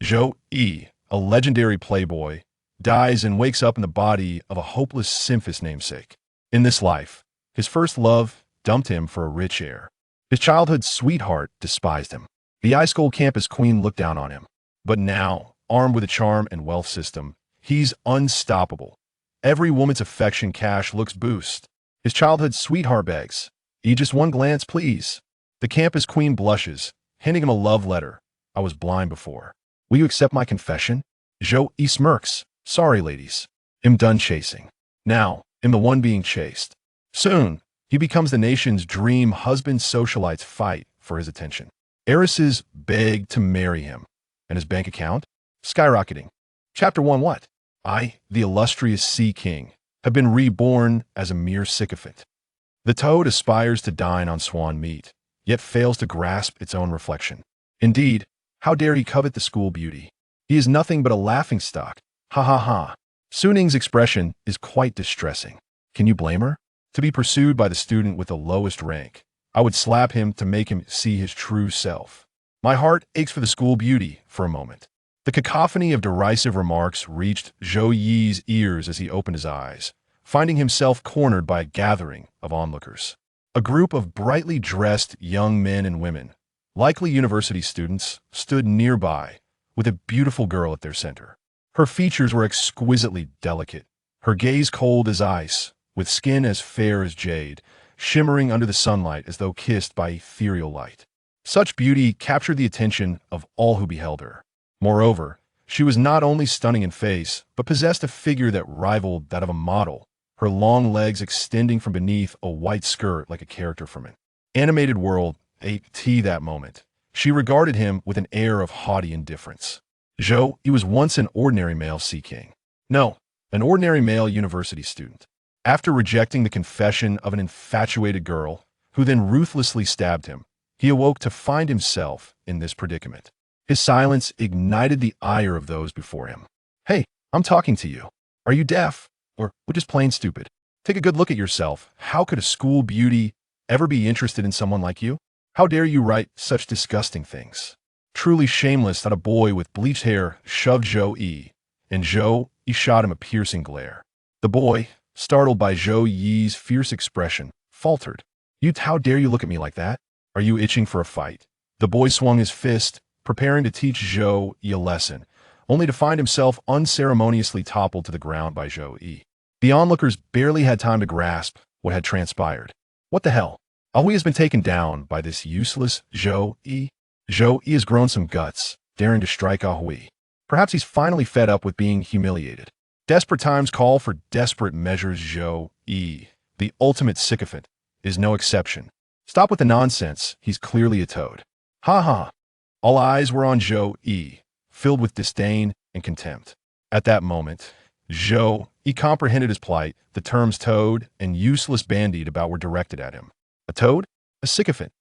Zhou Yi, a legendary playboy, dies and wakes up in the body of a hopeless Simphis namesake. In this life, his first love dumped him for a rich heir. His childhood sweetheart despised him. The high school campus queen looked down on him. But now, armed with a charm and wealth system, he's unstoppable. Every woman's affection cash looks boost. His childhood sweetheart begs, just one glance, please." The campus queen blushes, handing him a love letter. "I was blind before. Will you accept my confession?" Zhou Yi smirks. "Sorry, ladies. I'm done chasing. Now, I'm the one being chased." Soon, he becomes the nation's dream husband. Socialites fight for his attention. Heiresses beg to marry him. And his bank account? Skyrocketing. Chapter 1 What? I, the illustrious Sea King, have been reborn as a mere sycophant. The toad aspires to dine on swan meat, yet fails to grasp its own reflection. Indeed, how dare he covet the school beauty? He is nothing but a laughingstock. Ha ha ha. Suning's expression is quite distressing. Can you blame her? To be pursued by the student with the lowest rank, I would slap him to make him see his true self. My heart aches for the school beauty for a moment. The cacophony of derisive remarks reached Zhou Yi's ears as he opened his eyes, finding himself cornered by a gathering of onlookers. A group of brightly dressed young men and women, likely university students, stood nearby, with a beautiful girl at their center. Her features were exquisitely delicate, her gaze cold as ice, with skin as fair as jade, shimmering under the sunlight as though kissed by ethereal light. Such beauty captured the attention of all who beheld her. Moreover, she was not only stunning in face, but possessed a figure that rivaled that of a model, her long legs extending from beneath a white skirt like a character from an animated world. That moment, she regarded him with an air of haughty indifference. Zhou, he was once an ordinary male sea king. No, an ordinary male university student. After rejecting the confession of an infatuated girl, who then ruthlessly stabbed him, he awoke to find himself in this predicament. His silence ignited the ire of those before him. "Hey, I'm talking to you. Are you deaf? Or just plain stupid? Take a good look at yourself. How could a school beauty ever be interested in someone like you? How dare you write such disgusting things?" Truly shameless that a boy with bleached hair shoved Zhou Yi, and Zhou Yi shot him a piercing glare. The boy, startled by Zhou Yi's fierce expression, faltered. How dare you look at me like that? Are you itching for a fight?" The boy swung his fist, preparing to teach Zhou Yi a lesson, only to find himself unceremoniously toppled to the ground by Zhou Yi. The onlookers barely had time to grasp what had transpired. What the hell? Ahui has been taken down by this useless Zhou Yi. Zhou Yi has grown some guts, daring to strike Ahui. Perhaps he's finally fed up with being humiliated. Desperate times call for desperate measures. Zhou Yi, the ultimate sycophant, is no exception. Stop with the nonsense, he's clearly a toad. Ha ha. All eyes were on Zhou Yi, filled with disdain and contempt. At that moment, Zhou Yi comprehended his plight. The terms toad and useless bandied about were directed at him. A toad? A sycophant?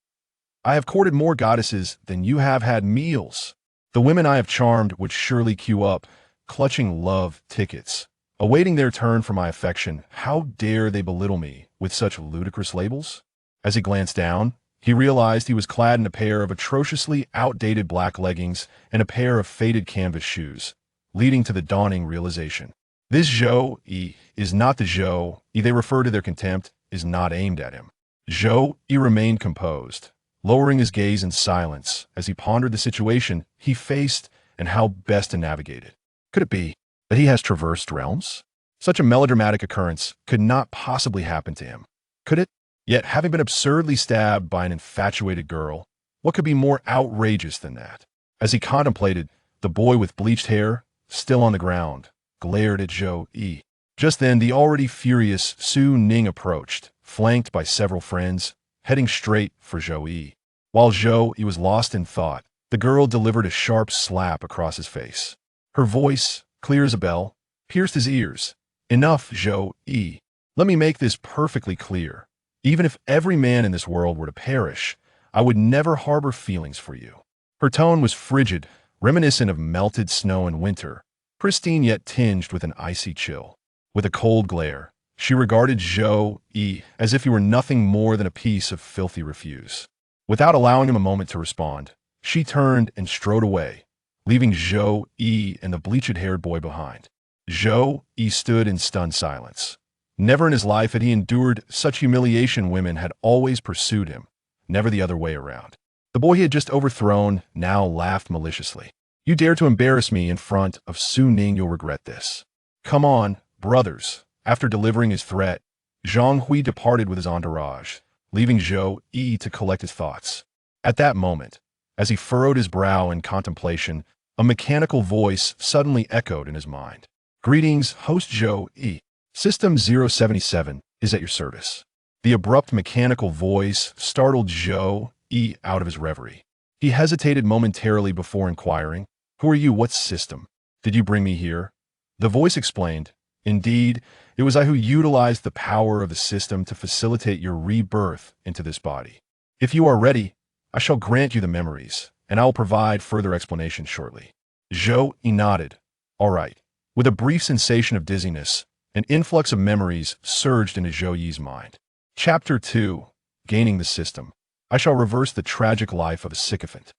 I have courted more goddesses than you have had meals. The women I have charmed would surely queue up, clutching love tickets, awaiting their turn for my affection. How dare they belittle me with such ludicrous labels? As he glanced down, he realized he was clad in a pair of atrociously outdated black leggings and a pair of faded canvas shoes, leading to the dawning realization. This Zhou Yi is not the Zhou Yi they refer to. Their contempt is not aimed at him. Zhou Yi remained composed, lowering his gaze in silence as he pondered the situation he faced and how best to navigate it. Could it be that he has traversed realms? Such a melodramatic occurrence could not possibly happen to him. Could it? Yet, having been absurdly stabbed by an infatuated girl, what could be more outrageous than that? As he contemplated, the boy with bleached hair, still on the ground, glared at Zhou Yi. Just then, the already furious Su Ning approached, flanked by several friends, heading straight for Zhou Yi. While Zhou Yi was lost in thought, the girl delivered a sharp slap across his face. Her voice, clear as a bell, pierced his ears. "Enough, Zhou Yi. Let me make this perfectly clear. Even if every man in this world were to perish, I would never harbor feelings for you." Her tone was frigid, reminiscent of melted snow in winter, pristine yet tinged with an icy chill. With a cold glare, she regarded Zhou Yi as if he were nothing more than a piece of filthy refuse. Without allowing him a moment to respond, she turned and strode away, leaving Zhou Yi and the bleached-haired boy behind. Zhou Yi stood in stunned silence. Never in his life had he endured such humiliation. Women had always pursued him, never the other way around. The boy he had just overthrown now laughed maliciously. You dare to embarrass me in front of Su Ning, you'll regret this. Come on, brothers. After delivering his threat, Zhang Hui departed with his entourage, leaving Zhou Yi to collect his thoughts. At that moment, as he furrowed his brow in contemplation, a mechanical voice suddenly echoed in his mind. Greetings, host Zhou Yi. System 077 is at your service. The abrupt mechanical voice startled Zhou Yi out of his reverie. He hesitated momentarily before inquiring, Who are you? What system? Did you bring me here? The voice explained, Indeed, it was I who utilized the power of the system to facilitate your rebirth into this body. If you are ready, I shall grant you the memories, and I will provide further explanation shortly. Zhou Yi nodded. All right. With a brief sensation of dizziness, an influx of memories surged into Zhou Yi's mind. Chapter 2. Gaining the System. I shall reverse the tragic life of a sycophant.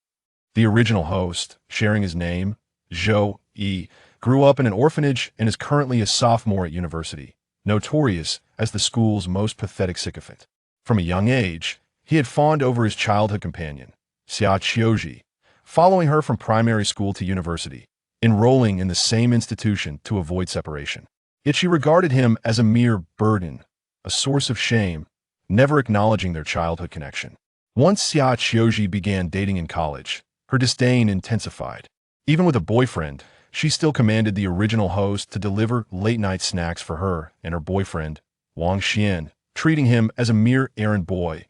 The original host, sharing his name, Zhou Yi, grew up in an orphanage and is currently a sophomore at university, notorious as the school's most pathetic sycophant. From a young age, he had fawned over his childhood companion, Zhou Yi, following her from primary school to university, enrolling in the same institution to avoid separation. Yet she regarded him as a mere burden, a source of shame, never acknowledging their childhood connection. Once Zhou Yi began dating in college, her disdain intensified. Even with a boyfriend, she still commanded the original host to deliver late-night snacks for her and her boyfriend, Wang Xian, treating him as a mere errand boy,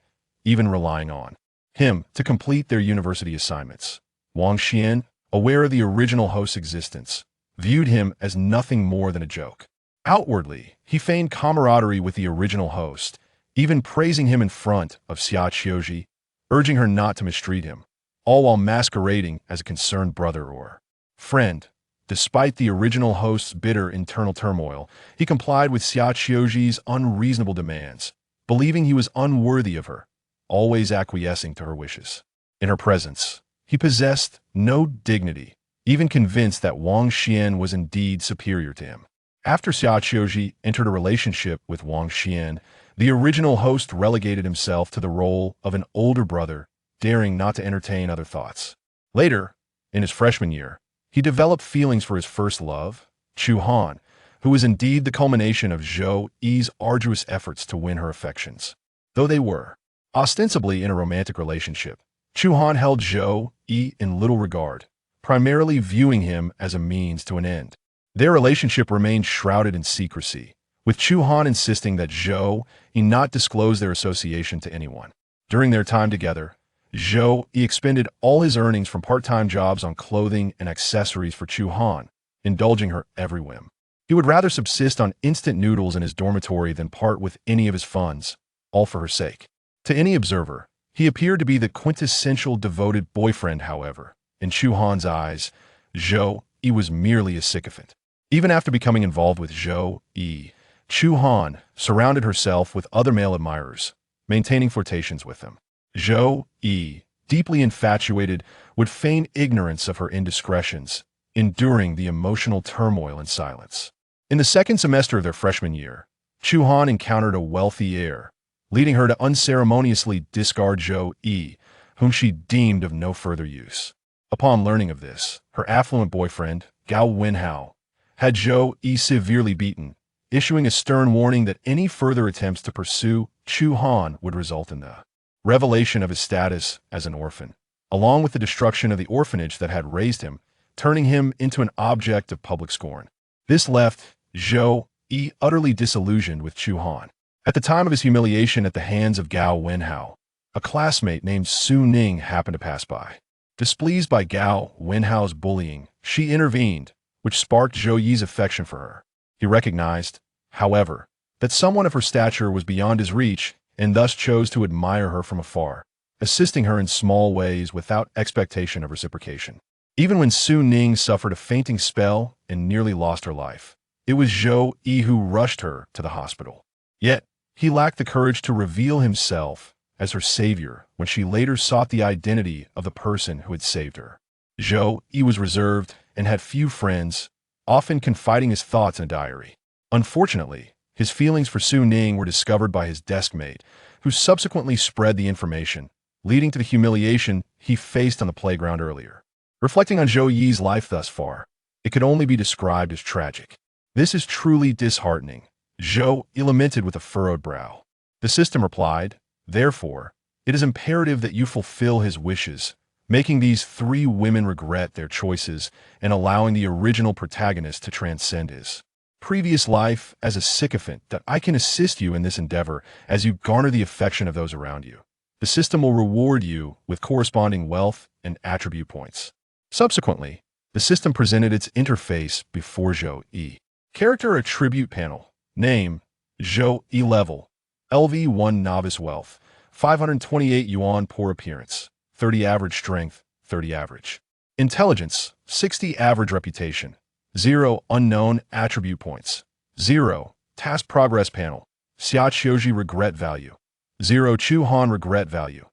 even relying on him to complete their university assignments. Wang Xian, aware of the original host's existence, viewed him as nothing more than a joke. Outwardly, he feigned camaraderie with the original host, even praising him in front of Zhou Yi, urging her not to mistreat him, all while masquerading as a concerned brother or friend. Despite the original host's bitter internal turmoil, he complied with Zhou Yi's unreasonable demands, believing he was unworthy of her, always acquiescing to her wishes. In her presence, he possessed no dignity, even convinced that Wang Xian was indeed superior to him. After Zhou Yi entered a relationship with Wang Xian, the original host relegated himself to the role of an older brother, daring not to entertain other thoughts. Later, in his freshman year, he developed feelings for his first love, Chu Han, who was indeed the culmination of Zhou Yi's arduous efforts to win her affections. Though they were ostensibly in a romantic relationship, Chu Han held Zhou Yi in little regard, primarily viewing him as a means to an end. Their relationship remained shrouded in secrecy, with Chu Han insisting that Zhou Yi not disclose their association to anyone. During their time together, Zhou Yi expended all his earnings from part-time jobs on clothing and accessories for Chu Han, indulging her every whim. He would rather subsist on instant noodles in his dormitory than part with any of his funds, all for her sake. To any observer, he appeared to be the quintessential devoted boyfriend. However, in Chu Han's eyes, Zhou Yi was merely a sycophant. Even after becoming involved with Zhou Yi, Chu Han surrounded herself with other male admirers, maintaining flirtations with them. Zhou Yi, deeply infatuated, would feign ignorance of her indiscretions, enduring the emotional turmoil in silence. In the second semester of their freshman year, Chu Han encountered a wealthy heir, leading her to unceremoniously discard Zhou Yi, whom she deemed of no further use. Upon learning of this, her affluent boyfriend, Gao Wenhao, had Zhou Yi severely beaten, issuing a stern warning that any further attempts to pursue Chu Han would result in the revelation of his status as an orphan, along with the destruction of the orphanage that had raised him, turning him into an object of public scorn. This left Zhou Yi utterly disillusioned with Chu Han. At the time of his humiliation at the hands of Gao Wenhao, a classmate named Su Ning happened to pass by. Displeased by Gao Wenhao's bullying, she intervened, which sparked Zhou Yi's affection for her. He recognized, however, that someone of her stature was beyond his reach and thus chose to admire her from afar, assisting her in small ways without expectation of reciprocation. Even when Su Ning suffered a fainting spell and nearly lost her life, it was Zhou Yi who rushed her to the hospital. Yet, he lacked the courage to reveal himself as her savior when she later sought the identity of the person who had saved her. Zhou Yi was reserved and had few friends, often confiding his thoughts in a diary. Unfortunately, his feelings for Su Ning were discovered by his deskmate, who subsequently spread the information, leading to the humiliation he faced on the playground earlier. Reflecting on Zhou Yi's life thus far, it could only be described as tragic. This is truly disheartening, Zhou Yi lamented with a furrowed brow. The system replied, therefore, it is imperative that you fulfill his wishes, making these three women regret their choices and allowing the original protagonist to transcend his previous life as a sycophant. That I can assist you in this endeavor as you garner the affection of those around you. The system will reward you with corresponding wealth and attribute points. Subsequently, the system presented its interface before Zhou Yi. Character Attribute Panel. Name, Zhou Yi. Level, LV1 Novice. Wealth, 528 yuan. Poor appearance, 30 average. Strength, 30 average. Intelligence, 60 average. Reputation, 0. Unknown. Attribute points, 0. Task Progress Panel. Xia Qiuji Regret Value, 0. Chu Han Regret Value,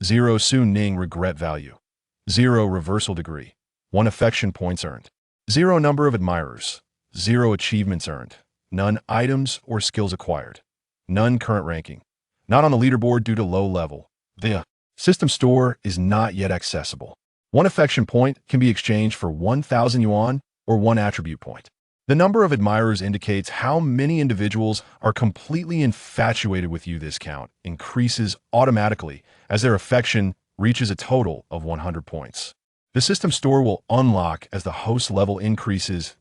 0. Su Ning Regret Value, 0. Reversal Degree, 1 Affection Points Earned, 0. Number of Admirers, 0. Achievements Earned, none. Items or skills acquired, none. Current ranking, not on the leaderboard due to low level. The system store is not yet accessible. 1 affection point can be exchanged for 1,000 yuan or 1 attribute point. The number of admirers indicates how many individuals are completely infatuated with you. This count increases automatically as their affection reaches a total of 100 points. The system store will unlock as the host level increases.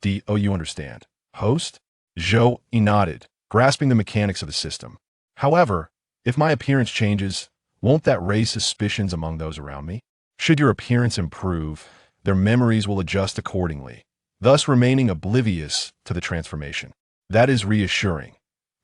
Do you understand? Host? Zhou Yi nodded, grasping the mechanics of the system. However, if my appearance changes, won't that raise suspicions among those around me? Should your appearance improve, their memories will adjust accordingly, thus remaining oblivious to the transformation. That is reassuring.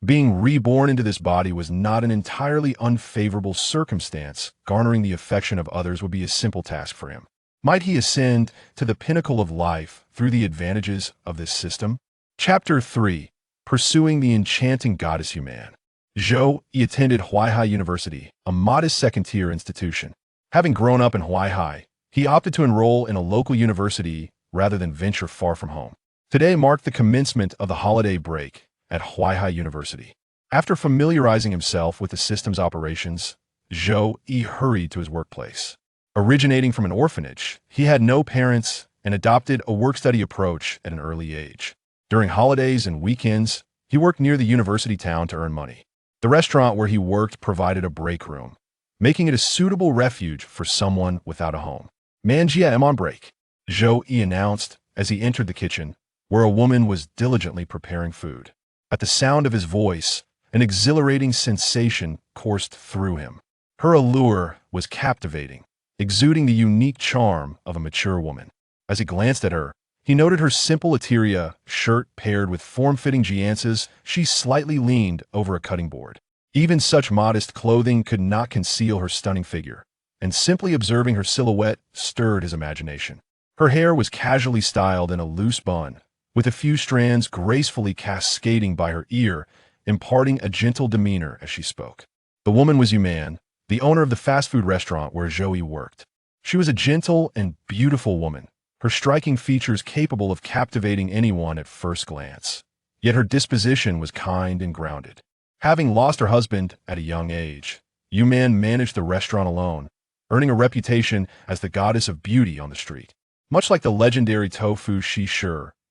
Being reborn into this body was not an entirely unfavorable circumstance. Garnering the affection of others would be a simple task for him. Might he ascend to the pinnacle of life through the advantages of this system? Chapter 3. Pursuing the Enchanting Goddess Human. Zhou Yi attended Huaihai University, a modest second-tier institution. Having grown up in Huaihai, he opted to enroll in a local university rather than venture far from home. Today marked the commencement of the holiday break at Huaihai University. After familiarizing himself with the system's operations, Zhou Yi hurried to his workplace. Originating from an orphanage, he had no parents and adopted a work-study approach at an early age. During holidays and weekends, he worked near the university town to earn money. The restaurant where he worked provided a break room, making it a suitable refuge for someone without a home. Manjia, I'm on break, Zhou Yi announced as he entered the kitchen, where a woman was diligently preparing food. At the sound of his voice, an exhilarating sensation coursed through him. Her allure was captivating, exuding the unique charm of a mature woman. As he glanced at her, he noted her simple Eteria shirt paired with form-fitting giances. She slightly leaned over a cutting board. Even such modest clothing could not conceal her stunning figure, and simply observing her silhouette stirred his imagination. Her hair was casually styled in a loose bun, with a few strands gracefully cascading by her ear, imparting a gentle demeanor as she spoke. The woman was Yuman, the owner of the fast food restaurant where Zhou Yi worked. She was a gentle and beautiful woman, her striking features capable of captivating anyone at first glance. Yet her disposition was kind and grounded. Having lost her husband at a young age, Yuman managed the restaurant alone, earning a reputation as the goddess of beauty on the street. Much like the legendary tofu Shi,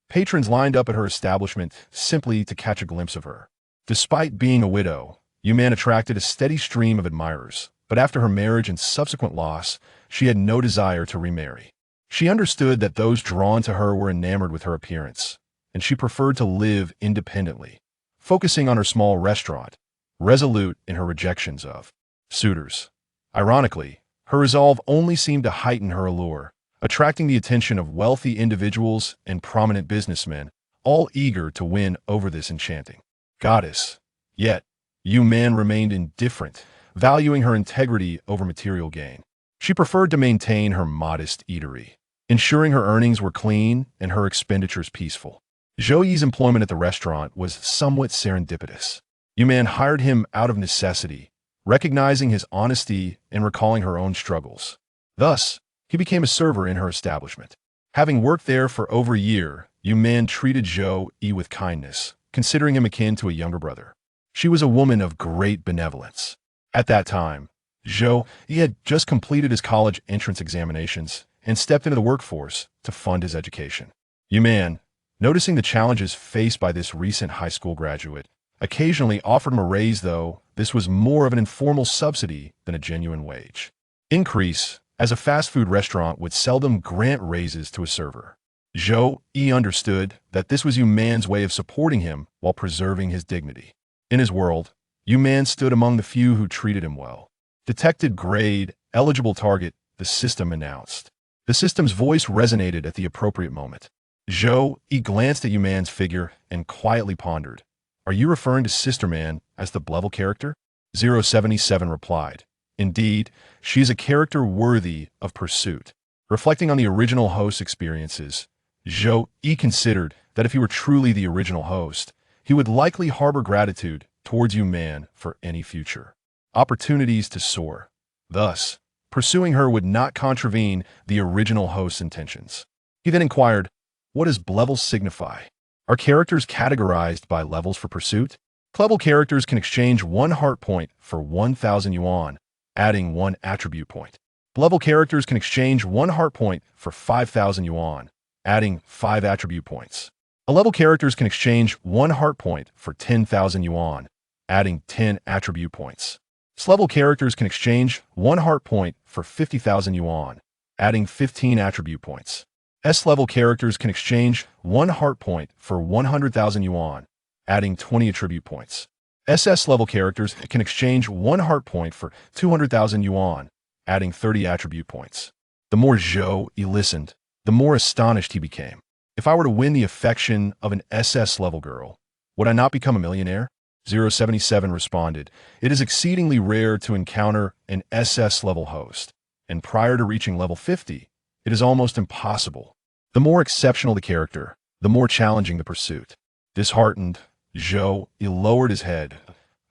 patrons lined up at her establishment simply to catch a glimpse of her. Despite being a widow, Yuman attracted a steady stream of admirers, but after her marriage and subsequent loss, she had no desire to remarry. She understood that those drawn to her were enamored with her appearance, and she preferred to live independently, focusing on her small restaurant, resolute in her rejections of suitors. Ironically, her resolve only seemed to heighten her allure, attracting the attention of wealthy individuals and prominent businessmen, all eager to win over this enchanting goddess. Yet, Yuman remained indifferent, valuing her integrity over material gain. She preferred to maintain her modest eatery, ensuring her earnings were clean and her expenditures peaceful. Zhou Yi's employment at the restaurant was somewhat serendipitous. Yuman hired him out of necessity, recognizing his honesty and recalling her own struggles. Thus, he became a server in her establishment. Having worked there for over a year, Yu Man treated Zhou Yi with kindness, considering him akin to a younger brother. She was a woman of great benevolence. At that time, Zhou Yi had just completed his college entrance examinations and stepped into the workforce to fund his education. Yu Man, noticing the challenges faced by this recent high school graduate, occasionally offered him a raise, though this was more of an informal subsidy than a genuine wage increase, as a fast food restaurant would seldom grant raises to a server. Zhou Yi understood that this was Yu Man's way of supporting him while preserving his dignity. In his world, Yu Man stood among the few who treated him well. Detected grade, eligible target, the system announced. The system's voice resonated at the appropriate moment. Zhou Yi glanced at Yu Man's figure and quietly pondered. Are you referring to Sister Man as the level character? 077 replied. Indeed, she is a character worthy of pursuit. Reflecting on the original host's experiences, Zhou Yi considered that if he were truly the original host, he would likely harbor gratitude towards Yu Man for any future opportunities to soar. Thus, pursuing her would not contravene the original host's intentions. He then inquired, what does levels signify? Are characters categorized by levels for pursuit? Level characters can exchange 1 heart point for 1,000 yuan, adding 1 attribute point. Level characters can exchange 1 heart point for 5,000 yuan, adding 5 attribute points. A-level characters can exchange 1 heart point for 10,000 yuan, adding 10 attribute points. S-level characters can exchange 1 heart point for 50,000 yuan, adding 15 attribute points. S-level characters can exchange 1 heart point for 100,000 yuan, adding 20 attribute points. SS-level characters can exchange 1 heart point for 200,000 yuan, adding 30 attribute points. The more Zhou Yi listened, the more astonished he became. If I were to win the affection of an SS-level girl, would I not become a millionaire? 077 responded, it is exceedingly rare to encounter an SS-level host, and prior to reaching level 50, it is almost impossible. The more exceptional the character, the more challenging the pursuit. Disheartened, Zhou Yi lowered his head.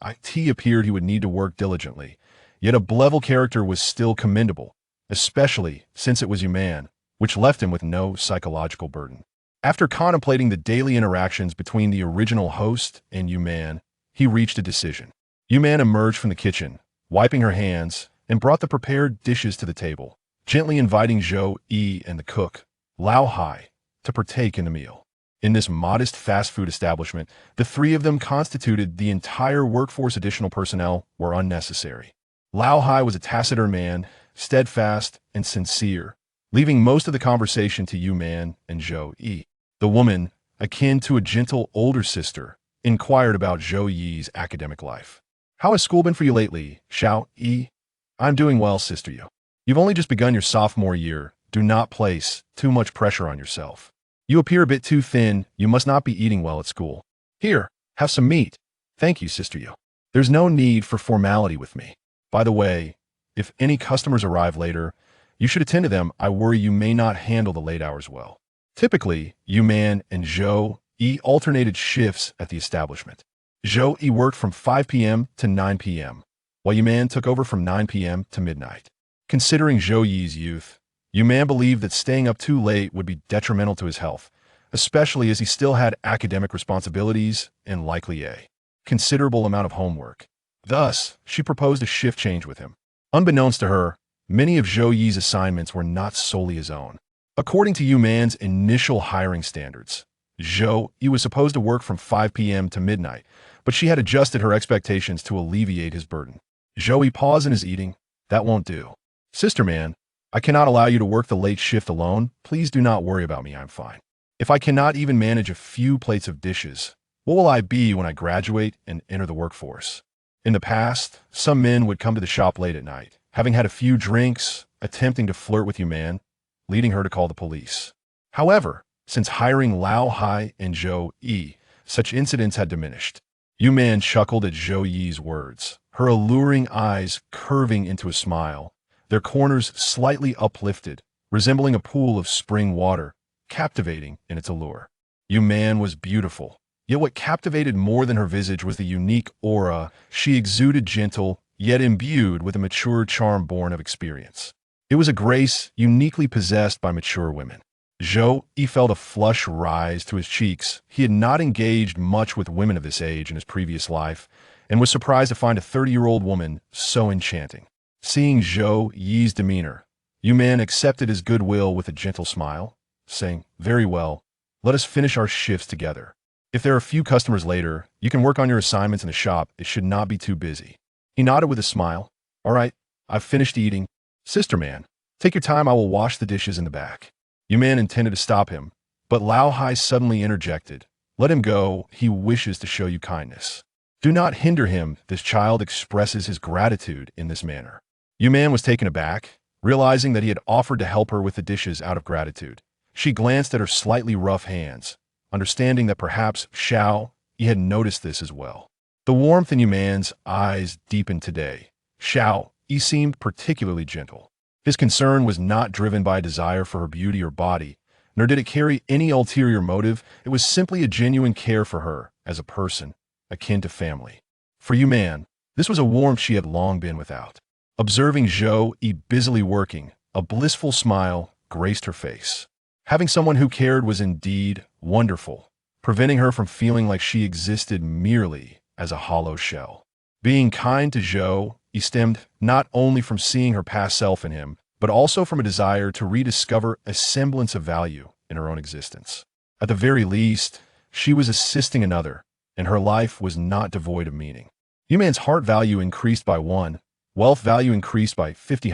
It appeared he would need to work diligently, yet a level character was still commendable, especially since it was Yu Man, which left him with no psychological burden. After contemplating the daily interactions between the original host and Yu Man, he reached a decision. Yu Man emerged from the kitchen, wiping her hands, and brought the prepared dishes to the table, gently inviting Zhou Yi and the cook, Lao Hai, to partake in the meal. In this modest fast food establishment, the 3 of them constituted the entire workforce. Additional personnel were unnecessary. Lao Hai was a taciturn man, steadfast and sincere, leaving most of the conversation to Yu Man and Zhou Yi. The woman, akin to a gentle older sister, inquired about Zhou Yi's academic life. How has school been for you lately, Zhou Yi? I'm doing well, Sister Yu. You've only just begun your sophomore year. Do not place too much pressure on yourself. You appear a bit too thin. You must not be eating well at school. Here, have some meat. Thank you, Sister Yu. There's no need for formality with me. By the way, if any customers arrive later, you should attend to them. I worry you may not handle the late hours well. Typically, Yu Man and Zhou Yi alternated shifts at the establishment. Zhou Yi worked from 5 p.m. to 9 p.m., while Yu Man took over from 9 p.m. to midnight. Considering Zhou Yi's youth, Yu Man believed that staying up too late would be detrimental to his health, especially as he still had academic responsibilities and likely a considerable amount of homework. Thus, she proposed a shift change with him. Unbeknownst to her, many of Zhou Yi's assignments were not solely his own. According to Yu Man's initial hiring standards, Zhou Yi was supposed to work from 5 p.m. to midnight, but she had adjusted her expectations to alleviate his burden. Zhou Yi paused in his eating. That won't do. Sister Man, I cannot allow you to work the late shift alone. Please do not worry about me. I'm fine. If I cannot even manage a few plates of dishes, what will I be when I graduate and enter the workforce? In the past, some men would come to the shop late at night, having had a few drinks, attempting to flirt with Yu Man, leading her to call the police. However, since hiring Lao Hai and Zhou Yi, such incidents had diminished. Yu Man chuckled at Zhou Yi's words, her alluring eyes curving into a smile, their corners slightly uplifted, resembling a pool of spring water, captivating in its allure. Yu Man was beautiful, yet what captivated more than her visage was the unique aura she exuded, gentle, yet imbued with a mature charm born of experience. It was a grace uniquely possessed by mature women. Zhou Yi felt a flush rise to his cheeks. He had not engaged much with women of this age in his previous life, and was surprised to find a 30-year-old woman so enchanting. Seeing Zhou Yi's demeanor, Yu Man accepted his goodwill with a gentle smile, saying, "Very well, let us finish our shifts together. If there are a few customers later, you can work on your assignments in the shop. It should not be too busy." He nodded with a smile. "All right, I've finished eating. Sister Man, take your time, I will wash the dishes in the back." Yu Man intended to stop him, but Lao Hai suddenly interjected. "Let him go, he wishes to show you kindness." "Do not hinder him, this child expresses his gratitude in this manner." Yu Man was taken aback, realizing that he had offered to help her with the dishes out of gratitude. She glanced at her slightly rough hands, understanding that perhaps Zhou Yi had noticed this as well. The warmth in Yu Man's eyes deepened today. Zhou Yi seemed particularly gentle. His concern was not driven by a desire for her beauty or body, nor did it carry any ulterior motive. It was simply a genuine care for her as a person, akin to family. For Yu Man, this was a warmth she had long been without. Observing Zhou Yi busily working, a blissful smile graced her face. Having someone who cared was indeed wonderful, preventing her from feeling like she existed merely as a hollow shell. Being kind to Zhou Yi stemmed not only from seeing her past self in him, but also from a desire to rediscover a semblance of value in her own existence. At the very least, she was assisting another, and her life was not devoid of meaning. Yu Man's heart value increased by 1, wealth value increased by 50,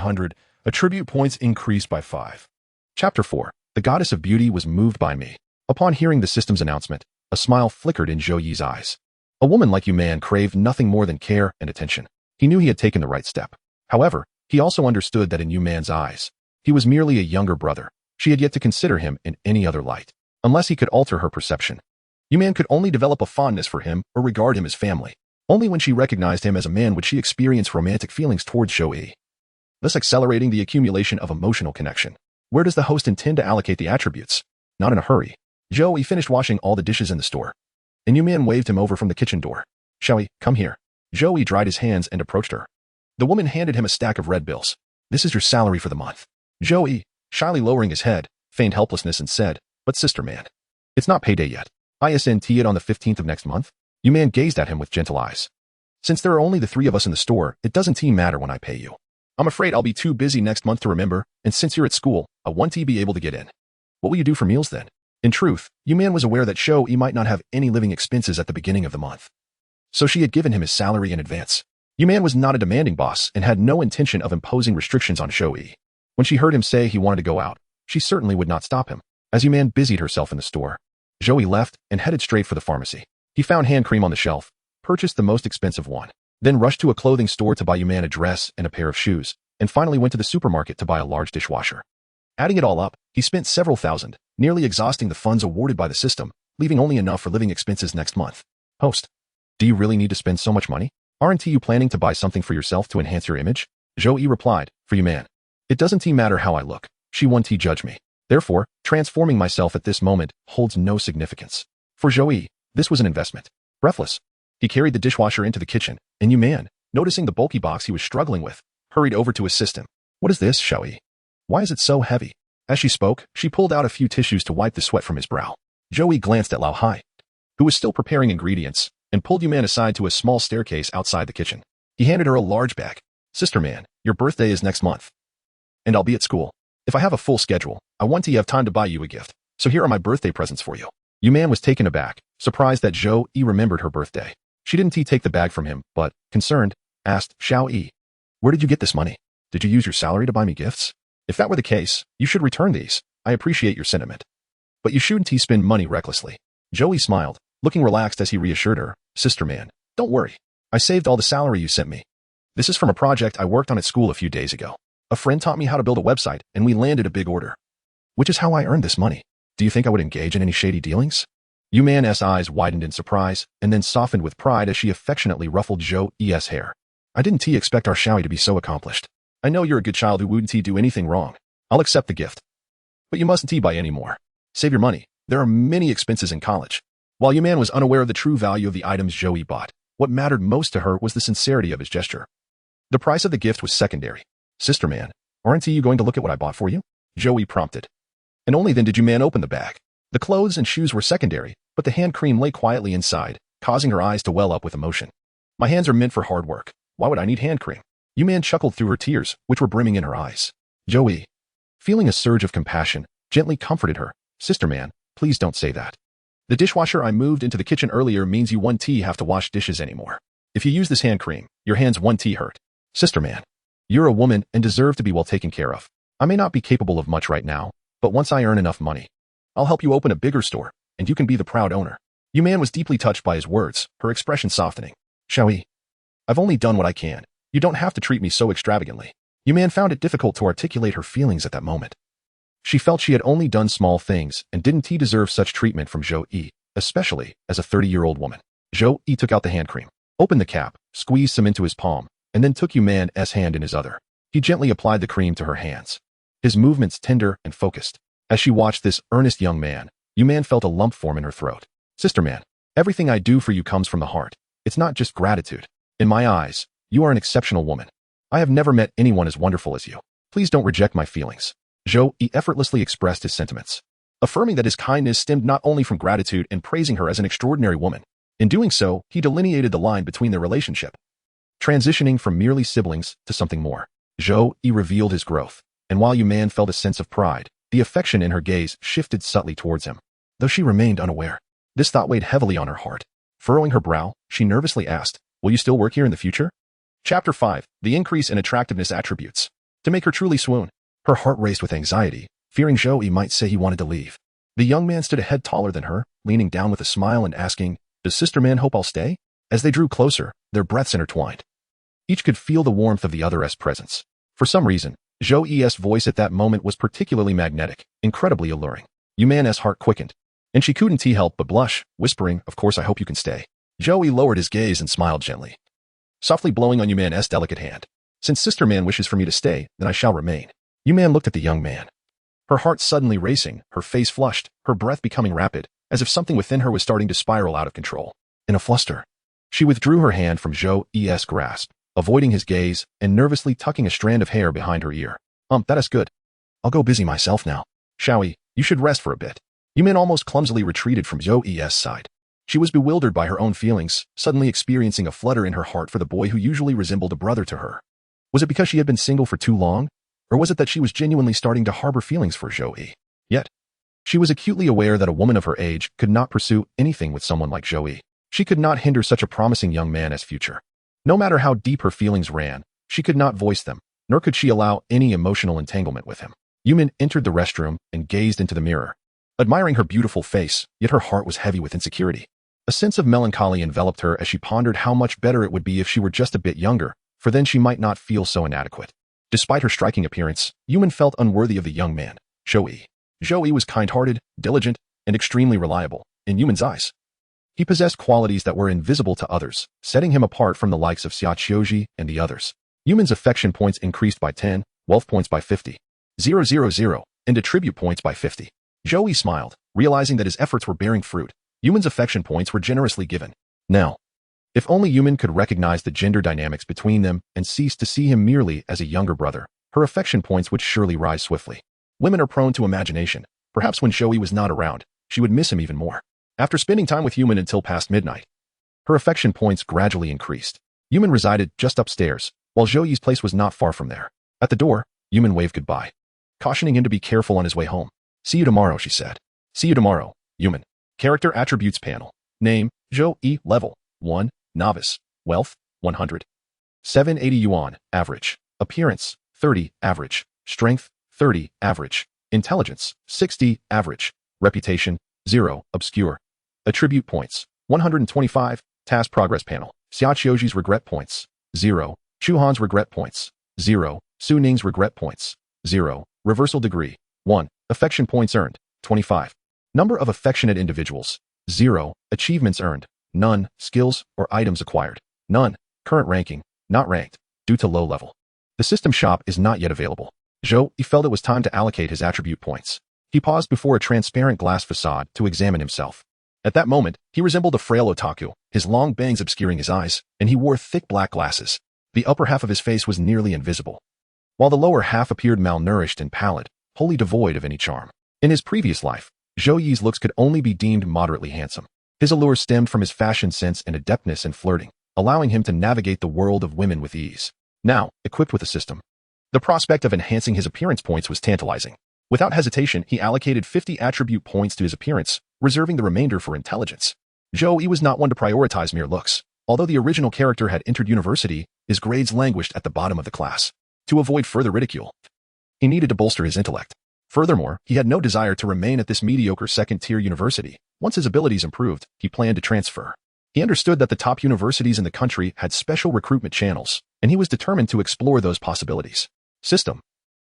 attribute points increased by 5. Chapter 4. The goddess of beauty was moved by me. Upon hearing the system's announcement, a smile flickered in Zhou Yi's eyes. A woman like Yu Man craved nothing more than care and attention. He knew he had taken the right step. However, he also understood that in Yu Man's eyes, he was merely a younger brother. She had yet to consider him in any other light, unless he could alter her perception. Yu Man could only develop a fondness for him or regard him as family. Only when she recognized him as a man would she experience romantic feelings towards Zhou Yi, thus accelerating the accumulation of emotional connection. Where does the host intend to allocate the attributes? Not in a hurry. Zhou Yi finished washing all the dishes in the store, and Yu Man waved him over from the kitchen door. "Zhou Yi, come here." Zhou Yi dried his hands and approached her. The woman handed him a stack of red bills. "This is your salary for the month." Zhou Yi, shyly lowering his head, feigned helplessness and said, "But sister man, it's not payday yet. Isn't it on the 15th of next month?" Yu Man gazed at him with gentle eyes. "Since there are only the 3 of us in the store, it doesn't matter when I pay you. I'm afraid I'll be too busy next month to remember, and since you're at school, I won't be able to get in." "What will you do for meals then?" In truth, Yu Man was aware that Zhou Yi might not have any living expenses at the beginning of the month, so she had given him his salary in advance. Yu Man was not a demanding boss and had no intention of imposing restrictions on Zhou Yi. When she heard him say he wanted to go out, she certainly would not stop him. As Yu Man busied herself in the store, Zhou Yi left and headed straight for the pharmacy. He found hand cream on the shelf, purchased the most expensive one, then rushed to a clothing store to buy Yu Man a dress and a pair of shoes, and finally went to the supermarket to buy a large dishwasher. Adding it all up, he spent several thousand, nearly exhausting the funds awarded by the system, leaving only enough for living expenses next month. "Host, do you really need to spend so much money? Aren't you planning to buy something for yourself to enhance your image?" Zhou Yi replied, "For Yu Man, it doesn't matter how I look. She won't judge me. Therefore, transforming myself at this moment holds no significance." For Zhou Yi, this was an investment. Breathless, he carried the dishwasher into the kitchen, and Yu Man, noticing the bulky box he was struggling with, hurried over to assist him. "What is this, Zhou Yi? Why is it so heavy?" As she spoke, she pulled out a few tissues to wipe the sweat from his brow. Zhou Yi glanced at Lao Hai, who was still preparing ingredients, and pulled Yu Man aside to a small staircase outside the kitchen. He handed her a large bag. "Sister man, your birthday is next month, and I'll be at school. If I have a full schedule, I want to have time to buy you a gift. So here are my birthday presents for you." Yu Man was taken aback, surprised that Zhou Yi remembered her birthday. She didn't take the bag from him, but, concerned, asked Zhou Yi, "Where did you get this money? Did you use your salary to buy me gifts? If that were the case, you should return these. I appreciate your sentiment, but you shouldn't spend money recklessly." Zhou Yi smiled, looking relaxed as he reassured her, "Sister man, don't worry. I saved all the salary you sent me. This is from a project I worked on at school a few days ago. A friend taught me how to build a website, and we landed a big order, which is how I earned this money. Do you think I would engage in any shady dealings?" Yu Man's eyes widened in surprise, and then softened with pride as she affectionately ruffled Zhou Yi's hair. "I didn't expect our Zhou Yi to be so accomplished. I know you're a good child who wouldn't do anything wrong. I'll accept the gift. But you mustn't buy any more. Save your money. There are many expenses in college." While Yu Man was unaware of the true value of the items Zhou Yi bought, what mattered most to her was the sincerity of his gesture. The price of the gift was secondary. "Sister man, Aren't you going to look at what I bought for you? Zhou Yi prompted. And only then did you man open the bag. The clothes and shoes were secondary, but the hand cream lay quietly inside, causing her eyes to well up with emotion. My hands are meant for hard work. Why would I need hand cream? You man chuckled through her tears, which were brimming in her eyes. Zhou Yi, feeling a surge of compassion, gently comforted her. Sister man, please don't say that. The dishwasher I moved into the kitchen earlier means you won't have to wash dishes anymore. If you use this hand cream, your hands won't hurt. Sister man, you're a woman and deserve to be well taken care of. I may not be capable of much right now, but once I earn enough money, I'll help you open a bigger store, and you can be the proud owner. You man was deeply touched by his words, her expression softening. Zhou Yi, I've only done what I can. You don't have to treat me so extravagantly. You man found it difficult to articulate her feelings at that moment. She felt she had only done small things and didn't deserve such treatment from Zhou Yi, especially as a 30-year-old woman. Zhou Yi took out the hand cream, opened the cap, squeezed some into his palm, and then took Yu Man's hand in his other. He gently applied the cream to her hands. His movements tender and focused. As she watched this earnest young man, Yu Man felt a lump form in her throat. Sister man, everything I do for you comes from the heart. It's not just gratitude. In my eyes, you are an exceptional woman. I have never met anyone as wonderful as you. Please don't reject my feelings. Zhou Yi effortlessly expressed his sentiments, affirming that his kindness stemmed not only from gratitude and praising her as an extraordinary woman. In doing so, he delineated the line between their relationship, transitioning from merely siblings to something more. Zhou Yi revealed his growth, and while Yu Man felt a sense of pride, the affection in her gaze shifted subtly towards him, though she remained unaware. This thought weighed heavily on her heart. Furrowing her brow, she nervously asked, will you still work here in the future? Chapter 5. The Increase in Attractiveness Attributes. To make her truly swoon, her heart raced with anxiety, fearing Zhou Yi might say he wanted to leave. The young man stood a head taller than her, leaning down with a smile and asking, does sister man hope I'll stay? As they drew closer, their breaths intertwined. Each could feel the warmth of the other's presence. For some reason, Zhou Yi's voice at that moment was particularly magnetic, incredibly alluring. Yu Man's heart quickened, and she couldn't help but blush, whispering, of course I hope you can stay. Zhou Yi lowered his gaze and smiled gently, softly blowing on Yu Man's delicate hand. Since sister man wishes for me to stay, then I shall remain. Yu Man looked at the young man, her heart suddenly racing, her face flushed, her breath becoming rapid, as if something within her was starting to spiral out of control. In a fluster, she withdrew her hand from Zhou Yi's grasp, avoiding his gaze and nervously tucking a strand of hair behind her ear. That is good. I'll go busy myself now. Zhou Yi, you should rest for a bit. Yu Man almost clumsily retreated from Zhou Yi's side. She was bewildered by her own feelings, suddenly experiencing a flutter in her heart for the boy who usually resembled a brother to her. Was it because she had been single for too long? Or was it that she was genuinely starting to harbor feelings for Zhou Yi? Yet, she was acutely aware that a woman of her age could not pursue anything with someone like Zhou Yi. She could not hinder such a promising young man as future. No matter how deep her feelings ran, she could not voice them, nor could she allow any emotional entanglement with him. Yu Man entered the restroom and gazed into the mirror, admiring her beautiful face, yet her heart was heavy with insecurity. A sense of melancholy enveloped her as she pondered how much better it would be if she were just a bit younger, for then she might not feel so inadequate. Despite her striking appearance, Yu Man felt unworthy of the young man, Zhou Yi. Zhou Yi was kind-hearted, diligent, and extremely reliable, in Yu Man's eyes. He possessed qualities that were invisible to others, setting him apart from the likes of Zhou Yi and the others. Yu Man's affection points increased by 10, wealth points by 50, 000, and attribute points by 50. Zhou Yi smiled, realizing that his efforts were bearing fruit. Yu Man's affection points were generously given. Now, if only Yu Man could recognize the gender dynamics between them and cease to see him merely as a younger brother, her affection points would surely rise swiftly. Women are prone to imagination. Perhaps when Zhou Yi was not around, she would miss him even more. After spending time with Yu Man until past midnight, her affection points gradually increased. Yu Man resided just upstairs, while Zhou Yi's place was not far from there. At the door, Yu Man waved goodbye, cautioning him to be careful on his way home. See you tomorrow, she said. See you tomorrow, Yu Man. Character Attributes Panel. Name, Zhou Yi. Level, 1, Novice. Wealth, 100. 780 yuan, average. Appearance, 30, average. Strength, 30, average. Intelligence, 60, average. Reputation, 0, obscure. Attribute points, 125. Task Progress Panel. Xiaoqiuji's Regret Points, 0. Chuhan's Regret Points, 0. Su Ning's Regret Points, 0. Reversal Degree, 1. Affection Points Earned, 25. Number of affectionate individuals, 0. Achievements earned, none. Skills or items acquired, none. Current ranking, not ranked, due to low level. The system shop is not yet available. Zhou Yi felt it was time to allocate his attribute points. He paused before a transparent glass facade to examine himself. At that moment, he resembled a frail otaku, his long bangs obscuring his eyes, and he wore thick black glasses. The upper half of his face was nearly invisible, while the lower half appeared malnourished and pallid, wholly devoid of any charm. In his previous life, Zhou Yi's looks could only be deemed moderately handsome. His allure stemmed from his fashion sense and adeptness in flirting, allowing him to navigate the world of women with ease. Now, equipped with a system, the prospect of enhancing his appearance points was tantalizing. Without hesitation, he allocated 50 attribute points to his appearance, reserving the remainder for intelligence. Zhou Yi was not one to prioritize mere looks. Although the original character had entered university, his grades languished at the bottom of the class. To avoid further ridicule, he needed to bolster his intellect. Furthermore, he had no desire to remain at this mediocre second-tier university. Once his abilities improved, he planned to transfer. He understood that the top universities in the country had special recruitment channels, and he was determined to explore those possibilities. System.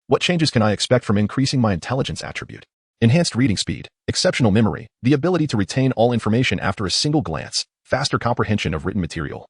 What changes can I expect from increasing my intelligence attribute? Enhanced reading speed, exceptional memory, the ability to retain all information after a single glance, faster comprehension of written material,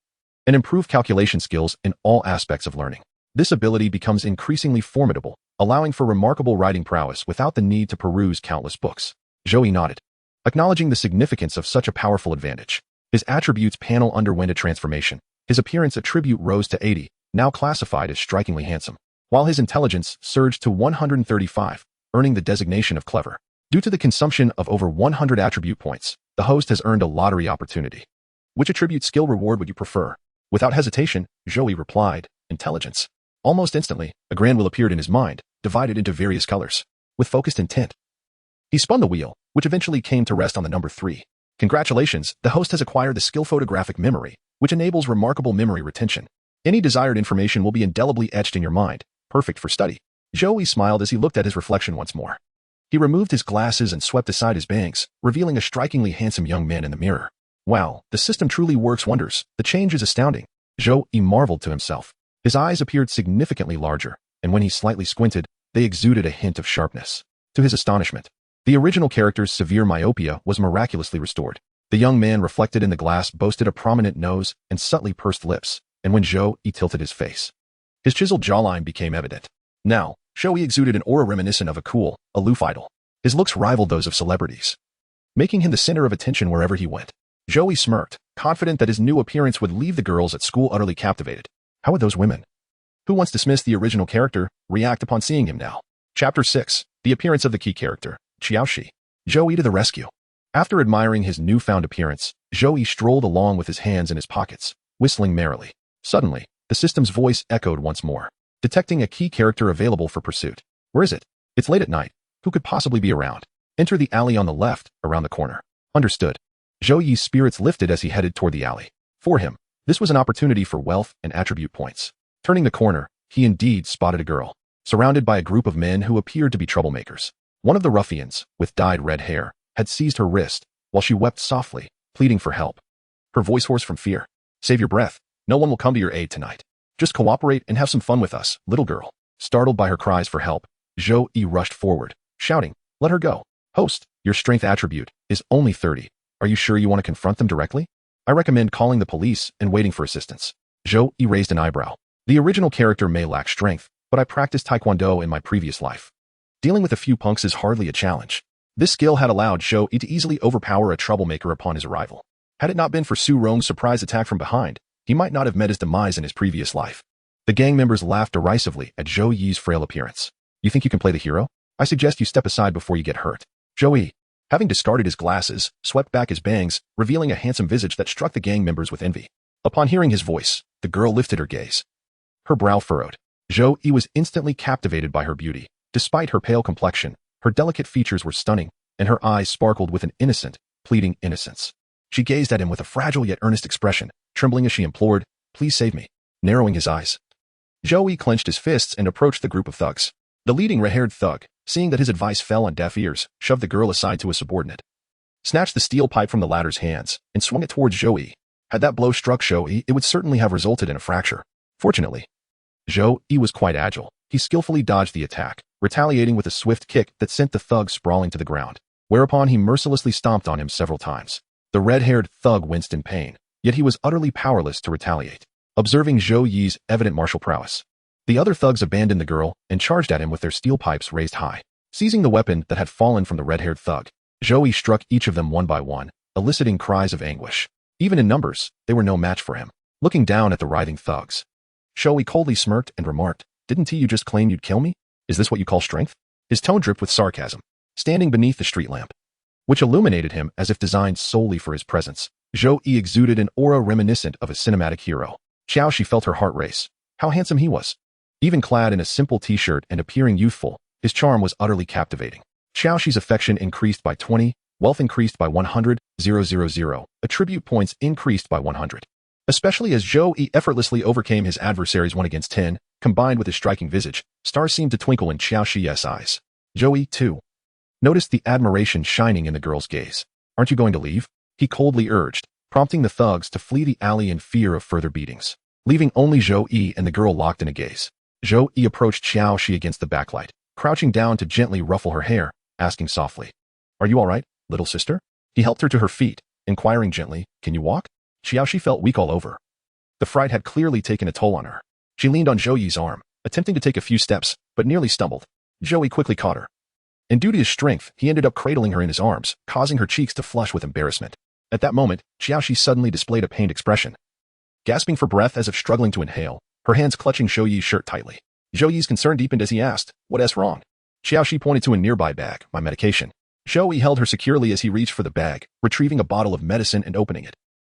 and improved calculation skills in all aspects of learning. This ability becomes increasingly formidable, allowing for remarkable writing prowess without the need to peruse countless books. Zhou Yi nodded, acknowledging the significance of such a powerful advantage. His attributes panel underwent a transformation. His appearance attribute rose to 80, now classified as strikingly handsome, while his intelligence surged to 135, earning the designation of clever. Due to the consumption of over 100 attribute points, the host has earned a lottery opportunity. Which attribute skill reward would you prefer? Without hesitation, Zhou Yi replied, intelligence. Almost instantly, a grand wheel appeared in his mind, divided into various colors. With focused intent, he spun the wheel, which eventually came to rest on the number 3. Congratulations, the host has acquired the skill photographic memory, which enables remarkable memory retention. Any desired information will be indelibly etched in your mind, perfect for study. Zhou Yi smiled as he looked at his reflection once more. He removed his glasses and swept aside his bangs, revealing a strikingly handsome young man in the mirror. Wow, the system truly works wonders. The change is astounding. Zhou Yi marveled to himself. His eyes appeared significantly larger, and when he slightly squinted, they exuded a hint of sharpness. To his astonishment, the original character's severe myopia was miraculously restored. The young man reflected in the glass boasted a prominent nose and subtly pursed lips, and when Zhou Yi tilted his face, his chiseled jawline became evident. Now, Zhou Yi exuded an aura reminiscent of a cool, aloof idol. His looks rivaled those of celebrities, making him the center of attention wherever he went. Zhou Yi smirked, confident that his new appearance would leave the girls at school utterly captivated. How would those women, who once dismissed the original character, react upon seeing him now? Chapter 6. The appearance of the key character, Qiaoshi. Zhou Yi to the rescue. After admiring his newfound appearance, Zhou Yi strolled along with his hands in his pockets, whistling merrily. Suddenly, the system's voice echoed once more, detecting a key character available for pursuit. Where is it? It's late at night. Who could possibly be around? Enter the alley on the left, around the corner. Understood. Zhou Yi's spirits lifted as he headed toward the alley. For him, this was an opportunity for wealth and attribute points. Turning the corner, he indeed spotted a girl, surrounded by a group of men who appeared to be troublemakers. One of the ruffians, with dyed red hair, had seized her wrist, while she wept softly, pleading for help. Her voice hoarse from fear. Save your breath. No one will come to your aid tonight. Just cooperate and have some fun with us, little girl. Startled by her cries for help, Zhou Yi rushed forward, shouting, let her go. Host, your strength attribute is only 30. Are you sure you want to confront them directly? I recommend calling the police and waiting for assistance. Zhou Yi raised an eyebrow. The original character may lack strength, but I practiced taekwondo in my previous life. Dealing with a few punks is hardly a challenge. This skill had allowed Zhou Yi to easily overpower a troublemaker upon his arrival. Had it not been for Su Rong's surprise attack from behind, he might not have met his demise in his previous life. The gang members laughed derisively at Zhou Yi's frail appearance. You think you can play the hero? I suggest you step aside before you get hurt. Zhou Yi, having discarded his glasses, swept back his bangs, revealing a handsome visage that struck the gang members with envy. Upon hearing his voice, the girl lifted her gaze. Her brow furrowed. Zhou Yi was instantly captivated by her beauty. Despite her pale complexion, her delicate features were stunning, and her eyes sparkled with an innocent, pleading innocence. She gazed at him with a fragile yet earnest expression, trembling as she implored, please save me. Narrowing his eyes, Zhou Yi clenched his fists and approached the group of thugs. The leading red-haired thug, seeing that his advice fell on deaf ears, shoved the girl aside to a subordinate, snatched the steel pipe from the latter's hands, and swung it towards Zhou Yi. Had that blow struck Zhou Yi, it would certainly have resulted in a fracture. Fortunately, Zhou Yi was quite agile. He skillfully dodged the attack, retaliating with a swift kick that sent the thug sprawling to the ground, whereupon he mercilessly stomped on him several times. The red-haired thug winced in pain, yet he was utterly powerless to retaliate. Observing Zhou Yi's evident martial prowess, the other thugs abandoned the girl and charged at him with their steel pipes raised high. Seizing the weapon that had fallen from the red-haired thug, Zhou Yi struck each of them one by one, eliciting cries of anguish. Even in numbers, they were no match for him. Looking down at the writhing thugs, Zhou Yi coldly smirked and remarked, Didn't you just claim you'd kill me? Is this what you call strength? His tone dripped with sarcasm. Standing beneath the street lamp, which illuminated him as if designed solely for his presence, Zhou Yi exuded an aura reminiscent of a cinematic hero. She felt her heart race. How handsome he was. Even clad in a simple t-shirt and appearing youthful, his charm was utterly captivating. Xi's affection increased by 20, wealth increased by 100, attribute points increased by 100. Especially as Zhou Yi effortlessly overcame his adversaries 1 against 10, combined with his striking visage, stars seemed to twinkle in Xi's eyes. Zhou Yi, too, noticed the admiration shining in the girl's gaze. Aren't you going to leave? He coldly urged, prompting the thugs to flee the alley in fear of further beatings, leaving only Zhou Yi and the girl locked in a gaze. Zhou Yi approached Xi against the backlight, crouching down to gently ruffle her hair, asking softly, "Are you all right, little sister?" He helped her to her feet, inquiring gently, "Can you walk?" She felt weak all over. The fright had clearly taken a toll on her. She leaned on Zhou Yi's arm, attempting to take a few steps, but nearly stumbled. Zhou Yi quickly caught her. And due to his strength, he ended up cradling her in his arms, causing her cheeks to flush with embarrassment. At that moment, Shi suddenly displayed a pained expression. Gasping for breath as if struggling to inhale, her hands clutching Zhou Yi's shirt tightly. Zhou Yi's concern deepened as he asked, "What's wrong?" Shi pointed to a nearby bag, "My medication." Zhou Yi held her securely as he reached for the bag, retrieving a bottle of medicine and opening it.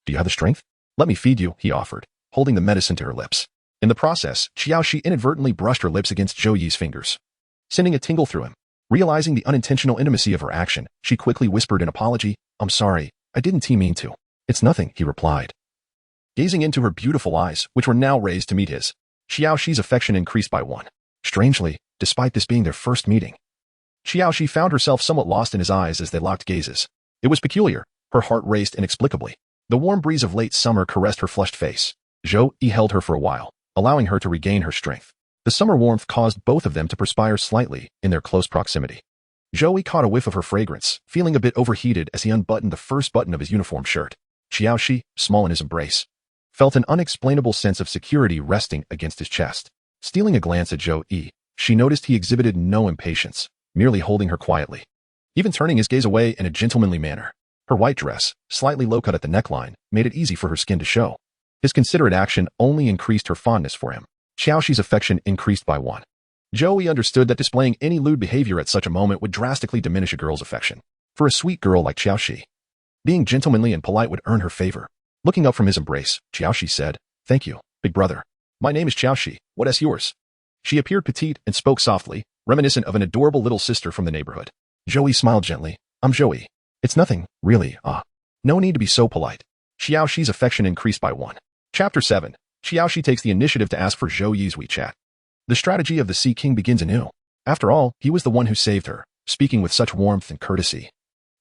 "Do you have the strength? Let me feed you," he offered, holding the medicine to her lips. In the process, Shi inadvertently brushed her lips against Zhou Yi's fingers, sending a tingle through him. Realizing the unintentional intimacy of her action, she quickly whispered an apology. "I'm sorry, I didn't mean to." "It's nothing," he replied, gazing into her beautiful eyes, which were now raised to meet his. Xi's affection increased by 1. Strangely, despite this being their first meeting, Xi found herself somewhat lost in his eyes as they locked gazes. It was peculiar. Her heart raced inexplicably. The warm breeze of late summer caressed her flushed face. Zhou Yi held her for a while, allowing her to regain her strength. The summer warmth caused both of them to perspire slightly in their close proximity. Zhou Yi caught a whiff of her fragrance, feeling a bit overheated as he unbuttoned the first button of his uniform shirt. Shi, small in his embrace, felt an unexplainable sense of security resting against his chest. Stealing a glance at Zhou Yi, she noticed he exhibited no impatience, merely holding her quietly, even turning his gaze away in a gentlemanly manner. Her white dress, slightly low-cut at the neckline, made it easy for her skin to show. His considerate action only increased her fondness for him. Xi's affection increased by 1. Zhou Yi understood that displaying any lewd behavior at such a moment would drastically diminish a girl's affection. For a sweet girl like Xi, being gentlemanly and polite would earn her favor. Looking up from his embrace, Xi said, "Thank you, big brother. My name is Xi. What's yours?" She appeared petite and spoke softly, reminiscent of an adorable little sister from the neighborhood. Zhou Yi smiled gently. "I'm Zhou Yi. It's nothing, really, No need to be so polite." Xi's affection increased by 1. Chapter 7. Shi takes the initiative to ask for Zhou Yi's WeChat. The strategy of the Sea King begins anew. After all, he was the one who saved her, speaking with such warmth and courtesy.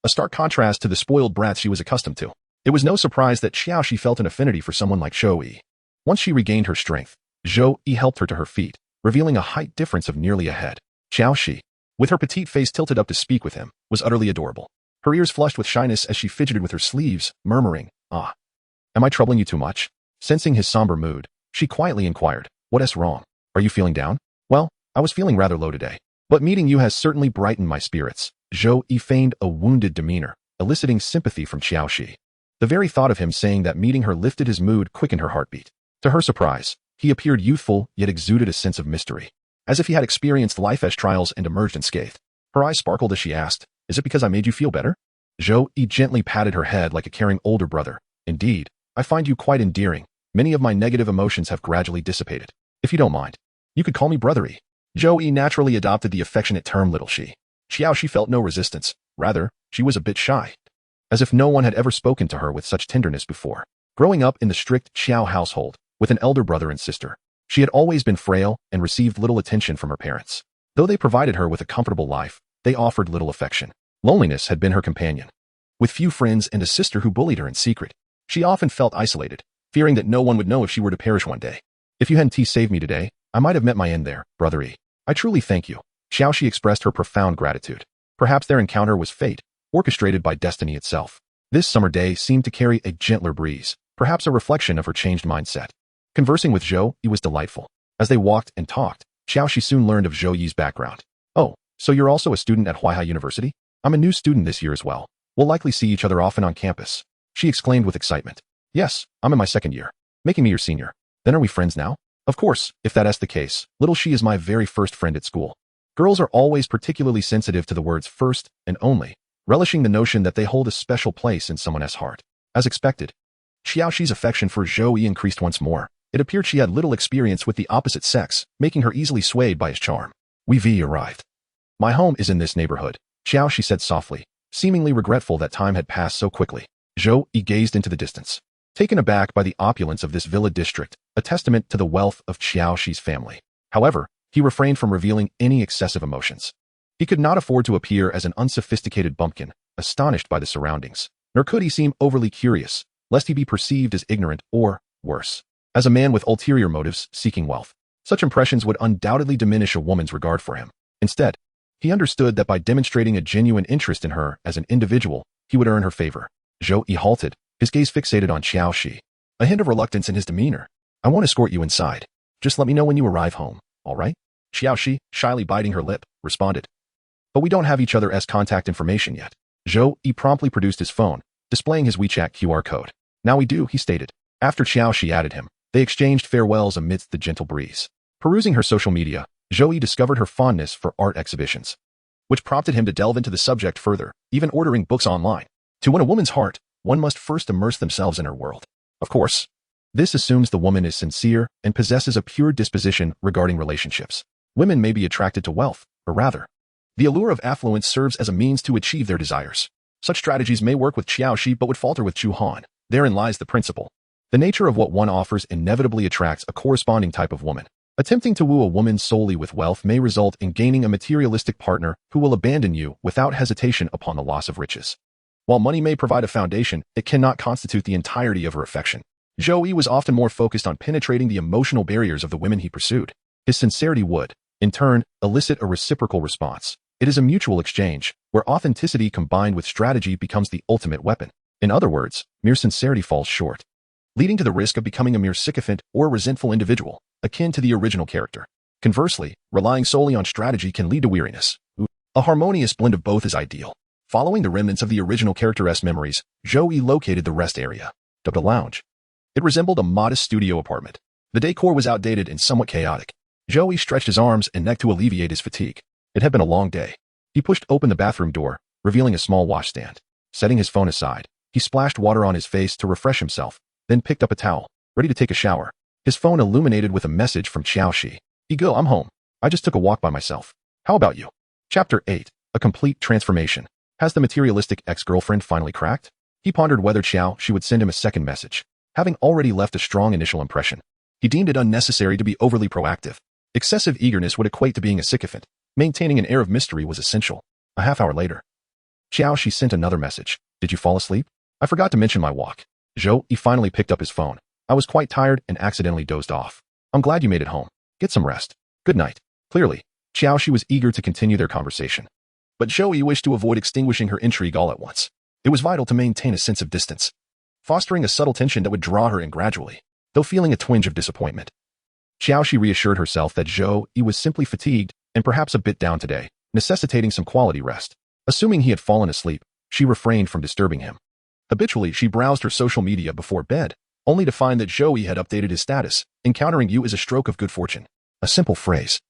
A stark contrast to the spoiled brats she was accustomed to. It was no surprise that Shi felt an affinity for someone like Zhou Yi. Once she regained her strength, Zhou Yi helped her to her feet, revealing a height difference of nearly a head. Shi, with her petite face tilted up to speak with him, was utterly adorable. Her ears flushed with shyness as she fidgeted with her sleeves, murmuring, "Am I troubling you too much?" Sensing his somber mood, she quietly inquired, "What's wrong? Are you feeling down?" "Well, I was feeling rather low today, but meeting you has certainly brightened my spirits." Zhou Yi feigned a wounded demeanor, eliciting sympathy from Shi. The very thought of him saying that meeting her lifted his mood quickened her heartbeat. To her surprise, he appeared youthful yet exuded a sense of mystery, as if he had experienced life as trials and emerged unscathed. Her eyes sparkled as she asked, "Is it because I made you feel better?" Zhou Yi gently patted her head like a caring older brother. "Indeed, I find you quite endearing. Many of my negative emotions have gradually dissipated. If you don't mind, you could call me Brother-y." Zhou Yi naturally adopted the affectionate term Little Shi. She felt no resistance. Rather, she was a bit shy, as if no one had ever spoken to her with such tenderness before. Growing up in the strict Xiao household, with an elder brother and sister, she had always been frail and received little attention from her parents. Though they provided her with a comfortable life, they offered little affection. Loneliness had been her companion. With few friends and a sister who bullied her in secret, she often felt isolated, fearing that no one would know if she were to perish one day. "If you hadn't saved me today, I might have met my end there, Brother-y. I truly thank you." She expressed her profound gratitude. Perhaps their encounter was fate, orchestrated by destiny itself. This summer day seemed to carry a gentler breeze, perhaps a reflection of her changed mindset. Conversing with Zhou Yi was delightful. As they walked and talked, Shi soon learned of Zhou Yi's background. "Oh, so you're also a student at Huaihai University? I'm a new student this year as well. We'll likely see each other often on campus," she exclaimed with excitement. "Yes, I'm in my second year, making me your senior. Then are we friends now?" Of course, if that's the case, little she is my very first friend at school. Girls are always particularly sensitive to the words first and only, relishing the notion that they hold a special place in someone's heart. As expected, Xiaoxi's affection for Zhou Yi increased once more. It appeared she had little experience with the opposite sex, making her easily swayed by his charm. We arrived. My home is in this neighborhood, Xiaoxi said softly, seemingly regretful that time had passed so quickly. Zhou Yi gazed into the distance, taken aback by the opulence of this villa district, a testament to the wealth of Xiaoxi's family. However, he refrained from revealing any excessive emotions. He could not afford to appear as an unsophisticated bumpkin, astonished by the surroundings, nor could he seem overly curious, lest he be perceived as ignorant or, worse, as a man with ulterior motives seeking wealth. Such impressions would undoubtedly diminish a woman's regard for him. Instead, he understood that by demonstrating a genuine interest in her as an individual, he would earn her favor. Zhou Yi halted, his gaze fixated on Xiaoxi, a hint of reluctance in his demeanor. I won't escort you inside. Just let me know when you arrive home, all right? Xiaoxi, shyly biting her lip, responded. But we don't have each other's contact information yet. Zhou Yi promptly produced his phone, displaying his WeChat QR code. Now we do, he stated. After Xiaoxi added him, they exchanged farewells amidst the gentle breeze. Perusing her social media, Zhou Yi discovered her fondness for art exhibitions, which prompted him to delve into the subject further, even ordering books online. To win a woman's heart, one must first immerse themselves in her world. Of course, this assumes the woman is sincere and possesses a pure disposition regarding relationships. Women may be attracted to wealth, or rather, the allure of affluence serves as a means to achieve their desires. Such strategies may work with Xiaoxi but would falter with Chu Han. Therein lies the principle. The nature of what one offers inevitably attracts a corresponding type of woman. Attempting to woo a woman solely with wealth may result in gaining a materialistic partner who will abandon you without hesitation upon the loss of riches. While money may provide a foundation, it cannot constitute the entirety of her affection. Zhou Yi was often more focused on penetrating the emotional barriers of the women he pursued. His sincerity would, in turn, elicit a reciprocal response. It is a mutual exchange, where authenticity combined with strategy becomes the ultimate weapon. In other words, mere sincerity falls short, leading to the risk of becoming a mere sycophant or resentful individual, akin to the original character. Conversely, relying solely on strategy can lead to weariness. A harmonious blend of both is ideal. Following the remnants of the original character's memories, Zhou Yi located the rest area, dubbed a lounge. It resembled a modest studio apartment. The decor was outdated and somewhat chaotic. Zhou Yi stretched his arms and neck to alleviate his fatigue. It had been a long day. He pushed open the bathroom door, revealing a small washstand. Setting his phone aside, he splashed water on his face to refresh himself, then picked up a towel, ready to take a shower. His phone illuminated with a message from Xiaoxi. Ego, I'm home. I just took a walk by myself. How about you? Chapter 8. A complete transformation. Has the materialistic ex-girlfriend finally cracked? He pondered whether Xiaoxi would send him a second message. Having already left a strong initial impression, he deemed it unnecessary to be overly proactive. Excessive eagerness would equate to being a sycophant. Maintaining an air of mystery was essential. A half hour later, Xiaoxi sent another message. Did you fall asleep? I forgot to mention my walk. Zhou Yi finally picked up his phone. I was quite tired and accidentally dozed off. I'm glad you made it home. Get some rest. Good night. Clearly, Xiaoxi was eager to continue their conversation. But Zhou Yi wished to avoid extinguishing her intrigue all at once. It was vital to maintain a sense of distance, fostering a subtle tension that would draw her in gradually, though feeling a twinge of disappointment. Xiaoxi reassured herself that Zhou Yi was simply fatigued and perhaps a bit down today, necessitating some quality rest. Assuming he had fallen asleep, she refrained from disturbing him. Habitually, she browsed her social media before bed, only to find that Zhou Yi had updated his status. Encountering you is a stroke of good fortune. A simple phrase.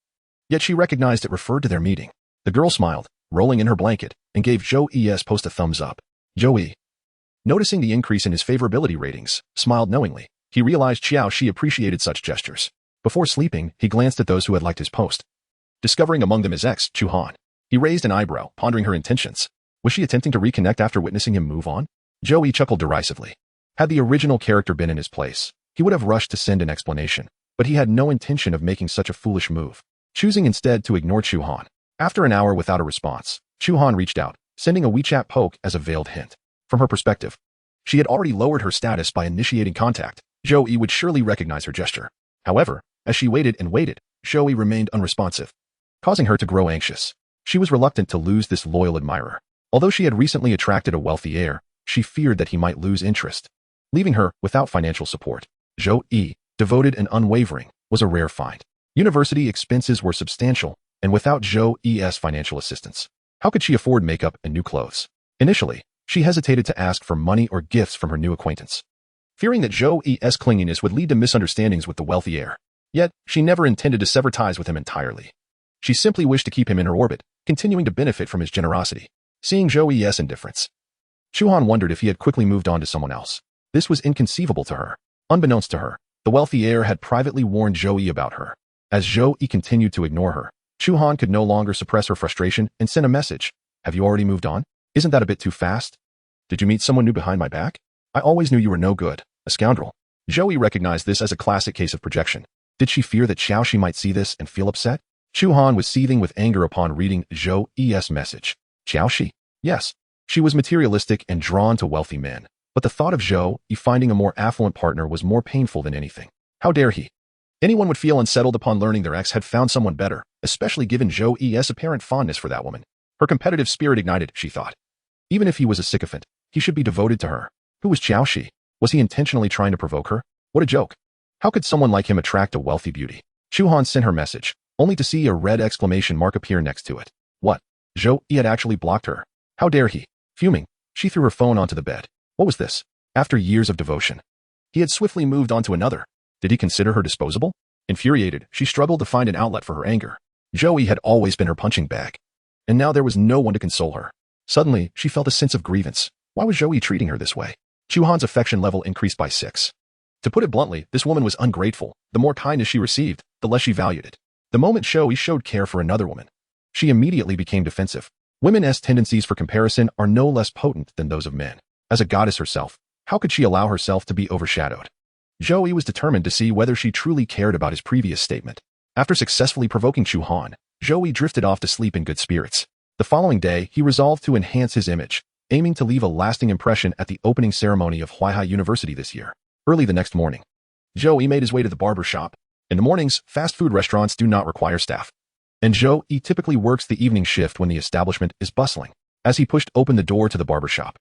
Yet she recognized it referred to their meeting. The girl smiled, rolling in her blanket, and gave Zhou Yi's post a thumbs up. Zhou Yi, noticing the increase in his favorability ratings, smiled knowingly. He realized Xiaoxi appreciated such gestures. Before sleeping, he glanced at those who had liked his post, discovering among them his ex, Chu Han. He raised an eyebrow, pondering her intentions. Was she attempting to reconnect after witnessing him move on? Zhou Yi chuckled derisively. Had the original character been in his place, he would have rushed to send an explanation, but he had no intention of making such a foolish move, choosing instead to ignore Chu Han. After an hour without a response, Chu Han reached out, sending a WeChat poke as a veiled hint. From her perspective, she had already lowered her status by initiating contact. Zhou Yi would surely recognize her gesture. However, as she waited and waited, Zhou Yi remained unresponsive, causing her to grow anxious. She was reluctant to lose this loyal admirer. Although she had recently attracted a wealthy heir, she feared that he might lose interest, leaving her without financial support. Zhou Yi, devoted and unwavering, was a rare find. University expenses were substantial, and without Zhou Yi's financial assistance, how could she afford makeup and new clothes? Initially, she hesitated to ask for money or gifts from her new acquaintance, fearing that Zhou Yi's clinginess would lead to misunderstandings with the wealthy heir. Yet, she never intended to sever ties with him entirely. She simply wished to keep him in her orbit, continuing to benefit from his generosity. Seeing Zhou Yi's indifference, Chuhan wondered if he had quickly moved on to someone else. This was inconceivable to her. Unbeknownst to her, the wealthy heir had privately warned Zhou Yi about her. As Zhou Yi continued to ignore her, Chuhan could no longer suppress her frustration and sent a message. Have you already moved on? Isn't that a bit too fast? Did you meet someone new behind my back? I always knew you were no good, a scoundrel. Zhou Yi recognized this as a classic case of projection. Did she fear that Xiaoxi might see this and feel upset? Chuhan was seething with anger upon reading Zhou Yi's message. Xiaoxi? Yes. She was materialistic and drawn to wealthy men. But the thought of Zhou Yi finding a more affluent partner was more painful than anything. How dare he? Anyone would feel unsettled upon learning their ex had found someone better, especially given Zhou Yi's apparent fondness for that woman. Her competitive spirit ignited, she thought. Even if he was a sycophant, he should be devoted to her. Who was Xiaoxi? Was he intentionally trying to provoke her? What a joke. How could someone like him attract a wealthy beauty? Chuhan sent her message, only to see a red exclamation mark appear next to it. What? Zhou Yi had actually blocked her. How dare he? Fuming, she threw her phone onto the bed. What was this? After years of devotion, he had swiftly moved on to another. Did he consider her disposable? Infuriated, she struggled to find an outlet for her anger. Zhou Yi had always been her punching bag. And now there was no one to console her. Suddenly, she felt a sense of grievance. Why was Zhou Yi treating her this way? Chuhan's affection level increased by 6. To put it bluntly, this woman was ungrateful. The more kindness she received, the less she valued it. The moment Zhou Yi showed care for another woman, she immediately became defensive. Women's tendencies for comparison are no less potent than those of men. As a goddess herself, how could she allow herself to be overshadowed? Zhou Yi was determined to see whether she truly cared about his previous statement. After successfully provoking Chuhan, Zhou Yi drifted off to sleep in good spirits. The following day, he resolved to enhance his image, aiming to leave a lasting impression at the opening ceremony of Huaihai University this year. Early the next morning, Zhou Yi made his way to the barber shop. In the mornings, fast food restaurants do not require staff. And Zhou Yi typically works the evening shift when the establishment is bustling. As he pushed open the door to the barber shop,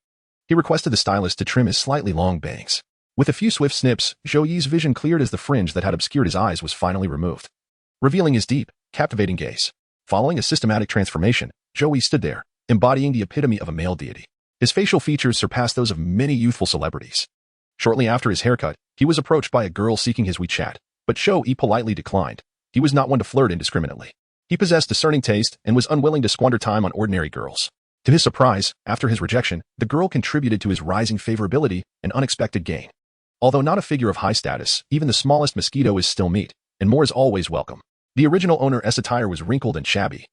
he requested the stylist to trim his slightly long bangs. With a few swift snips, Zhou Yi's vision cleared as the fringe that had obscured his eyes was finally removed, revealing his deep, captivating gaze. Following a systematic transformation, Zhou Yi stood there, embodying the epitome of a male deity. His facial features surpassed those of many youthful celebrities. Shortly after his haircut, he was approached by a girl seeking his WeChat, but Zhou Yi politely declined. He was not one to flirt indiscriminately. He possessed discerning taste and was unwilling to squander time on ordinary girls. To his surprise, after his rejection, the girl contributed to his rising favorability and unexpected gain. Although not a figure of high status, even the smallest mosquito is still meat, and more is always welcome. The original owner's attire was wrinkled and shabby,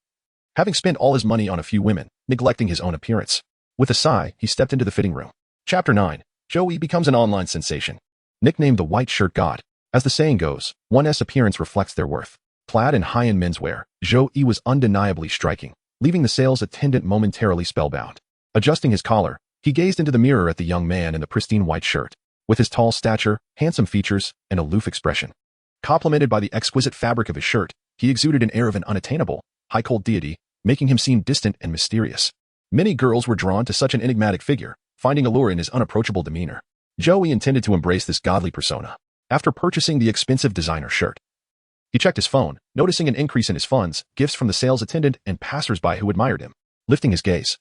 having spent all his money on a few women, neglecting his own appearance. With a sigh, he stepped into the fitting room. Chapter 9. Zhou Yi becomes an online sensation. Nicknamed the White Shirt God. As the saying goes, one's appearance reflects their worth. Clad in high-end menswear, Zhou Yi was undeniably striking, leaving the sales attendant momentarily spellbound. Adjusting his collar, he gazed into the mirror at the young man in the pristine white shirt. With his tall stature, handsome features, and aloof expression, complemented by the exquisite fabric of his shirt, he exuded an air of an unattainable, high-cold deity, making him seem distant and mysterious. Many girls were drawn to such an enigmatic figure, finding allure in his unapproachable demeanor. Zhou Yi intended to embrace this godly persona. After purchasing the expensive designer shirt, he checked his phone, noticing an increase in his funds, gifts from the sales attendant, and passers-by who admired him. Lifting his gaze,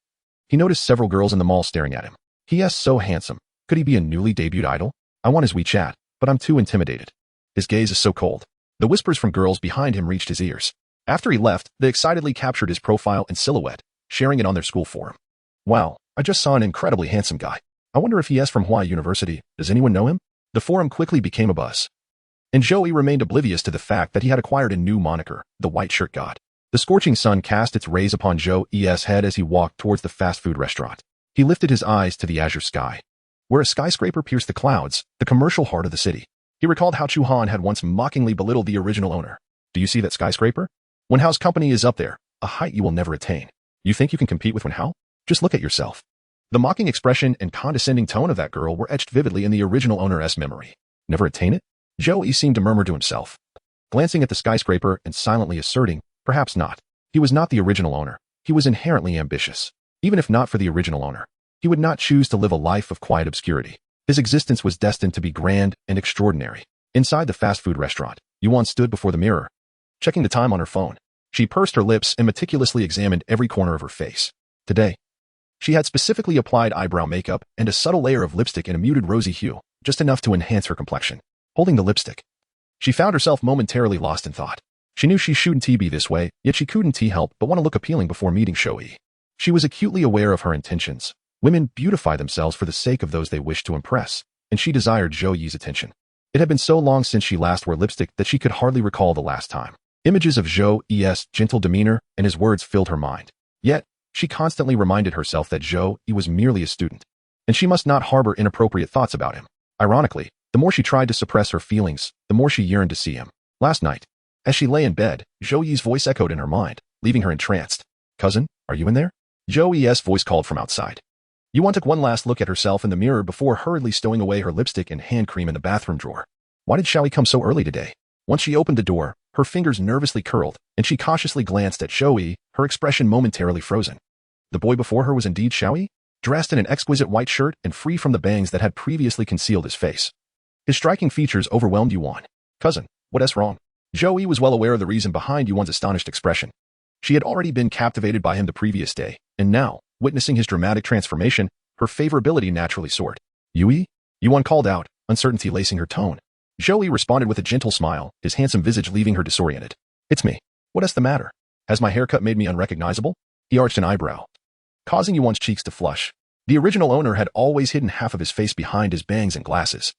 he noticed several girls in the mall staring at him. He is so handsome. Could he be a newly debuted idol? I want his WeChat, but I'm too intimidated. His gaze is so cold. The whispers from girls behind him reached his ears. After he left, they excitedly captured his profile and silhouette, sharing it on their school forum. Wow, I just saw an incredibly handsome guy. I wonder if he is from Huaihai University. Does anyone know him? The forum quickly became a buzz. And Zhou Yi remained oblivious to the fact that he had acquired a new moniker, the White Shirt God. The scorching sun cast its rays upon Zhou Yi's head as he walked towards the fast food restaurant. He lifted his eyes to the azure sky, where a skyscraper pierced the clouds, the commercial heart of the city. He recalled how Chuhan had once mockingly belittled the original owner. Do you see that skyscraper? Wenhao's company is up there, a height you will never attain. You think you can compete with Wenhao? Just look at yourself. The mocking expression and condescending tone of that girl were etched vividly in the original owner's memory. Never attain it? Zhou Yi seemed to murmur to himself, glancing at the skyscraper and silently asserting, perhaps not. He was not the original owner. He was inherently ambitious. Even if not for the original owner, he would not choose to live a life of quiet obscurity. His existence was destined to be grand and extraordinary. Inside the fast food restaurant, Yuan stood before the mirror, checking the time on her phone. She pursed her lips and meticulously examined every corner of her face. Today, she had specifically applied eyebrow makeup and a subtle layer of lipstick in a muted rosy hue, just enough to enhance her complexion. Holding the lipstick, She found herself momentarily lost in thought. She knew she shouldn't be this way, yet she couldn't help but want to look appealing before meeting Zhou Yi. She was acutely aware of her intentions. Women beautify themselves for the sake of those they wish to impress, and she desired Zhou Yi's attention. It had been so long since she last wore lipstick that she could hardly recall the last time. Images of Zhou Yi's gentle demeanor and his words filled her mind. Yet, she constantly reminded herself that Zhou Yi was merely a student, and she must not harbor inappropriate thoughts about him. Ironically, the more she tried to suppress her feelings, the more she yearned to see him. Last night, as she lay in bed, Zhou Yi's voice echoed in her mind, leaving her entranced. "Cousin, are you in there?" Zhou Yi's voice called from outside. Yuan took one last look at herself in the mirror before hurriedly stowing away her lipstick and hand cream in the bathroom drawer. Why did Zhou Yi come so early today? Once she opened the door, her fingers nervously curled, and she cautiously glanced at Zhou Yi, her expression momentarily frozen. The boy before her was indeed Zhou Yi, dressed in an exquisite white shirt and free from the bangs that had previously concealed his face. His striking features overwhelmed Yuan. "Cousin, what's wrong?" Zhou Yi was well aware of the reason behind Yuan's astonished expression. She had already been captivated by him the previous day, and now, witnessing his dramatic transformation, her favorability naturally soared. "Yui?" Yuan called out, uncertainty lacing her tone. Zhou Yi responded with a gentle smile, his handsome visage leaving her disoriented. "It's me. What's the matter? Has my haircut made me unrecognizable?" He arched an eyebrow, causing Yuan's cheeks to flush. The original owner had always hidden half of his face behind his bangs and glasses,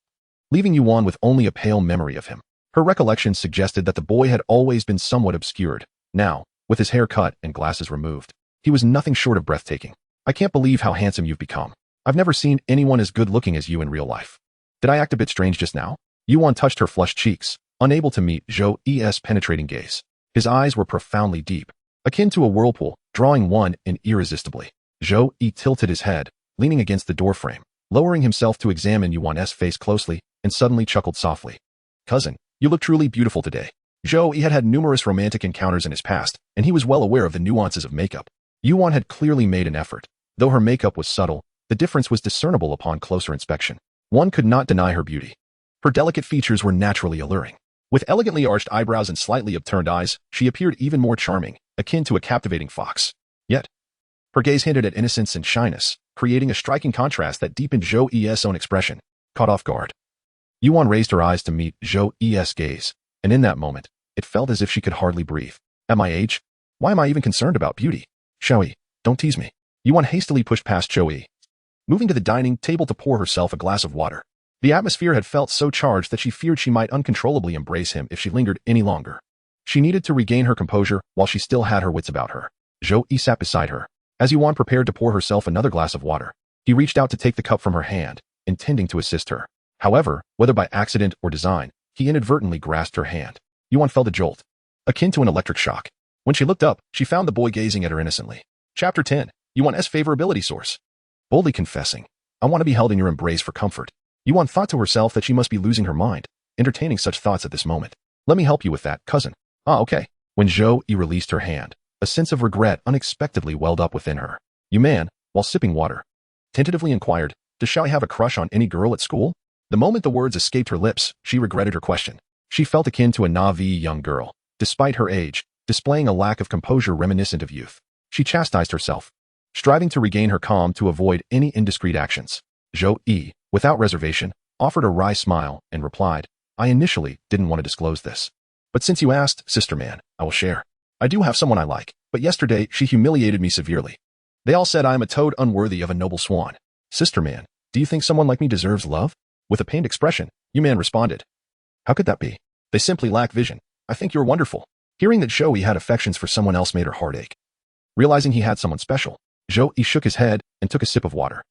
leaving Yuan with only a pale memory of him. Her recollections suggested that the boy had always been somewhat obscured. Now, with his hair cut and glasses removed, he was nothing short of breathtaking. "I can't believe how handsome you've become. I've never seen anyone as good-looking as you in real life. Did I act a bit strange just now?" Yuan touched her flushed cheeks, unable to meet Zhou Yi's penetrating gaze. His eyes were profoundly deep, akin to a whirlpool, drawing one in irresistibly. Zhou Yi tilted his head, leaning against the doorframe, lowering himself to examine Yuan's face closely, and suddenly chuckled softly. "Cousin, you look truly beautiful today." Zhou Yi had had numerous romantic encounters in his past, and he was well aware of the nuances of makeup. Yuan had clearly made an effort. Though her makeup was subtle, the difference was discernible upon closer inspection. One could not deny her beauty. Her delicate features were naturally alluring. With elegantly arched eyebrows and slightly upturned eyes, she appeared even more charming, akin to a captivating fox. Yet, her gaze hinted at innocence and shyness, creating a striking contrast that deepened Zhou Yi's own expression. Caught off guard, Yuan raised her eyes to meet Zhou Yi's gaze, and in that moment, it felt as if she could hardly breathe. "At my age? Why am I even concerned about beauty? Zhou Yi, don't tease me." Yuan hastily pushed past Zhou Yi, moving to the dining table to pour herself a glass of water. The atmosphere had felt so charged that she feared she might uncontrollably embrace him if she lingered any longer. She needed to regain her composure while she still had her wits about her. Zhou Yi sat beside her. As Yuan prepared to pour herself another glass of water, he reached out to take the cup from her hand, intending to assist her. However, whether by accident or design, he inadvertently grasped her hand. Yuan felt a jolt, akin to an electric shock. When she looked up, she found the boy gazing at her innocently. Chapter 10. Yuan's favorability source. Boldly confessing, "I want to be held in your embrace for comfort." Yuan thought to herself that she must be losing her mind, entertaining such thoughts at this moment. "Let me help you with that, cousin." "Ah, okay." When Zhou Yi released her hand, a sense of regret unexpectedly welled up within her. "You man," while sipping water, tentatively inquired, "Does Zhou Yi have a crush on any girl at school?" The moment the words escaped her lips, she regretted her question. She felt akin to a naive young girl, despite her age, displaying a lack of composure reminiscent of youth. She chastised herself, striving to regain her calm to avoid any indiscreet actions. Zhou Yi, without reservation, offered a wry smile and replied, "I initially didn't want to disclose this. But since you asked, sister man, I will share. I do have someone I like, but yesterday she humiliated me severely. They all said I am a toad unworthy of a noble swan." "Sister man, do you think someone like me deserves love?" With a pained expression, Yuman responded, "How could that be? They simply lack vision. I think you're wonderful." Hearing that Zhou Yi had affections for someone else made her heart ache. Realizing he had someone special, Zhou Yi shook his head and took a sip of water,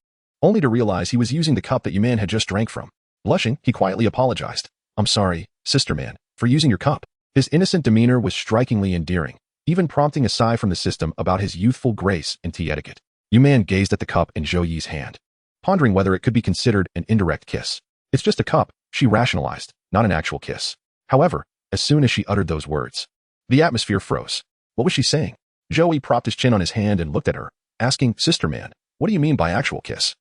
only to realize he was using the cup that Yuman had just drank from. Blushing, he quietly apologized. "I'm sorry, sister man, for using your cup." His innocent demeanor was strikingly endearing, even prompting a sigh from the system about his youthful grace and tea etiquette. Yuman gazed at the cup in Zhou Yi's hand, pondering whether it could be considered an indirect kiss. "It's just a cup," she rationalized, "not an actual kiss." However, as soon as she uttered those words, the atmosphere froze. What was she saying? Zhou Yi propped his chin on his hand and looked at her, asking, "Sister man, what do you mean by actual kiss?"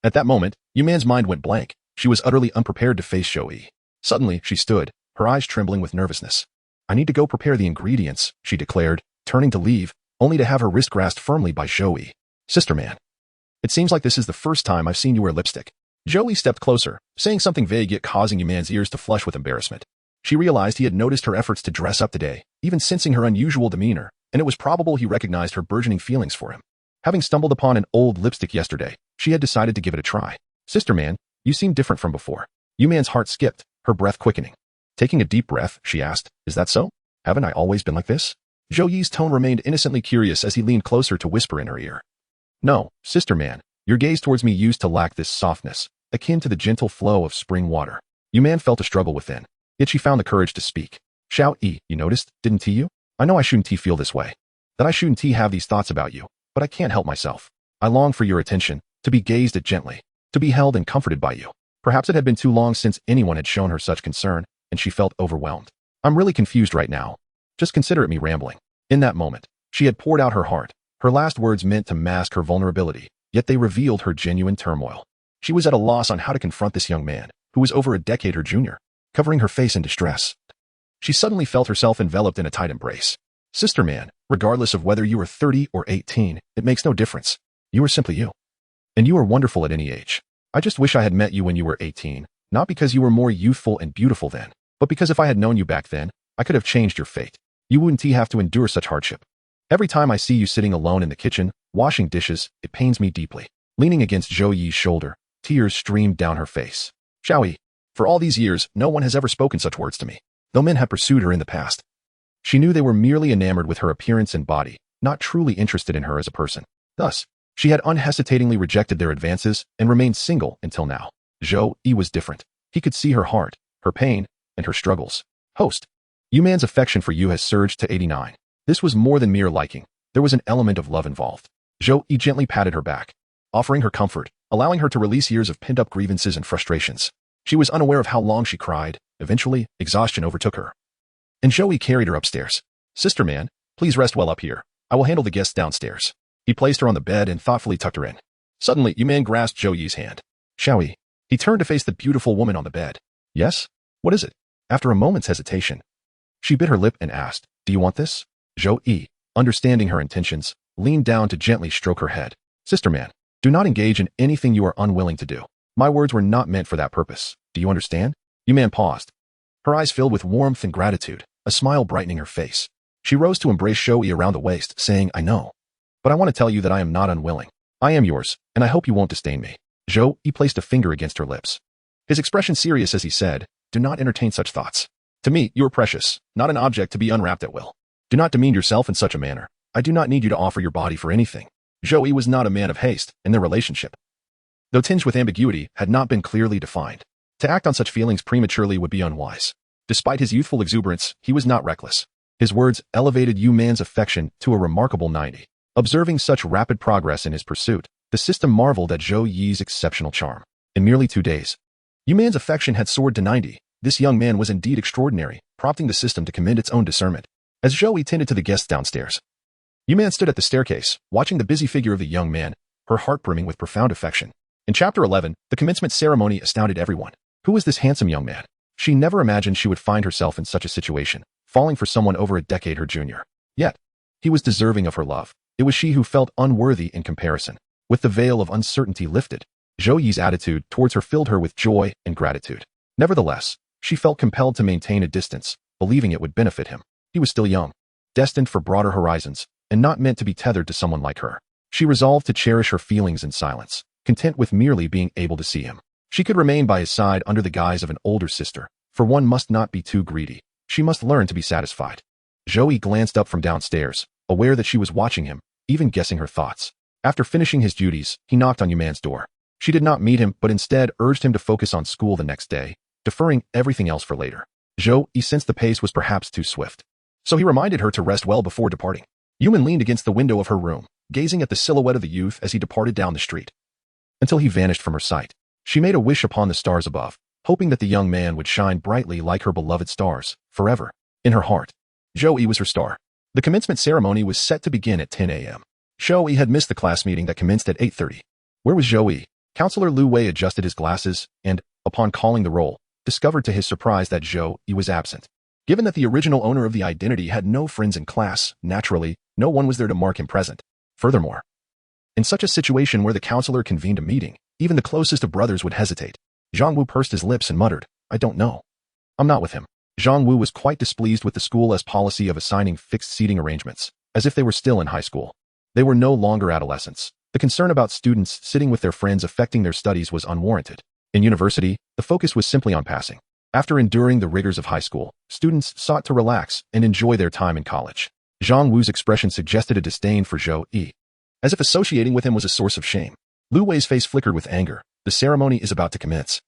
At that moment, Yuman's mind went blank. She was utterly unprepared to face Zhou Yi. Suddenly, she stood, her eyes trembling with nervousness. "I need to go prepare the ingredients," she declared, turning to leave, only to have her wrist grasped firmly by Zhou Yi. "Sister man, it seems like this is the first time I've seen you wear lipstick." Zhou Yi stepped closer, saying something vague yet causing Yuman's ears to flush with embarrassment. She realized he had noticed her efforts to dress up today, even sensing her unusual demeanor, and it was probable he recognized her burgeoning feelings for him. Having stumbled upon an old lipstick yesterday, she had decided to give it a try. Sister man, you seem different from before. Yuman's heart skipped, her breath quickening. Taking a deep breath, she asked, is that so? Haven't I always been like this? Zhou Yi's tone remained innocently curious as he leaned closer to whisper in her ear. No, sister man, your gaze towards me used to lack this softness, akin to the gentle flow of spring water. Yuman felt a struggle within, yet she found the courage to speak. Zhou Yi, you noticed, didn't you? I know I shouldn't feel this way. That I shouldn't have these thoughts about you, but I can't help myself. I long for your attention, to be gazed at gently, to be held and comforted by you. Perhaps it had been too long since anyone had shown her such concern, and she felt overwhelmed. I'm really confused right now. Just consider it me rambling. In that moment, she had poured out her heart. Her last words meant to mask her vulnerability, yet they revealed her genuine turmoil. She was at a loss on how to confront this young man, who was over a decade her junior. Covering her face in distress, she suddenly felt herself enveloped in a tight embrace. Sister man, regardless of whether you are 30 or 18, it makes no difference. You are simply you. And you are wonderful at any age. I just wish I had met you when you were 18, not because you were more youthful and beautiful then, but because if I had known you back then, I could have changed your fate. You wouldn't have to endure such hardship. Every time I see you sitting alone in the kitchen, washing dishes, it pains me deeply. Leaning against Zhou Yi's shoulder, tears streamed down her face. Zhou Yi, for all these years, no one has ever spoken such words to me, though men have pursued her in the past. She knew they were merely enamored with her appearance and body, not truly interested in her as a person. Thus, she had unhesitatingly rejected their advances and remained single until now. Zhou Yi was different. He could see her heart, her pain, and her struggles. Host. Yuman's affection for you has surged to 89. This was more than mere liking. There was an element of love involved. Zhou Yi gently patted her back, offering her comfort, allowing her to release years of pent-up grievances and frustrations. She was unaware of how long she cried. Eventually, exhaustion overtook her, and Zhou Yi carried her upstairs. Sister man, please rest well up here. I will handle the guests downstairs. He placed her on the bed and thoughtfully tucked her in. Suddenly, Yuman grasped Zhou Yi's hand. Zhou Yi. He turned to face the beautiful woman on the bed. Yes? What is it? After a moment's hesitation, she bit her lip and asked, do you want this? Zhou Yi, understanding her intentions, leaned down to gently stroke her head. Sister man, do not engage in anything you are unwilling to do. My words were not meant for that purpose. Do you understand? Yuman paused, her eyes filled with warmth and gratitude, a smile brightening her face. She rose to embrace Zhou Yi around the waist, saying, I know. But I want to tell you that I am not unwilling. I am yours, and I hope you won't disdain me. Zhou Yi placed a finger against her lips, his expression serious as he said, do not entertain such thoughts. To me, you are precious, not an object to be unwrapped at will. Do not demean yourself in such a manner. I do not need you to offer your body for anything. Zhou Yi was not a man of haste, and their relationship, though tinged with ambiguity, had not been clearly defined. To act on such feelings prematurely would be unwise. Despite his youthful exuberance, he was not reckless. His words elevated Yuman's affection to a remarkable 90. Observing such rapid progress in his pursuit, the system marveled at Zhou Yi's exceptional charm. In merely 2 days, Yuman's affection had soared to 90. This young man was indeed extraordinary, prompting the system to commend its own discernment. As Zhou Yi tended to the guests downstairs, Yuman stood at the staircase, watching the busy figure of the young man, her heart brimming with profound affection. In Chapter 11, the commencement ceremony astounded everyone. Who was this handsome young man? She never imagined she would find herself in such a situation, falling for someone over a decade her junior. Yet, he was deserving of her love. It was she who felt unworthy in comparison. With the veil of uncertainty lifted, Zhou Yi's attitude towards her filled her with joy and gratitude. Nevertheless, she felt compelled to maintain a distance, believing it would benefit him. He was still young, destined for broader horizons, and not meant to be tethered to someone like her. She resolved to cherish her feelings in silence, content with merely being able to see him. She could remain by his side under the guise of an older sister, for one must not be too greedy. She must learn to be satisfied. Zhou Yi glanced up from downstairs, aware that she was watching him, even guessing her thoughts. After finishing his duties, he knocked on Yuman's door. She did not meet him, but instead urged him to focus on school the next day, deferring everything else for later. Zhou Yi sensed the pace was perhaps too swift, so he reminded her to rest well before departing. Yuman leaned against the window of her room, gazing at the silhouette of the youth as he departed down the street, until he vanished from her sight. She made a wish upon the stars above, hoping that the young man would shine brightly like her beloved stars, forever. In her heart, Zhou Yi was her star. The commencement ceremony was set to begin at 10 a.m. Zhou Yi had missed the class meeting that commenced at 8:30. Where was Zhou Yi? Counselor Lu Wei adjusted his glasses and, upon calling the roll, discovered to his surprise that Zhou Yi was absent. Given that the original owner of the identity had no friends in class, naturally, no one was there to mark him present. Furthermore, in such a situation where the counselor convened a meeting, even the closest of brothers would hesitate. Zhang Wu pursed his lips and muttered, I don't know. I'm not with him. Zhang Wu was quite displeased with the school's policy of assigning fixed seating arrangements, as if they were still in high school. They were no longer adolescents. The concern about students sitting with their friends affecting their studies was unwarranted. In university, the focus was simply on passing. After enduring the rigors of high school, students sought to relax and enjoy their time in college. Zhang Wu's expression suggested a disdain for Zhou Yi, as if associating with him was a source of shame. Lu Wei's face flickered with anger. The ceremony is about to commence.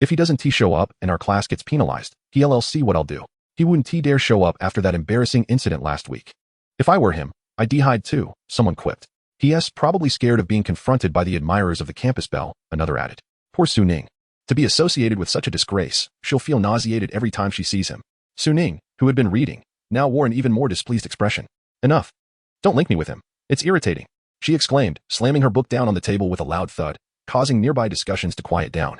If he doesn't show up and our class gets penalized, he'll see what I'll do. He wouldn't dare show up after that embarrassing incident last week. If I were him, I'd hide too, someone quipped. He's probably scared of being confronted by the admirers of the campus belle, another added. Poor Su Ning. To be associated with such a disgrace, she'll feel nauseated every time she sees him. Su Ning, who had been reading, now wore an even more displeased expression. Enough. Don't link me with him. It's irritating, she exclaimed, slamming her book down on the table with a loud thud, causing nearby discussions to quiet down.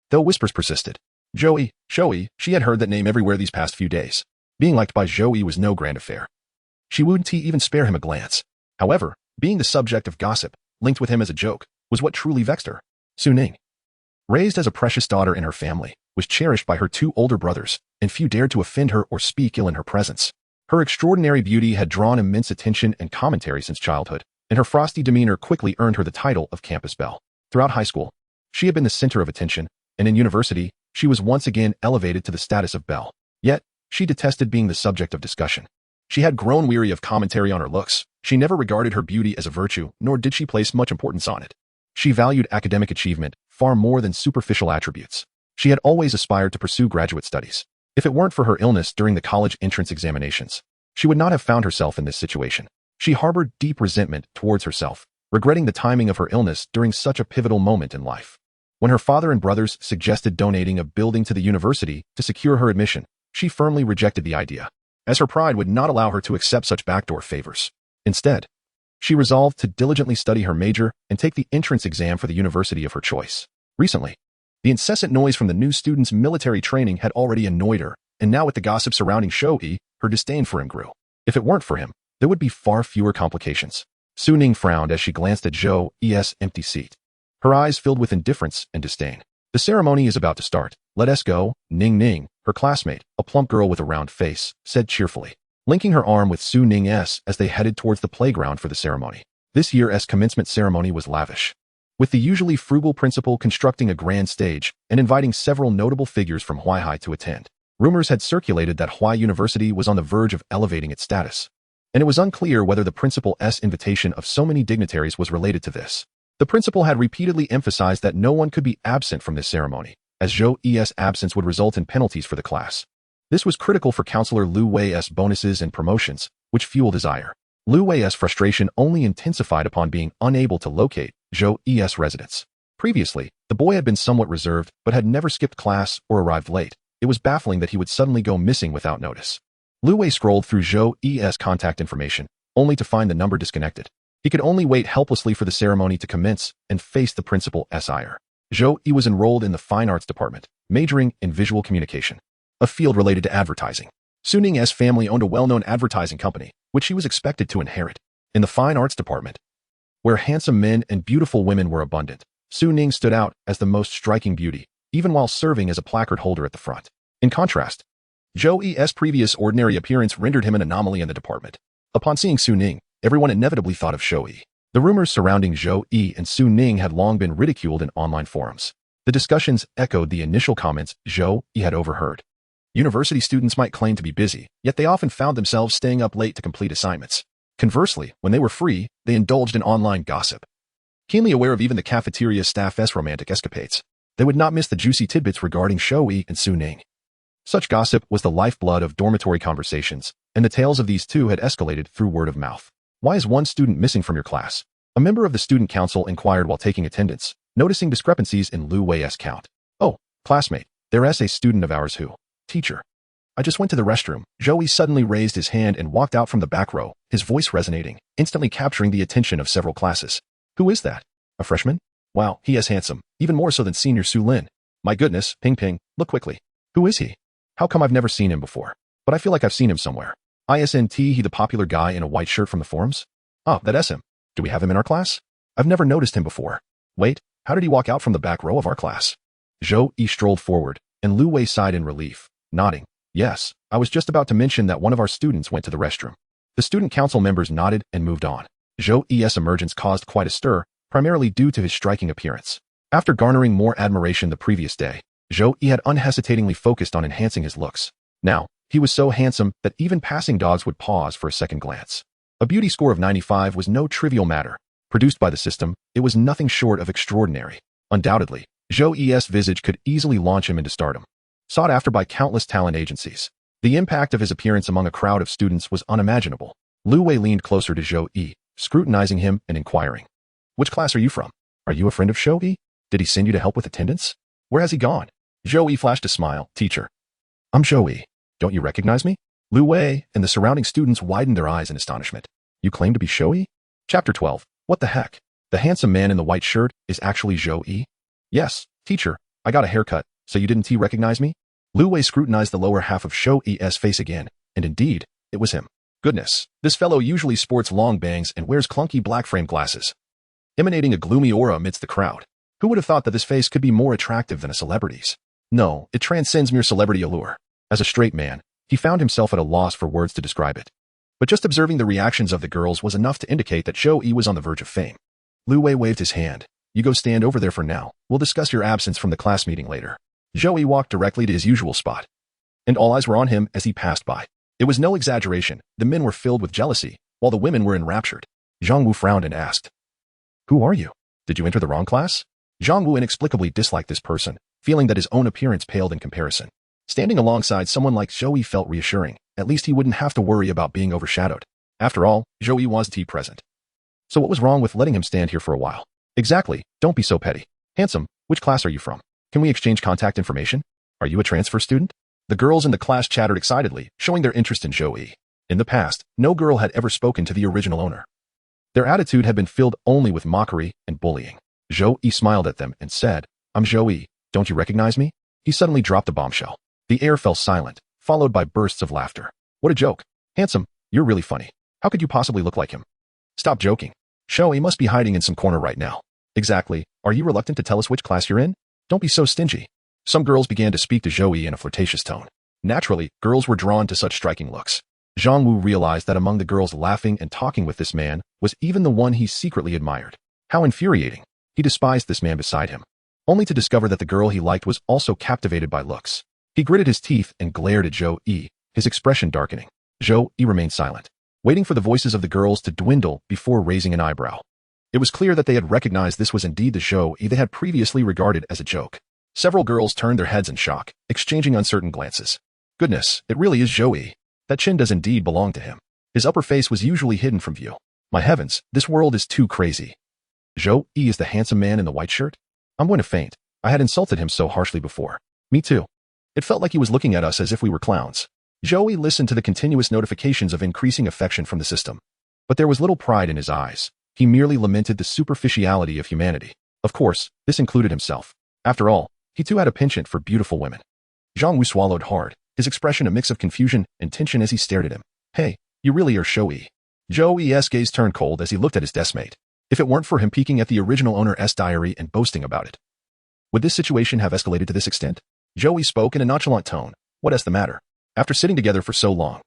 Though whispers persisted. Zhou Yi, she had heard that name everywhere these past few days. Being liked by Zhou Yi was no grand affair. She wouldn't even spare him a glance. However, being the subject of gossip, linked with him as a joke, was what truly vexed her. Su Ning, raised as a precious daughter in her family, was cherished by her two older brothers, and few dared to offend her or speak ill in her presence. Her extraordinary beauty had drawn immense attention and commentary since childhood, and her frosty demeanor quickly earned her the title of campus belle. Throughout high school, she had been the center of attention, and in university, she was once again elevated to the status of belle. Yet, she detested being the subject of discussion. She had grown weary of commentary on her looks. She never regarded her beauty as a virtue, nor did she place much importance on it. She valued academic achievement far more than superficial attributes. She had always aspired to pursue graduate studies. If it weren't for her illness during the college entrance examinations, she would not have found herself in this situation. She harbored deep resentment towards herself, regretting the timing of her illness during such a pivotal moment in life. When her father and brothers suggested donating a building to the university to secure her admission, she firmly rejected the idea, as her pride would not allow her to accept such backdoor favors. Instead, she resolved to diligently study her major and take the entrance exam for the university of her choice. Recently, the incessant noise from the new students' military training had already annoyed her, and now with the gossip surrounding Zhou Yi, her disdain for him grew. If it weren't for him, there would be far fewer complications. Su Ning frowned as she glanced at Zhou Yi's empty seat. Her eyes filled with indifference and disdain. The ceremony is about to start. Let us go. Ning, her classmate, a plump girl with a round face, said cheerfully, linking her arm with Su Ning's as they headed towards the playground for the ceremony. This year's commencement ceremony was lavish, with the usually frugal principal constructing a grand stage and inviting several notable figures from Huaihai to attend. Rumors had circulated that Huai University was on the verge of elevating its status, and it was unclear whether the principal's invitation of so many dignitaries was related to this. The principal had repeatedly emphasized that no one could be absent from this ceremony, as Zhou Yi's absence would result in penalties for the class. This was critical for Counselor Lu Wei's bonuses and promotions, which fueled his ire. Lu Wei's frustration only intensified upon being unable to locate Zhou Yi's residence. Previously, the boy had been somewhat reserved, but had never skipped class or arrived late. It was baffling that he would suddenly go missing without notice. Lu Wei scrolled through Zhou Yi's contact information, only to find the number disconnected. He could only wait helplessly for the ceremony to commence and face the principal's ire. Zhou Yi was enrolled in the Fine Arts Department, majoring in visual communication, a field related to advertising. Su Ning's family owned a well-known advertising company, which she was expected to inherit. In the Fine Arts Department, where handsome men and beautiful women were abundant, Su Ning stood out as the most striking beauty, even while serving as a placard holder at the front. In contrast, Zhou Yi's previous ordinary appearance rendered him an anomaly in the department. Upon seeing Su Ning, everyone inevitably thought of Zhou Yi. The rumors surrounding Zhou Yi and Su Ning had long been ridiculed in online forums. The discussions echoed the initial comments Zhou Yi had overheard. University students might claim to be busy, yet they often found themselves staying up late to complete assignments. Conversely, when they were free, they indulged in online gossip. Keenly aware of even the cafeteria staff's romantic escapades, they would not miss the juicy tidbits regarding Zhou Yi and Su Ning. Such gossip was the lifeblood of dormitory conversations, and the tales of these two had escalated through word of mouth. Why is one student missing from your class? A member of the student council inquired while taking attendance, noticing discrepancies in Lu Wei's count. Oh, classmate, there's a student of ours who. Teacher. I just went to the restroom. Zhou Yi suddenly raised his hand and walked out from the back row, his voice resonating, instantly capturing the attention of several classes. Who is that? A freshman? Wow, he is handsome, even more so than senior Su Lin. My goodness, ping, look quickly. Who is he? How come I've never seen him before? But I feel like I've seen him somewhere. Isn't he the popular guy in a white shirt from the forums? Oh, that's him. Do we have him in our class? I've never noticed him before. Wait, how did he walk out from the back row of our class? Zhou Yi strolled forward, and Lu Wei sighed in relief, nodding. Yes, I was just about to mention that one of our students went to the restroom. The student council members nodded and moved on. Zhou Yi's emergence caused quite a stir, primarily due to his striking appearance. After garnering more admiration the previous day, Zhou Yi had unhesitatingly focused on enhancing his looks. Now, he was so handsome that even passing dogs would pause for a second glance. A beauty score of 95 was no trivial matter. Produced by the system, it was nothing short of extraordinary. Undoubtedly, Zhou Yi's visage could easily launch him into stardom. Sought after by countless talent agencies, the impact of his appearance among a crowd of students was unimaginable. Lu Wei leaned closer to Zhou Yi, scrutinizing him and inquiring. Which class are you from? Are you a friend of Zhou Yi? Did he send you to help with attendance? Where has he gone? Zhou Yi flashed a smile. Teacher. I'm Zhou Yi. Don't you recognize me? Lu Wei and the surrounding students widened their eyes in astonishment. You claim to be Zhou Yi? Chapter 12. What the heck? The handsome man in the white shirt is actually Zhou Yi? Yes, teacher. I got a haircut, so you didn't recognize me? Lu Wei scrutinized the lower half of Zhou Yi's face again, and indeed, it was him. Goodness, this fellow usually sports long bangs and wears clunky black frame glasses, emanating a gloomy aura amidst the crowd. Who would have thought that this face could be more attractive than a celebrity's? No, it transcends mere celebrity allure. As a straight man, he found himself at a loss for words to describe it. But just observing the reactions of the girls was enough to indicate that Zhou Yi was on the verge of fame. Lu Wei waved his hand. You go stand over there for now. We'll discuss your absence from the class meeting later. Zhou Yi walked directly to his usual spot, and all eyes were on him as he passed by. It was no exaggeration. The men were filled with jealousy, while the women were enraptured. Zhang Wu frowned and asked, Who are you? Did you enter the wrong class? Zhang Wu inexplicably disliked this person, feeling that his own appearance paled in comparison. Standing alongside someone like Zhou Yi felt reassuring. At least he wouldn't have to worry about being overshadowed. After all, Zhou Yi was present. So what was wrong with letting him stand here for a while? Exactly, don't be so petty. Handsome, which class are you from? Can we exchange contact information? Are you a transfer student? The girls in the class chattered excitedly, showing their interest in Zhou Yi. In the past, no girl had ever spoken to the original owner. Their attitude had been filled only with mockery and bullying. Zhou Yi smiled at them and said, I'm Zhou Yi, don't you recognize me? He suddenly dropped a bombshell. The air fell silent, followed by bursts of laughter. What a joke. Handsome, you're really funny. How could you possibly look like him? Stop joking. Zhou Yi must be hiding in some corner right now. Exactly. Are you reluctant to tell us which class you're in? Don't be so stingy. Some girls began to speak to Zhou Yi in a flirtatious tone. Naturally, girls were drawn to such striking looks. Zhang Wu realized that among the girls laughing and talking with this man was even the one he secretly admired. How infuriating. He despised this man beside him, only to discover that the girl he liked was also captivated by looks. He gritted his teeth and glared at Zhou Yi, his expression darkening. Zhou Yi remained silent, waiting for the voices of the girls to dwindle before raising an eyebrow. It was clear that they had recognized this was indeed the Zhou Yi they had previously regarded as a joke. Several girls turned their heads in shock, exchanging uncertain glances. Goodness, it really is Zhou Yi. That chin does indeed belong to him. His upper face was usually hidden from view. My heavens, this world is too crazy. Zhou Yi is the handsome man in the white shirt? I'm going to faint. I had insulted him so harshly before. Me too. It felt like he was looking at us as if we were clowns. Zhou Yi listened to the continuous notifications of increasing affection from the system. But there was little pride in his eyes. He merely lamented the superficiality of humanity. Of course, this included himself. After all, he too had a penchant for beautiful women. Zhang Wu swallowed hard, his expression a mix of confusion and tension as he stared at him. Hey, you really are Zhou Yi. Zhou Yi's gaze turned cold as he looked at his deskmate. If it weren't for him peeking at the original owner's diary and boasting about it, would this situation have escalated to this extent? Zhou Yi spoke in a nonchalant tone. What is the matter? After sitting together for so long,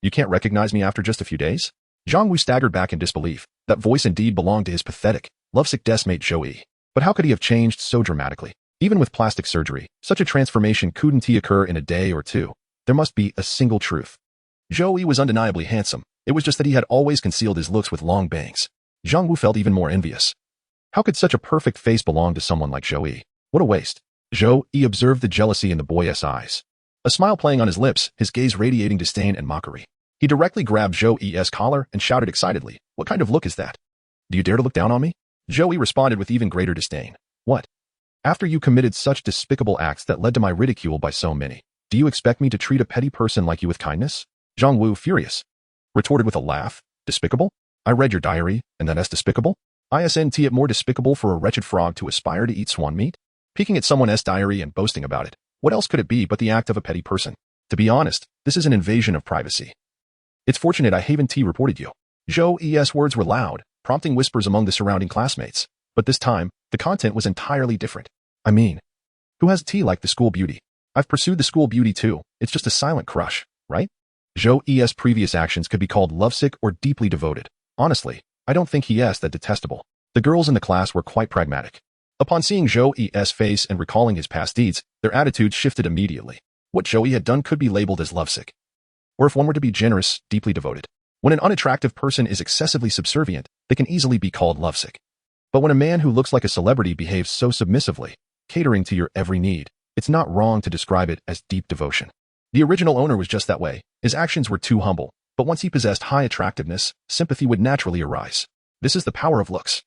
you can't recognize me after just a few days? Zhang Wu staggered back in disbelief. That voice indeed belonged to his pathetic, lovesick deskmate Zhou Yi. But how could he have changed so dramatically? Even with plastic surgery, such a transformation couldn't occur in a day or two. There must be a single truth. Zhou Yi was undeniably handsome. It was just that he had always concealed his looks with long bangs. Zhang Wu felt even more envious. How could such a perfect face belong to someone like Zhou Yi? What a waste. Zhou Yi observed the jealousy in the boy's eyes. A smile playing on his lips, his gaze radiating disdain and mockery. He directly grabbed Zhou Yi's collar and shouted excitedly, What kind of look is that? Do you dare to look down on me? Zhou Yi responded with even greater disdain. What? After you committed such despicable acts that led to my ridicule by so many, do you expect me to treat a petty person like you with kindness? Zhang Wu, furious, retorted with a laugh. Despicable? I read your diary, and that's despicable? Isn't it more despicable for a wretched frog to aspire to eat swan meat? Peeking at someone's diary and boasting about it. What else could it be but the act of a petty person? To be honest, this is an invasion of privacy. It's fortunate I haven't reported you. Zhou Yi's words were loud, prompting whispers among the surrounding classmates. But this time, the content was entirely different. I mean, who has tea like the school beauty? I've pursued the school beauty too. It's just a silent crush, right? Zhou Yi's previous actions could be called lovesick or deeply devoted. Honestly, I don't think he's that detestable. The girls in the class were quite pragmatic. Upon seeing Zhou Yi's face and recalling his past deeds, their attitudes shifted immediately. What Zhou Yi had done could be labeled as lovesick. Or if one were to be generous, deeply devoted. When an unattractive person is excessively subservient, they can easily be called lovesick. But when a man who looks like a celebrity behaves so submissively, catering to your every need, it's not wrong to describe it as deep devotion. The original owner was just that way. His actions were too humble, but once he possessed high attractiveness, sympathy would naturally arise. This is the power of looks.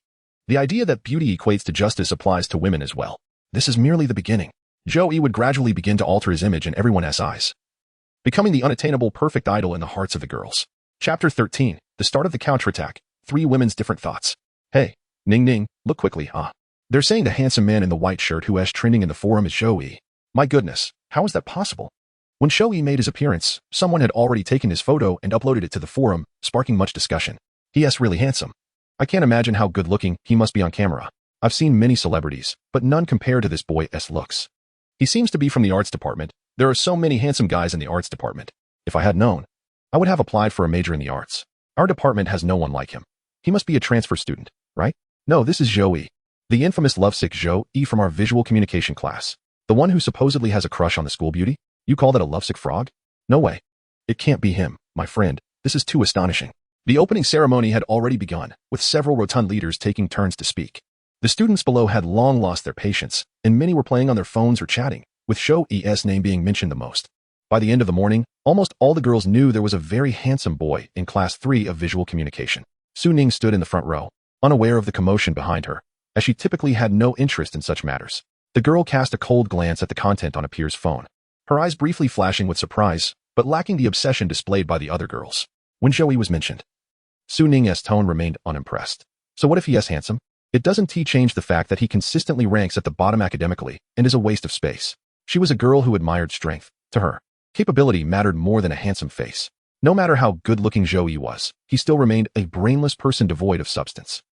The idea that beauty equates to justice applies to women as well. This is merely the beginning. Zhou Yi would gradually begin to alter his image in everyone's eyes, becoming the unattainable perfect idol in the hearts of the girls. Chapter 13, the start of the counterattack, 3 women's different thoughts. Hey, Ning Ning, look quickly, They're saying the handsome man in the white shirt who is trending in the forum is Zhou Yi. My goodness, how is that possible? When Zhou Yi made his appearance, someone had already taken his photo and uploaded it to the forum, sparking much discussion. He's really handsome. I can't imagine how good-looking he must be on camera. I've seen many celebrities, but none compare to this boy's looks. He seems to be from the arts department. There are so many handsome guys in the arts department. If I had known, I would have applied for a major in the arts. Our department has no one like him. He must be a transfer student, right? No, this is Zhou Yi, the infamous lovesick Zhou Yi from our visual communication class. The one who supposedly has a crush on the school beauty? You call that a lovesick frog? No way. It can't be him, my friend. This is too astonishing. The opening ceremony had already begun, with several rotund leaders taking turns to speak. The students below had long lost their patience, and many were playing on their phones or chatting, with Zhou Yi's name being mentioned the most. By the end of the morning, almost all the girls knew there was a very handsome boy in Class 3 of Visual Communication. Su Ning stood in the front row, unaware of the commotion behind her, as she typically had no interest in such matters. The girl cast a cold glance at the content on a peer's phone, her eyes briefly flashing with surprise, but lacking the obsession displayed by the other girls. When Zhou Yi was mentioned, Su Ning's tone remained unimpressed. So what if he is handsome? It doesn't change the fact that he consistently ranks at the bottom academically and is a waste of space. She was a girl who admired strength. To her, capability mattered more than a handsome face. No matter how good-looking Zhou Yi was, he still remained a brainless person devoid of substance.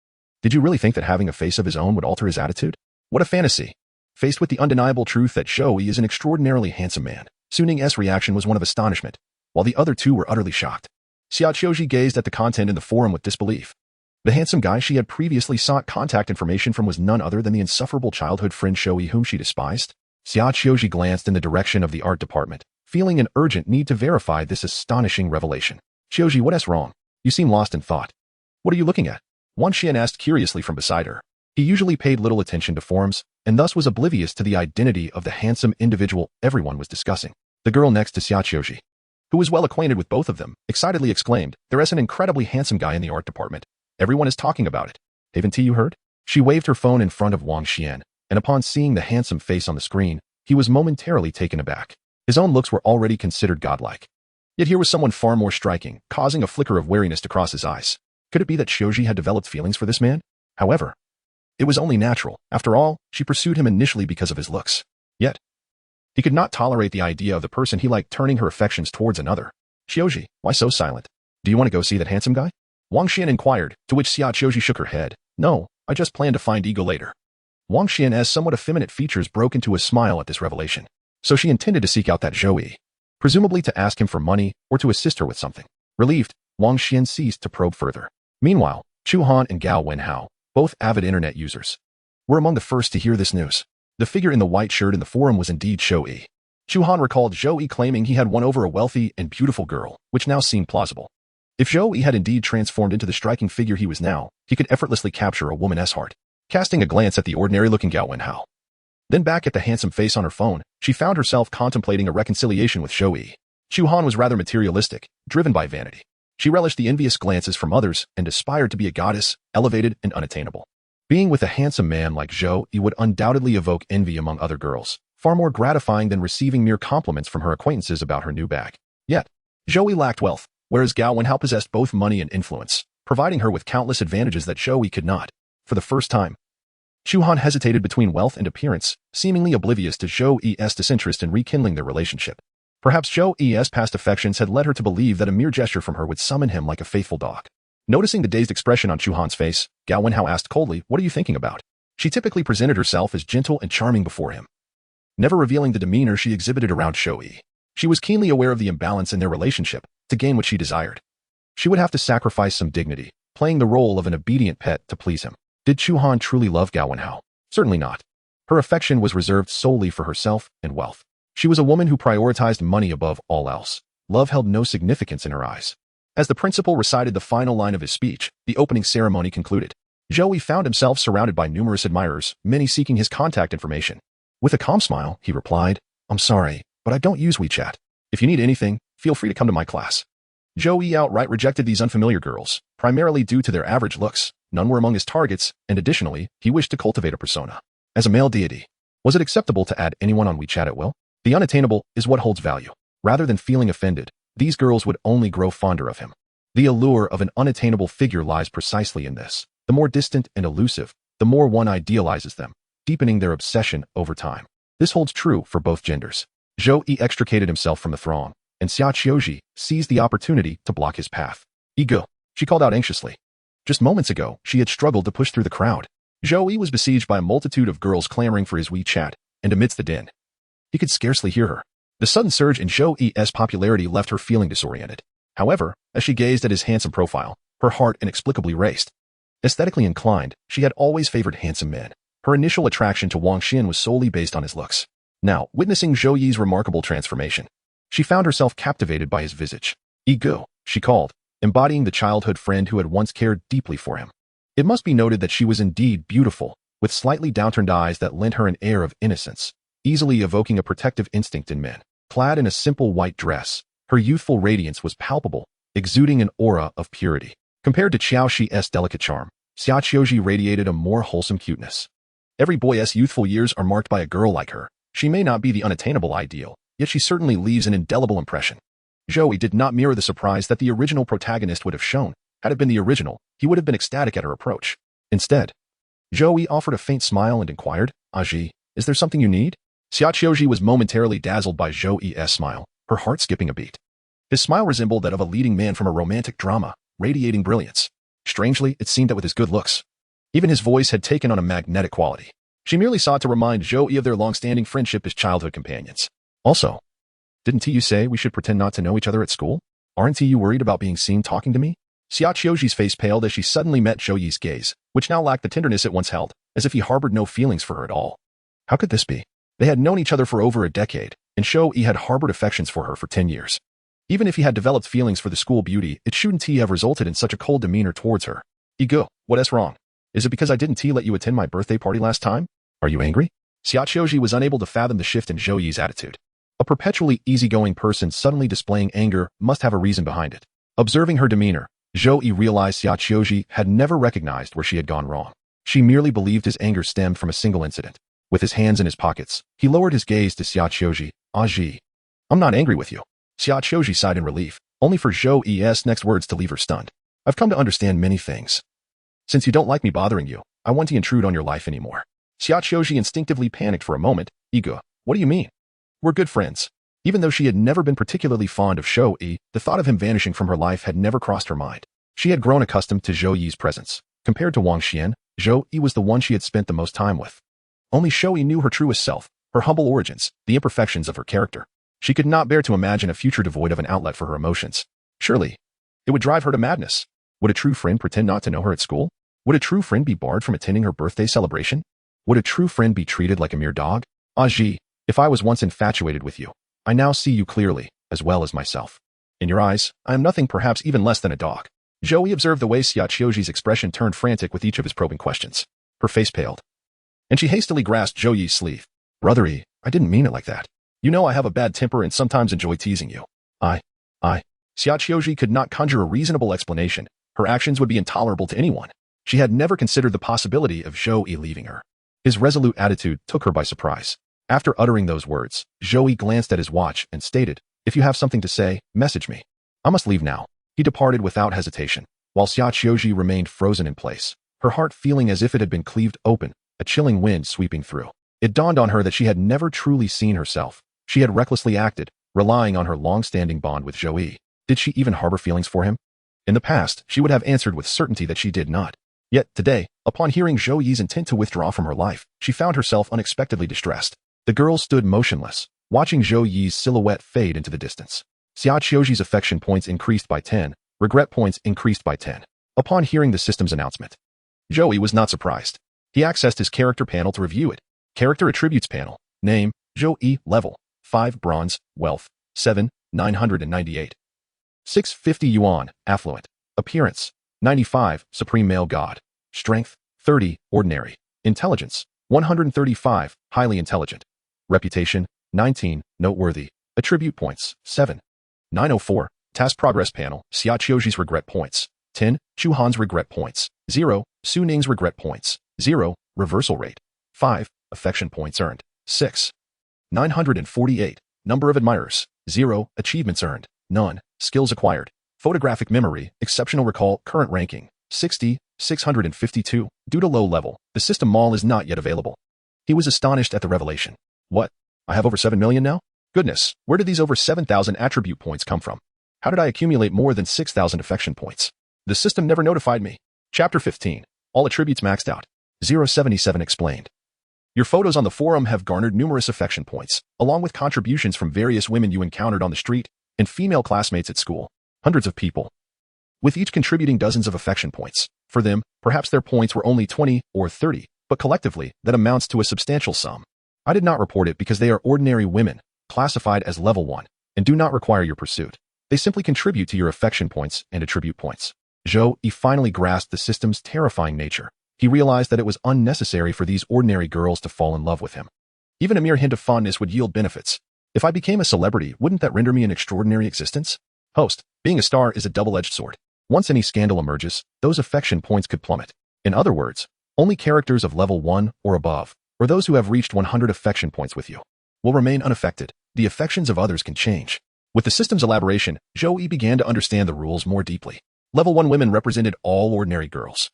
Did you really think that having a face of his own would alter his attitude? What a fantasy. Faced with the undeniable truth that Zhou Yi is an extraordinarily handsome man, Su Ning's reaction was one of astonishment, while the other two were utterly shocked. Xiaoji gazed at the content in the forum with disbelief. The handsome guy she had previously sought contact information from was none other than the insufferable childhood friend Zhou Yi whom she despised. Xiaoji glanced in the direction of the art department, feeling an urgent need to verify this astonishing revelation. Xiaoji, what's wrong? You seem lost in thought. What are you looking at? Wang Xian asked curiously from beside her. He usually paid little attention to forums, and thus was oblivious to the identity of the handsome individual everyone was discussing. The girl next to Xiaoji, who was well acquainted with both of them, excitedly exclaimed, "There is an incredibly handsome guy in the art department. Everyone is talking about it. Haven't you heard?" She waved her phone in front of Wang Xian, and upon seeing the handsome face on the screen, he was momentarily taken aback. His own looks were already considered godlike. Yet here was someone far more striking, causing a flicker of wariness to cross his eyes. Could it be that Xiaoji had developed feelings for this man? However, it was only natural. After all, she pursued him initially because of his looks. Yet, he could not tolerate the idea of the person he liked turning her affections towards another. Xiaoji, why so silent? Do you want to go see that handsome guy? Wang Xian inquired, to which Xiaoji shook her head. No, I just plan to find ego later. Wang Xian's somewhat effeminate features broke into a smile at this revelation. So she intended to seek out that Zhou Yi, presumably to ask him for money or to assist her with something. Relieved, Wang Xian ceased to probe further. Meanwhile, Chu Han and Gao Wenhao, both avid internet users, were among the first to hear this news. The figure in the white shirt in the forum was indeed Zhou Yi. Chu Han recalled Zhou Yi claiming he had won over a wealthy and beautiful girl, which now seemed plausible. If Zhou Yi had indeed transformed into the striking figure he was now, he could effortlessly capture a woman's heart. Casting a glance at the ordinary-looking Gao Wenhao, then back at the handsome face on her phone, she found herself contemplating a reconciliation with Zhou Yi. Chu Han was rather materialistic, driven by vanity. She relished the envious glances from others and aspired to be a goddess, elevated and unattainable. Being with a handsome man like Zhou Yi would undoubtedly evoke envy among other girls, far more gratifying than receiving mere compliments from her acquaintances about her new bag. Yet, Zhou Yi lacked wealth, whereas Gao Wenhao possessed both money and influence, providing her with countless advantages that Zhou Yi could not. For the first time, Chu Han hesitated between wealth and appearance, seemingly oblivious to Zhou Yi's disinterest in rekindling their relationship. Perhaps Zhou Yi's past affections had led her to believe that a mere gesture from her would summon him like a faithful dog. Noticing the dazed expression on Chu Han's face, Gao Wenhao asked coldly, "What are you thinking about?" She typically presented herself as gentle and charming before him. never revealing the demeanor she exhibited around Zhou Yi. She was keenly aware of the imbalance in their relationship to gain what she desired. She would have to sacrifice some dignity, playing the role of an obedient pet to please him. Did Chu Han truly love Gao Wenhao? Certainly not. Her affection was reserved solely for herself and wealth. She was a woman who prioritized money above all else. Love held no significance in her eyes. As the principal recited the final line of his speech, the opening ceremony concluded. Zhou Yi found himself surrounded by numerous admirers, many seeking his contact information. With a calm smile, he replied, "I'm sorry, but I don't use WeChat. If you need anything, feel free to come to my class." Zhou Yi outright rejected these unfamiliar girls, primarily due to their average looks. None were among his targets, and additionally, he wished to cultivate a persona. As a male deity, was it acceptable to add anyone on WeChat at will? The unattainable is what holds value. Rather than feeling offended, these girls would only grow fonder of him. The allure of an unattainable figure lies precisely in this. The more distant and elusive, the more one idealizes them, deepening their obsession over time. This holds true for both genders. Zhou Yi extricated himself from the throng, and Xia Qiuji seized the opportunity to block his path. "Ego," she called out anxiously. Just moments ago, she had struggled to push through the crowd. Zhou Yi was besieged by a multitude of girls clamoring for his WeChat, and amidst the din, he could scarcely hear her. The sudden surge in Zhou Yi's popularity left her feeling disoriented. However, as she gazed at his handsome profile, her heart inexplicably raced. Aesthetically inclined, she had always favored handsome men. Her initial attraction to Wang Xin was solely based on his looks. Now, witnessing Zhou Yi's remarkable transformation, she found herself captivated by his visage. "Ego," she called, embodying the childhood friend who had once cared deeply for him. It must be noted that she was indeed beautiful, with slightly downturned eyes that lent her an air of innocence, easily evoking a protective instinct in men. Clad in a simple white dress, her youthful radiance was palpable, exuding an aura of purity. Compared to Qiao Shi's delicate charm, Xia Qiuji radiated a more wholesome cuteness. Every boy's youthful years are marked by a girl like her. She may not be the unattainable ideal, yet she certainly leaves an indelible impression. Zhou Yi did not mirror the surprise that the original protagonist would have shown. Had it been the original, he would have been ecstatic at her approach. Instead, Zhou Yi offered a faint smile and inquired, "Aji, is there something you need?" Xia Qiuji was momentarily dazzled by Zhou Yi's smile, her heart skipping a beat. His smile resembled that of a leading man from a romantic drama, radiating brilliance. Strangely, it seemed that with his good looks, even his voice had taken on a magnetic quality. She merely sought to remind Zhou Yi of their long-standing friendship as childhood companions. "Also, didn't you say we should pretend not to know each other at school? Aren't you worried about being seen talking to me?" Xia Qiuji's face paled as she suddenly met Zhou Yi's gaze, which now lacked the tenderness it once held, as if he harbored no feelings for her at all. How could this be? They had known each other for over a decade, and Zhou Yi had harbored affections for her for 10 years. Even if he had developed feelings for the school beauty, it shouldn't he have resulted in such a cold demeanor towards her. "Ego, what's wrong? Is it because I didn't let you attend my birthday party last time? Are you angry?" Xia Qiuji was unable to fathom the shift in Zhou Yi's attitude. A perpetually easygoing person suddenly displaying anger must have a reason behind it. Observing her demeanor, Zhou Yi realized Xia Qiuji had never recognized where she had gone wrong. She merely believed his anger stemmed from a single incident. With his hands in his pockets, he lowered his gaze to Xia Qiuji. "Aji, I'm not angry with you." Xia Qiuji sighed in relief, only for Zhou Yi's next words to leave her stunned. "I've come to understand many things. Since you don't like me bothering you, I won't intrude on your life anymore." Xia Qiuji instinctively panicked for a moment. "Ego, what do you mean? We're good friends." Even though she had never been particularly fond of Zhou Yi, the thought of him vanishing from her life had never crossed her mind. She had grown accustomed to Zhou Yi's presence. Compared to Wang Xian, Zhou Yi was the one she had spent the most time with. Only Zhou Yi knew her truest self, her humble origins, the imperfections of her character. She could not bear to imagine a future devoid of an outlet for her emotions. Surely, it would drive her to madness. Would a true friend pretend not to know her at school? Would a true friend be barred from attending her birthday celebration? Would a true friend be treated like a mere dog? "Aji, if I was once infatuated with you, I now see you clearly, as well as myself. In your eyes, I am nothing, perhaps even less than a dog." Zhou Yi observed the way Xia Qiuji's expression turned frantic with each of his probing questions. Her face paled, and she hastily grasped Zhou Yi's sleeve. "Brother Yi, I didn't mean it like that. You know I have a bad temper and sometimes enjoy teasing you." I. Xia Qiuji could not conjure a reasonable explanation. Her actions would be intolerable to anyone. She had never considered the possibility of Zhou Yi leaving her. His resolute attitude took her by surprise. After uttering those words, Zhou Yi glanced at his watch and stated, "If you have something to say, message me. I must leave now." He departed without hesitation, while Xia Qiuji remained frozen in place, her heart feeling as if it had been cleaved open, a chilling wind sweeping through. It dawned on her that she had never truly seen herself. She had recklessly acted, relying on her long-standing bond with Zhou Yi. Did she even harbor feelings for him? In the past, she would have answered with certainty that she did not. Yet, today, upon hearing Zhou Yi's intent to withdraw from her life, she found herself unexpectedly distressed. The girls stood motionless, watching Zhou Yi's silhouette fade into the distance. Xia Qiuji's affection points increased by 10, regret points increased by 10. Upon hearing the system's announcement, Zhou Yi was not surprised. He accessed his character panel to review it. Character attributes panel. Name, Zhou Yi. Level, 5 bronze. Wealth, 7, 998. 650 yuan, affluent. Appearance, 95, supreme male god. Strength, 30, ordinary. Intelligence, 135, highly intelligent. Reputation, 19, noteworthy. Attribute points, 7. 904, task progress panel. Xia Qiuji's regret points, 10. Chu Han's regret points, 0. Su Ning's regret points, 0. Reversal rate, 5. Affection points earned, 6. 948, number of admirers, 0. Achievements earned, none. Skills acquired, photographic memory, exceptional recall, current ranking, 60, 652. Due to low level, the system mall is not yet available. He was astonished at the revelation. What? I have over 7 million now? Goodness, where did these over 7,000 attribute points come from? How did I accumulate more than 6,000 affection points? The system never notified me. Chapter 15. All attributes maxed out. 077 explained. Your photos on the forum have garnered numerous affection points, along with contributions from various women you encountered on the street and female classmates at school. Hundreds of people, with each contributing dozens of affection points. For them, perhaps their points were only 20 or 30, but collectively, that amounts to a substantial sum. I did not report it because they are ordinary women, classified as level 1, and do not require your pursuit. They simply contribute to your affection points and attribute points. Zhou Yi finally grasped the system's terrifying nature. He realized that it was unnecessary for these ordinary girls to fall in love with him. Even a mere hint of fondness would yield benefits. If I became a celebrity, wouldn't that render me an extraordinary existence? Host, being a star is a double-edged sword. Once any scandal emerges, those affection points could plummet. In other words, only characters of level 1 or above, or those who have reached 100 affection points with you, will remain unaffected. The affections of others can change. With the system's elaboration, Zhou Yi began to understand the rules more deeply. Level 1 women represented all ordinary girls.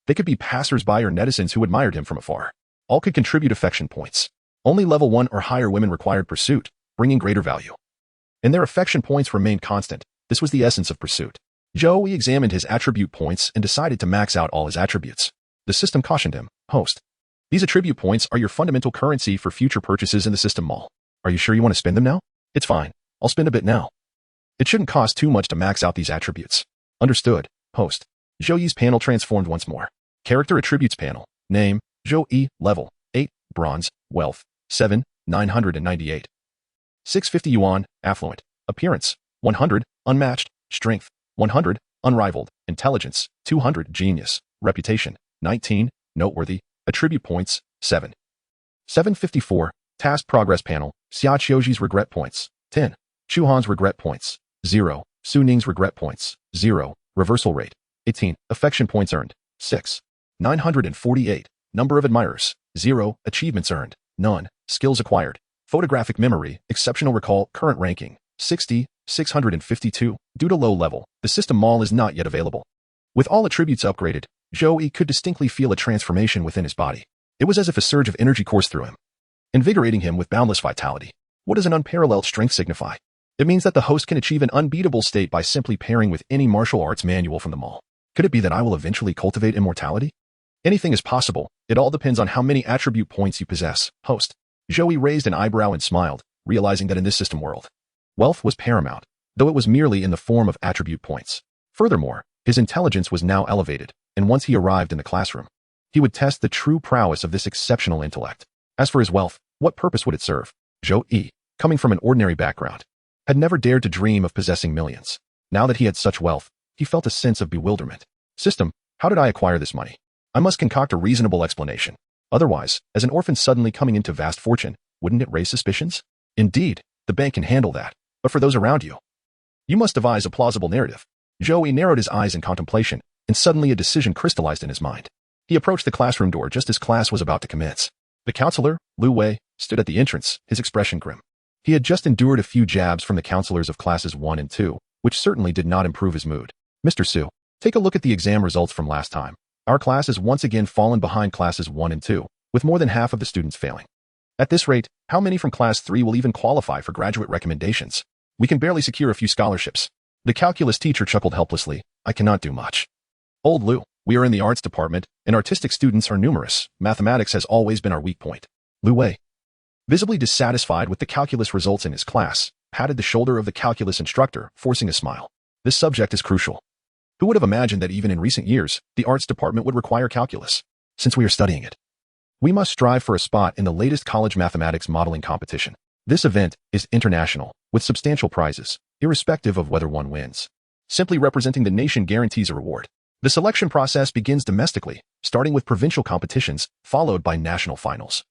They could be passers-by or netizens who admired him from afar. All could contribute affection points. Only level 1 or higher women required pursuit, bringing greater value. And their affection points remained constant. This was the essence of pursuit. Zhou Yi examined his attribute points and decided to max out all his attributes. The system cautioned him, Host, these attribute points are your fundamental currency for future purchases in the system mall. Are you sure you want to spend them now? It's fine. I'll spend a bit now. It shouldn't cost too much to max out these attributes. Understood, Host. Zhou Yi's panel transformed once more. Character attributes panel. Name, Zhou Yi. Level, 8, bronze. Wealth, 7, 998. 650 yuan, affluent. Appearance, 100, unmatched. Strength, 100, unrivaled. Intelligence, 200, genius. Reputation, 19, noteworthy. Attribute points, 7. 754, task progress panel. Xia Qiuji's regret points, 10. Chu Han's regret points, 0. Su Ning's regret points, 0. Reversal rate, 18. Affection points earned, 6. 948. Number of admirers, 0. Achievements earned, none. Skills acquired. Photographic memory, exceptional recall, current ranking, 60, 652. Due to low level, the system mall is not yet available. With all attributes upgraded, Zhou Yi could distinctly feel a transformation within his body. It was as if a surge of energy coursed through him, invigorating him with boundless vitality. What does an unparalleled strength signify? It means that the host can achieve an unbeatable state by simply pairing with any martial arts manual from the mall. Could it be that I will eventually cultivate immortality? Anything is possible. It all depends on how many attribute points you possess, Host. Zhou Yi raised an eyebrow and smiled, realizing that in this system world, wealth was paramount, though it was merely in the form of attribute points. Furthermore, his intelligence was now elevated, and once he arrived in the classroom, he would test the true prowess of this exceptional intellect. As for his wealth, what purpose would it serve? Zhou Yi, coming from an ordinary background, had never dared to dream of possessing millions. Now that he had such wealth, he felt a sense of bewilderment. System, how did I acquire this money? I must concoct a reasonable explanation. Otherwise, as an orphan suddenly coming into vast fortune, wouldn't it raise suspicions? Indeed, the bank can handle that. But for those around you, you must devise a plausible narrative. Zhou Yi narrowed his eyes in contemplation, and suddenly a decision crystallized in his mind. He approached the classroom door just as class was about to commence. The counselor, Lu Wei, stood at the entrance, his expression grim. He had just endured a few jabs from the counselors of classes 1 and 2, which certainly did not improve his mood. Mr. Su, take a look at the exam results from last time. Our class has once again fallen behind classes 1 and 2, with more than half of the students failing. At this rate, how many from class 3 will even qualify for graduate recommendations? We can barely secure a few scholarships. The calculus teacher chuckled helplessly. I cannot do much. Old Lu, we are in the arts department, and artistic students are numerous. Mathematics has always been our weak point. Lu Wei. Visibly dissatisfied with the calculus results in his class, patted the shoulder of the calculus instructor, forcing a smile. This subject is crucial. Who would have imagined that even in recent years, the arts department would require calculus? Since we are studying it, we must strive for a spot in the latest college mathematics modeling competition. This event is international, with substantial prizes, irrespective of whether one wins. Simply representing the nation guarantees a reward. The selection process begins domestically, starting with provincial competitions, followed by national finals.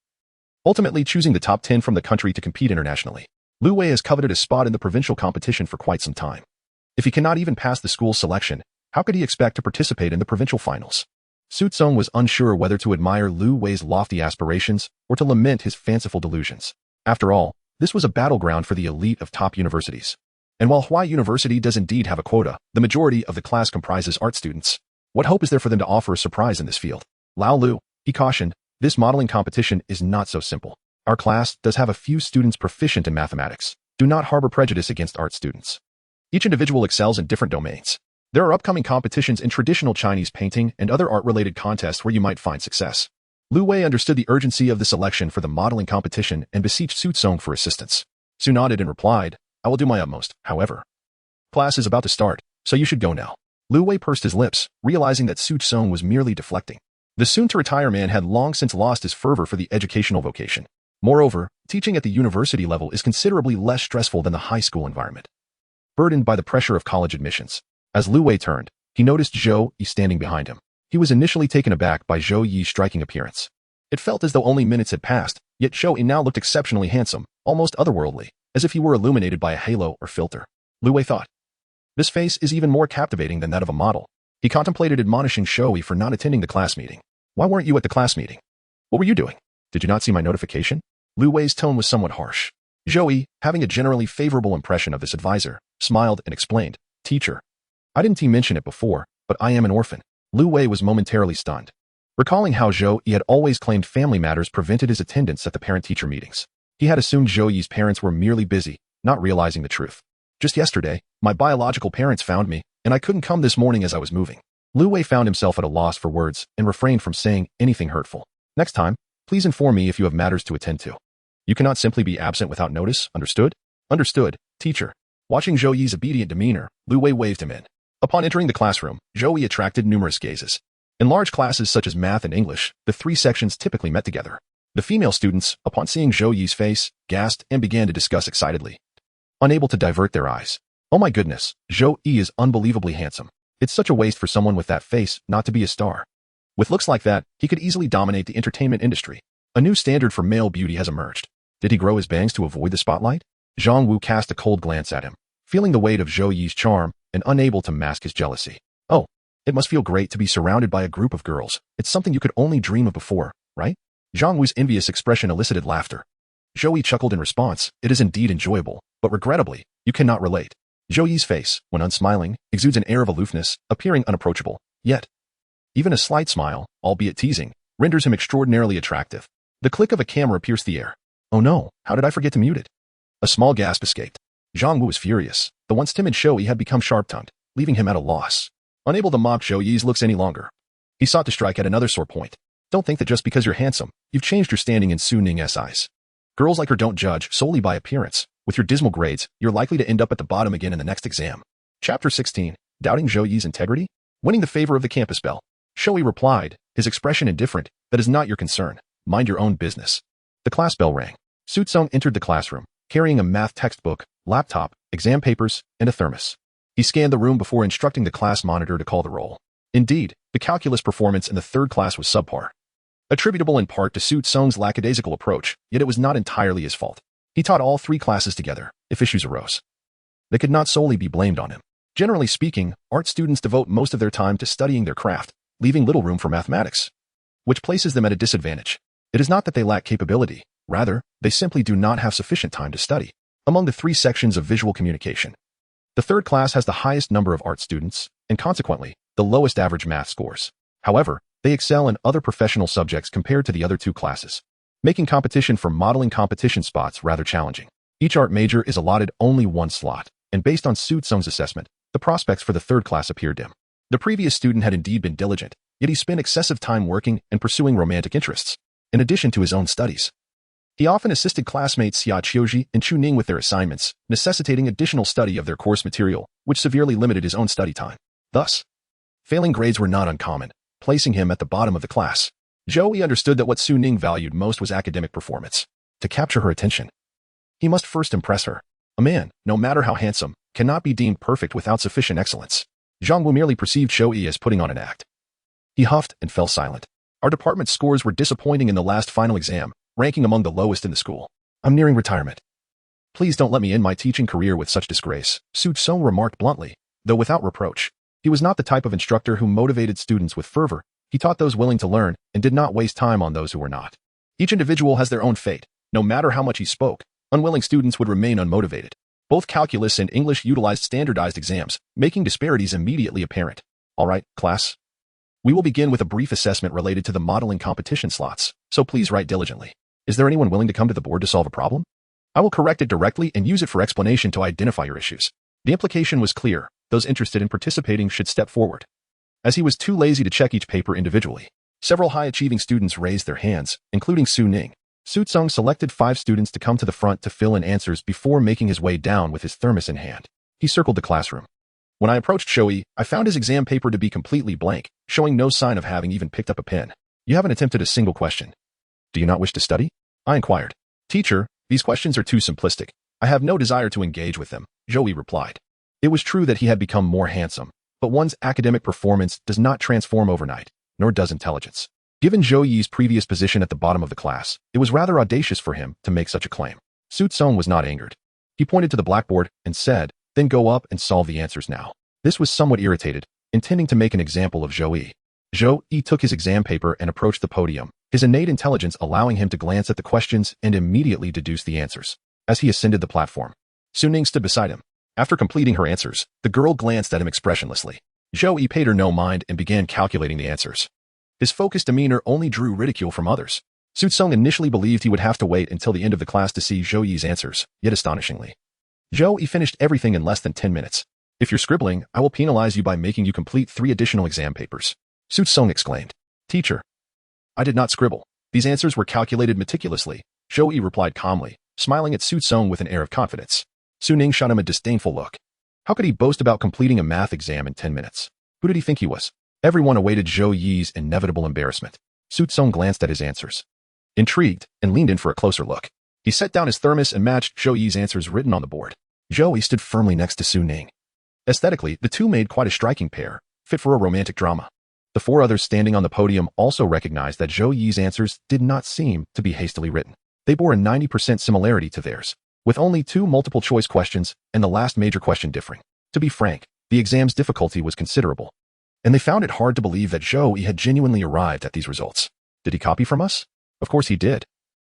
Ultimately choosing the top 10 from the country to compete internationally. Liu Wei has coveted a spot in the provincial competition for quite some time. If he cannot even pass the school's selection, how could he expect to participate in the provincial finals? Su Tsung was unsure whether to admire Liu Wei's lofty aspirations or to lament his fanciful delusions. After all, this was a battleground for the elite of top universities. And while Huai University does indeed have a quota, the majority of the class comprises art students. What hope is there for them to offer a surprise in this field? Lao Lu, he cautioned, this modeling competition is not so simple. Our class does have a few students proficient in mathematics. Do not harbor prejudice against art students. Each individual excels in different domains. There are upcoming competitions in traditional Chinese painting and other art-related contests where you might find success. Liu Wei understood the urgency of the selection for the modeling competition and beseeched Su Tsung for assistance. Su nodded and replied, I will do my utmost, however. Class is about to start, so you should go now. Liu Wei pursed his lips, realizing that Su Tsung was merely deflecting. The soon-to-retire man had long since lost his fervor for the educational vocation. Moreover, teaching at the university level is considerably less stressful than the high school environment. Burdened by the pressure of college admissions, as Liu Wei turned, he noticed Zhou Yi standing behind him. He was initially taken aback by Zhou Yi's striking appearance. It felt as though only minutes had passed, yet Zhou Yi now looked exceptionally handsome, almost otherworldly, as if he were illuminated by a halo or filter. Liu Wei thought, this face is even more captivating than that of a model. He contemplated admonishing Zhou Yi for not attending the class meeting. Why weren't you at the class meeting? What were you doing? Did you not see my notification? Liu Wei's tone was somewhat harsh. Zhou Yi, having a generally favorable impression of this advisor, smiled and explained, Teacher, I didn't mention it before, but I am an orphan. Liu Wei was momentarily stunned, recalling how Zhou Yi had always claimed family matters prevented his attendance at the parent-teacher meetings. He had assumed Zhou Yi's parents were merely busy, not realizing the truth. Just yesterday, my biological parents found me, and I couldn't come this morning as I was moving. Liu Wei found himself at a loss for words and refrained from saying anything hurtful. Next time, please inform me if you have matters to attend to. You cannot simply be absent without notice, understood? Understood, teacher. Watching Zhou Yi's obedient demeanor, Liu Wei waved him in. Upon entering the classroom, Zhou Yi attracted numerous gazes. In large classes such as math and English, the three sections typically met together. The female students, upon seeing Zhou Yi's face, gasped and began to discuss excitedly, unable to divert their eyes. Oh my goodness, Zhou Yi is unbelievably handsome. It's such a waste for someone with that face not to be a star. With looks like that, he could easily dominate the entertainment industry. A new standard for male beauty has emerged. Did he grow his bangs to avoid the spotlight? Zhang Wu cast a cold glance at him, feeling the weight of Zhou Yi's charm and unable to mask his jealousy. Oh, it must feel great to be surrounded by a group of girls. It's something you could only dream of before, right? Zhang Wu's envious expression elicited laughter. Zhou Yi chuckled in response. It is indeed enjoyable, but regrettably, you cannot relate. Zhou Yi's face, when unsmiling, exudes an air of aloofness, appearing unapproachable. Yet, even a slight smile, albeit teasing, renders him extraordinarily attractive. The click of a camera pierced the air. Oh no, how did I forget to mute it? A small gasp escaped. Zhang Wu was furious. The once timid Zhou Yi had become sharp-tongued, leaving him at a loss. Unable to mock Zhou Yi's looks any longer, he sought to strike at another sore point. Don't think that just because you're handsome, you've changed your standing in Su Ning's eyes. Girls like her don't judge solely by appearance. With your dismal grades, you're likely to end up at the bottom again in the next exam. Chapter 16. Doubting Zhou Yi's integrity? Winning the favor of the campus belle. Zhou Yi replied, his expression indifferent, that is not your concern. Mind your own business. The class bell rang. Su Tsung entered the classroom, carrying a math textbook, laptop, exam papers, and a thermos. He scanned the room before instructing the class monitor to call the roll. Indeed, the calculus performance in the third class was subpar. Attributable in part to Su Tsung's lackadaisical approach, yet it was not entirely his fault. He taught all three classes together, if issues arose. They could not solely be blamed on him. Generally speaking, art students devote most of their time to studying their craft, leaving little room for mathematics, which places them at a disadvantage. It is not that they lack capability, rather, they simply do not have sufficient time to study. Among the three sections of visual communication, the third class has the highest number of art students, and consequently, the lowest average math scores. However, they excel in other professional subjects compared to the other two classes, making competition for modeling competition spots rather challenging. Each art major is allotted only one slot, and based on Su Tsung's assessment, the prospects for the third class appear dim. The previous student had indeed been diligent, yet he spent excessive time working and pursuing romantic interests, in addition to his own studies. He often assisted classmates Zhou Yi and Chu Ning with their assignments, necessitating additional study of their course material, which severely limited his own study time. Thus, failing grades were not uncommon, placing him at the bottom of the class. Zhou Yi understood that what Su Ning valued most was academic performance. To capture her attention, he must first impress her. A man, no matter how handsome, cannot be deemed perfect without sufficient excellence. Zhang Wu merely perceived Zhou Yi as putting on an act. He huffed and fell silent. Our department's scores were disappointing in the last final exam, ranking among the lowest in the school. I'm nearing retirement. Please don't let me end my teaching career with such disgrace, Su Song remarked bluntly, though without reproach. He was not the type of instructor who motivated students with fervor. He taught those willing to learn and did not waste time on those who were not. Each individual has their own fate. No matter how much he spoke, unwilling students would remain unmotivated. Both calculus and English utilized standardized exams, making disparities immediately apparent. All right, class. We will begin with a brief assessment related to the modeling competition slots, so please write diligently. Is there anyone willing to come to the board to solve a problem? I will correct it directly and use it for explanation to identify your issues. The implication was clear. Those interested in participating should step forward. As he was too lazy to check each paper individually, several high-achieving students raised their hands, including Su Ning. Su Tsung selected 5 students to come to the front to fill in answers before making his way down with his thermos in hand. He circled the classroom. When I approached Zhou Yi, I found his exam paper to be completely blank, showing no sign of having even picked up a pen. You haven't attempted a single question. Do you not wish to study? I inquired. Teacher, these questions are too simplistic. I have no desire to engage with them, Zhou Yi replied. It was true that he had become more handsome, but one's academic performance does not transform overnight, nor does intelligence. Given Zhou Yi's previous position at the bottom of the class, it was rather audacious for him to make such a claim. Su Tsung was not angered. He pointed to the blackboard and said, then go up and solve the answers now. This was somewhat irritated, intending to make an example of Zhou Yi. Zhou Yi took his exam paper and approached the podium, his innate intelligence allowing him to glance at the questions and immediately deduce the answers. As he ascended the platform, Su Ning stood beside him. After completing her answers, the girl glanced at him expressionlessly. Zhou Yi paid her no mind and began calculating the answers. His focused demeanor only drew ridicule from others. Su Tsung initially believed he would have to wait until the end of the class to see Zhou Yi's answers, yet astonishingly, Zhou Yi finished everything in less than 10 minutes. If you're scribbling, I will penalize you by making you complete 3 additional exam papers. Su Tsung exclaimed. Teacher, I did not scribble. These answers were calculated meticulously, Zhou Yi replied calmly, smiling at Su Tsung with an air of confidence. Su Ning shot him a disdainful look. How could he boast about completing a math exam in 10 minutes? Who did he think he was? Everyone awaited Zhou Yi's inevitable embarrassment. Su Tsung glanced at his answers, intrigued, and leaned in for a closer look. He set down his thermos and matched Zhou Yi's answers written on the board. Zhou Yi stood firmly next to Su Ning. Aesthetically, the two made quite a striking pair, fit for a romantic drama. The 4 others standing on the podium also recognized that Zhou Yi's answers did not seem to be hastily written. They bore a 90% similarity to theirs, with only 2 multiple-choice questions and the last major question differing. To be frank, the exam's difficulty was considerable, and they found it hard to believe that Zhou Yi had genuinely arrived at these results. Did he copy from us? Of course he did.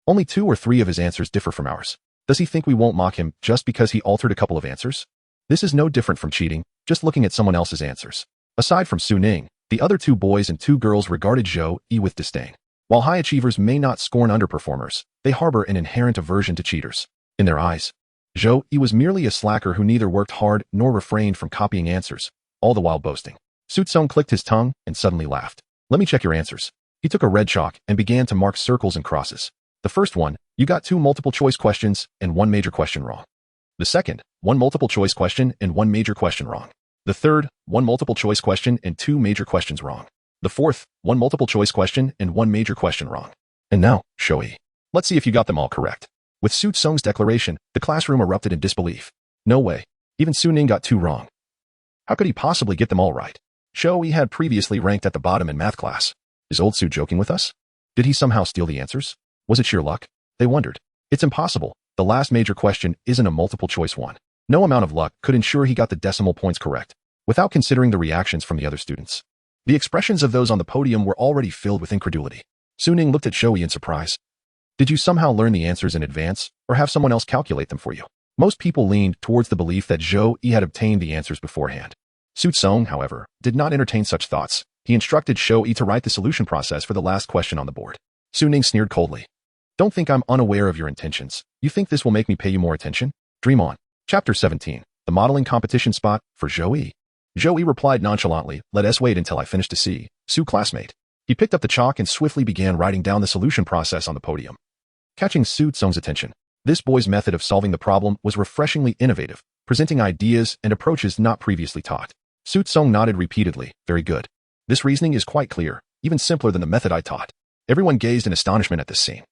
Only 2 or 3 of his answers differ from ours. Does he think we won't mock him just because he altered a couple of answers? This is no different from cheating, just looking at someone else's answers. Aside from Su Ning, the other 2 boys and 2 girls regarded Zhou Yi with disdain. While high achievers may not scorn underperformers, they harbor an inherent aversion to cheaters. In their eyes, Zhou Yi was merely a slacker who neither worked hard nor refrained from copying answers, all the while boasting. Su Tsung clicked his tongue and suddenly laughed. Let me check your answers. He took a red chalk and began to mark circles and crosses. The first one, you got 2 multiple-choice questions and 1 major question wrong. The second, 1 multiple-choice question and 1 major question wrong. The third, 1 multiple-choice question and 2 major questions wrong. The fourth, 1 multiple-choice question and 1 major question wrong. And now, Zhou Yi. Let's see if you got them all correct. With Su Tsung's declaration, the classroom erupted in disbelief. No way. Even Su Ning got 2 wrong. How could he possibly get them all right? Zhou Yi had previously ranked at the bottom in math class. Is old Su joking with us? Did he somehow steal the answers? Was it sheer luck? They wondered. It's impossible. The last major question isn't a multiple-choice one. No amount of luck could ensure he got the decimal points correct, without considering the reactions from the other students. The expressions of those on the podium were already filled with incredulity. Su Ning looked at Zhou Yi in surprise. Did you somehow learn the answers in advance, or have someone else calculate them for you? Most people leaned towards the belief that Zhou Yi had obtained the answers beforehand. Su Tsung, however, did not entertain such thoughts. He instructed Zhou Yi to write the solution process for the last question on the board. Su Ning sneered coldly. Don't think I'm unaware of your intentions. You think this will make me pay you more attention? Dream on. Chapter 17. The modeling competition spot for Zhou Yi. Zhou Yi replied nonchalantly, let us wait until I finish to see. Su classmate. He picked up the chalk and swiftly began writing down the solution process on the podium. catching Su Tsung's attention. This boy's method of solving the problem was refreshingly innovative, presenting ideas and approaches not previously taught. Su Tsung nodded repeatedly. Very good. This reasoning is quite clear, even simpler than the method I taught. Everyone gazed in astonishment at this scene.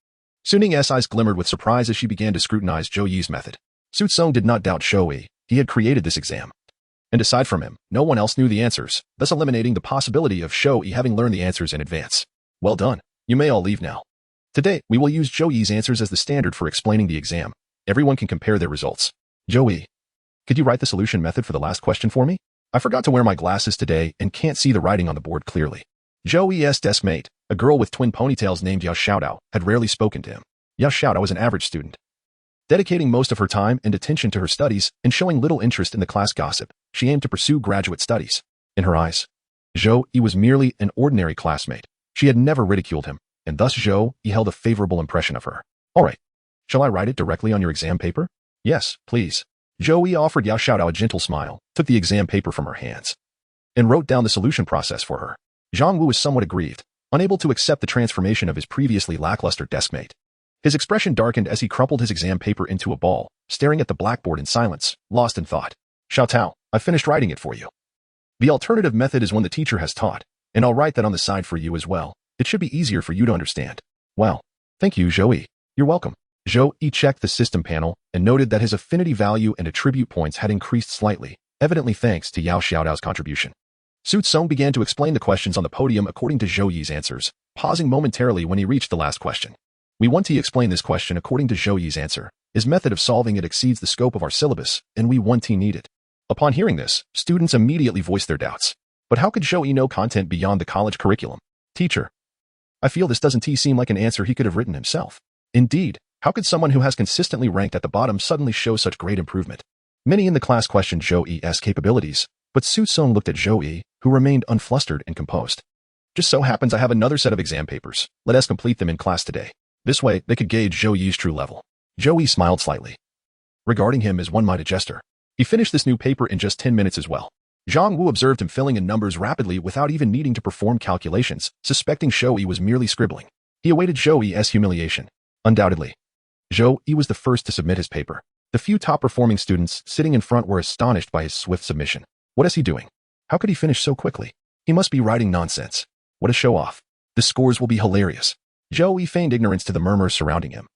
Su Ning's eyes glimmered with surprise as she began to scrutinize Zhou Yi's method. Su Tsung did not doubt Zhou Yi. He had created this exam. And aside from him, no one else knew the answers, thus eliminating the possibility of Zhou Yi having learned the answers in advance. Well done. You may all leave now. Today, we will use Zhou Yi's answers as the standard for explaining the exam. Everyone can compare their results. Zhou Yi, could you write the solution method for the last question for me? I forgot to wear my glasses today and can't see the writing on the board clearly. Zhou Yi's deskmate, a girl with twin ponytails named Yao Xiaodao, had rarely spoken to him. Yao Xiaodao was an average student, dedicating most of her time and attention to her studies and showing little interest in the class gossip. She aimed to pursue graduate studies. In her eyes, Zhou Yi was merely an ordinary classmate. She had never ridiculed him, and thus Zhou Yi held a favorable impression of her. All right. Shall I write it directly on your exam paper? Yes, please. Zhou Yi offered Yao Xiaodao a gentle smile, took the exam paper from her hands, and wrote down the solution process for her. Zhang Wu was somewhat aggrieved, unable to accept the transformation of his previously lackluster deskmate. His expression darkened as he crumpled his exam paper into a ball, staring at the blackboard in silence, lost in thought. Xiao Tao, I finished writing it for you. The alternative method is one the teacher has taught, and I'll write that on the side for you as well. It should be easier for you to understand. Well, thank you, Zhou Yi. You're welcome. Zhou Yi checked the system panel and noted that his affinity value and attribute points had increased slightly, evidently thanks to Yao Xiaodao's contribution. Su Tsung began to explain the questions on the podium according to Zhou Yi's answers, pausing momentarily when he reached the last question. We want to explain this question according to Zhou Yi's answer. His method of solving it exceeds the scope of our syllabus, and we want to need it. Upon hearing this, students immediately voiced their doubts. But how could Zhou Yi know content beyond the college curriculum? Teacher, I feel this doesn't seem like an answer he could have written himself. Indeed, how could someone who has consistently ranked at the bottom suddenly show such great improvement? Many in the class questioned Zhou Yi's capabilities, but Su Tsung looked at Zhou Yi, who remained unflustered and composed. Just so happens I have another set of exam papers. Let us complete them in class today. This way, they could gauge Zhou Yi's true level. Zhou Yi smiled slightly, regarding him as one might a jester. He finished this new paper in just 10 minutes as well. Zhang Wu observed him filling in numbers rapidly without even needing to perform calculations, suspecting Zhou Yi was merely scribbling. He awaited Zhou Yi's humiliation. Undoubtedly, Zhou Yi was the first to submit his paper. The few top-performing students sitting in front were astonished by his swift submission. What is he doing? How could he finish so quickly? He must be writing nonsense. What a show-off. The scores will be hilarious. Zhou Yi feigned ignorance to the murmurs surrounding him.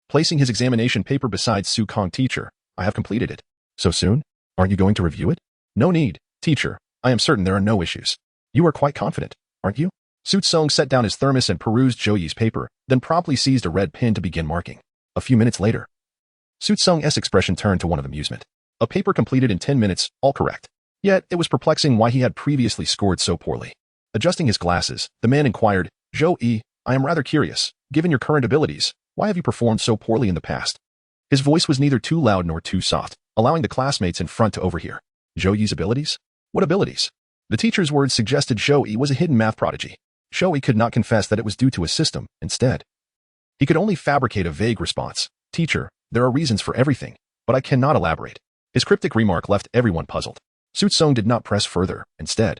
Placing his examination paper beside Su Kong, teacher, I have completed it. So soon? Aren't you going to review it? No need, teacher. I am certain there are no issues. You are quite confident, aren't you? Su Tsung set down his thermos and perused Zhou Yi's paper, then promptly seized a red pen to begin marking. A few minutes later, Su Tsung's expression turned to one of amusement. A paper completed in 10 minutes, all correct. Yet, it was perplexing why he had previously scored so poorly. Adjusting his glasses, the man inquired, Zhou Yi, I am rather curious, given your current abilities, why have you performed so poorly in the past? His voice was neither too loud nor too soft, allowing the classmates in front to overhear. Zhou Yi's abilities? What abilities? The teacher's words suggested Zhou Yi was a hidden math prodigy. Zhou Yi could not confess that it was due to a system, instead. He could only fabricate a vague response. Teacher, there are reasons for everything, but I cannot elaborate. His cryptic remark left everyone puzzled. Su Tsung did not press further. Instead,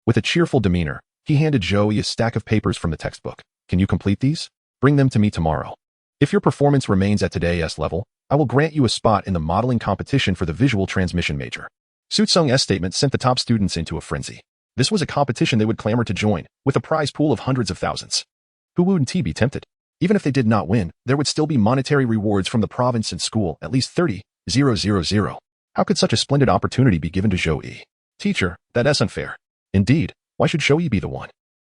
with a cheerful demeanor, he handed Zhou Yi a stack of papers from the textbook. Can you complete these? Bring them to me tomorrow. If your performance remains at today's level, I will grant you a spot in the modeling competition for the visual transmission major. Su Tsung's statement sent the top students into a frenzy. This was a competition they would clamor to join, with a prize pool of hundreds of thousands. Who wouldn't be tempted? Even if they did not win, there would still be monetary rewards from the province and school, at least 30,000. How could such a splendid opportunity be given to Zhou Yi? Teacher, that is unfair. Indeed, why should Zhou Yi be the one?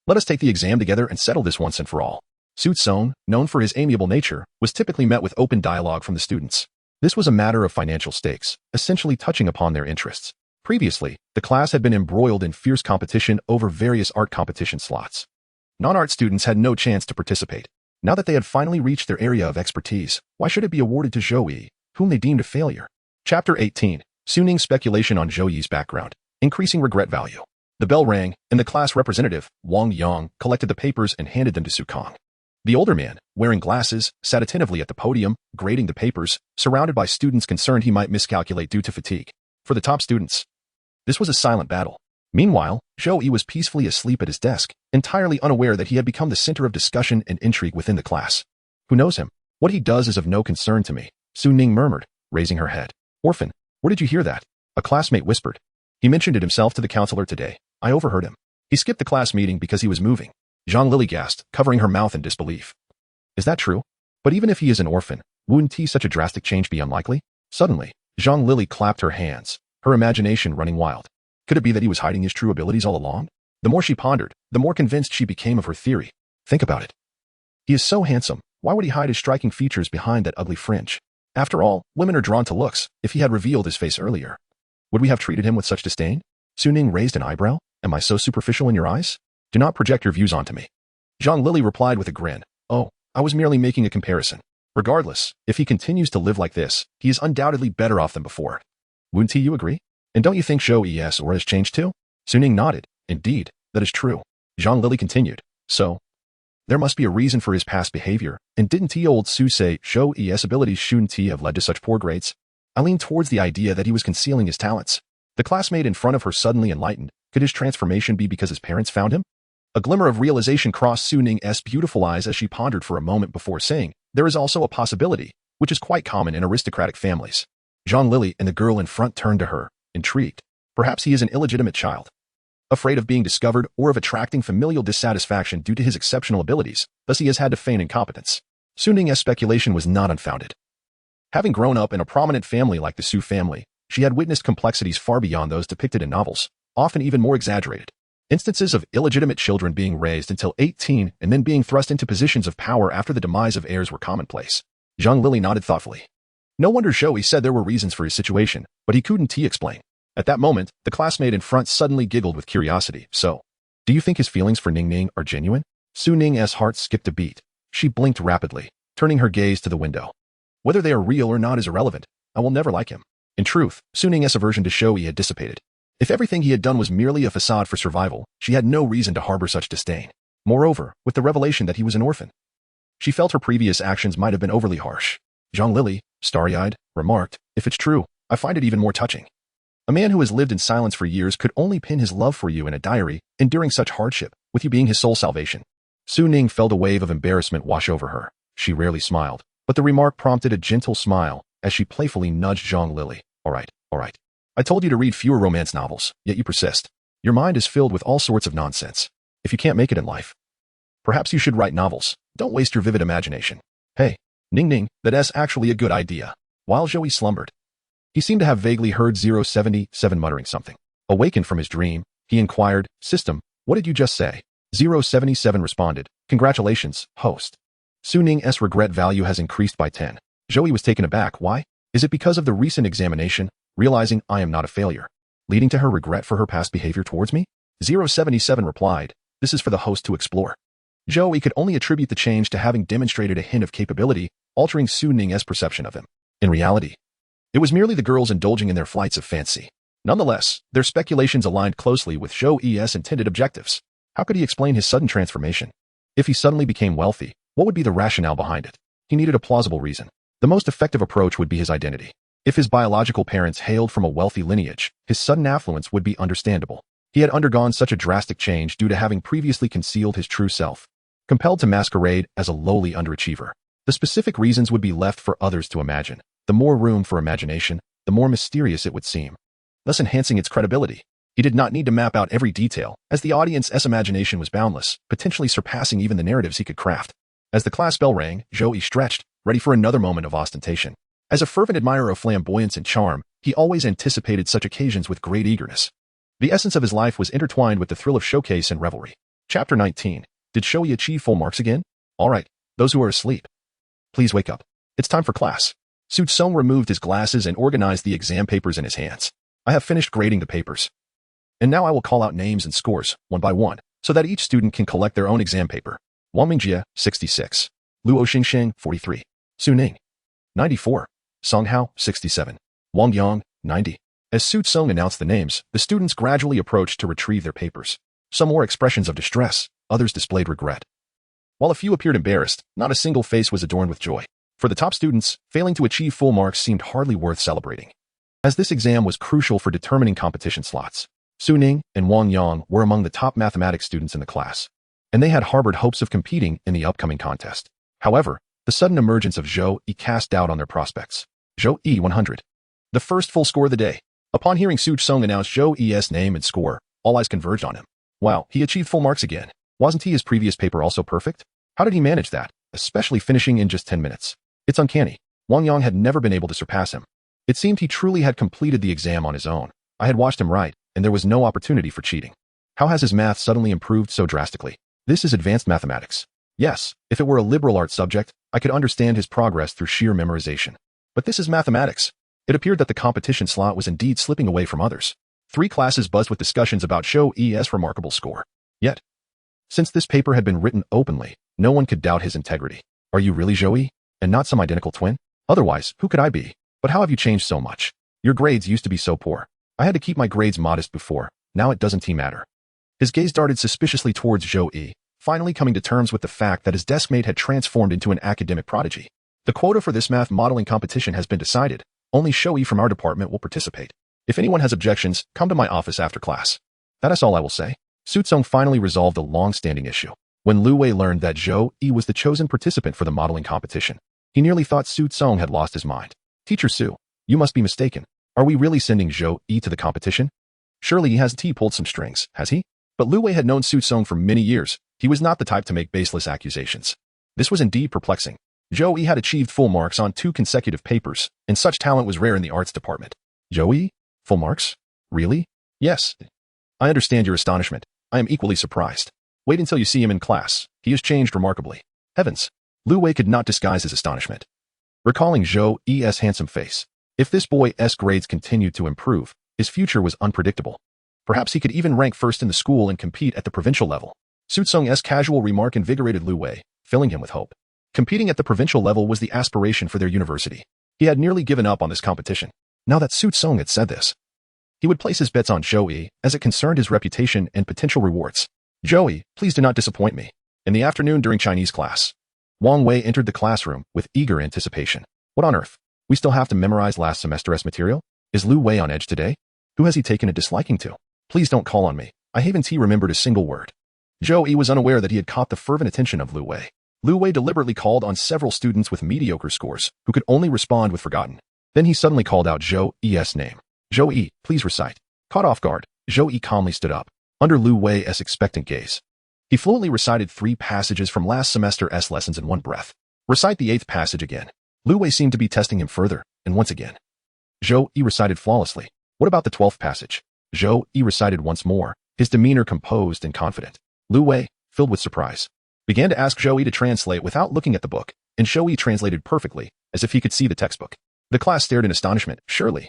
Let us take the exam together and settle this once and for all. Su Tsung, known for his amiable nature, was typically met with open dialogue from the students. This was a matter of financial stakes, essentially touching upon their interests. Previously, the class had been embroiled in fierce competition over various art competition slots. Non-art students had no chance to participate. Now that they had finally reached their area of expertise, why should it be awarded to Zhou Yi, whom they deemed a failure? Chapter 18. Su Ning's speculation on Zhou Yi's background, increasing regret value. The bell rang, and the class representative, Wang Yang, collected the papers and handed them to Su Kong. The older man, wearing glasses, sat attentively at the podium, grading the papers, surrounded by students concerned he might miscalculate due to fatigue. For the top students, this was a silent battle. Meanwhile, Zhou Yi was peacefully asleep at his desk, entirely unaware that he had become the center of discussion and intrigue within the class. Who knows him? What he does is of no concern to me, Su Ning murmured, raising her head. Orphan, where did you hear that? A classmate whispered. He mentioned it himself to the counselor today. I overheard him. He skipped the class meeting because he was moving. Zhang Lili gasped, covering her mouth in disbelief. Is that true? But even if he is an orphan, wouldn't such a drastic change be unlikely? Suddenly, Zhang Lili clapped her hands, her imagination running wild. Could it be that he was hiding his true abilities all along? The more she pondered, the more convinced she became of her theory. Think about it. He is so handsome, why would he hide his striking features behind that ugly fringe? After all, women are drawn to looks. If he had revealed his face earlier, would we have treated him with such disdain? Su Ning raised an eyebrow. Am I so superficial in your eyes? Do not project your views onto me. Zhang Lili replied with a grin. Oh, I was merely making a comparison. Regardless, if he continues to live like this, he is undoubtedly better off than before. Wouldn't you agree? And don't you think Zhou Yi has changed too? Su Ning nodded. Indeed, that is true. Zhang Lili continued. So, there must be a reason for his past behavior, and didn't old Su say Zhou Yi's abilities shouldn't have led to such poor grades? I leaned towards the idea that he was concealing his talents. The classmate in front of her suddenly enlightened. Could his transformation be because his parents found him? A glimmer of realization crossed Su Ning's beautiful eyes as she pondered for a moment before saying, there is also a possibility, which is quite common in aristocratic families. Zhang Lili and the girl in front turned to her, intrigued. Perhaps he is an illegitimate child, afraid of being discovered or of attracting familial dissatisfaction due to his exceptional abilities, thus he has had to feign incompetence. Su Ning's speculation was not unfounded. Having grown up in a prominent family like the Su family, she had witnessed complexities far beyond those depicted in novels, often even more exaggerated. Instances of illegitimate children being raised until 18 and then being thrust into positions of power after the demise of heirs were commonplace. Zhang Lili nodded thoughtfully. No wonder Zhou Yi said there were reasons for his situation, but he couldn't explain. At that moment, the classmate in front suddenly giggled with curiosity. So, do you think his feelings for Ning are genuine? Su Ning's heart skipped a beat. She blinked rapidly, turning her gaze to the window. Whether they are real or not is irrelevant. I will never like him. In truth, Su Ning's aversion to Zhou Yi had dissipated. If everything he had done was merely a facade for survival, she had no reason to harbor such disdain. Moreover, with the revelation that he was an orphan, she felt her previous actions might have been overly harsh. Zhang Lili, starry-eyed, remarked, if it's true, I find it even more touching. A man who has lived in silence for years could only pin his love for you in a diary, enduring such hardship, with you being his sole salvation. Su Ning felt a wave of embarrassment wash over her. She rarely smiled, but the remark prompted a gentle smile as she playfully nudged Zhang Lili. All right. I told you to read fewer romance novels, yet you persist. Your mind is filled with all sorts of nonsense. If you can't make it in life, perhaps you should write novels. Don't waste your vivid imagination. Hey, Ning, that's actually a good idea. While Zhou Yi slumbered, he seemed to have vaguely heard 077 muttering something. Awakened from his dream, he inquired, System, what did you just say? 077 responded, Congratulations, host. Su Ning's regret value has increased by 10. Zhou Yi was taken aback. Why? Is it because of the recent examination, realizing I am not a failure, leading to her regret for her past behavior towards me? 077 replied, This is for the host to explore. Zhou Yi could only attribute the change to having demonstrated a hint of capability, altering Su Ning's perception of him. In reality, it was merely the girls indulging in their flights of fancy. Nonetheless, their speculations aligned closely with Zhou Yi's intended objectives. How could he explain his sudden transformation? If he suddenly became wealthy, what would be the rationale behind it? He needed a plausible reason. The most effective approach would be his identity. If his biological parents hailed from a wealthy lineage, his sudden affluence would be understandable. He had undergone such a drastic change due to having previously concealed his true self, compelled to masquerade as a lowly underachiever. The specific reasons would be left for others to imagine. The more room for imagination, the more mysterious it would seem, thus enhancing its credibility. He did not need to map out every detail, as the audience's imagination was boundless, potentially surpassing even the narratives he could craft. As the class bell rang, Zhou Yi stretched, ready for another moment of ostentation. As a fervent admirer of flamboyance and charm, he always anticipated such occasions with great eagerness. The essence of his life was intertwined with the thrill of showcase and revelry. Chapter 19. Did Zhou Yi achieve full marks again? All right, those who are asleep, please wake up. It's time for class. Su Tsung removed his glasses and organized the exam papers in his hands. I have finished grading the papers. And now I will call out names and scores, one by one, so that each student can collect their own exam paper. Wang Mingjie, 66. Luo Xingsheng, 43. Su Ning, 94. Song Hao, 67. Wang Yang, 90. As Su Tsung announced the names, the students gradually approached to retrieve their papers. Some wore expressions of distress, others displayed regret. While a few appeared embarrassed, not a single face was adorned with joy. For the top students, failing to achieve full marks seemed hardly worth celebrating, as this exam was crucial for determining competition slots. Su Ning and Wang Yang were among the top mathematics students in the class, and they had harbored hopes of competing in the upcoming contest. However, the The sudden emergence of Zhou Yi cast doubt on their prospects. Zhou Yi 100. The first full score of the day. Upon hearing Su Tsung announce Zhou Yi's name and score, all eyes converged on him. Wow, he achieved full marks again. Wasn't his previous paper also perfect? How did he manage that, especially finishing in just 10 minutes? It's uncanny. Wang Yang had never been able to surpass him. It seemed he truly had completed the exam on his own. I had watched him write, and there was no opportunity for cheating. How has his math suddenly improved so drastically? This is advanced mathematics. Yes, if it were a liberal arts subject, I could understand his progress through sheer memorization. But this is mathematics. It appeared that the competition slot was indeed slipping away from others. 3 classes buzzed with discussions about Zhou Yi's remarkable score. Yet, since this paper had been written openly, no one could doubt his integrity. Are you really Zhou Yi, and not some identical twin? Otherwise, who could I be? But how have you changed so much? Your grades used to be so poor. I had to keep my grades modest before. Now it doesn't matter. His gaze darted suspiciously towards Zhou Yi, finally coming to terms with the fact that his deskmate had transformed into an academic prodigy. The quota for this math modeling competition has been decided. Only Zhou Yi from our department will participate. If anyone has objections, come to my office after class. That is all I will say. Su Tsung finally resolved a long-standing issue. When Lu Wei learned that Zhou Yi was the chosen participant for the modeling competition, he nearly thought Su Tsung had lost his mind. Teacher Su, you must be mistaken. Are we really sending Zhou Yi to the competition? Surely he hasn't pulled some strings, has he? But Lu Wei had known Su Tsung for many years. He was not the type to make baseless accusations. This was indeed perplexing. Zhou Yi had achieved full marks on 2 consecutive papers, and such talent was rare in the arts department. Zhou Yi? Full marks? Really? Yes. I understand your astonishment. I am equally surprised. Wait until you see him in class. He has changed remarkably. Heavens! Lu Wei could not disguise his astonishment. Recalling Zhou Yi's handsome face, if this boy's grades continued to improve, his future was unpredictable. Perhaps he could even rank first in the school and compete at the provincial level. Su Tsung's casual remark invigorated Lu Wei, filling him with hope. Competing at the provincial level was the aspiration for their university. He had nearly given up on this competition. Now that Su Tsung had said this, he would place his bets on Zhou Yi as it concerned his reputation and potential rewards. Zhou Yi, please do not disappoint me. In the afternoon during Chinese class, Wang Wei entered the classroom with eager anticipation. What on earth? We still have to memorize last semester's material? Is Lu Wei on edge today? Who has he taken a disliking to? Please don't call on me. I haven't remembered a single word. Zhou Yi was unaware that he had caught the fervent attention of Lu Wei. Lu Wei deliberately called on several students with mediocre scores who could only respond with forgotten. Then he suddenly called out Zhou Yi's name. Zhou Yi, please recite. Caught off guard, Zhou Yi calmly stood up, under Lu Wei's expectant gaze. He fluently recited 3 passages from last semester's lessons in one breath. Recite the 8th passage again. Lu Wei seemed to be testing him further, and once again. Zhou Yi recited flawlessly. What about the 12th passage? Zhou Yi recited once more, his demeanor composed and confident. Lu Wei, filled with surprise, began to ask Zhou Yi to translate without looking at the book, and Zhou Yi translated perfectly, as if he could see the textbook. The class stared in astonishment. Surely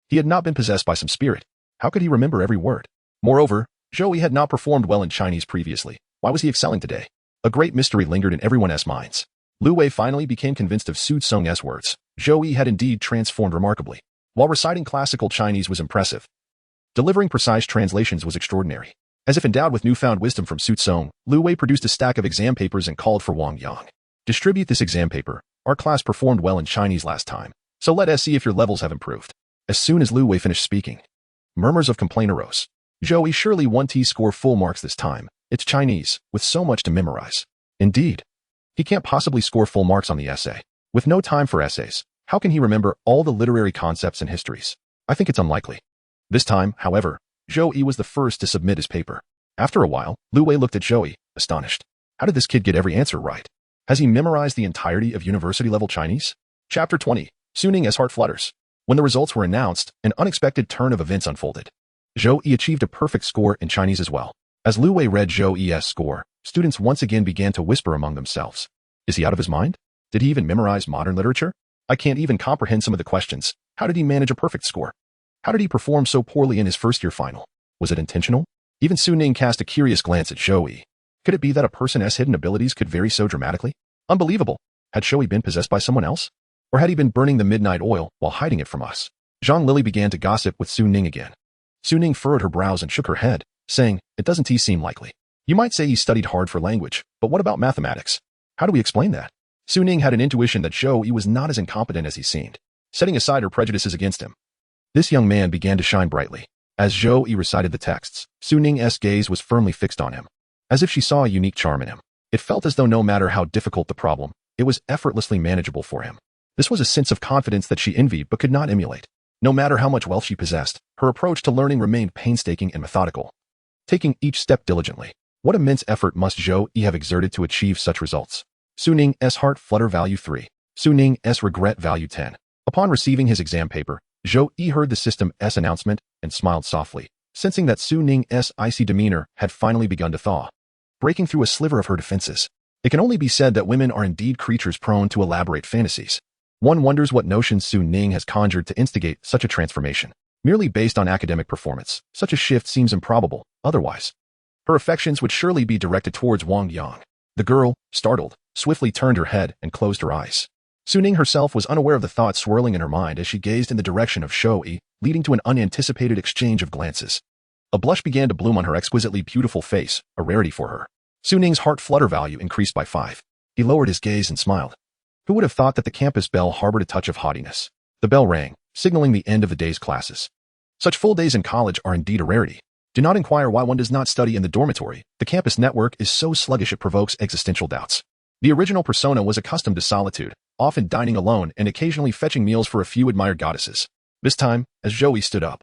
he had not been possessed by some spirit. How could he remember every word? Moreover, Zhou Yi had not performed well in Chinese previously. Why was he excelling today? A great mystery lingered in everyone's minds. Lu Wei finally became convinced of Su Tsung's words. Zhou Yi had indeed transformed remarkably. While reciting classical Chinese was impressive, delivering precise translations was extraordinary. As if endowed with newfound wisdom from Su Tsung, Lu Wei produced a stack of exam papers and called for Wang Yang. Distribute this exam paper. Our class performed well in Chinese last time, so let us see if your levels have improved. As soon as Lu Wei finished speaking, murmurs of complaint arose. Zhou Yi surely won't score full marks this time. It's Chinese, with so much to memorize. Indeed, he can't possibly score full marks on the essay. With no time for essays, how can he remember all the literary concepts and histories? I think it's unlikely. This time, however, Zhou Yi was the first to submit his paper. After a while, Lu Wei looked at Zhou Yi, astonished. How did this kid get every answer right? Has he memorized the entirety of university-level Chinese? Chapter 20. Su Ning's heart flutters. When the results were announced, an unexpected turn of events unfolded. Zhou Yi achieved a perfect score in Chinese as well. As Lu Wei read Zhou Yi's score, students once again began to whisper among themselves. Is he out of his mind? Did he even memorize modern literature? I can't even comprehend some of the questions. How did he manage a perfect score? How did he perform so poorly in his first-year final? Was it intentional? Even Su Ning cast a curious glance at Zhou Yi. Could it be that a person's hidden abilities could vary so dramatically? Unbelievable. Had Zhou Yi been possessed by someone else? Or had he been burning the midnight oil while hiding it from us? Zhang Lily began to gossip with Su Ning again. Su Ning furrowed her brows and shook her head, saying, it doesn't seem likely. You might say he studied hard for language, but what about mathematics? How do we explain that? Su Ning had an intuition that Zhou Yi was not as incompetent as he seemed, setting aside her prejudices against him. This young man began to shine brightly. As Zhou Yi recited the texts, Su Ning's gaze was firmly fixed on him, as if she saw a unique charm in him. It felt as though no matter how difficult the problem, it was effortlessly manageable for him. This was a sense of confidence that she envied but could not emulate. No matter how much wealth she possessed, her approach to learning remained painstaking and methodical, taking each step diligently. What immense effort must Zhou Yi have exerted to achieve such results? Suning's heart flutter value 3. Suning's regret value 10. Upon receiving his exam paper, Zhou Yi heard the system's announcement and smiled softly, sensing that Suning's icy demeanor had finally begun to thaw, breaking through a sliver of her defenses. It can only be said that women are indeed creatures prone to elaborate fantasies. One wonders what notions Suning has conjured to instigate such a transformation. Merely based on academic performance, such a shift seems improbable. Otherwise, her affections would surely be directed towards Wang Yang. The girl, startled, swiftly turned her head and closed her eyes. Suning herself was unaware of the thoughts swirling in her mind as she gazed in the direction of Zhou Yi, leading to an unanticipated exchange of glances. A blush began to bloom on her exquisitely beautiful face, a rarity for her. Suning's heart flutter value increased by 5. He lowered his gaze and smiled. Who would have thought that the campus bell harbored a touch of haughtiness? The bell rang, signaling the end of the day's classes. Such full days in college are indeed a rarity. Do not inquire why one does not study in the dormitory. The campus network is so sluggish it provokes existential doubts. The original persona was accustomed to solitude, often dining alone and occasionally fetching meals for a few admired goddesses. This time, as Zhou Yi stood up,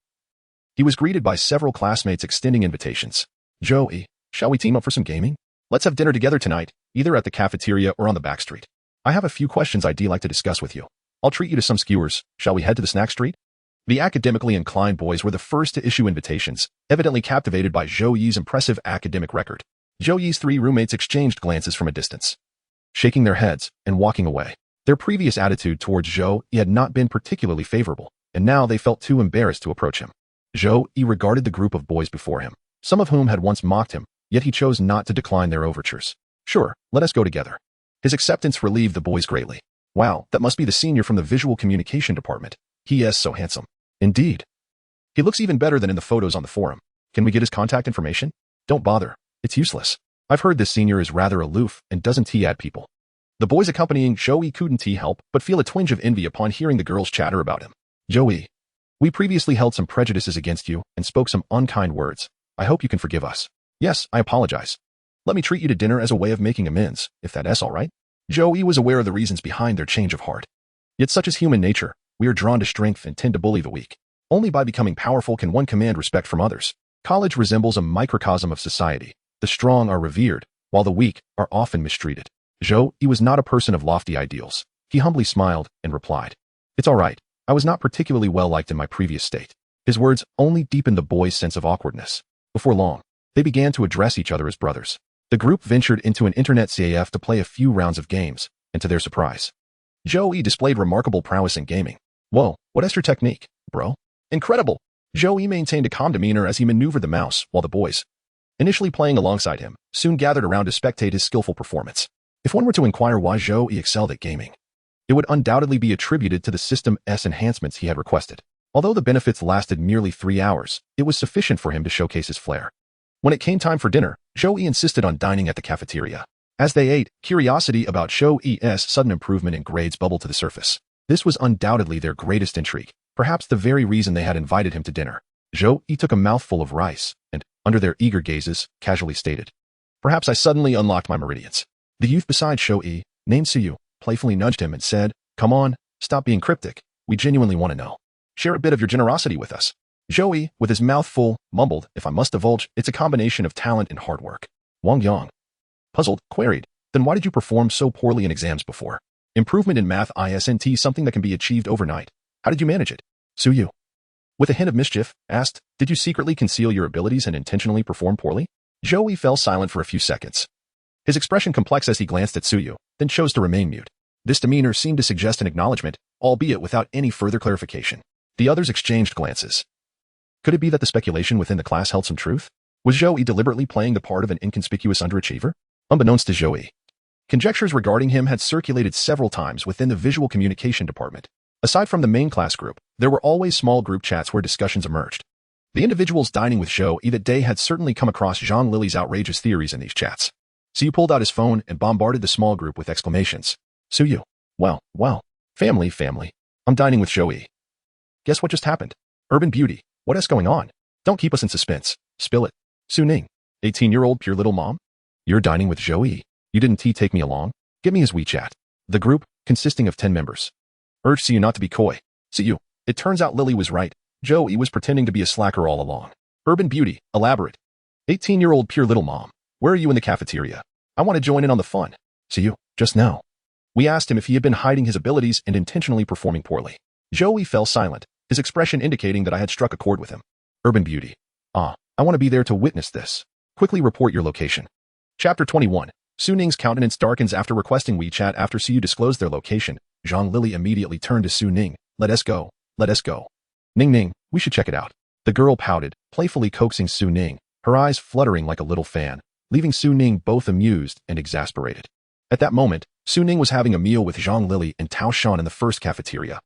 he was greeted by several classmates extending invitations. Zhou Yi, shall we team up for some gaming? Let's have dinner together tonight, either at the cafeteria or on the back street. I have a few questions I'd like to discuss with you. I'll treat you to some skewers. Shall we head to the snack street? The academically inclined boys were the first to issue invitations, evidently captivated by Zhou Yi's impressive academic record. Zhou Yi's 3 roommates exchanged glances from a distance, shaking their heads and walking away. Their previous attitude towards Zhou Yi had not been particularly favorable, and now they felt too embarrassed to approach him. Zhou Yi regarded the group of boys before him, some of whom had once mocked him, yet he chose not to decline their overtures. Sure, let us go together. His acceptance relieved the boys greatly. Wow, that must be the senior from the visual communication department. He is so handsome. Indeed. He looks even better than in the photos on the forum. Can we get his contact information? Don't bother. It's useless. I've heard this senior is rather aloof and doesn't at people. The boys accompanying Zhou Yi couldn't help but feel a twinge of envy upon hearing the girls chatter about him. Zhou Yi, we previously held some prejudices against you and spoke some unkind words. I hope you can forgive us. Yes, I apologize. Let me treat you to dinner as a way of making amends, if that's all right. Zhou Yi was aware of the reasons behind their change of heart. Yet such is human nature. We are drawn to strength and tend to bully the weak. Only by becoming powerful can one command respect from others. College resembles a microcosm of society. The strong are revered, while the weak are often mistreated. Zhou Yi was not a person of lofty ideals. He humbly smiled and replied, It's all right. I was not particularly well liked in my previous state. His words only deepened the boys' sense of awkwardness. Before long, they began to address each other as brothers. The group ventured into an internet CAF to play a few rounds of games, and to their surprise, Zhou Yi displayed remarkable prowess in gaming. Whoa, what is your technique, bro? Incredible! Zhou Yi maintained a calm demeanor as he maneuvered the mouse, while the boys, initially playing alongside him, soon gathered around to spectate his skillful performance. If one were to inquire why Zhou Yi excelled at gaming, it would undoubtedly be attributed to the system's enhancements he had requested. Although the benefits lasted merely 3 hours, it was sufficient for him to showcase his flair. When it came time for dinner, Zhou Yi insisted on dining at the cafeteria. As they ate, curiosity about Zhou Yi's sudden improvement in grades bubbled to the surface. This was undoubtedly their greatest intrigue, perhaps the very reason they had invited him to dinner. Zhou Yi took a mouthful of rice, and, under their eager gazes, casually stated, Perhaps I suddenly unlocked my meridians. The youth beside Zhou Yi, named Siyu, playfully nudged him and said, Come on, stop being cryptic. We genuinely want to know. Share a bit of your generosity with us. Zhou Yi, with his mouth full, mumbled, If I must divulge, it's a combination of talent and hard work. Wang Yang, puzzled, queried, Then why did you perform so poorly in exams before? Improvement in math isn't something that can be achieved overnight. How did you manage it? Siyu, with a hint of mischief, asked, Did you secretly conceal your abilities and intentionally perform poorly? Zhou Yi fell silent for a few seconds. His expression complex as he glanced at Siyu, then chose to remain mute. This demeanor seemed to suggest an acknowledgement, albeit without any further clarification. The others exchanged glances. Could it be that the speculation within the class held some truth? Was Zhou Yi deliberately playing the part of an inconspicuous underachiever? Unbeknownst to Zhou Yi, conjectures regarding him had circulated several times within the visual communication department. Aside from the main class group, there were always small group chats where discussions emerged. The individuals dining with Zhou Yi that day had certainly come across Zhang Lily's outrageous theories in these chats. Siyu pulled out his phone and bombarded the small group with exclamations. Siyu, well, family. I'm dining with Zhou Yi. Guess what just happened? Urban Beauty, what is going on? Don't keep us in suspense. Spill it. Suning, 18-year-old pure little mom? You're dining with Zhou Yi. You didn't take me along? Give me his WeChat. The group, consisting of 10 members, urged Zhou Yi not to be coy. Zhou Yi, it turns out Lily was right. Zhou Yi was pretending to be a slacker all along. Urban beauty, elaborate. 18-year-old pure little mom. Where are you in the cafeteria? I want to join in on the fun. Zhou Yi, just now. We asked him if he had been hiding his abilities and intentionally performing poorly. Zhou Yi fell silent, his expression indicating that I had struck a chord with him. Urban beauty. I want to be there to witness this. Quickly report your location. Chapter 21. Su Ning's countenance darkens after requesting WeChat after Zhou Yi disclosed their location. Zhang Lily immediately turned to Su Ning. Let us go. Let us go. Ning, we should check it out. The girl pouted, playfully coaxing Su Ning, her eyes fluttering like a little fan, leaving Su Ning both amused and exasperated. At that moment, Su Ning was having a meal with Zhang Lily and Tao Shan in the first cafeteria,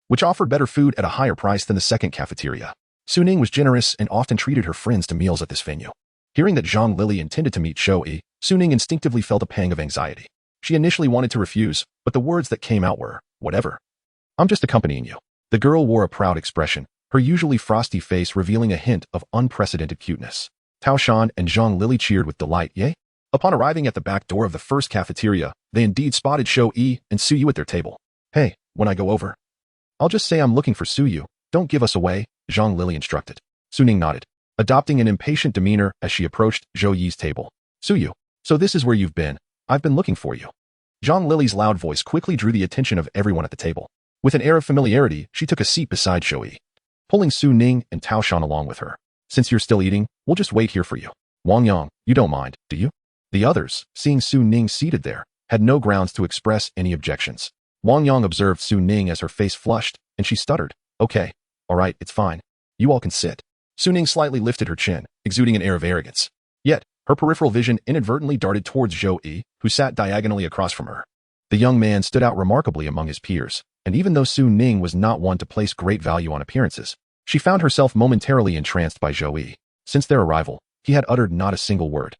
which offered better food at a higher price than the second cafeteria. Su Ning was generous and often treated her friends to meals at this venue. Hearing that Zhang Lily intended to meet Zhou Yi, Su Ning instinctively felt a pang of anxiety. She initially wanted to refuse, but the words that came out were, whatever. I'm just accompanying you. The girl wore a proud expression, her usually frosty face revealing a hint of unprecedented cuteness. Tao Shan and Zhang Lily cheered with delight, yay? Upon arriving at the back door of the first cafeteria, they indeed spotted Zhou Yi and Su Yi at their table. Hey, when I go over, I'll just say I'm looking for Su Yi. Don't give us away, Zhang Lily instructed. Su Ning nodded, adopting an impatient demeanor as she approached Zhou Yi's table. Su Yi, so this is where you've been. I've been looking for you. Zhang Lily's loud voice quickly drew the attention of everyone at the table. With an air of familiarity, she took a seat beside Zhou Yi, pulling Su Ning and Tao Shan along with her. Since you're still eating, we'll just wait here for you. Wang Yang, you don't mind, do you? The others, seeing Su Ning seated there, had no grounds to express any objections. Wang Yang observed Su Ning as her face flushed, and she stuttered. Okay, all right, it's fine. You all can sit. Su Ning slightly lifted her chin, exuding an air of arrogance. Yet, her peripheral vision inadvertently darted towards Zhou Yi, who sat diagonally across from her. The young man stood out remarkably among his peers, and even though Su Ning was not one to place great value on appearances, she found herself momentarily entranced by Zhou Yi. Since their arrival, he had uttered not a single word,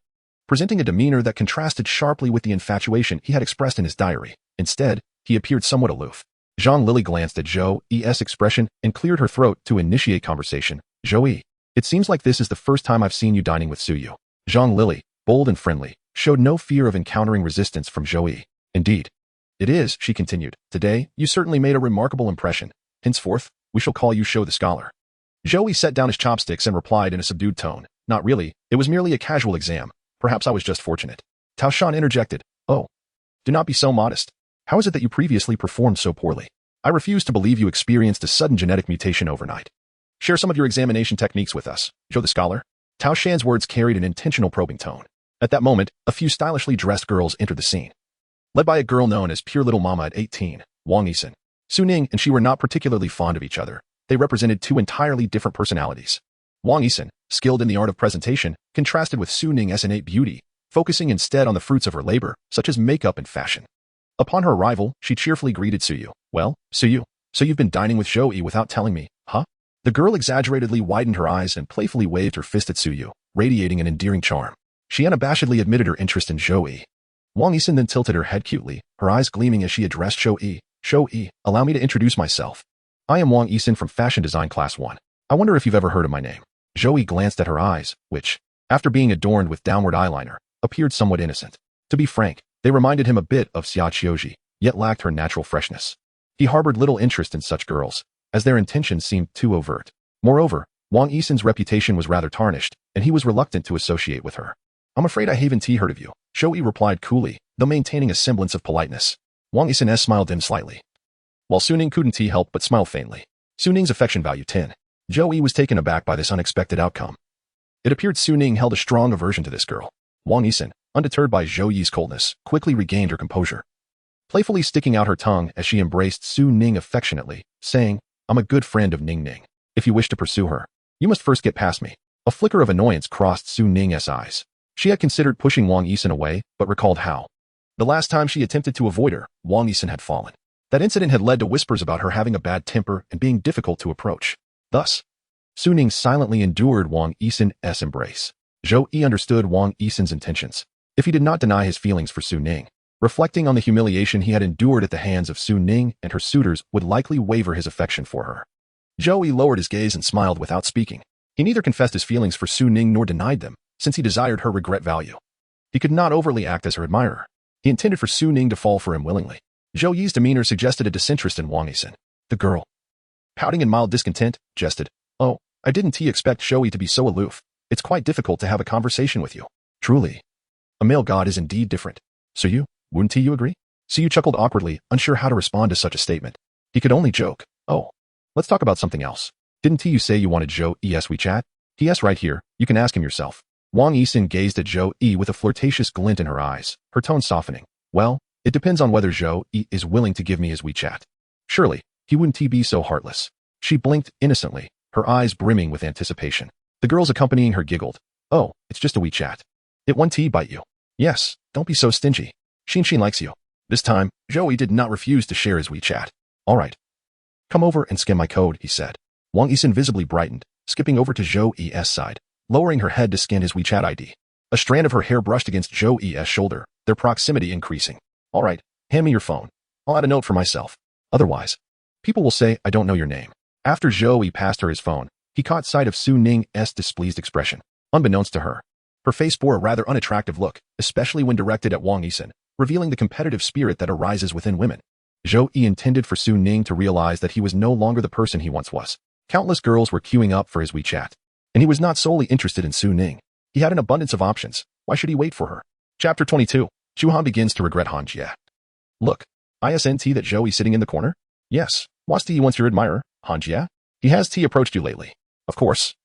presenting a demeanor that contrasted sharply with the infatuation he had expressed in his diary. Instead, he appeared somewhat aloof. Zhang Lily glanced at Zhou Yi's expression and cleared her throat to initiate conversation. Zhou Yi, it seems like this is the first time I've seen you dining with Su Yi. Zhang Lily, bold and friendly, showed no fear of encountering resistance from Zhou Yi. Indeed. It is, she continued. Today, you certainly made a remarkable impression. Henceforth, we shall call you Zhou the Scholar. Zhou Yi set down his chopsticks and replied in a subdued tone. Not really, it was merely a casual exam. Perhaps I was just fortunate. Tao Shan interjected. Oh, do not be so modest. How is it that you previously performed so poorly? I refuse to believe you experienced a sudden genetic mutation overnight. Share some of your examination techniques with us, Zhou the Scholar. Tao Shan's words carried an intentional probing tone. At that moment, a few stylishly dressed girls entered the scene. Led by a girl known as Pure Little Mama at 18, Wang Yisun. Su Ning and she were not particularly fond of each other. They represented two entirely different personalities. Wang Yisun, skilled in the art of presentation, contrasted with Su Ning's innate beauty, focusing instead on the fruits of her labor, such as makeup and fashion. Upon her arrival, she cheerfully greeted Su Yi. Well, Su Yi, so you've been dining with Zhou Yi without telling me, huh? The girl exaggeratedly widened her eyes and playfully waved her fist at Su Yi, radiating an endearing charm. She unabashedly admitted her interest in Zhou Yi. Wang Yisun then tilted her head cutely, her eyes gleaming as she addressed Zhou Yi. Zhou Yi, allow me to introduce myself. I am Wang Yisun from Fashion Design Class 1. I wonder if you've ever heard of my name. Zhou Yi glanced at her eyes, which, after being adorned with downward eyeliner, appeared somewhat innocent. To be frank, they reminded him a bit of Xia Qiuji, yet lacked her natural freshness. He harbored little interest in such girls, as their intentions seemed too overt. Moreover, Wang Yisun's reputation was rather tarnished, and he was reluctant to associate with her. I'm afraid I haven't heard of you, Zhou Yi replied coolly, though maintaining a semblance of politeness. Wang Yisun smiled dim slightly, while Su Ning couldn't help but smile faintly. Su Ning's affection value 10. Zhou Yi was taken aback by this unexpected outcome. It appeared Su Ning held a strong aversion to this girl. Wang Yisun, undeterred by Zhou Yi's coldness, quickly regained her composure, playfully sticking out her tongue as she embraced Su Ning affectionately, saying, I'm a good friend of Ning Ning. If you wish to pursue her, you must first get past me. A flicker of annoyance crossed Su Ning's eyes. She had considered pushing Wang Yisun away, but recalled how, the last time she attempted to avoid her, Wang Yisun had fallen. That incident had led to whispers about her having a bad temper and being difficult to approach. Thus, Su Ning silently endured Wang Yisun's embrace. Zhou Yi understood Wang Yisun's intentions, if he did not deny his feelings for Su Ning. Reflecting on the humiliation he had endured at the hands of Su Ning and her suitors would likely waver his affection for her. Zhou Yi lowered his gaze and smiled without speaking. He neither confessed his feelings for Su Ning nor denied them, since he desired her regret value. He could not overtly act as her admirer. He intended for Su Ning to fall for him willingly. Zhou Yi's demeanor suggested a disinterest in Wang Yisin. The girl, pouting in mild discontent, jested, "Oh, I didn't expect Zhou Yi to be so aloof. It's quite difficult to have a conversation with you. Truly, a male god is indeed different. So wouldn't you agree?" Siyu chuckled awkwardly, unsure how to respond to such a statement. He could only joke, "Oh, let's talk about something else. Didn't you say you wanted Zhou Yi's WeChat? Yes, right here, you can ask him yourself." Wang Yisin gazed at Zhou Yi with a flirtatious glint in her eyes, her tone softening. "Well, it depends on whether Zhou Yi is willing to give me his WeChat. Surely, he wouldn't be so heartless." She blinked innocently, her eyes brimming with anticipation. The girls accompanying her giggled. "Oh, it's just a WeChat. It won't bite you. Yes, don't be so stingy. Xin likes you." This time, Zhou Yi did not refuse to share his WeChat. "All right. Come over and scan my code," he said. Wang Yisin visibly brightened, skipping over to Zhou Yi's side, lowering her head to scan his WeChat ID. A strand of her hair brushed against Zhou Yi's shoulder, their proximity increasing. "All right, hand me your phone. I'll add a note for myself. Otherwise, people will say I don't know your name." After Zhou Yi passed her his phone, he caught sight of Su Ning's displeased expression. Unbeknownst to her, her face bore a rather unattractive look, especially when directed at Wang Yisin, revealing the competitive spirit that arises within women. Zhou Yi intended for Su Ning to realize that he was no longer the person he once was. Countless girls were queuing up for his WeChat, and he was not solely interested in Su Ning. He had an abundance of options. Why should he wait for her? Chapter 22. Zhu Han begins to regret Han Jie. "Look, isn't that Zhou Yi sitting in the corner?" "Yes. Was he once your admirer, Han Jie? He has approached you lately?" "Of course.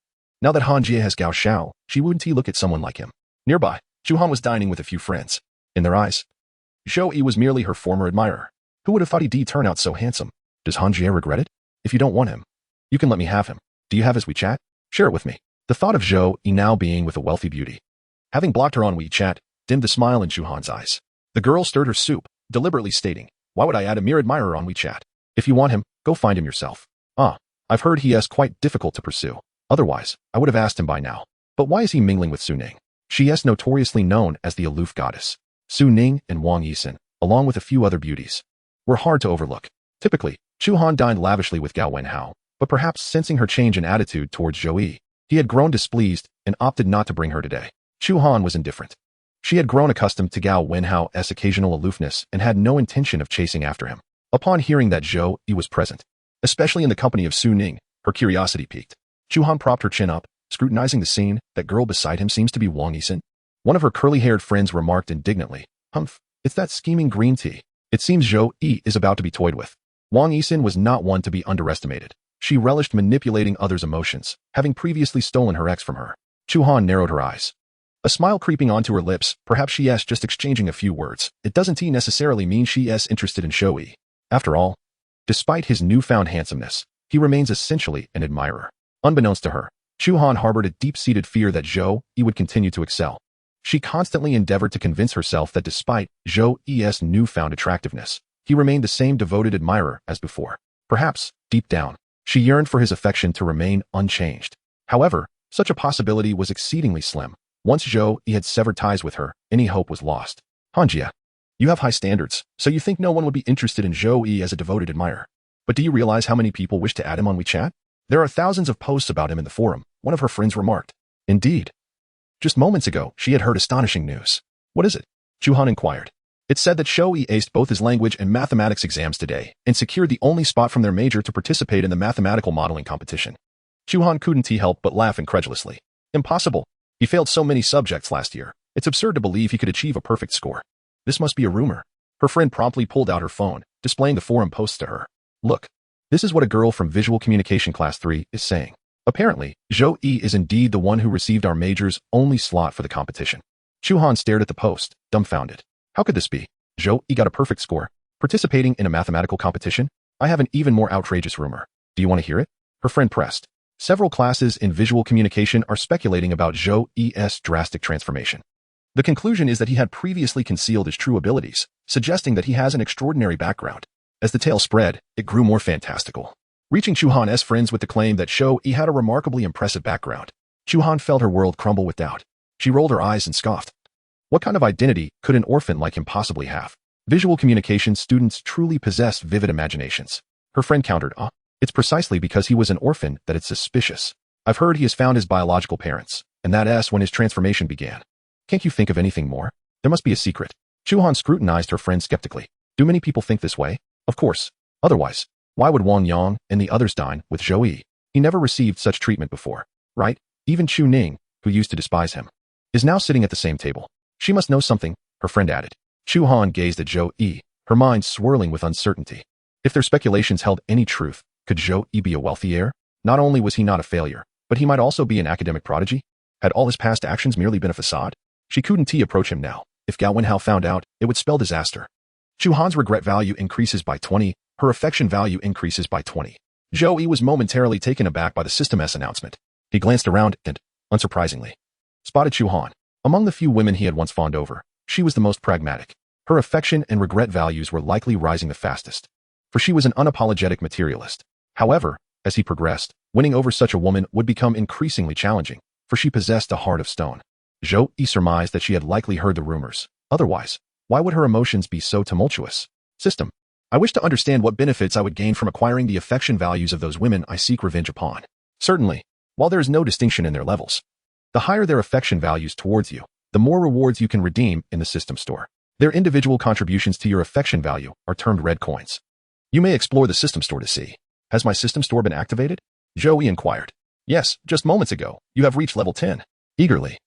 Now that Han Jie has Gao Xiao, she wouldn't look at someone like him." Nearby, Zhu Han was dining with a few friends. In their eyes, Zhou Yi was merely her former admirer. Who would have thought he'd turn out so handsome? Does Han Jie regret it? If you don't want him, you can let me have him. Do you have his WeChat? Share it with me. The thought of Zhou Yi now being with a wealthy beauty, having blocked her on WeChat, dimmed the smile in Zhu Han's eyes. The girl stirred her soup, deliberately stating, "Why would I add a mere admirer on WeChat? If you want him, go find him yourself." I've heard he is quite difficult to pursue. Otherwise, I would have asked him by now. But why is he mingling with Su Ning? She is notoriously known as the aloof goddess. Su Ning and Wang Yisin, along with a few other beauties, were hard to overlook. Typically, Zhu Han dined lavishly with Gao Wenhao, but perhaps sensing her change in attitude towards Zhou Yi, he had grown displeased and opted not to bring her today. Zhu Han was indifferent. She had grown accustomed to Gao Wenhao's occasional aloofness and had no intention of chasing after him. Upon hearing that Zhou Yi was present, especially in the company of Su Ning, her curiosity piqued. Zhu Han propped her chin up, scrutinizing the scene. That girl beside him seems to be Wang Yisin. One of her curly-haired friends remarked indignantly, "Humph, it's that scheming green tea." It seems Zhou Yi is about to be toyed with. Wang Yisin was not one to be underestimated. She relished manipulating others' emotions, having previously stolen her ex from her. Zhu Han narrowed her eyes, a smile creeping onto her lips. Perhaps she is just exchanging a few words. It doesn't necessarily mean she is interested in Zhou Yi. After all, despite his newfound handsomeness, he remains essentially an admirer. Unbeknownst to her, Zhu Han harbored a deep-seated fear that Zhou Yi would continue to excel. She constantly endeavored to convince herself that despite Zhou Yi's newfound attractiveness, he remained the same devoted admirer as before. Perhaps, deep down, she yearned for his affection to remain unchanged. However, such a possibility was exceedingly slim. Once Zhou Yi had severed ties with her, any hope was lost. "Han Jie, you have high standards, so you think no one would be interested in Zhou Yi as a devoted admirer. But do you realize how many people wish to add him on WeChat? There are thousands of posts about him in the forum," one of her friends remarked. Indeed. Just moments ago, she had heard astonishing news. "What is it?" Zhu Han inquired. It said that Zhou Yi aced both his language and mathematics exams today and secured the only spot from their major to participate in the mathematical modeling competition. Zhu Han couldn't help but laugh incredulously. Impossible. He failed so many subjects last year. It's absurd to believe he could achieve a perfect score. This must be a rumor. Her friend promptly pulled out her phone, displaying the forum posts to her. "Look, this is what a girl from Visual Communication Class 3 is saying. Apparently, Zhou Yi is indeed the one who received our major's only slot for the competition." Zhu Han stared at the post, dumbfounded. How could this be? Zhou Yi got a perfect score, participating in a mathematical competition? I have an even more outrageous rumor. Do you want to hear it? Her friend pressed. Several classes in visual communication are speculating about Zhou Yi's drastic transformation. The conclusion is that he had previously concealed his true abilities, suggesting that he has an extraordinary background. As the tale spread, it grew more fantastical, reaching Zhu Han's friends with the claim that Zhou Yi had a remarkably impressive background. Zhu Han felt her world crumble with doubt. She rolled her eyes and scoffed. What kind of identity could an orphan like him possibly have? Visual communication students truly possess vivid imaginations. Her friend countered, It's precisely because he was an orphan that it's suspicious. I've heard he has found his biological parents, and that is when his transformation began. Can't you think of anything more? There must be a secret." Zhu Han scrutinized her friend skeptically. Do many people think this way? Of course. Otherwise, why would Wang Yang and the others dine with Zhou Yi? He never received such treatment before, right? Even Chu Ning, who used to despise him, is now sitting at the same table. She must know something, her friend added. Chu Han gazed at Zhou Yi, her mind swirling with uncertainty. If their speculations held any truth, could Zhou Yi be a wealthy heir? Not only was he not a failure, but he might also be an academic prodigy. Had all his past actions merely been a facade? She couldn't approach him now. If Gao Wenhao found out, it would spell disaster. Chu Han's regret value increases by 20, her affection value increases by 20. Zhou Yi was momentarily taken aback by the system's announcement. He glanced around and, unsurprisingly, spotted Chu Han. Among the few women he had once fawned over, she was the most pragmatic. Her affection and regret values were likely rising the fastest, for she was an unapologetic materialist. However, as he progressed, winning over such a woman would become increasingly challenging, for she possessed a heart of stone. Zhou Yi surmised that she had likely heard the rumors. Otherwise, why would her emotions be so tumultuous? System. I wish to understand what benefits I would gain from acquiring the affection values of those women I seek revenge upon. Certainly, while there is no distinction in their levels, the higher their affection values towards you, the more rewards you can redeem in the system store. Their individual contributions to your affection value are termed red coins. You may explore the system store to see. Has my system store been activated? Zhou Yi inquired. Yes, just moments ago. You have reached level 10. Eagerly,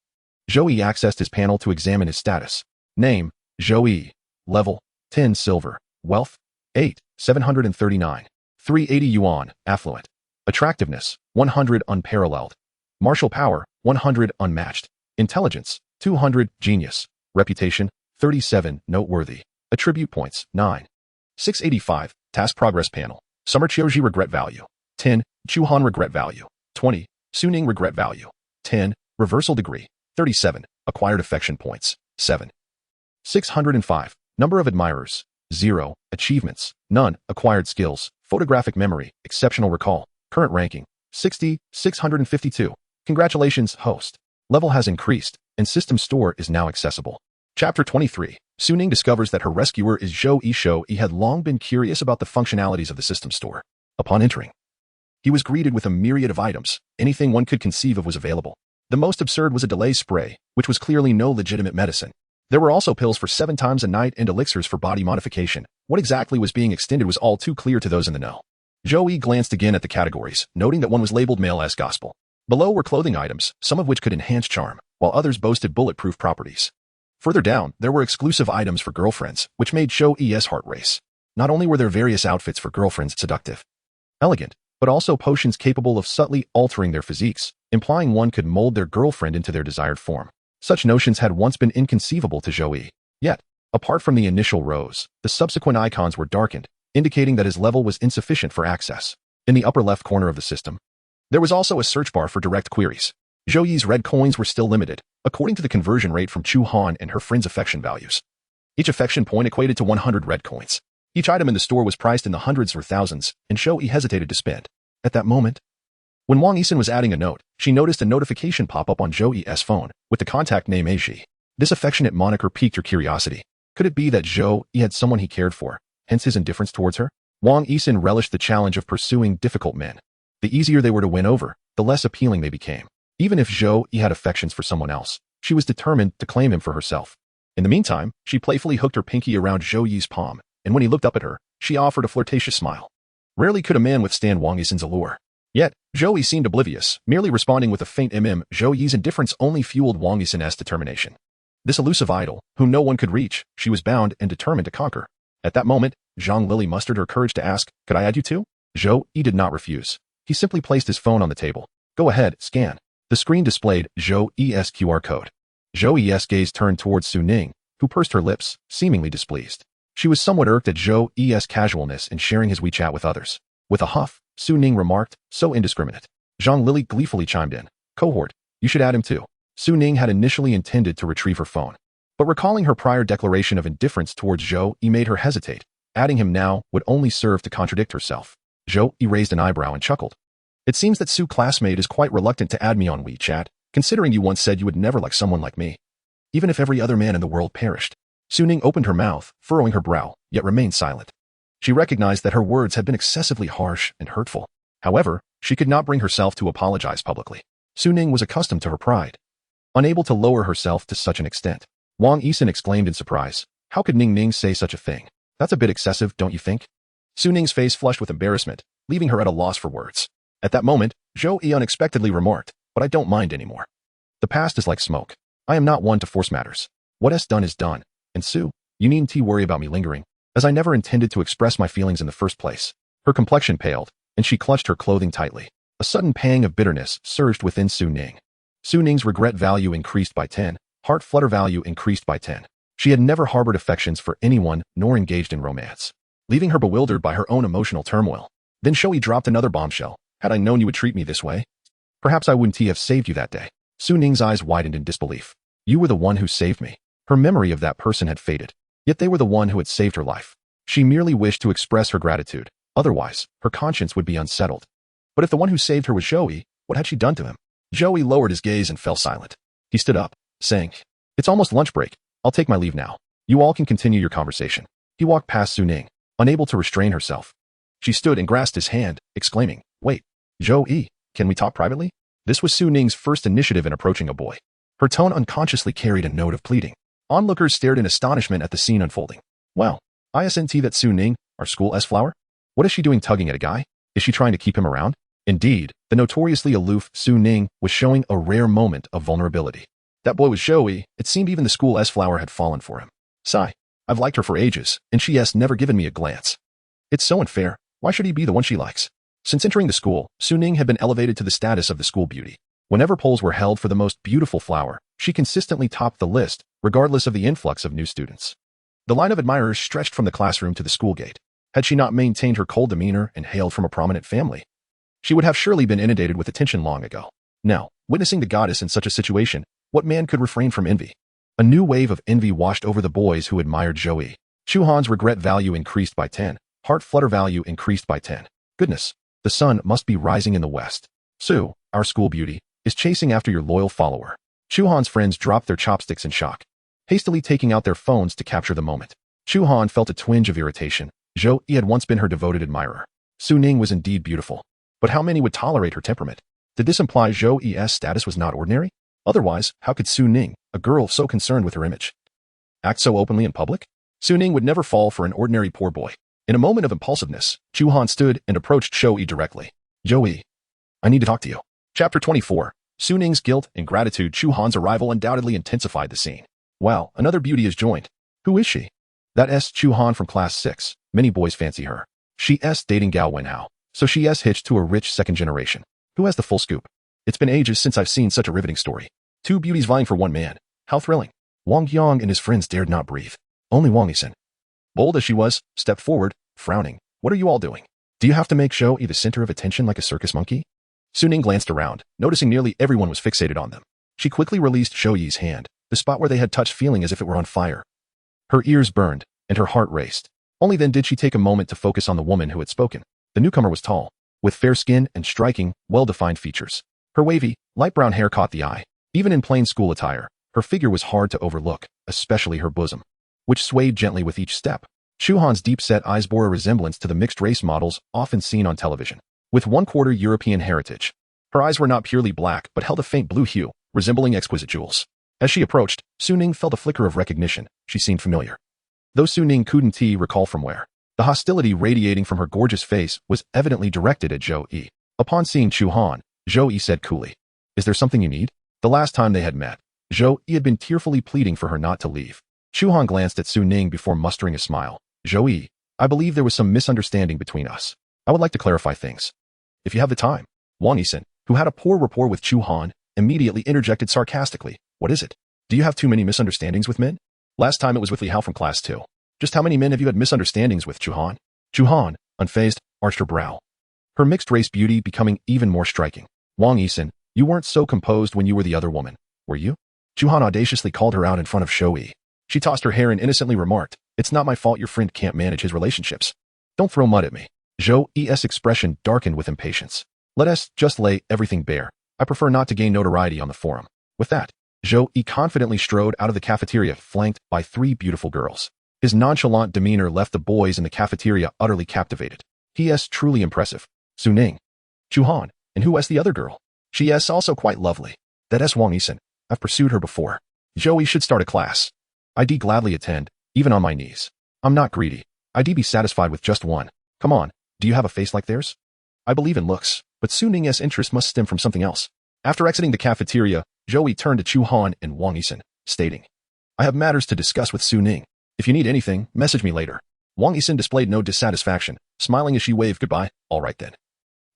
Zhou Yi accessed his panel to examine his status. Name, Zhou Yi. Level, 10 silver. Wealth, 8, 739. 380 yuan, affluent. Attractiveness, 100 unparalleled. Martial power, 100 unmatched. Intelligence, 200 genius. Reputation, 37 noteworthy. Attribute points, 9. 685, task progress panel. Summer Qiuji regret value, 10. Chu Han regret value, 20. Suning regret value, 10. Reversal degree, 37. Acquired affection points, 7. 605. Number of admirers, 0. Achievements, none. Acquired skills, photographic memory, exceptional recall. Current ranking, 60, 652. Congratulations, host. Level has increased, and system store is now accessible. Chapter 23. Suning discovers that her rescuer is Zhou Yi. Zhou Yi had long been curious about the functionalities of the system store. Upon entering, he was greeted with a myriad of items. Anything one could conceive of was available. The most absurd was a delay spray, which was clearly no legitimate medicine. There were also pills for 7 times a night and elixirs for body modification. What exactly was being extended was all too clear to those in the know. Zhou Yi glanced again at the categories, noting that one was labeled male as gospel. Below were clothing items, some of which could enhance charm, while others boasted bulletproof properties. Further down, there were exclusive items for girlfriends, which made Zhou Yi's heart race. Not only were there various outfits for girlfriends seductive, elegant, but also potions capable of subtly altering their physiques, implying one could mold their girlfriend into their desired form. Such notions had once been inconceivable to Zhou Yi. Yet, apart from the initial rows, the subsequent icons were darkened, indicating that his level was insufficient for access. In the upper left corner of the system, there was also a search bar for direct queries. Zhou Yi's red coins were still limited, according to the conversion rate from Chu Han and her friend's affection values. Each affection point equated to 100 red coins. Each item in the store was priced in the hundreds or thousands, and Zhou Yi hesitated to spend. At that moment, when Wang Yisun was adding a note, she noticed a notification pop up on Zhou Yi's phone, with the contact name Aji. This affectionate moniker piqued her curiosity. Could it be that Zhou Yi had someone he cared for, hence his indifference towards her? Wang Yisun relished the challenge of pursuing difficult men. The easier they were to win over, the less appealing they became. Even if Zhou Yi had affections for someone else, she was determined to claim him for herself. In the meantime, she playfully hooked her pinky around Zhou Yi's palm, and when he looked up at her, she offered a flirtatious smile. Rarely could a man withstand Wang Yisun's allure. Yet, Zhou Yi seemed oblivious, merely responding with a faint Zhou Yi's indifference only fueled Wang Yisun's determination. This elusive idol, whom no one could reach, she was bound and determined to conquer. At that moment, Zhang Lili mustered her courage to ask, "Could I add you too?" Zhou Yi did not refuse. He simply placed his phone on the table. "Go ahead, scan." The screen displayed Zhou Yi's QR code. Zhou Yi's gaze turned towards Su Ning, who pursed her lips, seemingly displeased. She was somewhat irked at Zhou Yi's casualness in sharing his WeChat with others. With a huff, Su Ning remarked, "So indiscriminate." Zhang Lili gleefully chimed in, "Cohort, you should add him too." Su Ning had initially intended to retrieve her phone, but recalling her prior declaration of indifference towards Zhou Yi made her hesitate. Adding him now would only serve to contradict herself. Zhou Yi raised an eyebrow and chuckled. "It seems that Su classmate is quite reluctant to add me on WeChat, considering you once said you would never like someone like me. Even if every other man in the world perished." Su Ning opened her mouth, furrowing her brow, yet remained silent. She recognized that her words had been excessively harsh and hurtful. However, she could not bring herself to apologize publicly. Su Ning was accustomed to her pride, unable to lower herself to such an extent. Wang Yisun exclaimed in surprise, "How could Ning Ning say such a thing?" That's a bit excessive, don't you think? Su Ning's face flushed with embarrassment, leaving her at a loss for words. At that moment, Zhou Yi unexpectedly remarked, but I don't mind anymore. The past is like smoke. I am not one to force matters. What is done is done, and Su, you needn't worry about me lingering, as I never intended to express my feelings in the first place. Her complexion paled, and she clutched her clothing tightly. A sudden pang of bitterness surged within Su Ning. Su Ning's regret value increased by 10, heart flutter value increased by 10. She had never harbored affections for anyone nor engaged in romance, leaving her bewildered by her own emotional turmoil. Then Zhou Yi dropped another bombshell. Had I known you would treat me this way, perhaps I wouldn't have saved you that day. Su Ning's eyes widened in disbelief. You were the one who saved me. Her memory of that person had faded, yet they were the one who had saved her life. She merely wished to express her gratitude. Otherwise, her conscience would be unsettled. But if the one who saved her was Zhou Yi, what had she done to him? Zhou Yi lowered his gaze and fell silent. He stood up, saying, It's almost lunch break. I'll take my leave now. You all can continue your conversation. He walked past Su Ning, unable to restrain herself. She stood and grasped his hand, exclaiming, Wait, Zhou Yi, can we talk privately? This was Su Ning's first initiative in approaching a boy. Her tone unconsciously carried a note of pleading. Onlookers stared in astonishment at the scene unfolding. Well, isn't that Su Ning, our school's flower? What is she doing tugging at a guy? Is she trying to keep him around? Indeed, the notoriously aloof Su Ning was showing a rare moment of vulnerability. That boy was Zhou Yi. It seemed even the school's flower had fallen for him. Sigh. I've liked her for ages, and she has never given me a glance. It's so unfair. Why should he be the one she likes? Since entering the school, Su Ning had been elevated to the status of the school beauty. Whenever polls were held for the most beautiful flower, she consistently topped the list, regardless of the influx of new students. The line of admirers stretched from the classroom to the school gate. Had she not maintained her cold demeanor and hailed from a prominent family, she would have surely been inundated with attention long ago. Now, witnessing the goddess in such a situation, what man could refrain from envy? A new wave of envy washed over the boys who admired Zhou Yi. Chu Han's regret value increased by 10, heart flutter value increased by 10. Goodness, the sun must be rising in the west. Su, our school beauty, is chasing after your loyal follower. Chu Han's friends dropped their chopsticks in shock, hastily taking out their phones to capture the moment. Chu Han felt a twinge of irritation. Zhou Yi had once been her devoted admirer. Su Ning was indeed beautiful, but how many would tolerate her temperament? Did this imply Zhou Yi's status was not ordinary? Otherwise, how could Su Ning, a girl so concerned with her image, act so openly in public? Su Ning would never fall for an ordinary poor boy. In a moment of impulsiveness, Chu Han stood and approached Zhou Yi directly. Zhou Yi, I need to talk to you. Chapter 24. Su Ning's guilt and gratitude. Chu Han's arrival undoubtedly intensified the scene. Wow, another beauty has joined. Who is she? That's Chu Han from class 6. Many boys fancy her. She's dating Gao Wenhao, so she's hitched to a rich second generation. Who has the full scoop? It's been ages since I've seen such a riveting story. Two beauties vying for one man. How thrilling. Wang Yang and his friends dared not breathe. Only Wang Yisen, bold as she was, stepped forward, frowning. What are you all doing? Do you have to make Zhou Yi the center of attention like a circus monkey? Su Ning glanced around, noticing nearly everyone was fixated on them. She quickly released Zhou Yi's hand, the spot where they had touched feeling as if it were on fire. Her ears burned, and her heart raced. Only then did she take a moment to focus on the woman who had spoken. The newcomer was tall, with fair skin and striking, well-defined features. Her wavy, light brown hair caught the eye. Even in plain school attire, her figure was hard to overlook, especially her bosom, which swayed gently with each step. Chu Han's deep-set eyes bore a resemblance to the mixed-race models often seen on television, with one-quarter European heritage. Her eyes were not purely black but held a faint blue hue, resembling exquisite jewels. As she approached, Su Ning felt a flicker of recognition. She seemed familiar, though Su Ning couldn't recall from where. The hostility radiating from her gorgeous face was evidently directed at Zhou Yi. Upon seeing Chu Han, Zhou Yi said coolly, Is there something you need? The last time they had met, Zhou Yi had been tearfully pleading for her not to leave. Chu Han glanced at Su Ning before mustering a smile. Zhou Yi, I believe there was some misunderstanding between us. I would like to clarify things, if you have the time. Wang Yisen, who had a poor rapport with Chu Han, immediately interjected sarcastically. What is it? Do you have too many misunderstandings with men? Last time it was with Li Hao from class 2. Just how many men have you had misunderstandings with, Chu Han? Chu Han, unfazed, arched her brow, her mixed-race beauty becoming even more striking. Wang Yisen, you weren't so composed when you were the other woman, were you? Chu Han audaciously called her out in front of Zhou Yi. She tossed her hair and innocently remarked, It's not my fault your friend can't manage his relationships. Don't throw mud at me. Zhou Yi's expression darkened with impatience. Let us just lay everything bare. I prefer not to gain notoriety on the forum. With that, Zhou Yi confidently strode out of the cafeteria flanked by 3 beautiful girls. His nonchalant demeanor left the boys in the cafeteria utterly captivated. He is truly impressive. Su Ning, Chu Han, and who is the other girl? She is also quite lovely. That is Wang Yisen. I've pursued her before. Zhou Yi should start a class. I'd gladly attend, even on my knees. I'm not greedy. I'd be satisfied with just one. Come on, do you have a face like theirs? I believe in looks, but Su Ning's interest must stem from something else. After exiting the cafeteria, Zhou Yi turned to Chu Han and Wang Yixin, stating, I have matters to discuss with Su Ning. If you need anything, message me later. Wang Yixin displayed no dissatisfaction, smiling as she waved goodbye. All right then.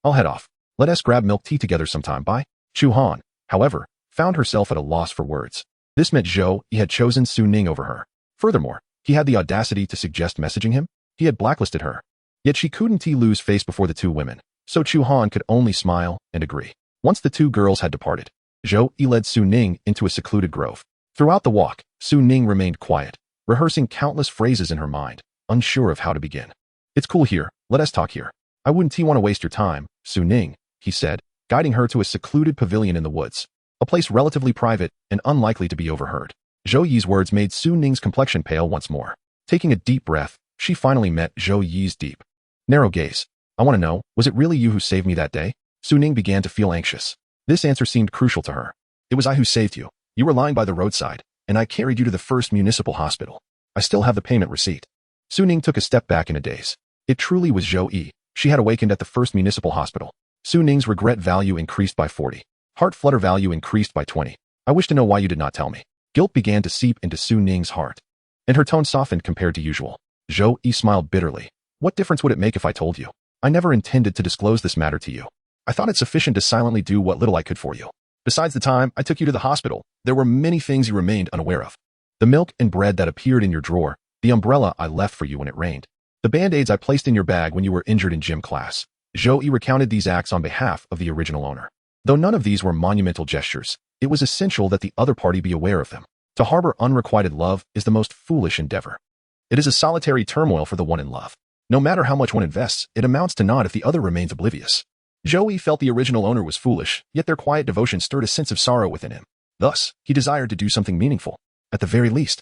I'll head off. Let us grab milk tea together sometime. Bye. Chu Han, however, found herself at a loss for words. This meant Zhou Yi had chosen Su Ning over her. Furthermore, he had the audacity to suggest messaging him. He had blacklisted her. Yet she couldn't lose face before the two women, so Chu Han could only smile and agree. Once the two girls had departed, Zhou Yi led Su Ning into a secluded grove. Throughout the walk, Su Ning remained quiet, rehearsing countless phrases in her mind, unsure of how to begin. It's cool here, let us talk here. I wouldn't want to waste your time, Su Ning, he said, guiding her to a secluded pavilion in the woods, a place relatively private and unlikely to be overheard. Zhou Yi's words made Su Ning's complexion pale once more. Taking a deep breath, she finally met Zhou Yi's deep, narrow gaze. I want to know, was it really you who saved me that day? Su Ning began to feel anxious. This answer seemed crucial to her. It was I who saved you. You were lying by the roadside, and I carried you to the first municipal hospital. I still have the payment receipt. Su Ning took a step back in a daze. It truly was Zhou Yi. She had awakened at the first municipal hospital. Su Ning's regret value increased by 40. Heart flutter value increased by 20. I wish to know why you did not tell me. Guilt began to seep into Su Ning's heart, and her tone softened compared to usual. Zhou Yi smiled bitterly. What difference would it make if I told you? I never intended to disclose this matter to you. I thought it sufficient to silently do what little I could for you. Besides the time I took you to the hospital, there were many things you remained unaware of. The milk and bread that appeared in your drawer, the umbrella I left for you when it rained, the band-aids I placed in your bag when you were injured in gym class. Zhou Yi recounted these acts on behalf of the original owner. Though none of these were monumental gestures, it was essential that the other party be aware of them. To harbor unrequited love is the most foolish endeavor. It is a solitary turmoil for the one in love. No matter how much one invests, it amounts to naught if the other remains oblivious. Zhou Yi felt the original owner was foolish, yet their quiet devotion stirred a sense of sorrow within him. Thus, he desired to do something meaningful. At the very least,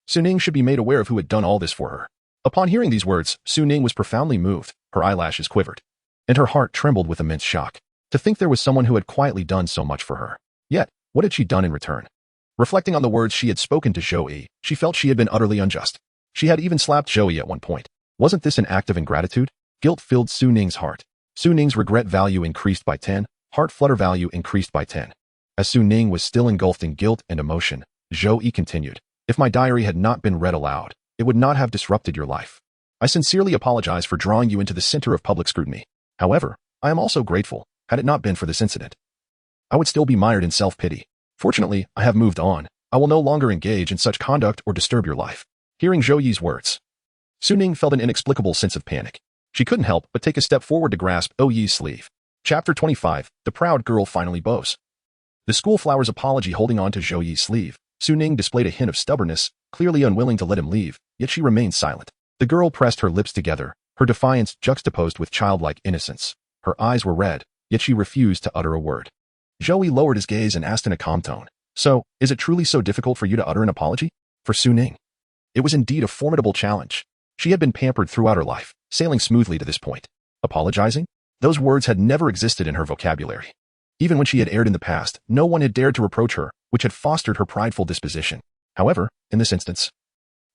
Su Ning should be made aware of who had done all this for her. Upon hearing these words, Su Ning was profoundly moved, her eyelashes quivered, and her heart trembled with immense shock. To think there was someone who had quietly done so much for her. Yet, what had she done in return? Reflecting on the words she had spoken to Zhou Yi, she felt she had been utterly unjust. She had even slapped Zhou Yi at one point. Wasn't this an act of ingratitude? Guilt filled Su Ning's heart. Su Ning's regret value increased by 10, heart flutter value increased by 10. As Su Ning was still engulfed in guilt and emotion, Zhou Yi continued, if my diary had not been read aloud, it would not have disrupted your life. I sincerely apologize for drawing you into the center of public scrutiny. However, I am also grateful. Had it not been for this incident, I would still be mired in self-pity. Fortunately, I have moved on. I will no longer engage in such conduct or disturb your life. Hearing Zhou Yi's words, Su Ning felt an inexplicable sense of panic. She couldn't help but take a step forward to grasp Zhou Yi's sleeve. Chapter 25, The Proud Girl Finally Bows. The schoolflower's apology holding on to Zhou Yi's sleeve, Su Ning displayed a hint of stubbornness, clearly unwilling to let him leave, yet she remained silent. The girl pressed her lips together, her defiance juxtaposed with childlike innocence. Her eyes were red, yet she refused to utter a word. Zhou Yi lowered his gaze and asked in a calm tone, so, is it truly so difficult for you to utter an apology? For Su Ning, it was indeed a formidable challenge. She had been pampered throughout her life, sailing smoothly to this point. Apologizing? Those words had never existed in her vocabulary. Even when she had erred in the past, no one had dared to reproach her, which had fostered her prideful disposition. However, in this instance,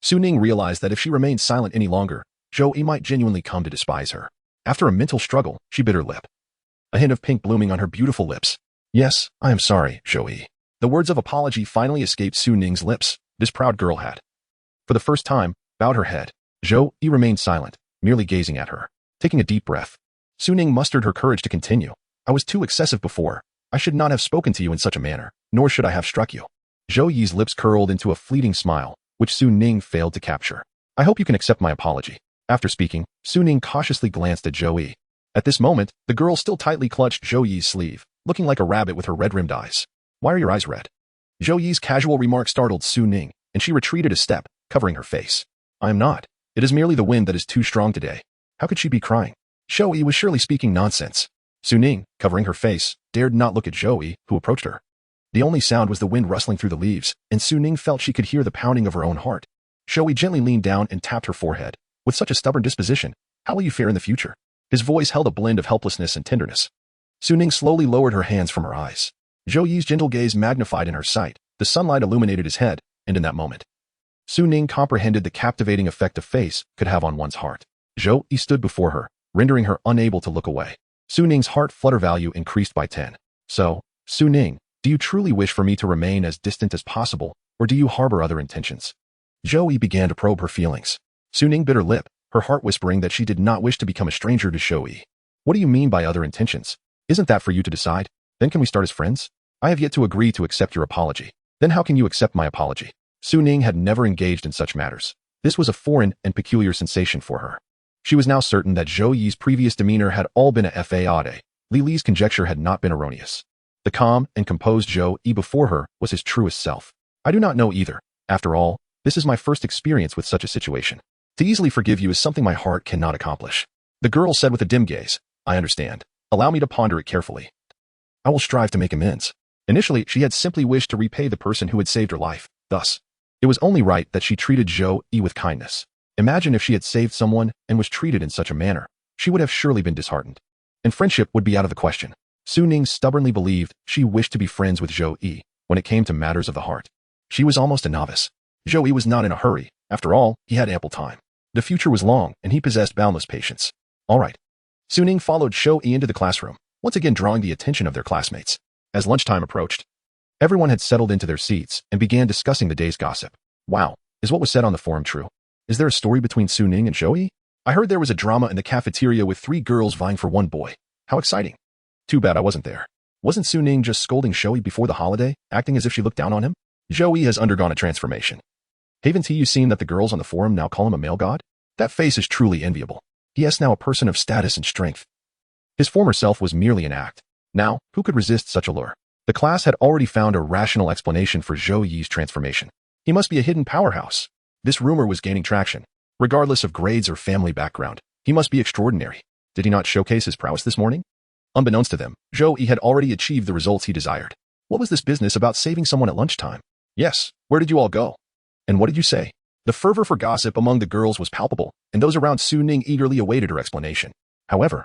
Su Ning realized that if she remained silent any longer, Zhou Yi might genuinely come to despise her. After a mental struggle, she bit her lip, a hint of pink blooming on her beautiful lips. Yes, I am sorry, Zhou Yi. The words of apology finally escaped Su Ning's lips. This proud girl had, for the first time, bowed her head. Zhou Yi remained silent, merely gazing at her. Taking a deep breath, Su Ning mustered her courage to continue. I was too excessive before. I should not have spoken to you in such a manner, nor should I have struck you. Zhou Yi's lips curled into a fleeting smile, which Su Ning failed to capture. I hope you can accept my apology. After speaking, Su Ning cautiously glanced at Zhou Yi. At this moment, the girl still tightly clutched Zhou Yi's sleeve, looking like a rabbit with her red-rimmed eyes. Why are your eyes red? Zhou Yi's casual remark startled Su Ning, and she retreated a step, covering her face. I am not. It is merely the wind that is too strong today. How could she be crying? Zhou Yi was surely speaking nonsense. Su Ning, covering her face, dared not look at Zhou Yi, who approached her. The only sound was the wind rustling through the leaves, and Su Ning felt she could hear the pounding of her own heart. Zhou Yi gently leaned down and tapped her forehead. With such a stubborn disposition, how will you fare in the future? His voice held a blend of helplessness and tenderness. Su Ning slowly lowered her hands from her eyes. Zhou Yi's gentle gaze magnified in her sight. The sunlight illuminated his head, and in that moment, Su Ning comprehended the captivating effect a face could have on one's heart. Zhou Yi stood before her, rendering her unable to look away. Su Ning's heart flutter value increased by 10. So, Su Ning, do you truly wish for me to remain as distant as possible, or do you harbor other intentions? Zhou Yi began to probe her feelings. Su Ning bit her lip, her heart whispering that she did not wish to become a stranger to Zhou Yi. What do you mean by other intentions? Isn't that for you to decide? Then can we start as friends? I have yet to agree to accept your apology. Then how can you accept my apology? Su Ning had never engaged in such matters. This was a foreign and peculiar sensation for her. She was now certain that Zhou Yi's previous demeanor had all been a fade. Li Li's conjecture had not been erroneous. The calm and composed Zhou Yi before her was his truest self. I do not know either. After all, this is my first experience with such a situation. To easily forgive you is something my heart cannot accomplish. The girl said with a dim gaze, I understand. Allow me to ponder it carefully. I will strive to make amends. Initially, she had simply wished to repay the person who had saved her life. Thus, it was only right that she treated Zhou Yi with kindness. Imagine if she had saved someone and was treated in such a manner. She would have surely been disheartened. And friendship would be out of the question. Su Ning stubbornly believed she wished to be friends with Zhou Yi when it came to matters of the heart. She was almost a novice. Zhou Yi was not in a hurry. After all, he had ample time. The future was long, and he possessed boundless patience. All right. Su Ning followed Zhou Yi into the classroom, once again drawing the attention of their classmates. As lunchtime approached, everyone had settled into their seats and began discussing the day's gossip. Wow, is what was said on the forum true? Is there a story between Su Ning and Zhou Yi? I heard there was a drama in the cafeteria with 3 girls vying for one boy. How exciting. Too bad I wasn't there. Wasn't Su Ning just scolding Zhou Yi before the holiday, acting as if she looked down on him? Zhou Yi has undergone a transformation. Haven't you seen that the girls on the forum now call him a male god? That face is truly enviable. He is now a person of status and strength. His former self was merely an act. Now, who could resist such a lure? The class had already found a rational explanation for Zhou Yi's transformation. He must be a hidden powerhouse. This rumor was gaining traction. Regardless of grades or family background, he must be extraordinary. Did he not showcase his prowess this morning? Unbeknownst to them, Zhou Yi had already achieved the results he desired. What was this business about saving someone at lunchtime? Yes, where did you all go? And what did you say? The fervor for gossip among the girls was palpable, and those around Su Ning eagerly awaited her explanation. However,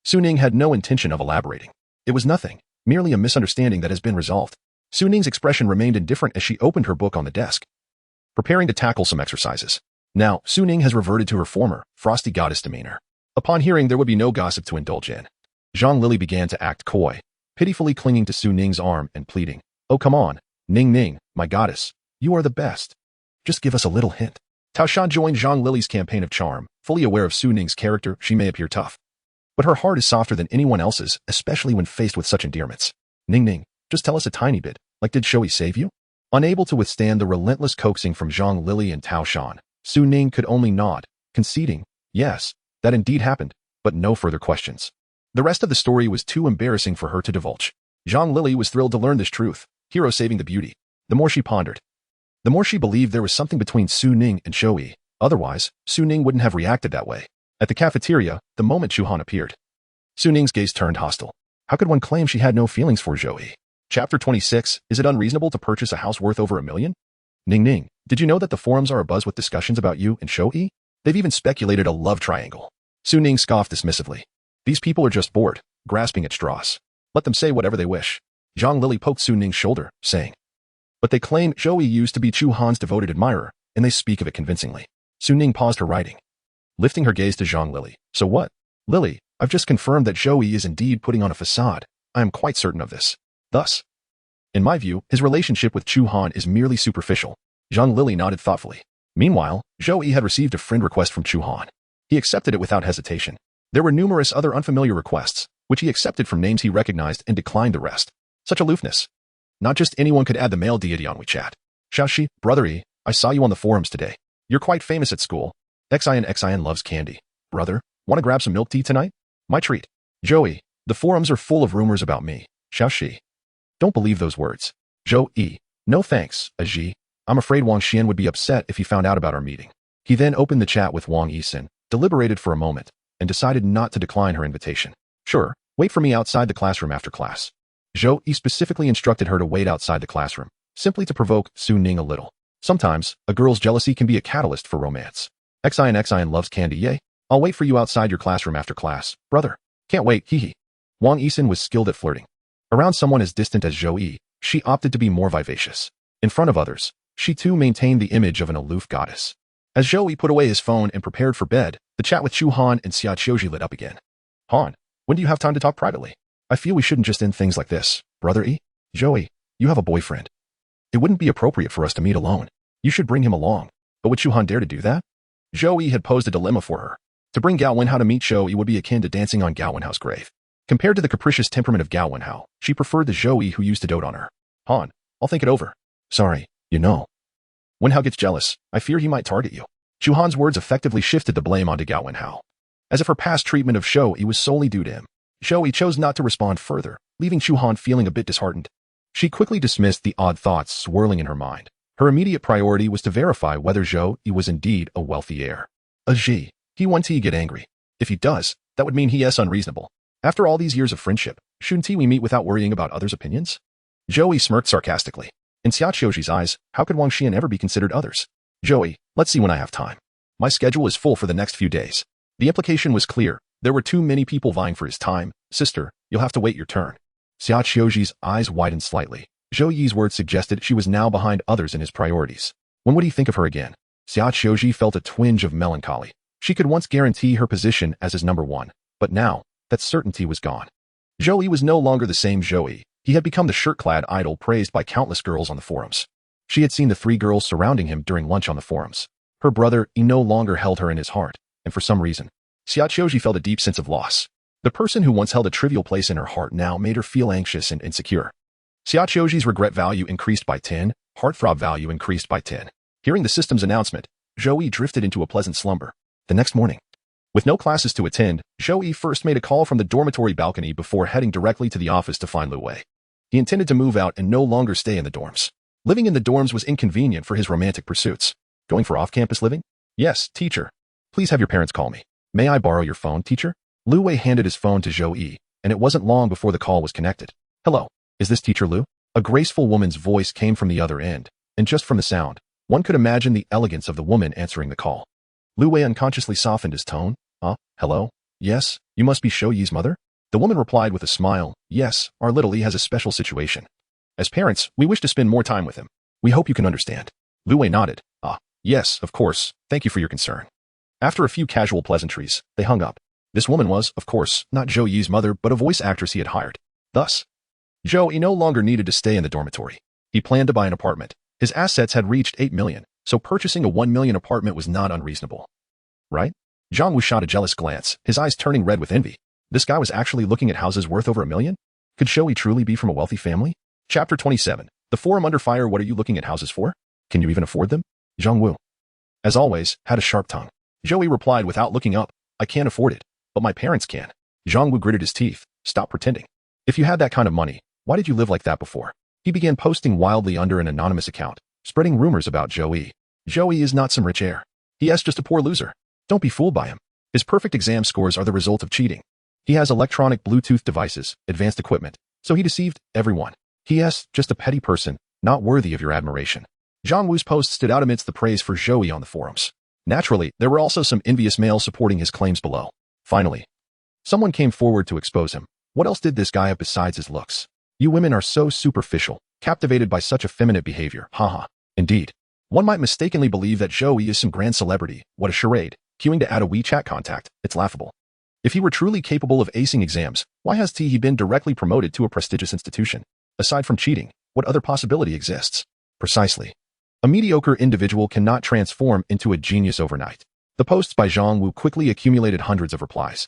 Su Ning had no intention of elaborating. It was nothing, merely a misunderstanding that has been resolved. Su Ning's expression remained indifferent as she opened her book on the desk, preparing to tackle some exercises. Now, Su Ning has reverted to her former, frosty goddess demeanor. Upon hearing there would be no gossip to indulge in, Zhang Lili began to act coy, pitifully clinging to Su Ning's arm and pleading, Oh come on, Ning Ning, my goddess, you are the best. Just give us a little hint. Tao Shan joined Zhang Lili's campaign of charm, fully aware of Su Ning's character. She may appear tough, but her heart is softer than anyone else's, especially when faced with such endearments. Ning Ning, just tell us a tiny bit, like did Zhou Yi save you? Unable to withstand the relentless coaxing from Zhang Lili and Tao Shan, Su Ning could only nod, conceding, yes, that indeed happened, but no further questions. The rest of the story was too embarrassing for her to divulge. Zhang Lili was thrilled to learn this truth, hero saving the beauty. The more she pondered, the more she believed there was something between Su Ning and Zhou Yi. Otherwise, Su Ning wouldn't have reacted that way. At the cafeteria, the moment Chu Han appeared, Su Ning's gaze turned hostile. How could one claim she had no feelings for Zhou Yi? Chapter 26, Is it unreasonable to purchase a house worth over $1 million? Ning Ning, did you know that the forums are abuzz with discussions about you and Zhou Yi? They've even speculated a love triangle. Su Ning scoffed dismissively. These people are just bored, grasping at straws. Let them say whatever they wish. Zhang Lili poked Su Ning's shoulder, saying, But they claim Zhou Yi used to be Chu Han's devoted admirer, and they speak of it convincingly. Su Ning paused her writing, lifting her gaze to Zhang Lili. So what? Lili, I've just confirmed that Zhou Yi is indeed putting on a facade. I am quite certain of this. Thus, in my view, his relationship with Chu Han is merely superficial. Zhang Lili nodded thoughtfully. Meanwhile, Zhou Yi had received a friend request from Chu Han. He accepted it without hesitation. There were numerous other unfamiliar requests, which he accepted from names he recognized and declined the rest. Such aloofness. Not just anyone could add the male deity on WeChat. Xiaoxi, brother Yi, I saw you on the forums today. You're quite famous at school. Xin loves candy. Brother, want to grab some milk tea tonight? My treat. Zhou Yi, the forums are full of rumors about me. Xiaoxi. Don't believe those words. Zhou Yi, no thanks, Aji. I'm afraid Wang Xian would be upset if he found out about our meeting. He then opened the chat with Wang Yisin, deliberated for a moment, and decided not to decline her invitation. Sure, wait for me outside the classroom after class. Zhou Yi specifically instructed her to wait outside the classroom, simply to provoke Su Ning a little. Sometimes, a girl's jealousy can be a catalyst for romance. Xin loves candy, yay. I'll wait for you outside your classroom after class, brother. Can't wait, hee. Wang Yisin was skilled at flirting. Around someone as distant as Zhou Yi, she opted to be more vivacious. In front of others, She too maintained the image of an aloof goddess. As Zhou Yi put away his phone and prepared for bed, the chat with Chu Han and Xiaoji lit up again. Han, when do you have time to talk privately? I feel we shouldn't just end things like this, brother Yi. Zhou Yi, you have a boyfriend. It wouldn't be appropriate for us to meet alone. You should bring him along. But would Chu Han dare to do that? Zhou Yi had posed a dilemma for her. To bring Gao Wenhao to meet Zhou Yi would be akin to dancing on Gao Wenhao's grave. Compared to the capricious temperament of Gao Wenhao, she preferred the Zhou Yi who used to dote on her. Han, I'll think it over. Sorry, you know. Wenhao gets jealous. I fear he might target you. Chu Han's words effectively shifted the blame onto Gao Wenhao. As if her past treatment of Zhou Yi was solely due to him. Zhou Yi chose not to respond further, leaving Chu Han feeling a bit disheartened. She quickly dismissed the odd thoughts swirling in her mind. Her immediate priority was to verify whether Zhou Yi was indeed a wealthy heir. He wants he get angry. If he does, that would mean he is unreasonable. After all these years of friendship, shouldn't we meet without worrying about others' opinions? Zhou Yi smirked sarcastically. In Xiaoji's eyes, how could Wang Xian ever be considered others? Zhou Yi, let's see when I have time. My schedule is full for the next few days. The implication was clear. There were too many people vying for his time. Sister, you'll have to wait your turn. Xiaoji's eyes widened slightly. Zhou Yi's words suggested she was now behind others in his priorities. When would he think of her again? Xiaoji felt a twinge of melancholy. She could once guarantee her position as his number one, but now, that certainty was gone. Zhou Yi was no longer the same Zhou Yi. He had become the shirt-clad idol praised by countless girls on the forums. She had seen the 3 girls surrounding him during lunch on the forums. Her brother, Yi, no longer held her in his heart, and for some reason, Xiaoji felt a deep sense of loss. The person who once held a trivial place in her heart now made her feel anxious and insecure. Xiaoji's regret value increased by 10, Heartthrob value increased by 10. Hearing the system's announcement, Zhou Yi drifted into a pleasant slumber. The next morning, with no classes to attend, Zhou Yi first made a call from the dormitory balcony before heading directly to the office to find Lu Wei. He intended to move out and no longer stay in the dorms. Living in the dorms was inconvenient for his romantic pursuits. Going for off-campus living? Yes, teacher. Please have your parents call me. May I borrow your phone, teacher? Lu Wei handed his phone to Zhou Yi, and it wasn't long before the call was connected. Hello, is this teacher Lu? A graceful woman's voice came from the other end, and just from the sound, one could imagine the elegance of the woman answering the call. Lu Wei unconsciously softened his tone. Hello? Yes, you must be Zhou Yi's mother? The woman replied with a smile. Yes, our little Yi has a special situation. As parents, we wish to spend more time with him. We hope you can understand. Lu Wei nodded. Yes, of course. Thank you for your concern. After a few casual pleasantries, they hung up. This woman was, of course, not Zhou Yi's mother, but a voice actress he had hired. Thus, Zhou Yi no longer needed to stay in the dormitory. He planned to buy an apartment. His assets had reached 8 million, so purchasing a 1 million apartment was not unreasonable. Right? Zhang Wu shot a jealous glance, his eyes turning red with envy. This guy was actually looking at houses worth over 1 million? Could Zhou Yi truly be from a wealthy family? Chapter 27. The forum under fire. What are you looking at houses for? Can you even afford them? Zhang Wu, as always, had a sharp tongue. Zhou Yi replied without looking up. I can't afford it, but my parents can. Zhang Wu gritted his teeth. Stop pretending. If you had that kind of money, why did you live like that before? He began posting wildly under an anonymous account, spreading rumors about Zhou Yi. Zhou Yi is not some rich heir. He is just a poor loser. Don't be fooled by him. His perfect exam scores are the result of cheating. He has electronic Bluetooth devices, advanced equipment, so he deceived everyone. He is just a petty person, not worthy of your admiration. Zhang Wu's post stood out amidst the praise for Zhou Yi on the forums. Naturally, there were also some envious males supporting his claims below. Finally, someone came forward to expose him. What else did this guy have besides his looks? You women are so superficial, captivated by such effeminate behavior. Haha. Indeed. One might mistakenly believe that Zhou Yi is some grand celebrity. What a charade. Queuing to add a WeChat contact. It's laughable. If he were truly capable of acing exams, why has he been directly promoted to a prestigious institution? Aside from cheating, what other possibility exists? Precisely. A mediocre individual cannot transform into a genius overnight. The posts by Zhang Wu quickly accumulated hundreds of replies,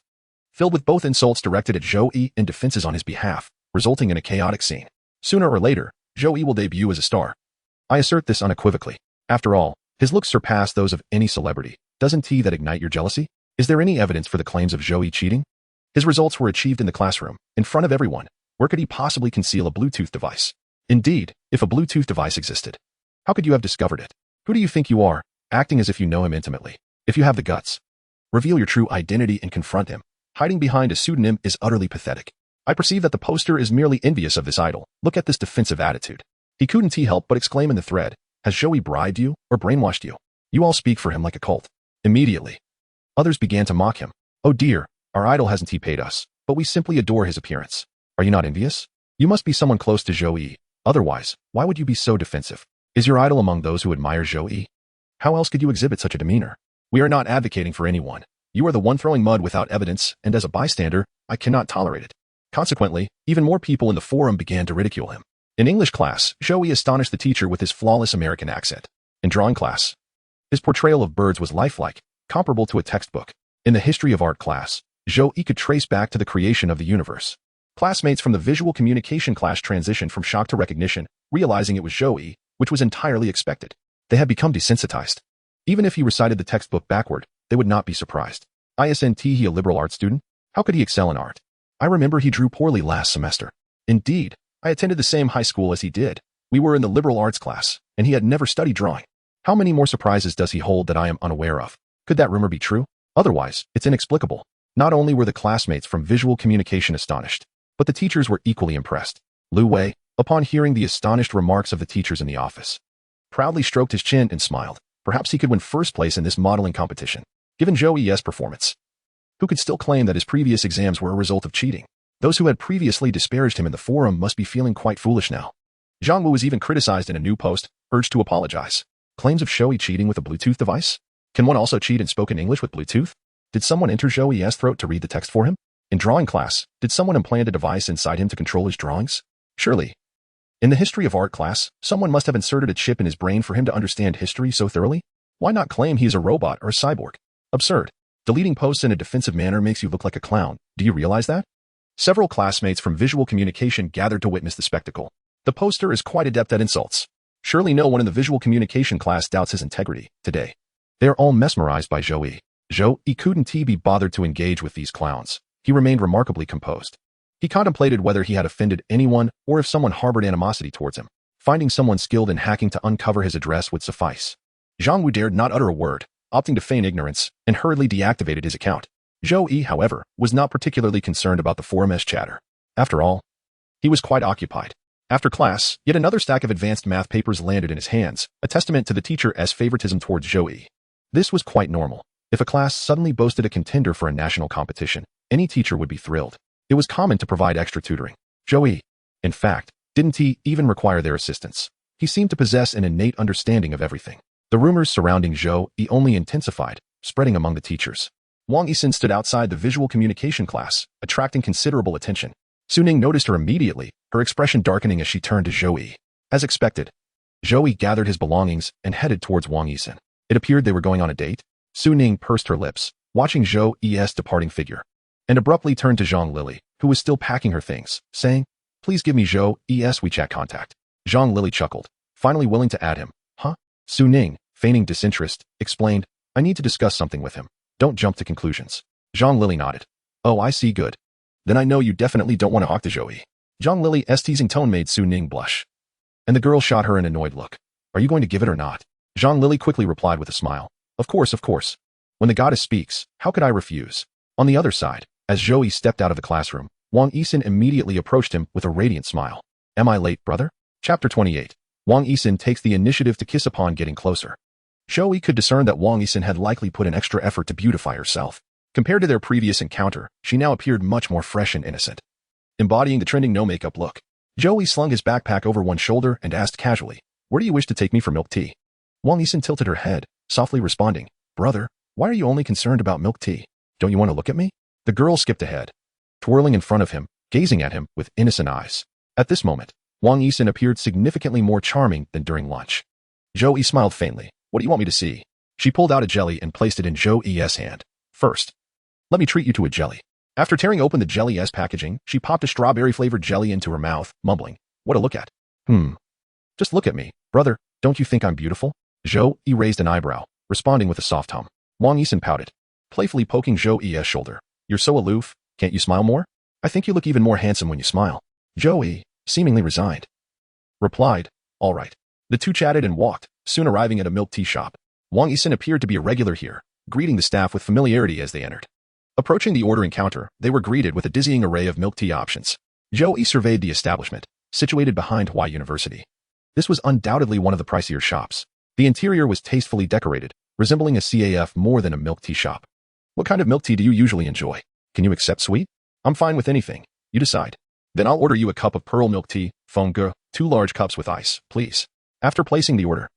filled with both insults directed at Zhou Yi and defenses on his behalf, resulting in a chaotic scene. Sooner or later, Zhou Yi will debut as a star. I assert this unequivocally. After all, his looks surpass those of any celebrity. Doesn't that ignite your jealousy? Is there any evidence for the claims of Zhou Yi cheating? His results were achieved in the classroom, in front of everyone. Where could he possibly conceal a Bluetooth device? Indeed, if a Bluetooth device existed, how could you have discovered it? Who do you think you are, acting as if you know him intimately? If you have the guts, reveal your true identity and confront him. Hiding behind a pseudonym is utterly pathetic. I perceive that the poster is merely envious of this idol. Look at this defensive attitude. He couldn't help but exclaim in the thread, has Zhou Yi bribed you or brainwashed you? You all speak for him like a cult. Immediately, others began to mock him. Oh dear, our idol hasn't paid us, but we simply adore his appearance. Are you not envious? You must be someone close to Zhou Yi. Otherwise, why would you be so defensive? Is your idol among those who admire Zhou Yi? How else could you exhibit such a demeanor? We are not advocating for anyone. You are the one throwing mud without evidence, and as a bystander, I cannot tolerate it. Consequently, even more people in the forum began to ridicule him. In English class, Zhou Yi astonished the teacher with his flawless American accent. In drawing class, his portrayal of birds was lifelike, comparable to a textbook. In the history of art class, Zhou Yi could trace back to the creation of the universe. Classmates from the visual communication class transitioned from shock to recognition, realizing it was Zhou Yi, which was entirely expected. They had become desensitized. Even if he recited the textbook backward, they would not be surprised. Isn't he a liberal arts student? How could he excel in art? I remember he drew poorly last semester. Indeed, I attended the same high school as he did. We were in the liberal arts class, and he had never studied drawing. How many more surprises does he hold that I am unaware of? Could that rumor be true? Otherwise, it's inexplicable. Not only were the classmates from visual communication astonished, but the teachers were equally impressed. Lu Wei, upon hearing the astonished remarks of the teachers in the office, proudly stroked his chin and smiled. Perhaps he could win first place in this modeling competition, given Zhou Yi's performance. Who could still claim that his previous exams were a result of cheating? Those who had previously disparaged him in the forum must be feeling quite foolish now. Zhang Wu was even criticized in a new post, urged to apologize. Claims of Zhou Yi cheating with a Bluetooth device? Can one also cheat in spoken English with Bluetooth? Did someone enter Zhou Yi's throat to read the text for him? In drawing class, did someone implant a device inside him to control his drawings? Surely. In the history of art class, someone must have inserted a chip in his brain for him to understand history so thoroughly? Why not claim he is a robot or a cyborg? Absurd. Deleting posts in a defensive manner makes you look like a clown. Do you realize that? Several classmates from visual communication gathered to witness the spectacle. The poster is quite adept at insults. Surely no one in the visual communication class doubts his integrity today. They are all mesmerized by Zhou Yi. Zhou Yi couldn't be bothered to engage with these clowns. He remained remarkably composed. He contemplated whether he had offended anyone or if someone harbored animosity towards him. Finding someone skilled in hacking to uncover his address would suffice. Zhang Wu dared not utter a word, opting to feign ignorance, and hurriedly deactivated his account. Zhou Yi, however, was not particularly concerned about the forum's chatter. After all, he was quite occupied. After class, yet another stack of advanced math papers landed in his hands, a testament to the teacher's favoritism towards Zhou Yi. This was quite normal. If a class suddenly boasted a contender for a national competition, any teacher would be thrilled. It was common to provide extra tutoring. Zhou Yi, in fact, didn't even require their assistance. He seemed to possess an innate understanding of everything. The rumors surrounding Zhou Yi only intensified, spreading among the teachers. Wang Yixin stood outside the visual communication class, attracting considerable attention. Su Ning noticed her immediately, her expression darkening as she turned to Zhou Yi. As expected, Zhou Yi gathered his belongings and headed towards Wang Yixin. It appeared they were going on a date. Su Ning pursed her lips, watching Zhou Yi's departing figure, and abruptly turned to Zhang Lily, who was still packing her things, saying, "Please give me Zhou Yi's WeChat contact." Zhang Lily chuckled, finally willing to add him. Huh? Su Ning, feigning disinterest, explained, "I need to discuss something with him. Don't jump to conclusions." Zhang Lily nodded. "Oh, I see, good. Then I know you definitely don't want to talk to Zhou Yi." Zhang Lily's teasing tone made Su Ning blush, and the girl shot her an annoyed look. "Are you going to give it or not?" Zhang Lily quickly replied with a smile. Of course, of course. When the goddess speaks, how could I refuse?" On the other side, as Zhou Yi stepped out of the classroom, Wang Yixin immediately approached him with a radiant smile. "Am I late, brother?" Chapter 28. Wang Yixin takes the initiative to kiss upon getting closer. Zhou Yi could discern that Wang Yixin had likely put an extra effort to beautify herself. Compared to their previous encounter, she now appeared much more fresh and innocent. Embodying the trending no-makeup look, Zhou Yi slung his backpack over one shoulder and asked casually, "Where do you wish to take me for milk tea?" Wang Yixin tilted her head, softly responding, "Brother, why are you only concerned about milk tea? Don't you want to look at me?" The girl skipped ahead, twirling in front of him, gazing at him with innocent eyes. At this moment, Wang Yixin appeared significantly more charming than during lunch. Zhou Yi smiled faintly. "What do you want me to see?" She pulled out a jelly and placed it in Zhou Yi's hand. "First, let me treat you to a jelly." After tearing open the jelly's packaging, she popped a strawberry-flavored jelly into her mouth, mumbling, "What a look at. Just look at me. Brother, don't you think I'm beautiful?" Zhou Yi raised an eyebrow, responding with a soft hum. Wang Yixin pouted, playfully poking Zhou Yi's shoulder. "You're so aloof, can't you smile more? I think you look even more handsome when you smile." Zhou Yi, seemingly resigned, replied, "All right." The two chatted and walked, soon arriving at a milk tea shop. Wang Yixin appeared to be a regular here, greeting the staff with familiarity as they entered. Approaching the ordering counter, they were greeted with a dizzying array of milk tea options. Zhou Yi surveyed the establishment, situated behind Hua University. This was undoubtedly one of the pricier shops. The interior was tastefully decorated, resembling a CAF more than a milk tea shop. "What kind of milk tea do you usually enjoy? Can you accept sweet?" "I'm fine with anything. You decide." "Then I'll order you a cup of pearl milk tea, Feng Ge, 2 large cups with ice, please." After placing the order,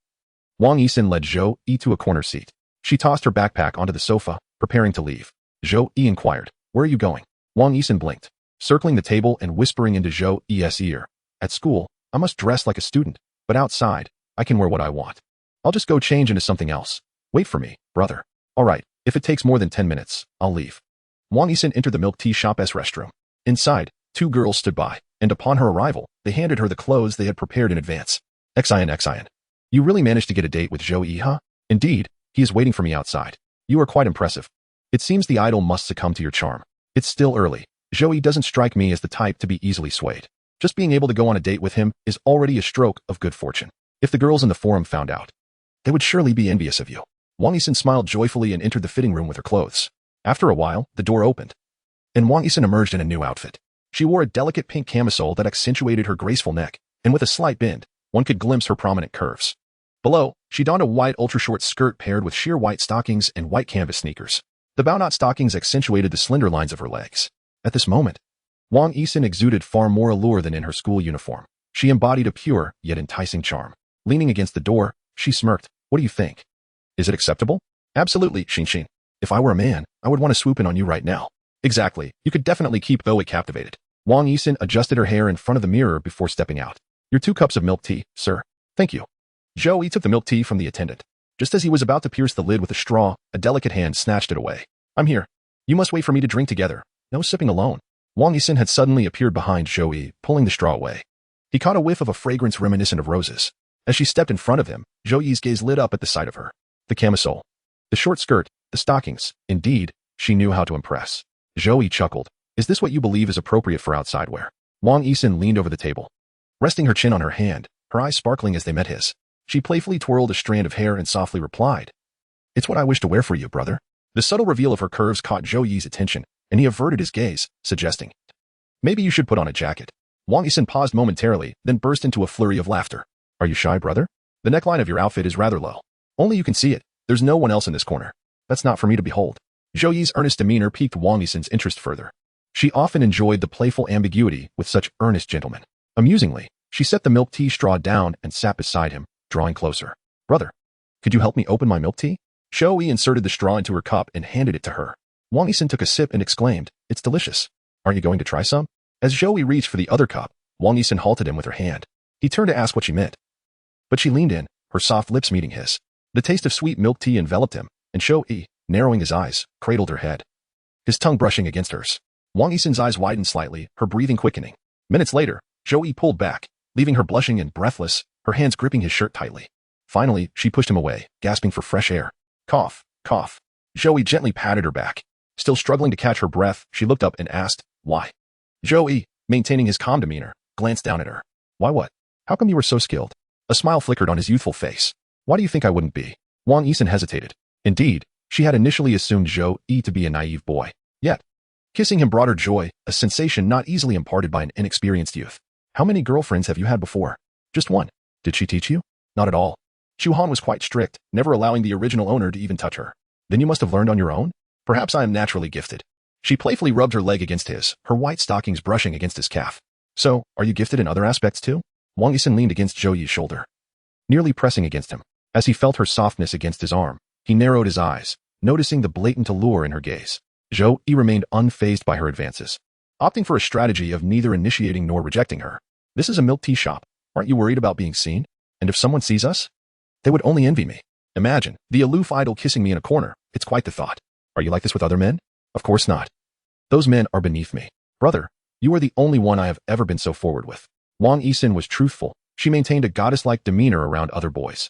Wang Yisin led Zhou Yi to a corner seat. She tossed her backpack onto the sofa, preparing to leave. Zhou Yi inquired, "Where are you going?" Wang Yisin blinked, circling the table and whispering into Zhou Yi's ear. "At school, I must dress like a student, but outside, I can wear what I want. I'll just go change into something else. Wait for me, brother." "All right, if it takes more than 10 minutes, I'll leave." Wang Yisin entered the milk tea shop's restroom. Inside, two girls stood by, and upon her arrival, they handed her the clothes they had prepared in advance. Xian. You really managed to get a date with Zhou Yi, huh? Indeed, he is waiting for me outside. You are quite impressive. It seems the idol must succumb to your charm. It's still early. Zhou Yi doesn't strike me as the type to be easily swayed. Just being able to go on a date with him is already a stroke of good fortune. If the girls in the forum found out, they would surely be envious of you. Wang Yisin smiled joyfully and entered the fitting room with her clothes. After a while, the door opened, and Wang Yisin emerged in a new outfit. She wore a delicate pink camisole that accentuated her graceful neck, and with a slight bend, one could glimpse her prominent curves. Below, she donned a white ultra-short skirt paired with sheer white stockings and white canvas sneakers. The bow-knot stockings accentuated the slender lines of her legs. At this moment, Wang Yisin exuded far more allure than in her school uniform. She embodied a pure, yet enticing charm. Leaning against the door, she smirked. "What do you think? Is it acceptable?" "Absolutely, Xin. If I were a man, I would want to swoop in on you right now." "Exactly. You could definitely keep Zoe captivated." Wang Yisin adjusted her hair in front of the mirror before stepping out. "Your 2 cups of milk tea, sir." "Thank you." Zhou Yi took the milk tea from the attendant. Just as he was about to pierce the lid with a straw, a delicate hand snatched it away. "I'm here. You must wait for me to drink together. No sipping alone." Wang Yisin had suddenly appeared behind Zhou Yi, pulling the straw away. He caught a whiff of a fragrance reminiscent of roses. As she stepped in front of him, Zhou Yi's gaze lit up at the sight of her. The camisole, the short skirt, the stockings. Indeed, she knew how to impress. Zhou Yi chuckled. "Is this what you believe is appropriate for outside wear?" Wang Yisin leaned over the table, resting her chin on her hand, her eyes sparkling as they met his. She playfully twirled a strand of hair and softly replied, "It's what I wish to wear for you, brother." The subtle reveal of her curves caught Zhou Yi's attention, and he averted his gaze, suggesting, "Maybe you should put on a jacket." Wang Yisin paused momentarily, then burst into a flurry of laughter. "Are you shy, brother? The neckline of your outfit is rather low. Only you can see it. There's no one else in this corner. That's not for me to behold." Zhou Yi's earnest demeanor piqued Wang Yisin's interest further. She often enjoyed the playful ambiguity with such earnest gentlemen. Amusingly, she set the milk tea straw down and sat beside him, drawing closer. "Brother, could you help me open my milk tea?" Zhou Yi inserted the straw into her cup and handed it to her. Wang Yisin took a sip and exclaimed, "It's delicious. Aren't you going to try some?" As Zhou Yi reached for the other cup, Wang Yisin halted him with her hand. He turned to ask what she meant, but she leaned in, her soft lips meeting his. The taste of sweet milk tea enveloped him, and Zhou Yi, narrowing his eyes, cradled her head, his tongue brushing against hers. Wang Yisin's eyes widened slightly, her breathing quickening. Minutes later, Zhou Yi pulled back, leaving her blushing and breathless, her hands gripping his shirt tightly. Finally, she pushed him away, gasping for fresh air. Cough, cough. Zhou Yi gently patted her back. Still struggling to catch her breath, she looked up and asked, "Why?" Zhou Yi, maintaining his calm demeanor, glanced down at her. "Why what? How come you were so skilled?" A smile flickered on his youthful face. "Why do you think I wouldn't be?" Wang Yisin hesitated. Indeed, she had initially assumed Zhou Yi to be a naive boy. Yet, kissing him brought her joy, a sensation not easily imparted by an inexperienced youth. "How many girlfriends have you had before?" "Just one." "Did she teach you?" "Not at all. Shu Han was quite strict, never allowing the original owner to even touch her." "Then you must have learned on your own?" "Perhaps I am naturally gifted." She playfully rubbed her leg against his, her white stockings brushing against his calf. "So, are you gifted in other aspects too?" Wang Yisin leaned against Zhou Yi's shoulder, nearly pressing against him. As he felt her softness against his arm, he narrowed his eyes, noticing the blatant allure in her gaze. Zhou Yi remained unfazed by her advances, opting for a strategy of neither initiating nor rejecting her. "This is a milk tea shop. Aren't you worried about being seen? And if someone sees us? They would only envy me. Imagine, the aloof idol kissing me in a corner. It's quite the thought. Are you like this with other men?" "Of course not. Those men are beneath me. Brother, you are the only one I have ever been so forward with." Wang Yisin was truthful. She maintained a goddess-like demeanor around other boys.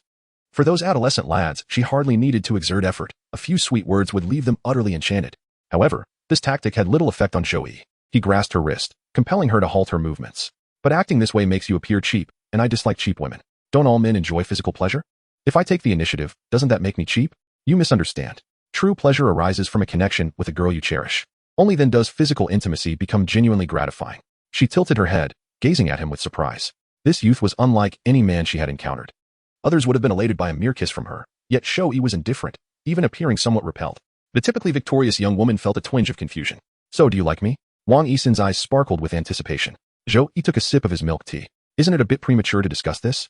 For those adolescent lads, she hardly needed to exert effort. A few sweet words would leave them utterly enchanted. However, this tactic had little effect on Zhou Yi. He grasped her wrist, compelling her to halt her movements. "But acting this way makes you appear cheap, and I dislike cheap women. Don't all men enjoy physical pleasure? If I take the initiative, doesn't that make me cheap?" "You misunderstand. True pleasure arises from a connection with a girl you cherish. Only then does physical intimacy become genuinely gratifying." She tilted her head, gazing at him with surprise. This youth was unlike any man she had encountered. Others would have been elated by a mere kiss from her, yet Zhou Yi was indifferent, even appearing somewhat repelled. The typically victorious young woman felt a twinge of confusion. "So do you like me?" Wang Yisin's eyes sparkled with anticipation. Zhou Yi took a sip of his milk tea. "Isn't it a bit premature to discuss this?"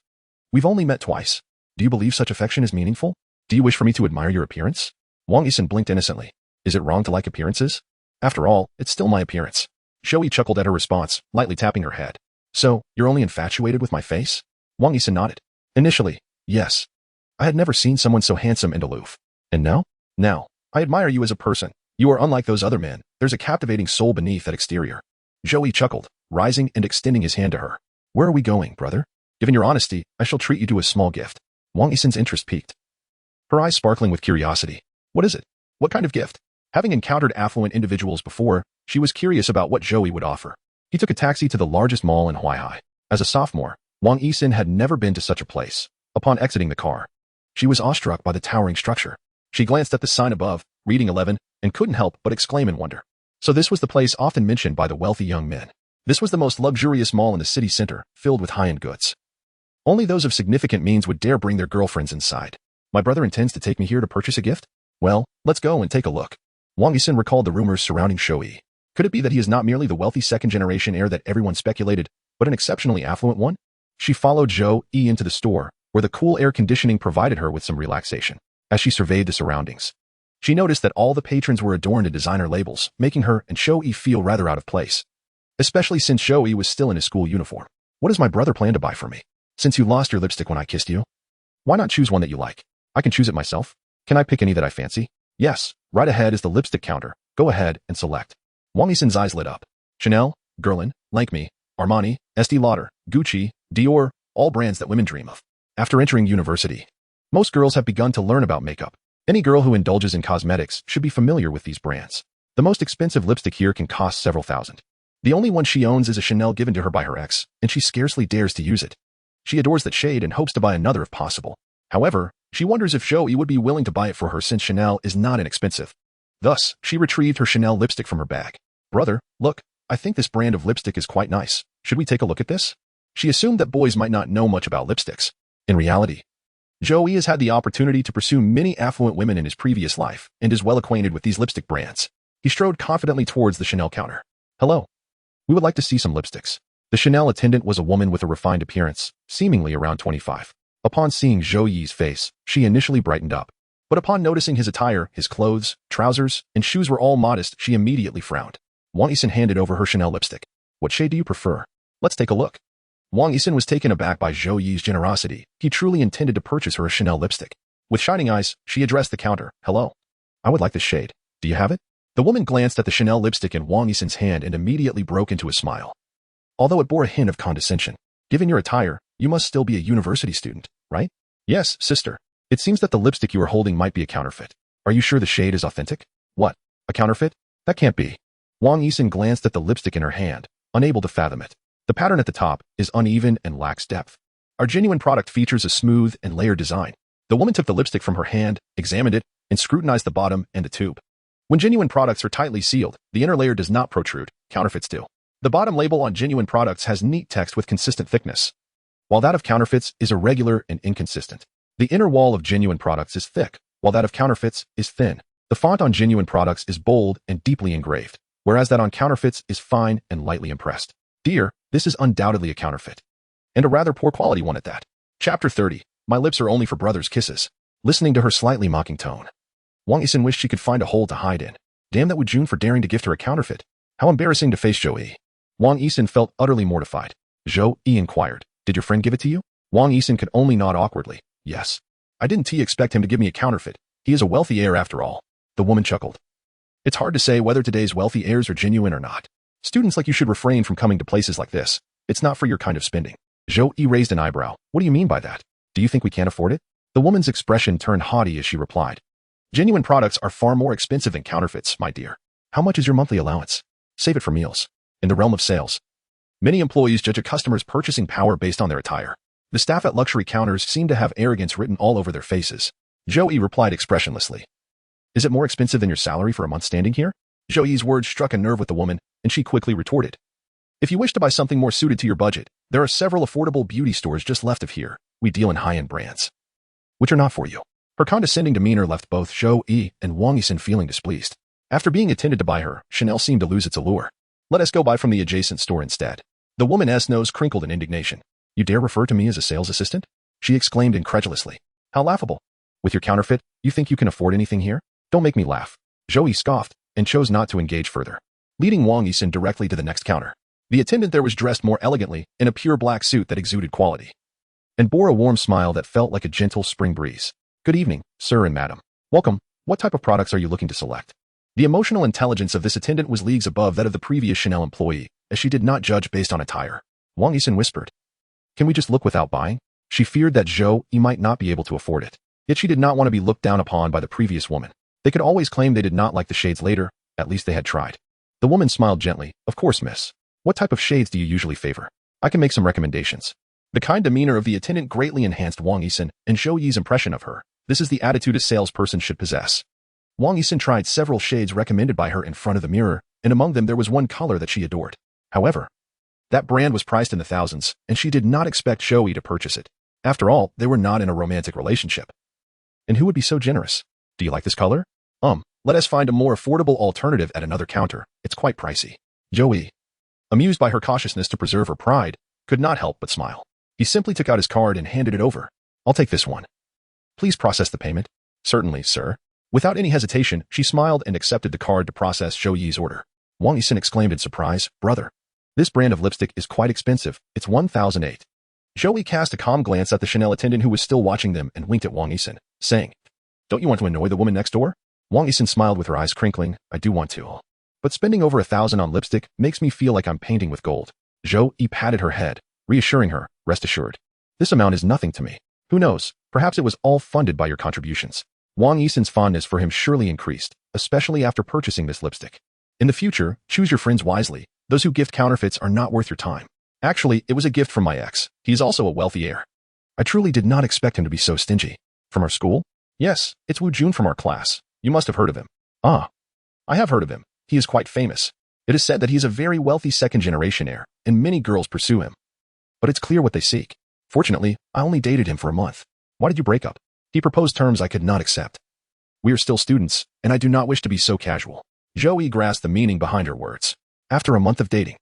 We've only met twice. Do you believe such affection is meaningful? Do you wish for me to admire your appearance? Wang Yisun blinked innocently. Is it wrong to like appearances? After all, it's still my appearance. Zhou Yi chuckled at her response, lightly tapping her head. So, you're only infatuated with my face? Wang Yisun nodded. Initially, yes. I had never seen someone so handsome and aloof. And now? Now, I admire you as a person. You are unlike those other men. There's a captivating soul beneath that exterior. Zhou Yi chuckled, rising and extending his hand to her. Where are we going, brother? Given your honesty, I shall treat you to a small gift. Wang Yisun's interest piqued. Her eyes sparkling with curiosity. What is it? What kind of gift? Having encountered affluent individuals before, she was curious about what Zhou Yi would offer. He took a taxi to the largest mall in Huaihai. As a sophomore, Wang Yisun had never been to such a place. Upon exiting the car, she was awestruck by the towering structure. She glanced at the sign above, reading 11, and couldn't help but exclaim in wonder. So this was the place often mentioned by the wealthy young men. This was the most luxurious mall in the city center, filled with high-end goods. Only those of significant means would dare bring their girlfriends inside. My brother intends to take me here to purchase a gift? Well, let's go and take a look. Wang Yisun recalled the rumors surrounding Zhou Yi. Could it be that he is not merely the wealthy second-generation heir that everyone speculated, but an exceptionally affluent one? She followed Zhou Yi into the store, where the cool air conditioning provided her with some relaxation. As she surveyed the surroundings, she noticed that all the patrons were adorned in designer labels, making her and Zhou Yi feel rather out of place. Especially since Zhou Yi was still in his school uniform. What does my brother plan to buy for me? Since you lost your lipstick when I kissed you? Why not choose one that you like? I can choose it myself. Can I pick any that I fancy? Yes, right ahead is the lipstick counter. Go ahead and select. Wang Yisun's eyes lit up. Chanel, Guerlain, Lancme, Armani, Estee Lauder, Gucci, Dior, all brands that women dream of. After entering university, most girls have begun to learn about makeup. Any girl who indulges in cosmetics should be familiar with these brands. The most expensive lipstick here can cost several thousand. The only one she owns is a Chanel given to her by her ex, and she scarcely dares to use it. She adores that shade and hopes to buy another if possible. However, she wonders if Zhou Yi would be willing to buy it for her since Chanel is not inexpensive. Thus, she retrieved her Chanel lipstick from her bag. Brother, look, I think this brand of lipstick is quite nice. Should we take a look at this? She assumed that boys might not know much about lipsticks. In reality, Zhou Yi has had the opportunity to pursue many affluent women in his previous life and is well acquainted with these lipstick brands. He strode confidently towards the Chanel counter. Hello. We would like to see some lipsticks. The Chanel attendant was a woman with a refined appearance, seemingly around 25. Upon seeing Zhou Yi's face, she initially brightened up. But upon noticing his attire, his clothes, trousers, and shoes were all modest, she immediately frowned. Wang Yisun handed over her Chanel lipstick. What shade do you prefer? Let's take a look. Wang Yisun was taken aback by Zhou Yi's generosity. He truly intended to purchase her a Chanel lipstick. With shining eyes, she addressed the counter. Hello. I would like this shade. Do you have it? The woman glanced at the Chanel lipstick in Wang Yisun's hand and immediately broke into a smile. Although it bore a hint of condescension. Given your attire, you must still be a university student, right? Yes, sister. It seems that the lipstick you are holding might be a counterfeit. Are you sure the shade is authentic? What? A counterfeit? That can't be. Wang Yisun glanced at the lipstick in her hand, unable to fathom it. The pattern at the top is uneven and lacks depth. Our genuine product features a smooth and layered design. The woman took the lipstick from her hand, examined it, and scrutinized the bottom and the tube. When genuine products are tightly sealed, the inner layer does not protrude. Counterfeits do. The bottom label on genuine products has neat text with consistent thickness, while that of counterfeits is irregular and inconsistent. The inner wall of genuine products is thick, while that of counterfeits is thin. The font on genuine products is bold and deeply engraved, whereas that on counterfeits is fine and lightly impressed. Dear, this is undoubtedly a counterfeit. And a rather poor quality one at that. Chapter 30. My lips are only for brothers' kisses. Listening to her slightly mocking tone, Wang Yisun wished she could find a hole to hide in. Damn that would June for daring to gift her a counterfeit. How embarrassing to face Zhou Yi. Wang Yisun felt utterly mortified. Zhou Yi inquired, did your friend give it to you? Wang Yisun could only nod awkwardly. Yes. I didn't expect him to give me a counterfeit. He is a wealthy heir after all. The woman chuckled. It's hard to say whether today's wealthy heirs are genuine or not. Students like you should refrain from coming to places like this. It's not for your kind of spending. Zhou Yi raised an eyebrow. What do you mean by that? Do you think we can't afford it? The woman's expression turned haughty as she replied. Genuine products are far more expensive than counterfeits, my dear. How much is your monthly allowance? Save it for meals. In the realm of sales, many employees judge a customer's purchasing power based on their attire. The staff at luxury counters seem to have arrogance written all over their faces. Zhou Yi replied expressionlessly. Is it more expensive than your salary for a month standing here? Zhou Yi's words struck a nerve with the woman, and she quickly retorted. If you wish to buy something more suited to your budget, there are several affordable beauty stores just left of here. We deal in high-end brands, which are not for you. Her condescending demeanor left both Zhou Yi and Wang Yisun feeling displeased. After being attended to by her, Chanel seemed to lose its allure. Let us go buy from the adjacent store instead. The woman's nose crinkled in indignation. You dare refer to me as a sales assistant? She exclaimed incredulously. How laughable. With your counterfeit, you think you can afford anything here? Don't make me laugh. Zhou Yi scoffed and chose not to engage further, leading Wang Yixin directly to the next counter. The attendant there was dressed more elegantly in a pure black suit that exuded quality and bore a warm smile that felt like a gentle spring breeze. Good evening, sir and madam. Welcome. What type of products are you looking to select? The emotional intelligence of this attendant was leagues above that of the previous Chanel employee, as she did not judge based on attire. Wang Yixin whispered. Can we just look without buying? She feared that Zhou Yi might not be able to afford it. Yet she did not want to be looked down upon by the previous woman. They could always claim they did not like the shades later, at least they had tried. The woman smiled gently. Of course, miss. What type of shades do you usually favor? I can make some recommendations. The kind demeanor of the attendant greatly enhanced Wang Yixin and Zhou Yi's impression of her. This is the attitude a salesperson should possess. Wang Yixin tried several shades recommended by her in front of the mirror, and among them there was one color that she adored. However, that brand was priced in the thousands, and she did not expect Zhou Yi to purchase it. After all, they were not in a romantic relationship. And who would be so generous? Do you like this color? Let us find a more affordable alternative at another counter. It's quite pricey. Zhou Yi, amused by her cautiousness to preserve her pride, could not help but smile. He simply took out his card and handed it over. I'll take this one. Please process the payment. Certainly, sir. Without any hesitation, she smiled and accepted the card to process Zhou Yi's order. Wang Yixin exclaimed in surprise, brother, this brand of lipstick is quite expensive. It's 1,008. Zhou Yi cast a calm glance at the Chanel attendant who was still watching them and winked at Wang Yixin, saying, Don't you want to annoy the woman next door? Wang Yixin smiled with her eyes crinkling. I do want to. But spending over 1,000 on lipstick makes me feel like I'm painting with gold. Zhou Yi patted her head, reassuring her, rest assured. This amount is nothing to me. Who knows, perhaps it was all funded by your contributions. Wang Yixin's fondness for him surely increased, especially after purchasing this lipstick. In the future, choose your friends wisely. Those who gift counterfeits are not worth your time. Actually, it was a gift from my ex. He is also a wealthy heir. I truly did not expect him to be so stingy. From our school? Yes, it's Wu Jun from our class. You must have heard of him. Ah, I have heard of him. He is quite famous. It is said that he is a very wealthy second-generation heir, and many girls pursue him. But it's clear what they seek. Fortunately, I only dated him for a month. Why did you break up? He proposed terms I could not accept. We are still students, and I do not wish to be so casual. Zhou Yi grasped the meaning behind her words. After a month of dating,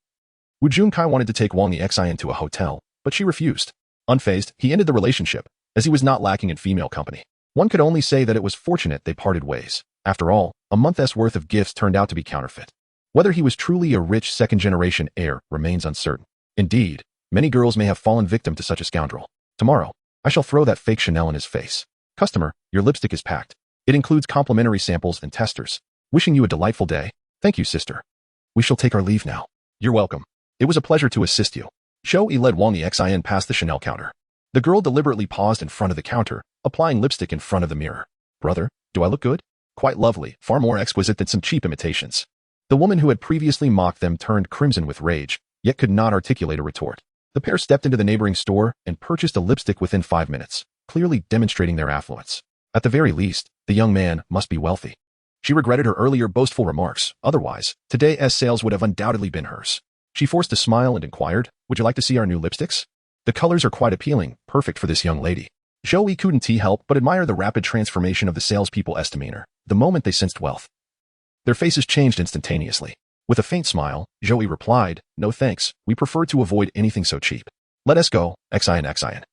Wu Junkai wanted to take Wang Yixin to a hotel, but she refused. Unfazed, he ended the relationship, as he was not lacking in female company. One could only say that it was fortunate they parted ways. After all, a month's worth of gifts turned out to be counterfeit. Whether he was truly a rich second-generation heir remains uncertain. Indeed, many girls may have fallen victim to such a scoundrel. Tomorrow, I shall throw that fake Chanel in his face. Customer, your lipstick is packed. It includes complimentary samples and testers. Wishing you a delightful day. Thank you, sister. We shall take our leave now. You're welcome. It was a pleasure to assist you. Zhou Yi led Wang Yixin past the Chanel counter. The girl deliberately paused in front of the counter, applying lipstick in front of the mirror. Brother, do I look good? Quite lovely, far more exquisite than some cheap imitations. The woman who had previously mocked them turned crimson with rage, yet could not articulate a retort. The pair stepped into the neighboring store and purchased a lipstick within 5 minutes, clearly demonstrating their affluence. At the very least, the young man must be wealthy. She regretted her earlier boastful remarks. Otherwise, today's sales would have undoubtedly been hers. She forced a smile and inquired, would you like to see our new lipsticks? The colors are quite appealing, perfect for this young lady. Zhou Yi couldn't help but admire the rapid transformation of the salespeople's demeanor the moment they sensed wealth. Their faces changed instantaneously. With a faint smile, Zhou Yi replied, no thanks, we prefer to avoid anything so cheap. Let us go, Xian.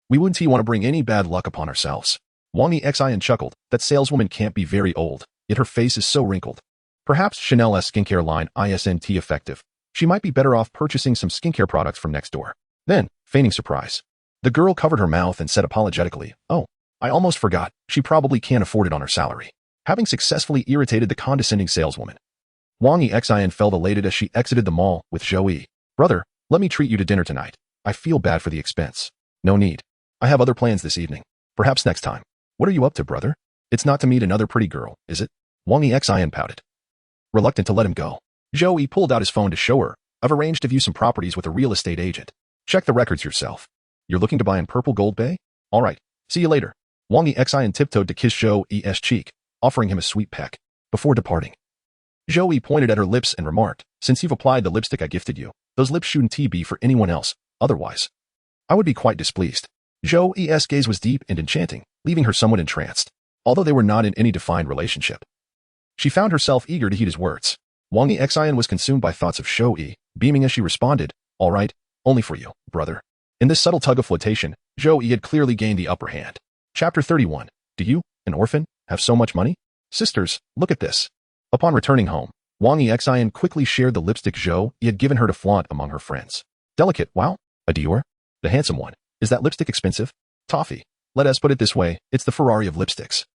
We wouldn't want to bring any bad luck upon ourselves. Wang Xian chuckled, that saleswoman can't be very old, yet her face is so wrinkled. Perhaps Chanel's skincare line isn't effective. She might be better off purchasing some skincare products from next door. Then, feigning surprise, the girl covered her mouth and said apologetically, oh, I almost forgot, she probably can't afford it on her salary. Having successfully irritated the condescending saleswoman, Wang Xian felt elated as she exited the mall with Zhou Yi. Brother, let me treat you to dinner tonight. I feel bad for the expense. No need. I have other plans this evening. Perhaps next time. What are you up to, brother? It's not to meet another pretty girl, is it? Wang Xian pouted, reluctant to let him go. Zhou Yi pulled out his phone to show her. I've arranged to view some properties with a real estate agent. Check the records yourself. You're looking to buy in Purple Gold Bay? All right. See you later. Wang Xian tiptoed to kiss Zhou Yi's cheek, offering him a sweet peck. Before departing, Zhou Yi pointed at her lips and remarked, since you've applied the lipstick I gifted you, those lips shouldn't be for anyone else. Otherwise, I would be quite displeased. Zhou Yi's gaze was deep and enchanting, leaving her somewhat entranced, although they were not in any defined relationship. She found herself eager to heed his words. Wang Xian was consumed by thoughts of Zhou Yi, beaming as she responded, all right, only for you, brother. In this subtle tug of flirtation, Zhou Yi had clearly gained the upper hand. Chapter 31. Do you, an orphan, have so much money? Sisters, look at this. Upon returning home, Wang Yixian quickly shared the lipstick Zhou Yi had given her to flaunt among her friends. Delicate, wow. A Dior? The handsome one. Is that lipstick expensive? Toffee. Let us put it this way, it's the Ferrari of lipsticks.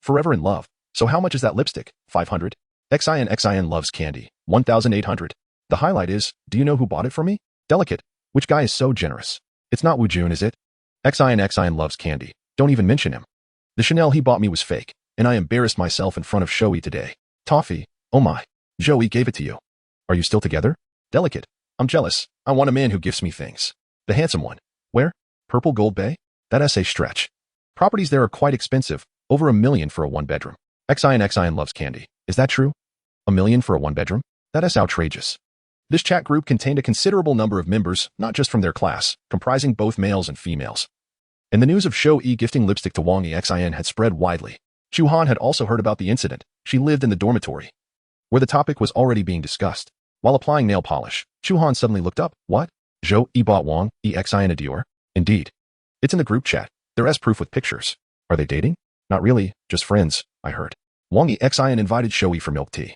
Forever in love. So how much is that lipstick? 500? Xian loves candy. 1,800. The highlight is, do you know who bought it for me? Delicate. Which guy is so generous? It's not Wu Jun, is it? Xian loves candy. Don't even mention him. The Chanel he bought me was fake, and I embarrassed myself in front of Zhou Yi today. Toffee. Oh my. Zhou Yi gave it to you. Are you still together? Delicate. I'm jealous. I want a man who gives me things. The handsome one. Where? Purple Gold Bay? That's a stretch. Properties there are quite expensive, over $1 million for a one-bedroom. Xian loves candy. Is that true? $1 million for a one-bedroom? That is outrageous. This chat group contained a considerable number of members, not just from their class, comprising both males and females. And the news of Zhou Yi gifting lipstick to Wang Yixian had spread widely. Chu Han had also heard about the incident. She lived in the dormitory, where the topic was already being discussed. While applying nail polish, Chu Han suddenly looked up. What? Zhou Yi bought Wang Yixian a Dior? Indeed. It's in the group chat. There's proof with pictures. Are they dating? Not really, just friends, I heard. Wang Yixian invited Zhou Yi for milk tea.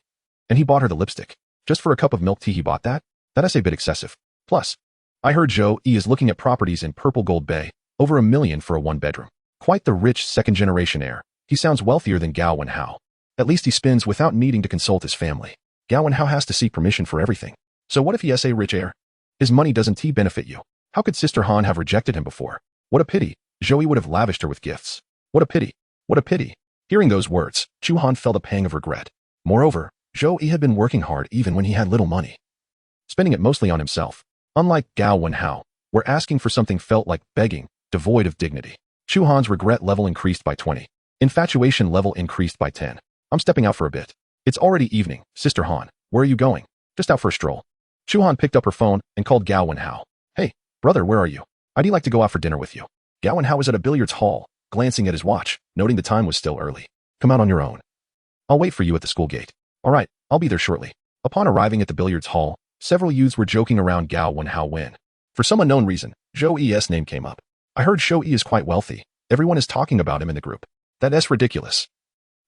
And he bought her the lipstick. Just for a cup of milk tea he bought that? That's a bit excessive. Plus, I heard Zhou Yi is looking at properties in Purple Gold Bay, over $1 million for a one-bedroom. Quite the rich second-generation heir. He sounds wealthier than Gao Wenhao. At least he spends without needing to consult his family. Gao Wenhao has to seek permission for everything. So what if he has a rich heir? His money doesn't benefit you. How could Sister Han have rejected him before? What a pity. Zhou Yi would have lavished her with gifts. What a pity. What a pity. Hearing those words, Chu Han felt a pang of regret. Moreover, Zhou Yi had been working hard even when he had little money, spending it mostly on himself. Unlike Gao Wenhao, where asking for something felt like begging, devoid of dignity. Chu Han's regret level increased by 20. Infatuation level increased by 10. I'm stepping out for a bit. It's already evening. Sister Han, where are you going? Just out for a stroll. Chu Han picked up her phone and called Gao Wenhao. Hey, brother, where are you? I'd like to go out for dinner with you. Gao Wenhao was at a billiards hall, glancing at his watch, noting the time was still early. Come out on your own. I'll wait for you at the school gate. All right, I'll be there shortly. Upon arriving at the billiards hall, several youths were joking around Gao Wenhao when, for some unknown reason, Zhou Yi's name came up. I heard Zhou Yi is quite wealthy. Everyone is talking about him in the group. That's ridiculous.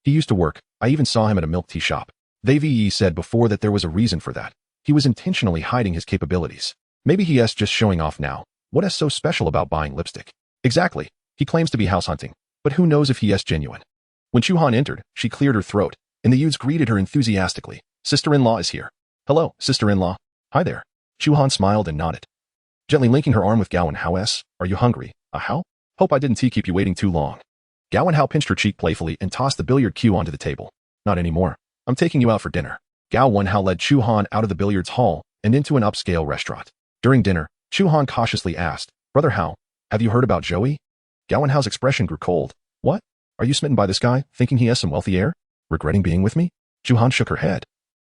He used to work. I even saw him at a milk tea shop. Yi said before that there was a reason for that. He was intentionally hiding his capabilities. Maybe he is just showing off now. What is so special about buying lipstick? Exactly. He claims to be house hunting, but who knows if he is genuine. When Chu Han entered, she cleared her throat, and the youths greeted her enthusiastically. Sister-in-law is here. Hello, sister-in-law. Hi there. Chu Han smiled and nodded, gently linking her arm with Gao Wenhao's. Are you hungry? How? Hope I didn't keep you waiting too long. Gao Wenhao pinched her cheek playfully and tossed the billiard cue onto the table. Not anymore. I'm taking you out for dinner. Gao Wenhao led Chu Han out of the billiards hall and into an upscale restaurant. During dinner, Chu Han cautiously asked, Brother Hao, have you heard about Zhou Yi? Gao Wenhao's expression grew cold. What? Are you smitten by this guy, thinking he has some wealthy heir? Regretting being with me? Chu Han shook her head.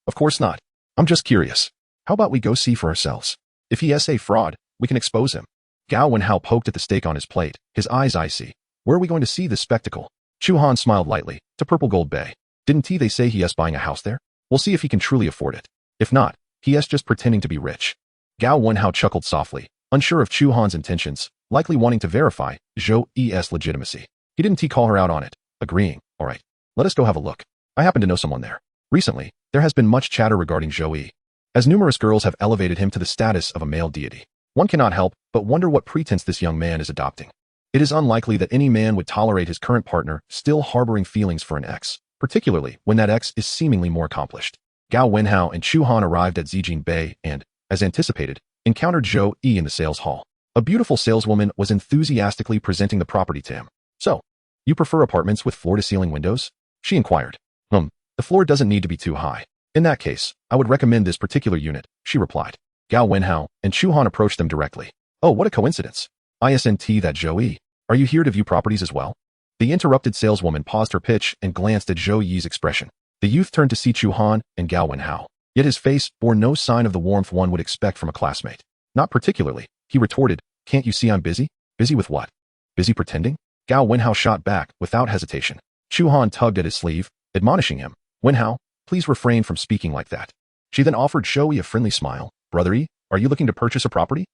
Of course not. I'm just curious. How about we go see for ourselves? If he is a fraud, we can expose him. Gao Wenhao poked at the steak on his plate, his eyes icy. Where are we going to see this spectacle? Chu Han smiled lightly. To Purple Gold Bay. Didn't they say he is buying a house there? We'll see if he can truly afford it. If not, he is just pretending to be rich. Gao Wenhao chuckled softly, unsure of Chu Han's intentions, likely wanting to verify Zhou Yi's legitimacy. He didn't call her out on it, agreeing, all right, let us go have a look. I happen to know someone there. Recently, there has been much chatter regarding Zhou Yi, as numerous girls have elevated him to the status of a male deity. One cannot help but wonder what pretense this young man is adopting. It is unlikely that any man would tolerate his current partner still harboring feelings for an ex, particularly when that ex is seemingly more accomplished. Gao Wenhao and Chu Han arrived at Zijin Bay and, as anticipated, encountered Zhou Yi in the sales hall. A beautiful saleswoman was enthusiastically presenting the property to him. So, you prefer apartments with floor-to-ceiling windows? She inquired. The floor doesn't need to be too high. In that case, I would recommend this particular unit, she replied. Gao Wenhao and Chu Han approached them directly. Oh, what a coincidence. ISNT that Zhou Yi. Are you here to view properties as well? The interrupted saleswoman paused her pitch and glanced at Zhou Yi's expression. The youth turned to see Chu Han and Gao Wenhao. Yet his face bore no sign of the warmth one would expect from a classmate. Not particularly, he retorted. Can't you see I'm busy? Busy with what? Busy pretending? Gao Wenhao shot back without hesitation. Chu Han tugged at his sleeve, admonishing him. Wenhao, please refrain from speaking like that. She then offered Zhou Yi a friendly smile. Brother Yi, are you looking to purchase a property?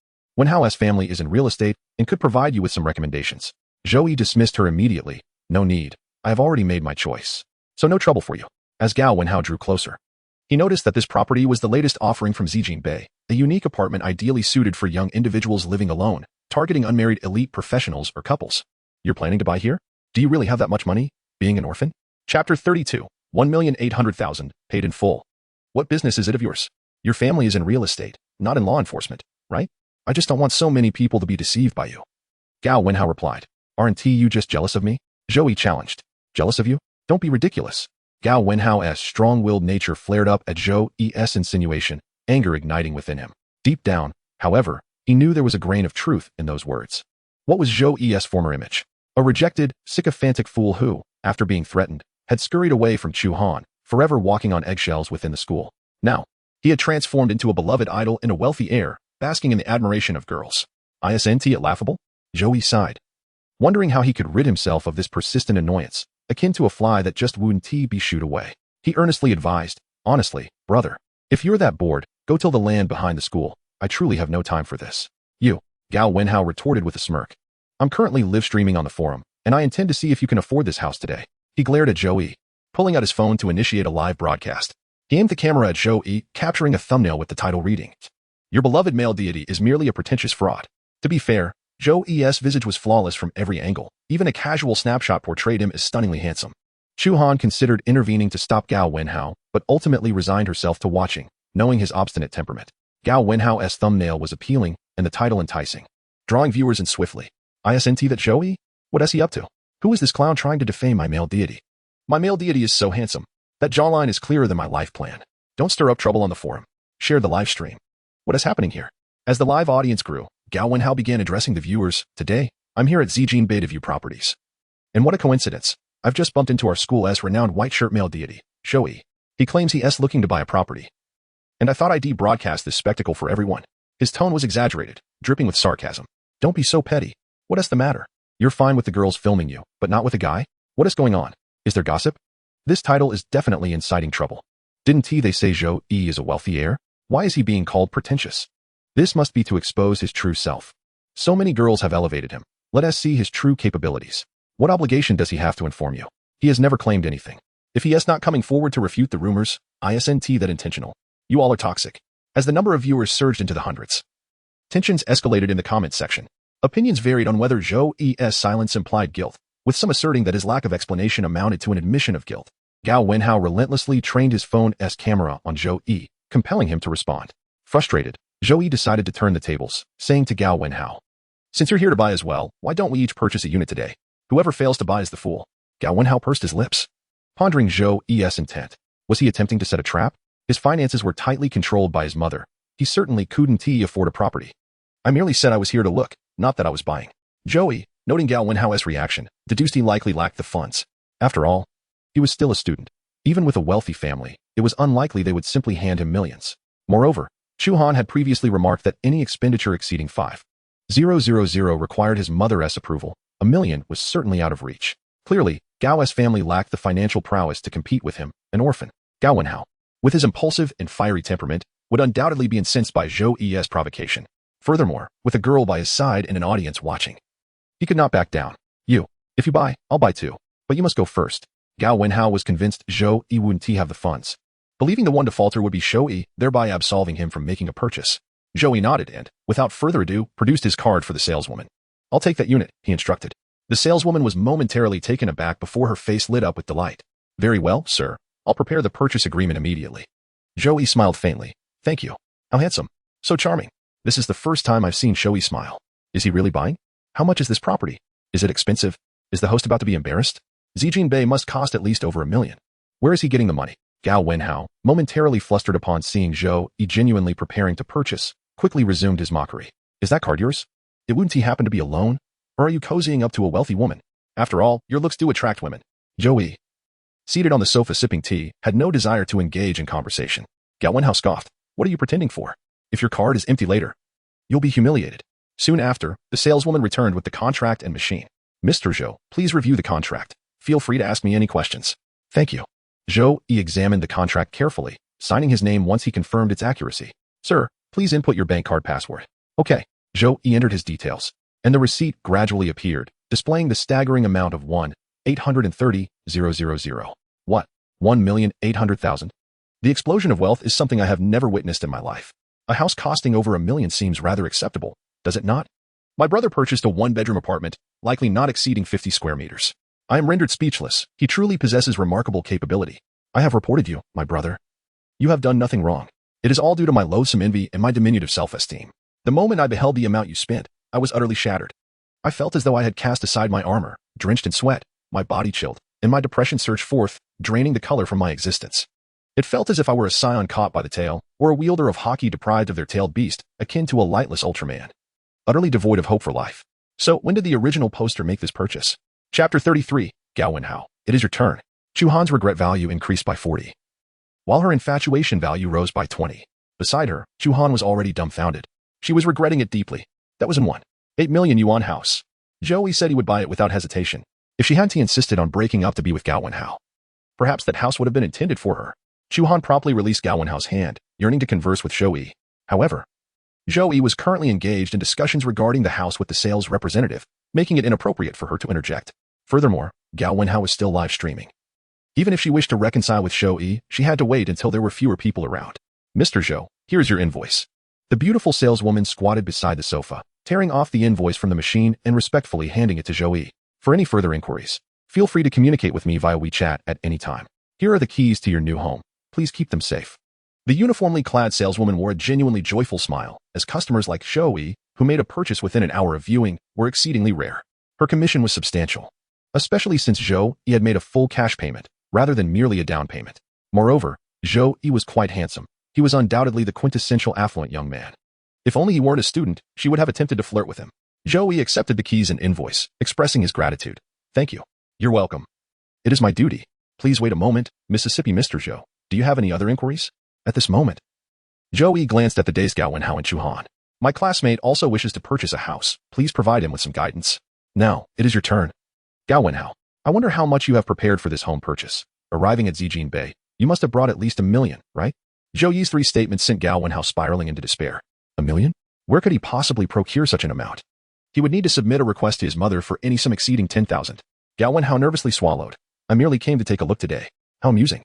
Wenhao's family is in real estate and could provide you with some recommendations. Zhou Yi dismissed her immediately. No need. I have already made my choice. So no trouble for you. As Gao Wenhao drew closer, he noticed that this property was the latest offering from Zijinbei, a unique apartment ideally suited for young individuals living alone, targeting unmarried elite professionals or couples. You're planning to buy here? Do you really have that much money, being an orphan? Chapter 32, 1,800,000, paid in full. What business is it of yours? Your family is in real estate, not in law enforcement, right? I just don't want so many people to be deceived by you. Gao Wenhao replied. Aren't you just jealous of me? Zhou Yi challenged. Jealous of you? Don't be ridiculous. Gao Wenhao's strong-willed nature flared up at Zhou Yi's insinuation, anger igniting within him. Deep down, however, he knew there was a grain of truth in those words. What was Zhou Yi's former image? A rejected, sycophantic fool who, after being threatened, had scurried away from Chu Han, forever walking on eggshells within the school. Now, he had transformed into a beloved idol and a wealthy heir, basking in the admiration of girls. Isn't it laughable? Zhou Yi sighed, wondering how he could rid himself of this persistent annoyance, akin to a fly that just wouldn't be shooed away. He earnestly advised, honestly, brother, if you're that bored, go till the land behind the school. I truly have no time for this. You, Gao Wenhao retorted with a smirk. I'm currently live streaming on the forum, and I intend to see if you can afford this house today. He glared at Zhou Yi, pulling out his phone to initiate a live broadcast. He aimed the camera at Zhou Yi, capturing a thumbnail with the title reading, Your beloved male deity is merely a pretentious fraud. To be fair, Zhou Yi's visage was flawless from every angle. Even a casual snapshot portrayed him as stunningly handsome. Chu Han considered intervening to stop Gao Wenhao, but ultimately resigned herself to watching, knowing his obstinate temperament. Gao Wenhao's thumbnail was appealing, and the title enticing, drawing viewers in swiftly. Isn't that Zhou Yi? What is he up to? Who is this clown trying to defame my male deity? My male deity is so handsome. That jawline is clearer than my life plan. Don't stir up trouble on the forum. Share the live stream. What is happening here? As the live audience grew, Gao Wenhao began addressing the viewers. Today, I'm here at Zijinbei to view properties. And what a coincidence. I've just bumped into our school's renowned white shirt male deity, Zhou Yi. He claims he is looking to buy a property. And I thought I'd broadcast this spectacle for everyone. His tone was exaggerated, dripping with sarcasm. Don't be so petty. What is the matter? You're fine with the girls filming you, but not with a guy? What is going on? Is there gossip? This title is definitely inciting trouble. Didn't they say Zhou Yi is a wealthy heir? Why is he being called pretentious? This must be to expose his true self. So many girls have elevated him. Let us see his true capabilities. What obligation does he have to inform you? He has never claimed anything. If he is not coming forward to refute the rumors, isn't that intentional? You all are toxic. As the number of viewers surged into the hundreds, tensions escalated in the comments section. Opinions varied on whether Zhou Yi's silence implied guilt, with some asserting that his lack of explanation amounted to an admission of guilt. Gao Wenhao relentlessly trained his phone's camera on Zhou Yi, compelling him to respond. Frustrated, Zhou Yi decided to turn the tables, saying to Gao Wenhao, Since you're here to buy as well, why don't we each purchase a unit today? Whoever fails to buy is the fool. Gao Wenhao pursed his lips, pondering Zhou Yi's intent. Was he attempting to set a trap? His finances were tightly controlled by his mother. He certainly couldn't afford a property. I merely said I was here to look, not that I was buying. Zhou Yi, noting Gao Wenhao's reaction, deduced he likely lacked the funds. After all, he was still a student. Even with a wealthy family, it was unlikely they would simply hand him millions. Moreover, Chu Han had previously remarked that any expenditure exceeding 5,000 required his mother's approval. $1 million was certainly out of reach. Clearly, Gao's family lacked the financial prowess to compete with him, an orphan. Gao Wenhao, with his impulsive and fiery temperament, would undoubtedly be incensed by Zhou Yi's provocation. Furthermore, with a girl by his side and an audience watching, he could not back down. If you buy, I'll buy too. But you must go first. Gao Wenhao was convinced Zhou Yi wouldn't have the funds, believing the one defaulter would be Zhou Yi, thereby absolving him from making a purchase. Zhou Yi nodded and, without further ado, produced his card for the saleswoman. I'll take that unit, he instructed. The saleswoman was momentarily taken aback before her face lit up with delight. Very well, sir. I'll prepare the purchase agreement immediately. Zhou Yi smiled faintly. Thank you. How handsome. So charming. This is the first time I've seen Zhou Yi smile. Is he really buying? How much is this property? Is it expensive? Is the host about to be embarrassed? Zijinbei must cost at least over $1 million. Where is he getting the money? Gao Wenhao, momentarily flustered upon seeing Zhou Yi genuinely preparing to purchase, quickly resumed his mockery. Is that card yours? Wouldn't he happen to be alone? Or are you cozying up to a wealthy woman? After all, your looks do attract women. Zhou Yi, seated on the sofa sipping tea, had no desire to engage in conversation. Gao Wenhao scoffed. What are you pretending for? If your card is empty later, you'll be humiliated. Soon after, the saleswoman returned with the contract and machine. Mr. Zhou, please review the contract. Feel free to ask me any questions. Thank you. Zhou Yi examined the contract carefully, signing his name once he confirmed its accuracy. Sir, please input your bank card password. Okay. Zhou Yi entered his details, and the receipt gradually appeared, displaying the staggering amount of 1,830,000. What? 1,800,000? The explosion of wealth is something I have never witnessed in my life. A house costing over $1 million seems rather acceptable, does it not? My brother purchased a one-bedroom apartment, likely not exceeding 50 square meters. I am rendered speechless. He truly possesses remarkable capability. I have reported you, my brother. You have done nothing wrong. It is all due to my loathsome envy and my diminutive self-esteem. The moment I beheld the amount you spent, I was utterly shattered. I felt as though I had cast aside my armor, drenched in sweat, my body chilled, and my depression surged forth, draining the color from my existence. It felt as if I were a scion caught by the tail, or a wielder of hockey deprived of their tailed beast, akin to a lightless Ultraman. Utterly devoid of hope for life. So, when did the original poster make this purchase? Chapter 33, Gao Wenhao. It is your turn. Chu Han's regret value increased by 40, while her infatuation value rose by 20. Beside her, Chu Han was already dumbfounded. She was regretting it deeply. That was an 8 million yuan house. Zhou Yi said he would buy it without hesitation, if she hadn't insisted on breaking up to be with Gao Wenhao. Perhaps that house would have been intended for her. Chu Han promptly released Gao Wenhao's hand, yearning to converse with Zhou Yi. However, Zhou Yi was currently engaged in discussions regarding the house with the sales representative, making it inappropriate for her to interject. Furthermore, Gao Wenhao was still live streaming. Even if she wished to reconcile with Zhou Yi, she had to wait until there were fewer people around. Mr. Zhou, here's your invoice. The beautiful saleswoman squatted beside the sofa, tearing off the invoice from the machine and respectfully handing it to Zhou Yi. For any further inquiries, feel free to communicate with me via WeChat at any time. Here are the keys to your new home. Please keep them safe. The uniformly clad saleswoman wore a genuinely joyful smile, as customers like Zhou Yi, who made a purchase within an hour of viewing, were exceedingly rare. Her commission was substantial, especially since Zhou Yi had made a full cash payment, rather than merely a down payment. Moreover, Zhou Yi was quite handsome. He was undoubtedly the quintessential affluent young man. If only he weren't a student, she would have attempted to flirt with him. Zhou Yi accepted the keys and invoice, expressing his gratitude. Thank you. You're welcome. It is my duty. Please wait a moment, Mississippi Mr. Zhou. Do you have any other inquiries? At this moment, Zhou Yi glanced at the dazed Gao Wenhao and Chu Han. My classmate also wishes to purchase a house. Please provide him with some guidance. Now, it is your turn. Gao Wenhao, I wonder how much you have prepared for this home purchase. Arriving at Zijin Bay, you must have brought at least $1 million, right? Zhou Yi's 3 statements sent Gao Wenhao spiraling into despair. $1 million? Where could he possibly procure such an amount? He would need to submit a request to his mother for any sum exceeding 10,000. Gao Wenhao nervously swallowed. I merely came to take a look today. How amusing.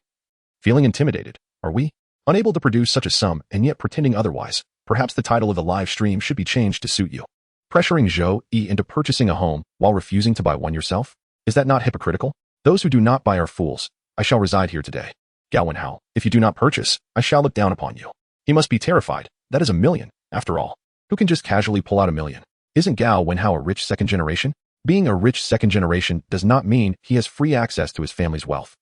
Feeling intimidated, are we? Unable to produce such a sum and yet pretending otherwise, perhaps the title of the live stream should be changed to suit you. Pressuring Zhou Yi into purchasing a home while refusing to buy one yourself? Is that not hypocritical? Those who do not buy are fools. I shall reside here today. Gao Wenhao, if you do not purchase, I shall look down upon you. He must be terrified. That is $1 million, after all. Who can just casually pull out $1 million? Isn't Gao Wenhao a rich second generation? Being a rich second generation does not mean he has free access to his family's wealth.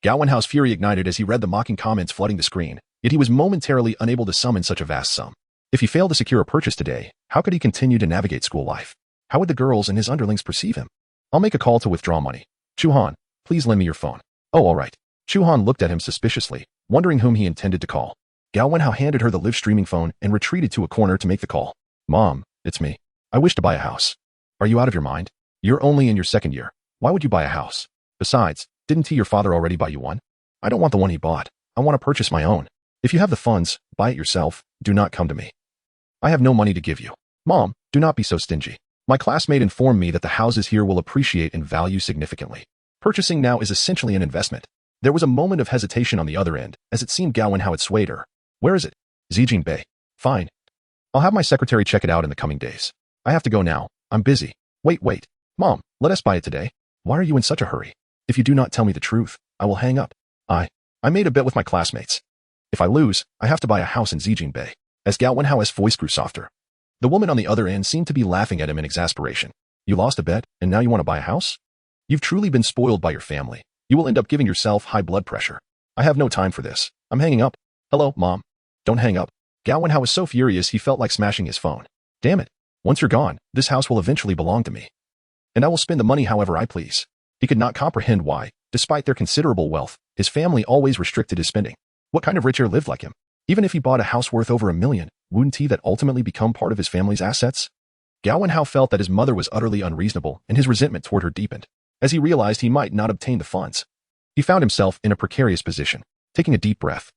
Gao Wenhao's fury ignited as he read the mocking comments flooding the screen, yet he was momentarily unable to summon such a vast sum. If he failed to secure a purchase today, how could he continue to navigate school life? How would the girls and his underlings perceive him? I'll make a call to withdraw money. Chu Han, please lend me your phone. Oh, all right. Chu Han looked at him suspiciously, wondering whom he intended to call. Gao Wenhao handed her the live streaming phone and retreated to a corner to make the call. Mom, it's me. I wish to buy a house. Are you out of your mind? You're only in your second year. Why would you buy a house? Besides, didn't your father already buy you one? I don't want the one he bought. I want to purchase my own. If you have the funds, buy it yourself. Do not come to me. I have no money to give you. Mom, do not be so stingy. My classmate informed me that the houses here will appreciate in value significantly. Purchasing now is essentially an investment. There was a moment of hesitation on the other end, as it seemed Gao Wenhao had swayed her. Where is it? Zijin Bay. Fine. I'll have my secretary check it out in the coming days. I have to go now. I'm busy. Wait. Mom, let us buy it today. Why are you in such a hurry? If you do not tell me the truth, I will hang up. I made a bet with my classmates. If I lose, I have to buy a house in Zijin Bay. As Gao Wenhao's voice grew softer, the woman on the other end seemed to be laughing at him in exasperation. You lost a bet, and now you want to buy a house? You've truly been spoiled by your family. You will end up giving yourself high blood pressure. I have no time for this. I'm hanging up. Hello, Mom. Don't hang up. Gao Wenhao was so furious he felt like smashing his phone. Damn it. Once you're gone, this house will eventually belong to me. And I will spend the money however I please. He could not comprehend why, despite their considerable wealth, his family always restricted his spending. What kind of rich heir lived like him? Even if he bought a house worth over $1 million, wouldn't he that ultimately become part of his family's assets? Gao Wenhao felt that his mother was utterly unreasonable and his resentment toward her deepened, as he realized he might not obtain the funds. He found himself in a precarious position. Taking a deep breath,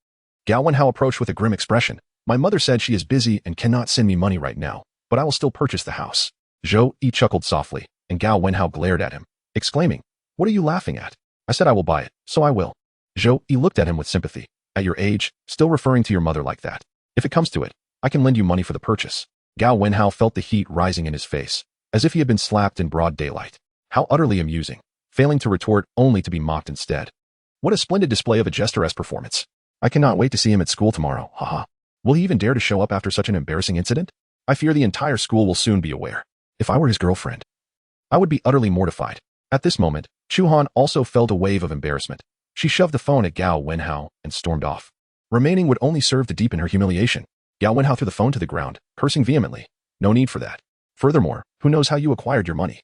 Gao Wenhao approached with a grim expression. My mother said she is busy and cannot send me money right now, but I will still purchase the house. Zhou Yi chuckled softly, and Gao Wenhao glared at him, exclaiming, "What are you laughing at? I said I will buy it, so I will." Zhou Yi looked at him with sympathy. "At your age, still referring to your mother like that. If it comes to it, I can lend you money for the purchase." Gao Wenhao felt the heat rising in his face, as if he had been slapped in broad daylight. How utterly amusing, failing to retort only to be mocked instead. What a splendid display of a jester's performance. I cannot wait to see him at school tomorrow, haha. Will he even dare to show up after such an embarrassing incident? I fear the entire school will soon be aware. If I were his girlfriend, I would be utterly mortified. At this moment, Chu Han also felt a wave of embarrassment. She shoved the phone at Gao Wenhao and stormed off. Remaining would only serve to deepen her humiliation. Gao Wenhao threw the phone to the ground, cursing vehemently. No need for that. Furthermore, who knows how you acquired your money?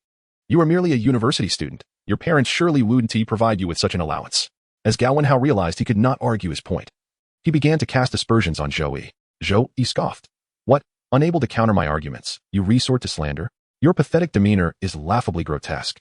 You are merely a university student. Your parents surely wouldn't provide you with such an allowance. As Gao Wenhao realized he could not argue his point, he began to cast aspersions on Zhou Yi. Zhou Yi scoffed. What? Unable to counter my arguments, you resort to slander? Your pathetic demeanor is laughably grotesque.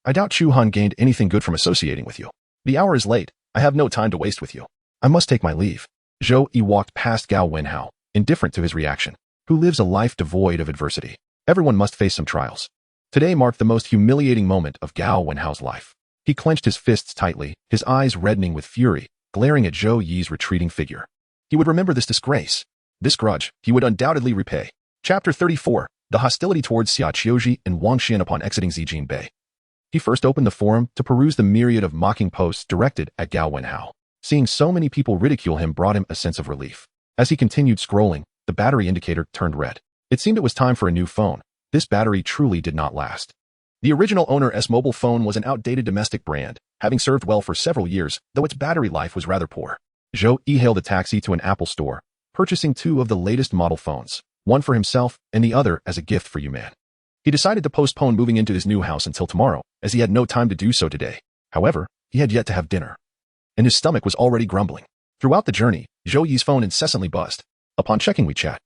I doubt Chu Han gained anything good from associating with you. The hour is late. I have no time to waste with you. I must take my leave. Zhou Yi walked past Gao Wenhao, indifferent to his reaction. Who lives a life devoid of adversity? Everyone must face some trials. Today marked the most humiliating moment of Gao Wenhao's life. He clenched his fists tightly, his eyes reddening with fury, glaring at Zhou Yi's retreating figure. He would remember this disgrace. This grudge he would undoubtedly repay. Chapter 34. The hostility towards Xia Yi and Wang Xian upon exiting Zijin Bay. He first opened the forum to peruse the myriad of mocking posts directed at Gao Wenhao. Seeing so many people ridicule him brought him a sense of relief. As he continued scrolling, the battery indicator turned red. It seemed it was time for a new phone. This battery truly did not last. The original owner's mobile phone was an outdated domestic brand, having served well for several years, though its battery life was rather poor. Zhou Yi hailed a taxi to an Apple store, purchasing 2 of the latest model phones, one for himself and the other as a gift for Yuman. He decided to postpone moving into his new house until tomorrow, as he had no time to do so today. However, he had yet to have dinner, and his stomach was already grumbling. Throughout the journey, Zhou Yi's phone incessantly buzzed. Upon checking WeChat,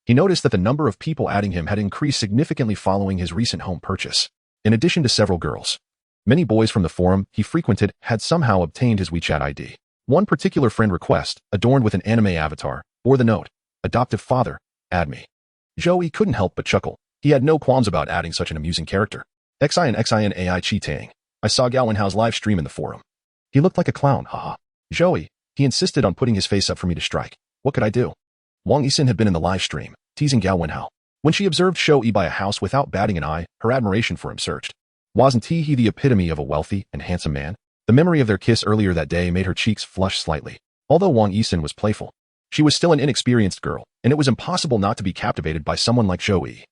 he noticed that the number of people adding him had increased significantly following his recent home purchase. In addition to several girls, many boys from the forum he frequented had somehow obtained his WeChat ID. One particular friend request, adorned with an anime avatar, bore the note, "Adoptive father, add me." Zhou Yi couldn't help but chuckle. He had no qualms about adding such an amusing character. Xin AI Chi-Tang. I saw Gao Wenhao's live stream in the forum. He looked like a clown, haha. Zhou Yi, he insisted on putting his face up for me to strike. What could I do? Wang Yisin had been in the live stream, teasing Gao Wenhao. When she observed Zhou Yi buy a house without batting an eye, her admiration for him surged. Wasn't he the epitome of a wealthy and handsome man? The memory of their kiss earlier that day made her cheeks flush slightly. Although Wang Yisin was playful, she was still an inexperienced girl, and it was impossible not to be captivated by someone like Zhou Yi.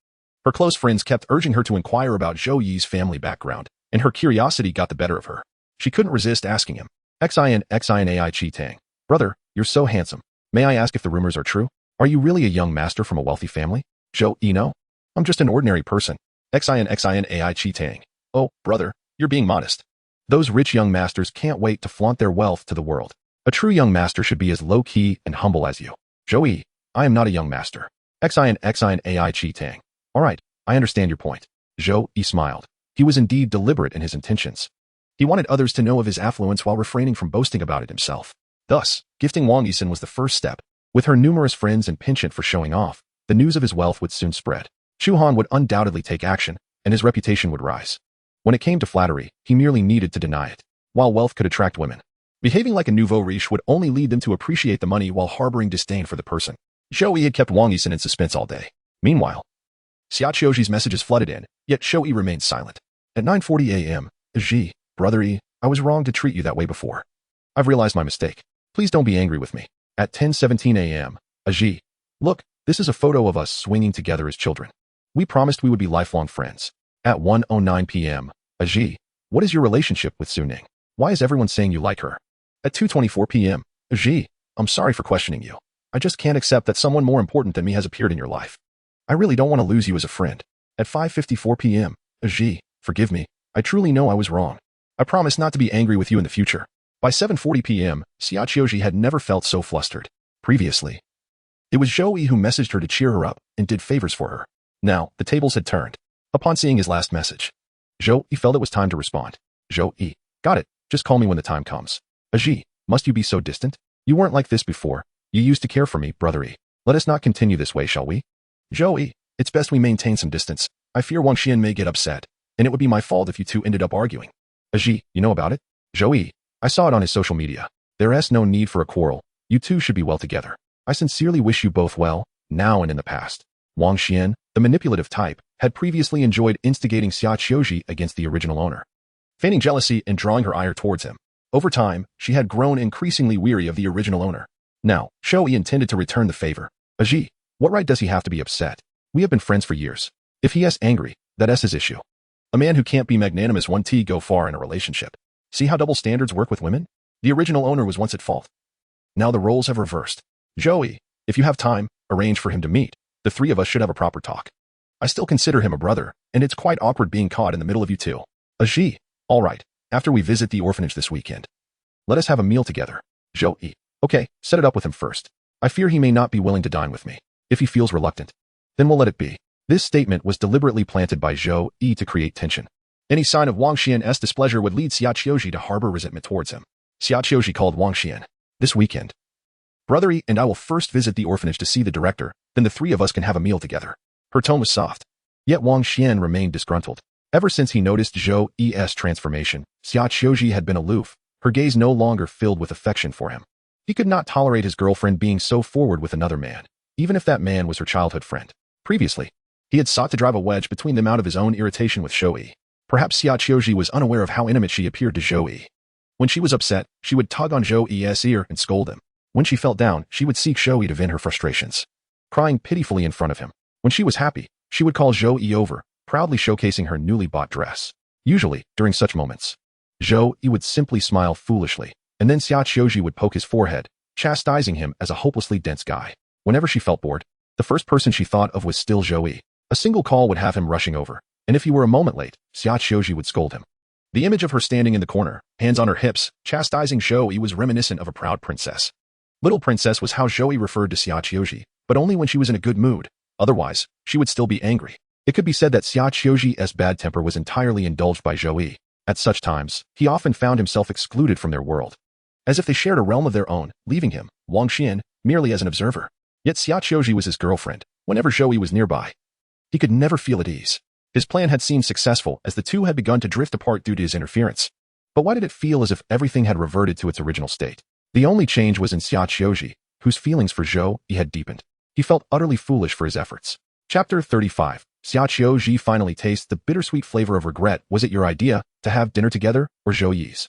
Her close friends kept urging her to inquire about Zhou Yi's family background, and her curiosity got the better of her. She couldn't resist asking him. Xin AI Chi-Tang. Brother, you're so handsome. May I ask if the rumors are true? Are you really a young master from a wealthy family? Zhou Yi, no. I'm just an ordinary person. Xin AI Chi-Tang. Oh, brother, you're being modest. Those rich young masters can't wait to flaunt their wealth to the world. A true young master should be as low-key and humble as you. Zhou Yi, I am not a young master. Xin AI Chi-Tang. All right, I understand your point. Zhou Yi smiled. He was indeed deliberate in his intentions. He wanted others to know of his affluence while refraining from boasting about it himself. Thus, gifting Wang Yisin was the first step. With her numerous friends and penchant for showing off, the news of his wealth would soon spread. Chu Han would undoubtedly take action, and his reputation would rise. When it came to flattery, he merely needed to deny it. While wealth could attract women, behaving like a nouveau riche would only lead them to appreciate the money while harboring disdain for the person. Zhou Yi had kept Wang Yisin in suspense all day. Meanwhile, Xia Yi's messages flooded in, yet Zhou Yi remained silent. At 9:40 a.m., Yi, brother Yi, I was wrong to treat you that way before. I've realized my mistake. Please don't be angry with me. At 10:17 a.m., Yi, look, this is a photo of us swinging together as children. We promised we would be lifelong friends. At 1:09 p.m., Yi, what is your relationship with Su Ning? Why is everyone saying you like her? At 2:24 p.m., Yi, I'm sorry for questioning you. I just can't accept that someone more important than me has appeared in your life. I really don't want to lose you as a friend. At 5:54 p.m., Yi, forgive me. I truly know I was wrong. I promise not to be angry with you in the future. By 7:40 p.m., Xia Yi had never felt so flustered. Previously, it was Zhou Yi who messaged her to cheer her up and did favors for her. Now, the tables had turned. Upon seeing his last message, Zhou Yi felt it was time to respond. Zhou Yi, got it. Just call me when the time comes. Yi, must you be so distant? You weren't like this before. You used to care for me, brother Yi. Let us not continue this way, shall we? Zhou Yi, It's best we maintain some distance. I fear Wang Xian may get upset, and it would be my fault if you two ended up arguing. Zhi, you know about it? Zhou Yi, I saw it on his social media. There's no need for a quarrel. You two should be well together. I sincerely wish you both well, now and in the past. Wang Xian, the manipulative type, had previously enjoyed instigating Xiaoji against the original owner, feigning jealousy and drawing her ire towards him. Over time, she had grown increasingly weary of the original owner. Now, Zhou Yi intended to return the favor. Zhi, what right does he have to be upset? We have been friends for years. If he is angry, that's his issue. A man who can't be magnanimous won't go far in a relationship. See how double standards work with women? The original owner was once at fault. Now the roles have reversed. Zhou Yi, if you have time, arrange for him to meet. The three of us should have a proper talk. I still consider him a brother, and it's quite awkward being caught in the middle of you two. Zhi, all right, after we visit the orphanage this weekend. Let us have a meal together. Zhou Yi, okay, set it up with him first. I fear he may not be willing to dine with me. If he feels reluctant, then we'll let it be. This statement was deliberately planted by Zhou Yi to create tension. Any sign of Wang Xian's displeasure would lead Xiaoji to harbor resentment towards him. Xiaoji called Wang Xian. This weekend, Brother Yi and I will first visit the orphanage to see the director, then the three of us can have a meal together. Her tone was soft. Yet Wang Xian remained disgruntled. Ever since he noticed Zhou Yi's transformation, Xiaoji had been aloof, her gaze no longer filled with affection for him. He could not tolerate his girlfriend being so forward with another man, even if that man was her childhood friend. Previously, he had sought to drive a wedge between them out of his own irritation with Zhou Yi. Perhaps Xiaoji was unaware of how intimate she appeared to Zhou Yi. When she was upset, she would tug on Zhou Yi's ear and scold him. When she felt down, she would seek Zhou Yi to vent her frustrations, crying pitifully in front of him. When she was happy, she would call Zhou Yi over, proudly showcasing her newly bought dress. Usually, during such moments, Zhou Yi would simply smile foolishly, and then Xiaoji would poke his forehead, chastising him as a hopelessly dense guy. Whenever she felt bored, the first person she thought of was still Zhou Yi. A single call would have him rushing over, and if he were a moment late, Xiaoji would scold him. The image of her standing in the corner, hands on her hips, chastising Zhou Yi was reminiscent of a proud princess. Little princess was how Zhou Yi referred to Xiaoji, but only when she was in a good mood. Otherwise, she would still be angry. It could be said that Xiaoji's bad temper was entirely indulged by Zhou Yi. At such times, he often found himself excluded from their world, as if they shared a realm of their own, leaving him, Wang Xian, merely as an observer. Yet Xiaoji was his girlfriend. Whenever Zhou Yi was nearby, he could never feel at ease. His plan had seemed successful as the two had begun to drift apart due to his interference. But why did it feel as if everything had reverted to its original state? The only change was in Xiaoji, whose feelings for Zhou Yi had deepened. He felt utterly foolish for his efforts. Chapter 35. Xiaoji finally tastes the bittersweet flavor of regret. Was it your idea to have dinner together, or Zhou Yi's?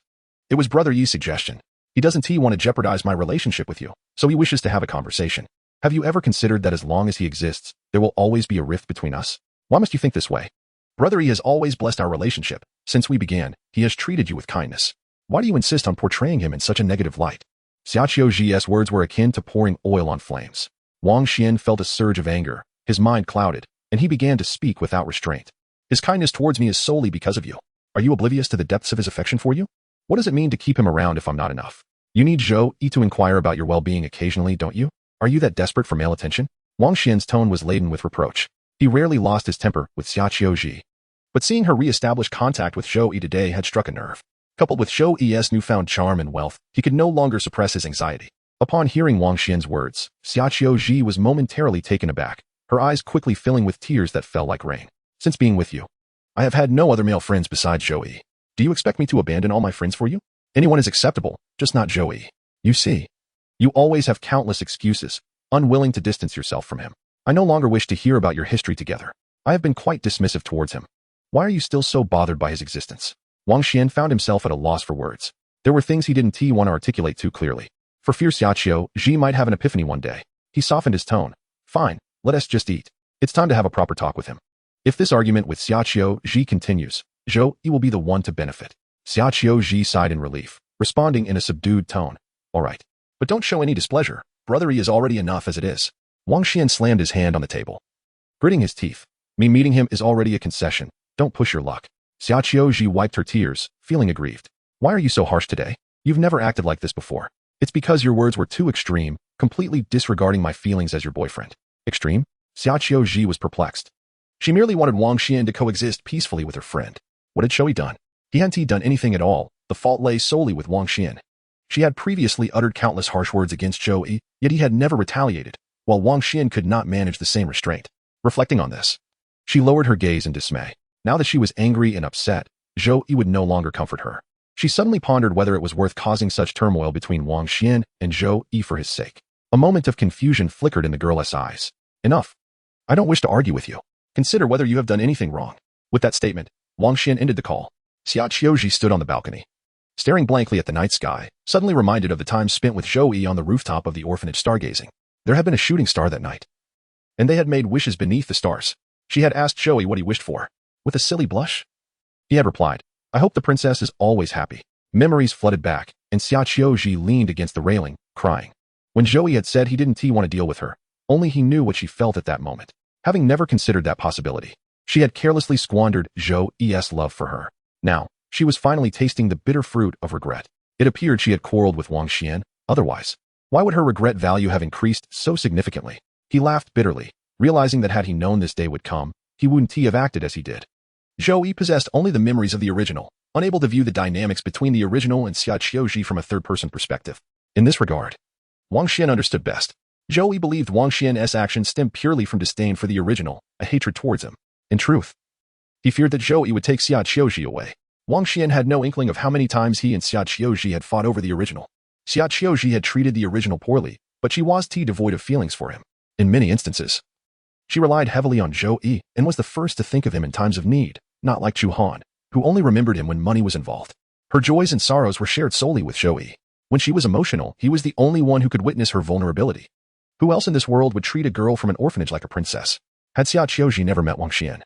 It was Brother Yi's suggestion. He doesn't want to jeopardize my relationship with you, so he wishes to have a conversation. Have you ever considered that as long as he exists, there will always be a rift between us? Why must you think this way? Brother Yi has always blessed our relationship. Since we began, he has treated you with kindness. Why do you insist on portraying him in such a negative light? Xiaoji's words were akin to pouring oil on flames. Wang Xian felt a surge of anger, his mind clouded, and he began to speak without restraint. His kindness towards me is solely because of you. Are you oblivious to the depths of his affection for you? What does it mean to keep him around if I'm not enough? You need Zhou Yi to inquire about your well-being occasionally, don't you? Are you that desperate for male attention? Wang Xian's tone was laden with reproach. He rarely lost his temper with Xiaoji, but seeing her re-establish contact with Zhou Yi today had struck a nerve. Coupled with Zhou Yi's newfound charm and wealth, he could no longer suppress his anxiety. Upon hearing Wang Xian's words, Xiaoji was momentarily taken aback, her eyes quickly filling with tears that fell like rain. Since being with you, I have had no other male friends besides Zhou Yi. Do you expect me to abandon all my friends for you? Anyone is acceptable, just not Zhou Yi. You see, you always have countless excuses, unwilling to distance yourself from him. I no longer wish to hear about your history together. I have been quite dismissive towards him. Why are you still so bothered by his existence? Wang Xian found himself at a loss for words. There were things he didn't want to articulate too clearly. For fear Xiaoji might have an epiphany one day, he softened his tone. Fine, let us just eat. It's time to have a proper talk with him. If this argument with Xiaoji continues, Zhou Yi will be the one to benefit. Xiaoji sighed in relief, responding in a subdued tone. All right, but don't show any displeasure. Brother Yi is already enough as it is. Wang Xian slammed his hand on the table, gritting his teeth. Me meeting him is already a concession. Don't push your luck. Xiaoji wiped her tears, feeling aggrieved. Why are you so harsh today? You've never acted like this before. It's because your words were too extreme, completely disregarding my feelings as your boyfriend. Extreme? Xiaoji was perplexed. She merely wanted Wang Xian to coexist peacefully with her friend. What had Zhou Yi done? He hadn't done anything at all. The fault lay solely with Wang Xian. She had previously uttered countless harsh words against Zhou Yi, yet he had never retaliated, while Wang Xian could not manage the same restraint. Reflecting on this, she lowered her gaze in dismay. Now that she was angry and upset, Zhou Yi would no longer comfort her. She suddenly pondered whether it was worth causing such turmoil between Wang Xian and Zhou Yi for his sake. A moment of confusion flickered in the girl's eyes. Enough. I don't wish to argue with you. Consider whether you have done anything wrong. With that statement, Wang Xian ended the call. Xia Qiuji stood on the balcony, staring blankly at the night sky, suddenly reminded of the time spent with Zhou Yi on the rooftop of the orphanage stargazing. There had been a shooting star that night, and they had made wishes beneath the stars. She had asked Zhou Yi what he wished for. With a silly blush, he had replied, I hope the princess is always happy. Memories flooded back, and Xia Qiuji leaned against the railing, crying. When Zhou Yi had said he didn't want to deal with her, only he knew what she felt at that moment. Having never considered that possibility, she had carelessly squandered Zhou Yi's love for her. Now, she was finally tasting the bitter fruit of regret. It appeared she had quarreled with Wang Xian. Otherwise, why would her regret value have increased so significantly? He laughed bitterly, realizing that had he known this day would come, he wouldn't have acted as he did. Zhou Yi possessed only the memories of the original, unable to view the dynamics between the original and Xia Qiuji from a third-person perspective. In this regard, Wang Xian understood best. Zhou Yi believed Wang Xian's actions stemmed purely from disdain for the original, a hatred towards him. In truth, he feared that Zhou Yi would take Xia Qiuji away. Wang Xian had no inkling of how many times he and Xia Qiuji had fought over the original. Xia Qiuji had treated the original poorly, but she was devoid of feelings for him. In many instances, she relied heavily on Zhou Yi and was the first to think of him in times of need, not like Chu Han, who only remembered him when money was involved. Her joys and sorrows were shared solely with Zhou Yi. When she was emotional, he was the only one who could witness her vulnerability. Who else in this world would treat a girl from an orphanage like a princess? Had Xia Qiuji never met Wang Xian?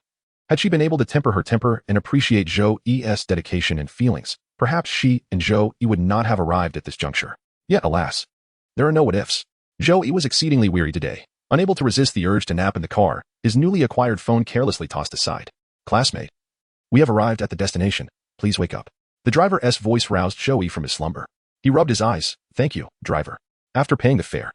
Had she been able to temper her temper and appreciate Zhou Yi's dedication and feelings, perhaps she and Zhou Yi would not have arrived at this juncture. Yet, alas, there are no what-ifs. Zhou Yi was exceedingly weary today. Unable to resist the urge to nap in the car, his newly acquired phone carelessly tossed aside. Classmate, we have arrived at the destination. Please wake up. The driver's voice roused Zhou Yi from his slumber. He rubbed his eyes. Thank you, driver. After paying the fare,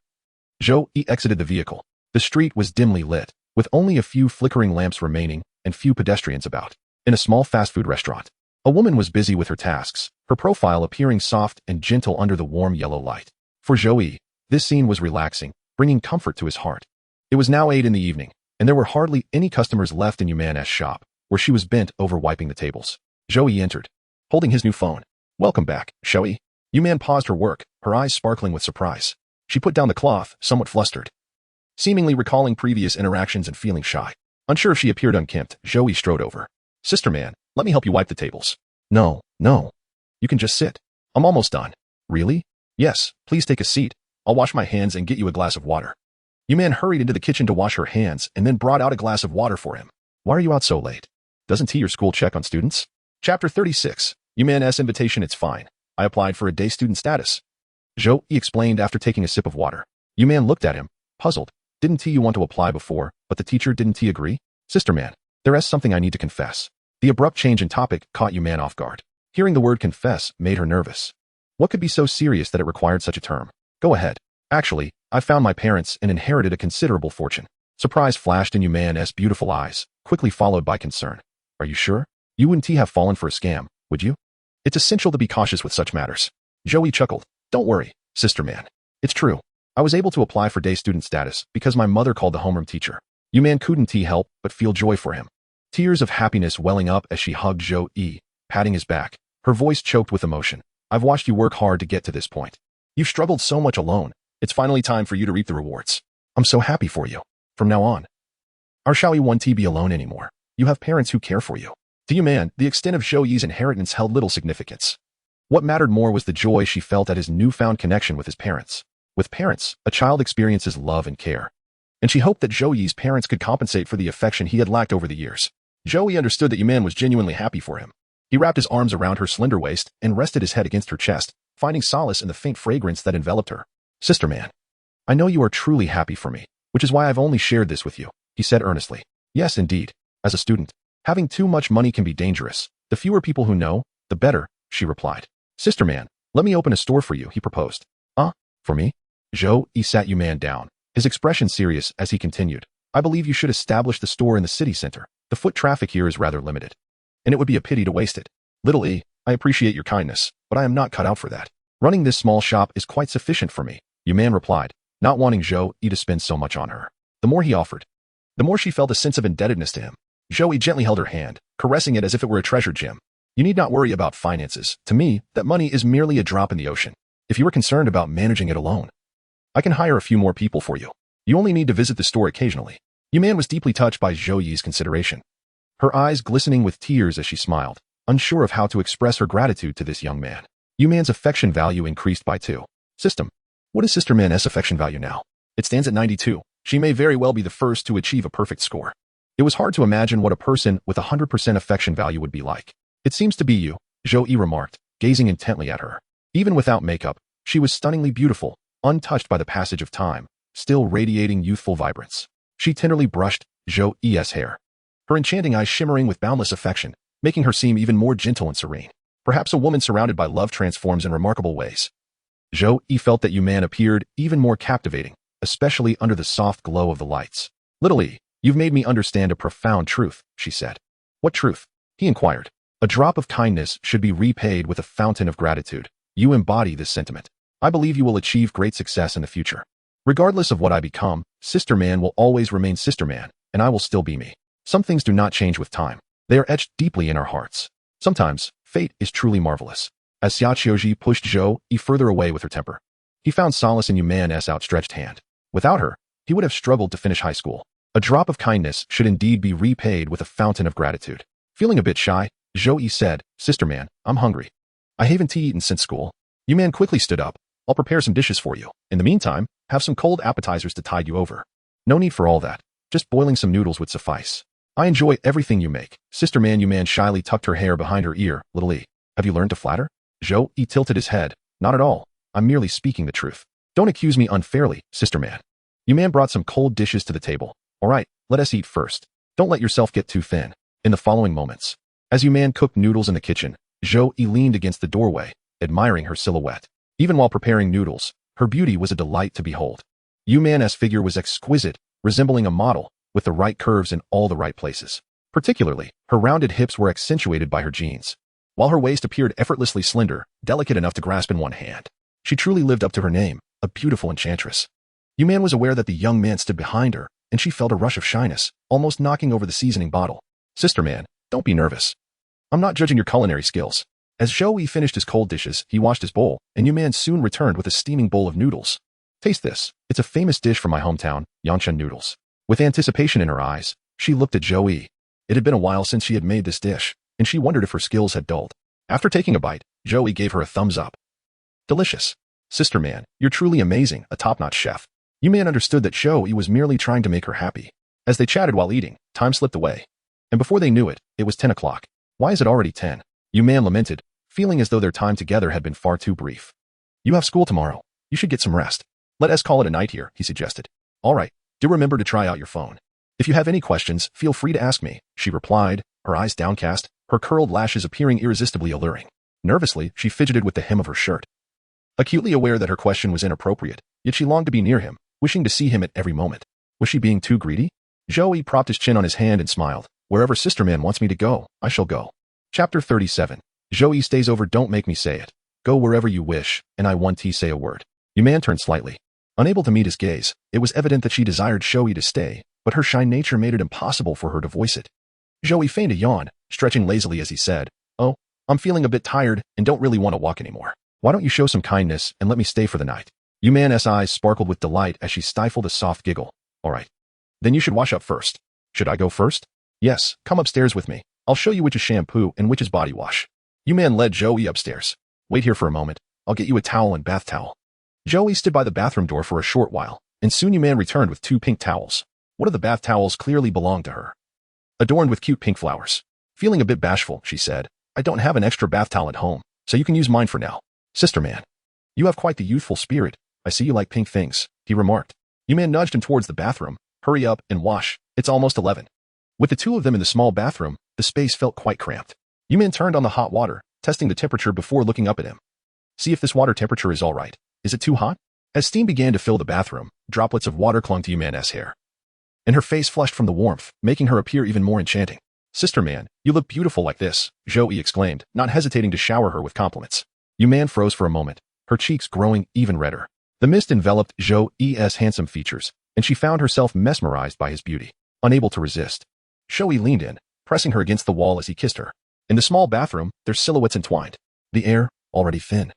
Zhou Yi exited the vehicle. The street was dimly lit, with only a few flickering lamps remaining and few pedestrians about. In a small fast food restaurant, a woman was busy with her tasks, her profile appearing soft and gentle under the warm yellow light. For Zhou Yi, this scene was relaxing, bringing comfort to his heart. It was now 8 in the evening, and there were hardly any customers left in Yuman's shop, where she was bent over wiping the tables. Zhou Yi entered, holding his new phone. Welcome back, Zhou Yi. Yuman paused her work, her eyes sparkling with surprise. She put down the cloth, somewhat flustered, seemingly recalling previous interactions and feeling shy. Unsure if she appeared unkempt, Zhou Yi strode over. Sister man, let me help you wipe the tables. No. You can just sit. I'm almost done. Really? Yes, please take a seat. I'll wash my hands and get you a glass of water. Yuman hurried into the kitchen to wash her hands and then brought out a glass of water for him. Why are you out so late? Doesn't your school check on students? Chapter 36. Yuman's invitation. It's fine. I applied for a day student status. Zhou Yi explained after taking a sip of water. Yuman looked at him, puzzled. Didn't you want to apply before, but the teacher didn't agree? Sister man, there is something I need to confess. The abrupt change in topic caught Yuman off guard. Hearing the word confess made her nervous. What could be so serious that it required such a term? Go ahead. Actually, I found my parents and inherited a considerable fortune. Surprise flashed in Yuman's beautiful eyes, quickly followed by concern. Are you sure? You wouldn't have fallen for a scam, would you? It's essential to be cautious with such matters. Zhou Yi chuckled. Don't worry, sister man. It's true. I was able to apply for day student status because my mother called the homeroom teacher. Yuman couldn't help but feel joy for him. Tears of happiness welling up as she hugged Zhou Yi, patting his back. Her voice choked with emotion. I've watched you work hard to get to this point. You've struggled so much alone. It's finally time for you to reap the rewards. I'm so happy for you. From now on, or shall you want to be alone anymore? You have parents who care for you. To Yuman, the extent of Zhou Yi's inheritance held little significance. What mattered more was the joy she felt at his newfound connection with his parents. With parents, a child experiences love and care. And she hoped that Zhou Yi's parents could compensate for the affection he had lacked over the years. Zhou Yi understood that Yuman was genuinely happy for him. He wrapped his arms around her slender waist and rested his head against her chest, finding solace in the faint fragrance that enveloped her. Sister man, I know you are truly happy for me, which is why I've only shared this with you, he said earnestly. Yes, indeed. As a student, having too much money can be dangerous. The fewer people who know, the better, she replied. Sister man, let me open a store for you, he proposed. For me? Zhou Yi sat Yuman down, his expression serious as he continued. I believe you should establish the store in the city center. The foot traffic here is rather limited, and it would be a pity to waste it. Little E, I appreciate your kindness, but I am not cut out for that. Running this small shop is quite sufficient for me, Yuman replied, not wanting Zhou Yi to spend so much on her. The more he offered, The more she felt a sense of indebtedness to him. Zhou Yi gently held her hand, caressing it as if it were a treasure gem. You need not worry about finances. To me, that money is merely a drop in the ocean. If you are concerned about managing it alone, I can hire a few more people for you. You only need to visit the store occasionally. Yuman was deeply touched by Zhou Yi's consideration. Her eyes glistening with tears as she smiled, unsure of how to express her gratitude to this young man. Yuman's affection value increased by 2. System. What is Sister Man's affection value now? It stands at 92. She may very well be the first to achieve a perfect score. It was hard to imagine what a person with 100% affection value would be like. It seems to be you, Zhou Yi remarked, gazing intently at her. Even without makeup, she was stunningly beautiful, untouched by the passage of time, still radiating youthful vibrance. She tenderly brushed Zhou Yi's hair, her enchanting eyes shimmering with boundless affection, making her seem even more gentle and serene. Perhaps a woman surrounded by love transforms in remarkable ways. Zhou Yi felt that Yuman appeared even more captivating, especially under the soft glow of the lights. Little E, you've made me understand a profound truth, she said. What truth? He inquired. A drop of kindness should be repaid with a fountain of gratitude. You embody this sentiment. I believe you will achieve great success in the future. Regardless of what I become, Sister Man will always remain Sister Man, and I will still be me. Some things do not change with time. They are etched deeply in our hearts. Sometimes, fate is truly marvelous. As Xiaoji pushed Zhou Yi further away with her temper, he found solace in Yuman's outstretched hand. Without her, he would have struggled to finish high school. A drop of kindness should indeed be repaid with a fountain of gratitude. Feeling a bit shy, Zhou Yi said, Sister Man, I'm hungry. I haven't eaten since school. Yuman quickly stood up. I'll prepare some dishes for you. In the meantime, have some cold appetizers to tide you over. No need for all that. Just boiling some noodles would suffice. I enjoy everything you make. Sister Man. Yuman shyly tucked her hair behind her ear. Little E, have you learned to flatter? Zhou Yi tilted his head. Not at all. I'm merely speaking the truth. Don't accuse me unfairly, Sister Man. Yuman brought some cold dishes to the table. All right, let us eat first. Don't let yourself get too thin. In the following moments, as Yuman cooked noodles in the kitchen, Zhou Yi leaned against the doorway, admiring her silhouette. Even while preparing noodles, her beauty was a delight to behold. Yuman's figure was exquisite, resembling a model, with the right curves in all the right places. Particularly, her rounded hips were accentuated by her jeans, while her waist appeared effortlessly slender, delicate enough to grasp in one hand. She truly lived up to her name, a beautiful enchantress. Yuman was aware that the young man stood behind her, and she felt a rush of shyness, almost knocking over the seasoning bottle. Sister Man, don't be nervous. I'm not judging your culinary skills. As Zhou Yi finished his cold dishes, he washed his bowl, and Yuman soon returned with a steaming bowl of noodles. Taste this. It's a famous dish from my hometown, Yangshan noodles. With anticipation in her eyes, she looked at Zhou Yi. It had been a while since she had made this dish, and she wondered if her skills had dulled. After taking a bite, Zhou Yi gave her a thumbs up. Delicious. Sister Man, you're truly amazing, a top-notch chef. Yuman understood that Zhou Yi was merely trying to make her happy. As they chatted while eating, time slipped away. And before they knew it, it was 10 o'clock. Why is it already 10? Yuman lamented, feeling as though their time together had been far too brief. You have school tomorrow. You should get some rest. Let us call it a night here, he suggested. All right, do remember to try out your phone. If you have any questions, feel free to ask me, she replied, her eyes downcast, her curled lashes appearing irresistibly alluring. Nervously, she fidgeted with the hem of her shirt. Acutely aware that her question was inappropriate, yet she longed to be near him, wishing to see him at every moment. Was she being too greedy? Zhou Yi propped his chin on his hand and smiled. Wherever Sister Man wants me to go, I shall go. Chapter 37. Zhou Yi stays over. Don't make me say it. Go wherever you wish, and I want to say a word. Yuman turned slightly. Unable to meet his gaze, it was evident that she desired Zhou Yi to stay, but her shy nature made it impossible for her to voice it. Zhou Yi feigned a yawn, stretching lazily as he said, Oh, I'm feeling a bit tired and don't really want to walk anymore. Why don't you show some kindness and let me stay for the night? Yuman's eyes sparkled with delight as she stifled a soft giggle. All right. Then you should wash up first. Should I go first? Yes, come upstairs with me. I'll show you which is shampoo and which is body wash. Yuman led Zhou Yi upstairs. Wait here for a moment. I'll get you a towel and bath towel. Zhou Yi stood by the bathroom door for a short while, and soon Yuman returned with 2 pink towels. One of the bath towels clearly belonged to her, adorned with cute pink flowers. Feeling a bit bashful, she said, I don't have an extra bath towel at home, so you can use mine for now. Sister Man, you have quite the youthful spirit. I see you like pink things, he remarked. Yuman nudged him towards the bathroom. Hurry up and wash. It's almost 11. With the two of them in the small bathroom, the space felt quite cramped. Yuman turned on the hot water, testing the temperature before looking up at him. See if this water temperature is all right. Is it too hot? As steam began to fill the bathroom, droplets of water clung to Yuman's hair, and her face flushed from the warmth, making her appear even more enchanting. Sister Man, you look beautiful like this, Zhou Yi exclaimed, not hesitating to shower her with compliments. Yuman froze for a moment, her cheeks growing even redder. The mist enveloped Zhou Yi's handsome features, and she found herself mesmerized by his beauty. unable to resist. Zhou Yi leaned in, pressing her against the wall as he kissed her. In the small bathroom, their silhouettes entwined. The air, already thin,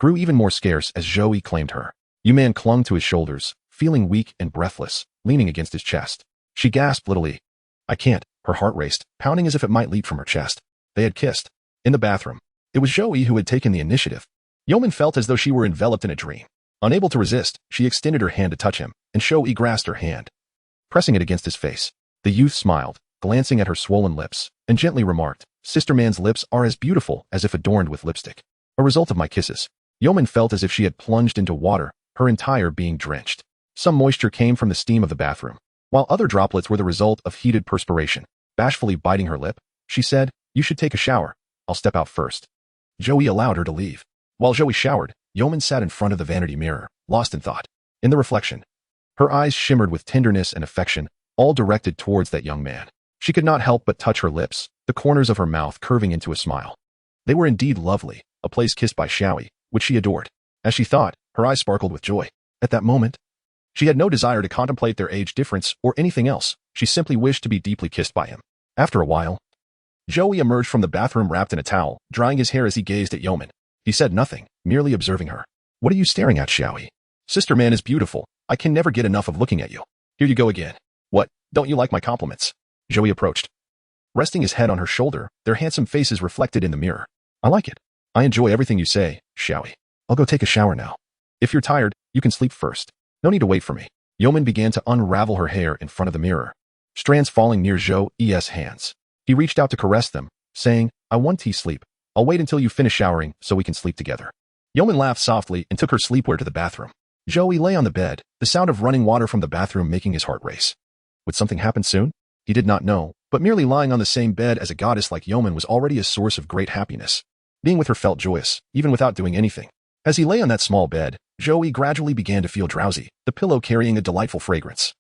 grew even more scarce as Zhou Yi claimed her. Yuman clung to his shoulders, feeling weak and breathless, leaning against his chest. She gasped littly. I can't. Her heart raced, pounding as if it might leap from her chest. They had kissed. In the bathroom. It was Zhou Yi who had taken the initiative. Yuman felt as though she were enveloped in a dream. Unable to resist, she extended her hand to touch him, and Zhou Yi grasped her hand, pressing it against his face. The youth smiled, glancing at her swollen lips, and gently remarked, Sister Man's lips are as beautiful as if adorned with lipstick. A result of my kisses. Yuman felt as if she had plunged into water, her entire being drenched. Some moisture came from the steam of the bathroom, while other droplets were the result of heated perspiration. Bashfully biting her lip, she said, You should take a shower. I'll step out first. Zhou Yi allowed her to leave. While Zhou Yi showered, Yuman sat in front of the vanity mirror, lost in thought. In the reflection, her eyes shimmered with tenderness and affection, all directed towards that young man. She could not help but touch her lips, the corners of her mouth curving into a smile. They were indeed lovely, a place kissed by Zhou Yi, which she adored. As she thought, her eyes sparkled with joy. At that moment, she had no desire to contemplate their age difference or anything else. She simply wished to be deeply kissed by him. After a while, Zhou Yi emerged from the bathroom wrapped in a towel, drying his hair as he gazed at Yuman. He said nothing, merely observing her. What are you staring at, Zhou Yi? Sister Man is beautiful. I can never get enough of looking at you. Here you go again. What, don't you like my compliments? Zhou Yi approached, resting his head on her shoulder, their handsome faces reflected in the mirror. I like it. I enjoy everything you say, Zhou Yi. I'll go take a shower now. If you're tired, you can sleep first. No need to wait for me. Yuman began to unravel her hair in front of the mirror, strands falling near Zhou Yi's hands. He reached out to caress them, saying, I want tea sleep. I'll wait until you finish showering so we can sleep together. Yuman laughed softly and took her sleepwear to the bathroom. Zhou Yi lay on the bed, the sound of running water from the bathroom making his heart race. Would something happen soon? He did not know, but merely lying on the same bed as a goddess like Yuman was already a source of great happiness. Being with her felt joyous, even without doing anything. As he lay on that small bed, Zhou Yi gradually began to feel drowsy, the pillow carrying a delightful fragrance,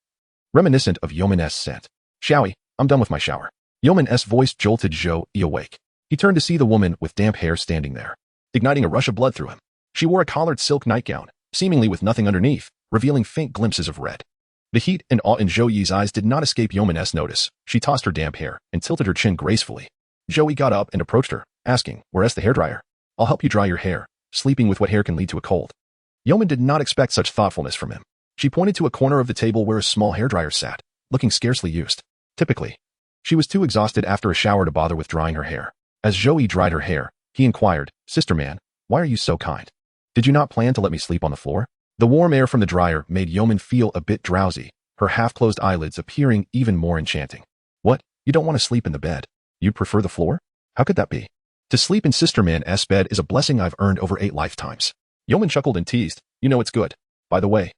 reminiscent of Yuman's scent. Zhou Yi, I'm done with my shower. Yuman's voice jolted Zhou Yi awake. He turned to see the woman with damp hair standing there, igniting a rush of blood through him. She wore a collared silk nightgown, seemingly with nothing underneath, revealing faint glimpses of red. The heat and awe in Zhou Yi's eyes did not escape Yuman's notice. She tossed her damp hair and tilted her chin gracefully. Zhou Yi got up and approached her, asking, Where's the hairdryer? I'll help you dry your hair. Sleeping with wet hair can lead to a cold. Yuman did not expect such thoughtfulness from him. She pointed to a corner of the table where a small hairdryer sat, looking scarcely used. Typically, she was too exhausted after a shower to bother with drying her hair. As Zhou Yi dried her hair, he inquired, Sister Man, why are you so kind? Did you not plan to let me sleep on the floor? The warm air from the dryer made Yuman feel a bit drowsy, her half-closed eyelids appearing even more enchanting. What, you don't want to sleep in the bed? You'd prefer the floor? How could that be? To sleep in Sister Man's bed is a blessing I've earned over 8 lifetimes. Yuman chuckled and teased, You know it's good. By the way,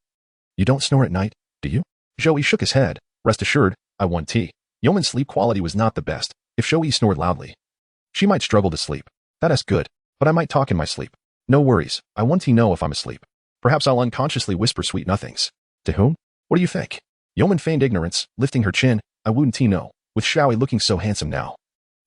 you don't snore at night, do you? Zhou Yi shook his head. Rest assured, I want tea. Yuman's sleep quality was not the best. If Zhou Yi snored loudly, she might struggle to sleep. That's good, but I might talk in my sleep. No worries, I want to know if I'm asleep. Perhaps I'll unconsciously whisper sweet nothings. To whom? What do you think? Yuman feigned ignorance, lifting her chin. I wouldn't know, with Zhou Yi looking so handsome now.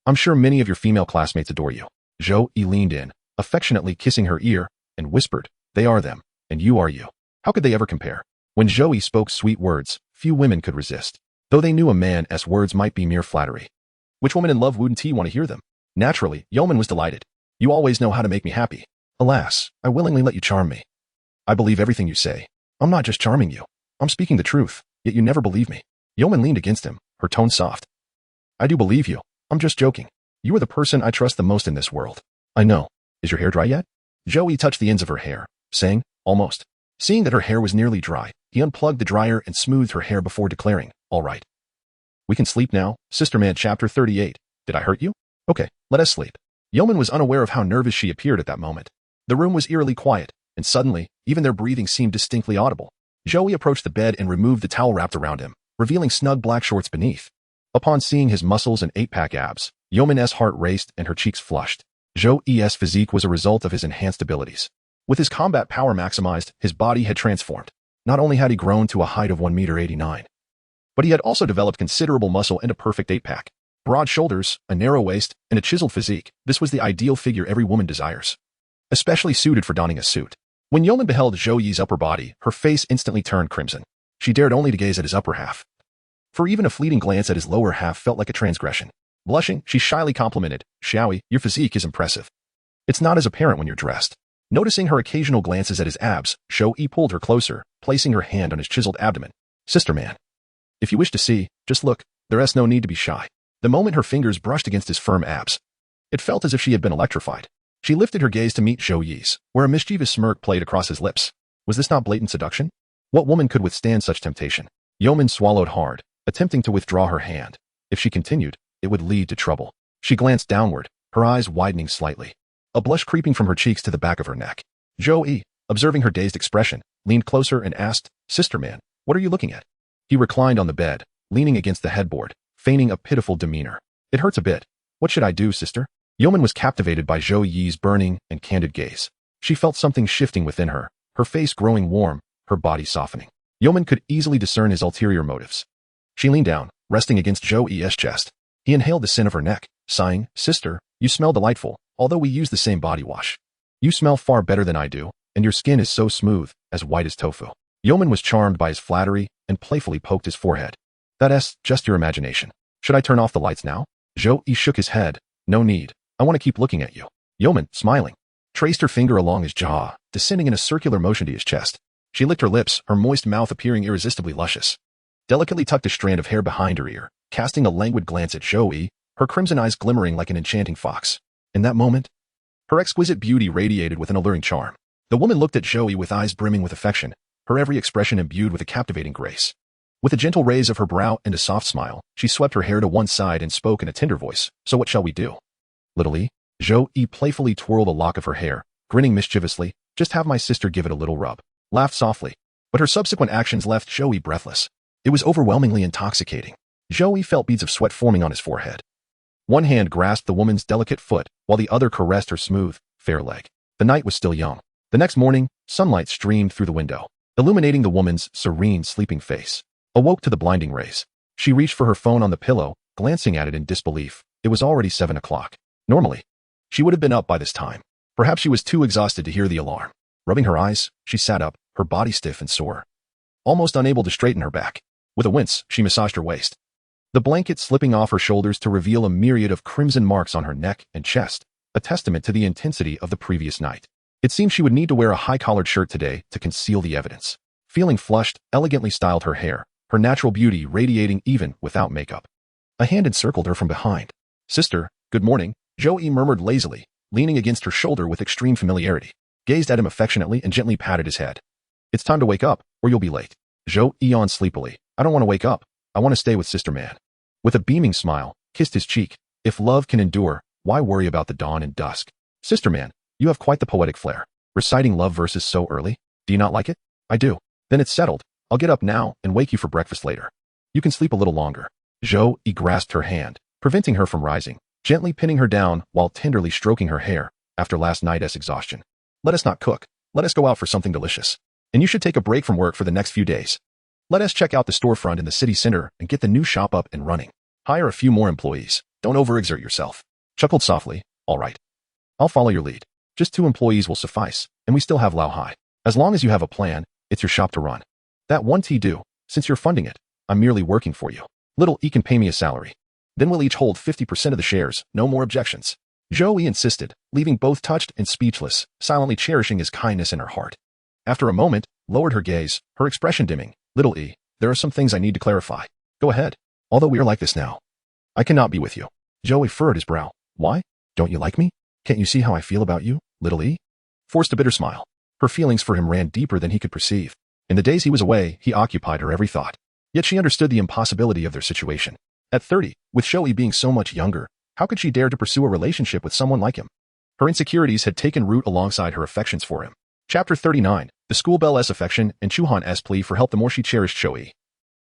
I'm sure many of your female classmates adore you. Zhou Yi leaned in, affectionately kissing her ear, and whispered, They are them, and you are you. How could they ever compare? When Zhou Yi spoke sweet words, few women could resist, though they knew a man's words might be mere flattery. Which woman in love wouldn't want to hear them? Naturally, Yuman was delighted. You always know how to make me happy. Alas, I willingly let you charm me. I believe everything you say. I'm not just charming you. I'm speaking the truth, yet you never believe me. Yuman leaned against him, her tone soft. I do believe you. I'm just joking. You are the person I trust the most in this world. I know. Is your hair dry yet? Zhou Yi touched the ends of her hair, saying, Almost. Seeing that her hair was nearly dry, he unplugged the dryer and smoothed her hair before declaring, All right. We can sleep now. Sister Man chapter 38. Did I hurt you? Okay, let us sleep. Yuman was unaware of how nervous she appeared at that moment. The room was eerily quiet, and suddenly, even their breathing seemed distinctly audible. Zhou Yi approached the bed and removed the towel wrapped around him, revealing snug black shorts beneath. Upon seeing his muscles and 8-pack abs, Yuman's heart raced and her cheeks flushed. Zhou Yi's physique was a result of his enhanced abilities. With his combat power maximized, his body had transformed. Not only had he grown to a height of 1.89 m, but he had also developed considerable muscle and a perfect 8-pack. Broad shoulders, a narrow waist, and a chiseled physique, this was the ideal figure every woman desires, especially suited for donning a suit. When Yuman beheld Zhou Yi's upper body, her face instantly turned crimson. She dared only to gaze at his upper half. for even a fleeting glance at his lower half felt like a transgression. Blushing, she shyly complimented, "Zhou Yi, your physique is impressive. It's not as apparent when you're dressed." Noticing her occasional glances at his abs, Zhou Yi pulled her closer, placing her hand on his chiseled abdomen. "Sister man, if you wish to see, just look, there's no need to be shy." The moment her fingers brushed against his firm abs, it felt as if she had been electrified. She lifted her gaze to meet Zhou Yi's, where a mischievous smirk played across his lips. Was this not blatant seduction? What woman could withstand such temptation? Yeoman swallowed hard, attempting to withdraw her hand. If she continued, it would lead to trouble. She glanced downward, her eyes widening slightly, a blush creeping from her cheeks to the back of her neck. Zhou Yi, observing her dazed expression, leaned closer and asked, "Sister man, what are you looking at?" He reclined on the bed, leaning against the headboard, feigning a pitiful demeanor. "It hurts a bit. What should I do, sister?" Yeoman was captivated by Zhou Yi's burning and candid gaze. She felt something shifting within her, her face growing warm, her body softening. Yeoman could easily discern his ulterior motives. She leaned down, resting against Zhou Yi's chest. He inhaled the scent of her neck, sighing, "Sister, you smell delightful, although we use the same body wash. You smell far better than I do, and your skin is so smooth, as white as tofu." Yeoman was charmed by his flattery and playfully poked his forehead. "That's just your imagination. Should I turn off the lights now?" Zhou Yi shook his head. "No need. I want to keep looking at you." Yeoman, smiling, traced her finger along his jaw, descending in a circular motion to his chest. She licked her lips, her moist mouth appearing irresistibly luscious. Delicately tucked a strand of hair behind her ear, casting a languid glance at Zhou Yi, her crimson eyes glimmering like an enchanting fox. In that moment, her exquisite beauty radiated with an alluring charm. The woman looked at Zhou Yi with eyes brimming with affection, her every expression imbued with a captivating grace. With a gentle raise of her brow and a soft smile, she swept her hair to one side and spoke in a tender voice. "So what shall we do?" "Little E?" Zhou Yi playfully twirled a lock of her hair, grinning mischievously. "Just have my sister give it a little rub." Laughed softly, but her subsequent actions left Zhou Yi breathless. It was overwhelmingly intoxicating. Zhou Yi felt beads of sweat forming on his forehead. One hand grasped the woman's delicate foot, while the other caressed her smooth, fair leg. The night was still young. The next morning, sunlight streamed through the window, illuminating the woman's serene, sleeping face. Awoke to the blinding rays. She reached for her phone on the pillow, glancing at it in disbelief. It was already 7 o'clock. Normally, she would have been up by this time. Perhaps she was too exhausted to hear the alarm. Rubbing her eyes, she sat up, her body stiff and sore, almost unable to straighten her back. With a wince, she massaged her waist, the blanket slipping off her shoulders to reveal a myriad of crimson marks on her neck and chest, a testament to the intensity of the previous night. It seemed she would need to wear a high-collared shirt today to conceal the evidence. Feeling flushed, elegantly styled her hair, her natural beauty radiating even without makeup. A hand encircled her from behind. "Sister, good morning," Zhou Yi murmured lazily, leaning against her shoulder with extreme familiarity, gazed at him affectionately and gently patted his head. "It's time to wake up, or you'll be late." Zhou Yi yawned sleepily. "I don't want to wake up. I want to stay with Sister Man." With a beaming smile, kissed his cheek. If love can endure, why worry about the dawn and dusk? "Sister Man, you have quite the poetic flair. Reciting love verses so early. Do you not like it?" "I do." "Then it's settled. I'll get up now and wake you for breakfast later. You can sleep a little longer." Zhou Yi grasped her hand, preventing her from rising, gently pinning her down while tenderly stroking her hair after last night's exhaustion. "Let us not cook. Let us go out for something delicious. And you should take a break from work for the next few days. Let us check out the storefront in the city center and get the new shop up and running. Hire a few more employees. Don't overexert yourself." Chuckled softly. "All right. I'll follow your lead. Just 2 employees will suffice, and we still have Lao Hai. As long as you have a plan, it's your shop to run. That one tea do, since you're funding it. I'm merely working for you. Little E can pay me a salary. Then we'll each hold 50% of the shares, no more objections." Zhou Yi insisted, leaving both touched and speechless, silently cherishing his kindness in her heart. After a moment, lowered her gaze, her expression dimming. "Little E, there are some things I need to clarify." "Go ahead. Although we are like this now, I cannot be with you." Zhou Yi furrowed his brow. "Why? Don't you like me? Can't you see how I feel about you, Little E?" Forced a bitter smile. Her feelings for him ran deeper than he could perceive. In the days he was away, he occupied her every thought. Yet she understood the impossibility of their situation. At 30, with Zhou Yi being so much younger, how could she dare to pursue a relationship with someone like him? Her insecurities had taken root alongside her affections for him. Chapter 39, the schoolbelle's affection and Chuhan's plea for help. The more she cherished Zhou Yi,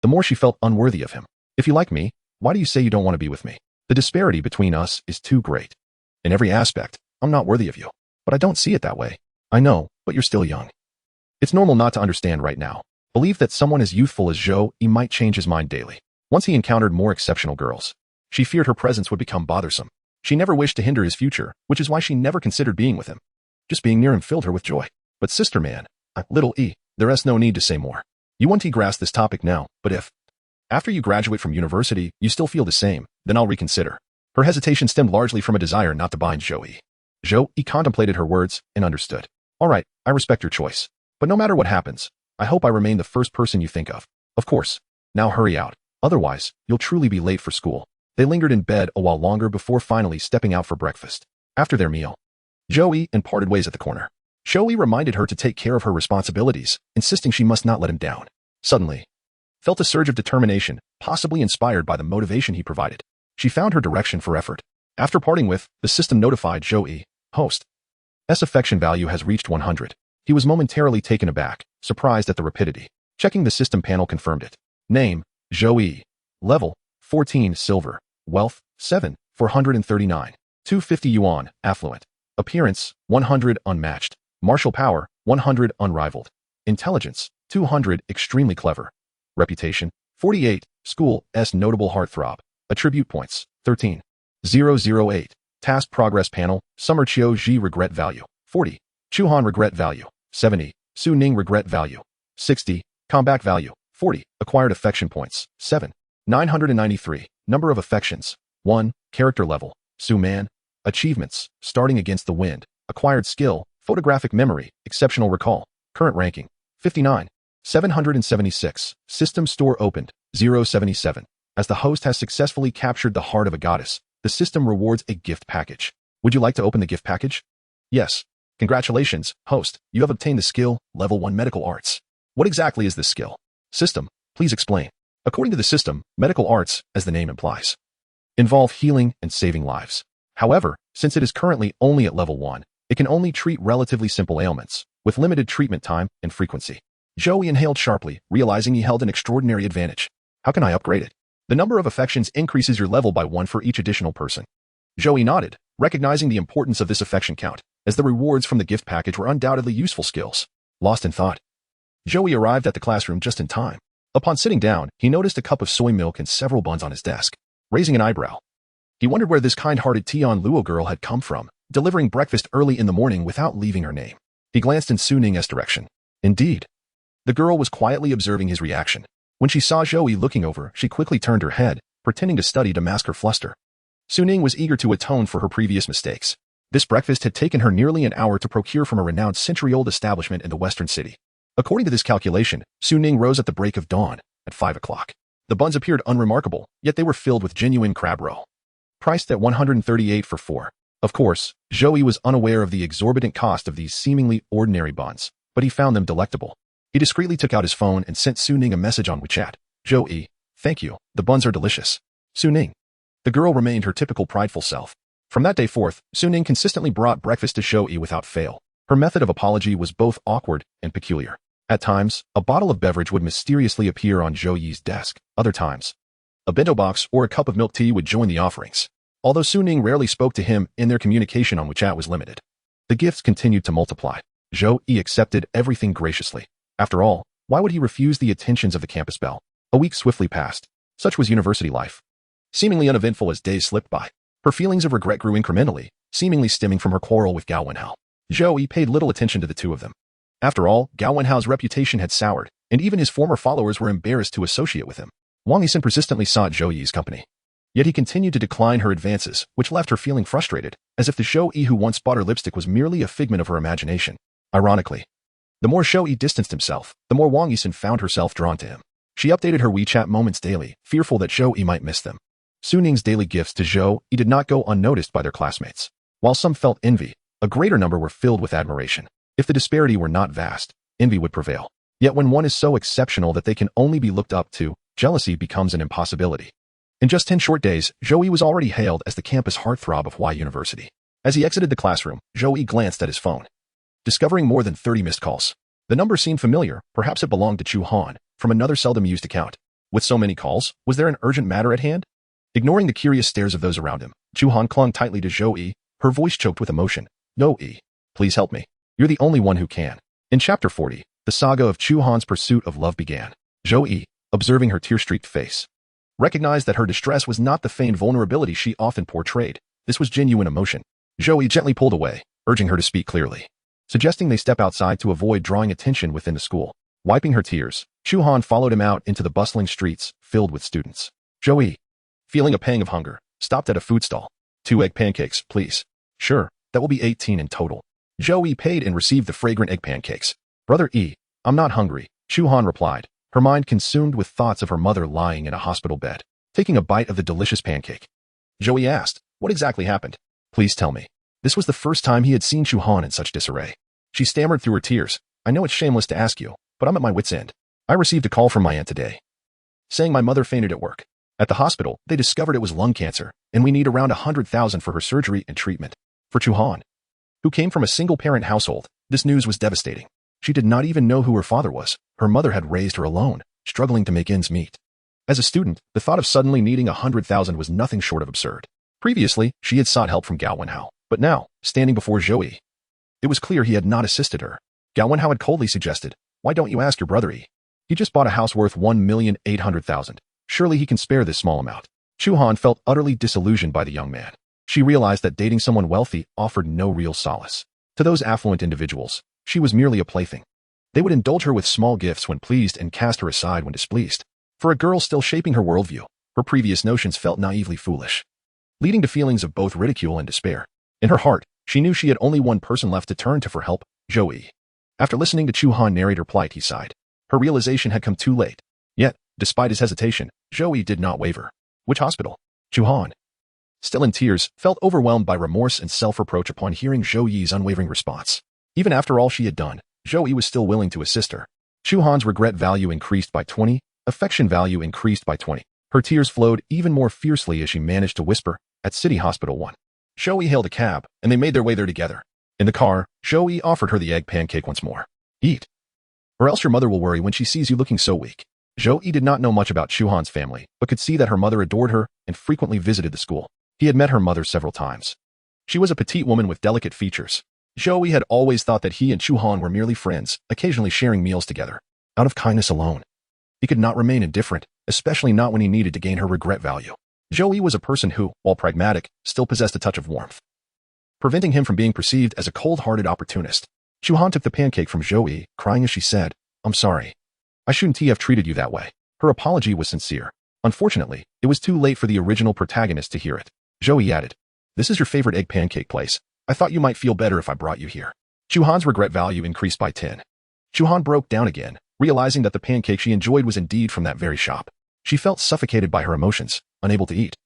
the more she felt unworthy of him. "If you like me, why do you say you don't want to be with me? The disparity between us is too great. In every aspect, I'm not worthy of you. But I don't see it that way. I know, but you're still young. It's normal not to understand right now. Believe that someone as youthful as Zhou Yi might change his mind daily. Once he encountered more exceptional girls, she feared her presence would become bothersome. She never wished to hinder his future, which is why she never considered being with him. Just being near him filled her with joy. But Sister Man, Little E, there is no need to say more. You want to grasp this topic now, but if After you graduate from university, you still feel the same, then I'll reconsider. Her hesitation stemmed largely from a desire not to bind Zhou Yi. Zhou Yi contemplated her words and understood. All right, I respect your choice. But no matter what happens, I hope I remain the first person you think of. Of course. Now hurry out. Otherwise, you'll truly be late for school. They lingered in bed a while longer before finally stepping out for breakfast. After their meal, Zhou Yi and parted ways at the corner. Zhou Yi reminded her to take care of her responsibilities, insisting she must not let him down. Suddenly, felt a surge of determination, possibly inspired by the motivation he provided. She found her direction for effort. After parting with, the system notified Zhou Yi, host's affection value has reached 100. He was momentarily taken aback, surprised at the rapidity. Checking the system panel confirmed it. Name, Zhou Yi. Level, 14 silver. Wealth, 7, 439. 250 yuan, affluent. Appearance, 100 unmatched. Martial power, 100 unrivaled. Intelligence, 200 extremely clever. Reputation, 48, school, notable heartthrob. Attribute points, 13. 008. Task progress panel, Summer Qiu Ji regret value, 40. Chuhan regret value, 70. Su Ning regret value, 60. Comeback value, 40. Acquired affection points, 7. 993. Number of affections, 1. Character level, Su Man. Achievements, starting against the wind. Acquired skill, photographic memory, exceptional recall. Current ranking, 59. 776. System store opened, 077. As the host has successfully captured the heart of a goddess, the system rewards a gift package. Would you like to open the gift package? Yes. Congratulations, host. You have obtained the skill, level 1 medical arts. What exactly is this skill? System, please explain. According to the system, medical arts, as the name implies, involve healing and saving lives. However, since it is currently only at level 1, it can only treat relatively simple ailments, with limited treatment time and frequency. Zhou Yi inhaled sharply, realizing he held an extraordinary advantage. How can I upgrade it? The number of affections increases your level by 1 for each additional person. Zhou Yi nodded, recognizing the importance of this affection count, as the rewards from the gift package were undoubtedly useful skills. Lost in thought, Zhou Yi arrived at the classroom just in time. Upon sitting down, he noticed a cup of soy milk and several buns on his desk. Raising an eyebrow, he wondered where this kind-hearted Tian Luo girl had come from, delivering breakfast early in the morning without leaving her name. He glanced in Su Ning's direction. Indeed, the girl was quietly observing his reaction. When she saw Zhou Yi looking over, she quickly turned her head, pretending to study to mask her fluster. Su Ning was eager to atone for her previous mistakes. This breakfast had taken her nearly an hour to procure from a renowned century-old establishment in the western city. According to this calculation, Su Ning rose at the break of dawn, at 5 o'clock. The buns appeared unremarkable, yet they were filled with genuine crab roe. Priced at 138 for 4. Of course, Zhou Yi was unaware of the exorbitant cost of these seemingly ordinary buns, but he found them delectable. He discreetly took out his phone and sent Su Ning a message on WeChat. Zhou Yi, thank you, the buns are delicious. Su Ning. The girl remained her typical prideful self. From that day forth, Su Ning consistently brought breakfast to Zhou Yi without fail. Her method of apology was both awkward and peculiar. At times, a bottle of beverage would mysteriously appear on Zhou Yi's desk. Other times, a bento box or a cup of milk tea would join the offerings. Although Su Ning rarely spoke to him, and their communication on WeChat was limited, the gifts continued to multiply. Zhou Yi accepted everything graciously. After all, why would he refuse the attentions of the campus belle? A week swiftly passed. Such was university life. Seemingly uneventful as days slipped by, her feelings of regret grew incrementally, seemingly stemming from her quarrel with Gao Wenhao. Zhou Yi paid little attention to the two of them. After all, Gao Wenhao's reputation had soured, and even his former followers were embarrassed to associate with him. Wang Yixin persistently sought Zhou Yi's company. Yet he continued to decline her advances, which left her feeling frustrated, as if the Zhou Yi who once bought her lipstick was merely a figment of her imagination. Ironically, the more Zhou Yi distanced himself, the more Wang Yixin found herself drawn to him. She updated her WeChat moments daily, fearful that Zhou Yi might miss them. Su Ning's daily gifts to Zhou Yi did not go unnoticed by their classmates. While some felt envy, a greater number were filled with admiration. If the disparity were not vast, envy would prevail. Yet when one is so exceptional that they can only be looked up to, jealousy becomes an impossibility. In just 10 short days, Zhou Yi was already hailed as the campus heartthrob of Y University. As he exited the classroom, Zhou Yi glanced at his phone, discovering more than 30 missed calls. The number seemed familiar, perhaps it belonged to Chu Han, from another seldom-used account. With so many calls, was there an urgent matter at hand? Ignoring the curious stares of those around him, Chu Han clung tightly to Zhou Yi, her voice choked with emotion. Zhou Yi, please help me. You're the only one who can. In Chapter 40, the saga of Chu Han's pursuit of love began. Zhou Yi, observing her tear-streaked face, recognized that her distress was not the feigned vulnerability she often portrayed. This was genuine emotion. Zhou Yi gently pulled away, urging her to speak clearly, suggesting they step outside to avoid drawing attention within the school. Wiping her tears, Chu Han followed him out into the bustling streets, filled with students. Zhou Yi, feeling a pang of hunger, stopped at a food stall. 2 egg pancakes, please. Sure, that will be 18 in total. Zhou Yi paid and received the fragrant egg pancakes. Brother E, I'm not hungry, Chu Han replied, her mind consumed with thoughts of her mother lying in a hospital bed, taking a bite of the delicious pancake. Zhou Yi asked, what exactly happened? Please tell me. This was the first time he had seen Chu Han in such disarray. She stammered through her tears, I know it's shameless to ask you, but I'm at my wit's end. I received a call from my aunt today, saying my mother fainted at work. At the hospital, they discovered it was lung cancer, and we need around 100,000 for her surgery and treatment. For Chu Han, who came from a single-parent household, this news was devastating. She did not even know who her father was. Her mother had raised her alone, struggling to make ends meet. As a student, the thought of suddenly needing 100,000 was nothing short of absurd. Previously, she had sought help from Gao Wenhao, but now, standing before Zhou Yi, it was clear he had not assisted her. Gao Wenhao had coldly suggested, why don't you ask your brother E? He just bought a house worth 1,800,000. Surely he can spare this small amount. Chu Han felt utterly disillusioned by the young man. She realized that dating someone wealthy offered no real solace. To those affluent individuals, she was merely a plaything. They would indulge her with small gifts when pleased and cast her aside when displeased. For a girl still shaping her worldview, her previous notions felt naively foolish, leading to feelings of both ridicule and despair. In her heart, she knew she had only one person left to turn to for help, Zhou Yi. After listening to Chu Han narrate her plight, he sighed. Her realization had come too late. Yet, despite his hesitation, Zhou Yi did not waver. Which hospital? Chu Han, still in tears, felt overwhelmed by remorse and self-reproach upon hearing Zhou Yi's unwavering response. Even after all she had done, Zhou Yi was still willing to assist her. Chu Han's regret value increased by 20, affection value increased by 20. Her tears flowed even more fiercely as she managed to whisper, at City Hospital 1. Zhou Yi hailed a cab, and they made their way there together. In the car, Zhou Yi offered her the egg pancake once more. Eat, or else your mother will worry when she sees you looking so weak. Zhou Yi did not know much about Chu Han's family, but could see that her mother adored her and frequently visited the school. He had met her mother several times. She was a petite woman with delicate features. Zhou Yi had always thought that he and Chu Han were merely friends, occasionally sharing meals together. Out of kindness alone, he could not remain indifferent, especially not when he needed to gain her regret value. Zhou Yi was a person who, while pragmatic, still possessed a touch of warmth, preventing him from being perceived as a cold-hearted opportunist. Chu Han took the pancake from Zhou Yi, crying as she said, I'm sorry. I shouldn't have treated you that way. Her apology was sincere. Unfortunately, it was too late for the original protagonist to hear it. Zhou Yi added, this is your favorite egg pancake place. I thought you might feel better if I brought you here. Chu Han's regret value increased by 10. Chu Han broke down again, realizing that the pancake she enjoyed was indeed from that very shop. She felt suffocated by her emotions, unable to eat,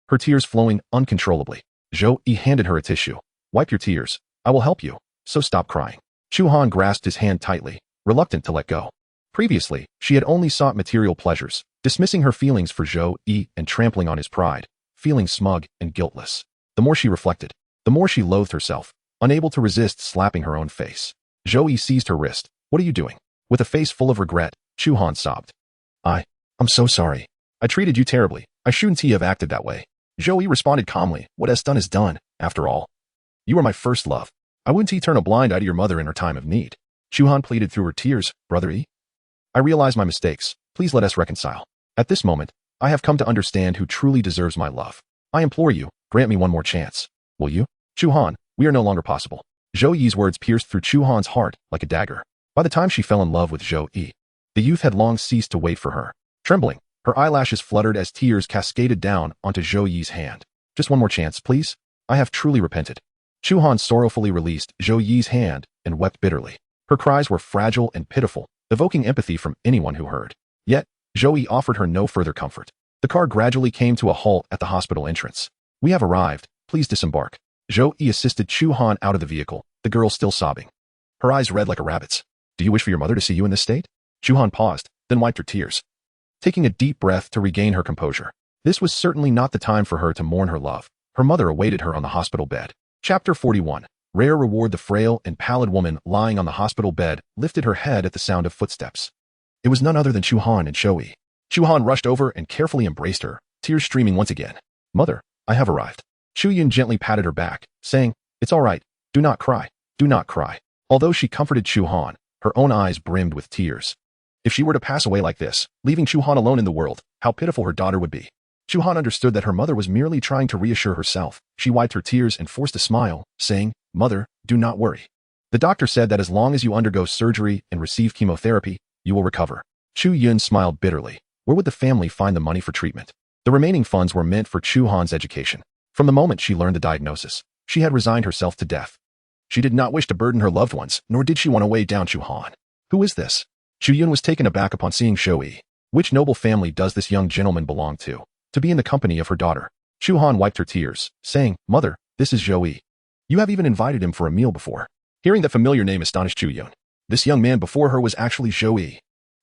her tears flowing uncontrollably. Zhou Yi handed her a tissue. Wipe your tears. I will help you, so stop crying. Chu Han grasped his hand tightly, reluctant to let go. Previously, she had only sought material pleasures, dismissing her feelings for Zhou Yi and trampling on his pride, feeling smug and guiltless. The more she reflected, the more she loathed herself, unable to resist slapping her own face. Zhou Yi seized her wrist. What are you doing? With a face full of regret, Chu Han sobbed. I'm so sorry. I treated you terribly. I shouldn't have acted that way. Zhou Yi responded calmly. What is done is done, after all. You are my first love. I wouldn't turn a blind eye to your mother in her time of need. Chu Han pleaded through her tears. Brother E, I realize my mistakes. Please let us reconcile. At this moment, I have come to understand who truly deserves my love. I implore you, grant me one more chance. Will you? Chu Han, we are no longer possible. Zhou Yi's words pierced through Chu Han's heart like a dagger. By the time she fell in love with Zhou Yi, the youth had long ceased to wait for her. Trembling, her eyelashes fluttered as tears cascaded down onto Zhou Yi's hand. Just one more chance, please. I have truly repented. Chu Han sorrowfully released Zhou Yi's hand and wept bitterly. Her cries were fragile and pitiful, evoking empathy from anyone who heard. Yet, Zhou Yi offered her no further comfort. The car gradually came to a halt at the hospital entrance. We have arrived. Please disembark. Zhou Yi assisted Chu Han out of the vehicle, the girl still sobbing, her eyes red like a rabbit's. Do you wish for your mother to see you in this state? Chu Han paused, then wiped her tears, taking a deep breath to regain her composure. This was certainly not the time for her to mourn her love. Her mother awaited her on the hospital bed. Chapter 41. Rare reward. The frail and pallid woman lying on the hospital bed lifted her head at the sound of footsteps. It was none other than Chu Han and Zhou Yi. Chu Han rushed over and carefully embraced her, tears streaming once again. Mother, I have arrived. Chu Yun gently patted her back, saying, It's all right. Do not cry. Do not cry. Although she comforted Chu Han, her own eyes brimmed with tears. If she were to pass away like this, leaving Chu Han alone in the world, how pitiful her daughter would be. Chu Han understood that her mother was merely trying to reassure herself. She wiped her tears and forced a smile, saying, Mother, do not worry. The doctor said that as long as you undergo surgery and receive chemotherapy, you will recover. Chu Yun smiled bitterly. Where would the family find the money for treatment? The remaining funds were meant for Chu Han's education. From the moment she learned the diagnosis, she had resigned herself to death. She did not wish to burden her loved ones, nor did she want to weigh down Chu Han. Who is this? Chu Yun was taken aback upon seeing Zhou Yi. Which noble family does this young gentleman belong to? To be in the company of her daughter. Chu Han wiped her tears, saying, "Mother, this is Zhou Yi. You have even invited him for a meal before." Hearing the familiar name astonished Chu Yun. This young man before her was actually Zhou Yi.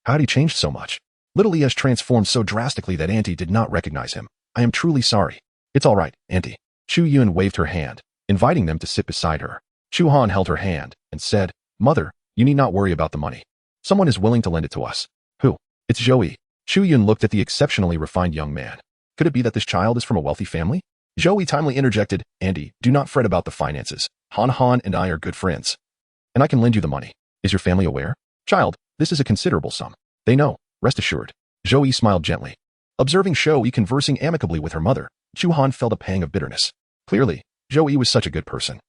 How had he changed so much? Little Yi has transformed so drastically that Auntie did not recognize him. I am truly sorry. It's all right, Auntie. Chu Yun waved her hand, inviting them to sit beside her. Chu Han held her hand and said, "Mother, you need not worry about the money. Someone is willing to lend it to us." Who? It's Zhou Yi. Chu Yun looked at the exceptionally refined young man. Could it be that this child is from a wealthy family? Zhou Yi timely interjected, "Auntie, do not fret about the finances. Han and I are good friends. And I can lend you the money. Is your family aware? Child, this is a considerable sum. They know, rest assured." Zhou Yi smiled gently. Observing Zhou Yi conversing amicably with her mother, Chu Han felt a pang of bitterness. Clearly, Zhou Yi was such a good person.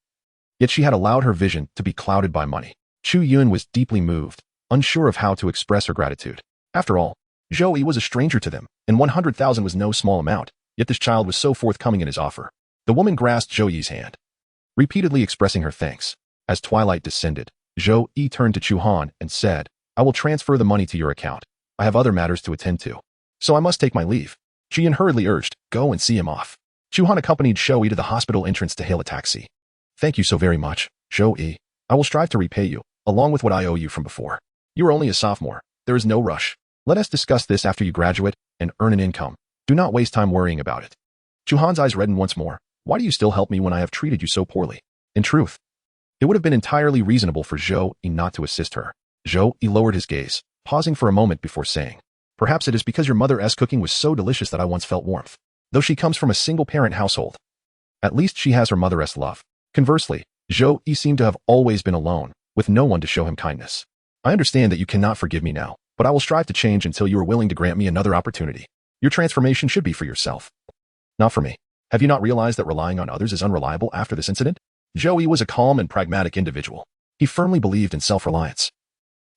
Yet she had allowed her vision to be clouded by money. Chu Yun was deeply moved, unsure of how to express her gratitude. After all, Zhou Yi was a stranger to them, and 100,000 was no small amount, yet this child was so forthcoming in his offer. The woman grasped Zhou Yi's hand, repeatedly expressing her thanks. As twilight descended, Zhou Yi turned to Chu Han and said, "I will transfer the money to your account. I have other matters to attend to. So I must take my leave." Chu Yun hurriedly urged, "Go and see him off." Chu Han accompanied Zhou Yi to the hospital entrance to hail a taxi. "Thank you so very much, Zhou Yi. I will strive to repay you, along with what I owe you from before. You are only a sophomore. There is no rush. Let us discuss this after you graduate and earn an income. Do not waste time worrying about it." Chu Han's eyes reddened once more. "Why do you still help me when I have treated you so poorly?" In truth, it would have been entirely reasonable for Zhou Yi not to assist her. Zhou Yi lowered his gaze, pausing for a moment before saying, "Perhaps it is because your mother's cooking was so delicious that I once felt warmth. Though she comes from a single-parent household, at least she has her mother's love." Conversely, Zhou Yi seemed to have always been alone, with no one to show him kindness. "I understand that you cannot forgive me now, but I will strive to change until you are willing to grant me another opportunity. Your transformation should be for yourself, not for me. Have you not realized that relying on others is unreliable after this incident?" Zhou Yi was a calm and pragmatic individual. He firmly believed in self-reliance,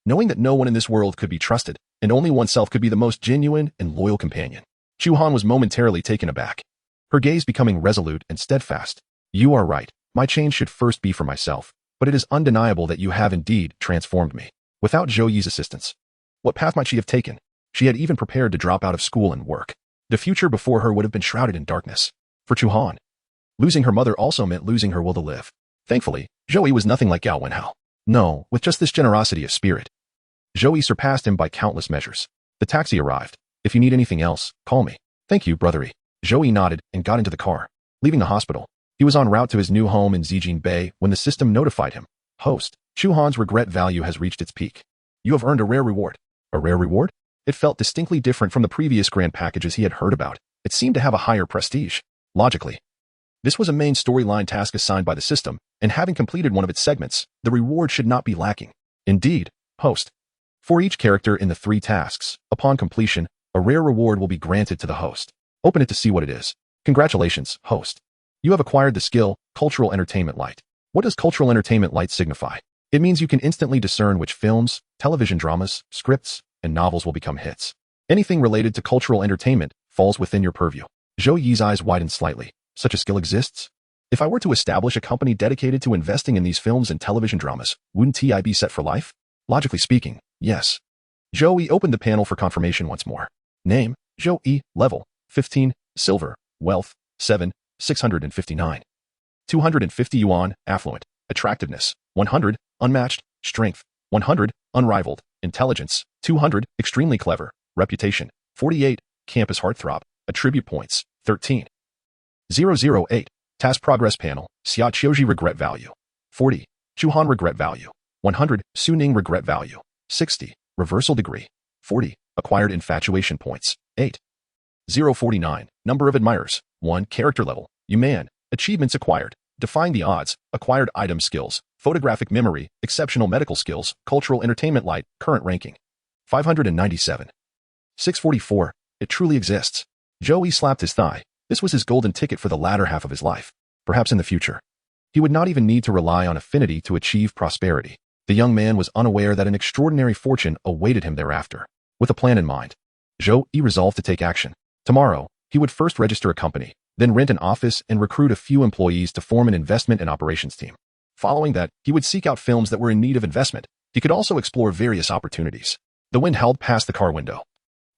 knowing that no one in this world could be trusted, and only oneself could be the most genuine and loyal companion. Chu Han was momentarily taken aback, her gaze becoming resolute and steadfast. "You are right. My change should first be for myself, but it is undeniable that you have indeed transformed me." Without Zhou Yi's assistance, what path might she have taken? She had even prepared to drop out of school and work. The future before her would have been shrouded in darkness. For Chu Han, losing her mother also meant losing her will to live. Thankfully, Zhou Yi was nothing like Gao Wenhao. No, with just this generosity of spirit, Zhou Yi surpassed him by countless measures. The taxi arrived. "If you need anything else, call me." "Thank you, brother Yi." Zhou Yi nodded and got into the car. Leaving the hospital, he was en route to his new home in Zijin Bay when the system notified him. "Host, Chu Han's regret value has reached its peak. You have earned a rare reward." A rare reward? It felt distinctly different from the previous grand packages he had heard about. It seemed to have a higher prestige. Logically, this was a main storyline task assigned by the system, and having completed one of its segments, the reward should not be lacking. Indeed, host. For each character in the 3 tasks, upon completion, a rare reward will be granted to the host. Open it to see what it is. Congratulations, host. You have acquired the skill, Cultural Entertainment Light. What does Cultural Entertainment Light signify? It means you can instantly discern which films, television dramas, scripts, and novels will become hits. Anything related to cultural entertainment falls within your purview. Zhou Yi's eyes widened slightly. Such a skill exists? If I were to establish a company dedicated to investing in these films and television dramas, wouldn't I be set for life? Logically speaking, yes. Zhou Yi opened the panel for confirmation once more. Name, Zhou Yi, level, 15, silver, wealth, 7, 659. 250 yuan, affluent, attractiveness, 100, unmatched, strength, 100, unrivaled, intelligence, 200, extremely clever, reputation, 48, campus heartthrob, attribute points, 13. 008, task progress panel, Xia Qiuji regret value, 40, Chu Han regret value, 100, Su Ning regret value, 60, reversal degree, 40, acquired infatuation points, 8. 049, number of admirers, 1, character level, Yuman, achievements acquired, defying the odds, acquired item skills, photographic memory, exceptional medical skills, cultural entertainment light, current ranking, 597. 644, it truly exists. Zhou Yi slapped his thigh. This was his golden ticket for the latter half of his life. Perhaps in the future, he would not even need to rely on affinity to achieve prosperity. The young man was unaware that an extraordinary fortune awaited him thereafter. With a plan in mind, Zhou Yi resolved to take action. Tomorrow, he would first register a company, then rent an office and recruit a few employees to form an investment and operations team. Following that, he would seek out films that were in need of investment. He could also explore various opportunities. The wind howled past the car window,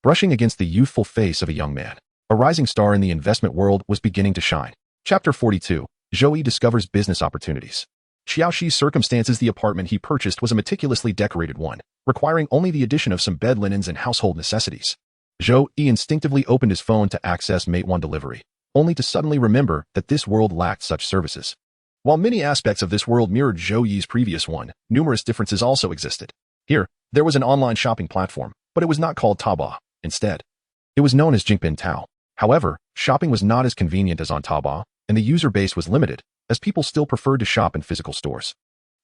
brushing against the youthful face of a young man. A rising star in the investment world was beginning to shine. Chapter 42. Zhou Yi discovers business opportunities. Xiaoxi's circumstances. The apartment he purchased was a meticulously decorated one, requiring only the addition of some bed linens and household necessities. Zhou Yi instinctively opened his phone to access Mate1 delivery, only to suddenly remember that this world lacked such services. While many aspects of this world mirrored Zhou Yi's previous one, numerous differences also existed. Here, there was an online shopping platform, but it was not called Taobao. Instead, it was known as Jingbin Tao. However, shopping was not as convenient as on Taobao, and the user base was limited, as people still preferred to shop in physical stores.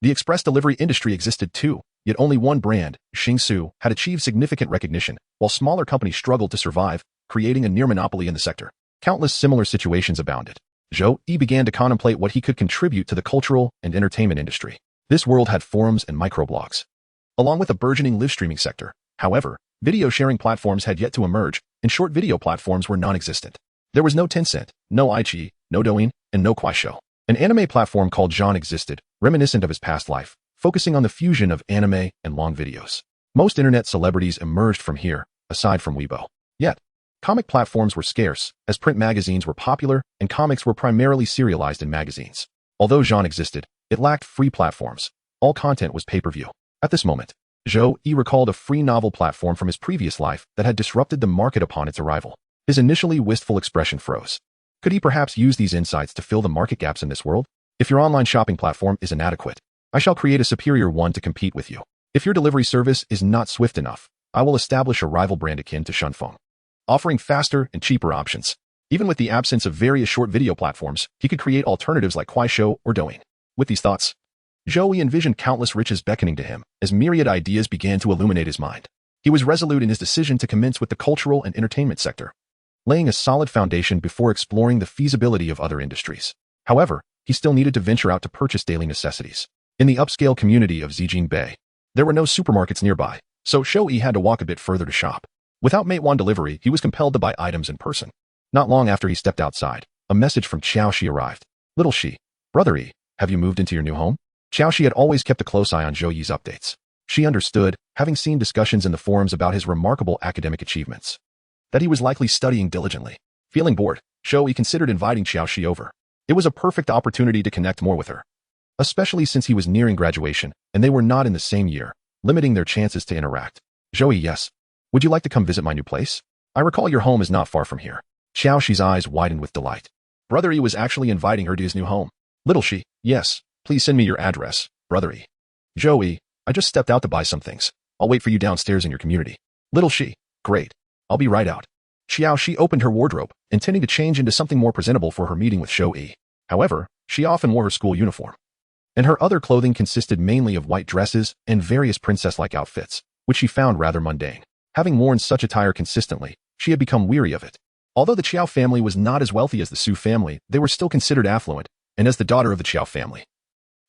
The express delivery industry existed too, yet only one brand, Xingsu, had achieved significant recognition, while smaller companies struggled to survive, creating a near monopoly in the sector. Countless similar situations abounded. Zhou Yi began to contemplate what he could contribute to the cultural and entertainment industry. This world had forums and microblogs, along with a burgeoning live streaming sector. However, video sharing platforms had yet to emerge, and short video platforms were non-existent. There was no Tencent, no iQIYI, no Douyin, and no Kuaishou. An anime platform called Zhan existed, reminiscent of his past life, focusing on the fusion of anime and long videos. Most internet celebrities emerged from here, aside from Weibo. Yet, comic platforms were scarce, as print magazines were popular and comics were primarily serialized in magazines. Although Zhan existed, it lacked free platforms. All content was pay-per-view. At this moment, Zhou Yi recalled a free novel platform from his previous life that had disrupted the market upon its arrival. His initially wistful expression froze. Could he perhaps use these insights to fill the market gaps in this world? If your online shopping platform is inadequate, I shall create a superior one to compete with you. If your delivery service is not swift enough, I will establish a rival brand akin to Shunfeng, offering faster and cheaper options. Even with the absence of various short video platforms, he could create alternatives like Kuaishou or Douyin. With these thoughts, Zhou Yi envisioned countless riches beckoning to him as myriad ideas began to illuminate his mind. He was resolute in his decision to commence with the cultural and entertainment sector, laying a solid foundation before exploring the feasibility of other industries. However, he still needed to venture out to purchase daily necessities. In the upscale community of Zijingbei, there were no supermarkets nearby, so Zhou Yi had to walk a bit further to shop. Without Mate1 delivery, he was compelled to buy items in person. Not long after he stepped outside, a message from Xiaoxi arrived. Little Xi, Brother Yi, have you moved into your new home? Xiaoxi had always kept a close eye on Zhou Yi's updates. She understood, having seen discussions in the forums about his remarkable academic achievements, that he was likely studying diligently. Feeling bored, Zhou Yi considered inviting Xiaoxi over. It was a perfect opportunity to connect more with her, especially since he was nearing graduation and they were not in the same year, limiting their chances to interact. Zhou Yi, yes. Would you like to come visit my new place? I recall your home is not far from here. Xiaoxi's eyes widened with delight. Brother Yi was actually inviting her to his new home. Little Xi, yes. Please send me your address, Brother Yi. Zhou Yi, I just stepped out to buy some things. I'll wait for you downstairs in your community. Little Xi, great. I'll be right out. Xiaoxi opened her wardrobe, intending to change into something more presentable for her meeting with Zhou Yi. However, she often wore her school uniform, and her other clothing consisted mainly of white dresses and various princess-like outfits, which she found rather mundane. Having worn such attire consistently, she had become weary of it. Although the Qiao family was not as wealthy as the Su family, they were still considered affluent, and as the daughter of the Qiao family,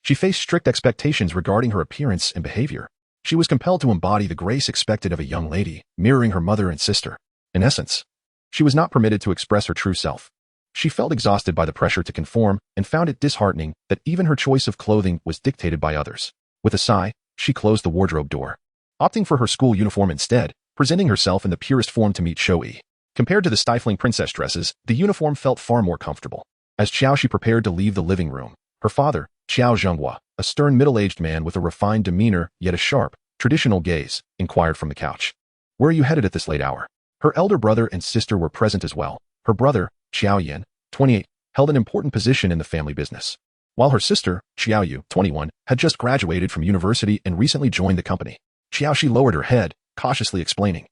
she faced strict expectations regarding her appearance and behavior. She was compelled to embody the grace expected of a young lady, mirroring her mother and sister. In essence, she was not permitted to express her true self. She felt exhausted by the pressure to conform and found it disheartening that even her choice of clothing was dictated by others. With a sigh, she closed the wardrobe door, opting for her school uniform instead, presenting herself in the purest form to meet Zhou Yi. Compared to the stifling princess dresses, the uniform felt far more comfortable. As Xiaoxi prepared to leave the living room, her father, Qiao Zhenghua, a stern middle-aged man with a refined demeanor yet a sharp, traditional gaze, inquired from the couch. Where are you headed at this late hour? Her elder brother and sister were present as well. Her brother, Qiao Yan, 28, held an important position in the family business, while her sister, Qiao Yu, 21, had just graduated from university and recently joined the company. Xiaoxi lowered her head, cautiously explaining,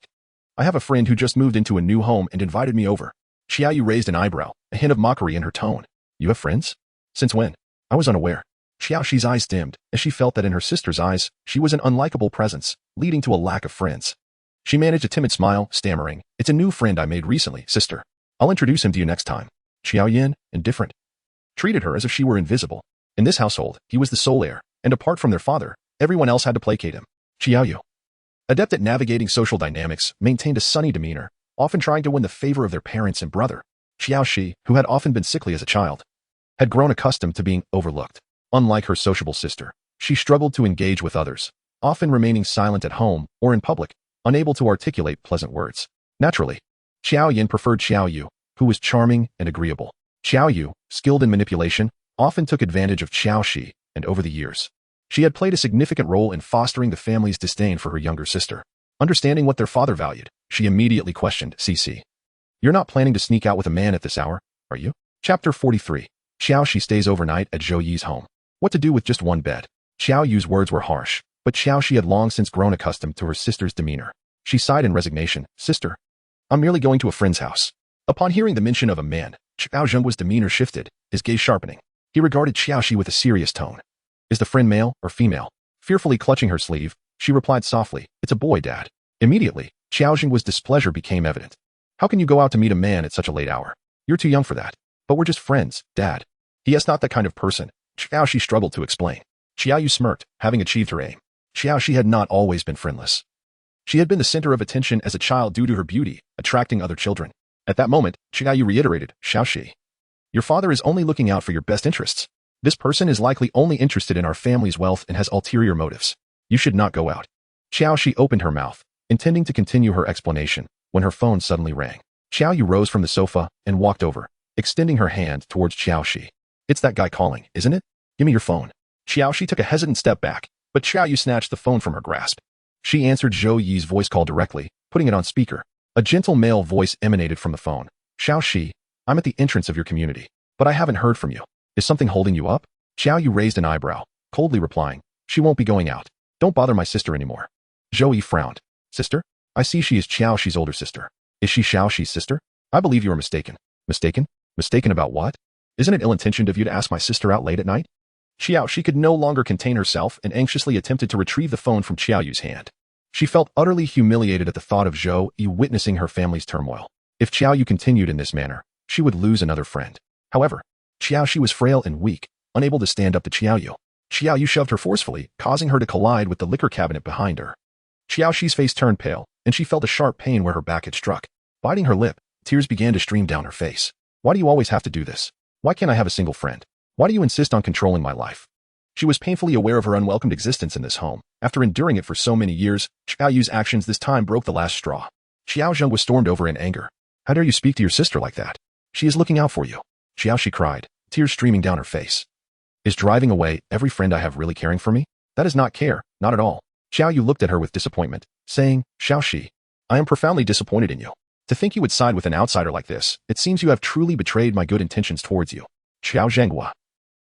I have a friend who just moved into a new home and invited me over. Qiao Yu raised an eyebrow, a hint of mockery in her tone. You have friends? Since when? I was unaware. Xiaoxi's eyes dimmed, as she felt that in her sister's eyes, she was an unlikable presence, leading to a lack of friends. She managed a timid smile, stammering, It's a new friend I made recently, sister. I'll introduce him to you next time. Qiao Yan, indifferent, treated her as if she were invisible. In this household, he was the sole heir, and apart from their father, everyone else had to placate him. Qiao Yu. Adept at navigating social dynamics, maintained a sunny demeanor, often trying to win the favor of their parents and brother. Xiaoxi, who had often been sickly as a child, had grown accustomed to being overlooked. Unlike her sociable sister, she struggled to engage with others, often remaining silent at home or in public, unable to articulate pleasant words. Naturally, Xiao Yin preferred Xiao Yu, who was charming and agreeable. Xiao Yu, skilled in manipulation, often took advantage of Xiaoxi, and over the years, she had played a significant role in fostering the family's disdain for her younger sister. Understanding what their father valued, she immediately questioned Cici. You're not planning to sneak out with a man at this hour, are you? Chapter 43. Xiaoxi stays overnight at Zhou Yi's home. What to do with just one bed? Xiao Yu's words were harsh, but Xiaoxi had long since grown accustomed to her sister's demeanor. She sighed in resignation. Sister, I'm merely going to a friend's house. Upon hearing the mention of a man, Xiao Zhenggua's demeanor shifted, his gaze sharpening. He regarded Xiaoxi with a serious tone. Is the friend male or female? Fearfully clutching her sleeve, she replied softly, It's a boy, Dad. Immediately, Xiao Zhenggua's displeasure became evident. How can you go out to meet a man at such a late hour? You're too young for that. But we're just friends, Dad. He is not that kind of person, Xiaoxi struggled to explain. Xiaoyu smirked, having achieved her aim. Xiaoxi had not always been friendless. She had been the center of attention as a child due to her beauty, attracting other children. At that moment, Xiaoyu reiterated, Xiaoxi, your father is only looking out for your best interests. This person is likely only interested in our family's wealth and has ulterior motives. You should not go out. Xiaoxi opened her mouth, intending to continue her explanation, when her phone suddenly rang. Xiaoyu rose from the sofa and walked over, extending her hand towards Xiaoxi. It's that guy calling, isn't it? Give me your phone. Xiaoxi took a hesitant step back, but Xiaoyu snatched the phone from her grasp. She answered Zhou Yi's voice call directly, putting it on speaker. A gentle male voice emanated from the phone. Xiaoxi, I'm at the entrance of your community, but I haven't heard from you. Is something holding you up? Xiaoyu raised an eyebrow, coldly replying, She won't be going out. Don't bother my sister anymore. Zhou Yi frowned. Sister? I see she is Xiaoxi's older sister. Is she Xiaoxi's sister? I believe you are mistaken. Mistaken? Mistaken about what? Isn't it ill-intentioned of you to ask my sister out late at night? Xiaoxi could no longer contain herself and anxiously attempted to retrieve the phone from Xiaoyu's hand. She felt utterly humiliated at the thought of Zhou Yi witnessing her family's turmoil. If Xiaoyu continued in this manner, she would lose another friend. However, Xiaoxi was frail and weak, unable to stand up to Xiaoyu. Xiaoyu shoved her forcefully, causing her to collide with the liquor cabinet behind her. Xiaoxi's face turned pale, and she felt a sharp pain where her back had struck. Biting her lip, tears began to stream down her face. Why do you always have to do this? Why can't I have a single friend? Why do you insist on controlling my life? She was painfully aware of her unwelcomed existence in this home. After enduring it for so many years, Xiaoyu's actions this time broke the last straw. Xiao Zheng was stormed over in anger. How dare you speak to your sister like that? She is looking out for you. Xiaoxi cried, tears streaming down her face. Is driving away every friend I have really caring for me? That is not care, not at all. Xiaoyu looked at her with disappointment, saying, Xiaoxi, I am profoundly disappointed in you. To think you would side with an outsider like this, it seems you have truly betrayed my good intentions towards you. Xiao Zhenghua,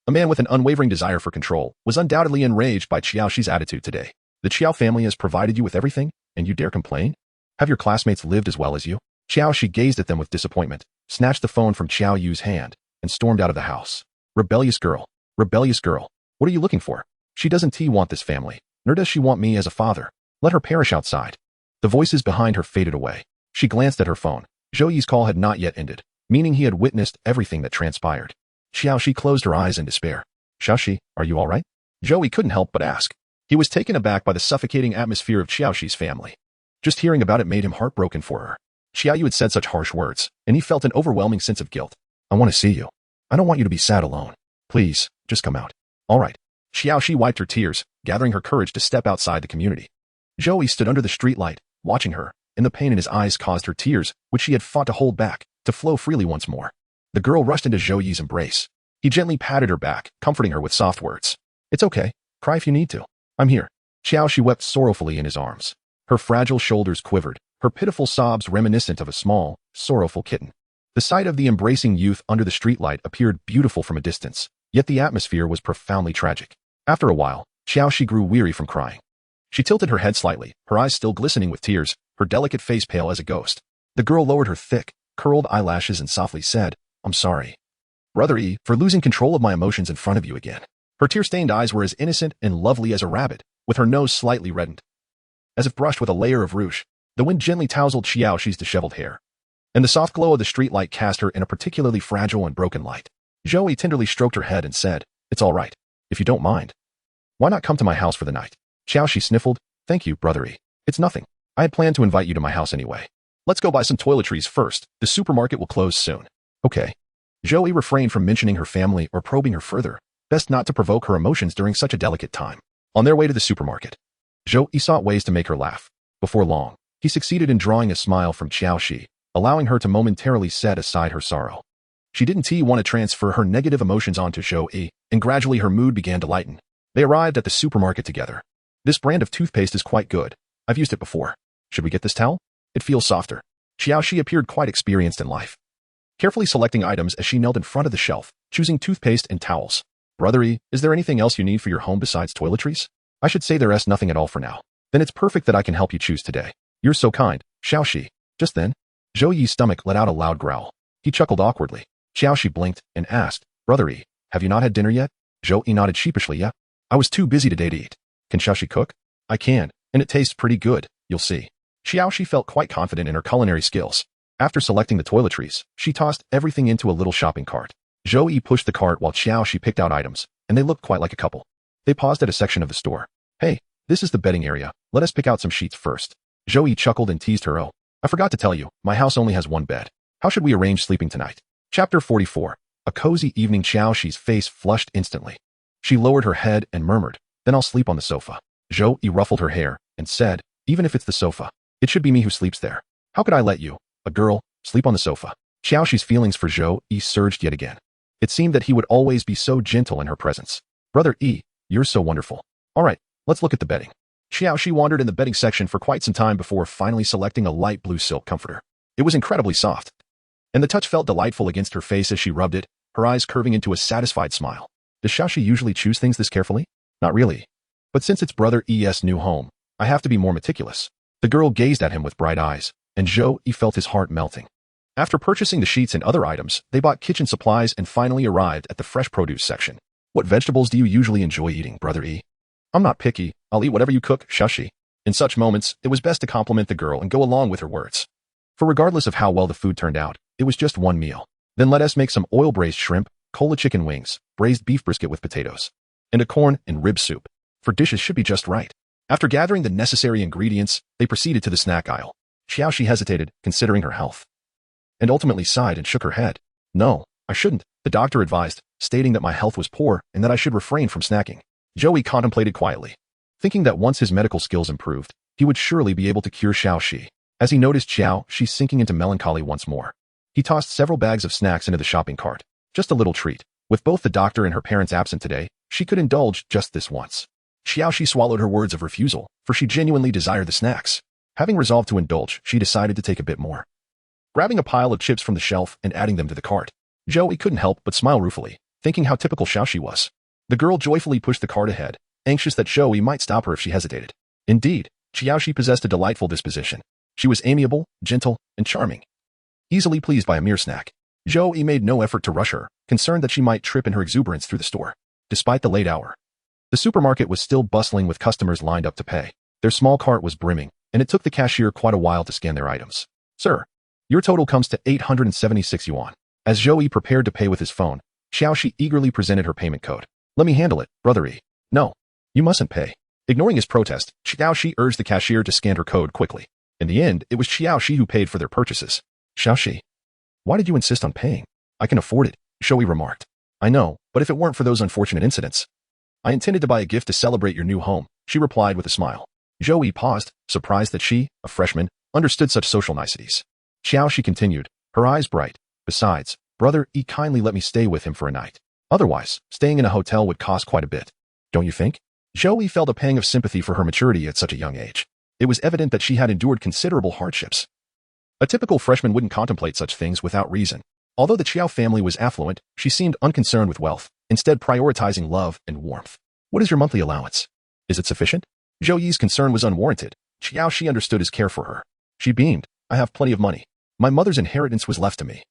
a man with an unwavering desire for control, was undoubtedly enraged by Xiaoxi's attitude today. The Xiao family has provided you with everything, and you dare complain? Have your classmates lived as well as you? Xiaoxi gazed at them with disappointment, snatched the phone from Xiaoyu's hand, and stormed out of the house. Rebellious girl, what are you looking for? She doesn't want this family, nor does she want me as a father. Let her perish outside. The voices behind her faded away. She glanced at her phone. Zhou Yi's call had not yet ended, meaning he had witnessed everything that transpired. Xiaoxi closed her eyes in despair. Xiaoxi, are you all right? Zhou Yi couldn't help but ask. He was taken aback by the suffocating atmosphere of Xiaoxi's family. Just hearing about it made him heartbroken for her. Xiaoyu had said such harsh words, and he felt an overwhelming sense of guilt. I want to see you. I don't want you to be sad alone. Please, just come out. All right. Xiaoxi wiped her tears, gathering her courage to step outside the community. Zhou Yi stood under the streetlight, watching her, and the pain in his eyes caused her tears, which she had fought to hold back, to flow freely once more. The girl rushed into Zhou Yi's embrace. He gently patted her back, comforting her with soft words. It's okay. Cry if you need to. I'm here. Xiaoxi wept sorrowfully in his arms. Her fragile shoulders quivered, her pitiful sobs reminiscent of a small, sorrowful kitten. The sight of the embracing youth under the streetlight appeared beautiful from a distance, yet the atmosphere was profoundly tragic. After a while, Xiaoxi grew weary from crying. She tilted her head slightly, her eyes still glistening with tears, her delicate face pale as a ghost. The girl lowered her thick, curled eyelashes and softly said, I'm sorry, Brother Yi, for losing control of my emotions in front of you again. Her tear-stained eyes were as innocent and lovely as a rabbit, with her nose slightly reddened. As if brushed with a layer of rouge, the wind gently tousled Xiaoxi's disheveled hair, and the soft glow of the streetlight cast her in a particularly fragile and broken light. Zhou Yi tenderly stroked her head and said, It's all right, if you don't mind. Why not come to my house for the night? Xiaoxi sniffled, Thank you, Brother Yi. It's nothing. I had planned to invite you to my house anyway. Let's go buy some toiletries first. The supermarket will close soon. Okay. Zhou Yi refrained from mentioning her family or probing her further. Best not to provoke her emotions during such a delicate time. On their way to the supermarket, Zhou Yi sought ways to make her laugh. Before long, he succeeded in drawing a smile from Xiaoxi, allowing her to momentarily set aside her sorrow. She didn't want to transfer her negative emotions onto Zhou Yi, and gradually her mood began to lighten. They arrived at the supermarket together. This brand of toothpaste is quite good. I've used it before. Should we get this towel? It feels softer. Xiaoxi appeared quite experienced in life. Carefully selecting items as she knelt in front of the shelf, choosing toothpaste and towels. Brother Yi, is there anything else you need for your home besides toiletries? I should say there's nothing at all for now. Then it's perfect that I can help you choose today. You're so kind, Xiaoxi. Just then, Zhou Yi's stomach let out a loud growl. He chuckled awkwardly. Xiaoxi blinked and asked, Brother Yi, have you not had dinner yet? Zhou Yi nodded sheepishly. Yeah. I was too busy today to eat. Can Xiaoxi cook? I can, and it tastes pretty good, you'll see. Xiaoxi felt quite confident in her culinary skills. After selecting the toiletries, she tossed everything into a little shopping cart. Zhou Yi pushed the cart while Xiaoxi picked out items, and they looked quite like a couple. They paused at a section of the store. Hey, this is the bedding area. Let us pick out some sheets first. Zhou Yi chuckled and teased her. Oh, I forgot to tell you, my house only has one bed. How should we arrange sleeping tonight? Chapter 44. A cozy evening. Xiaoxi's face flushed instantly. She lowered her head and murmured, then I'll sleep on the sofa. Zhou Yi ruffled her hair and said, even if it's the sofa, it should be me who sleeps there. How could I let you, a girl, sleep on the sofa? Xiaoxi's feelings for Zhou Yi surged yet again. It seemed that he would always be so gentle in her presence. Brother Yi, you're so wonderful. All right, let's look at the bedding. Xiaoxi wandered in the bedding section for quite some time before finally selecting a light blue silk comforter. It was incredibly soft, and the touch felt delightful against her face as she rubbed it, her eyes curving into a satisfied smile. Does Xiaoxi usually choose things this carefully? Not really. But since it's Brother Yi's new home, I have to be more meticulous. The girl gazed at him with bright eyes, and Zhou Yi felt his heart melting. After purchasing the sheets and other items, they bought kitchen supplies and finally arrived at the fresh produce section. What vegetables do you usually enjoy eating, Brother Yi? I'm not picky. I'll eat whatever you cook, Xiaoxi. In such moments, it was best to compliment the girl and go along with her words. For regardless of how well the food turned out, it was just one meal. Then let us make some oil-braised shrimp, cola chicken wings, braised beef brisket with potatoes, and a corn and rib soup. For dishes should be just right. After gathering the necessary ingredients, they proceeded to the snack aisle. Xiaoxi hesitated, considering her health, and ultimately sighed and shook her head. No, I shouldn't, the doctor advised, stating that my health was poor and that I should refrain from snacking. Zhou Yi contemplated quietly, thinking that once his medical skills improved, he would surely be able to cure Xiaoxi. As he noticed Xiaoxi sinking into melancholy once more, he tossed several bags of snacks into the shopping cart. Just a little treat. With both the doctor and her parents absent today, she could indulge just this once. Xiaoxi swallowed her words of refusal, for she genuinely desired the snacks. Having resolved to indulge, she decided to take a bit more. Grabbing a pile of chips from the shelf and adding them to the cart, Zhou Yi couldn't help but smile ruefully, thinking how typical Xiaoxi was. The girl joyfully pushed the cart ahead, anxious that Zhou Yi might stop her if she hesitated. Indeed, Xiaoxi possessed a delightful disposition. She was amiable, gentle, and charming. Easily pleased by a mere snack, Zhou Yi made no effort to rush her, concerned that she might trip in her exuberance through the store. Despite the late hour, the supermarket was still bustling with customers lined up to pay. Their small cart was brimming, and it took the cashier quite a while to scan their items. Sir, your total comes to 876 yuan. As Zhou Yi prepared to pay with his phone, Xiaoxi eagerly presented her payment code. Let me handle it, Brother Yi. No, you mustn't pay. Ignoring his protest, Xiaoxi urged the cashier to scan her code quickly. In the end, it was Xiaoxi who paid for their purchases. Xiaoxi, why did you insist on paying? I can afford it, Zhou Yi remarked. I know, but if it weren't for those unfortunate incidents, I intended to buy a gift to celebrate your new home, she replied with a smile. Zhou Yi paused, surprised that she, a freshman, understood such social niceties. Xiaoxi continued, her eyes bright. Besides, Brother Yi kindly let me stay with him for a night. Otherwise, staying in a hotel would cost quite a bit. Don't you think? Zhou Yi felt a pang of sympathy for her maturity at such a young age. It was evident that she had endured considerable hardships. A typical freshman wouldn't contemplate such things without reason. Although the Qiao family was affluent, she seemed unconcerned with wealth, instead prioritizing love and warmth. What is your monthly allowance? Is it sufficient? Zhou Yi's concern was unwarranted. Xiaoxi understood his care for her. She beamed. I have plenty of money. My mother's inheritance was left to me.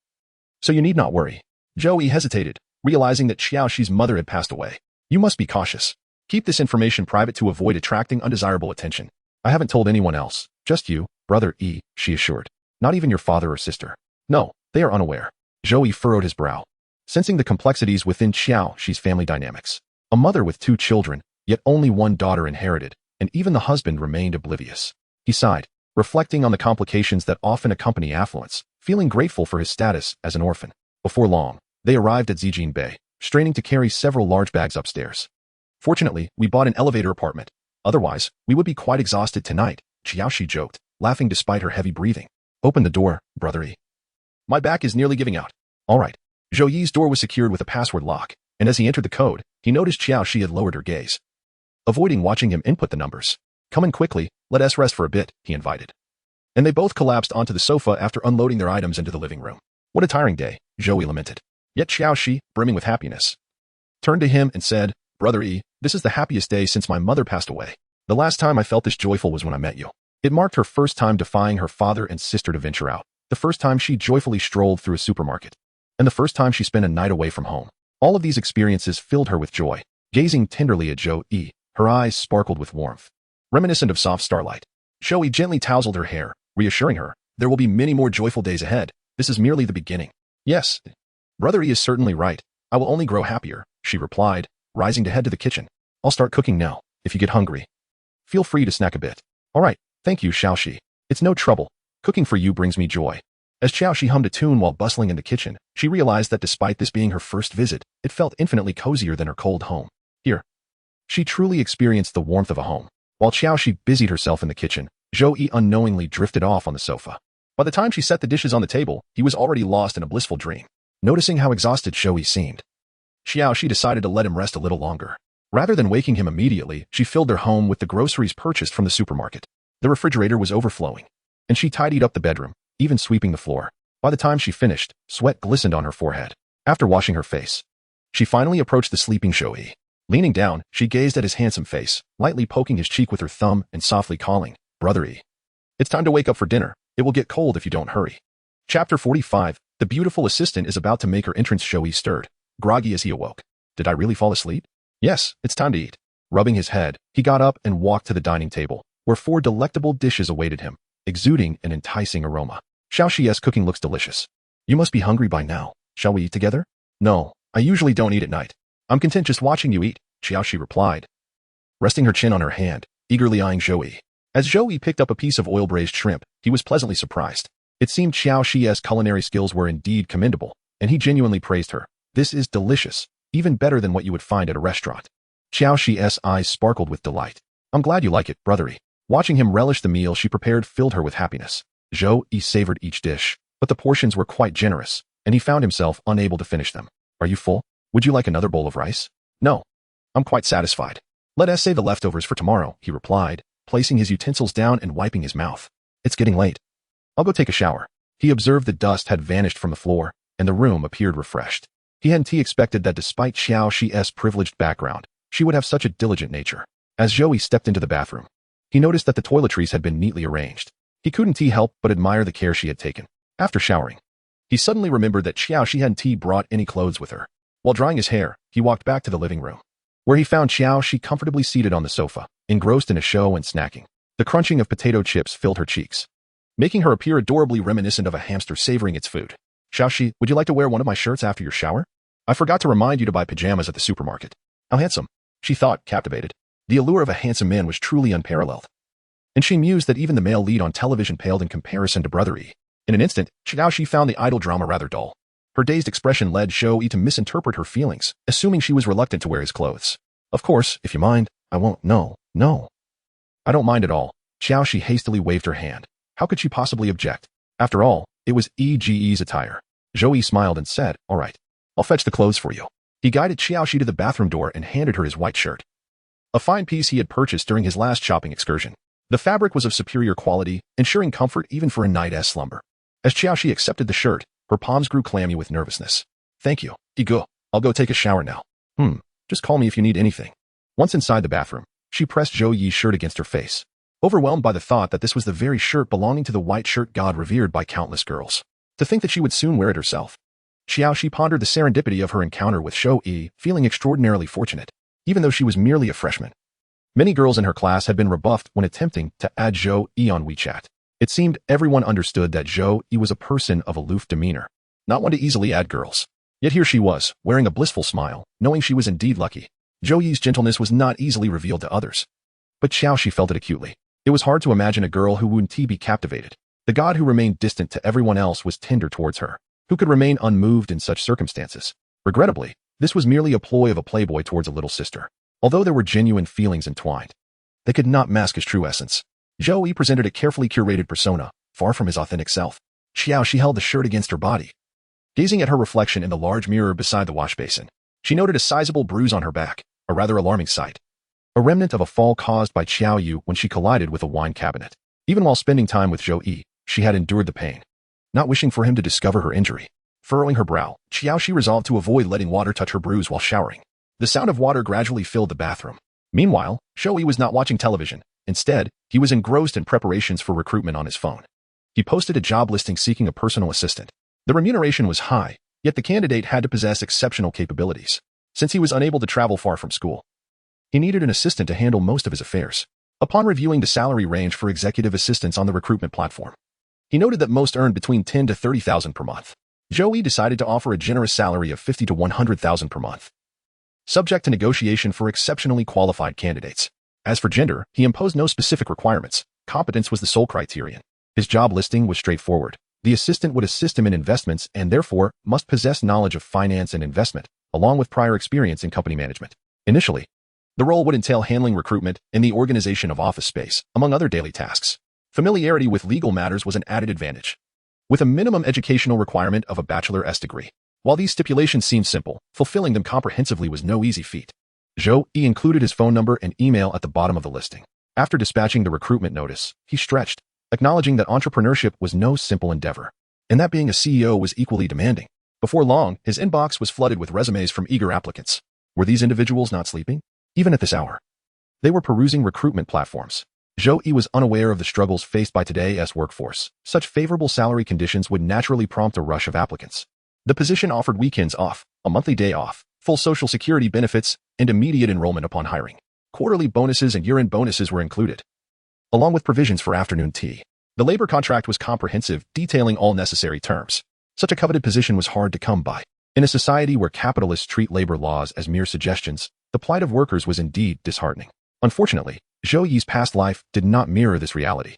So you need not worry. Zhou Yi hesitated, realizing that Xiaoxi's mother had passed away. You must be cautious. Keep this information private to avoid attracting undesirable attention. I haven't told anyone else, just you, Brother Yi, she assured. Not even your father or sister. No, they are unaware. Zhou Yi furrowed his brow, sensing the complexities within Xiaoxi's family dynamics. A mother with 2 children, yet only one daughter inherited, and even the husband remained oblivious. He sighed, reflecting on the complications that often accompany affluence, feeling grateful for his status as an orphan. Before long, they arrived at Zijin Bay, straining to carry several large bags upstairs. Fortunately, we bought an elevator apartment. Otherwise, we would be quite exhausted tonight, Xiaoxi joked, laughing despite her heavy breathing. Open the door, brother Yi. My back is nearly giving out. All right. Zhou Yi's door was secured with a password lock, and as he entered the code, he noticed Xiaoxi had lowered her gaze. Avoiding watching him input the numbers. Come in quickly, let us rest for a bit, he invited. And they both collapsed onto the sofa after unloading their items into the living room. What a tiring day, Zhou Yi lamented. Yet Xiaoxi, brimming with happiness, turned to him and said, Brother Yi, this is the happiest day since my mother passed away. The last time I felt this joyful was when I met you. It marked her first time defying her father and sister to venture out, the first time she joyfully strolled through a supermarket, and the first time she spent a night away from home. All of these experiences filled her with joy. Gazing tenderly at Zhou Yi, her eyes sparkled with warmth, reminiscent of soft starlight. Zhou Yi gently tousled her hair, reassuring her, there will be many more joyful days ahead. This is merely the beginning. Yes, Brother Yi is certainly right. I will only grow happier, she replied, rising to head to the kitchen. I'll start cooking now. If you get hungry, feel free to snack a bit. All right, thank you, Xiaoxi. It's no trouble. Cooking for you brings me joy. As Xiaoxi hummed a tune while bustling in the kitchen, she realized that despite this being her first visit, it felt infinitely cozier than her cold home. Here, she truly experienced the warmth of a home. While Xiaoxi busied herself in the kitchen, Zhou Yi unknowingly drifted off on the sofa. By the time she set the dishes on the table, he was already lost in a blissful dream. Noticing how exhausted Zhou Yi seemed, Xiaoxi decided to let him rest a little longer. Rather than waking him immediately, she filled their home with the groceries purchased from the supermarket. The refrigerator was overflowing, and she tidied up the bedroom, even sweeping the floor. By the time she finished, sweat glistened on her forehead. After washing her face, she finally approached the sleeping Zhou Yi. Leaning down, she gazed at his handsome face, lightly poking his cheek with her thumb and softly calling, Brother Yi. It's time to wake up for dinner. It will get cold if you don't hurry. Chapter 45. The beautiful assistant is about to make her entrance. Zhou Yi stirred, groggy as he awoke. Did I really fall asleep? Yes, it's time to eat. Rubbing his head, he got up and walked to the dining table, where 4 delectable dishes awaited him, exuding an enticing aroma. Xiaoxi's cooking looks delicious. You must be hungry by now. Shall we eat together? No, I usually don't eat at night. I'm content just watching you eat, Xiaoxi replied, resting her chin on her hand, eagerly eyeing Zhou Yi. As Zhou Yi picked up a piece of oil-braised shrimp, he was pleasantly surprised. It seemed Xiaoxi's culinary skills were indeed commendable, and he genuinely praised her. This is delicious, even better than what you would find at a restaurant. Xiaoxi's eyes sparkled with delight. I'm glad you like it, Brother Yi. Watching him relish the meal she prepared filled her with happiness. Zhou Yi savored each dish, but the portions were quite generous, and he found himself unable to finish them. Are you full? Would you like another bowl of rice? No. I'm quite satisfied. Let us save the leftovers for tomorrow, he replied, placing his utensils down and wiping his mouth. It's getting late. I'll go take a shower. He observed the dust had vanished from the floor, and the room appeared refreshed. He hadn't expected that despite Xiaoxi's privileged background, she would have such a diligent nature. As Zhou Yi stepped into the bathroom, he noticed that the toiletries had been neatly arranged. He couldn't help but admire the care she had taken. After showering, he suddenly remembered that Xiaoxi hadn't brought any clothes with her. While drying his hair, he walked back to the living room, where he found Xiaoxi comfortably seated on the sofa, engrossed in a show and snacking. The crunching of potato chips filled her cheeks, making her appear adorably reminiscent of a hamster savoring its food. Xiaoxi, would you like to wear one of my shirts after your shower? I forgot to remind you to buy pajamas at the supermarket. How handsome, she thought, captivated. The allure of a handsome man was truly unparalleled, and she mused that even the male lead on television paled in comparison to Brother Yi. In an instant, Xiaoxi found the idol drama rather dull. Her dazed expression led Zhou Yi to misinterpret her feelings, assuming she was reluctant to wear his clothes. Of course, if you mind, I won't. No. I don't mind at all. Xiaoxi hastily waved her hand. How could she possibly object? After all, it was Ege's attire. Zhou Yi smiled and said, all right, I'll fetch the clothes for you. He guided Xiaoxi to the bathroom door and handed her his white shirt, a fine piece he had purchased during his last shopping excursion. The fabric was of superior quality, ensuring comfort even for a night's slumber. As Xiaoxi accepted the shirt, her palms grew clammy with nervousness. Thank you, Ego. I'll go take a shower now. Just call me if you need anything. Once inside the bathroom, she pressed Zhou Yi's shirt against her face, overwhelmed by the thought that this was the very shirt belonging to the white shirt god revered by countless girls. To think that she would soon wear it herself. Xiaoxi pondered the serendipity of her encounter with Zhou Yi, feeling extraordinarily fortunate, even though she was merely a freshman. Many girls in her class had been rebuffed when attempting to add Zhou Yi on WeChat. It seemed everyone understood that Zhou Yi was a person of aloof demeanor, not one to easily add girls. Yet here she was, wearing a blissful smile, knowing she was indeed lucky. Zhou Yi's gentleness was not easily revealed to others, but Xiaoxi felt it acutely. It was hard to imagine a girl who wouldn't be captivated. The god who remained distant to everyone else was tender towards her. Who could remain unmoved in such circumstances? Regrettably, this was merely a ploy of a playboy towards a little sister. Although there were genuine feelings entwined, they could not mask his true essence. Zhou Yi presented a carefully curated persona, far from his authentic self. She held the shirt against her body. Gazing at her reflection in the large mirror beside the wash basin, she noted a sizable bruise on her back, a rather alarming sight. A remnant of a fall caused by Xiao Yu when she collided with a wine cabinet. Even while spending time with Zhou Yi, she had endured the pain. Not wishing for him to discover her injury, furrowing her brow, she resolved to avoid letting water touch her bruise while showering. The sound of water gradually filled the bathroom. Meanwhile, Zhou Yi was not watching television. Instead, he was engrossed in preparations for recruitment on his phone. He posted a job listing seeking a personal assistant. The remuneration was high, yet the candidate had to possess exceptional capabilities. Since he was unable to travel far from school, he needed an assistant to handle most of his affairs. Upon reviewing the salary range for executive assistants on the recruitment platform, he noted that most earned between 10 to 30,000 per month. Zhou Yi decided to offer a generous salary of 50 to 100,000 per month, subject to negotiation for exceptionally qualified candidates. As for gender, he imposed no specific requirements. Competence was the sole criterion. His job listing was straightforward. The assistant would assist him in investments and therefore must possess knowledge of finance and investment, along with prior experience in company management. Initially, the role would entail handling recruitment and the organization of office space, among other daily tasks. Familiarity with legal matters was an added advantage, with a minimum educational requirement of a bachelor's degree. While these stipulations seemed simple, fulfilling them comprehensively was no easy feat. Zhou Yi included his phone number and email at the bottom of the listing. After dispatching the recruitment notice, he stretched, acknowledging that entrepreneurship was no simple endeavor, and that being a CEO was equally demanding. Before long, his inbox was flooded with resumes from eager applicants. Were these individuals not sleeping? Even at this hour, they were perusing recruitment platforms. Zhou Yi was unaware of the struggles faced by today's workforce. Such favorable salary conditions would naturally prompt a rush of applicants. The position offered weekends off, a monthly day off, full social security benefits, and immediate enrollment upon hiring. Quarterly bonuses and year-end bonuses were included, along with provisions for afternoon tea. The labor contract was comprehensive, detailing all necessary terms. Such a coveted position was hard to come by. In a society where capitalists treat labor laws as mere suggestions, the plight of workers was indeed disheartening. Unfortunately, Zhou Yi's past life did not mirror this reality.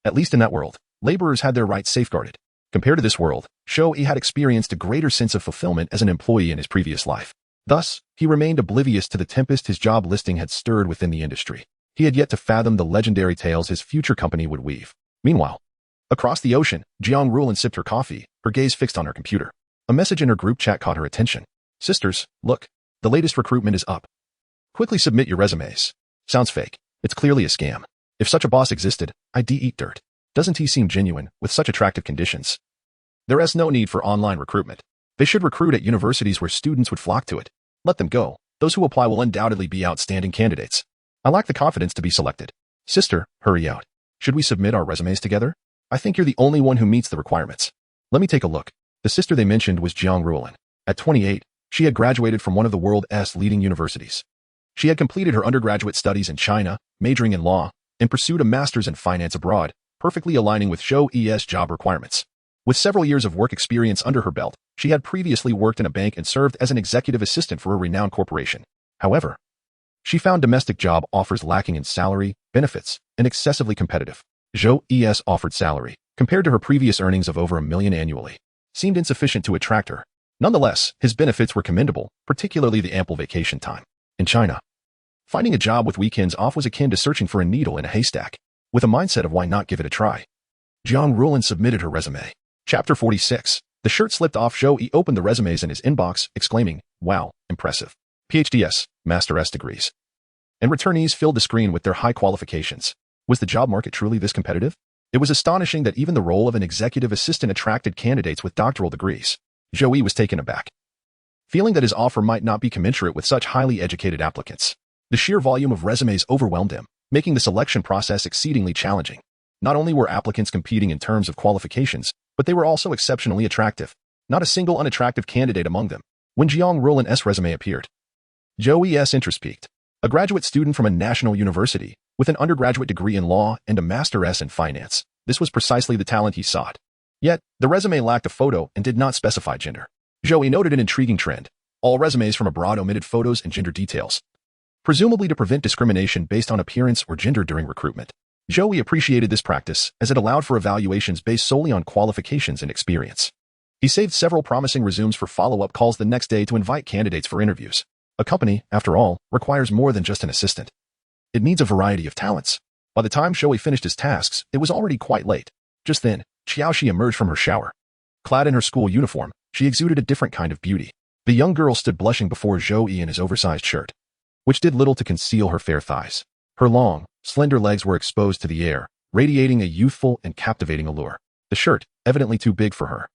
At least in that world, laborers had their rights safeguarded. Compared to this world, Zhou Yi had experienced a greater sense of fulfillment as an employee in his previous life. Thus, he remained oblivious to the tempest his job listing had stirred within the industry. He had yet to fathom the legendary tales his future company would weave. Meanwhile, across the ocean, Jiang Rulan sipped her coffee, her gaze fixed on her computer. A message in her group chat caught her attention. Sisters, look, the latest recruitment is up. Quickly submit your resumes. Sounds fake. It's clearly a scam. If such a boss existed, I'd eat dirt. Doesn't he seem genuine, with such attractive conditions? There is no need for online recruitment. They should recruit at universities where students would flock to it. Let them go. Those who apply will undoubtedly be outstanding candidates. I lack the confidence to be selected. Sister, hurry out. Should we submit our resumes together? I think you're the only one who meets the requirements. Let me take a look. The sister they mentioned was Jiang Rulan. At 28, she had graduated from one of the world's leading universities. She had completed her undergraduate studies in China, majoring in law, and pursued a master's in finance abroad, perfectly aligning with Zhou Yi's job requirements. With several years of work experience under her belt, she had previously worked in a bank and served as an executive assistant for a renowned corporation. However, she found domestic job offers lacking in salary, benefits, and excessively competitive. Zhou Yi's offered salary, compared to her previous earnings of over $1 million annually, seemed insufficient to attract her. Nonetheless, his benefits were commendable, particularly the ample vacation time. In China, finding a job with weekends off was akin to searching for a needle in a haystack. With a mindset of why not give it a try, Jiang Rulan submitted her resume. Chapter 46. The shirt slipped off. Zhou Yi opened the resumes in his inbox, exclaiming, "Wow, impressive. PhDs, master's degrees." And returnees filled the screen with their high qualifications. Was the job market truly this competitive? It was astonishing that even the role of an executive assistant attracted candidates with doctoral degrees. Zhou Yi was taken aback, feeling that his offer might not be commensurate with such highly educated applicants. The sheer volume of resumes overwhelmed him, making the selection process exceedingly challenging. Not only were applicants competing in terms of qualifications, but they were also exceptionally attractive. Not a single unattractive candidate among them. When Jiang Rulan's resume appeared, Zhou Yi's interest peaked. A graduate student from a national university, with an undergraduate degree in law and a master's in finance. This was precisely the talent he sought. Yet, the resume lacked a photo and did not specify gender. Zhou Yi noted an intriguing trend. All resumes from abroad omitted photos and gender details, presumably to prevent discrimination based on appearance or gender during recruitment. Zhou Yi appreciated this practice as it allowed for evaluations based solely on qualifications and experience. He saved several promising resumes for follow-up calls the next day to invite candidates for interviews. A company, after all, requires more than just an assistant. It needs a variety of talents. By the time Zhou Yi finished his tasks, it was already quite late. Just then, Xiaoxi emerged from her shower. Clad in her school uniform, she exuded a different kind of beauty. The young girl stood blushing before Zhou Yi in his oversized shirt, which did little to conceal her fair thighs. Her long, slender legs were exposed to the air, radiating a youthful and captivating allure. The shirt, evidently too big for her,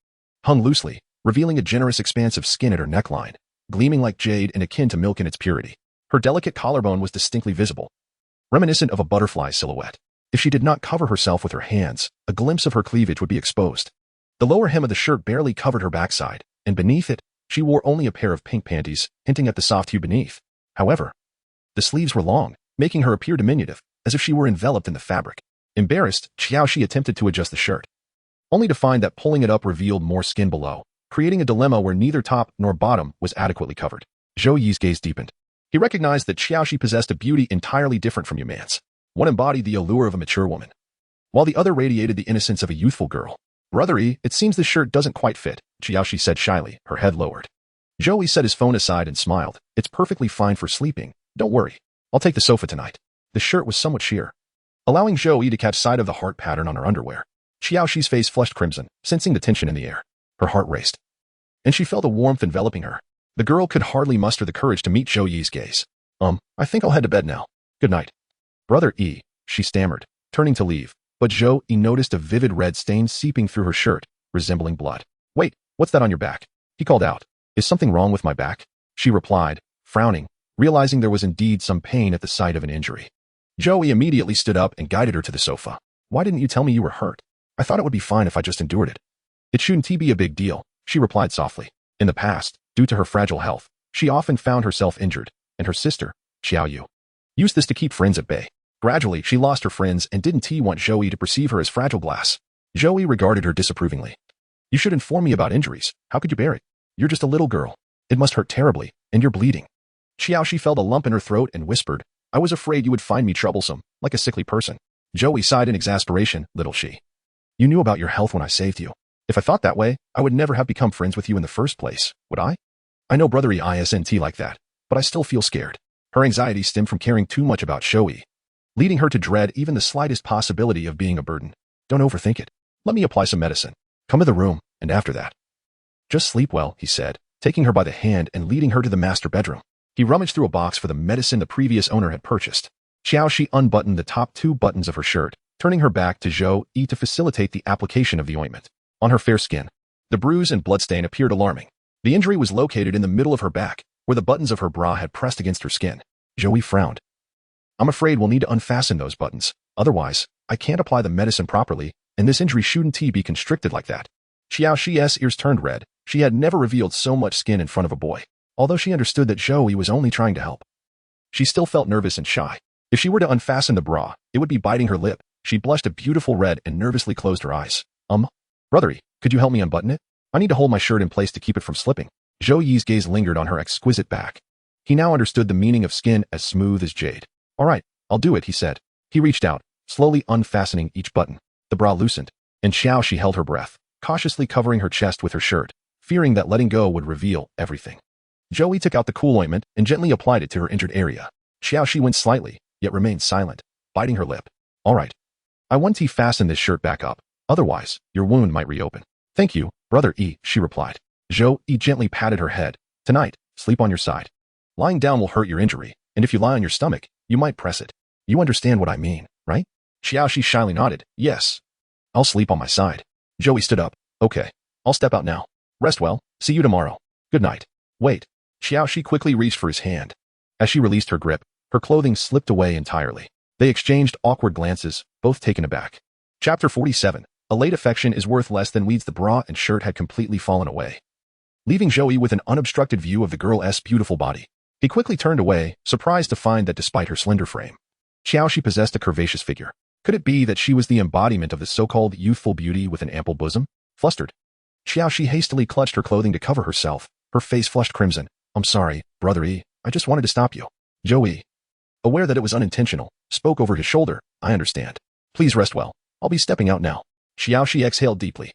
hung loosely, revealing a generous expanse of skin at her neckline, gleaming like jade and akin to milk in its purity. Her delicate collarbone was distinctly visible, reminiscent of a butterfly silhouette. If she did not cover herself with her hands, a glimpse of her cleavage would be exposed. The lower hem of the shirt barely covered her backside, and beneath it, she wore only a pair of pink panties, hinting at the soft hue beneath. However, the sleeves were long, making her appear diminutive, as if she were enveloped in the fabric. Embarrassed, Xiaoxi attempted to adjust the shirt, only to find that pulling it up revealed more skin below, creating a dilemma where neither top nor bottom was adequately covered. Zhou Yi's gaze deepened. He recognized that Xiaoxi possessed a beauty entirely different from Yuman's. One embodied the allure of a mature woman, while the other radiated the innocence of a youthful girl. Brother Yi, it seems this shirt doesn't quite fit, Xiaoxi said shyly, her head lowered. Zhou Yi set his phone aside and smiled. It's perfectly fine for sleeping. Don't worry. I'll take the sofa tonight. The shirt was somewhat sheer, allowing Zhou Yi to catch sight of the heart pattern on her underwear. Xiaoxi's face flushed crimson, sensing the tension in the air. Her heart raced, and she felt a warmth enveloping her. The girl could hardly muster the courage to meet Zhou Yi's gaze. I think I'll head to bed now. Good night. Brother Yi, she stammered, turning to leave, but Zhou Yi noticed a vivid red stain seeping through her shirt, resembling blood. Wait, what's that on your back? He called out. Is something wrong with my back? She replied, frowning, realizing there was indeed some pain at the sight of an injury. Zhou Yi immediately stood up and guided her to the sofa. Why didn't you tell me you were hurt? I thought it would be fine if I just endured it. It shouldn't be a big deal, she replied softly. In the past, due to her fragile health, she often found herself injured, and her sister, Xiao Yu, used this to keep friends at bay. Gradually, she lost her friends and didn't want Zhou Yi to perceive her as fragile glass. Zhou Yi regarded her disapprovingly. You should inform me about injuries. How could you bear it? You're just a little girl. It must hurt terribly, and you're bleeding. Xiaoxi felt a lump in her throat and whispered, I was afraid you would find me troublesome, like a sickly person. Zhou Yi sighed in exasperation, little she. You knew about your health when I saved you. If I thought that way, I would never have become friends with you in the first place, would I? I know Brother Yi isn't like that, but I still feel scared. Her anxiety stemmed from caring too much about Zhou Yi, leading her to dread even the slightest possibility of being a burden. Don't overthink it. Let me apply some medicine. Come to the room, and after that, just sleep well, he said, taking her by the hand and leading her to the master bedroom. He rummaged through a box for the medicine the previous owner had purchased. Xiaoxi unbuttoned the top 2 buttons of her shirt, turning her back to Zhou Yi to facilitate the application of the ointment. On her fair skin, the bruise and bloodstain appeared alarming. The injury was located in the middle of her back, where the buttons of her bra had pressed against her skin. Zhou Yi frowned. I'm afraid we'll need to unfasten those buttons. Otherwise, I can't apply the medicine properly, and this injury shouldn't be constricted like that. Xiaoxi's ears turned red. She had never revealed so much skin in front of a boy. Although she understood that Zhou Yi was only trying to help, she still felt nervous and shy. If she were to unfasten the bra, it would be biting her lip. She blushed a beautiful red and nervously closed her eyes. Brother Yi, could you help me unbutton it? I need to hold my shirt in place to keep it from slipping. Zhou Yi's gaze lingered on her exquisite back. He now understood the meaning of skin as smooth as jade. All right, I'll do it, he said. He reached out, slowly unfastening each button. The bra loosened, and Xiaoxi held her breath, cautiously covering her chest with her shirt, fearing that letting go would reveal everything. Zhou Yi took out the cool ointment and gently applied it to her injured area. Xiaoxi winced slightly, yet remained silent, biting her lip. All right. I want to fasten this shirt back up. Otherwise, your wound might reopen. Thank you, Brother Yi, she replied. Zhou Yi gently patted her head. Tonight, sleep on your side. Lying down will hurt your injury, and if you lie on your stomach, you might press it. You understand what I mean, right? Xiaoxi shyly nodded. Yes. I'll sleep on my side. Zhou Yi stood up. Okay. I'll step out now. Rest well. See you tomorrow. Good night. Wait. Xiaoxi quickly reached for his hand. As she released her grip, her clothing slipped away entirely. They exchanged awkward glances, both taken aback. Chapter 47. A late affection is worth less than weeds. The bra and shirt had completely fallen away, leaving Zhou Yi with an unobstructed view of the girl's beautiful body. He quickly turned away, surprised to find that despite her slender frame, Xiaoxi possessed a curvaceous figure. Could it be that she was the embodiment of the so-called youthful beauty with an ample bosom? Flustered, Xiaoxi hastily clutched her clothing to cover herself, her face flushed crimson. I'm sorry, Brother Yi, I just wanted to stop you. Zhou Yi, aware that it was unintentional, spoke over his shoulder. I understand. Please rest well. I'll be stepping out now. Xiaoxi exhaled deeply.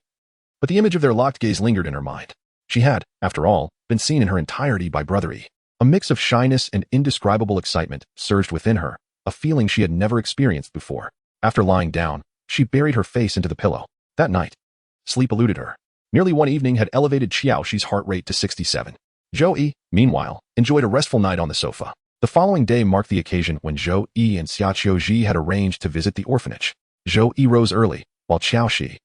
But the image of their locked gaze lingered in her mind. She had, after all, been seen in her entirety by Brother Yi. A mix of shyness and indescribable excitement surged within her, a feeling she had never experienced before. After lying down, she buried her face into the pillow. That night, sleep eluded her. Nearly one evening had elevated Xiaoxi's heart rate to 67. Zhou Yi, meanwhile, enjoyed a restful night on the sofa. The following day marked the occasion when Zhou Yi and Xiaoxi had arranged to visit the orphanage. Zhou Yi rose early, while Xiaoxi,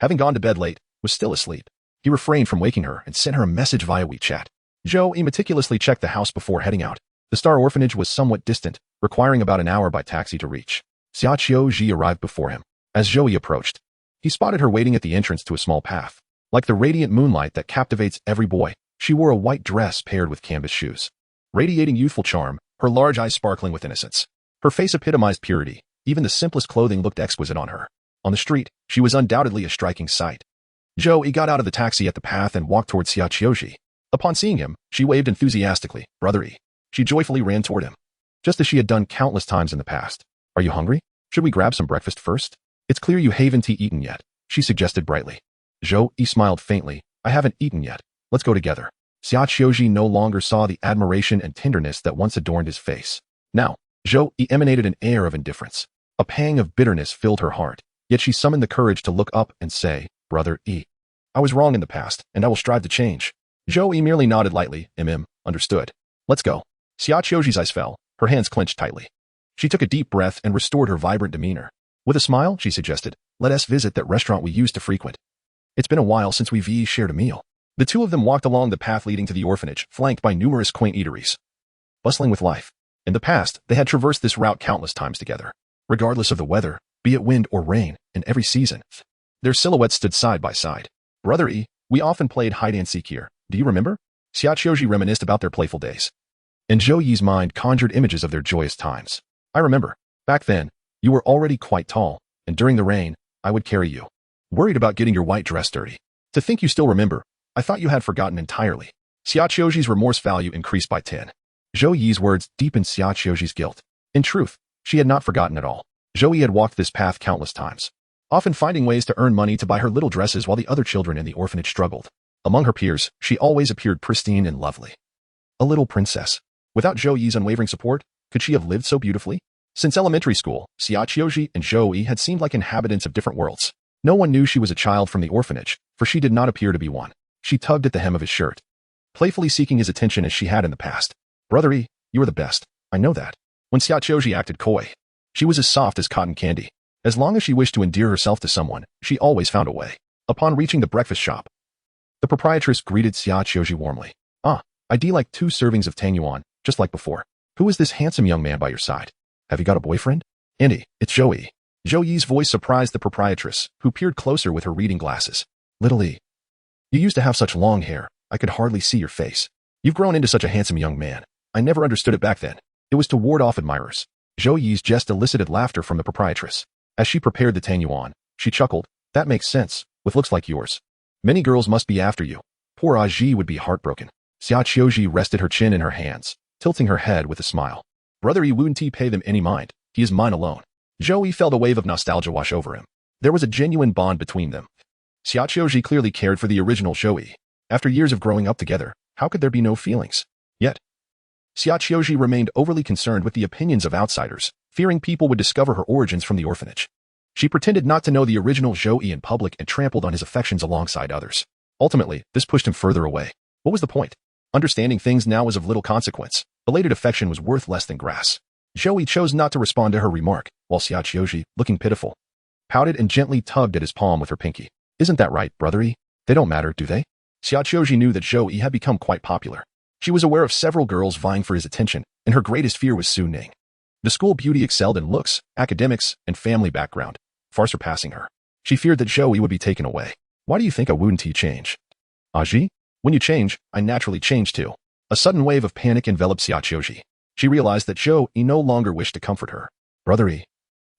having gone to bed late, was still asleep. He refrained from waking her and sent her a message via WeChat. Zhou Yi meticulously checked the house before heading out. The star orphanage was somewhat distant, requiring about an hour by taxi to reach. Xiaoxi arrived before him. As Zhou Yi approached, he spotted her waiting at the entrance to a small path. Like the radiant moonlight that captivates every boy, she wore a white dress paired with canvas shoes. Radiating youthful charm, her large eyes sparkling with innocence. Her face epitomized purity. Even the simplest clothing looked exquisite on her. On the street, she was undoubtedly a striking sight. Zhou Yi got out of the taxi at the path and walked toward Xiaoxi. Upon seeing him, she waved enthusiastically. Brother Yi. She joyfully ran toward him, just as she had done countless times in the past. Are you hungry? Should we grab some breakfast first? It's clear you haven't eaten yet, she suggested brightly. Zhou Yi smiled faintly. I haven't eaten yet. Let's go together. Xiaoxi no longer saw the admiration and tenderness that once adorned his face. Now, Zhou Yi emanated an air of indifference. A pang of bitterness filled her heart, yet she summoned the courage to look up and say, Brother Yi. I was wrong in the past, and I will strive to change. Zhou Yi merely nodded lightly. Understood. Let's go. Xiaoxi's eyes fell, her hands clenched tightly. She took a deep breath and restored her vibrant demeanor. With a smile, she suggested, let us visit that restaurant we used to frequent. It's been a while since we've shared a meal. The two of them walked along the path leading to the orphanage, flanked by numerous quaint eateries. Bustling with life. In the past, they had traversed this route countless times together. Regardless of the weather, be it wind or rain, in every season, their silhouettes stood side by side. Brother Yi, we often played hide-and-seek here. Do you remember? Xiaoxi reminisced about their playful days. In Zhou Yi's mind conjured images of their joyous times. I remember. Back then, you were already quite tall, and during the rain, I would carry you. Worried about getting your white dress dirty. To think you still remember, I thought you had forgotten entirely. Xiaoxi's remorse value increased by 10. Zhou Yi's words deepened Xiaoxi's guilt. In truth, she had not forgotten at all. Zhou Yi had walked this path countless times, often finding ways to earn money to buy her little dresses while the other children in the orphanage struggled. Among her peers, she always appeared pristine and lovely. A little princess. Without Zhou Yi's unwavering support, could she have lived so beautifully? Since elementary school, Xiaoxi and Zhou Yi had seemed like inhabitants of different worlds. No one knew she was a child from the orphanage, for she did not appear to be one. She tugged at the hem of his shirt, playfully seeking his attention as she had in the past. Brother Yi, you are the best. I know that. When Xiaoxi acted coy, she was as soft as cotton candy. As long as she wished to endear herself to someone, she always found a way. Upon reaching the breakfast shop, the proprietress greeted Xiaoxi warmly. I'd like 2 servings of tang yuan, just like before. Who is this handsome young man by your side? Have you got a boyfriend? Andy, it's Zhou Yi. Zhou Yi's voice surprised the proprietress, who peered closer with her reading glasses. Little Yi, you used to have such long hair, I could hardly see your face. You've grown into such a handsome young man. I never understood it back then. It was to ward off admirers. Zhou Yi's jest elicited laughter from the proprietress. As she prepared the tang yuan, she chuckled. That makes sense, with looks like yours. Many girls must be after you. Poor Aji would be heartbroken. Xiaoxi rested her chin in her hands, tilting her head with a smile. Brother Yi wouldn't pay them any mind. He is mine alone. Zhou Yi felt a wave of nostalgia wash over him. There was a genuine bond between them. Xiaoxi clearly cared for the original Zhou Yi. After years of growing up together, how could there be no feelings? Yet, Xiaoxi remained overly concerned with the opinions of outsiders, fearing people would discover her origins from the orphanage. She pretended not to know the original Zhou Yi in public and trampled on his affections alongside others. Ultimately, this pushed him further away. What was the point? Understanding things now was of little consequence. Belated affection was worth less than grass. Zhou Yi chose not to respond to her remark, while Xiaoxi, looking pitiful, pouted and gently tugged at his palm with her pinky. Isn't that right, Brother Yi? They don't matter, do they? Xiaoxi knew that Zhou Yi had become quite popular. She was aware of several girls vying for his attention, and her greatest fear was Su Ning. The school beauty excelled in looks, academics, and family background, far surpassing her. She feared that Zhou Yi would be taken away. Why do you think I wouldn't change? Aji? When you change, I naturally change too. A sudden wave of panic enveloped Xiaoxi. She realized that Zhou Yi no longer wished to comfort her. Brother Yi,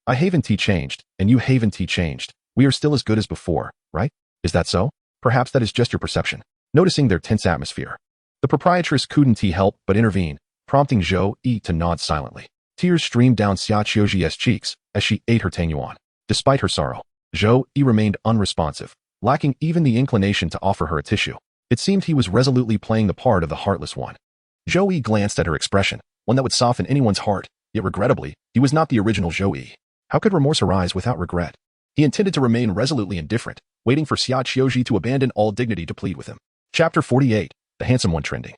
I haven't changed, and you haven't changed. We are still as good as before, right? Is that so? Perhaps that is just your perception. Noticing their tense atmosphere, the proprietress couldn't help but intervene, prompting Zhou Yi to nod silently. Tears streamed down Xiaoxi's cheeks as she ate her tang yuan. Despite her sorrow, Zhou Yi remained unresponsive, lacking even the inclination to offer her a tissue. It seemed he was resolutely playing the part of the heartless one. Zhou Yi glanced at her expression, one that would soften anyone's heart, yet regrettably, he was not the original Zhou Yi. How could remorse arise without regret? He intended to remain resolutely indifferent, waiting for Xiaoji to abandon all dignity to plead with him. Chapter 48, The Handsome One Trending.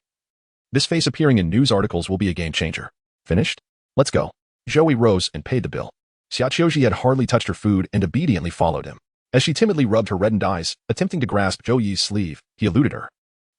This face appearing in news articles will be a game changer. Finished? Let's go. Zhou Yi rose and paid the bill. Xiaoji had hardly touched her food and obediently followed him. As she timidly rubbed her reddened eyes, attempting to grasp Zhou Yi's sleeve, he eluded her.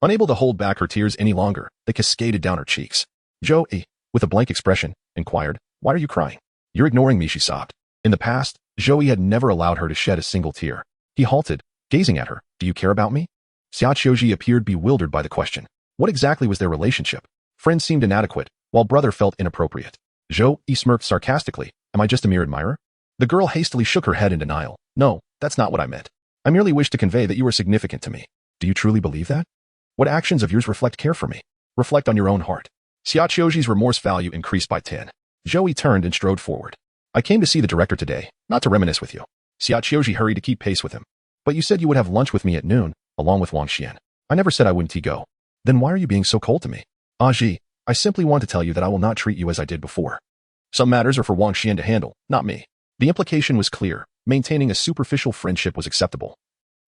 Unable to hold back her tears any longer, they cascaded down her cheeks. Zhou Yi, with a blank expression, inquired, "Why are you crying?" "You're ignoring me," she sobbed. In the past, Zhou Yi had never allowed her to shed a single tear. He halted, gazing at her. "Do you care about me?" Xiaoji appeared bewildered by the question. What exactly was their relationship? Friend seemed inadequate, while brother felt inappropriate. Zhou Yi smirked sarcastically. "Am I just a mere admirer?" The girl hastily shook her head in denial. "No, that's not what I meant. I merely wish to convey that you are significant to me." "Do you truly believe that?" "What actions of yours reflect care for me?" "Reflect on your own heart." Xiaoji's remorse value increased by 10. Zhou Yi turned and strode forward. "I came to see the director today, not to reminisce with you." Xiaoji hurried to keep pace with him. "But you said you would have lunch with me at noon, along with Wang Xian." "I never said I wouldn't go." "Then why are you being so cold to me?" "Ji, I simply want to tell you that I will not treat you as I did before. Some matters are for Wang Xian to handle, not me." The implication was clear. Maintaining a superficial friendship was acceptable.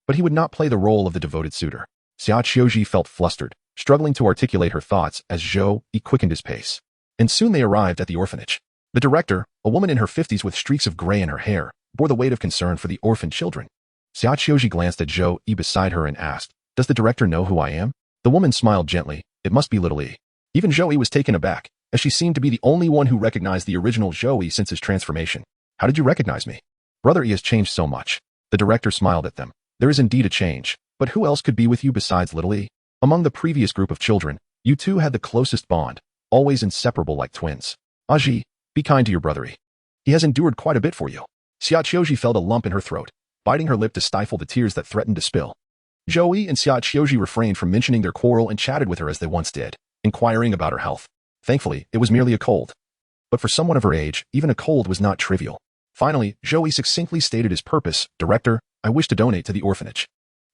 But he would not play the role of the devoted suitor. Xiaoji felt flustered, struggling to articulate her thoughts as Zhou Yi quickened his pace. And soon they arrived at the orphanage. The director, a woman in her 50s with streaks of gray in her hair, bore the weight of concern for the orphaned children. Xiaoji glanced at Zhou Yi beside her and asked, "Does the director know who I am?" The woman smiled gently. "It must be little E." Even Zhou Yi was taken aback, as she seemed to be the only one who recognized the original Zhou Yi since his transformation. "How did you recognize me?" "Brother E has changed so much." The director smiled at them. "There is indeed a change, but who else could be with you besides little E? Among the previous group of children, you two had the closest bond, always inseparable like twins. Ji, be kind to your brother E. He has endured quite a bit for you." Xiaoji felt a lump in her throat, biting her lip to stifle the tears that threatened to spill. Zhou Yi and Xiaoji refrained from mentioning their quarrel and chatted with her as they once did, inquiring about her health. Thankfully, it was merely a cold. But for someone of her age, even a cold was not trivial. Finally, Zhou Yi succinctly stated his purpose. "Director, I wish to donate to the orphanage."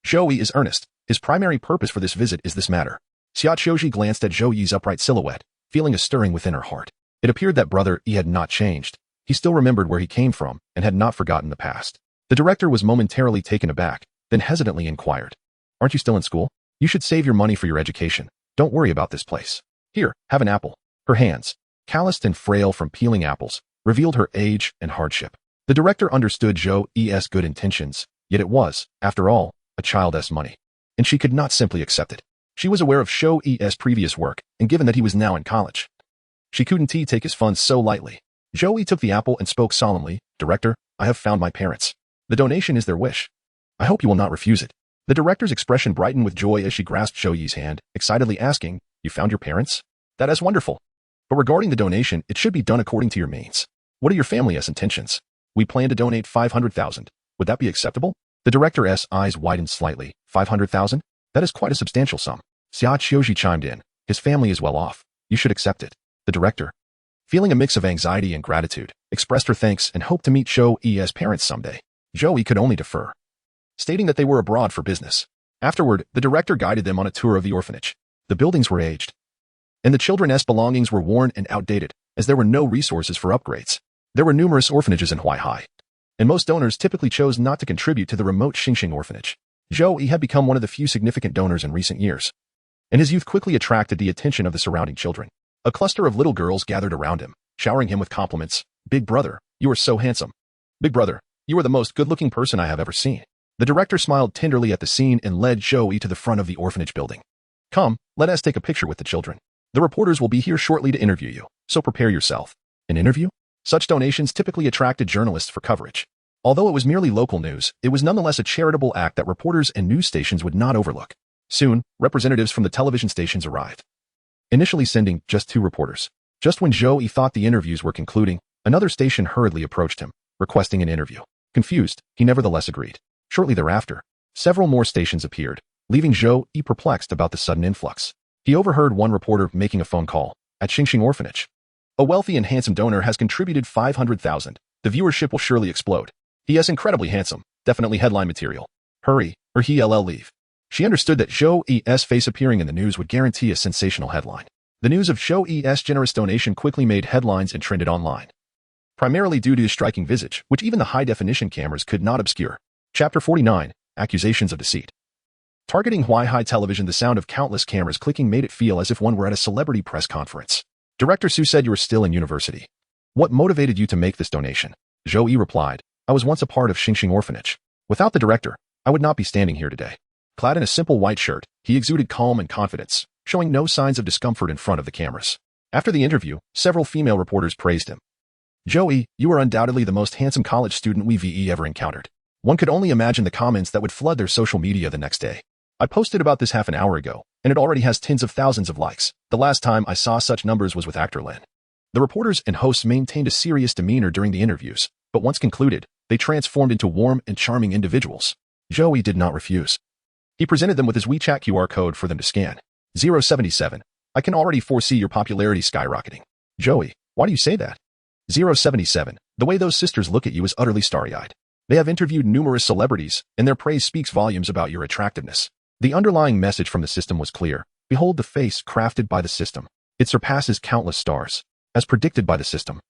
Zhou Yi is earnest. His primary purpose for this visit is this matter. Xiaoji glanced at Zhou Yi's upright silhouette, feeling a stirring within her heart. It appeared that brother E had not changed. He still remembered where he came from and had not forgotten the past. The director was momentarily taken aback, then hesitantly inquired, "Aren't you still in school? You should save your money for your education. Don't worry about this place. Here, have an apple." Her hands, calloused and frail from peeling apples, revealed her age and hardship. The director understood Zhou Yi's good intentions, yet it was, after all, a child's money. And she could not simply accept it. She was aware of Zhou Yi's previous work, and given that he was now in college, she couldn't take his funds so lightly. Zhou Yi took the apple and spoke solemnly, "Director, I have found my parents. The donation is their wish. I hope you will not refuse it." The director's expression brightened with joy as she grasped Zhou Yi's hand, excitedly asking, "You found your parents? That is wonderful. But regarding the donation, it should be done according to your means. What are your family's intentions?" "We plan to donate 500,000. Would that be acceptable?" The director's eyes widened slightly. 500,000? That is quite a substantial sum. Xiaoji chimed in. "His family is well off. You should accept it." The director, feeling a mix of anxiety and gratitude, expressed her thanks and hoped to meet Zhou Yi's parents someday. Zhou Yi could only defer, stating that they were abroad for business. Afterward, the director guided them on a tour of the orphanage. The buildings were aged, and the children's belongings were worn and outdated, as there were no resources for upgrades. There were numerous orphanages in Huaihai, and most donors typically chose not to contribute to the remote Xingxing orphanage. Zhou Yi had become one of the few significant donors in recent years, and his youth quickly attracted the attention of the surrounding children. A cluster of little girls gathered around him, showering him with compliments. "Big brother, you are so handsome. Big brother, you are the most good-looking person I have ever seen." The director smiled tenderly at the scene and led Zhou Yi to the front of the orphanage building. "Come, let us take a picture with the children. The reporters will be here shortly to interview you, so prepare yourself." An interview? Such donations typically attracted journalists for coverage. Although it was merely local news, it was nonetheless a charitable act that reporters and news stations would not overlook. Soon, representatives from the television stations arrived, initially sending just 2 reporters. Just when Zhou Yi thought the interviews were concluding, another station hurriedly approached him, requesting an interview. Confused, he nevertheless agreed. Shortly thereafter, several more stations appeared, leaving Zhou Yi perplexed about the sudden influx. He overheard one reporter making a phone call. "At Xingxing Orphanage, a wealthy and handsome donor has contributed 500,000. The viewership will surely explode." He is incredibly handsome, definitely headline material. Hurry, or he'll leave. She understood that Zhou Yi's face appearing in the news would guarantee a sensational headline. The news of Zhou Yi's generous donation quickly made headlines and trended online, primarily due to his striking visage, which even the high-definition cameras could not obscure. Chapter 49, Accusations of Deceit. Targeting Huaihai television, the sound of countless cameras clicking made it feel as if one were at a celebrity press conference. Director Su said you were still in university. What motivated you to make this donation? Zhou Yi replied, I was once a part of Xingxing Orphanage. Without the director, I would not be standing here today. Clad in a simple white shirt, he exuded calm and confidence, showing no signs of discomfort in front of the cameras. After the interview, several female reporters praised him. Zhou Yi, you are undoubtedly the most handsome college student we've ever encountered. One could only imagine the comments that would flood their social media the next day. I posted about this half an hour ago, and it already has tens of thousands of likes. The last time I saw such numbers was with actor Lin. The reporters and hosts maintained a serious demeanor during the interviews, but once concluded, they transformed into warm and charming individuals. Zhou Yi did not refuse. He presented them with his WeChat QR code for them to scan. 077. I can already foresee your popularity skyrocketing. Zhou Yi, why do you say that? 077. The way those sisters look at you is utterly starry-eyed. They have interviewed numerous celebrities, and their praise speaks volumes about your attractiveness. The underlying message from the system was clear. Behold the face crafted by the system. It surpasses countless stars. As predicted by the system,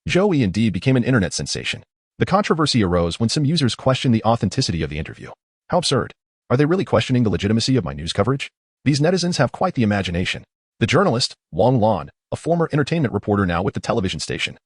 Zhou Yi indeed became an internet sensation. The controversy arose when some users questioned the authenticity of the interview. How absurd. Are they really questioning the legitimacy of my news coverage? These netizens have quite the imagination. The journalist, Wang Lan, a former entertainment reporter now with the television station,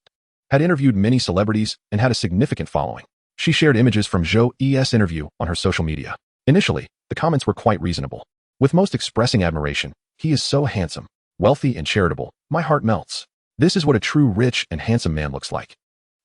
had interviewed many celebrities and had a significant following. She shared images from Zhou Yi's interview on her social media. Initially, the comments were quite reasonable, with most expressing admiration. He is so handsome, wealthy, and charitable. My heart melts. This is what a true rich and handsome man looks like.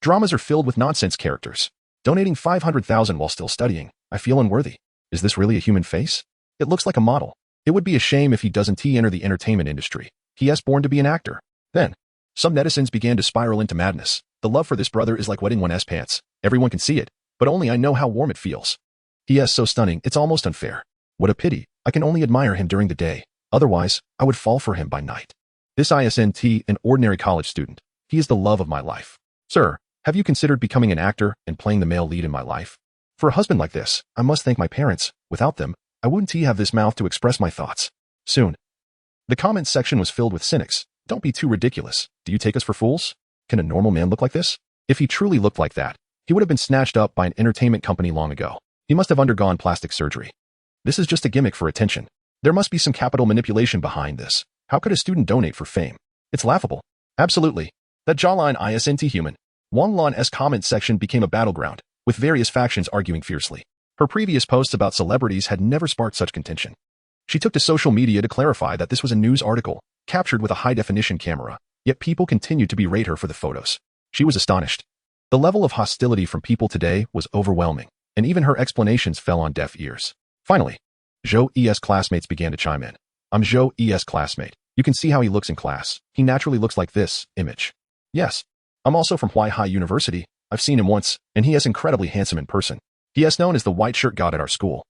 Dramas are filled with nonsense characters. Donating 500,000 while still studying. I feel unworthy. Is this really a human face? It looks like a model. It would be a shame if he doesn't enter the entertainment industry. He is born to be an actor. Then, some netizens began to spiral into madness. The love for this brother is like wetting one's pants. Everyone can see it, but only I know how warm it feels. He is so stunning, it's almost unfair. What a pity. I can only admire him during the day. Otherwise, I would fall for him by night. This isn't an ordinary college student. He is the love of my life. Sir, have you considered becoming an actor and playing the male lead in my life? For a husband like this, I must thank my parents. Without them, I wouldn't have this mouth to express my thoughts. Soon. The comments section was filled with cynics. Don't be too ridiculous. Do you take us for fools? Can a normal man look like this? If he truly looked like that, he would have been snatched up by an entertainment company long ago. He must have undergone plastic surgery. This is just a gimmick for attention. There must be some capital manipulation behind this. How could a student donate for fame? It's laughable. Absolutely. That jawline isn't human. Wang Lan's comment section became a battleground, with various factions arguing fiercely. Her previous posts about celebrities had never sparked such contention. She took to social media to clarify that this was a news article, captured with a high-definition camera, yet people continued to berate her for the photos. She was astonished. The level of hostility from people today was overwhelming, and even her explanations fell on deaf ears. Finally, Zhou Yi's classmates began to chime in. I'm Zhou Yi's classmate. You can see how he looks in class. He naturally looks like this image. Yes. I'm also from Huaihai University. I've seen him once, and he is incredibly handsome in person. He is known as the white shirt god at our school.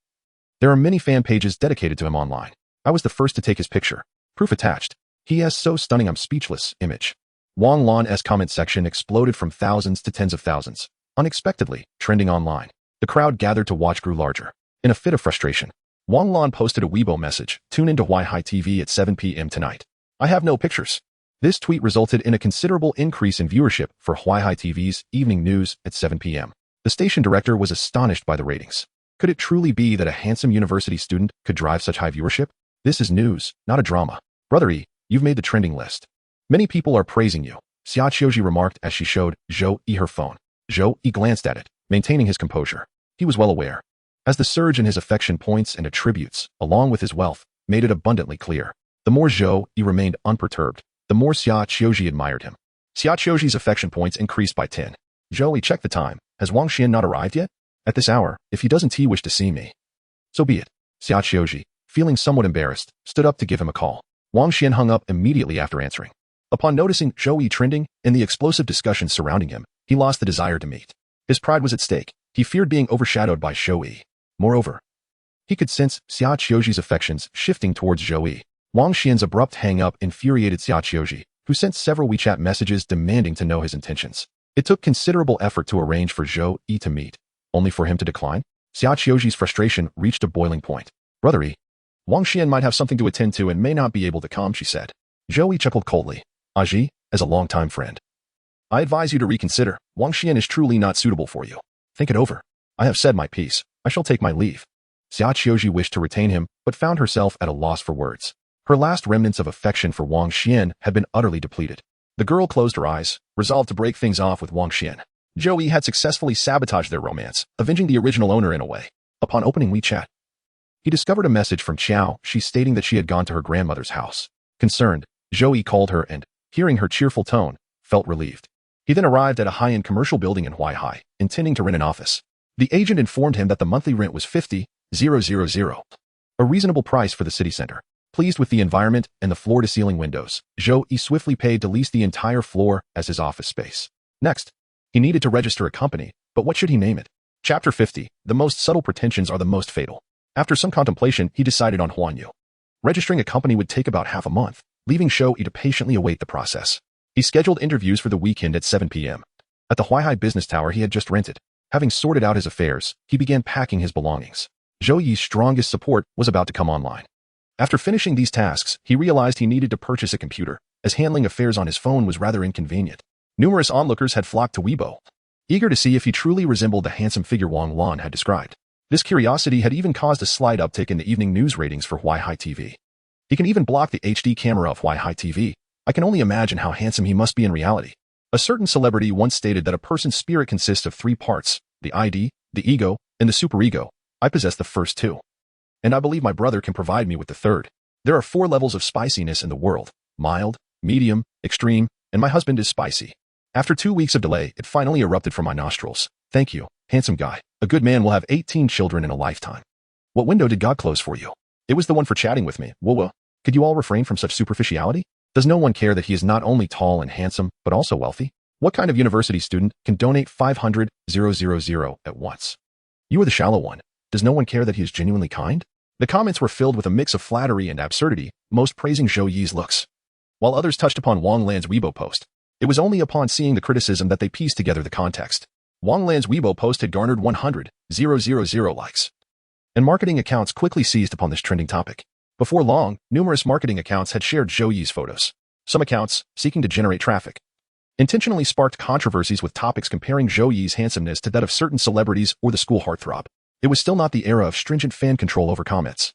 There are many fan pages dedicated to him online. I was the first to take his picture. Proof attached. He is so stunning I'm speechless image. Wang Lan's comment section exploded from thousands to tens of thousands. Unexpectedly, trending online. The crowd gathered to watch grew larger. In a fit of frustration, Wang Lan posted a Weibo message. Tune into Huaihai TV at 7 p.m. tonight. I have no pictures. This tweet resulted in a considerable increase in viewership for Huaihai TV's evening news at 7 p.m. The station director was astonished by the ratings. Could it truly be that a handsome university student could drive such high viewership? This is news, not a drama. Brother E, you've made the trending list. Many people are praising you, Xiaoji remarked as she showed Zhou Yi her phone. Zhou Yi glanced at it, maintaining his composure. He was well aware, as the surge in his affection points and attributes, along with his wealth, made it abundantly clear. The more Zhou Yi remained unperturbed, the more Xiaoji admired him. Xiaoji's affection points increased by 10. Zhou Yi checked the time. Has Wang Xian not arrived yet? At this hour, if he doesn't wish to see me. So be it. Xiaoji, feeling somewhat embarrassed, stood up to give him a call. Wang Xian hung up immediately after answering. Upon noticing Zhou Yi trending and the explosive discussions surrounding him, he lost the desire to meet. His pride was at stake. He feared being overshadowed by Zhou Yi. Moreover, he could sense Xiaoji's affections shifting towards Zhou Yi. Wang Xian's abrupt hang-up infuriated Xiaoji, who sent several WeChat messages demanding to know his intentions. It took considerable effort to arrange for Zhou Yi to meet, only for him to decline? Zhou Yi's frustration reached a boiling point. Brother Yi, Wang Xian might have something to attend to and may not be able to come, she said. Zhou Yi chuckled coldly. Aji, as a longtime friend, I advise you to reconsider. Wang Xian is truly not suitable for you. Think it over. I have said my piece. I shall take my leave. Zhou Yi wished to retain him, but found herself at a loss for words. Her last remnants of affection for Wang Xian had been utterly depleted. The girl closed her eyes, resolved to break things off with Wang Xian. Zhou Yi had successfully sabotaged their romance, avenging the original owner in a way. Upon opening WeChat, he discovered a message from Qiao, she stating that she had gone to her grandmother's house. Concerned, Zhou Yi called her and, hearing her cheerful tone, felt relieved. He then arrived at a high-end commercial building in Huaihai, intending to rent an office. The agent informed him that the monthly rent was 50,000, a reasonable price for the city center. Pleased with the environment and the floor-to-ceiling windows, Zhou Yi swiftly paid to lease the entire floor as his office space. Next, he needed to register a company, but what should he name it? Chapter 50, the most subtle pretensions are the most fatal. After some contemplation, he decided on Huanyu. Registering a company would take about half a month, leaving Zhou Yi to patiently await the process. He scheduled interviews for the weekend at 7 p.m. At the Huaihai business tower he had just rented. Having sorted out his affairs, he began packing his belongings. Zhou Yi's strongest support was about to come online. After finishing these tasks, he realized he needed to purchase a computer, as handling affairs on his phone was rather inconvenient. Numerous onlookers had flocked to Weibo, eager to see if he truly resembled the handsome figure Wang Lan had described. This curiosity had even caused a slight uptick in the evening news ratings for Huaihai TV. He can even block the HD camera of Huaihai TV. I can only imagine how handsome he must be in reality. A certain celebrity once stated that a person's spirit consists of 3 parts, the ID, the ego, and the superego. I possess the first 2. And I believe my brother can provide me with the third. There are 4 levels of spiciness in the world: mild, medium, extreme, and my husband is spicy. After 2 weeks of delay, it finally erupted from my nostrils. Thank you, handsome guy. A good man will have 18 children in a lifetime. What window did God close for you? It was the one for chatting with me. Whoa. Could you all refrain from such superficiality? Does no one care that he is not only tall and handsome, but also wealthy? What kind of university student can donate 500,000 at once? You are the shallow one. Does no one care that he is genuinely kind? The comments were filled with a mix of flattery and absurdity, most praising Zhou Yi's looks. While others touched upon Wang Lan's Weibo post, it was only upon seeing the criticism that they pieced together the context. Wang Lan's Weibo post had garnered 100,000 likes, and marketing accounts quickly seized upon this trending topic. Before long, numerous marketing accounts had shared Zhou Yi's photos. Some accounts, seeking to generate traffic, intentionally sparked controversies with topics comparing Zhou Yi's handsomeness to that of certain celebrities or the school heartthrob. It was still not the era of stringent fan control over comments.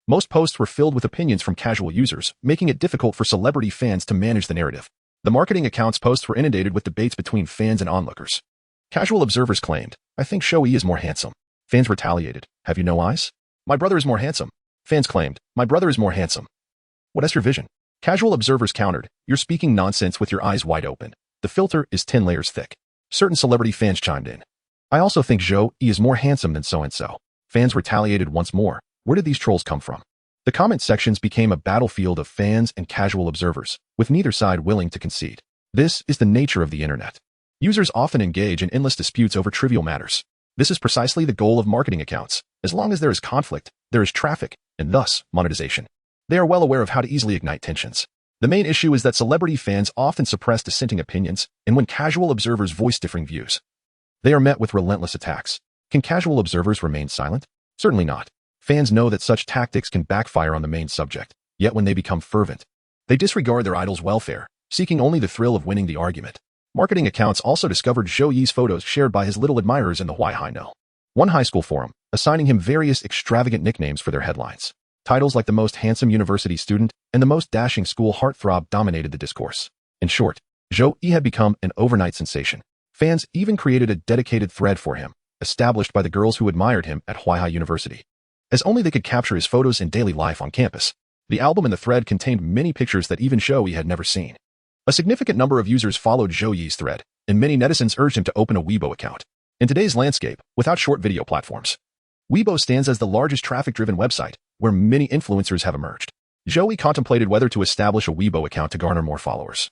Most posts were filled with opinions from casual users, making it difficult for celebrity fans to manage the narrative. The marketing accounts' posts were inundated with debates between fans and onlookers. Casual observers claimed, I think Zhou Yi is more handsome. Fans retaliated, have you no eyes? My brother is more handsome. Fans claimed, my brother is more handsome. What is your vision? Casual observers countered, you're speaking nonsense with your eyes wide open. The filter is 10 layers thick. Certain celebrity fans chimed in. I also think Zhou Yi is more handsome than so-and-so. Fans retaliated once more. Where did these trolls come from? The comment sections became a battlefield of fans and casual observers, with neither side willing to concede. This is the nature of the internet. Users often engage in endless disputes over trivial matters. This is precisely the goal of marketing accounts. As long as there is conflict, there is traffic, and thus monetization. They are well aware of how to easily ignite tensions. The main issue is that celebrity fans often suppress dissenting opinions, and when casual observers voice differing views, they are met with relentless attacks. Can casual observers remain silent? Certainly not. Fans know that such tactics can backfire on the main subject, yet when they become fervent, they disregard their idol's welfare, seeking only the thrill of winning the argument. Marketing accounts also discovered Zhou Yi's photos shared by his little admirers in the Huaihai No. 1 high school forum, assigning him various extravagant nicknames for their headlines. Titles like the most handsome university student and the most dashing school heartthrob dominated the discourse. In short, Zhou Yi had become an overnight sensation. Fans even created a dedicated thread for him, established by the girls who admired him at Huaihai University, as only they could capture his photos in daily life on campus. The album in the thread contained many pictures that even Zhou Yi had never seen. A significant number of users followed Zhou Yi's thread, and many netizens urged him to open a Weibo account. In today's landscape, without short video platforms, Weibo stands as the largest traffic-driven website, where many influencers have emerged. Zhou Yi contemplated whether to establish a Weibo account to garner more followers,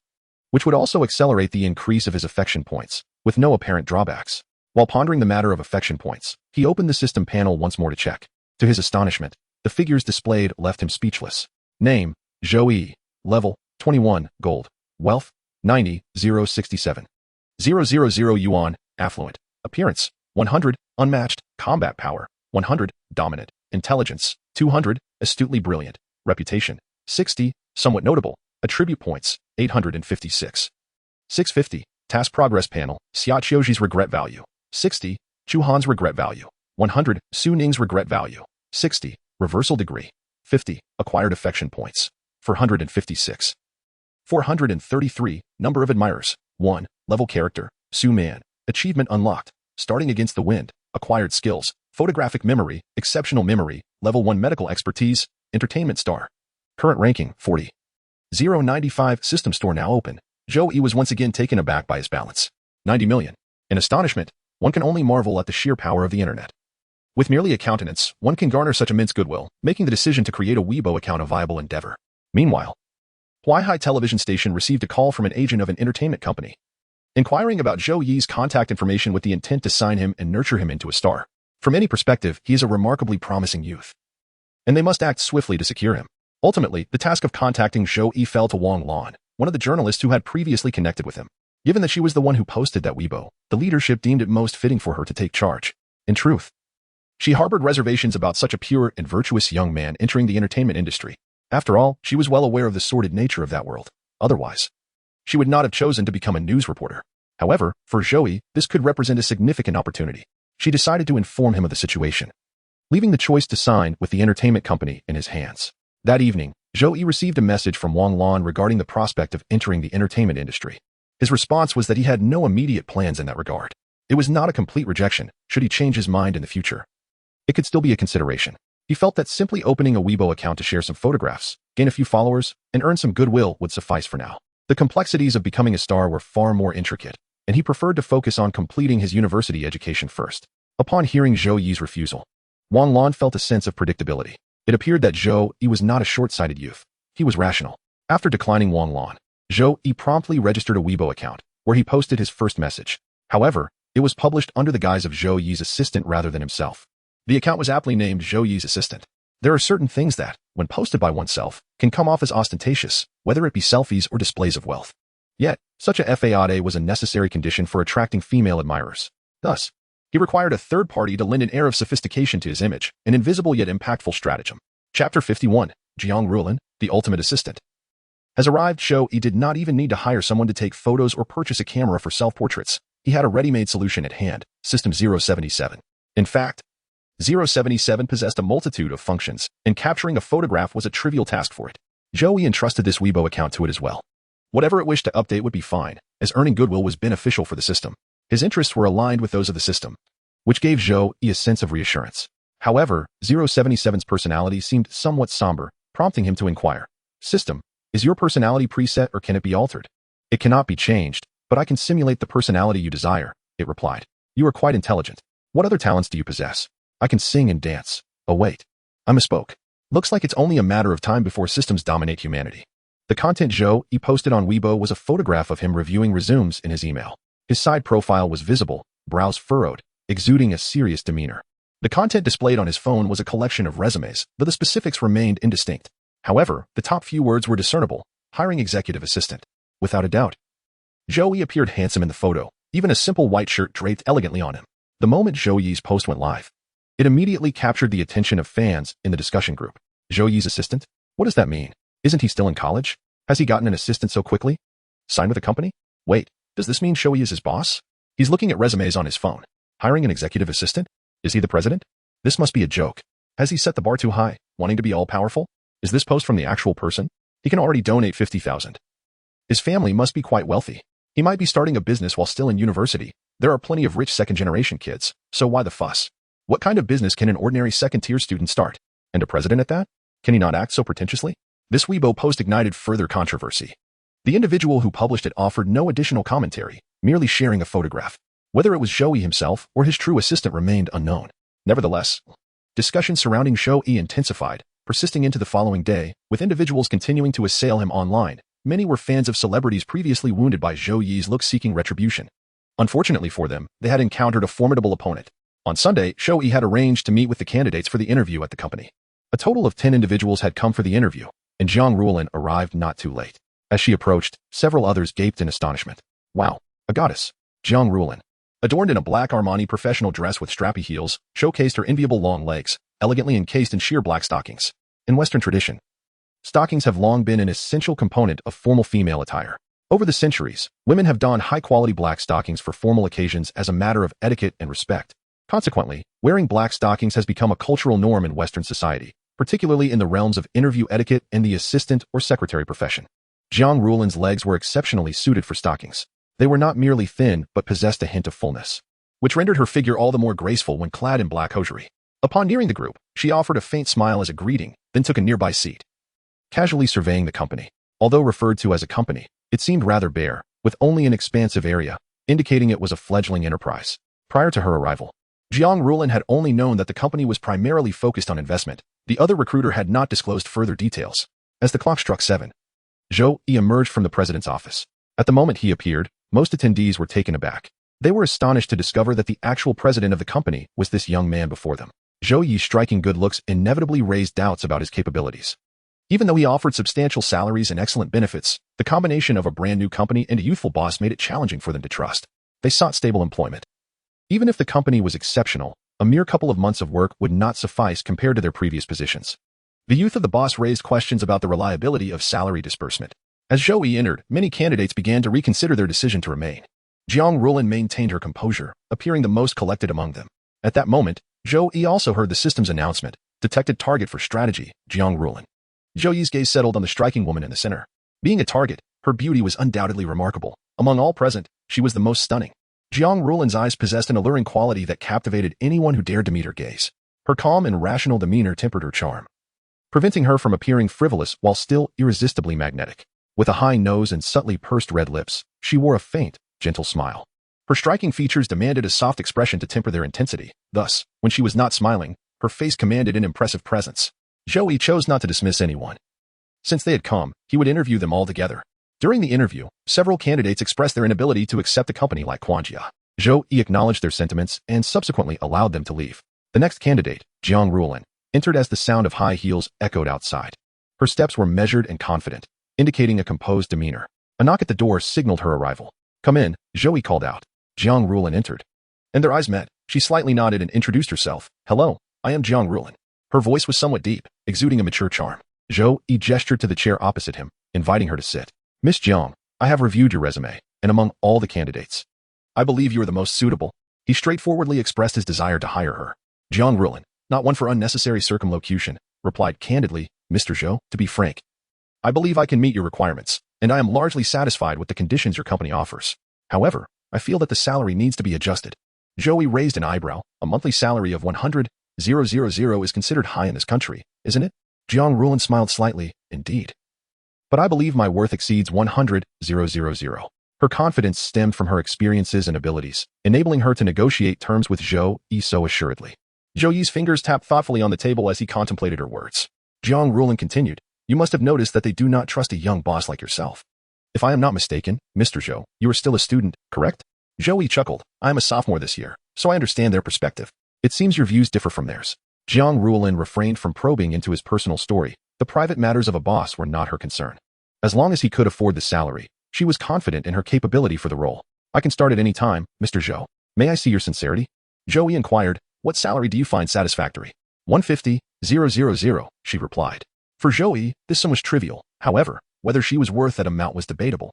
which would also accelerate the increase of his affection points, with no apparent drawbacks. While pondering the matter of affection points, he opened the system panel once more to check. To his astonishment, the figures displayed left him speechless. Name, Zhou Yi. Level, 21, gold. Wealth, 90,067. 000 yuan, affluent. Appearance, 100, unmatched, combat power, 100, dominant, intelligence, 200, astutely brilliant, reputation, 60, somewhat notable, attribute points, 856. 650, task progress panel, Xia Qiuji's regret value, 60, Chu Han's regret value, 100, Su Ning's regret value, 60, reversal degree, 50, acquired affection points, 456. 433, number of admirers, 1, level character, Su Man, achievement unlocked, starting against the wind, acquired skills, photographic memory, exceptional memory, level 1 medical expertise, entertainment star. Current ranking, 40. 095, system store now open. Zhou Yi was once again taken aback by his balance. 90 million. In astonishment, one can only marvel at the sheer power of the internet. With merely a countenance, one can garner such immense goodwill, making the decision to create a Weibo account a viable endeavor. Meanwhile, Huaihai television station received a call from an agent of an entertainment company, inquiring about Zhou Yi's contact information with the intent to sign him and nurture him into a star. From any perspective, he is a remarkably promising youth, and they must act swiftly to secure him. Ultimately, the task of contacting Zhou Yi fell to Wang Lan, one of the journalists who had previously connected with him. Given that she was the one who posted that Weibo, the leadership deemed it most fitting for her to take charge. In truth, she harbored reservations about such a pure and virtuous young man entering the entertainment industry. After all, she was well aware of the sordid nature of that world. Otherwise, she would not have chosen to become a news reporter. However, for Zhou Yi, this could represent a significant opportunity. She decided to inform him of the situation, leaving the choice to sign with the entertainment company in his hands. That evening, Zhou Yi received a message from Wang Lan regarding the prospect of entering the entertainment industry. His response was that he had no immediate plans in that regard. It was not a complete rejection, should he change his mind in the future. It could still be a consideration. He felt that simply opening a Weibo account to share some photographs, gain a few followers, and earn some goodwill would suffice for now. The complexities of becoming a star were far more intricate, and he preferred to focus on completing his university education first. Upon hearing Zhou Yi's refusal, Wang Lan felt a sense of predictability. It appeared that Zhou Yi was not a short-sighted youth. He was rational. After declining Wang Lan, Zhou Yi promptly registered a Weibo account, where he posted his first message. However, it was published under the guise of Zhou Yi's assistant rather than himself. The account was aptly named Zhou Yi's assistant. There are certain things that, when posted by oneself, can come off as ostentatious, whether it be selfies or displays of wealth. Yet, such a fade was a necessary condition for attracting female admirers. Thus, he required a third party to lend an air of sophistication to his image, an invisible yet impactful stratagem. Chapter 51, Jiang Ruolin, the ultimate assistant, has arrived. Zhou Yi did not even need to hire someone to take photos or purchase a camera for self-portraits. He had a ready-made solution at hand, System 077. In fact, 077 possessed a multitude of functions, and capturing a photograph was a trivial task for it. Zhou Yi entrusted this Weibo account to it as well. Whatever it wished to update would be fine, as earning goodwill was beneficial for the system. His interests were aligned with those of the system, which gave Zhou Yi a sense of reassurance. However, 077's personality seemed somewhat somber, prompting him to inquire, "System, is your personality preset or can it be altered?" "It cannot be changed, but I can simulate the personality you desire," it replied. "You are quite intelligent. What other talents do you possess?" "I can sing and dance." "Oh wait, I misspoke. Looks like it's only a matter of time before systems dominate humanity." The content Zhou Yi posted on Weibo was a photograph of him reviewing resumes in his email. His side profile was visible, brows furrowed, exuding a serious demeanor. The content displayed on his phone was a collection of resumes, though the specifics remained indistinct. However, the top few words were discernible: hiring executive assistant. Without a doubt, Zhou Yi appeared handsome in the photo, even a simple white shirt draped elegantly on him. The moment Zhou Yi's post went live, it immediately captured the attention of fans in the discussion group. Zhou Yi's assistant? What does that mean? Isn't he still in college? Has he gotten an assistant so quickly? Signed with a company? Wait, does this mean Zhou Yi is his boss? He's looking at resumes on his phone. Hiring an executive assistant? Is he the president? This must be a joke. Has he set the bar too high, wanting to be all-powerful? Is this post from the actual person? He can already donate 50,000. His family must be quite wealthy. He might be starting a business while still in university. There are plenty of rich second-generation kids, so why the fuss? What kind of business can an ordinary second-tier student start? And a president at that? Can he not act so pretentiously? This Weibo post ignited further controversy. The individual who published it offered no additional commentary, merely sharing a photograph. Whether it was Zhou Yi himself or his true assistant remained unknown. Nevertheless, discussion surrounding Zhou Yi intensified, persisting into the following day, with individuals continuing to assail him online. Many were fans of celebrities previously wounded by Zhou Yi's look seeking retribution. Unfortunately for them, they had encountered a formidable opponent. On Sunday, Zhou Yi had arranged to meet with the candidates for the interview at the company. A total of 10 individuals had come for the interview, and Jiang Ruolin arrived not too late. As she approached, several others gaped in astonishment. "Wow, a goddess. Jiang Ruolin. Adorned in a black Armani professional dress with strappy heels, showcased her enviable long legs, elegantly encased in sheer black stockings. In Western tradition, stockings have long been an essential component of formal female attire. Over the centuries, women have donned high-quality black stockings for formal occasions as a matter of etiquette and respect. Consequently, wearing black stockings has become a cultural norm in Western society, particularly in the realms of interview etiquette and the assistant or secretary profession. Zhang Rulin's legs were exceptionally suited for stockings. They were not merely thin, but possessed a hint of fullness, which rendered her figure all the more graceful when clad in black hosiery. Upon nearing the group, she offered a faint smile as a greeting, then took a nearby seat. Casually surveying the company. Although referred to as a company, it seemed rather bare, with only an expansive area, indicating it was a fledgling enterprise. Prior to her arrival, Zhang Rulin had only known that the company was primarily focused on investment. The other recruiter had not disclosed further details. As the clock struck 7, Zhou Yi emerged from the president's office. At the moment he appeared, most attendees were taken aback. They were astonished to discover that the actual president of the company was this young man before them. Zhou Yi's striking good looks inevitably raised doubts about his capabilities. Even though he offered substantial salaries and excellent benefits, the combination of a brand new company and a youthful boss made it challenging for them to trust. They sought stable employment. Even if the company was exceptional, a mere couple of months of work would not suffice compared to their previous positions. The youth of the boss raised questions about the reliability of salary disbursement. As Zhou Yi entered, many candidates began to reconsider their decision to remain. Zhang Rulin maintained her composure, appearing the most collected among them. At that moment, Zhou Yi also heard the system's announcement, detected target for strategy, Zhang Rulin. Zhou Yi's gaze settled on the striking woman in the center. Being a target, her beauty was undoubtedly remarkable. Among all present, she was the most stunning. Zhang Rulin's eyes possessed an alluring quality that captivated anyone who dared to meet her gaze. Her calm and rational demeanor tempered her charm, preventing her from appearing frivolous while still irresistibly magnetic. With a high nose and subtly pursed red lips, she wore a faint, gentle smile. Her striking features demanded a soft expression to temper their intensity. Thus, when she was not smiling, her face commanded an impressive presence. Zhou Yi chose not to dismiss anyone. Since they had come, he would interview them all together. During the interview, several candidates expressed their inability to accept a company like Quanjia. Zhou Yi acknowledged their sentiments and subsequently allowed them to leave. The next candidate, Zhang Rulin, entered as the sound of high heels echoed outside. Her steps were measured and confident, indicating a composed demeanor. A knock at the door signaled her arrival. "Come in," Zhou Yi called out. Zhang Rulin entered, and their eyes met. She slightly nodded and introduced herself. "Hello, I am Zhang Rulin." Her voice was somewhat deep, exuding a mature charm. Zhou Yi gestured to the chair opposite him, inviting her to sit. "Miss Zhang, I have reviewed your resume, and among all the candidates, I believe you are the most suitable." He straightforwardly expressed his desire to hire her. Zhang Rulin, not one for unnecessary circumlocution, replied candidly, "Mr. Zhou, to be frank, I believe I can meet your requirements, and I am largely satisfied with the conditions your company offers. However, I feel that the salary needs to be adjusted." Zhou Yi raised an eyebrow. "A monthly salary of 100,000 is considered high in this country, isn't it?" Zhang Rulin smiled slightly. "Indeed. But I believe my worth exceeds 100,000. Her confidence stemmed from her experiences and abilities, enabling her to negotiate terms with Zhou Yi so assuredly. Zhou Yi's fingers tapped thoughtfully on the table as he contemplated her words. Zhang Rulin continued, "You must have noticed that they do not trust a young boss like yourself. If I am not mistaken, Mr. Zhou, you are still a student, correct?" Zhou Yi chuckled. "I am a sophomore this year, so I understand their perspective. It seems your views differ from theirs." Zhang Rulin refrained from probing into his personal story. The private matters of a boss were not her concern. As long as he could afford the salary, she was confident in her capability for the role. "I can start at any time, Mr. Zhou. May I see your sincerity?" Zhou Yi inquired, "What salary do you find satisfactory?" 150,000, she replied. For Zhou Yi, this sum was trivial. However, whether she was worth that amount was debatable.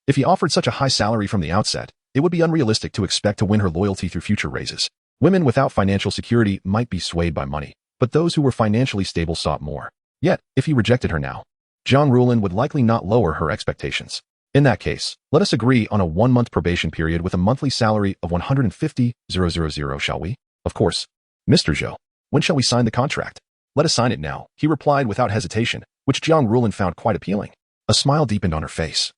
If he offered such a high salary from the outset, it would be unrealistic to expect to win her loyalty through future raises. Women without financial security might be swayed by money, but those who were financially stable sought more. Yet, if he rejected her now, Zhang Rulin would likely not lower her expectations. In that case, let us agree on a 1-month probation period with a monthly salary of 150,000, shall we? Of course. Mr. Zhou, when shall we sign the contract? Let us sign it now, he replied without hesitation, which Zhang Rulin found quite appealing. A smile deepened on her face.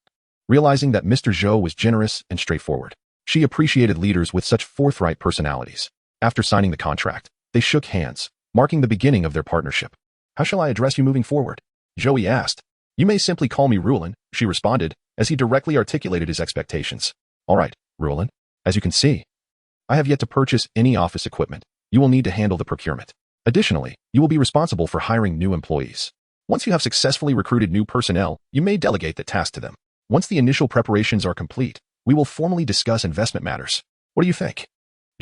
Realizing that Mr. Zhou was generous and straightforward, she appreciated leaders with such forthright personalities. After signing the contract, they shook hands, marking the beginning of their partnership. "How shall I address you moving forward?" Zhou Yi asked. "You may simply call me Rulin," she responded, as he directly articulated his expectations. "All right, Rulin. As you can see, I have yet to purchase any office equipment. You will need to handle the procurement. Additionally, you will be responsible for hiring new employees. Once you have successfully recruited new personnel, you may delegate the task to them. Once the initial preparations are complete, we will formally discuss investment matters." What do you think?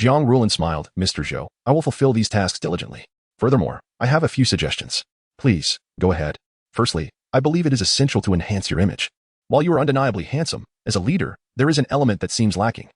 Jiang Rulin smiled. Mr. Zhou, I will fulfill these tasks diligently. Furthermore, I have a few suggestions. Please, go ahead. Firstly, I believe it is essential to enhance your image. While you are undeniably handsome, as a leader, there is an element that seems lacking.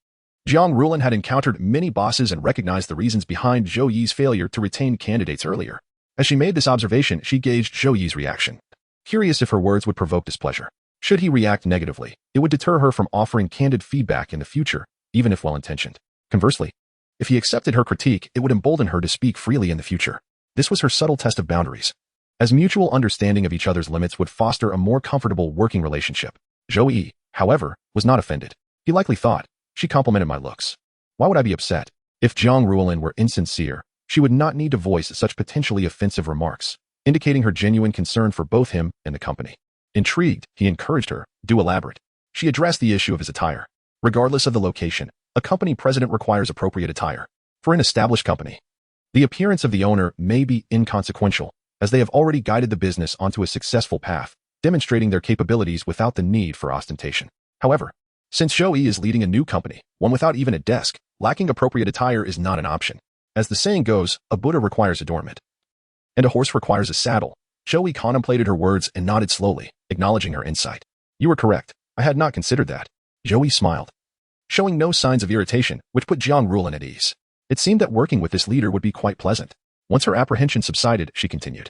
Jiang Rulin had encountered many bosses and recognized the reasons behind Zhou Yi's failure to retain candidates earlier. As she made this observation, she gauged Zhou Yi's reaction. Curious if her words would provoke displeasure. Should he react negatively, it would deter her from offering candid feedback in the future, even if well-intentioned. Conversely, if he accepted her critique, it would embolden her to speak freely in the future. This was her subtle test of boundaries. As mutual understanding of each other's limits would foster a more comfortable working relationship. Zhou Yi, however, was not offended. He likely thought, she complimented my looks. Why would I be upset? If Jiang Rulin were insincere, she would not need to voice such potentially offensive remarks, indicating her genuine concern for both him and the company. Intrigued, he encouraged her, do elaborate. She addressed the issue of his attire. Regardless of the location, a company president requires appropriate attire. For an established company, the appearance of the owner may be inconsequential, as they have already guided the business onto a successful path, demonstrating their capabilities without the need for ostentation. However, since Zhou Yi is leading a new company, one without even a desk, lacking appropriate attire is not an option. As the saying goes, a Buddha requires a doormat, and a horse requires a saddle. Zhou Yi contemplated her words and nodded slowly, acknowledging her insight. You are correct. I had not considered that. Zhou Yi smiled, showing no signs of irritation, which put Jiang Rulin at ease. It seemed that working with this leader would be quite pleasant. Once her apprehension subsided, she continued.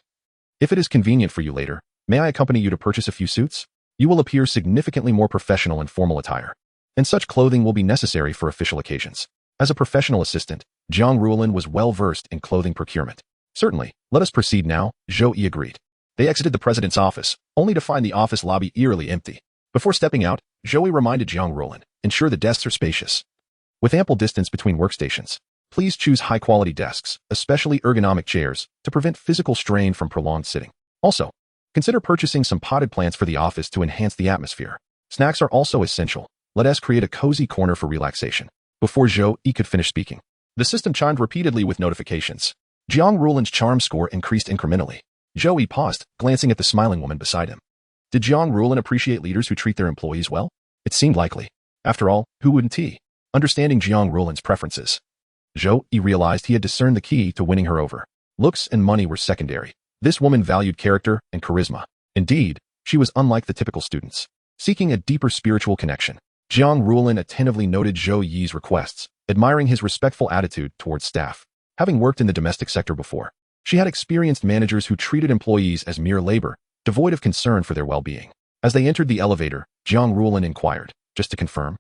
If it is convenient for you later, may I accompany you to purchase a few suits? You will appear significantly more professional in formal attire, and such clothing will be necessary for official occasions. As a professional assistant, Jiang Rulin was well-versed in clothing procurement. Certainly, let us proceed now, Zhou Yi agreed. They exited the president's office, only to find the office lobby eerily empty. Before stepping out, Zhou Yi reminded Jiang Rulin, ensure the desks are spacious, with ample distance between workstations. Please choose high-quality desks, especially ergonomic chairs, to prevent physical strain from prolonged sitting. Also, consider purchasing some potted plants for the office to enhance the atmosphere. Snacks are also essential. Let us create a cozy corner for relaxation. Before Zhou Yi could finish speaking, the system chimed repeatedly with notifications. Jiang Rulin's charm score increased incrementally. Zhou Yi paused, glancing at the smiling woman beside him. Did Jiang Rulin appreciate leaders who treat their employees well? It seemed likely. After all, who wouldn't he? Understanding Jiang Rulin's preferences, Zhou Yi realized he had discerned the key to winning her over. Looks and money were secondary. This woman valued character and charisma. Indeed, she was unlike the typical students, seeking a deeper spiritual connection. Jiang Rulin attentively noted Zhou Yi's requests, admiring his respectful attitude towards staff. Having worked in the domestic sector before, she had experienced managers who treated employees as mere labor, devoid of concern for their well-being. As they entered the elevator, Jiang Rulin inquired, just to confirm,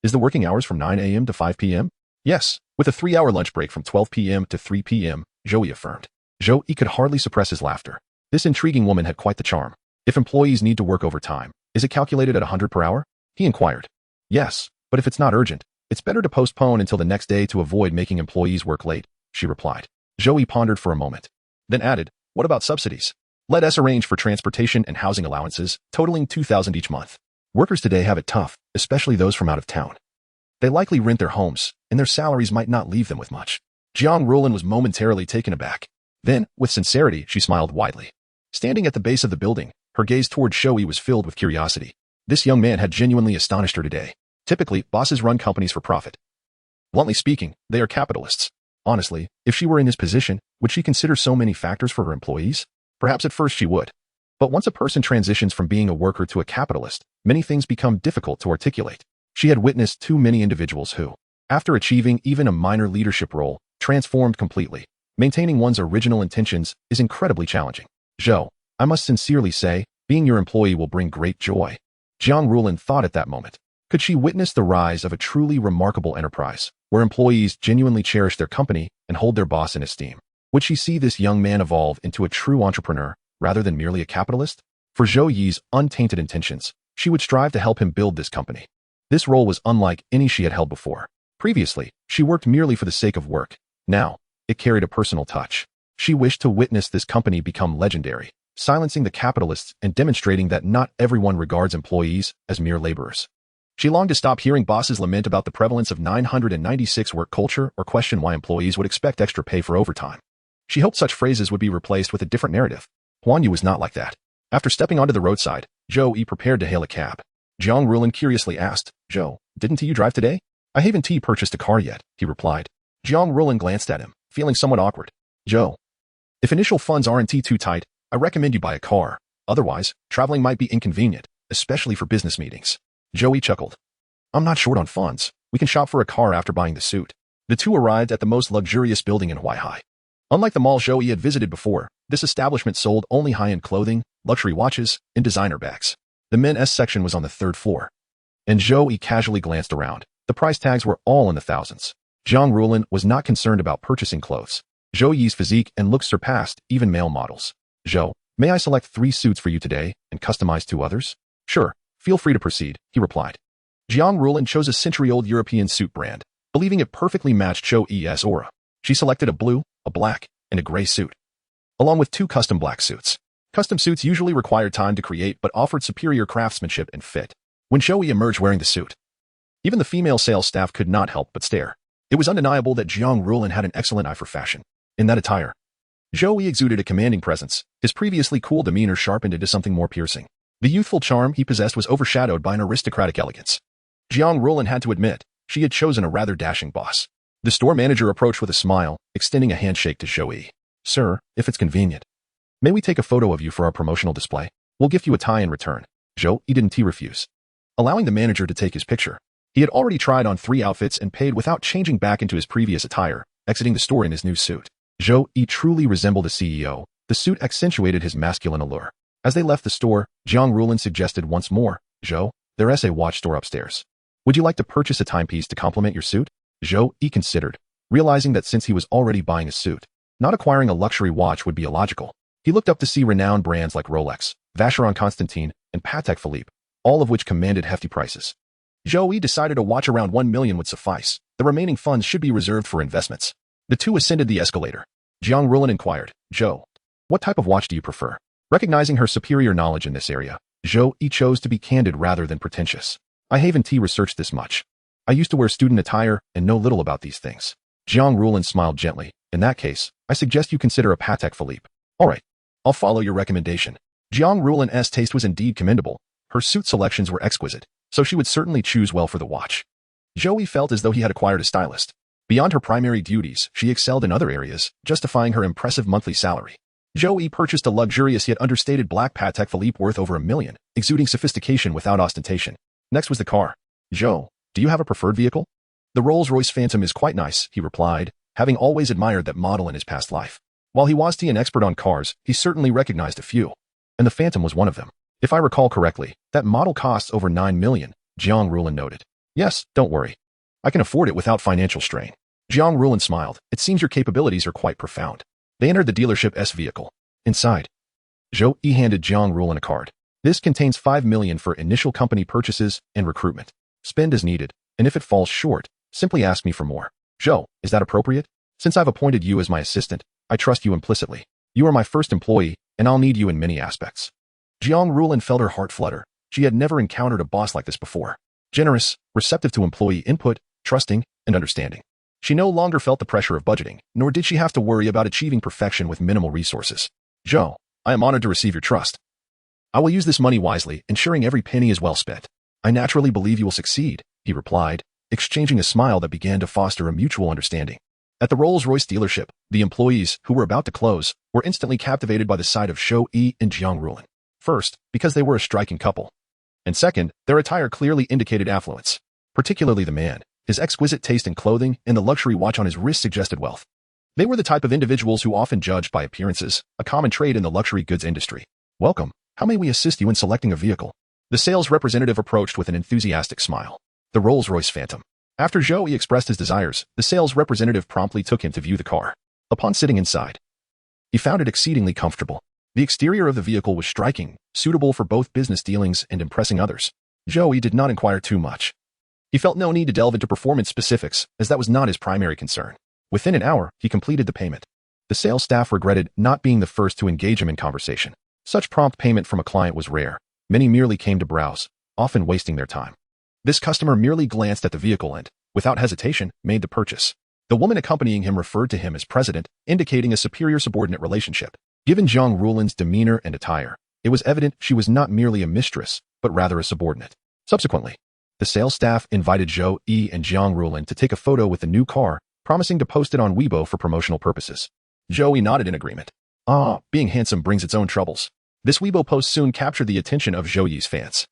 is the working hours from 9 a.m. to 5 p.m.? Yes, with a 3-hour lunch break from 12 p.m. to 3 p.m., Zhou Yi affirmed. Zhou Yi could hardly suppress his laughter. This intriguing woman had quite the charm. If employees need to work overtime, is it calculated at 100 per hour? He inquired. Yes, but if it's not urgent, it's better to postpone until the next day to avoid making employees work late, she replied. Zhou Yi pondered for a moment, then added, what about subsidies? Let us arrange for transportation and housing allowances, totaling $2,000 each month. Workers today have it tough, especially those from out of town. They likely rent their homes, and their salaries might not leave them with much. Jiang Rulin was momentarily taken aback. Then, with sincerity, she smiled widely. Standing at the base of the building, her gaze toward Zhou Yi was filled with curiosity. This young man had genuinely astonished her today. Typically, bosses run companies for profit. Bluntly speaking, they are capitalists. Honestly, if she were in his position, would she consider so many factors for her employees? Perhaps at first she would. But once a person transitions from being a worker to a capitalist, many things become difficult to articulate. She had witnessed too many individuals who, after achieving even a minor leadership role, transformed completely. Maintaining one's original intentions is incredibly challenging. Zhou, I must sincerely say, being your employee will bring great joy. Jiang Rulin thought at that moment. Could she witness the rise of a truly remarkable enterprise, where employees genuinely cherish their company and hold their boss in esteem? Would she see this young man evolve into a true entrepreneur, rather than merely a capitalist? For Zhou Yi's untainted intentions, she would strive to help him build this company. This role was unlike any she had held before. Previously, she worked merely for the sake of work. Now, it carried a personal touch. She wished to witness this company become legendary, silencing the capitalists and demonstrating that not everyone regards employees as mere laborers. She longed to stop hearing bosses lament about the prevalence of 996 work culture or question why employees would expect extra pay for overtime. She hoped such phrases would be replaced with a different narrative. Huan Yu was not like that. After stepping onto the roadside, Zhou Yi prepared to hail a cab. Jiang Rulin curiously asked, Zhou, didn't you drive today? I haven't purchased a car yet, he replied. Jiang Rulin glanced at him, feeling somewhat awkward. Zhou, if initial funds aren't too tight, I recommend you buy a car. Otherwise, traveling might be inconvenient, especially for business meetings. Zhou Yi chuckled. I'm not short on funds. We can shop for a car after buying the suit. The two arrived at the most luxurious building in Huaihai. Unlike the mall Zhou Yi had visited before, this establishment sold only high-end clothing, luxury watches, and designer bags. The men's section was on the third floor. And Zhou Yi casually glanced around. The price tags were all in the thousands. Jiang Rulin was not concerned about purchasing clothes. Zhou Yi's physique and looks surpassed even male models. Zhou, may I select 3 suits for you today and customize 2 others? Sure, feel free to proceed, he replied. Jiang Rulin chose a century-old European suit brand, believing it perfectly matched Zhou Yi's aura. She selected a blue, a black, and a gray suit, along with 2 custom black suits. Custom suits usually required time to create but offered superior craftsmanship and fit. When Zhou Yi emerged wearing the suit, even the female sales staff could not help but stare. It was undeniable that Jiang Rulin had an excellent eye for fashion. In that attire, Zhou Yi exuded a commanding presence, his previously cool demeanor sharpened into something more piercing. The youthful charm he possessed was overshadowed by an aristocratic elegance. Jiang Rulin had to admit, she had chosen a rather dashing boss. The store manager approached with a smile, extending a handshake to Zhou Yi. Sir, if it's convenient, may we take a photo of you for our promotional display? We'll gift you a tie in return. Zhou Yi didn't refuse, allowing the manager to take his picture. He had already tried on 3 outfits and paid without changing back into his previous attire, exiting the store in his new suit. Zhou Yi truly resembled a CEO. The suit accentuated his masculine allure. As they left the store, Jiang Rulin suggested once more, Zhou, there's a watch store upstairs. Would you like to purchase a timepiece to complement your suit? Zhou Yi considered, realizing that since he was already buying a suit, not acquiring a luxury watch would be illogical. He looked up to see renowned brands like Rolex, Vacheron Constantin, and Patek Philippe, all of which commanded hefty prices. Zhou Yi decided a watch around 1 million would suffice. The remaining funds should be reserved for investments. The two ascended the escalator. Jiang Rulin inquired, Zhou, what type of watch do you prefer? Recognizing her superior knowledge in this area, Zhou Yi chose to be candid rather than pretentious. I haven't researched this much. I used to wear student attire and know little about these things. Jiang Rulin smiled gently. In that case, I suggest you consider a Patek Philippe. All right, I'll follow your recommendation. Jiang Rulin's taste was indeed commendable. Her suit selections were exquisite, so she would certainly choose well for the watch. Zhou Yi felt as though he had acquired a stylist. Beyond her primary duties, she excelled in other areas, justifying her impressive monthly salary. Zhou Yi purchased a luxurious yet understated black Patek Philippe worth over $1 million, exuding sophistication without ostentation. Next was the car. Zhou, do you have a preferred vehicle? The Rolls-Royce Phantom is quite nice, he replied, having always admired that model in his past life. While he was an expert on cars, he certainly recognized a few. And the Phantom was one of them. If I recall correctly, that model costs over $9 million, Jiang Rulin noted. Yes, don't worry. I can afford it without financial strain. Jiang Rulin smiled. It seems your capabilities are quite profound. They entered the dealership's vehicle. Inside, Zhou Yi handed Jiang Rulin a card. This contains $5 million for initial company purchases and recruitment. Spend as needed, and if it falls short, simply ask me for more. Zhou, is that appropriate? Since I've appointed you as my assistant, I trust you implicitly. You are my first employee, and I'll need you in many aspects. Jiang Rulin felt her heart flutter. She had never encountered a boss like this before. Generous, receptive to employee input, trusting, and understanding. She no longer felt the pressure of budgeting, nor did she have to worry about achieving perfection with minimal resources. Zhou, I am honored to receive your trust. I will use this money wisely, ensuring every penny is well spent. I naturally believe you will succeed, he replied, exchanging a smile that began to foster a mutual understanding. At the Rolls-Royce dealership, the employees, who were about to close, were instantly captivated by the sight of Zhou Yi and Jiang Rulin. First, because they were a striking couple. And second, their attire clearly indicated affluence. Particularly the man. His exquisite taste in clothing and the luxury watch on his wrist suggested wealth. They were the type of individuals who often judged by appearances, a common trait in the luxury goods industry. Welcome. How may we assist you in selecting a vehicle? The sales representative approached with an enthusiastic smile. The Rolls-Royce Phantom. After Zhou Yi expressed his desires, the sales representative promptly took him to view the car. Upon sitting inside, he found it exceedingly comfortable. The exterior of the vehicle was striking, suitable for both business dealings and impressing others. Zhou Yi did not inquire too much. He felt no need to delve into performance specifics, as that was not his primary concern. Within an hour, he completed the payment. The sales staff regretted not being the first to engage him in conversation. Such prompt payment from a client was rare. Many merely came to browse, often wasting their time. This customer merely glanced at the vehicle and, without hesitation, made the purchase. The woman accompanying him referred to him as president, indicating a superior subordinate relationship. Given Jiang Rulin's demeanor and attire, it was evident she was not merely a mistress, but rather a subordinate. Subsequently, The sales staff invited Zhou Yi and Jiang Rulin to take a photo with the new car, promising to post it on Weibo for promotional purposes. Zhou Yi nodded in agreement. Being handsome brings its own troubles. This Weibo post soon captured the attention of Zhou Yi's fans.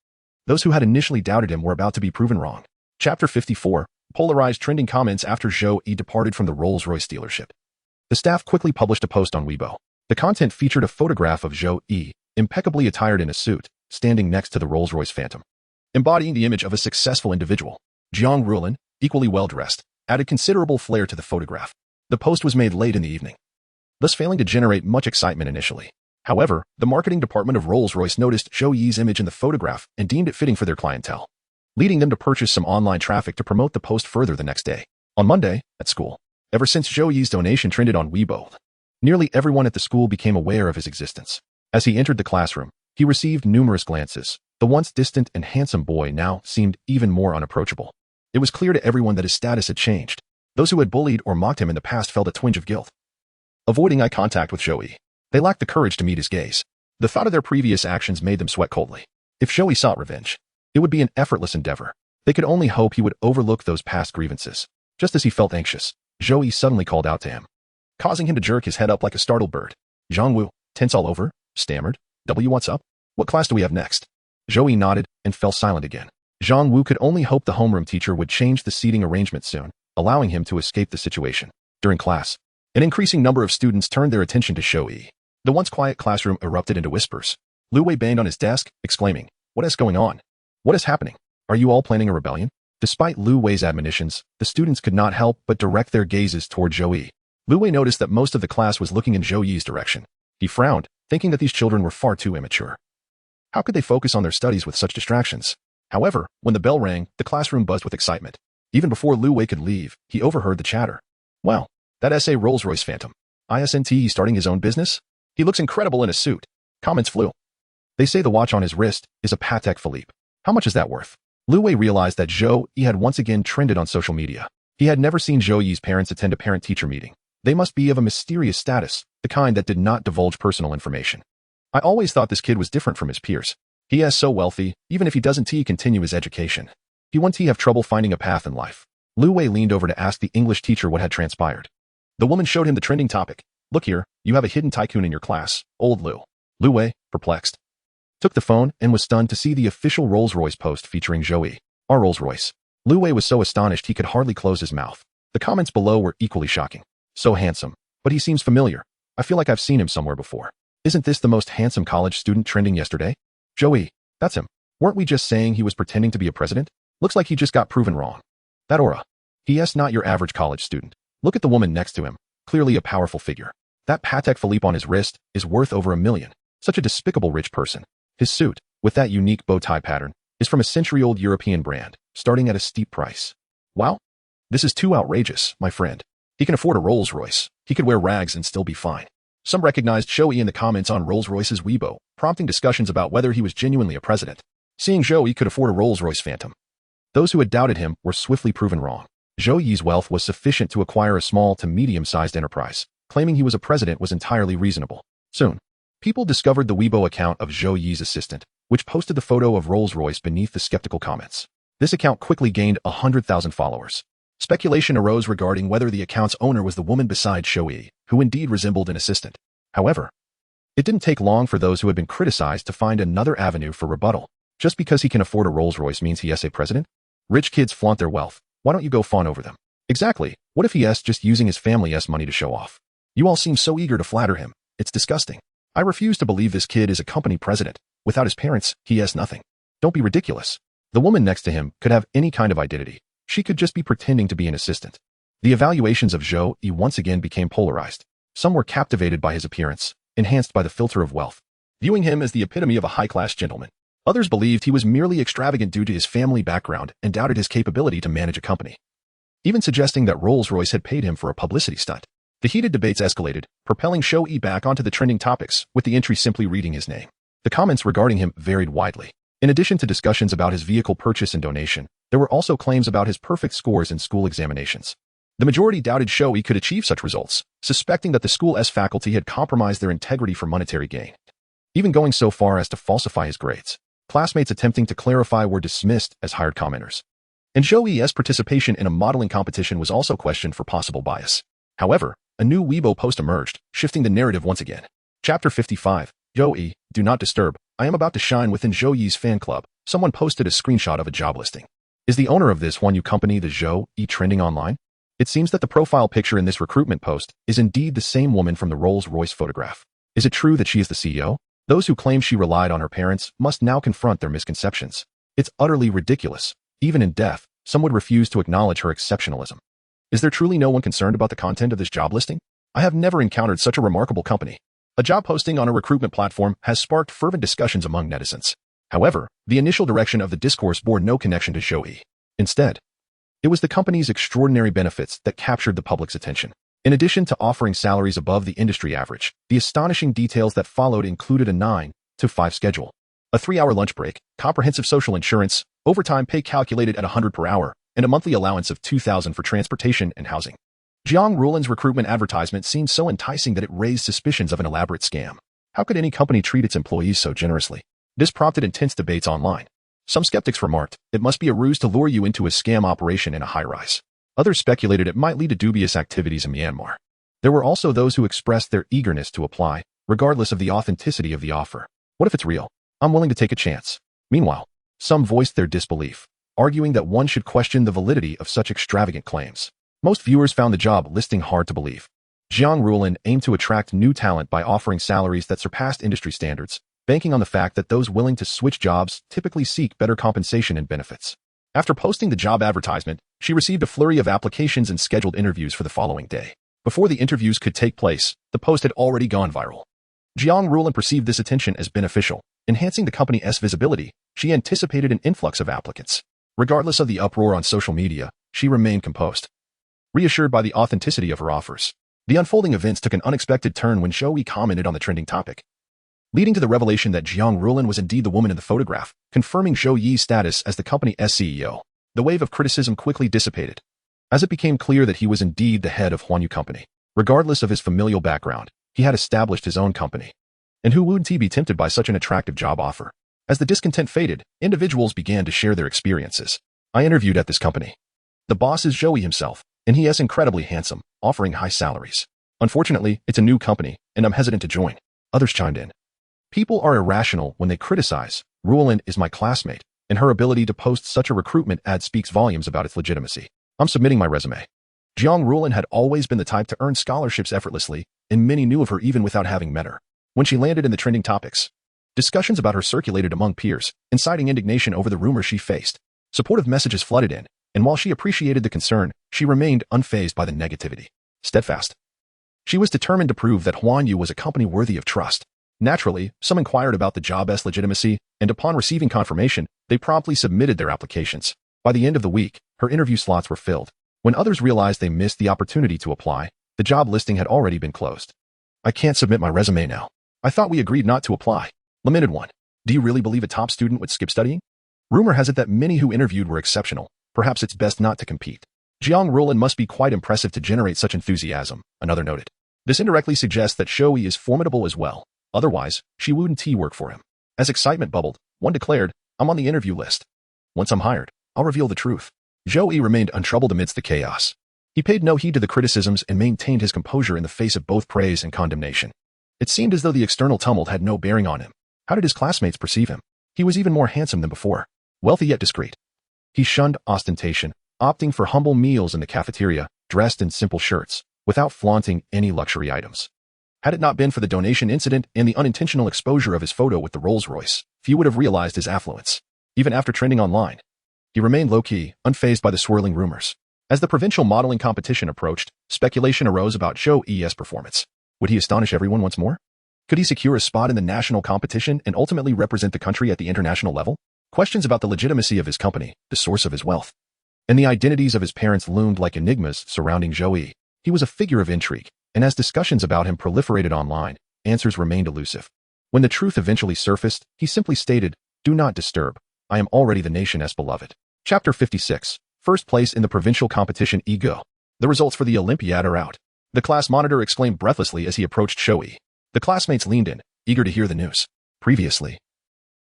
Those who had initially doubted him were about to be proven wrong. Chapter 54. Polarized trending comments after Zhou Yi departed from the Rolls-Royce dealership. The staff quickly published a post on Weibo. The content featured a photograph of Zhou Yi, impeccably attired in a suit, standing next to the Rolls-Royce Phantom. Embodying the image of a successful individual, Jiang Rulin, equally well-dressed, added considerable flair to the photograph. The post was made late in the evening, thus failing to generate much excitement initially. However, the marketing department of Rolls-Royce noticed Zhou Yi's image in the photograph and deemed it fitting for their clientele, leading them to purchase some online traffic to promote the post further the next day. On Monday, at school, ever since Zhou Yi's donation trended on Weibo, nearly everyone at the school became aware of his existence. As he entered the classroom, he received numerous glances. The once distant and handsome boy now seemed even more unapproachable. It was clear to everyone that his status had changed. Those who had bullied or mocked him in the past felt a twinge of guilt. Avoiding eye contact with Zhou Yi, they lacked the courage to meet his gaze. The thought of their previous actions made them sweat coldly. If Zhou Yi sought revenge, it would be an effortless endeavor. They could only hope he would overlook those past grievances. Just as he felt anxious, Zhou Yi suddenly called out to him, causing him to jerk his head up like a startled bird. Zhang tense all over, stammered, what's up? What class do we have next? Zhou Yi nodded and fell silent again. Zhang Wu could only hope the homeroom teacher would change the seating arrangement soon, allowing him to escape the situation. During class, an increasing number of students turned their attention to Zhou Yi. The once quiet classroom erupted into whispers. Lu Wei banged on his desk, exclaiming, "What is going on? What is happening? Are you all planning a rebellion?" Despite Lu Wei's admonitions, the students could not help but direct their gazes toward Zhou Yi. Lu Wei noticed that most of the class was looking in Zhou Yi's direction. He frowned, thinking that these children were far too immature. How could they focus on their studies with such distractions? However, when the bell rang, the classroom buzzed with excitement. Even before Lu Wei could leave, he overheard the chatter. "Wow, that SA Rolls-Royce Phantom. Isn't starting his own business? He looks incredible in a suit." Comments flew. "They say the watch on his wrist is a Patek Philippe. How much is that worth?" Lu Wei realized that Zhou Yi had once again trended on social media. He had never seen Zhou Yi's parents attend a parent-teacher meeting. They must be of a mysterious status, the kind that did not divulge personal information. "I always thought this kid was different from his peers. He is so wealthy, even if he doesn't continue his education. He won't have trouble finding a path in life." Lu Wei leaned over to ask the English teacher what had transpired. The woman showed him the trending topic. "Look here, you have a hidden tycoon in your class, old Lu." Lu Wei, perplexed, took the phone and was stunned to see the official Rolls-Royce post featuring Zhou Yi. "Our Rolls-Royce." Lu Wei was so astonished he could hardly close his mouth. The comments below were equally shocking. "So handsome, but he seems familiar. I feel like I've seen him somewhere before. Isn't this the most handsome college student trending yesterday? Zhou Yi, that's him. Weren't we just saying he was pretending to be a president? Looks like he just got proven wrong. That aura. He is not your average college student. Look at the woman next to him, clearly a powerful figure. That Patek Philippe on his wrist is worth over $1 million. Such a despicable rich person. His suit, with that unique bow tie pattern, is from a century-old European brand, starting at a steep price. Wow. This is too outrageous, my friend. He can afford a Rolls-Royce. He could wear rags and still be fine." Some recognized Zhou Yi in the comments on Rolls-Royce's Weibo, prompting discussions about whether he was genuinely a president. Seeing Zhou Yi could afford a Rolls-Royce Phantom, those who had doubted him were swiftly proven wrong. Zhou Yi's wealth was sufficient to acquire a small to medium-sized enterprise. Claiming he was a president was entirely reasonable. Soon, people discovered the Weibo account of Zhou Yi's assistant, which posted the photo of Rolls-Royce beneath the skeptical comments. This account quickly gained 100,000 followers. Speculation arose regarding whether the account's owner was the woman beside Zhou Yi, who indeed resembled an assistant. However, it didn't take long for those who had been criticized to find another avenue for rebuttal. Just because he can afford a Rolls-Royce means he is a president? Rich kids flaunt their wealth. Why don't you go fawn over them? Exactly. What if he is just using his family's money to show off? You all seem so eager to flatter him. It's disgusting. I refuse to believe this kid is a company president. Without his parents, he has nothing. Don't be ridiculous. The woman next to him could have any kind of identity. She could just be pretending to be an assistant. The evaluations of Zhou Yi once again became polarized. Some were captivated by his appearance, enhanced by the filter of wealth, viewing him as the epitome of a high-class gentleman. Others believed he was merely extravagant due to his family background and doubted his capability to manage a company, even suggesting that Rolls-Royce had paid him for a publicity stunt. The heated debates escalated, propelling Zhou Yi back onto the trending topics, with the entry simply reading his name. The comments regarding him varied widely. In addition to discussions about his vehicle purchase and donation, there were also claims about his perfect scores in school examinations. The majority doubted Zhou Yi could achieve such results, suspecting that the school's faculty had compromised their integrity for monetary gain, even going so far as to falsify his grades. Classmates attempting to clarify were dismissed as hired commenters. And Zhou Yi's participation in a modeling competition was also questioned for possible bias. However, a new Weibo post emerged, shifting the narrative once again. Chapter 55. Zhou Yi, do not disturb. I am about to shine within Zhou Yi's fan club. Someone posted a screenshot of a job listing. Is the owner of this Huanyu company the Zhou Yi trending online? It seems that the profile picture in this recruitment post is indeed the same woman from the Rolls-Royce photograph. Is it true that she is the CEO? Those who claim she relied on her parents must now confront their misconceptions. It's utterly ridiculous. Even in death, some would refuse to acknowledge her exceptionalism. Is there truly no one concerned about the content of this job listing? I have never encountered such a remarkable company. A job posting on a recruitment platform has sparked fervent discussions among netizens. However, the initial direction of the discourse bore no connection to Zhou Yi. Instead, it was the company's extraordinary benefits that captured the public's attention. In addition to offering salaries above the industry average, the astonishing details that followed included a 9-to-5 schedule, a 3-hour lunch break, comprehensive social insurance, overtime pay calculated at 100 per hour, and a monthly allowance of 2,000 for transportation and housing. Jiang Rulin's recruitment advertisement seemed so enticing that it raised suspicions of an elaborate scam. How could any company treat its employees so generously? This prompted intense debates online. Some skeptics remarked, it must be a ruse to lure you into a scam operation in a high-rise. Others speculated it might lead to dubious activities in Myanmar. There were also those who expressed their eagerness to apply, regardless of the authenticity of the offer. What if it's real? I'm willing to take a chance. Meanwhile, some voiced their disbelief, arguing that one should question the validity of such extravagant claims. Most viewers found the job listing hard to believe. Jiang Rulin aimed to attract new talent by offering salaries that surpassed industry standards, banking on the fact that those willing to switch jobs typically seek better compensation and benefits. After posting the job advertisement, she received a flurry of applications and scheduled interviews for the following day. Before the interviews could take place, the post had already gone viral. Jiang Rulin perceived this attention as beneficial, enhancing the company's visibility. She anticipated an influx of applicants. Regardless of the uproar on social media, she remained composed, reassured by the authenticity of her offers. The unfolding events took an unexpected turn when Zhou Yi commented on the trending topic, leading to the revelation that Jiang Rulin was indeed the woman in the photograph, confirming Zhou Yi's status as the company's CEO. The wave of criticism quickly dissipated, as it became clear that he was indeed the head of Huanyu Company. Regardless of his familial background, he had established his own company. And who wouldn't he be tempted by such an attractive job offer? As the discontent faded, individuals began to share their experiences. I interviewed at this company. The boss is Zhou Yi himself, and he is incredibly handsome, offering high salaries. Unfortunately, it's a new company, and I'm hesitant to join. Others chimed in. People are irrational when they criticize. Rulin is my classmate, and her ability to post such a recruitment ad speaks volumes about its legitimacy. I'm submitting my resume. Jiang Rulin had always been the type to earn scholarships effortlessly, and many knew of her even without having met her. When she landed in the trending topics, discussions about her circulated among peers, inciting indignation over the rumors she faced. Supportive messages flooded in, and while she appreciated the concern, she remained unfazed by the negativity. Steadfast, she was determined to prove that Huanyu was a company worthy of trust. Naturally, some inquired about the job's legitimacy, and upon receiving confirmation, they promptly submitted their applications. By the end of the week, her interview slots were filled. When others realized they missed the opportunity to apply, the job listing had already been closed. I can't submit my resume now. I thought we agreed not to apply. Lamented one. Do you really believe a top student would skip studying? Rumor has it that many who interviewed were exceptional. Perhaps it's best not to compete. Jiang Rulin must be quite impressive to generate such enthusiasm, another noted. This indirectly suggests that Zhou Yi is formidable as well. Otherwise, she wouldn't work for him. As excitement bubbled, one declared, I'm on the interview list. Once I'm hired, I'll reveal the truth. Zhou Yi remained untroubled amidst the chaos. He paid no heed to the criticisms and maintained his composure in the face of both praise and condemnation. It seemed as though the external tumult had no bearing on him. How did his classmates perceive him? He was even more handsome than before, wealthy yet discreet. He shunned ostentation, opting for humble meals in the cafeteria, dressed in simple shirts, without flaunting any luxury items. Had it not been for the donation incident and the unintentional exposure of his photo with the Rolls-Royce, few would have realized his affluence. Even after trending online, he remained low-key, unfazed by the swirling rumors. As the provincial modeling competition approached, speculation arose about Zhou Yi's performance. Would he astonish everyone once more? Could he secure a spot in the national competition and ultimately represent the country at the international level? Questions about the legitimacy of his company, the source of his wealth, and the identities of his parents loomed like enigmas surrounding Zhou Yi. He was a figure of intrigue, and as discussions about him proliferated online, answers remained elusive. When the truth eventually surfaced, he simply stated, do not disturb. I am already the nation's beloved. Chapter 56. First place in the provincial competition ego. The results for the Olympiad are out. The class monitor exclaimed breathlessly as he approached Zhou Yi. The classmates leaned in, eager to hear the news. Previously,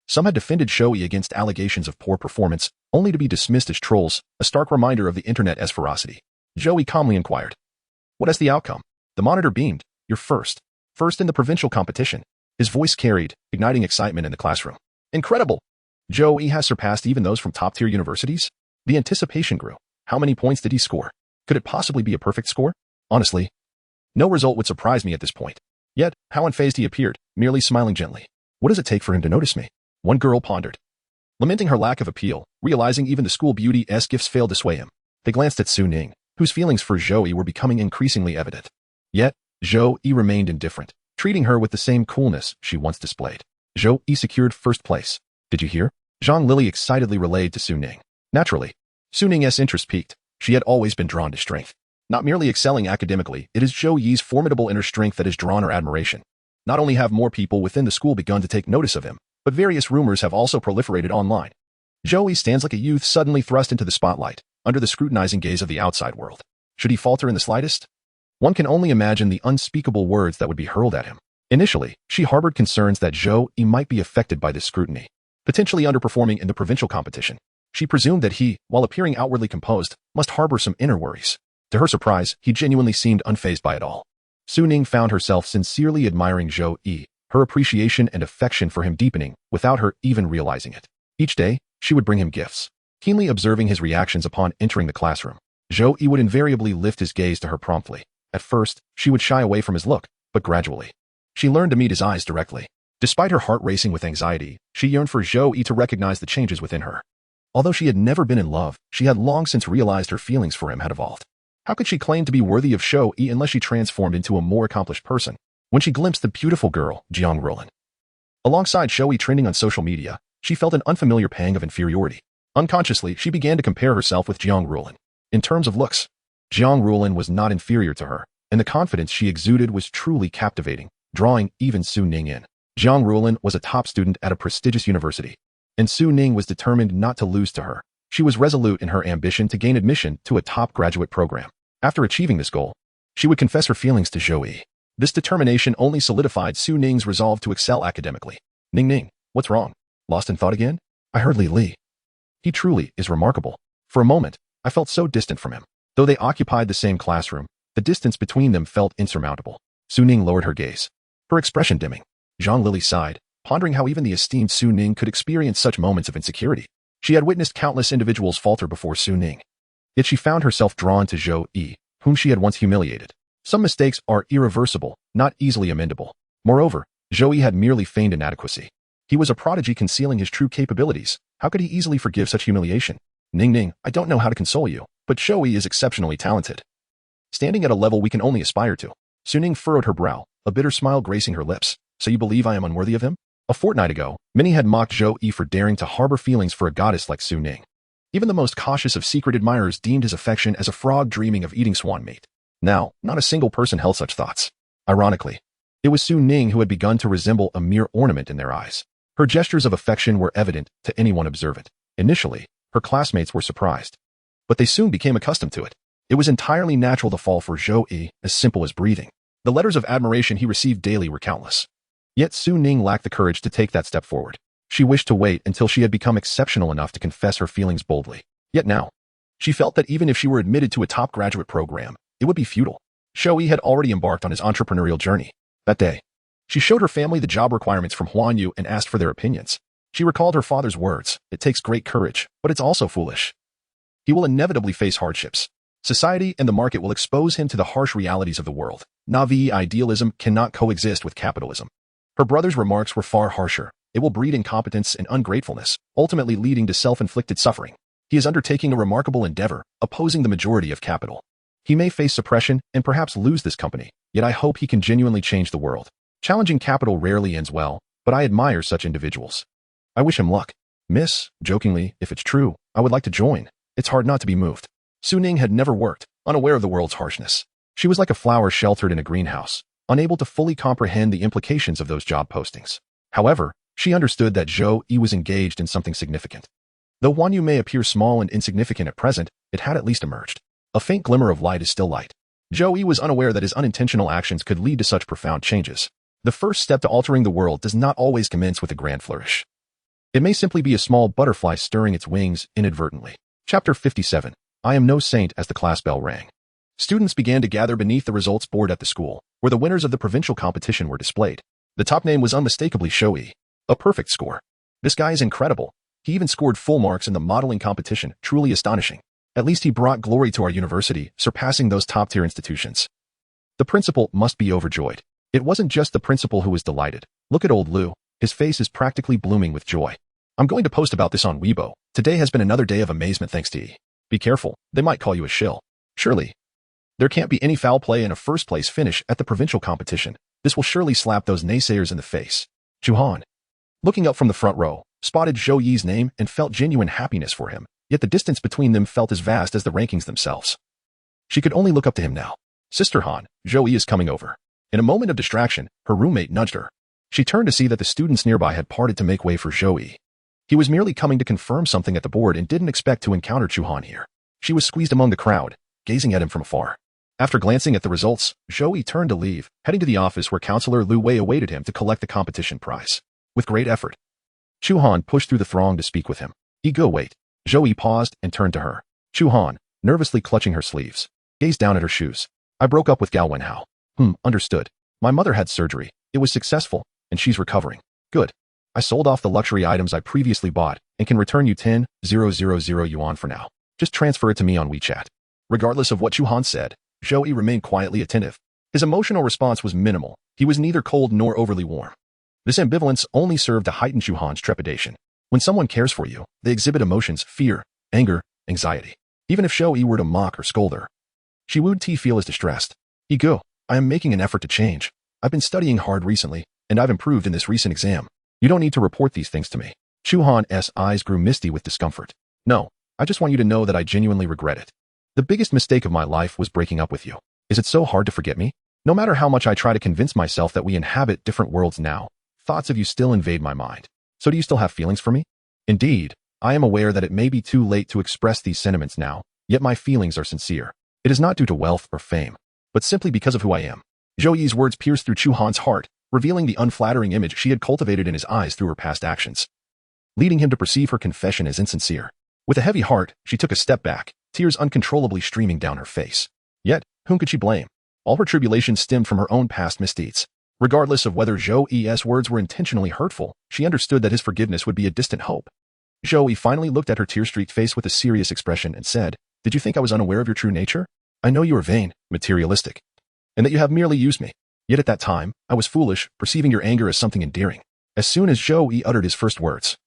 Some had defended Zhou Yi against allegations of poor performance, only to be dismissed as trolls, a stark reminder of the internet's ferocity. Zhou Yi calmly inquired, "What is the outcome?" The monitor beamed, "You're first. First in the provincial competition." His voice carried, igniting excitement in the classroom. "Incredible! Zhou Yi has surpassed even those from top-tier universities?" The anticipation grew. How many points did he score? Could it possibly be a perfect score? Honestly, no result would surprise me at this point. Yet, how unfazed he appeared, merely smiling gently. What does it take for him to notice me? One girl pondered, lamenting her lack of appeal, realizing even the school beauty's gifts failed to sway him. They glanced at Su Ning, whose feelings for Zhou Yi were becoming increasingly evident. Yet, Zhou Yi remained indifferent, treating her with the same coolness she once displayed. Zhou Yi secured first place. "Did you hear?" Zhang Lily excitedly relayed to Su Ning. Naturally, Su Ning's interest piqued. She had always been drawn to strength. Not merely excelling academically, it is Zhou Yi's formidable inner strength that has drawn her admiration. Not only have more people within the school begun to take notice of him, but various rumors have also proliferated online. Zhou Yi stands like a youth suddenly thrust into the spotlight, under the scrutinizing gaze of the outside world. Should he falter in the slightest? One can only imagine the unspeakable words that would be hurled at him. Initially, she harbored concerns that Zhou Yi might be affected by this scrutiny, potentially underperforming in the provincial competition. She presumed that he, while appearing outwardly composed, must harbor some inner worries. To her surprise, he genuinely seemed unfazed by it all. Su Ning found herself sincerely admiring Zhou Yi, her appreciation and affection for him deepening, without her even realizing it. Each day, she would bring him gifts, keenly observing his reactions upon entering the classroom. Zhou Yi would invariably lift his gaze to her promptly. At first, she would shy away from his look, but gradually, she learned to meet his eyes directly. Despite her heart racing with anxiety, she yearned for Zhou Yi to recognize the changes within her. Although she had never been in love, she had long since realized her feelings for him had evolved. How could she claim to be worthy of Zhou Yi unless she transformed into a more accomplished person? When she glimpsed the beautiful girl, Jiang Ruolin, alongside Zhou Yi trending on social media, she felt an unfamiliar pang of inferiority. Unconsciously, she began to compare herself with Jiang Ruolin. In terms of looks, Jiang Ruolin was not inferior to her, and the confidence she exuded was truly captivating, drawing even Su Ning in. Jiang Ruolin was a top student at a prestigious university, and Su Ning was determined not to lose to her. She was resolute in her ambition to gain admission to a top graduate program. After achieving this goal, she would confess her feelings to Zhou Yi. This determination only solidified Su Ning's resolve to excel academically. "Ning, what's wrong? Lost in thought again? I heard Li. He truly is remarkable." For a moment, I felt so distant from him. Though they occupied the same classroom, the distance between them felt insurmountable. Su Ning lowered her gaze, her expression dimming. Zhang Lily sighed, pondering how even the esteemed Su Ning could experience such moments of insecurity. She had witnessed countless individuals falter before Su Ning. Yet she found herself drawn to Zhou Yi, whom she had once humiliated. Some mistakes are irreversible, not easily amendable. Moreover, Zhou Yi had merely feigned inadequacy. He was a prodigy concealing his true capabilities. How could he easily forgive such humiliation? "Ning, I don't know how to console you, but Zhou Yi is exceptionally talented, standing at a level we can only aspire to." Su Ning furrowed her brow, a bitter smile gracing her lips. "So you believe I am unworthy of him?" A fortnight ago, many had mocked Zhou Yi for daring to harbor feelings for a goddess like Su Ning. Even the most cautious of secret admirers deemed his affection as a frog dreaming of eating swan meat. Now, not a single person held such thoughts. Ironically, it was Su Ning who had begun to resemble a mere ornament in their eyes. Her gestures of affection were evident to anyone observant. Initially, her classmates were surprised, but they soon became accustomed to it. It was entirely natural to fall for Zhou Yi, as simple as breathing. The letters of admiration he received daily were countless. Yet Su Ning lacked the courage to take that step forward. She wished to wait until she had become exceptional enough to confess her feelings boldly. Yet now, she felt that even if she were admitted to a top graduate program, it would be futile. Zhou Yi had already embarked on his entrepreneurial journey. That day, she showed her family the job requirements from Huan Yu and asked for their opinions. She recalled her father's words, "It takes great courage, but it's also foolish. He will inevitably face hardships. Society and the market will expose him to the harsh realities of the world. Navi idealism cannot coexist with capitalism." Her brother's remarks were far harsher. "It will breed incompetence and ungratefulness, ultimately leading to self-inflicted suffering. He is undertaking a remarkable endeavor, opposing the majority of capital. He may face suppression and perhaps lose this company, yet I hope he can genuinely change the world. Challenging capital rarely ends well, but I admire such individuals. I wish him luck. Miss," jokingly, "if it's true, I would like to join." It's hard not to be moved. Su Ning had never worked, unaware of the world's harshness. She was like a flower sheltered in a greenhouse, unable to fully comprehend the implications of those job postings. However, she understood that Zhou Yi was engaged in something significant. Though Huan Yu may appear small and insignificant at present, it had at least emerged. A faint glimmer of light is still light. Zhou Yi was unaware that his unintentional actions could lead to such profound changes. The first step to altering the world does not always commence with a grand flourish. It may simply be a small butterfly stirring its wings inadvertently. Chapter 57. I am no saint. As the class bell rang, students began to gather beneath the results board at the school, where the winners of the provincial competition were displayed. The top name was unmistakably Zhou Yi. A perfect score. This guy is incredible. He even scored full marks in the modeling competition, truly astonishing. At least he brought glory to our university, surpassing those top-tier institutions. The principal must be overjoyed. It wasn't just the principal who was delighted. Look at old Lou. His face is practically blooming with joy. I'm going to post about this on Weibo. Today has been another day of amazement thanks to Yi. Be careful, they might call you a shill. Surely. There can't be any foul play in a first-place finish at the provincial competition. This will surely slap those naysayers in the face. Chuhan, looking up from the front row, spotted Zhou Yi's name and felt genuine happiness for him, yet the distance between them felt as vast as the rankings themselves. She could only look up to him now. Sister Han, Zhou Yi is coming over. In a moment of distraction, her roommate nudged her. She turned to see that the students nearby had parted to make way for Zhou Yi. He was merely coming to confirm something at the board and didn't expect to encounter Chuhan here. She was squeezed among the crowd, gazing at him from afar. After glancing at the results, Zhou Yi turned to leave, heading to the office where Counselor Lu Wei awaited him to collect the competition prize. With great effort, Chuhan pushed through the throng to speak with him. Go wait. Zhou Yi paused and turned to her. Chuhan, nervously clutching her sleeves, gazed down at her shoes. I broke up with Gao Wenhao. Understood. My mother had surgery. It was successful, and she's recovering. Good. I sold off the luxury items I previously bought and can return you 10,000 yuan for now. Just transfer it to me on WeChat. Regardless of what Chuhan said, Zhou Yi remained quietly attentive. His emotional response was minimal. He was neither cold nor overly warm. This ambivalence only served to heighten Chuhan's trepidation. When someone cares for you, they exhibit emotions, fear, anger, anxiety. Even if Zhou Yi were to mock or scold her, she would feel as distressed. Go. I am making an effort to change. I've been studying hard recently, and I've improved in this recent exam. You don't need to report these things to me. Chuhan's eyes grew misty with discomfort. No, I just want you to know that I genuinely regret it. The biggest mistake of my life was breaking up with you. Is it so hard to forget me? No matter how much I try to convince myself that we inhabit different worlds now, thoughts of you still invade my mind. So do you still have feelings for me? Indeed, I am aware that it may be too late to express these sentiments now, yet my feelings are sincere. It is not due to wealth or fame, but simply because of who I am. Zhou Yi's words pierced through Chuhan's heart, revealing the unflattering image she had cultivated in his eyes through her past actions, leading him to perceive her confession as insincere. With a heavy heart, she took a step back, tears uncontrollably streaming down her face. Yet, whom could she blame? All her tribulations stemmed from her own past misdeeds. Regardless of whether Zhou Yi's words were intentionally hurtful, she understood that his forgiveness would be a distant hope. Zhou Yi finally looked at her tear-streaked face with a serious expression and said, Did you think I was unaware of your true nature? I know you are vain, materialistic, and that you have merely used me. Yet at that time, I was foolish, perceiving your anger as something endearing. As soon as Zhou Yi uttered his first words,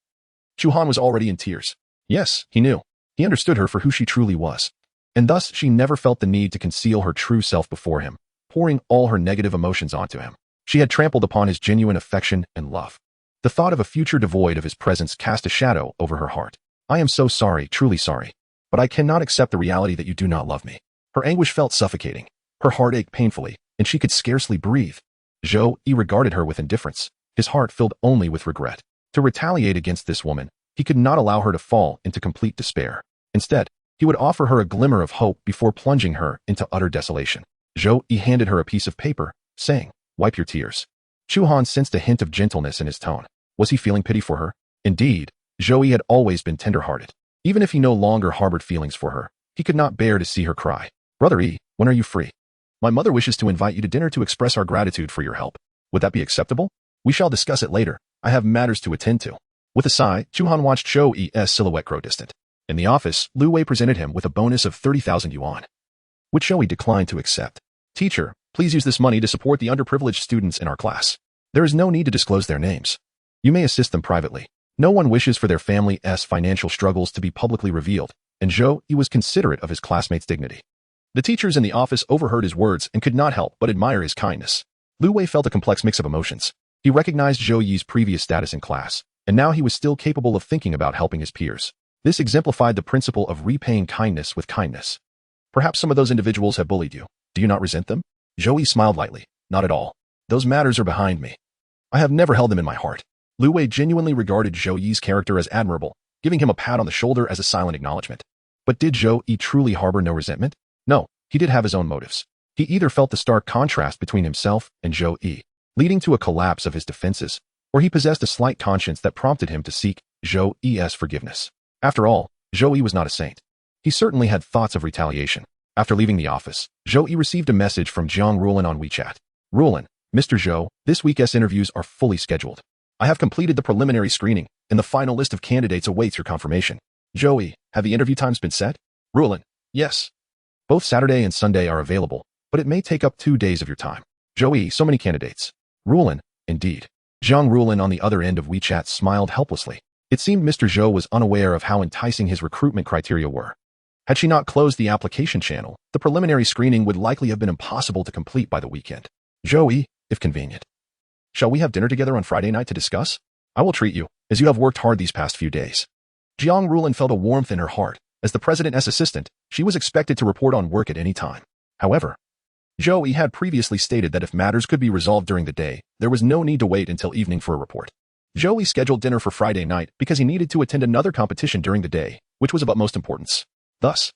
Chuhan was already in tears. Yes, he knew. He understood her for who she truly was. And thus she never felt the need to conceal her true self before him, pouring all her negative emotions onto him. She had trampled upon his genuine affection and love. The thought of a future devoid of his presence cast a shadow over her heart. I am so sorry, truly sorry. But I cannot accept the reality that you do not love me. Her anguish felt suffocating. Her heart ached painfully, and she could scarcely breathe. Zhou Yi regarded her with indifference, his heart filled only with regret. To retaliate against this woman, he could not allow her to fall into complete despair. Instead, he would offer her a glimmer of hope before plunging her into utter desolation. Zhou Yi handed her a piece of paper, saying, Wipe your tears. Chuhan sensed a hint of gentleness in his tone. Was he feeling pity for her? Indeed, Zhou Yi had always been tender-hearted. Even if he no longer harbored feelings for her, he could not bear to see her cry. Brother Yi, when are you free? My mother wishes to invite you to dinner to express our gratitude for your help. Would that be acceptable? We shall discuss it later. I have matters to attend to. With a sigh, Chuhan watched Zhou Yi's silhouette grow distant. In the office, Lu Wei presented him with a bonus of 30,000 yuan, which Zhou Yi declined to accept. Teacher, please use this money to support the underprivileged students in our class. There is no need to disclose their names. You may assist them privately. No one wishes for their family's financial struggles to be publicly revealed, and Zhou Yi was considerate of his classmates' dignity. The teachers in the office overheard his words and could not help but admire his kindness. Lu Wei felt a complex mix of emotions. He recognized Zhou Yi's previous status in class, and now he was still capable of thinking about helping his peers. This exemplified the principle of repaying kindness with kindness. Perhaps some of those individuals have bullied you. Do you not resent them? Zhou Yi smiled lightly. Not at all. Those matters are behind me. I have never held them in my heart. Lu Wei genuinely regarded Zhou Yi's character as admirable, giving him a pat on the shoulder as a silent acknowledgement. But did Zhou Yi truly harbor no resentment? No, he did have his own motives. He either felt the stark contrast between himself and Zhou Yi, leading to a collapse of his defenses, or he possessed a slight conscience that prompted him to seek Zhou Yi's forgiveness. After all, Zhou Yi was not a saint. He certainly had thoughts of retaliation. After leaving the office, Zhou Yi received a message from Jiang Rulin on WeChat. Rulin, Mr. Zhou, this week's interviews are fully scheduled. I have completed the preliminary screening, and the final list of candidates awaits your confirmation. Zhou Yi, have the interview times been set? Rulin, yes. Both Saturday and Sunday are available, but it may take up 2 days of your time. Zhou Yi, so many candidates. Rulin, indeed. Jiang Rulin on the other end of WeChat smiled helplessly. It seemed Mr. Zhou was unaware of how enticing his recruitment criteria were. Had she not closed the application channel, the preliminary screening would likely have been impossible to complete by the weekend. Zhou Yi, if convenient. Shall we have dinner together on Friday night to discuss? I will treat you, as you have worked hard these past few days. Jiang Rulin felt a warmth in her heart. As the president's assistant, she was expected to report on work at any time. However, Zhou Yi had previously stated that if matters could be resolved during the day, there was no need to wait until evening for a report. Zhou Yi scheduled dinner for Friday night because he needed to attend another competition during the day, which was of utmost importance. Thus,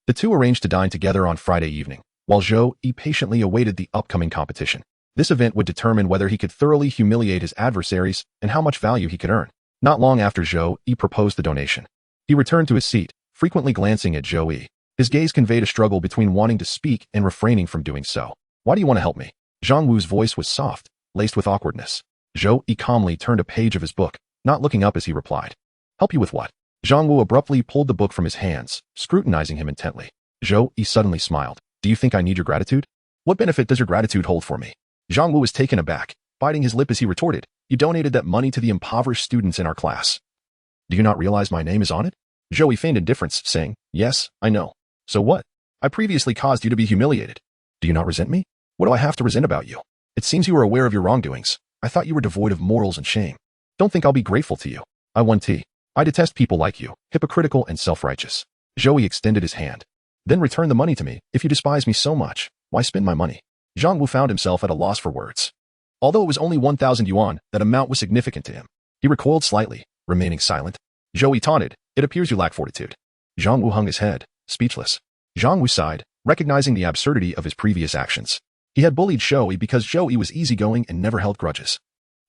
the two arranged to dine together on Friday evening, while Zhou Yi patiently awaited the upcoming competition. This event would determine whether he could thoroughly humiliate his adversaries and how much value he could earn. Not long after Zhou Yi proposed the donation, he returned to his seat, frequently glancing at Zhou Yi. His gaze conveyed a struggle between wanting to speak and refraining from doing so. Why do you want to help me? Zhang Wu's voice was soft, laced with awkwardness. Zhou Yi calmly turned a page of his book, not looking up as he replied. Help you with what? Zhang Wu abruptly pulled the book from his hands, scrutinizing him intently. Zhou Yi suddenly smiled. Do you think I need your gratitude? What benefit does your gratitude hold for me? Zhang Wu was taken aback, biting his lip as he retorted. You donated that money to the impoverished students in our class. Do you not realize my name is on it? Zhou Yi feigned indifference, saying, Yes, I know. So what? I previously caused you to be humiliated. Do you not resent me? What do I have to resent about you? It seems you are aware of your wrongdoings. I thought you were devoid of morals and shame. Don't think I'll be grateful to you. I won tea. I detest people like you, hypocritical and self-righteous. Zhou Yi extended his hand. Then return the money to me. If you despise me so much, why spend my money? Zhang Wu found himself at a loss for words. Although it was only 1,000 yuan, that amount was significant to him. He recoiled slightly, remaining silent. Zhou Yi taunted, It appears you lack fortitude. Zhang Wu hung his head, speechless. Zhang Wu sighed, recognizing the absurdity of his previous actions. He had bullied Zhou Yi because Zhou Yi was easygoing and never held grudges,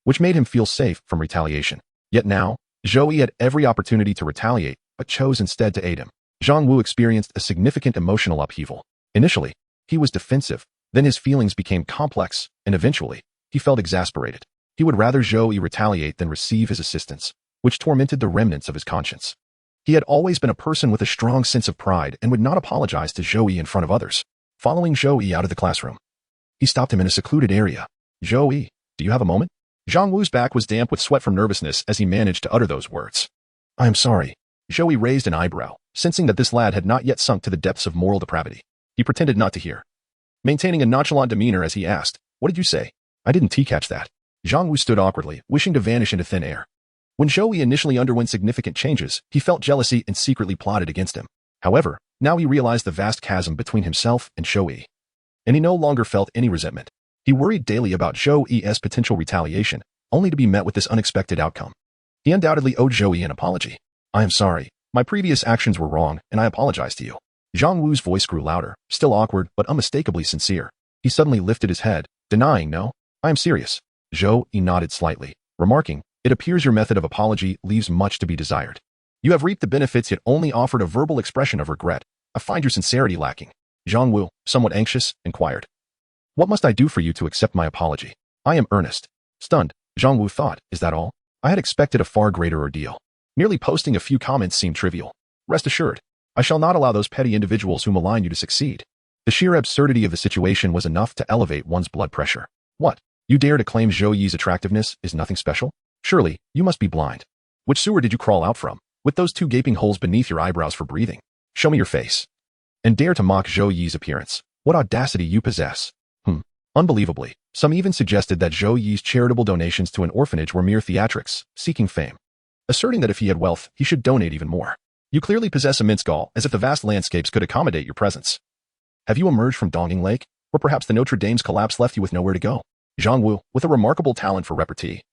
which made him feel safe from retaliation. Yet now, Zhou Yi had every opportunity to retaliate, but chose instead to aid him. Zhang Wu experienced a significant emotional upheaval. Initially, he was defensive, then his feelings became complex, and eventually, he felt exasperated. He would rather Zhou Yi retaliate than receive his assistance, which tormented the remnants of his conscience. He had always been a person with a strong sense of pride and would not apologize to Zhou Yi in front of others. Following Zhou Yi out of the classroom, he stopped him in a secluded area. Zhou Yi, do you have a moment? Zhang Wu's back was damp with sweat from nervousness as he managed to utter those words. I am sorry. Zhou Yi raised an eyebrow, sensing that this lad had not yet sunk to the depths of moral depravity. He pretended not to hear, maintaining a nonchalant demeanor as he asked, What did you say? I didn't catch that. Zhang Wu stood awkwardly, wishing to vanish into thin air. When Zhou Yi initially underwent significant changes, he felt jealousy and secretly plotted against him. However, now he realized the vast chasm between himself and Zhou Yi, and he no longer felt any resentment. He worried daily about Zhou Yi's potential retaliation, only to be met with this unexpected outcome. He undoubtedly owed Zhou Yi an apology. I am sorry. My previous actions were wrong, and I apologize to you. Zhang Wu's voice grew louder, still awkward but unmistakably sincere. He suddenly lifted his head, denying, No, I am serious. Zhou Yi nodded slightly, remarking, It appears your method of apology leaves much to be desired. You have reaped the benefits yet only offered a verbal expression of regret. I find your sincerity lacking. Zhang Wu, somewhat anxious, inquired. What must I do for you to accept my apology? I am earnest. Stunned, Zhang Wu thought, Is that all? I had expected a far greater ordeal. Merely posting a few comments seemed trivial. Rest assured, I shall not allow those petty individuals who malign you to succeed. The sheer absurdity of the situation was enough to elevate one's blood pressure. What? You dare to claim Zhou Yi's attractiveness is nothing special? Surely, you must be blind. Which sewer did you crawl out from, with those 2 gaping holes beneath your eyebrows for breathing? Show me your face. And dare to mock Zhou Yi's appearance. What audacity you possess. Unbelievably, some even suggested that Zhou Yi's charitable donations to an orphanage were mere theatrics, seeking fame, asserting that if he had wealth, he should donate even more. You clearly possess immense gall, as if the vast landscapes could accommodate your presence. Have you emerged from Donging Lake, or perhaps the Notre Dame's collapse left you with nowhere to go? Zhang Wu, with a remarkable talent for repartee,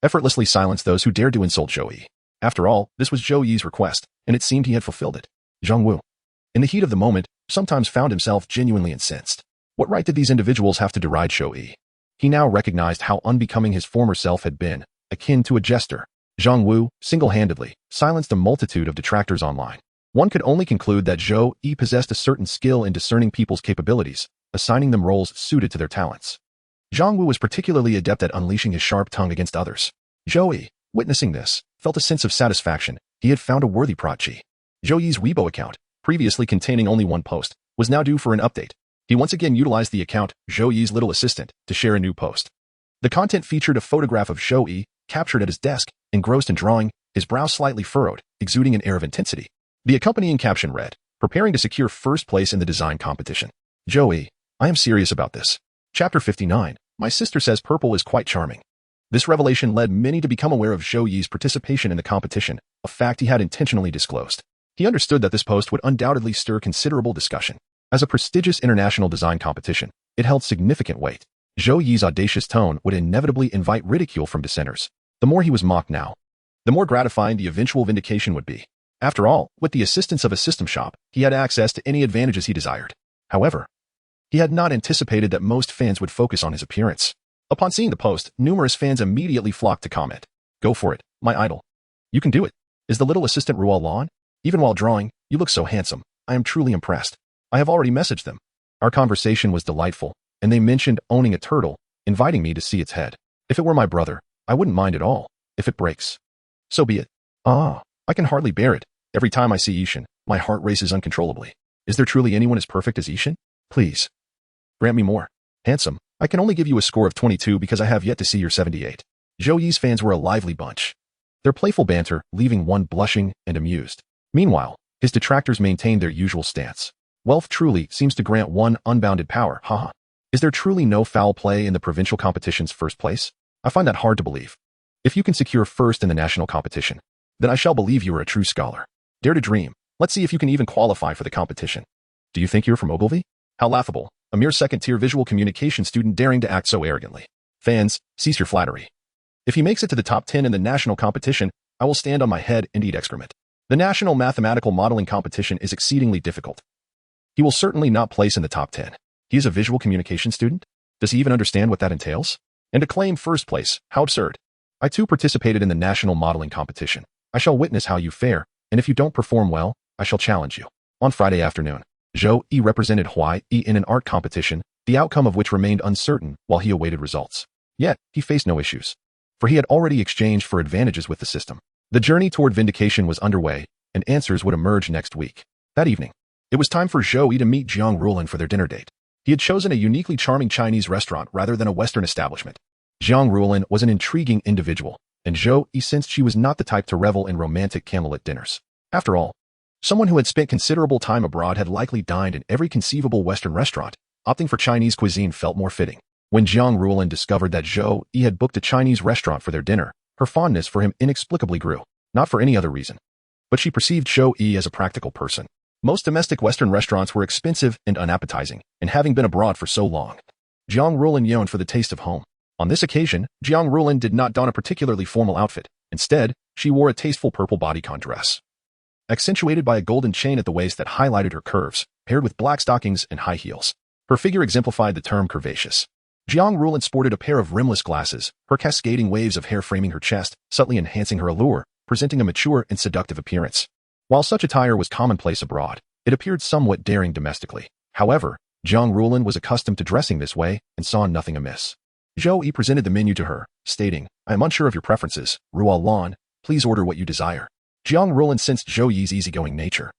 effortlessly silenced those who dared to insult Zhou Yi. After all, this was Zhou Yi's request, and it seemed he had fulfilled it. Zhang Wu, in the heat of the moment, sometimes found himself genuinely incensed. What right did these individuals have to deride Zhou Yi? He now recognized how unbecoming his former self had been, akin to a jester. Zhang Wu, single-handedly, silenced a multitude of detractors online. One could only conclude that Zhou Yi possessed a certain skill in discerning people's capabilities, assigning them roles suited to their talents. Zhang Wu was particularly adept at unleashing his sharp tongue against others. Zhou Yi, witnessing this, felt a sense of satisfaction. He had found a worthy prodigy. Zhou Yi's Weibo account, previously containing only one post, was now due for an update. He once again utilized the account, Zhou Yi's little assistant, to share a new post. The content featured a photograph of Zhou Yi, captured at his desk, engrossed in drawing, his brow slightly furrowed, exuding an air of intensity. The accompanying caption read, "Preparing to secure first place in the design competition. Zhou Yi, I am serious about this." Chapter 59, My sister says purple is quite charming. This revelation led many to become aware of Zhou Yi's participation in the competition, a fact he had intentionally disclosed. He understood that this post would undoubtedly stir considerable discussion. As a prestigious international design competition, it held significant weight. Zhou Yi's audacious tone would inevitably invite ridicule from dissenters. The more he was mocked now, the more gratifying the eventual vindication would be. After all, with the assistance of a system shop, he had access to any advantages he desired. However, he had not anticipated that most fans would focus on his appearance. Upon seeing the post, numerous fans immediately flocked to comment. "Go for it, my idol. You can do it. Is the little assistant Ruolan on? Even while drawing, you look so handsome. I am truly impressed. I have already messaged them." Our conversation was delightful, and they mentioned owning a turtle, inviting me to see its head. If it were my brother, I wouldn't mind at all. If it breaks, so be it. I can hardly bear it. Every time I see Ishan, my heart races uncontrollably. Is there truly anyone as perfect as Ishan? Please, grant me more. Handsome, I can only give you a score of 22 because I have yet to see your 78. Zhou Yi's fans were a lively bunch. Their playful banter, leaving one blushing and amused. Meanwhile, his detractors maintained their usual stance. Wealth truly seems to grant one unbounded power, haha. Is there truly no foul play in the provincial competition's first place? I find that hard to believe. If you can secure first in the national competition, then I shall believe you are a true scholar. Dare to dream. Let's see if you can even qualify for the competition. Do you think you're from Ogilvy? How laughable. A mere second-tier visual communication student daring to act so arrogantly. Fans, cease your flattery. If he makes it to the top 10 in the national competition, I will stand on my head and eat excrement. The national mathematical modeling competition is exceedingly difficult. He will certainly not place in the top 10. He is a visual communication student? Does he even understand what that entails? And to claim first place, how absurd. I too participated in the national modeling competition. I shall witness how you fare, and if you don't perform well, I shall challenge you. On Friday afternoon, Zhou Yi represented Huai Yi in an art competition, the outcome of which remained uncertain while he awaited results. Yet, he faced no issues, for he had already exchanged for advantages with the system. The journey toward vindication was underway, and answers would emerge next week. That evening, it was time for Zhou Yi to meet Jiang Ruolin for their dinner date. He had chosen a uniquely charming Chinese restaurant rather than a Western establishment. Jiang Ruolin was an intriguing individual, and Zhou Yi sensed she was not the type to revel in romantic candlelit dinners. After all, someone who had spent considerable time abroad had likely dined in every conceivable Western restaurant. Opting for Chinese cuisine felt more fitting. When Jiang Ruolin discovered that Zhou Yi had booked a Chinese restaurant for their dinner, her fondness for him inexplicably grew, not for any other reason. But she perceived Zhou Yi as a practical person. Most domestic Western restaurants were expensive and unappetizing, and having been abroad for so long, Jiang Ruolin yearned for the taste of home. On this occasion, Jiang Ruolin did not don a particularly formal outfit. Instead, she wore a tasteful purple bodycon dress, accentuated by a golden chain at the waist that highlighted her curves, paired with black stockings and high heels. Her figure exemplified the term curvaceous. Jiang Ruolin sported a pair of rimless glasses, her cascading waves of hair framing her chest, subtly enhancing her allure, presenting a mature and seductive appearance. While such attire was commonplace abroad, it appeared somewhat daring domestically. However, Jiang Ruolin was accustomed to dressing this way and saw nothing amiss. Zhou Yi presented the menu to her, stating, "I am unsure of your preferences, Ruolan. Please order what you desire." Jiang Ruolin sensed Zhou Yi's easygoing nature,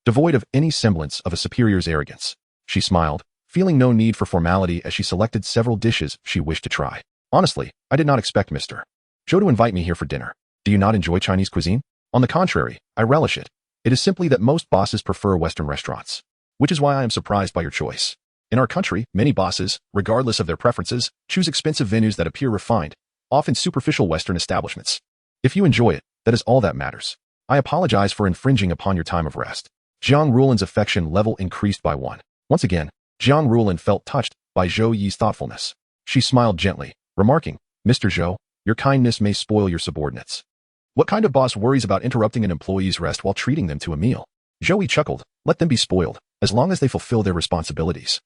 devoid of any semblance of a superior's arrogance. She smiled, feeling no need for formality as she selected several dishes she wished to try. "Honestly, I did not expect Mr. Zhou to invite me here for dinner. Do you not enjoy Chinese cuisine? On the contrary, I relish it. It is simply that most bosses prefer Western restaurants, which is why I am surprised by your choice. In our country, many bosses, regardless of their preferences, choose expensive venues that appear refined, often superficial Western establishments. If you enjoy it, that is all that matters. I apologize for infringing upon your time of rest." Jiang Ruolin's affection level increased by one. Once again, Jiang Ruolin felt touched by Zhou Yi's thoughtfulness. She smiled gently, remarking, "Mr. Zhou, your kindness may spoil your subordinates. What kind of boss worries about interrupting an employee's rest while treating them to a meal?" Zhou Yi chuckled, "Let them be spoiled, as long as they fulfill their responsibilities.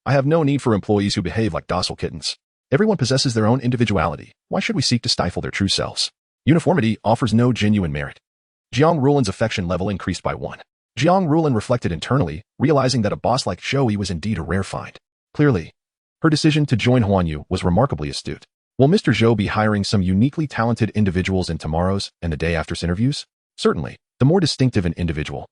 I have no need for employees who behave like docile kittens. Everyone possesses their own individuality. Why should we seek to stifle their true selves?" Uniformity offers no genuine merit. Jiang Rulin's affection level increased by 1. Jiang Rulin reflected internally, realizing that a boss like Zhou Yi was indeed a rare find. Clearly, her decision to join Huan Yu was remarkably astute. Will Mr. Zhou be hiring some uniquely talented individuals in tomorrow's and the day after's interviews? Certainly, the more distinctive an individual,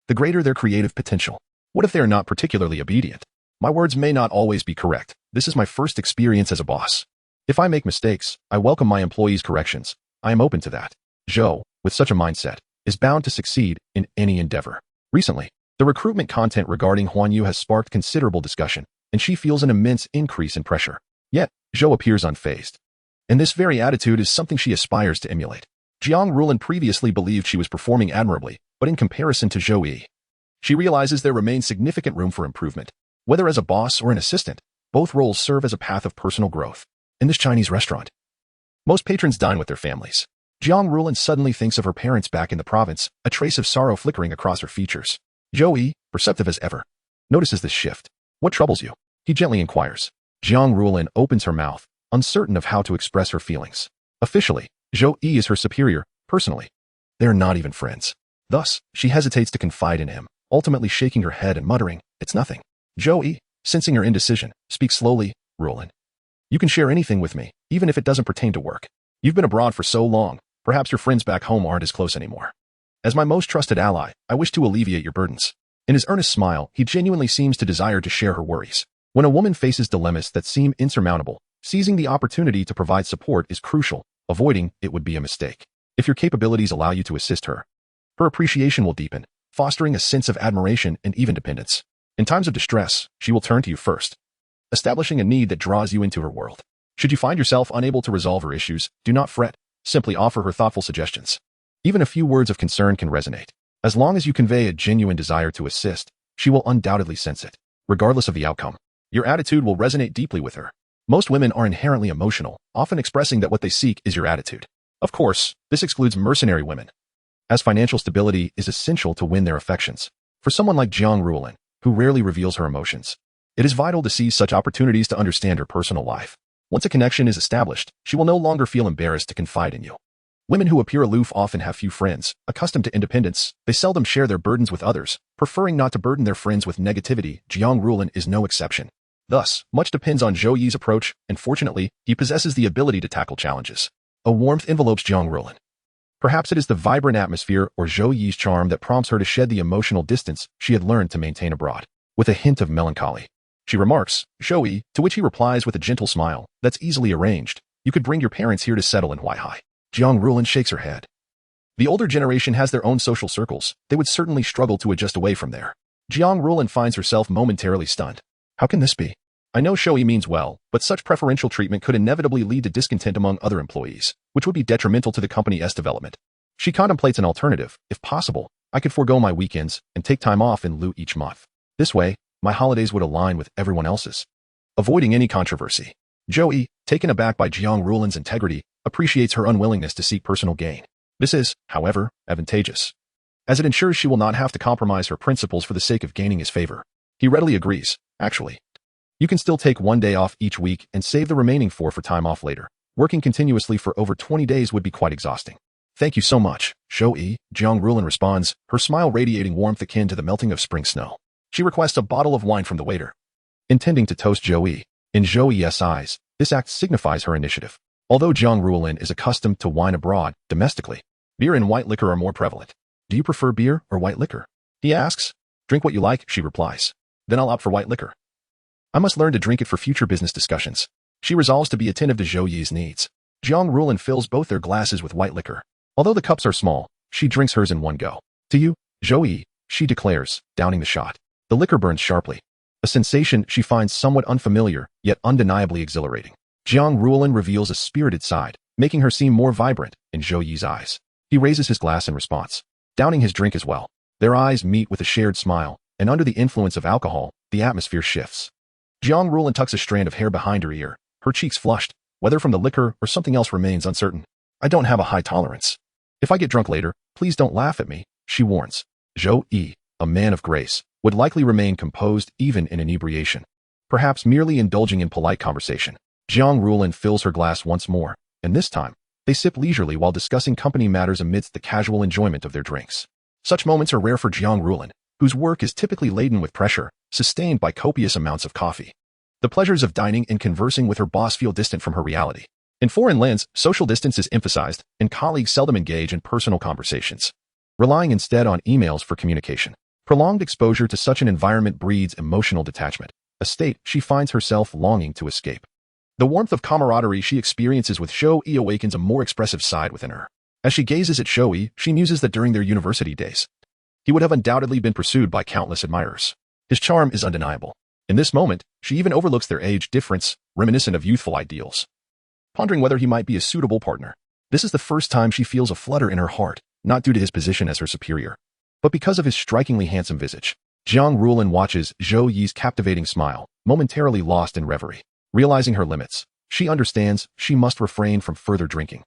the greater their creative potential. What if they are not particularly obedient? My words may not always be correct. This is my first experience as a boss. If I make mistakes, I welcome my employees' corrections. I am open to that. Zhou, with such a mindset, is bound to succeed in any endeavor. Recently, the recruitment content regarding Huan Yu has sparked considerable discussion, and she feels an immense increase in pressure. Yet, Zhou appears unfazed. And this very attitude is something she aspires to emulate. Jiang Rulin previously believed she was performing admirably, but in comparison to Zhou Yi, she realizes there remains significant room for improvement. Whether as a boss or an assistant, both roles serve as a path of personal growth. In this Chinese restaurant, most patrons dine with their families. Jiang Rulin suddenly thinks of her parents back in the province, a trace of sorrow flickering across her features. Zhou Yi, perceptive as ever, notices this shift. What troubles you? He gently inquires. Jiang Rulin opens her mouth, uncertain of how to express her feelings. Officially, Zhou Yi is her superior. Personally, they are not even friends. Thus, she hesitates to confide in him, ultimately shaking her head and muttering, "It's nothing." Zhou Yi, sensing her indecision, speaks slowly. "Rulin, you can share anything with me, even if it doesn't pertain to work. You've been abroad for so long, perhaps your friends back home aren't as close anymore. As my most trusted ally, I wish to alleviate your burdens." In his earnest smile, he genuinely seems to desire to share her worries. When a woman faces dilemmas that seem insurmountable, seizing the opportunity to provide support is crucial. Avoiding it would be a mistake. If your capabilities allow you to assist her, her appreciation will deepen, fostering a sense of admiration and even dependence. In times of distress, she will turn to you first, establishing a need that draws you into her world. Should you find yourself unable to resolve her issues, do not fret. Simply offer her thoughtful suggestions. Even a few words of concern can resonate. As long as you convey a genuine desire to assist, she will undoubtedly sense it. Regardless of the outcome, your attitude will resonate deeply with her. Most women are inherently emotional, often expressing that what they seek is your attitude. Of course, this excludes mercenary women, as financial stability is essential to win their affections. For someone like Jiang Rulin, who rarely reveals her emotions, it is vital to seize such opportunities to understand her personal life. Once a connection is established, she will no longer feel embarrassed to confide in you. Women who appear aloof often have few friends. Accustomed to independence, they seldom share their burdens with others, preferring not to burden their friends with negativity. Jiang Rulin is no exception. Thus, much depends on Zhou Yi's approach, and fortunately, he possesses the ability to tackle challenges. A warmth envelopes Jiang Rulin. Perhaps it is the vibrant atmosphere or Zhou Yi's charm that prompts her to shed the emotional distance she had learned to maintain abroad. With a hint of melancholy, she remarks, "Zhou Yi," to which he replies with a gentle smile, "That's easily arranged. You could bring your parents here to settle in Huaihai." Jiang Rulin shakes her head. The older generation has their own social circles. They would certainly struggle to adjust away from there. Jiang Rulin finds herself momentarily stunned. How can this be? I know Zhou Yi means well, but such preferential treatment could inevitably lead to discontent among other employees, which would be detrimental to the company's development. She contemplates an alternative. If possible, I could forego my weekends and take time off in lieu each month. This way, my holidays would align with everyone else's. Avoiding any controversy, Zhou Yi, taken aback by Jiang Rulin's integrity, appreciates her unwillingness to seek personal gain. This is, however, advantageous, as it ensures she will not have to compromise her principles for the sake of gaining his favor. He readily agrees. Actually, you can still take one day off each week and save the remaining 4 for time off later. Working continuously for over 20 days would be quite exhausting. Thank you so much, Zhou Yi, Jiang Rulin responds, her smile radiating warmth akin to the melting of spring snow. She requests a bottle of wine from the waiter, intending to toast Zhou Yi. In Zhou Yi's eyes, this act signifies her initiative. Although Jiang Rulin is accustomed to wine abroad, domestically, beer and white liquor are more prevalent. Do you prefer beer or white liquor? He asks. Drink what you like, she replies. Then I'll opt for white liquor. I must learn to drink it for future business discussions. She resolves to be attentive to Zhou Yi's needs. Jiang Rulin fills both their glasses with white liquor. Although the cups are small, she drinks hers in one go. To you, Zhou Yi, she declares, downing the shot. The liquor burns sharply, a sensation she finds somewhat unfamiliar, yet undeniably exhilarating. Jiang Rulin reveals a spirited side, making her seem more vibrant in Zhou Yi's eyes. He raises his glass in response, downing his drink as well. Their eyes meet with a shared smile, and under the influence of alcohol, the atmosphere shifts. Jiang Rulin tucks a strand of hair behind her ear, her cheeks flushed, whether from the liquor or something else remains uncertain. I don't have a high tolerance. If I get drunk later, please don't laugh at me, she warns. Zhou Yi, a man of grace, would likely remain composed even in inebriation, perhaps merely indulging in polite conversation. Jiang Rulin fills her glass once more, and this time, They sip leisurely while discussing company matters amidst the casual enjoyment of their drinks. Such moments are rare for Jiang Rulin, whose work is typically laden with pressure, sustained by copious amounts of coffee. The pleasures of dining and conversing with her boss feel distant from her reality. In foreign lands, social distance is emphasized, and colleagues seldom engage in personal conversations, relying instead on emails for communication. Prolonged exposure to such an environment breeds emotional detachment, a state she finds herself longing to escape. The warmth of camaraderie she experiences with Zhou Yi awakens a more expressive side within her. As she gazes at Zhou Yi, she muses that during their university days, he would have undoubtedly been pursued by countless admirers. His charm is undeniable. In this moment, she even overlooks their age difference, reminiscent of youthful ideals, pondering whether he might be a suitable partner. This is the first time she feels a flutter in her heart, not due to his position as her superior, but because of his strikingly handsome visage. Jiang Rulin watches Zhou Yi's captivating smile, momentarily lost in reverie. Realizing her limits, she understands she must refrain from further drinking,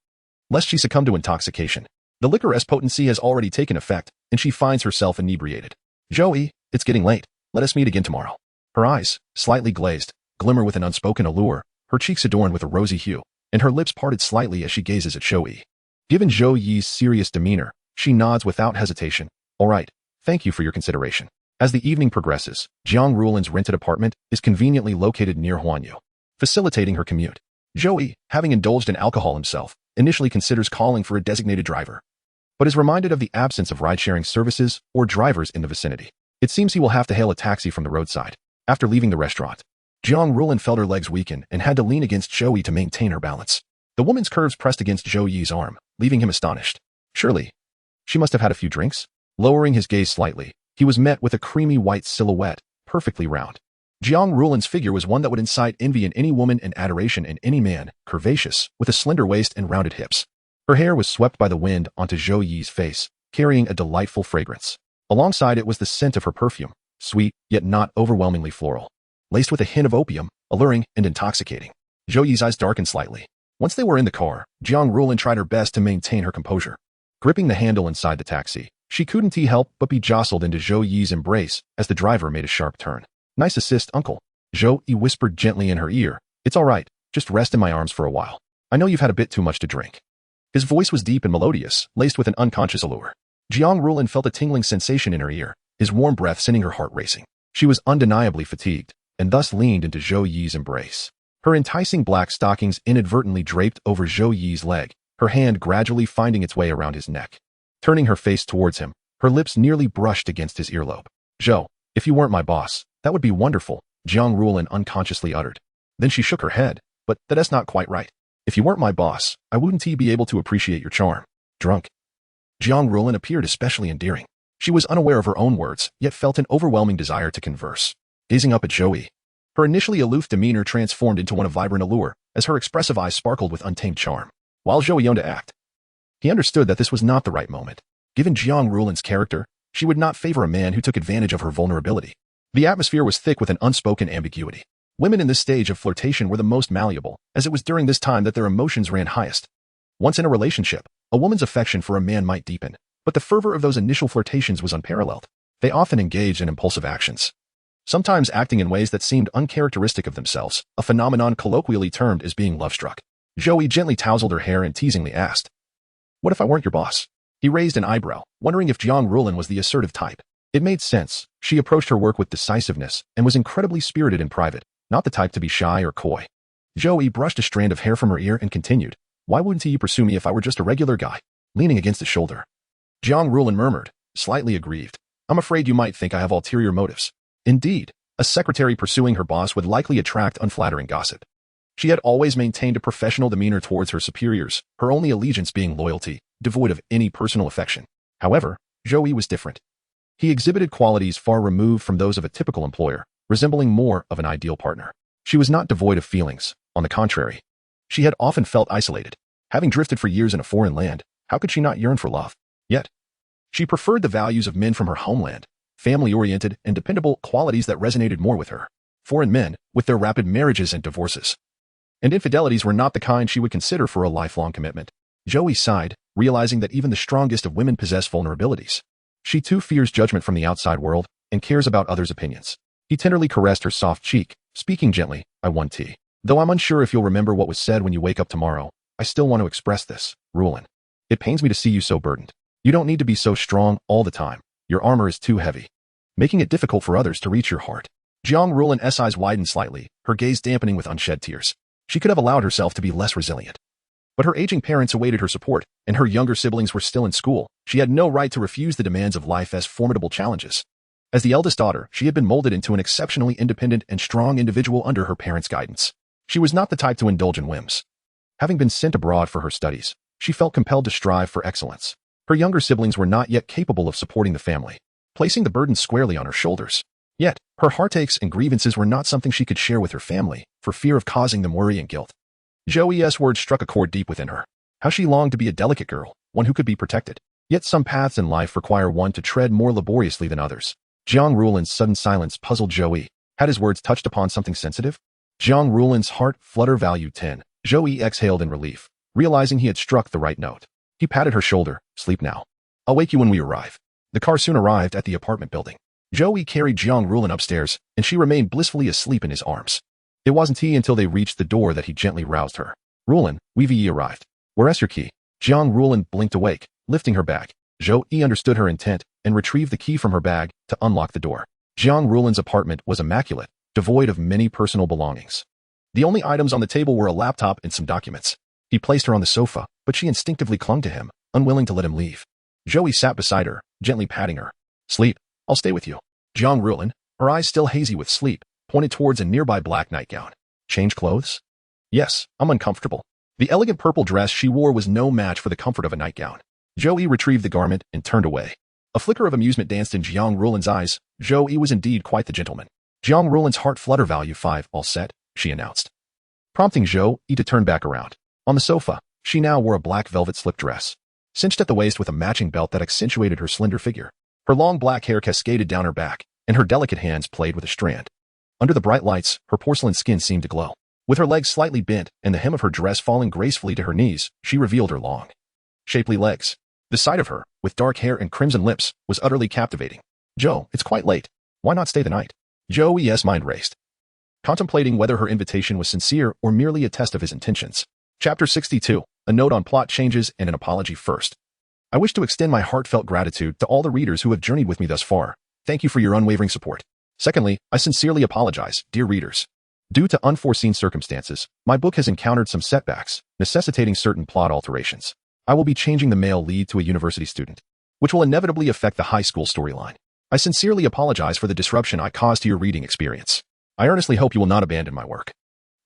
lest she succumb to intoxication. The liquor's potency has already taken effect, and she finds herself inebriated. Zhou Yi, it's getting late. Let us meet again tomorrow. Her eyes, slightly glazed, glimmer with an unspoken allure, her cheeks adorned with a rosy hue, and her lips parted slightly as she gazes at Zhou Yi. Given Zhou Yi's serious demeanor, she nods without hesitation. All right, thank you for your consideration. As the evening progresses, Jiang Rulin's rented apartment is conveniently located near Huanyu, facilitating her commute. Zhou Yi, having indulged in alcohol himself, initially considers calling for a designated driver, but is reminded of the absence of ride-sharing services or drivers in the vicinity. It seems he will have to hail a taxi from the roadside. After leaving the restaurant, Jiang Rulin felt her legs weaken and had to lean against Zhou Yi to maintain her balance. The woman's curves pressed against Zhou Yi's arm, leaving him astonished. Surely, she must have had a few drinks? Lowering his gaze slightly, he was met with a creamy white silhouette, perfectly round. Jiang Rulin's figure was one that would incite envy in any woman and adoration in any man, curvaceous, with a slender waist and rounded hips. Her hair was swept by the wind onto Zhou Yi's face, carrying a delightful fragrance. Alongside it was the scent of her perfume, sweet, yet not overwhelmingly floral, laced with a hint of opium, alluring and intoxicating. Zhou Yi's eyes darkened slightly. Once they were in the car, Jiang Rulin tried her best to maintain her composure. Gripping the handle inside the taxi, she couldn't help but be jostled into Zhou Yi's embrace as the driver made a sharp turn. Nice assist, uncle. Zhou Yi whispered gently in her ear. It's all right, just rest in my arms for a while. I know you've had a bit too much to drink. His voice was deep and melodious, laced with an unconscious allure. Jiang Rulin felt a tingling sensation in her ear, his warm breath sending her heart racing. She was undeniably fatigued, and thus leaned into Zhou Yi's embrace. Her enticing black stockings inadvertently draped over Zhou Yi's leg, her hand gradually finding its way around his neck. Turning her face towards him, her lips nearly brushed against his earlobe. Zhou, if you weren't my boss, that would be wonderful, Jiang Rulin unconsciously uttered. Then she shook her head, but that's not quite right. If you weren't my boss, I wouldn't be able to appreciate your charm. Drunk. Jiang Rulin appeared especially endearing. She was unaware of her own words, yet felt an overwhelming desire to converse. Gazing up at Zhou Yi, her initially aloof demeanor transformed into one of vibrant allure, as her expressive eyes sparkled with untamed charm. While Zhou Yi owned to act, he understood that this was not the right moment. Given Jiang Rulin's character, she would not favor a man who took advantage of her vulnerability. The atmosphere was thick with an unspoken ambiguity. Women in this stage of flirtation were the most malleable, as it was during this time that their emotions ran highest. Once in a relationship, a woman's affection for a man might deepen, but the fervor of those initial flirtations was unparalleled. They often engaged in impulsive actions, sometimes acting in ways that seemed uncharacteristic of themselves, a phenomenon colloquially termed as being love-struck. Zhou Yi gently tousled her hair and teasingly asked, "What if I weren't your boss?" He raised an eyebrow, wondering if Jiang Rulin was the assertive type. It made sense. She approached her work with decisiveness and was incredibly spirited in private, not the type to be shy or coy. Zhou Yi brushed a strand of hair from her ear and continued, "Why wouldn't you pursue me if I were just a regular guy?" Leaning against his shoulder, Jiang Rulin murmured, slightly aggrieved, "I'm afraid you might think I have ulterior motives." Indeed, a secretary pursuing her boss would likely attract unflattering gossip. She had always maintained a professional demeanor towards her superiors, her only allegiance being loyalty, devoid of any personal affection. However, Zhou Yi was different. He exhibited qualities far removed from those of a typical employer, resembling more of an ideal partner. She was not devoid of feelings. On the contrary, she had often felt isolated. Having drifted for years in a foreign land, how could she not yearn for love? Yet, she preferred the values of men from her homeland, family-oriented and dependable qualities that resonated more with her. Foreign men, with their rapid marriages and divorces, and infidelities were not the kind she would consider for a lifelong commitment. Zhou Yi sighed, realizing that even the strongest of women possess vulnerabilities. She too fears judgment from the outside world and cares about others' opinions. He tenderly caressed her soft cheek, speaking gently, "I want tea. Though I'm unsure if you'll remember what was said when you wake up tomorrow, I still want to express this, Rulin. It pains me to see you so burdened. You don't need to be so strong all the time. Your armor is too heavy, making it difficult for others to reach your heart. Jiang Rulin's eyes widened slightly, her gaze dampening with unshed tears. She could have allowed herself to be less resilient. But her aging parents awaited her support, and her younger siblings were still in school. She had no right to refuse the demands of life as formidable challenges. As the eldest daughter, she had been molded into an exceptionally independent and strong individual under her parents' guidance. She was not the type to indulge in whims. Having been sent abroad for her studies, she felt compelled to strive for excellence. Her younger siblings were not yet capable of supporting the family, placing the burden squarely on her shoulders. Yet, her heartaches and grievances were not something she could share with her family, for fear of causing them worry and guilt. Zhou Yi's words struck a chord deep within her. How she longed to be a delicate girl, one who could be protected. Yet some paths in life require one to tread more laboriously than others. Jiang Rulin's sudden silence puzzled Zhou Yi. Had his words touched upon something sensitive? Jiang Rulin's heart flutter value 10. Zhou Yi exhaled in relief, realizing he had struck the right note. He patted her shoulder. Sleep now. I'll wake you when we arrive. The car soon arrived at the apartment building. Zhou Yi carried Jiang Rulin upstairs, and she remained blissfully asleep in his arms. It wasn't until they reached the door that he gently roused her. Rulin, we've arrived. Where's your key? Jiang Rulin blinked awake, lifting her bag. Zhou Yi understood her intent and retrieved the key from her bag to unlock the door. Jiang Rulin's apartment was immaculate, devoid of many personal belongings. The only items on the table were a laptop and some documents. He placed her on the sofa, but she instinctively clung to him, unwilling to let him leave. Zhou Yi sat beside her, gently patting her. Sleep. I'll stay with you. Jiang Rulin, her eyes still hazy with sleep, pointed towards a nearby black nightgown. Change clothes? Yes, I'm uncomfortable. The elegant purple dress she wore was no match for the comfort of a nightgown. Zhou Yi retrieved the garment and turned away. A flicker of amusement danced in Jiang Rulin's eyes. Zhou Yi was indeed quite the gentleman. Jiang Rulin's heart flutter value 5, all set, she announced, prompting Zhou Yi to turn back around. On the sofa, she now wore a black velvet slip dress, cinched at the waist with a matching belt that accentuated her slender figure. Her long black hair cascaded down her back, and her delicate hands played with a strand. Under the bright lights, her porcelain skin seemed to glow. With her legs slightly bent and the hem of her dress falling gracefully to her knees, she revealed her long, shapely legs. The sight of her, with dark hair and crimson lips, was utterly captivating. Zhou, it's quite late. Why not stay the night? Zhou Yi's mind raced, contemplating whether her invitation was sincere or merely a test of his intentions. Chapter 62, a note on plot changes and an apology first. I wish to extend my heartfelt gratitude to all the readers who have journeyed with me thus far. Thank you for your unwavering support. Secondly, I sincerely apologize, dear readers. Due to unforeseen circumstances, my book has encountered some setbacks, necessitating certain plot alterations. I will be changing the male lead to a university student, which will inevitably affect the high school storyline. I sincerely apologize for the disruption I caused to your reading experience. I earnestly hope you will not abandon my work.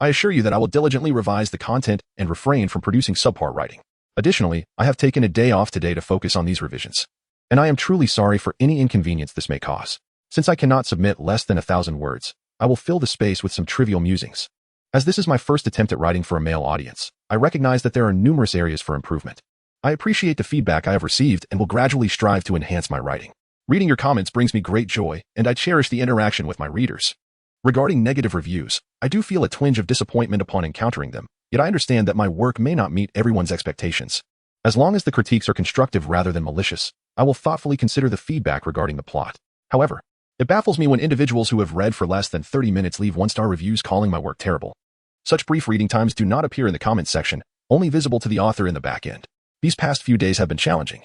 I assure you that I will diligently revise the content and refrain from producing subpar writing. Additionally, I have taken a day off today to focus on these revisions, and I am truly sorry for any inconvenience this may cause. Since I cannot submit less than 1,000 words, I will fill the space with some trivial musings. As this is my first attempt at writing for a male audience, I recognize that there are numerous areas for improvement. I appreciate the feedback I have received and will gradually strive to enhance my writing. Reading your comments brings me great joy, and I cherish the interaction with my readers. Regarding negative reviews, I do feel a twinge of disappointment upon encountering them, yet I understand that my work may not meet everyone's expectations. As long as the critiques are constructive rather than malicious, I will thoughtfully consider the feedback regarding the plot. However, it baffles me when individuals who have read for less than 30 minutes leave one-star reviews calling my work terrible. Such brief reading times do not appear in the comments section, only visible to the author in the back end. These past few days have been challenging.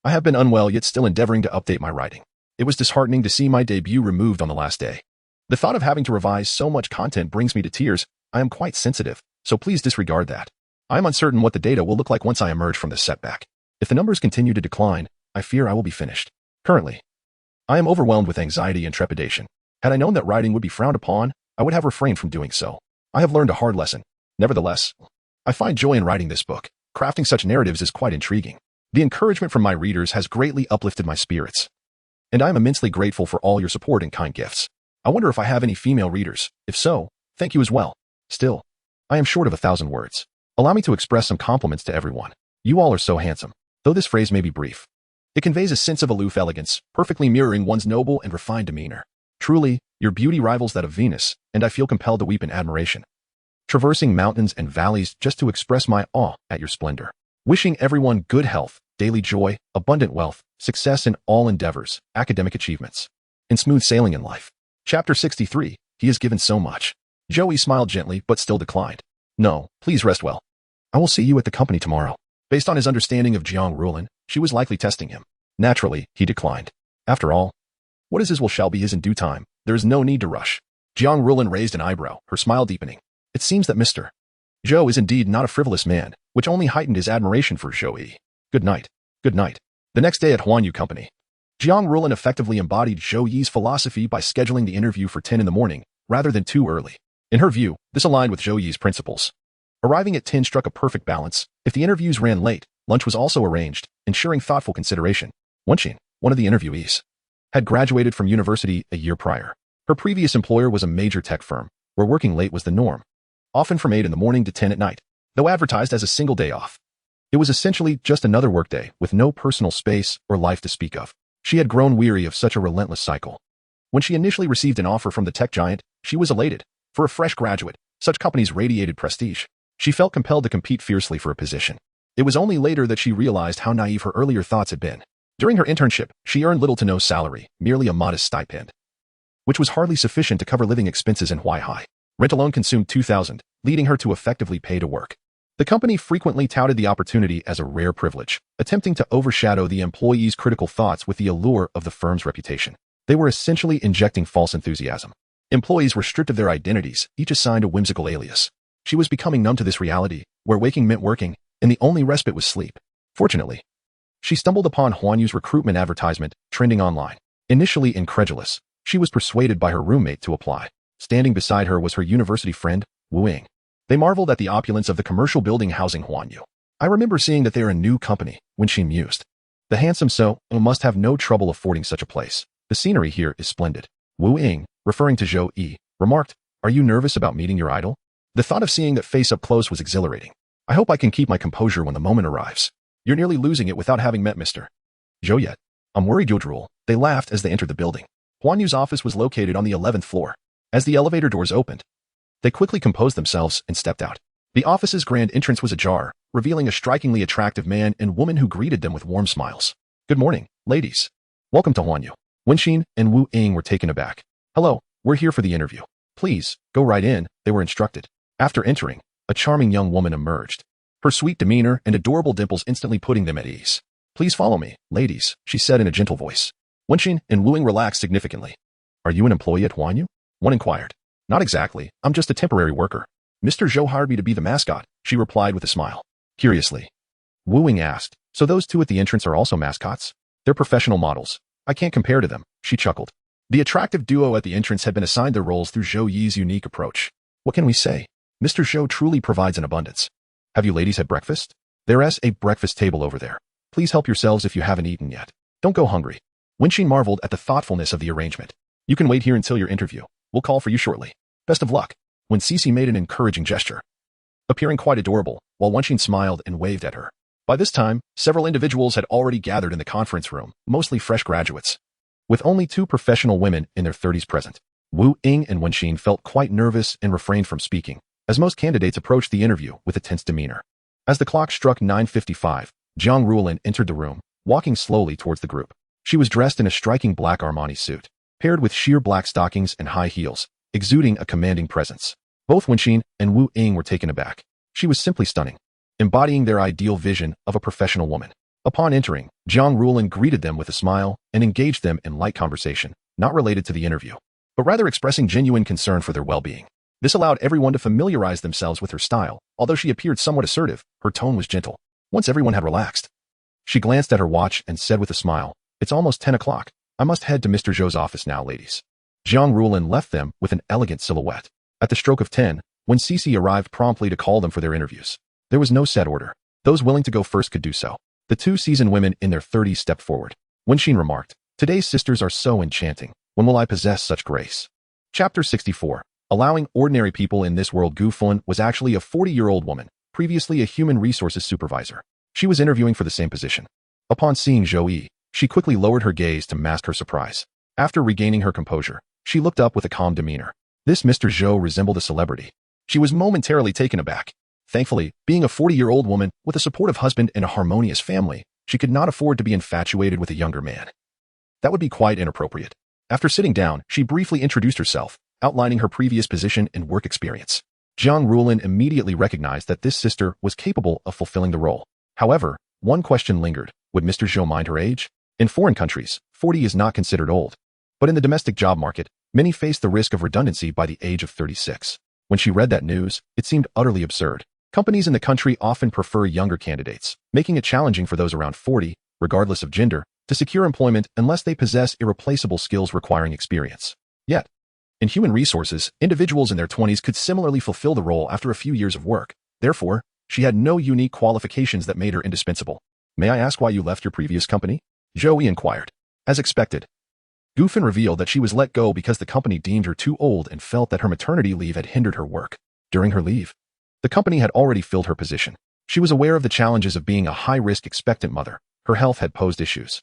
I have been unwell yet still endeavoring to update my writing. It was disheartening to see my debut removed on the last day. The thought of having to revise so much content brings me to tears. I am quite sensitive, so please disregard that. I am uncertain what the data will look like once I emerge from this setback. If the numbers continue to decline, I fear I will be finished. Currently, I am overwhelmed with anxiety and trepidation. Had I known that writing would be frowned upon, I would have refrained from doing so. I have learned a hard lesson. Nevertheless, I find joy in writing this book. Crafting such narratives is quite intriguing. The encouragement from my readers has greatly uplifted my spirits, and I am immensely grateful for all your support and kind gifts. I wonder if I have any female readers. If so, thank you as well. Still, I am short of 1,000 words. Allow me to express some compliments to everyone. You all are so handsome. Though this phrase may be brief, it conveys a sense of aloof elegance, perfectly mirroring one's noble and refined demeanor. Truly, your beauty rivals that of Venus, and I feel compelled to weep in admiration. Traversing mountains and valleys just to express my awe at your splendor. Wishing everyone good health, daily joy, abundant wealth, success in all endeavors, academic achievements, and smooth sailing in life. Chapter 63, he has given so much. Zhou Yi smiled gently but still declined. No, please rest well. I will see you at the company tomorrow. Based on his understanding of Zhou Yi, she was likely testing him. Naturally, he declined. After all, what is his will shall be his in due time. There is no need to rush. Zhou Yi raised an eyebrow, her smile deepening. It seems that Mr. Zhou is indeed not a frivolous man, which only heightened his admiration for Zhou Yi. Good night. Good night. The next day at Huanyu Company, Zhou Yi effectively embodied Zhou Yi's philosophy by scheduling the interview for 10 in the morning, rather than too early. In her view, this aligned with Zhou Yi's principles. Arriving at 10 struck a perfect balance. If the interviews ran late, lunch was also arranged, ensuring thoughtful consideration. Wenxin, one of the interviewees, had graduated from university a year prior. Her previous employer was a major tech firm, where working late was the norm, often from 8 in the morning to 10 at night, though advertised as a single day off. It was essentially just another workday with no personal space or life to speak of. She had grown weary of such a relentless cycle. When she initially received an offer from the tech giant, she was elated. For a fresh graduate, such companies radiated prestige. She felt compelled to compete fiercely for a position. It was only later that she realized how naive her earlier thoughts had been. During her internship, she earned little to no salary, merely a modest stipend, which was hardly sufficient to cover living expenses in Huaihai. Rent alone consumed $2,000, leading her to effectively pay to work. The company frequently touted the opportunity as a rare privilege, attempting to overshadow the employees' critical thoughts with the allure of the firm's reputation. They were essentially injecting false enthusiasm. Employees were stripped of their identities, each assigned a whimsical alias. She was becoming numb to this reality, where waking meant working, and the only respite was sleep. Fortunately, she stumbled upon Huanyu's recruitment advertisement, trending online. Initially incredulous, she was persuaded by her roommate to apply. Standing beside her was her university friend, Wu Ying. They marveled at the opulence of the commercial building housing Huanyu. I remember seeing that they're a new company, when she mused. The handsome So must have no trouble affording such a place. The scenery here is splendid. Wu Ying, referring to Zhou Yi, remarked, "Are you nervous about meeting your idol?" The thought of seeing that face up close was exhilarating. I hope I can keep my composure when the moment arrives. You're nearly losing it without having met Mr. Zhou yet. I'm worried you'll drool. They laughed as they entered the building. Huanyu's office was located on the 11th floor. As the elevator doors opened, they quickly composed themselves and stepped out. The office's grand entrance was ajar, revealing a strikingly attractive man and woman who greeted them with warm smiles. "Good morning, ladies. Welcome to Huanyu." Wenxin and Wu Ying were taken aback. "Hello, we're here for the interview. Please, go right in," they were instructed. After entering, a charming young woman emerged, her sweet demeanor and adorable dimples instantly putting them at ease. "Please follow me, ladies," she said in a gentle voice. Wenxin and Wu Ying relaxed significantly. "Are you an employee at Huanyu?" one inquired. "Not exactly, I'm just a temporary worker. Mr. Zhou hired me to be the mascot," she replied with a smile. Curiously, Wu Ying asked, "So those two at the entrance are also mascots?" "They're professional models. I can't compare to them," she chuckled. The attractive duo at the entrance had been assigned their roles through Zhou Yi's unique approach. What can we say? Mr. Zhou truly provides an abundance. "Have you ladies had breakfast? There's a breakfast table over there. Please help yourselves if you haven't eaten yet. Don't go hungry." Wenxin marveled at the thoughtfulness of the arrangement. "You can wait here until your interview. We'll call for you shortly. Best of luck." When Cece made an encouraging gesture, appearing quite adorable, while Wenxin smiled and waved at her. By this time, several individuals had already gathered in the conference room, mostly fresh graduates, with only two professional women in their 30s present. Wu Ying and Wenxin felt quite nervous and refrained from speaking, as most candidates approached the interview with a tense demeanor. As the clock struck 9:55, Zhou Yi entered the room, walking slowly towards the group. She was dressed in a striking black Armani suit, paired with sheer black stockings and high heels, exuding a commanding presence. Both Wenxin and Wu Ying were taken aback. She was simply stunning, embodying their ideal vision of a professional woman. Upon entering, Zhou Yi greeted them with a smile and engaged them in light conversation, not related to the interview, but rather expressing genuine concern for their well-being. This allowed everyone to familiarize themselves with her style. Although she appeared somewhat assertive, her tone was gentle. Once everyone had relaxed, she glanced at her watch and said with a smile, "It's almost 10 o'clock. I must head to Mr. Zhou's office now, ladies." Zhou Yi left them with an elegant silhouette. At the stroke of 10, when Cece arrived promptly to call them for their interviews, there was no set order. Those willing to go first could do so. The two seasoned women in their 30s stepped forward. Wenxin remarked, "Today's sisters are so enchanting. When will I possess such grace?" Chapter 64. Allowing ordinary people in this world. Gu Fun was actually a 40-year-old woman, previously a human resources supervisor. She was interviewing for the same position. Upon seeing Zhou Yi, she quickly lowered her gaze to mask her surprise. After regaining her composure, she looked up with a calm demeanor. This Mr. Zhou resembled a celebrity. She was momentarily taken aback. Thankfully, being a 40-year-old woman with a supportive husband and a harmonious family, she could not afford to be infatuated with a younger man. That would be quite inappropriate. After sitting down, she briefly introduced herself, outlining her previous position and work experience. Jiang Rulin immediately recognized that this sister was capable of fulfilling the role. However, one question lingered. Would Mr. Zhou mind her age? In foreign countries, 40 is not considered old. But in the domestic job market, many face the risk of redundancy by the age of 36. When she read that news, it seemed utterly absurd. Companies in the country often prefer younger candidates, making it challenging for those around 40, regardless of gender, to secure employment unless they possess irreplaceable skills requiring experience. Yet, in human resources, individuals in their 20s could similarly fulfill the role after a few years of work. Therefore, she had no unique qualifications that made her indispensable. May I ask why you left your previous company? Zhou Yi inquired. As expected, Gufen revealed that she was let go because the company deemed her too old and felt that her maternity leave had hindered her work. During her leave, the company had already filled her position. She was aware of the challenges of being a high-risk expectant mother. Her health had posed issues,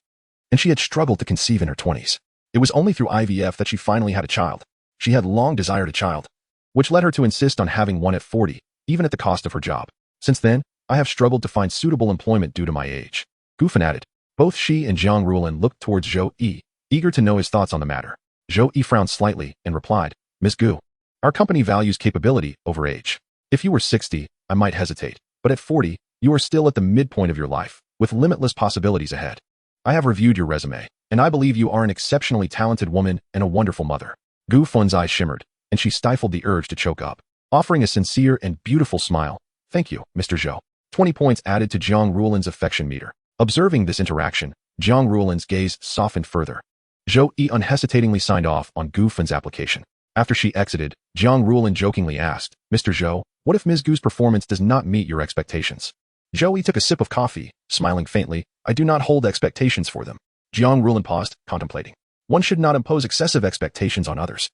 and she had struggled to conceive in her 20s. It was only through IVF that she finally had a child. She had long desired a child, which led her to insist on having one at 40, even at the cost of her job. Since then, I have struggled to find suitable employment due to my age. Gufen added. Both she and Jiang Rulin looked towards Zhou Yi, eager to know his thoughts on the matter. Zhou Yi frowned slightly and replied, Ms. Gu, our company values capability over age. If you were 60, I might hesitate, but at 40, you are still at the midpoint of your life, with limitless possibilities ahead. I have reviewed your resume, and I believe you are an exceptionally talented woman and a wonderful mother. Gu Fen's eyes shimmered, and she stifled the urge to choke up, offering a sincere and beautiful smile. Thank you, Mr. Zhou. 20 points added to Jiang Rulin's affection meter. Observing this interaction, Jiang Rulin's gaze softened further. Zhou Yi unhesitatingly signed off on Gu Fen's application. After she exited, Jiang Rulin jokingly asked, Mr. Zhou, what if Ms. Gu's performance does not meet your expectations? Zhou Yi took a sip of coffee, smiling faintly. I do not hold expectations for them. Jiang Rulin paused, contemplating. One should not impose excessive expectations on others.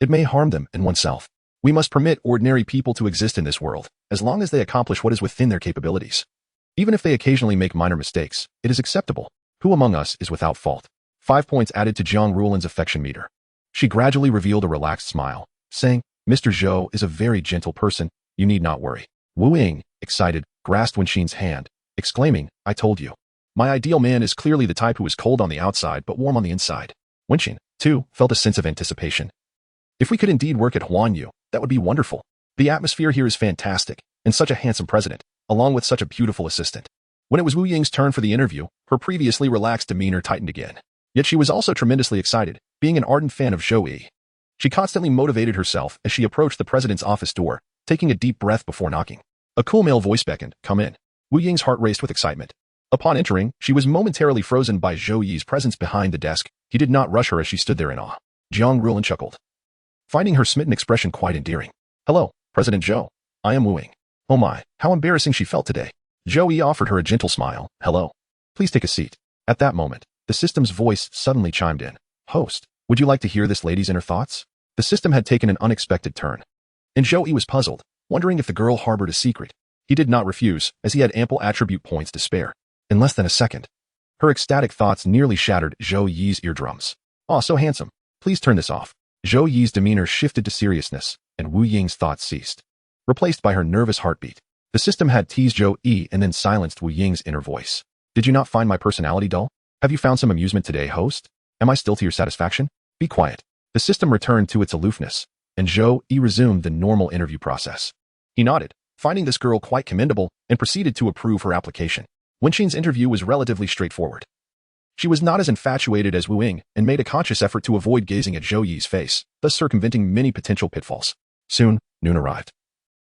It may harm them and oneself. We must permit ordinary people to exist in this world, as long as they accomplish what is within their capabilities. Even if they occasionally make minor mistakes, it is acceptable. Who among us is without fault? 5 points added to Jiang Rulin's affection meter. She gradually revealed a relaxed smile, saying, Mr. Zhou is a very gentle person. You need not worry. Wu Ying, excited, grasped Wenxin's hand, exclaiming, I told you. My ideal man is clearly the type who is cold on the outside but warm on the inside. Wenxin, too, felt a sense of anticipation. If we could indeed work at Huanyu, that would be wonderful. The atmosphere here is fantastic, and such a handsome president, along with such a beautiful assistant. When it was Wu Ying's turn for the interview, her previously relaxed demeanor tightened again. Yet she was also tremendously excited, being an ardent fan of Zhou Yi. She constantly motivated herself as she approached the president's office door, taking a deep breath before knocking. A cool male voice beckoned, come in. Wu Ying's heart raced with excitement. Upon entering, she was momentarily frozen by Zhou Yi's presence behind the desk. He did not rush her as she stood there in awe. Jiang Rulin chuckled, finding her smitten expression quite endearing. Hello, President Zhou. I am Wu Ying. Oh my, how embarrassing she felt today. Zhou Yi offered her a gentle smile. Hello. Please take a seat. At that moment, the system's voice suddenly chimed in. Host, would you like to hear this lady's inner thoughts? The system had taken an unexpected turn, and Zhou Yi was puzzled, wondering if the girl harbored a secret. He did not refuse, as he had ample attribute points to spare. In less than a second, her ecstatic thoughts nearly shattered Zhou Yi's eardrums. Aw, so handsome. Please turn this off. Zhou Yi's demeanor shifted to seriousness, and Wu Ying's thoughts ceased, replaced by her nervous heartbeat. The system had teased Zhou Yi and then silenced Wu Ying's inner voice. Did you not find my personality dull? Have you found some amusement today, host? Am I still to your satisfaction? Be quiet. The system returned to its aloofness, and Zhou Yi resumed the normal interview process. He nodded, finding this girl quite commendable, and proceeded to approve her application. Wenxin's interview was relatively straightforward. She was not as infatuated as Wu Ying and made a conscious effort to avoid gazing at Zhou Yi's face, thus circumventing many potential pitfalls. Soon, noon arrived,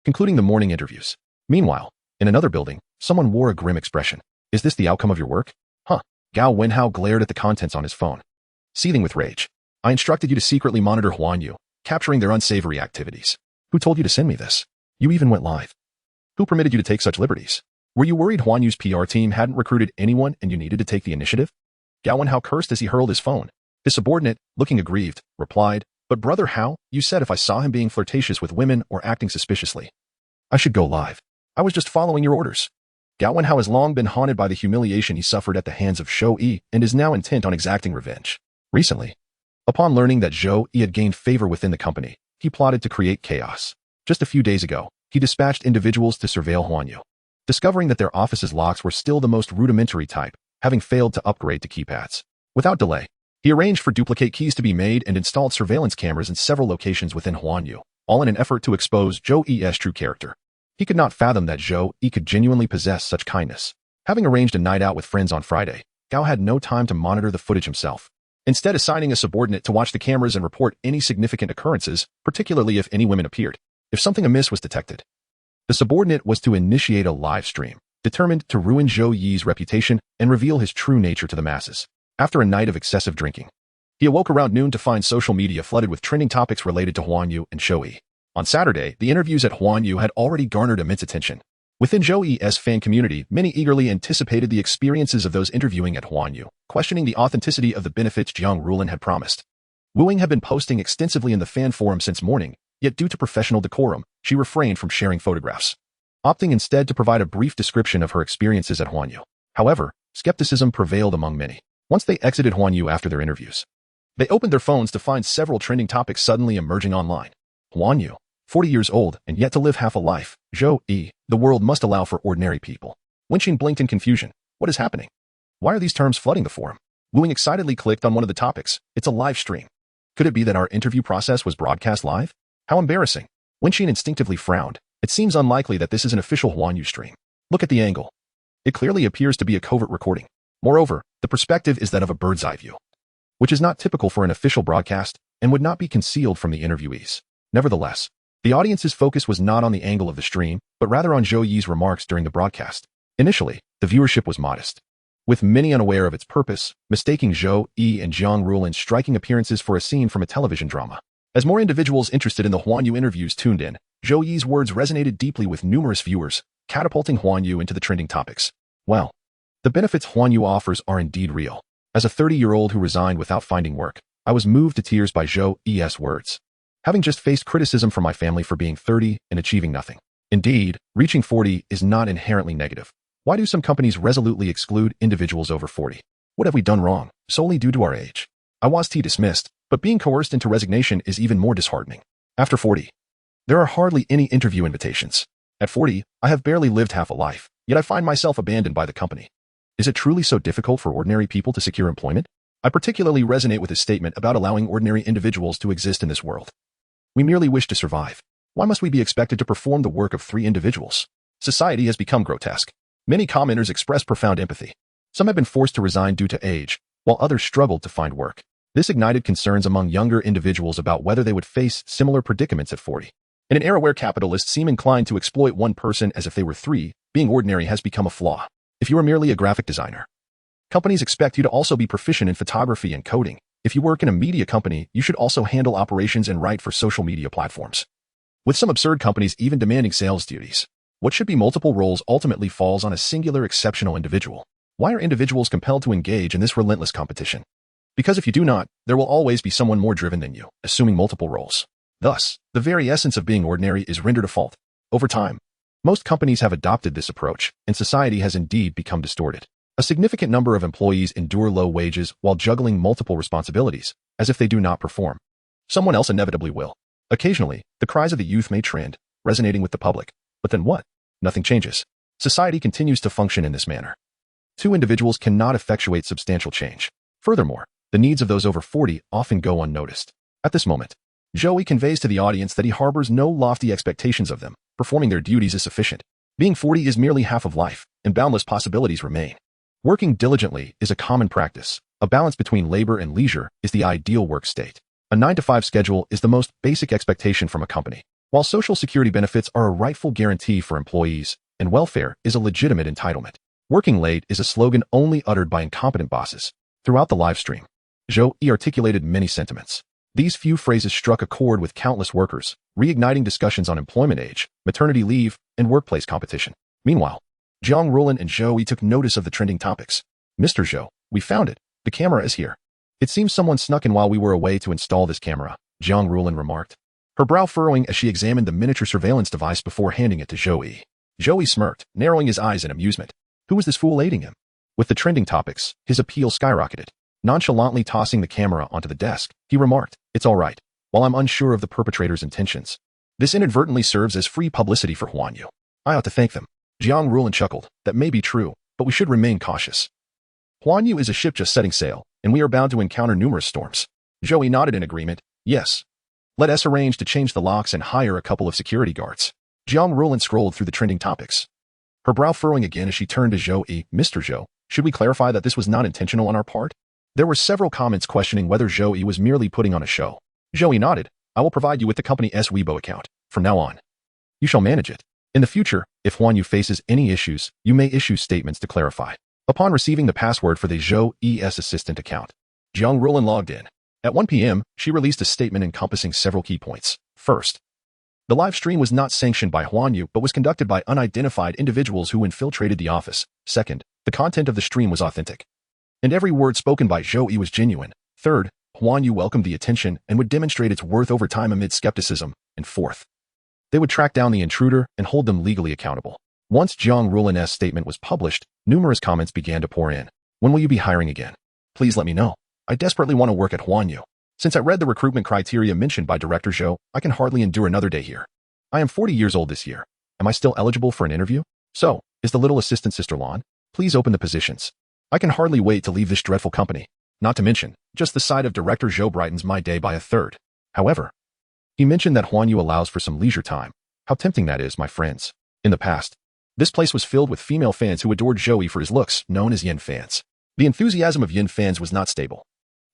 concluding the morning interviews. Meanwhile, in another building, someone wore a grim expression. Is this the outcome of your work? Huh. Gao Wenhao glared at the contents on his phone, seething with rage. I instructed you to secretly monitor Huanyu, capturing their unsavory activities. Who told you to send me this? You even went live. Who permitted you to take such liberties? Were you worried Huanyu's PR team hadn't recruited anyone and you needed to take the initiative? Gao Wenhao cursed as he hurled his phone. His subordinate, looking aggrieved, replied, But brother Hao, you said if I saw him being flirtatious with women or acting suspiciously, I should go live. I was just following your orders. Gao Wenhao has long been haunted by the humiliation he suffered at the hands of Zhou Yi and is now intent on exacting revenge. Recently, upon learning that Zhou Yi had gained favor within the company, he plotted to create chaos. Just a few days ago, he dispatched individuals to surveil Huanyu, discovering that their office's locks were still the most rudimentary type, having failed to upgrade to keypads. Without delay, he arranged for duplicate keys to be made and installed surveillance cameras in several locations within Huanyu, all in an effort to expose Zhou Yi's true character. He could not fathom that Zhou Yi could genuinely possess such kindness. Having arranged a night out with friends on Friday, Gao had no time to monitor the footage himself, instead assigning a subordinate to watch the cameras and report any significant occurrences, particularly if any women appeared. If something amiss was detected, the subordinate was to initiate a live stream, determined to ruin Zhou Yi's reputation and reveal his true nature to the masses. After a night of excessive drinking, he awoke around noon to find social media flooded with trending topics related to Huan Yu and Zhou Yi. On Saturday, the interviews at Huan Yu had already garnered immense attention. Within Zhou Yi's fan community, many eagerly anticipated the experiences of those interviewing at Huan Yu, questioning the authenticity of the benefits Jiang Rulin had promised. Wu Ying had been posting extensively in the fan forum since morning, yet due to professional decorum, she refrained from sharing photographs, opting instead to provide a brief description of her experiences at Huan Yu. However, skepticism prevailed among many. Once they exited Huan Yu after their interviews, they opened their phones to find several trending topics suddenly emerging online. Huan Yu, 40 years old and yet to live half a life. Zhou Yi, the world must allow for ordinary people. Wenqin blinked in confusion. What is happening? Why are these terms flooding the forum? Wu Ying excitedly clicked on one of the topics. It's a live stream. Could it be that our interview process was broadcast live? How embarrassing. Wenqin instinctively frowned. It seems unlikely that this is an official Huan Yu stream. Look at the angle. It clearly appears to be a covert recording. Moreover, the perspective is that of a bird's eye view, which is not typical for an official broadcast and would not be concealed from the interviewees. Nevertheless, the audience's focus was not on the angle of the stream, but rather on Zhou Yi's remarks during the broadcast. Initially, the viewership was modest, with many unaware of its purpose, mistaking Zhou Yi and Jiang Rulin's striking appearances for a scene from a television drama. As more individuals interested in the Huan Yu interviews tuned in, Zhou Yi's words resonated deeply with numerous viewers, catapulting Huan Yu into the trending topics. Well, the benefits Huan Yu offers are indeed real. As a 30-year-old who resigned without finding work, I was moved to tears by Zhou Yi's words. Having just faced criticism from my family for being 30 and achieving nothing. Indeed, reaching 40 is not inherently negative. Why do some companies resolutely exclude individuals over 40? What have we done wrong, solely due to our age? I was dismissed, but being coerced into resignation is even more disheartening. After 40, there are hardly any interview invitations. At 40, I have barely lived half a life, yet I find myself abandoned by the company. Is it truly so difficult for ordinary people to secure employment? I particularly resonate with his statement about allowing ordinary individuals to exist in this world. We merely wish to survive. Why must we be expected to perform the work of 3 individuals? Society has become grotesque. Many commenters express profound empathy. Some have been forced to resign due to age, while others struggled to find work. This ignited concerns among younger individuals about whether they would face similar predicaments at 40. In an era where capitalists seem inclined to exploit one person as if they were 3, being ordinary has become a flaw. If you are merely a graphic designer, companies expect you to also be proficient in photography and coding. If you work in a media company, you should also handle operations and write for social media platforms, with some absurd companies even demanding sales duties. What should be multiple roles ultimately falls on a singular exceptional individual. Why are individuals compelled to engage in this relentless competition? Because if you do not, there will always be someone more driven than you, assuming multiple roles. Thus, the very essence of being ordinary is rendered a fault. Over time, most companies have adopted this approach, and society has indeed become distorted. A significant number of employees endure low wages while juggling multiple responsibilities, as if they do not perform, someone else inevitably will. Occasionally, the cries of the youth may trend, resonating with the public. But then what? Nothing changes. Society continues to function in this manner. 2 individuals cannot effectuate substantial change. Furthermore, the needs of those over 40 often go unnoticed. At this moment, Zhou Yi conveys to the audience that he harbors no lofty expectations of them. Performing their duties is sufficient. Being 40 is merely half of life, and boundless possibilities remain. Working diligently is a common practice. A balance between labor and leisure is the ideal work state. A 9-to-5 schedule is the most basic expectation from a company. While social security benefits are a rightful guarantee for employees, and welfare is a legitimate entitlement, working late is a slogan only uttered by incompetent bosses. Throughout the live stream, Zhou Yi articulated many sentiments. These few phrases struck a chord with countless workers, reigniting discussions on employment age, maternity leave, and workplace competition. Meanwhile, Jiang Rulin and Zhou Yi took notice of the trending topics. Mr. Zhou, we found it. The camera is here. It seems someone snuck in while we were away to install this camera, Jiang Rulin remarked, her brow furrowing as she examined the miniature surveillance device before handing it to Zhou Yi. Zhou Yi smirked, narrowing his eyes in amusement. Who was this fool aiding him? With the trending topics, his appeal skyrocketed. Nonchalantly tossing the camera onto the desk, he remarked, "It's all right. While I'm unsure of the perpetrator's intentions, this inadvertently serves as free publicity for Huan Yu. I ought to thank them." Jiang Rulin chuckled. "That may be true, but we should remain cautious. Huan Yu is a ship just setting sail, and we are bound to encounter numerous storms." Zhou Yi nodded in agreement. "Yes. Let us arrange to change the locks and hire a couple of security guards. Jiang Ruolin scrolled through the trending topics, her brow furrowing again as she turned to Zhou Yi. Mr. Zhou, should we clarify that this was not intentional on our part? There were several comments questioning whether Zhou Yi was merely putting on a show. Zhou Yi nodded. I will provide you with the company's Weibo account. From now on, you shall manage it. In the future, if Huan Yu faces any issues, you may issue statements to clarify. Upon receiving the password for the Zhou Yi's assistant account, Jiang Ruolin logged in. At 1 p.m., she released a statement encompassing several key points. First, the live stream was not sanctioned by Huan Yu but was conducted by unidentified individuals who infiltrated the office. Second, the content of the stream was authentic, and every word spoken by Zhou Yi was genuine. Third, Huan Yu welcomed the attention and would demonstrate its worth over time amid skepticism. And fourth, they would track down the intruder and hold them legally accountable. Once Jiang Ruolin's statement was published, numerous comments began to pour in. When will you be hiring again? Please let me know. I desperately want to work at Huan Yu. Since I read the recruitment criteria mentioned by Director Zhou, I can hardly endure another day here. I am 40 years old this year. Am I still eligible for an interview? So, is the little assistant Sister Lan? Please open the positions. I can hardly wait to leave this dreadful company. Not to mention, just the sight of Director Zhou brightens my day by a third. However, he mentioned that Huan Yu allows for some leisure time. How tempting that is, my friends. In the past, this place was filled with female fans who adored Zhou Yi for his looks, known as Yin fans. The enthusiasm of Yin fans was not stable,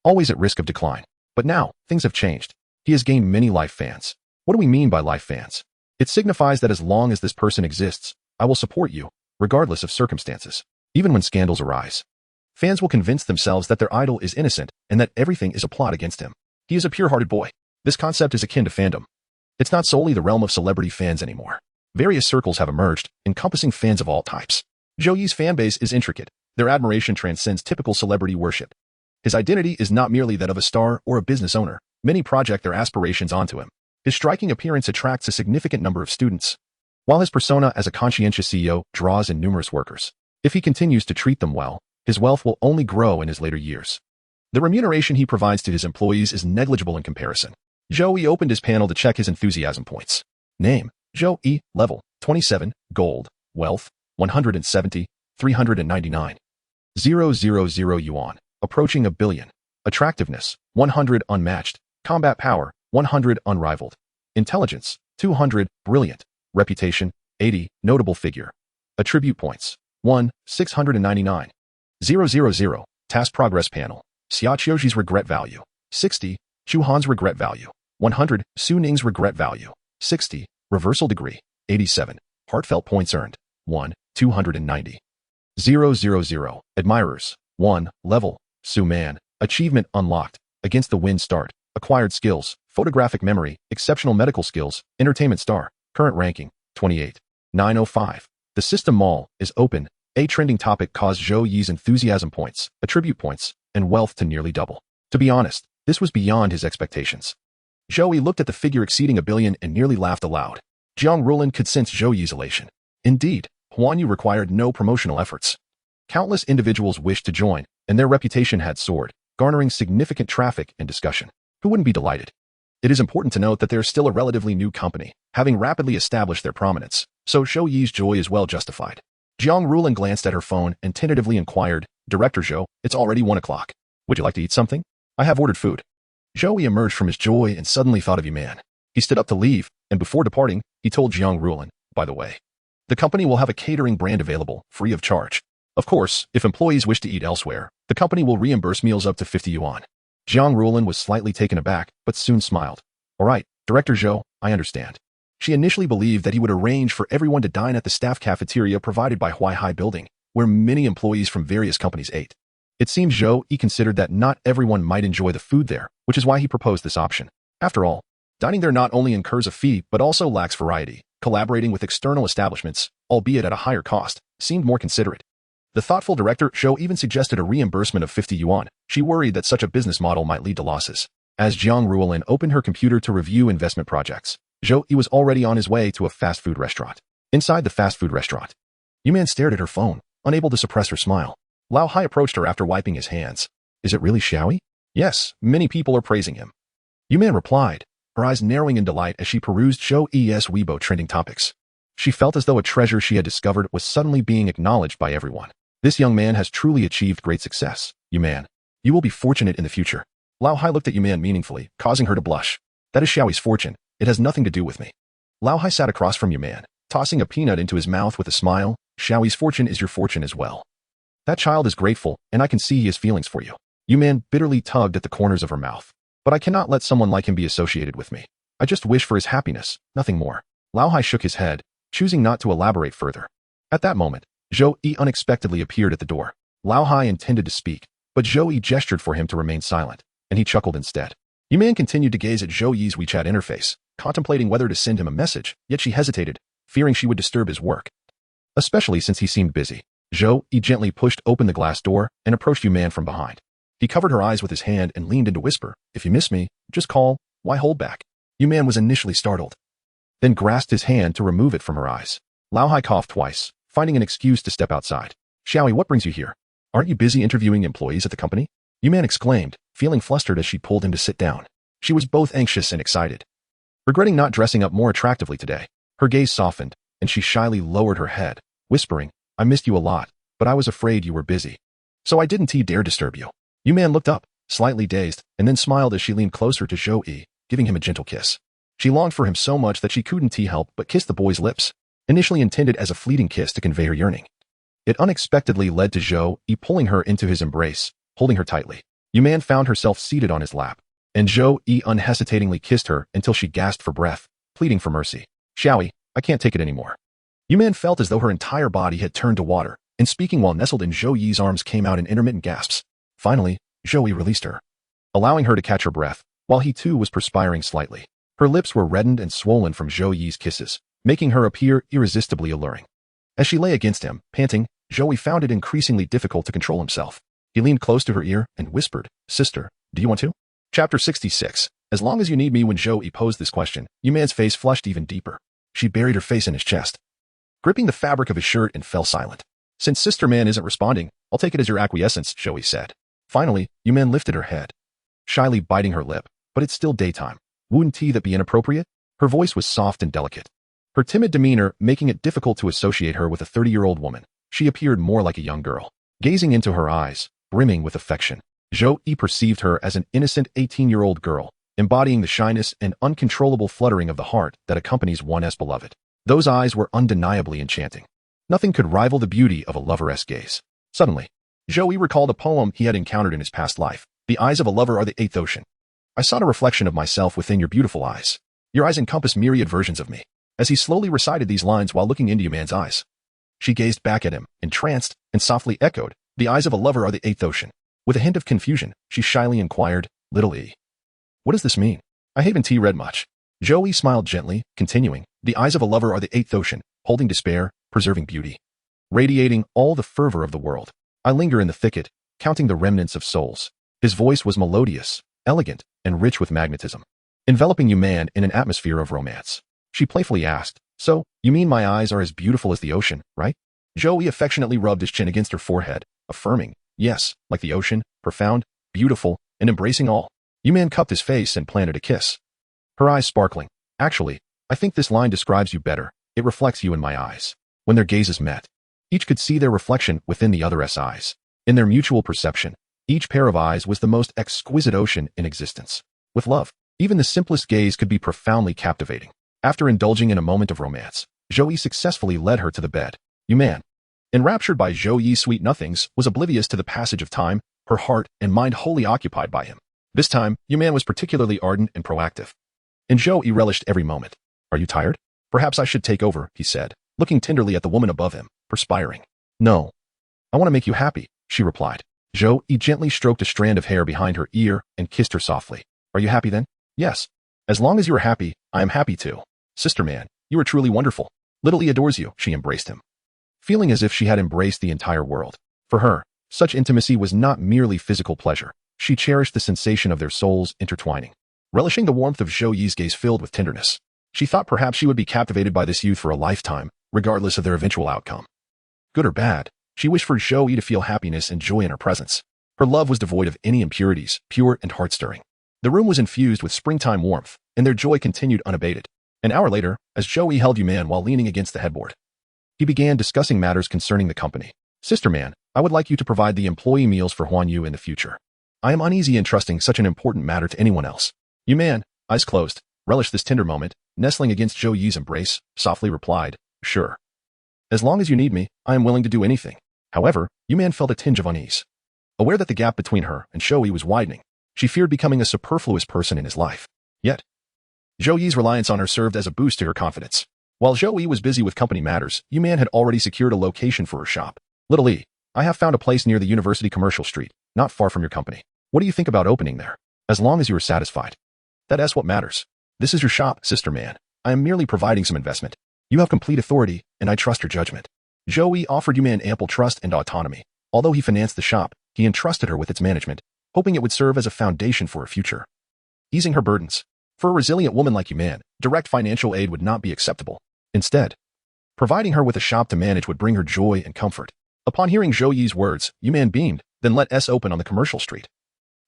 always at risk of decline. But now, things have changed. He has gained many life fans. What do we mean by life fans? It signifies that as long as this person exists, I will support you, regardless of circumstances. Even when scandals arise, fans will convince themselves that their idol is innocent and that everything is a plot against him. He is a pure-hearted boy. This concept is akin to fandom. It's not solely the realm of celebrity fans anymore. Various circles have emerged, encompassing fans of all types. Zhou Yi's fanbase is intricate. Their admiration transcends typical celebrity worship. His identity is not merely that of a star or a business owner. Many project their aspirations onto him. His striking appearance attracts a significant number of students, while his persona as a conscientious CEO draws in numerous workers. If he continues to treat them well, his wealth will only grow in his later years. The remuneration he provides to his employees is negligible in comparison. Zhou Yi opened his panel to check his enthusiasm points. Name, Zhou Yi, level, 27, gold, wealth, 170, 399. 000 yuan, approaching a billion. Attractiveness, 100 unmatched. Combat power, 100 unrivaled. Intelligence, 200, brilliant. Reputation, 80, notable figure. Attribute points, 1, 699. 000, task progress panel. Xiaoqiuji's regret value, 60. Chuhan's regret value, 100. Su Ning's regret value, 60. Reversal degree, 87. Heartfelt points earned, 1, 290. 000, admirers, 1, level. Su Man, achievement unlocked. Against the wind start. Acquired skills, photographic memory, exceptional medical skills, entertainment star, current ranking, 28. 905. The system mall is open. A trending topic caused Zhou Yi's enthusiasm points, attribute points, and wealth to nearly double. To be honest, this was beyond his expectations. Zhou Yi looked at the figure exceeding a billion and nearly laughed aloud. Jiang Ruolin could sense Zhou Yi's elation. Indeed, Huan Yu required no promotional efforts. Countless individuals wished to join, and their reputation had soared, garnering significant traffic and discussion. Who wouldn't be delighted? It is important to note that they are still a relatively new company, having rapidly established their prominence, so Zhou Yi's joy is well justified. Jiang Ruolin glanced at her phone and tentatively inquired, Director Zhou, it's already 1 o'clock. Would you like to eat something? I have ordered food. Zhou Yi emerged from his joy and suddenly thought of Yuman. He stood up to leave, and before departing, he told Jiang Ruolin, by the way, the company will have a catering brand available, free of charge. Of course, if employees wish to eat elsewhere, the company will reimburse meals up to 50 yuan. Jiang Ruolin was slightly taken aback, but soon smiled. All right, Director Zhou, I understand. She initially believed that he would arrange for everyone to dine at the staff cafeteria provided by Huaihai Building, where many employees from various companies ate. It seems Zhou Yi considered that not everyone might enjoy the food there, which is why he proposed this option. After all, dining there not only incurs a fee but also lacks variety. Collaborating with external establishments, albeit at a higher cost, seemed more considerate. The thoughtful director Zhou even suggested a reimbursement of 50 yuan. She worried that such a business model might lead to losses. As Jiang Ruolin opened her computer to review investment projects, Zhou Yi was already on his way to a fast food restaurant. Inside the fast food restaurant, Yuman stared at her phone, unable to suppress her smile. Lao Hai approached her after wiping his hands. Is it really Xiao Yi? Yes, many people are praising him. Yuman replied, her eyes narrowing in delight as she perused Zhou Yi's Weibo trending topics. She felt as though a treasure she had discovered was suddenly being acknowledged by everyone. This young man has truly achieved great success. Yuman, you will be fortunate in the future. Lao Hai looked at Yuman meaningfully, causing her to blush. That is Zhou Yi's fortune. It has nothing to do with me. Lao Hai sat across from Yuman, tossing a peanut into his mouth with a smile. Zhou Yi's fortune is your fortune as well. That child is grateful, and I can see he has feelings for you. Yuman bitterly tugged at the corners of her mouth. But I cannot let someone like him be associated with me. I just wish for his happiness, nothing more. Lao Hai shook his head, choosing not to elaborate further. At that moment, Zhou Yi unexpectedly appeared at the door. Lao Hai intended to speak, but Zhou Yi gestured for him to remain silent, and he chuckled instead. Yuman continued to gaze at Zhou Yi's WeChat interface, contemplating whether to send him a message, yet she hesitated, fearing she would disturb his work. Especially since he seemed busy. Zhou Yi gently pushed open the glass door and approached Yuman from behind. He covered her eyes with his hand and leaned in to whisper, "If you miss me, just call. Why hold back?" Yuman was initially startled, then grasped his hand to remove it from her eyes. Lao Hai coughed twice, finding an excuse to step outside. "Zhou Yi, what brings you here? Aren't you busy interviewing employees at the company?" Yuman exclaimed, feeling flustered as she pulled him to sit down. She was both anxious and excited. Regretting not dressing up more attractively today, her gaze softened, and she shyly lowered her head, whispering, "I missed you a lot, but I was afraid you were busy. So I didn't dare disturb you." Yuman looked up, slightly dazed, and then smiled as she leaned closer to Zhou Yi, giving him a gentle kiss. She longed for him so much that she couldn't help but kiss the boy's lips, initially intended as a fleeting kiss to convey her yearning. It unexpectedly led to Zhou Yi pulling her into his embrace, holding her tightly. Yuman found herself seated on his lap, and Zhou Yi unhesitatingly kissed her until she gasped for breath, pleading for mercy. "Zhou Yi, I can't take it anymore." Yuman felt as though her entire body had turned to water, and speaking while nestled in Zhou Yi's arms came out in intermittent gasps. Finally, Zhou Yi released her, allowing her to catch her breath, while he too was perspiring slightly. Her lips were reddened and swollen from Zhou Yi's kisses, making her appear irresistibly alluring. As she lay against him, panting, Zhou Yi found it increasingly difficult to control himself. He leaned close to her ear and whispered, "Sister, do you want to?" Chapter 66. As long as you need me. When Zhou Yi posed this question, Yuman's face flushed even deeper. She buried her face in his chest, gripping the fabric of his shirt, and fell silent. "Since Sister Man isn't responding, I'll take it as your acquiescence," Zhou Yi said. Finally, Yuman lifted her head, shyly biting her lip. "But it's still daytime. Wouldn't that be inappropriate?" Her voice was soft and delicate, her timid demeanor making it difficult to associate her with a 30-year-old woman. She appeared more like a young girl. Gazing into her eyes, brimming with affection, Zhou Yi perceived her as an innocent 18-year-old girl, embodying the shyness and uncontrollable fluttering of the heart that accompanies one's beloved. Those eyes were undeniably enchanting. Nothing could rival the beauty of a lover's gaze. Suddenly, Zhou Yi recalled a poem he had encountered in his past life. "The eyes of a lover are the eighth ocean. I sought a reflection of myself within your beautiful eyes. Your eyes encompass myriad versions of me." As he slowly recited these lines while looking into Yuman's eyes, she gazed back at him, entranced, and softly echoed, "The eyes of a lover are the eighth ocean." With a hint of confusion, she shyly inquired, "Little E, what does this mean? I haven't read much." Zhou Yi smiled gently, continuing, "The eyes of a lover are the eighth ocean, holding despair, preserving beauty, radiating all the fervor of the world. I linger in the thicket, counting the remnants of souls." His voice was melodious, elegant, and rich with magnetism, enveloping Yuman in an atmosphere of romance. She playfully asked, "So, you mean my eyes are as beautiful as the ocean, right?" Zhou Yi affectionately rubbed his chin against her forehead, affirming, "Yes, like the ocean, profound, beautiful, and embracing all." Yuman cupped his face and planted a kiss, her eyes sparkling. "Actually, I think this line describes you better. It reflects you in my eyes." When their gazes met, each could see their reflection within the other's eyes. In their mutual perception, each pair of eyes was the most exquisite ocean in existence. With love, even the simplest gaze could be profoundly captivating. After indulging in a moment of romance, Zhou Yi successfully led her to the bed. Yuman, enraptured by Zhou Yi's sweet nothings, was oblivious to the passage of time, her heart and mind wholly occupied by him. This time, Yuman was particularly ardent and proactive, and Zhou Yi relished every moment. "Are you tired? Perhaps I should take over," he said, looking tenderly at the woman above him, perspiring. "No. I want to make you happy," she replied. Zhou Yi gently stroked a strand of hair behind her ear and kissed her softly. "Are you happy then?" "Yes. As long as you are happy, I am happy too. Sister Man, you are truly wonderful. Little E adores you." She embraced him, feeling as if she had embraced the entire world. For her, such intimacy was not merely physical pleasure. She cherished the sensation of their souls intertwining. Relishing the warmth of Zhou Yi's gaze filled with tenderness, she thought perhaps she would be captivated by this youth for a lifetime, regardless of their eventual outcome. Good or bad, she wished for Zhou Yi to feel happiness and joy in her presence. Her love was devoid of any impurities, pure and heart-stirring. The room was infused with springtime warmth, and their joy continued unabated. An hour later, as Zhou Yi held Yuman while leaning against the headboard, he began discussing matters concerning the company. "Sister Man, I would like you to provide the employee meals for Huan Yu in the future. I am uneasy entrusting such an important matter to anyone else." Yuman, eyes closed, relished this tender moment, nestling against Zhou Yi's embrace, softly replied, "Sure. As long as you need me, I am willing to do anything." However, Yuman felt a tinge of unease. Aware that the gap between her and Zhou Yi was widening, she feared becoming a superfluous person in his life. Yet, Zhou Yi's reliance on her served as a boost to her confidence. While Zhou Yi was busy with company matters, Yuman had already secured a location for her shop. "Little Yi, I have found a place near the University Commercial Street, not far from your company. What do you think about opening there? As long as you are satisfied. That's what matters. This is your shop, sister man. I am merely providing some investment. You have complete authority, and I trust your judgment." Zhou Yi offered Yuman ample trust and autonomy. Although he financed the shop, he entrusted her with its management, hoping it would serve as a foundation for her future. Easing her burdens. For a resilient woman like Yuman, direct financial aid would not be acceptable. Instead, providing her with a shop to manage would bring her joy and comfort. Upon hearing Zhou Yi's words, Yuman beamed, "Then let us open on the commercial street.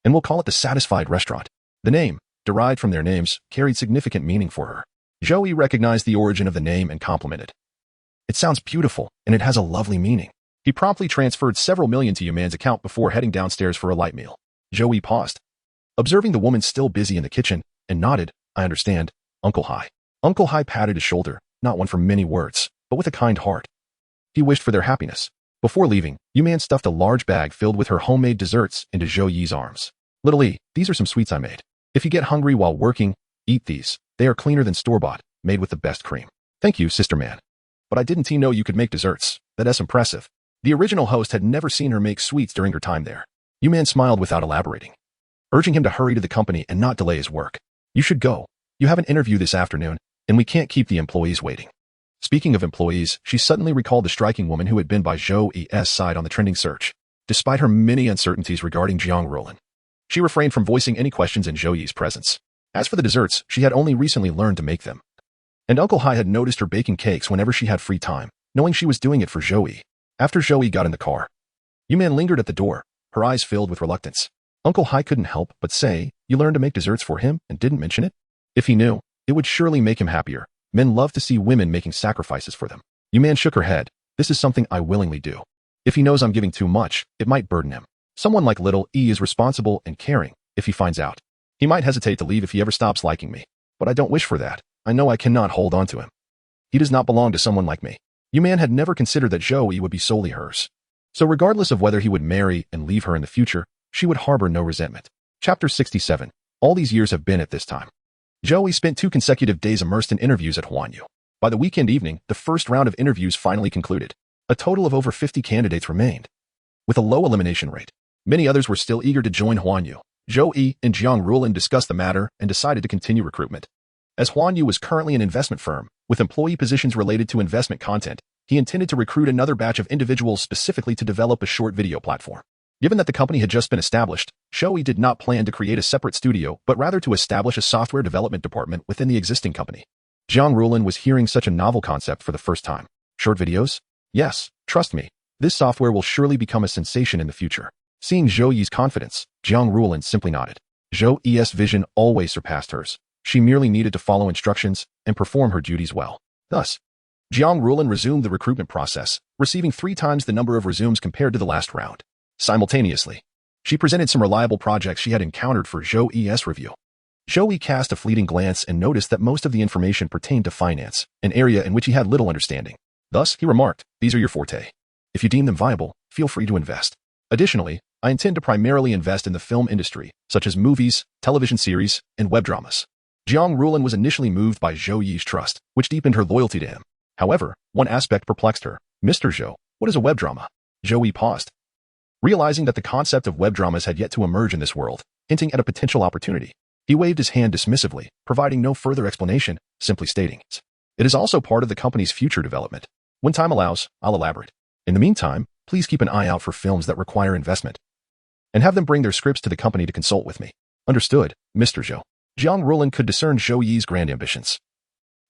And we'll call it the Satisfied Restaurant." The name, derived from their names, carried significant meaning for her. Zhou Yi recognized the origin of the name and complimented. "It sounds beautiful, and it has a lovely meaning." He promptly transferred several million to Yuman's account before heading downstairs for a light meal. Zhou Yi paused, observing the woman still busy in the kitchen, and nodded, "I understand, Uncle Hai." Uncle Hai patted his shoulder, not one for many words, but with a kind heart. He wished for their happiness. Before leaving, Yuman stuffed a large bag filled with her homemade desserts into Zhou Yi's arms. "Little Yi, these are some sweets I made. If you get hungry while working, eat these. They are cleaner than store-bought, made with the best cream." "Thank you, sister man. But I didn't know you could make desserts. That's impressive." The original host had never seen her make sweets during her time there. Yuman smiled without elaborating, urging him to hurry to the company and not delay his work. "You should go. You have an interview this afternoon, and we can't keep the employees waiting." Speaking of employees, she suddenly recalled the striking woman who had been by Zhou Yi's side on the trending search. Despite her many uncertainties regarding Jiang Ruolin, she refrained from voicing any questions in Zhou Yi's presence. As for the desserts, she had only recently learned to make them. And Uncle Hai had noticed her baking cakes whenever she had free time, knowing she was doing it for Zhou Yi. After Zhou Yi got in the car, Yuman lingered at the door, her eyes filled with reluctance. Uncle Hai couldn't help but say, "You learned to make desserts for him and didn't mention it?" If he knew, it would surely make him happier. Men love to see women making sacrifices for them. Yuman shook her head. "This is something I willingly do. If he knows I'm giving too much, it might burden him. Someone like Little E is responsible and caring. If he finds out, he might hesitate to leave if he ever stops liking me. But I don't wish for that. I know I cannot hold on to him. He does not belong to someone like me." Yuman had never considered that Zhou Yi would be solely hers. So regardless of whether he would marry and leave her in the future, she would harbor no resentment. Chapter 67. All these years have been at this time. Zhou Yi spent 2 consecutive days immersed in interviews at Huanyu. By the weekend evening, the first round of interviews finally concluded. A total of over 50 candidates remained, with a low elimination rate. Many others were still eager to join Huanyu. Zhou Yi and Jiang Ruolin discussed the matter and decided to continue recruitment. As Huanyu was currently an investment firm, with employee positions related to investment content, he intended to recruit another batch of individuals specifically to develop a short video platform. Given that the company had just been established, Zhou Yi did not plan to create a separate studio, but rather to establish a software development department within the existing company. Jiang Ruolin was hearing such a novel concept for the first time. Short videos? Yes, trust me. This software will surely become a sensation in the future. Seeing Zhou Yi's confidence, Jiang Ruolin simply nodded. Zhou Yi's vision always surpassed hers. She merely needed to follow instructions and perform her duties well. Thus, Jiang Ruolin resumed the recruitment process, receiving 3 times the number of resumes compared to the last round. Simultaneously, she presented some reliable projects she had encountered for Zhou Yi's review. Zhou Yi cast a fleeting glance and noticed that most of the information pertained to finance, an area in which he had little understanding. Thus, he remarked, "These are your forte. If you deem them viable, feel free to invest. Additionally, I intend to primarily invest in the film industry, such as movies, television series, and web dramas." Jiang Ruolin was initially moved by Zhou Yi's trust, which deepened her loyalty to him. However, one aspect perplexed her. "Mr. Zhou, what is a web drama?" Zhou Yi paused, realizing that the concept of web dramas had yet to emerge in this world, hinting at a potential opportunity. He waved his hand dismissively, providing no further explanation, simply stating, "It is also part of the company's future development. When time allows, I'll elaborate. In the meantime, please keep an eye out for films that require investment, and have them bring their scripts to the company to consult with me." "Understood, Mr. Zhou." Jiang Ruolin could discern Zhou Yi's grand ambitions.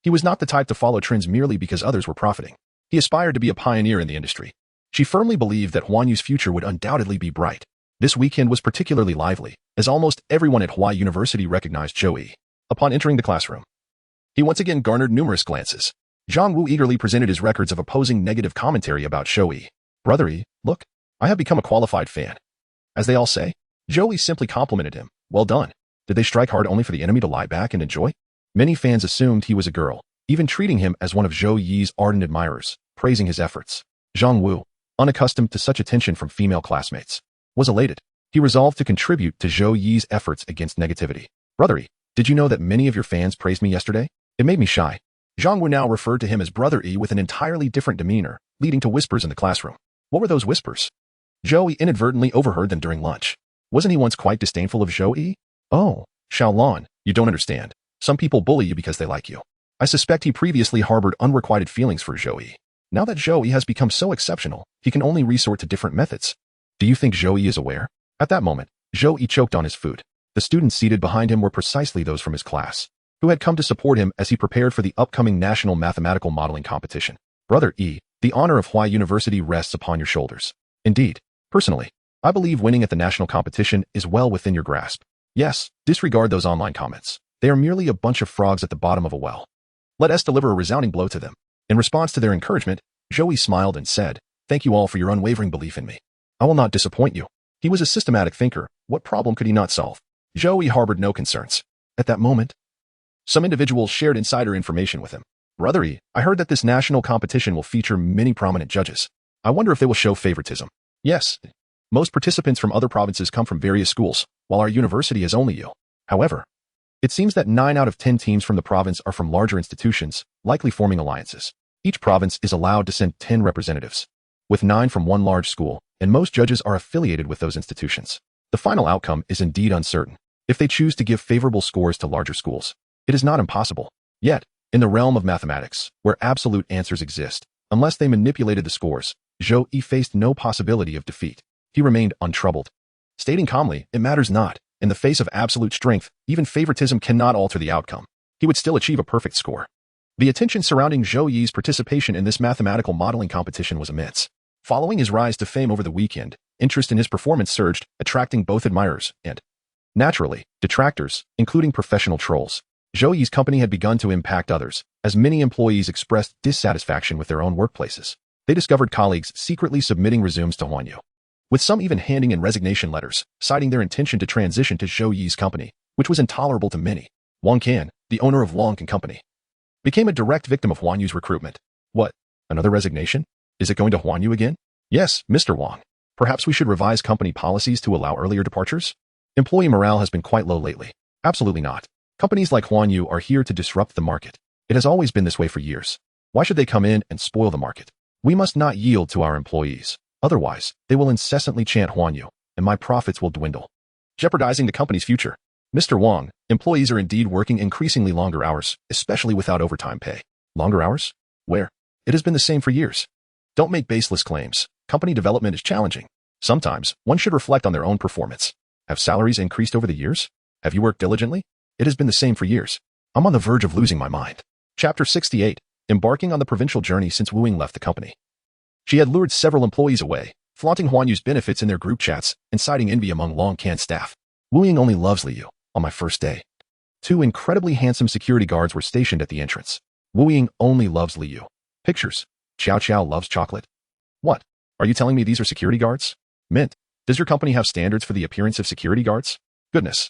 He was not the type to follow trends merely because others were profiting. He aspired to be a pioneer in the industry. She firmly believed that Huanyu's future would undoubtedly be bright. This weekend was particularly lively, as almost everyone at Huai University recognized Zhou Yi. Upon entering the classroom, he once again garnered numerous glances. Zhang Wu eagerly presented his records of opposing negative commentary about Zhou Yi. "Brother Yi, look, I have become a qualified fan." As they all say, Zhou Yi simply complimented him. "Well done. Did they strike hard only for the enemy to lie back and enjoy?" Many fans assumed he was a girl, even treating him as one of Zhou Yi's ardent admirers, praising his efforts. Zhang Wu, unaccustomed to such attention from female classmates, was elated. He resolved to contribute to Zhou Yi's efforts against negativity. Brother Yi, did you know that many of your fans praised me yesterday? It made me shy. Zhang Wu now referred to him as Brother Yi with an entirely different demeanor, leading to whispers in the classroom. What were those whispers? Zhou Yi inadvertently overheard them during lunch. Wasn't he once quite disdainful of Zhou Yi? Oh, Xiaolan, you don't understand. Some people bully you because they like you. I suspect he previously harbored unrequited feelings for Zhou Yi. Now that Zhou Yi has become so exceptional, he can only resort to different methods. Do you think Zhou Yi is aware? At that moment, Zhou Yi choked on his food. The students seated behind him were precisely those from his class, who had come to support him as he prepared for the upcoming National Mathematical Modeling Competition. Brother Yi, the honor of Huai University rests upon your shoulders. Indeed, personally, I believe winning at the national competition is well within your grasp. Yes, disregard those online comments. They are merely a bunch of frogs at the bottom of a well. Let us deliver a resounding blow to them. In response to their encouragement, Zhou Yi smiled and said, "Thank you all for your unwavering belief in me. I will not disappoint you." He was a systematic thinker. What problem could he not solve? Zhou Yi harbored no concerns. At that moment, some individuals shared insider information with him. Brother Yi, I heard that this national competition will feature many prominent judges. I wonder if they will show favoritism. Yes, most participants from other provinces come from various schools, while our university is only you. However, it seems that 9 out of 10 teams from the province are from larger institutions, likely forming alliances. Each province is allowed to send 10 representatives, with 9 from one large school, and most judges are affiliated with those institutions. The final outcome is indeed uncertain. If they choose to give favorable scores to larger schools, it is not impossible. Yet, in the realm of mathematics, where absolute answers exist, unless they manipulated the scores, Zhou Yi faced no possibility of defeat. He remained untroubled, stating calmly, "It matters not. In the face of absolute strength, even favoritism cannot alter the outcome. He would still achieve a perfect score." The attention surrounding Zhou Yi's participation in this mathematical modeling competition was immense. Following his rise to fame over the weekend, interest in his performance surged, attracting both admirers and, naturally, detractors, including professional trolls. Zhou Yi's company had begun to impact others, as many employees expressed dissatisfaction with their own workplaces. They discovered colleagues secretly submitting resumes to Huanyu, with some even handing in resignation letters, citing their intention to transition to Zhou Yi's company, which was intolerable to many. Wang Can, the owner of Wang & Company, became a direct victim of Huanyu's recruitment. What? Another resignation? Is it going to Huanyu again? Yes, Mr. Wang. Perhaps we should revise company policies to allow earlier departures? Employee morale has been quite low lately. Absolutely not. Companies like Huanyu are here to disrupt the market. It has always been this way for years. Why should they come in and spoil the market? We must not yield to our employees. Otherwise, they will incessantly chant Huanyu, and my profits will dwindle, jeopardizing the company's future. Mr. Wang, employees are indeed working increasingly longer hours, especially without overtime pay. Longer hours? Where? It has been the same for years. Don't make baseless claims. Company development is challenging. Sometimes, one should reflect on their own performance. Have salaries increased over the years? Have you worked diligently? It has been the same for years. I'm on the verge of losing my mind. Chapter 68. Embarking on the provincial journey since Wu Ying left the company. She had lured several employees away, flaunting Huanyu's benefits in their group chats, inciting envy among Long Can's staff. Wu Ying only loves Liu. On my first day, 2 incredibly handsome security guards were stationed at the entrance. Wu Ying only loves Liu. Pictures. Xiao Xiao loves chocolate. What? Are you telling me these are security guards? Mint. Does your company have standards for the appearance of security guards? Goodness.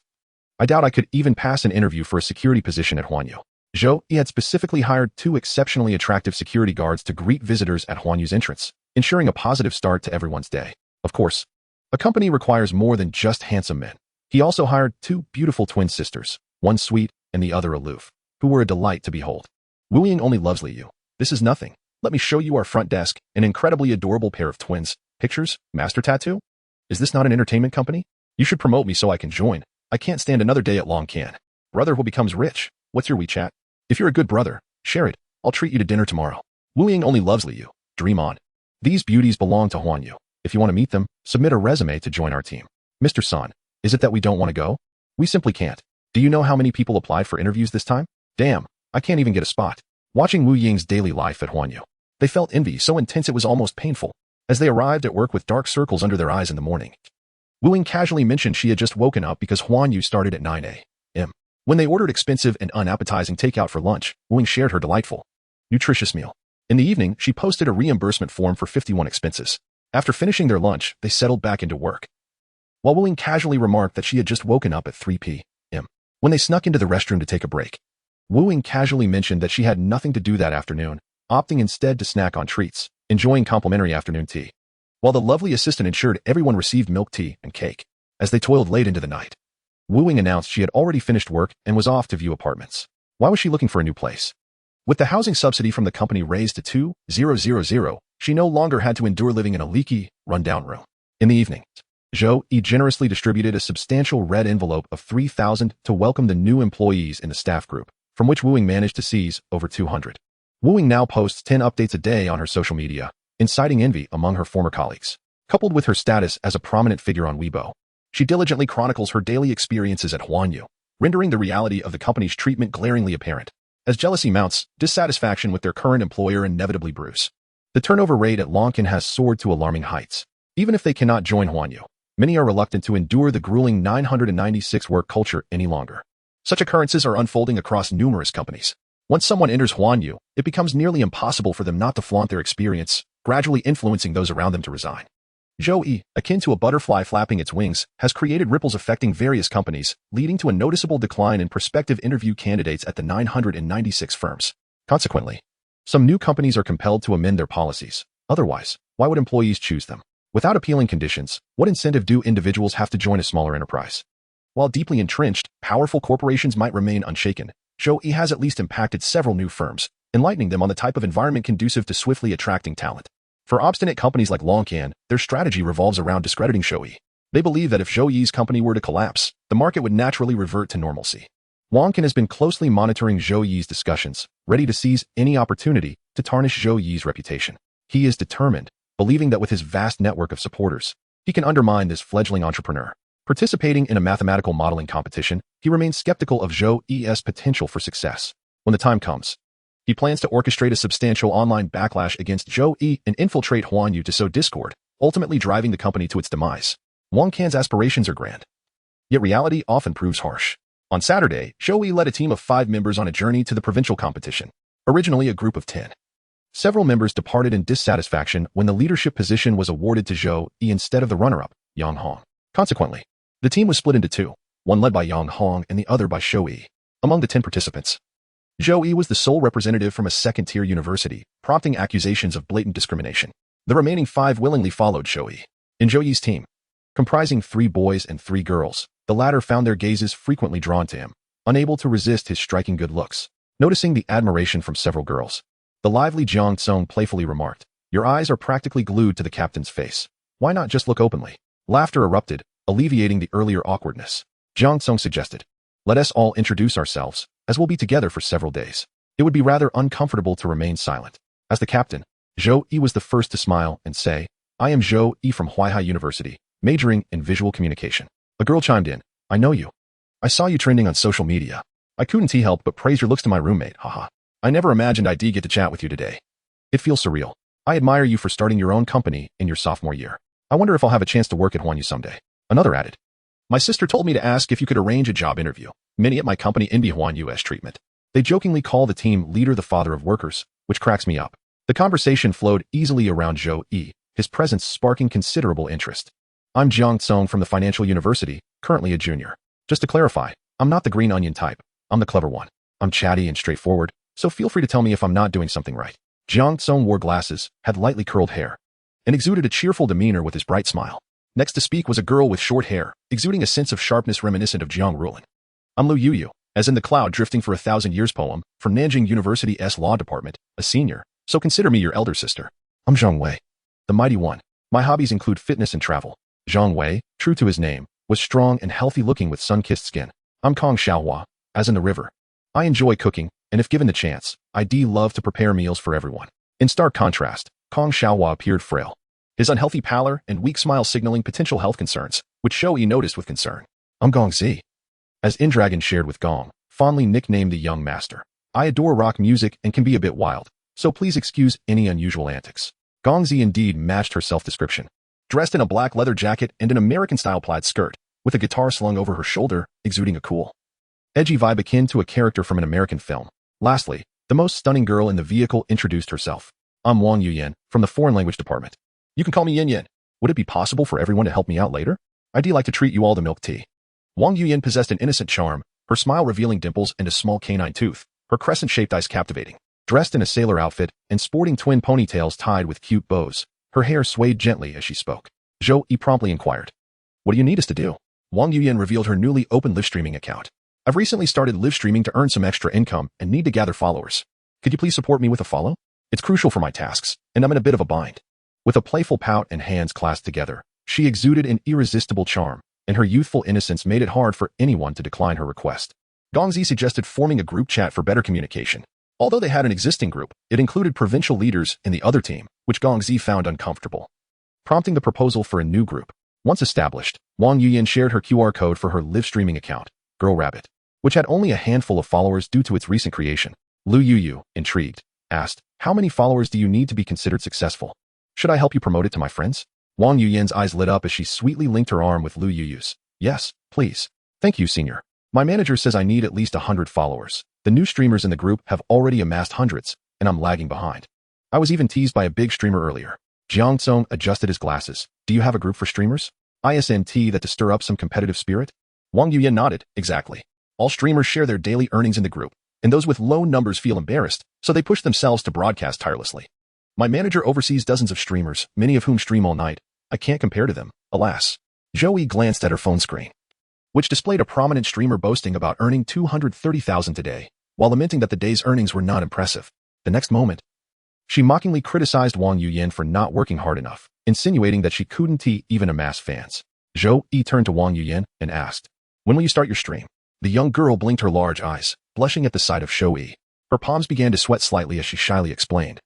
I doubt I could even pass an interview for a security position at Huanyu. Zhou Yi had specifically hired 2 exceptionally attractive security guards to greet visitors at Huanyu's entrance, ensuring a positive start to everyone's day. Of course, a company requires more than just handsome men. He also hired 2 beautiful twin sisters, one sweet and the other aloof, who were a delight to behold. Wu Ying only loves Liu. This is nothing. Let me show you our front desk, an incredibly adorable pair of twins. Pictures? Master tattoo? Is this not an entertainment company? You should promote me so I can join. I can't stand another day at Long Can. Brother who becomes rich. What's your WeChat? If you're a good brother, share it. I'll treat you to dinner tomorrow. Wu Ying only loves Liu. Dream on. These beauties belong to Huanyu. If you want to meet them, submit a resume to join our team. Mr. San, is it that we don't want to go? We simply can't. Do you know how many people applied for interviews this time? Damn, I can't even get a spot. Watching Wu Ying's daily life at Huanyu, they felt envy so intense it was almost painful. As they arrived at work with dark circles under their eyes in the morning, Wu Ying casually mentioned she had just woken up because Huanyu started at 9 a.m. When they ordered expensive and unappetizing takeout for lunch, Wu Ying shared her delightful, nutritious meal. In the evening, she posted a reimbursement form for 51 expenses. After finishing their lunch, they settled back into work, while Wu Ying casually remarked that she had just woken up at 3 p.m. when they snuck into the restroom to take a break. Wu Ying casually mentioned that she had nothing to do that afternoon, opting instead to snack on treats, enjoying complimentary afternoon tea. While the lovely assistant ensured everyone received milk tea and cake, as they toiled late into the night. Wu Ying announced she had already finished work and was off to view apartments. Why was she looking for a new place? With the housing subsidy from the company raised to 2,000, she no longer had to endure living in a leaky, run-down room. In the evening, Zhou Yi generously distributed a substantial red envelope of 3,000 to welcome the new employees in the staff group, from which Wu Ying managed to seize over 200. Wu Ying now posts 10 updates a day on her social media, inciting envy among her former colleagues. Coupled with her status as a prominent figure on Weibo, she diligently chronicles her daily experiences at Huanyu, rendering the reality of the company's treatment glaringly apparent. As jealousy mounts, dissatisfaction with their current employer inevitably brews. The turnover rate at Longcan has soared to alarming heights. Even if they cannot join Huanyu, many are reluctant to endure the grueling 996 work culture any longer. Such occurrences are unfolding across numerous companies. Once someone enters Huanyu, it becomes nearly impossible for them not to flaunt their experience, gradually influencing those around them to resign. Zhou Yi, akin to a butterfly flapping its wings, has created ripples affecting various companies, leading to a noticeable decline in prospective interview candidates at the 996 firms. Consequently, some new companies are compelled to amend their policies. Otherwise, why would employees choose them? Without appealing conditions, what incentive do individuals have to join a smaller enterprise? While deeply entrenched, powerful corporations might remain unshaken. Zhou Yi has at least impacted several new firms, enlightening them on the type of environment conducive to swiftly attracting talent. For obstinate companies like Longcan, their strategy revolves around discrediting Zhou Yi. They believe that if Zhou Yi's company were to collapse, the market would naturally revert to normalcy. Longcan has been closely monitoring Zhou Yi's discussions, ready to seize any opportunity to tarnish Zhou Yi's reputation. He is determined, believing that with his vast network of supporters, he can undermine this fledgling entrepreneur. Participating in a mathematical modeling competition, he remains skeptical of Zhou Yi's potential for success. When the time comes, he plans to orchestrate a substantial online backlash against Zhou Yi and infiltrate Huanyu to sow discord, ultimately driving the company to its demise. Longcan's aspirations are grand, yet reality often proves harsh. On Saturday, Zhou Yi led a team of 5 members on a journey to the provincial competition, originally a group of 10. Several members departed in dissatisfaction when the leadership position was awarded to Zhou Yi instead of the runner-up, Yang Hong. Consequently, the team was split into 2, one led by Yang Hong and the other by Zhou Yi. Among the 10 participants, Zhou Yi was the sole representative from a second-tier university, prompting accusations of blatant discrimination. The remaining 5 willingly followed Zhou Yi. In Zhou Yi's team, comprising 3 boys and 3 girls, the latter found their gazes frequently drawn to him, unable to resist his striking good looks. Noticing the admiration from several girls, the lively Jiang Tsong playfully remarked, "Your eyes are practically glued to the captain's face. Why not just look openly?" Laughter erupted, alleviating the earlier awkwardness. Jiang Tsong suggested, "Let us all introduce ourselves, as we'll be together for several days. It would be rather uncomfortable to remain silent." As the captain, Zhou Yi was the first to smile and say, "I am Zhou Yi from Huaihai University, majoring in visual communication." A girl chimed in, "I know you. I saw you trending on social media. I couldn't help but praise your looks to my roommate, haha. I never imagined I'd get to chat with you today. It feels surreal. I admire you for starting your own company in your sophomore year. I wonder if I'll have a chance to work at Huanyu someday." Another added, "My sister told me to ask if you could arrange a job interview. Many at my company envy Huanyu's treatment." They jokingly call the team leader the father of workers, which cracks me up. The conversation flowed easily around Zhou Yi, his presence sparking considerable interest. "I'm Jiang Tsong from the Financial University, currently a junior. Just to clarify, I'm not the green onion type. I'm the clever one. I'm chatty and straightforward, so feel free to tell me if I'm not doing something right." Jiang Tsong wore glasses, had lightly curled hair, and exuded a cheerful demeanor with his bright smile. Next to speak was a girl with short hair, exuding a sense of sharpness reminiscent of Jiang Ruling. "I'm Liu Yuyu, as in the cloud drifting for 1,000 years poem, from Nanjing University's Law Department, a senior, so consider me your elder sister. I'm Zhang Wei, the mighty one. My hobbies include fitness and travel." Zhang Wei, true to his name, was strong and healthy-looking with sun-kissed skin. "I'm Kong Xiaohua, as in the river. I enjoy cooking, and if given the chance, I'd love to prepare meals for everyone." In stark contrast, Kong Xiaohua appeared frail, his unhealthy pallor and weak smile signaling potential health concerns, which Zhou Yi noticed with concern. "I'm Gong Zi," as Indragon shared with Gong, fondly nicknamed the young master. "I adore rock music and can be a bit wild, so please excuse any unusual antics." Gong Zi indeed matched her self-description. Dressed in a black leather jacket and an American-style plaid skirt, with a guitar slung over her shoulder, exuding a cool, edgy vibe akin to a character from an American film. Lastly, the most stunning girl in the vehicle introduced herself. "I'm Wang Yuyan, from the Foreign Language Department. You can call me Yin Yin. Would it be possible for everyone to help me out later? I'd like to treat you all to milk tea." Wang Yuyan possessed an innocent charm, her smile revealing dimples and a small canine tooth, her crescent-shaped eyes captivating. Dressed in a sailor outfit and sporting twin ponytails tied with cute bows, her hair swayed gently as she spoke. Zhou Yi promptly inquired, "What do you need us to do?" Wang Yuyan revealed her newly opened live streaming account. "I've recently started live streaming to earn some extra income and need to gather followers. Could you please support me with a follow? It's crucial for my tasks, and I'm in a bit of a bind." With a playful pout and hands clasped together, she exuded an irresistible charm, and her youthful innocence made it hard for anyone to decline her request. Gongzi suggested forming a group chat for better communication. Although they had an existing group, it included provincial leaders in the other team, which Gongzi found uncomfortable, prompting the proposal for a new group. Once established, Wang Yuyan shared her QR code for her live streaming account, Girl Rabbit, which had only a handful of followers due to its recent creation. Lu Yuyu, intrigued, asked, "How many followers do you need to be considered successful? Should I help you promote it to my friends?" Wang Yuyan's eyes lit up as she sweetly linked her arm with Lu Yuyu's. "Yes, please. Thank you, senior. My manager says I need at least 100 followers. The new streamers in the group have already amassed hundreds, and I'm lagging behind. I was even teased by a big streamer earlier." Jiang Tsong adjusted his glasses. "Do you have a group for streamers? ISNT that to stir up some competitive spirit?" Wang Yuyan nodded. "Exactly. All streamers share their daily earnings in the group, and those with low numbers feel embarrassed, so they push themselves to broadcast tirelessly. My manager oversees dozens of streamers, many of whom stream all night. I can't compare to them, alas." Zhou Yi glanced at her phone screen, which displayed a prominent streamer boasting about earning 230,000 today, while lamenting that the day's earnings were not impressive. The next moment, she mockingly criticized Wang Yuyan for not working hard enough, insinuating that she couldn't even amass fans. Zhou Yi turned to Wang Yuyan and asked, "When will you start your stream?" The young girl blinked her large eyes, blushing at the sight of Zhou Yi. Her palms began to sweat slightly as she shyly explained,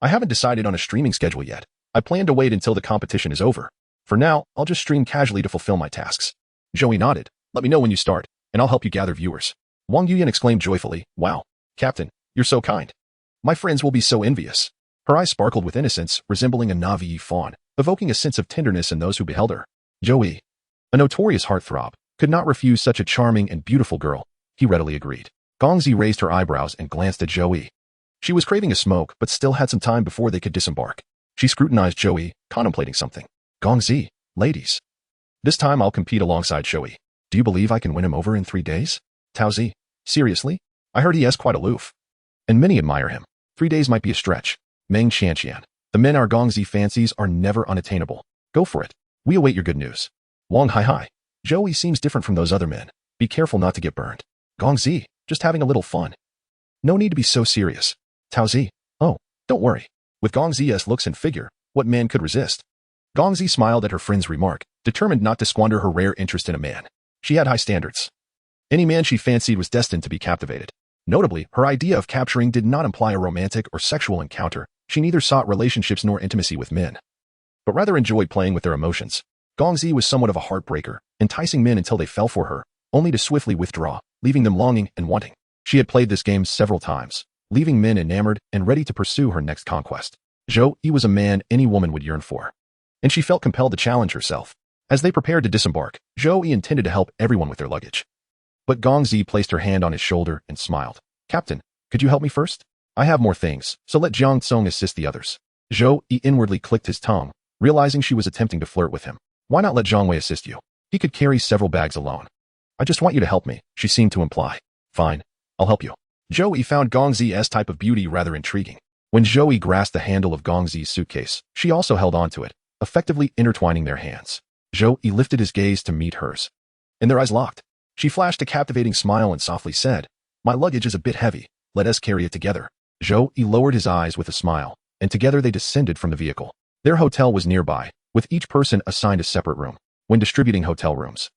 "I haven't decided on a streaming schedule yet. I plan to wait until the competition is over. For now, I'll just stream casually to fulfill my tasks." Zhou Yi nodded. "Let me know when you start, and I'll help you gather viewers." Wang Yuyan exclaimed joyfully, "Wow, Captain, you're so kind. My friends will be so envious." Her eyes sparkled with innocence, resembling a Navi fawn, evoking a sense of tenderness in those who beheld her. Zhou Yi, a notorious heartthrob, could not refuse such a charming and beautiful girl. He readily agreed. Gongzi raised her eyebrows and glanced at Zhou Yi. She was craving a smoke, but still had some time before they could disembark. She scrutinized Zhou Yi, contemplating something. "Gongzi, ladies. This time I'll compete alongside Zhou Yi. Do you believe I can win him over in 3 days? Taozi, seriously? I heard he is quite aloof, and many admire him. 3 days might be a stretch. Meng Qianqian, the men our Gongzi fancies are never unattainable. Go for it. We await your good news." Wang Hai. "Zhou Yi seems different from those other men. Be careful not to get burned." Gongzi, just having a little fun. No need to be so serious. Taozi, oh, don't worry. With Gongzi's looks and figure, what man could resist? Gongzi smiled at her friend's remark, determined not to squander her rare interest in a man. She had high standards. Any man she fancied was destined to be captivated. Notably, her idea of capturing did not imply a romantic or sexual encounter. She neither sought relationships nor intimacy with men, but rather enjoyed playing with their emotions. Gongzi was somewhat of a heartbreaker, enticing men until they fell for her, only to swiftly withdraw, leaving them longing and wanting. She had played this game several times, leaving men enamored and ready to pursue her next conquest. Zhou Yi was a man any woman would yearn for, and she felt compelled to challenge herself. As they prepared to disembark, Zhou Yi intended to help everyone with their luggage. But Gongzi placed her hand on his shoulder and smiled. "Captain, could you help me first? I have more things, so let Jiang Tsong assist the others." Zhou Yi inwardly clicked his tongue, realizing she was attempting to flirt with him. "Why not let Zhang Wei assist you? He could carry several bags alone." "I just want you to help me," she seemed to imply. "Fine, I'll help you." Zhou Yi found Gongzi's type of beauty rather intriguing. When Zhou Yi grasped the handle of Gongzi's suitcase, she also held onto it, effectively intertwining their hands. Zhou Yi lifted his gaze to meet hers, and their eyes locked. She flashed a captivating smile and softly said, "My luggage is a bit heavy. Let us carry it together." Zhou Yi lowered his eyes with a smile, and together they descended from the vehicle. Their hotel was nearby, with each person assigned a separate room. When distributing hotel rooms,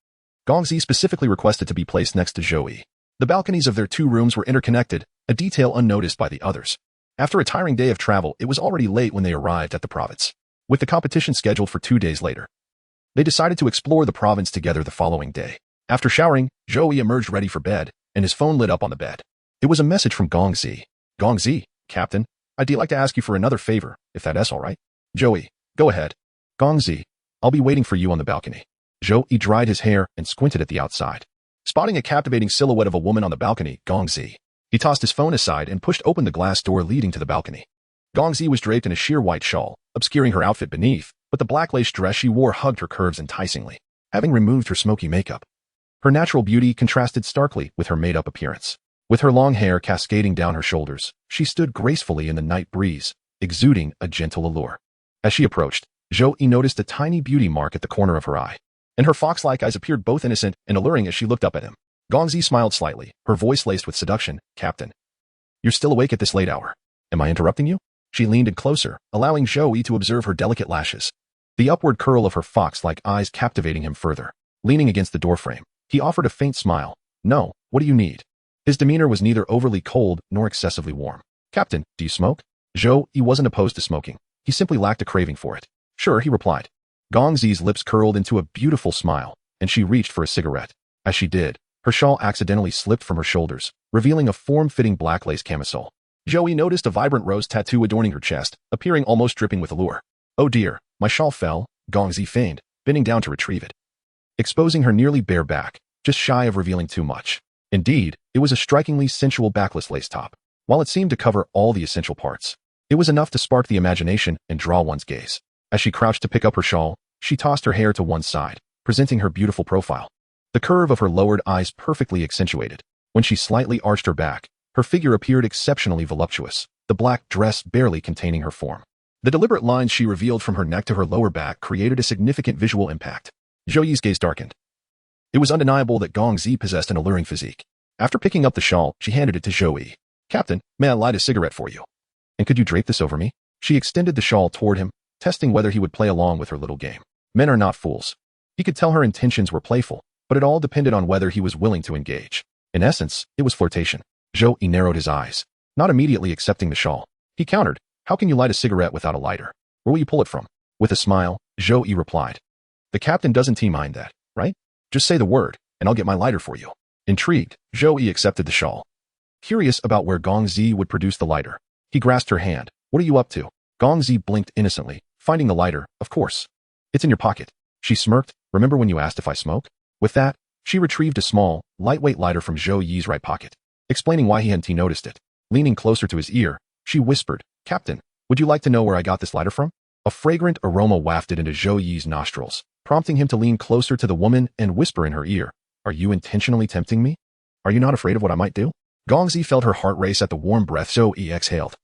Gongzi specifically requested to be placed next to Zhou Yi. The balconies of their 2 rooms were interconnected, a detail unnoticed by the others. After a tiring day of travel, it was already late when they arrived at the province. With the competition scheduled for 2 days later, they decided to explore the province together the following day. After showering, Zhou Yi emerged ready for bed, and his phone lit up on the bed. It was a message from Gongzi. "Gongzi, Captain, I'd like to ask you for another favor, if that's all right." "Zhou Yi, go ahead." "Gongzi, I'll be waiting for you on the balcony." Zhou Yi dried his hair and squinted at the outside. Spotting a captivating silhouette of a woman on the balcony, Gongzi, he tossed his phone aside and pushed open the glass door leading to the balcony. Gongzi was draped in a sheer white shawl, obscuring her outfit beneath, but the black lace dress she wore hugged her curves enticingly. Having removed her smoky makeup, her natural beauty contrasted starkly with her made-up appearance. With her long hair cascading down her shoulders, she stood gracefully in the night breeze, exuding a gentle allure. As she approached, Zhou Yi noticed a tiny beauty mark at the corner of her eye, and her fox-like eyes appeared both innocent and alluring as she looked up at him. Gongzi smiled slightly, her voice laced with seduction. "Captain, you're still awake at this late hour. Am I interrupting you?" She leaned in closer, allowing Zhou Yi to observe her delicate lashes, the upward curl of her fox-like eyes captivating him further. Leaning against the doorframe, he offered a faint smile. "No, what do you need?" His demeanor was neither overly cold nor excessively warm. "Captain, do you smoke?" Zhou Yi wasn't opposed to smoking. He simply lacked a craving for it. "Sure," he replied. Gongzi's lips curled into a beautiful smile, and she reached for a cigarette. As she did, her shawl accidentally slipped from her shoulders, revealing a form-fitting black lace camisole. Zhou Yi noticed a vibrant rose tattoo adorning her chest, appearing almost dripping with allure. "Oh dear, my shawl fell," Gongzi feigned, bending down to retrieve it, exposing her nearly bare back, just shy of revealing too much. Indeed, it was a strikingly sensual backless lace top. While it seemed to cover all the essential parts, it was enough to spark the imagination and draw one's gaze. As she crouched to pick up her shawl, she tossed her hair to one side, presenting her beautiful profile. The curve of her lowered eyes perfectly accentuated. When she slightly arched her back, her figure appeared exceptionally voluptuous, the black dress barely containing her form. The deliberate lines she revealed from her neck to her lower back created a significant visual impact. Zhou Yi's gaze darkened. It was undeniable that Gongzi possessed an alluring physique. After picking up the shawl, she handed it to Zhou Yi. "Captain, may I light a cigarette for you? And could you drape this over me?" She extended the shawl toward him, testing whether he would play along with her little game. Men are not fools. He could tell her intentions were playful, but it all depended on whether he was willing to engage. In essence, it was flirtation. Zhou Yi narrowed his eyes, not immediately accepting the shawl. He countered, "How can you light a cigarette without a lighter? Where will you pull it from?" With a smile, Zhou Yi replied, "The captain doesn't mind that, right? Just say the word, and I'll get my lighter for you." Intrigued, Zhou Yi accepted the shawl. Curious about where Gongzi would produce the lighter, he grasped her hand. "What are you up to?" Gongzi blinked innocently, finding the lighter. "Of course. It's in your pocket." She smirked. "Remember when you asked if I smoke?" With that, she retrieved a small, lightweight lighter from Zhou Yi's right pocket, explaining why he hadn't noticed it. Leaning closer to his ear, she whispered, "Captain, would you like to know where I got this lighter from?" A fragrant aroma wafted into Zhou Yi's nostrils, prompting him to lean closer to the woman and whisper in her ear, "Are you intentionally tempting me? Are you not afraid of what I might do?" Gongzi felt her heart race at the warm breath Zhou Yi exhaled,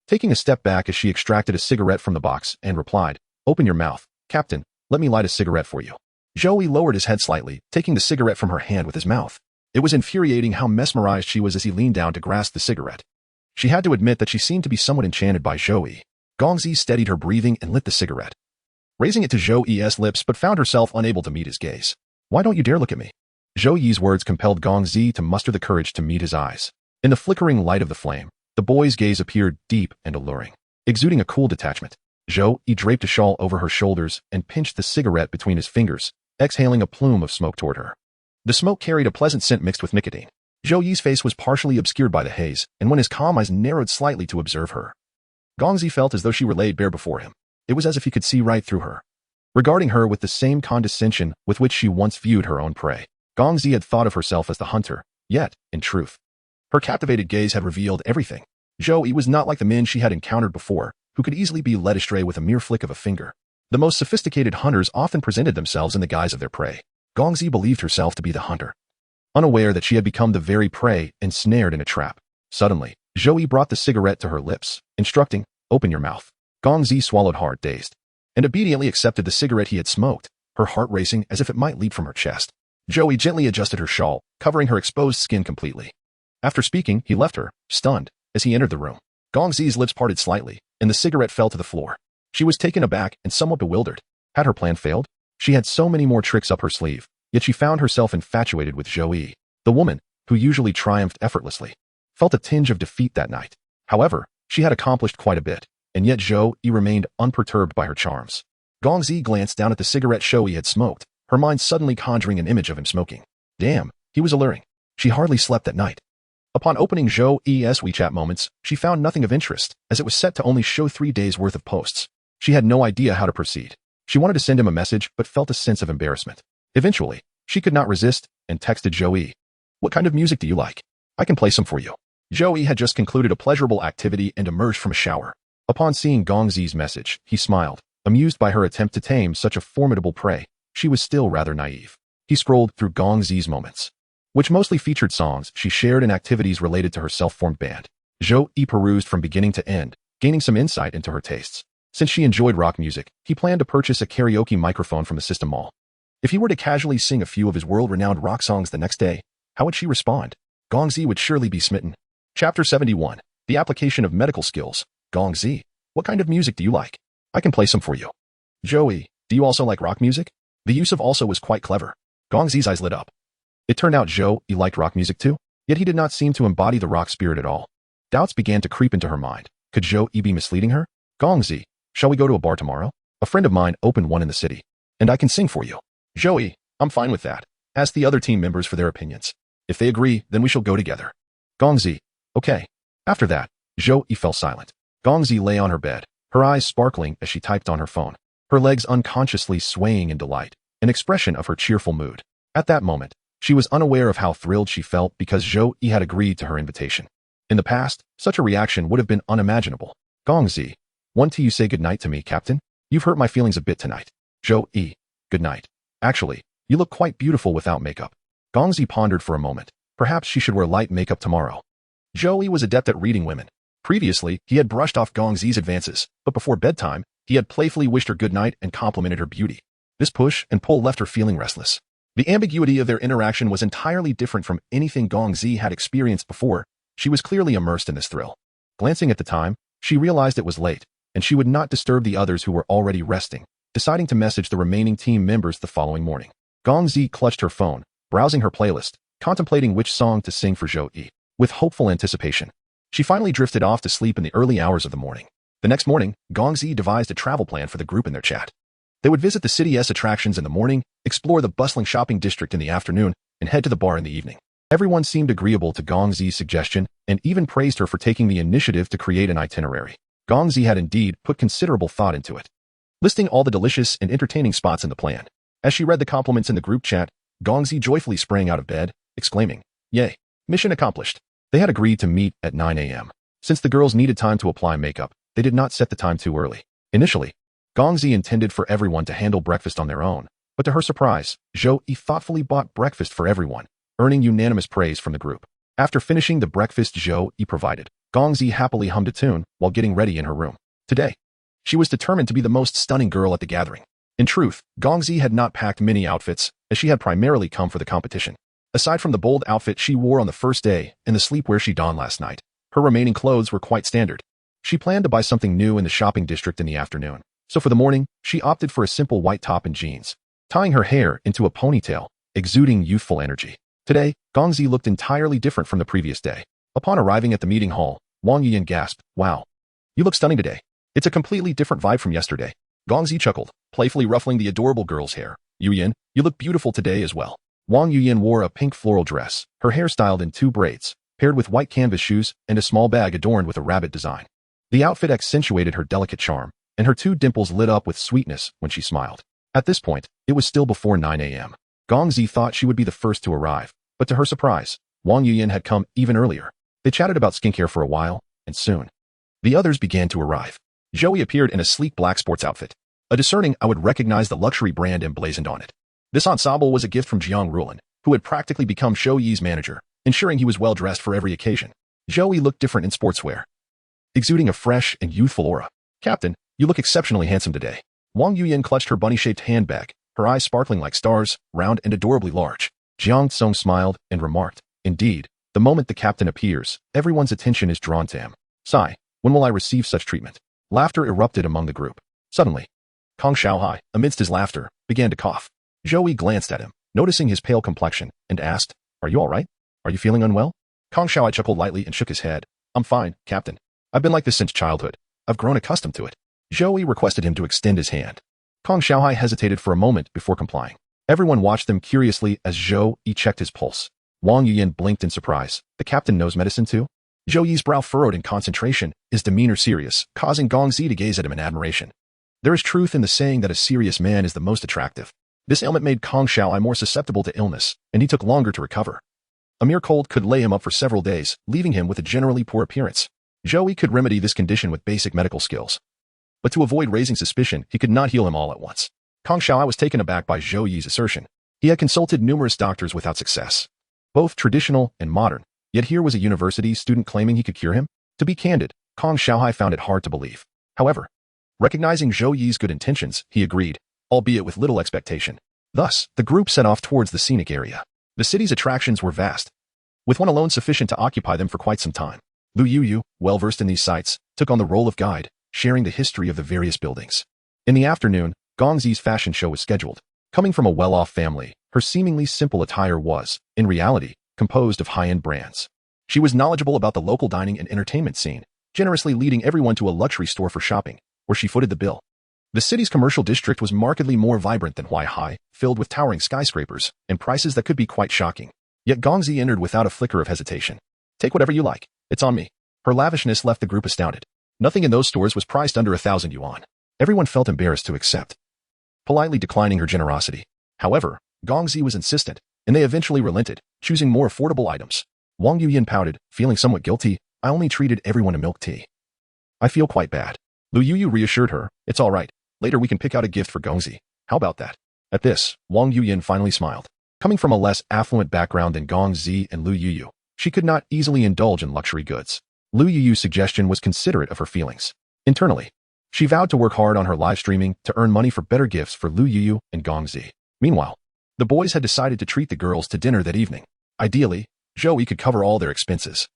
taking a step back as she extracted a cigarette from the box and replied, "Open your mouth, Captain, let me light a cigarette for you." Zhou Yi lowered his head slightly, taking the cigarette from her hand with his mouth. It was infuriating how mesmerized she was as he leaned down to grasp the cigarette. She had to admit that she seemed to be somewhat enchanted by Zhou Yi. Gongzi steadied her breathing and lit the cigarette, raising it to Zhou Yi's lips but found herself unable to meet his gaze. "Why don't you dare look at me?" Zhou Yi's words compelled Gongzi to muster the courage to meet his eyes. In the flickering light of the flame, the boy's gaze appeared deep and alluring, exuding a cool detachment. Zhou Yi draped a shawl over her shoulders and pinched the cigarette between his fingers, exhaling a plume of smoke toward her. The smoke carried a pleasant scent mixed with nicotine. Zhou Yi's face was partially obscured by the haze, and when his calm eyes narrowed slightly to observe her, Gongzi felt as though she were laid bare before him. It was as if he could see right through her, regarding her with the same condescension with which she once viewed her own prey. Gongzi had thought of herself as the hunter, yet, in truth, her captivated gaze had revealed everything. Zhou Yi was not like the men she had encountered before, who could easily be led astray with a mere flick of a finger. The most sophisticated hunters often presented themselves in the guise of their prey. Gongzi believed herself to be the hunter, unaware that she had become the very prey ensnared in a trap. Suddenly, Zhou Yi brought the cigarette to her lips, instructing, "Open your mouth." Gongzi swallowed hard, dazed, and obediently accepted the cigarette he had smoked, her heart racing as if it might leap from her chest. Zhou Yi gently adjusted her shawl, covering her exposed skin completely. After speaking, he left her, stunned, as he entered the room. Gongzi's lips parted slightly, and the cigarette fell to the floor. She was taken aback and somewhat bewildered. Had her plan failed? She had so many more tricks up her sleeve, yet she found herself infatuated with Zhou Yi. The woman, who usually triumphed effortlessly, felt a tinge of defeat that night. However, she had accomplished quite a bit, and yet Zhou Yi remained unperturbed by her charms. Gongzi glanced down at the cigarette Zhou Yi had smoked, her mind suddenly conjuring an image of him smoking. Damn, he was alluring. She hardly slept that night. Upon opening Zhou Yi's WeChat moments, she found nothing of interest, as it was set to only show 3 days' worth of posts. She had no idea how to proceed. She wanted to send him a message, but felt a sense of embarrassment. Eventually, she could not resist, and texted Zhou Yi. "What kind of music do you like? I can play some for you." Zhou Yi had just concluded a pleasurable activity and emerged from a shower. Upon seeing Gongzi's message, he smiled, amused by her attempt to tame such a formidable prey. She was still rather naive. He scrolled through Gongzi's moments, which mostly featured songs she shared and activities related to her self-formed band. Zhou Yi perused from beginning to end, gaining some insight into her tastes. Since she enjoyed rock music, he planned to purchase a karaoke microphone from the system mall. If he were to casually sing a few of his world-renowned rock songs the next day, how would she respond? Gongzi would surely be smitten. Chapter 71. The application of medical skills. Gongzi, what kind of music do you like? I can play some for you. Zhou Yi, do you also like rock music? The use of also was quite clever. Gongzi's eyes lit up. It turned out Zhou Yi liked rock music too, yet he did not seem to embody the rock spirit at all. Doubts began to creep into her mind. Could Zhou Yi be misleading her? Gongzi, shall we go to a bar tomorrow? A friend of mine opened one in the city, and I can sing for you. Zhou Yi, I'm fine with that. Ask the other team members for their opinions. If they agree, then we shall go together. Gongzi, okay. After that, Zhou Yi fell silent. Gongzi lay on her bed, her eyes sparkling as she typed on her phone, her legs unconsciously swaying in delight, an expression of her cheerful mood. At that moment, she was unaware of how thrilled she felt because Zhou Yi had agreed to her invitation. In the past, such a reaction would have been unimaginable. Gongzi, want to you say goodnight to me, Captain? You've hurt my feelings a bit tonight. Zhou Yi, good night. Actually, you look quite beautiful without makeup. Gongzi pondered for a moment. Perhaps she should wear light makeup tomorrow. Zhou Yi was adept at reading women. Previously, he had brushed off Gongzi's advances, but before bedtime, he had playfully wished her good night and complimented her beauty. This push and pull left her feeling restless. The ambiguity of their interaction was entirely different from anything Gongzi had experienced before. She was clearly immersed in this thrill. Glancing at the time, she realized it was late, and she would not disturb the others who were already resting, deciding to message the remaining team members the following morning. Gongzi clutched her phone, browsing her playlist, contemplating which song to sing for Zhou Yi. With hopeful anticipation, she finally drifted off to sleep in the early hours of the morning. The next morning, Gongzi devised a travel plan for the group in their chat. They would visit the city's attractions in the morning, explore the bustling shopping district in the afternoon, and head to the bar in the evening. Everyone seemed agreeable to Gongzi's suggestion and even praised her for taking the initiative to create an itinerary. Gongzi had indeed put considerable thought into it, listing all the delicious and entertaining spots in the plan. As she read the compliments in the group chat, Gongzi joyfully sprang out of bed, exclaiming, "Yay! Mission accomplished." They had agreed to meet at 9 a.m. Since the girls needed time to apply makeup, they did not set the time too early. Initially, Gongzi intended for everyone to handle breakfast on their own, but to her surprise, Zhou Yi thoughtfully bought breakfast for everyone, earning unanimous praise from the group. After finishing the breakfast Zhou Yi provided, Gongzi happily hummed a tune while getting ready in her room. Today, she was determined to be the most stunning girl at the gathering. In truth, Gongzi had not packed many outfits, as she had primarily come for the competition. Aside from the bold outfit she wore on the first day and the sleepwear she donned last night, her remaining clothes were quite standard. She planned to buy something new in the shopping district in the afternoon, so for the morning, she opted for a simple white top and jeans, tying her hair into a ponytail, exuding youthful energy. Today, Gongzi looked entirely different from the previous day. Upon arriving at the meeting hall, Wang Yuyan gasped, "Wow, you look stunning today. It's a completely different vibe from yesterday." Gongzi chuckled, playfully ruffling the adorable girl's hair. "Yuyan, you look beautiful today as well." Wang Yuyan wore a pink floral dress, her hair styled in 2 braids, paired with white canvas shoes and a small bag adorned with a rabbit design. The outfit accentuated her delicate charm, and her 2 dimples lit up with sweetness when she smiled. At this point, it was still before 9 a.m. Gongzi thought she would be the first to arrive, but to her surprise, Wang Yuyan had come even earlier. They chatted about skincare for a while, and soon, the others began to arrive. Zhou Yi appeared in a sleek black sports outfit. A discerning eye would recognize the luxury brand emblazoned on it. This ensemble was a gift from Jiang Rulan, who had practically become Zhou Yi's manager, ensuring he was well dressed for every occasion. Zhou Yi looked different in sportswear, exuding a fresh and youthful aura. "Captain, you look exceptionally handsome today." Wang Yuyan clutched her bunny-shaped handbag, her eyes sparkling like stars, round and adorably large. Jiang Tsong smiled and remarked, "Indeed, the moment the captain appears, everyone's attention is drawn to him. Sigh, when will I receive such treatment?" Laughter erupted among the group. Suddenly, Kang Xiaohai, amidst his laughter, began to cough. Zhou Yi glanced at him, noticing his pale complexion, and asked, "Are you all right? Are you feeling unwell?" Kang Xiaohai chuckled lightly and shook his head. "I'm fine, Captain. I've been like this since childhood. I've grown accustomed to it." Zhou Yi requested him to extend his hand. Kang Xiaohai hesitated for a moment before complying. Everyone watched them curiously as Zhou Yi checked his pulse. Wang Yuyan blinked in surprise. The captain knows medicine too? Zhou Yi's brow furrowed in concentration, his demeanor serious, causing Gongzi to gaze at him in admiration. There is truth in the saying that a serious man is the most attractive. This ailment made Kang Xiaohai more susceptible to illness, and he took longer to recover. A mere cold could lay him up for several days, leaving him with a generally poor appearance. Zhou Yi could remedy this condition with basic medical skills. But to avoid raising suspicion, he could not heal him all at once. Kang Xiaohai was taken aback by Zhou Yi's assertion. He had consulted numerous doctors without success. both traditional and modern. Yet here was a university student claiming he could cure him? To be candid, Kong Xiaohai found it hard to believe. However, recognizing Zhou Yi's good intentions, he agreed, albeit with little expectation. Thus, the group set off towards the scenic area. The city's attractions were vast, with one alone sufficient to occupy them for quite some time. Lu Yuyu, well-versed in these sites, took on the role of guide, sharing the history of the various buildings. In the afternoon, Gongzi's fashion show was scheduled. Coming from a well-off family, her seemingly simple attire was, in reality, composed of high-end brands. She was knowledgeable about the local dining and entertainment scene, generously leading everyone to a luxury store for shopping, where she footed the bill. The city's commercial district was markedly more vibrant than Huaihai, filled with towering skyscrapers and prices that could be quite shocking. Yet Gongzi entered without a flicker of hesitation. Take whatever you like. It's on me. Her lavishness left the group astounded. Nothing in those stores was priced under 1,000 yuan. Everyone felt embarrassed to accept, politely declining her generosity. However, Gongzi was insistent, and they eventually relented, choosing more affordable items. Wang Yuyin pouted, feeling somewhat guilty. I only treated everyone to milk tea. I feel quite bad. Lu Yuyu reassured her, it's all right. Later we can pick out a gift for Gongzi. How about that? At this, Wang Yuyin finally smiled. Coming from a less affluent background than Gongzi and Lu Yuyu, she could not easily indulge in luxury goods. Lu Yuyu's suggestion was considerate of her feelings. Internally, she vowed to work hard on her live streaming to earn money for better gifts for Lu Yuyu and Gongzi. Meanwhile, the boys had decided to treat the girls to dinner that evening. Ideally, Zhou Yi could cover all their expenses.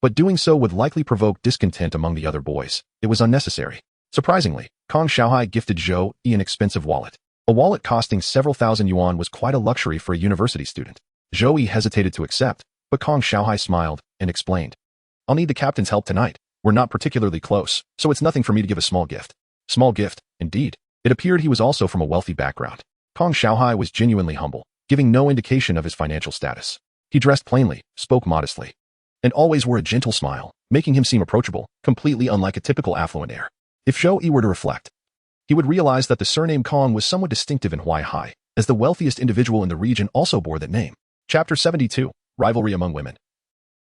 But doing so would likely provoke discontent among the other boys. It was unnecessary. Surprisingly, Kong Xiaohai gifted Zhou Yi an expensive wallet. A wallet costing several thousand yuan was quite a luxury for a university student. Zhou Yi hesitated to accept, but Kong Xiaohai smiled and explained. I'll need the captain's help tonight. We're not particularly close, so it's nothing for me to give a small gift. Small gift, indeed. It appeared he was also from a wealthy background. Kong Xiaohai was genuinely humble, giving no indication of his financial status. He dressed plainly, spoke modestly, and always wore a gentle smile, making him seem approachable, completely unlike a typical affluent heir. If Zhou Yi were to reflect, he would realize that the surname Kong was somewhat distinctive in Huaihai, as the wealthiest individual in the region also bore that name. Chapter 72, Rivalry Among Women.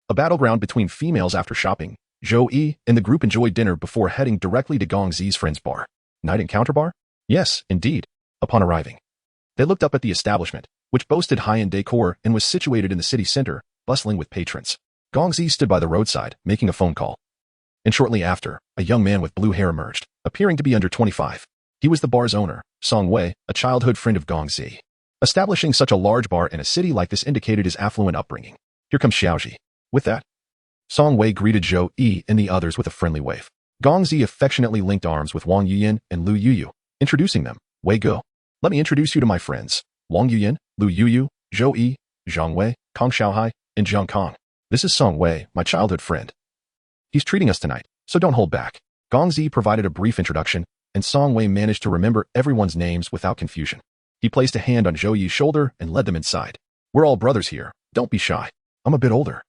A battleground between females after shopping, Zhou Yi and the group enjoyed dinner before heading directly to Gongzi's friend's bar. Night encounter bar? Yes, indeed. Upon arriving, they looked up at the establishment, which boasted high-end decor and was situated in the city center, bustling with patrons. Gongzi stood by the roadside, making a phone call. And shortly after, a young man with blue hair emerged, appearing to be under 25. He was the bar's owner, Song Wei, a childhood friend of Gongzi. Establishing such a large bar in a city like this indicated his affluent upbringing. Here comes Xiaoji. With that, Song Wei greeted Zhou Yi and the others with a friendly wave. Gongzi affectionately linked arms with Wang Yuyin and Lu Yuyu, introducing them. Wei Go. Let me introduce you to my friends. Wang Yuyin, Lu Yuyu, Zhou Yi, Zhang Wei, Kong Xiaohai, and Zhang Kong. This is Song Wei, my childhood friend. He's treating us tonight, so don't hold back. Gongzi provided a brief introduction, and Song Wei managed to remember everyone's names without confusion. He placed a hand on Zhou Yi's shoulder and led them inside. We're all brothers here. Don't be shy. I'm a bit older,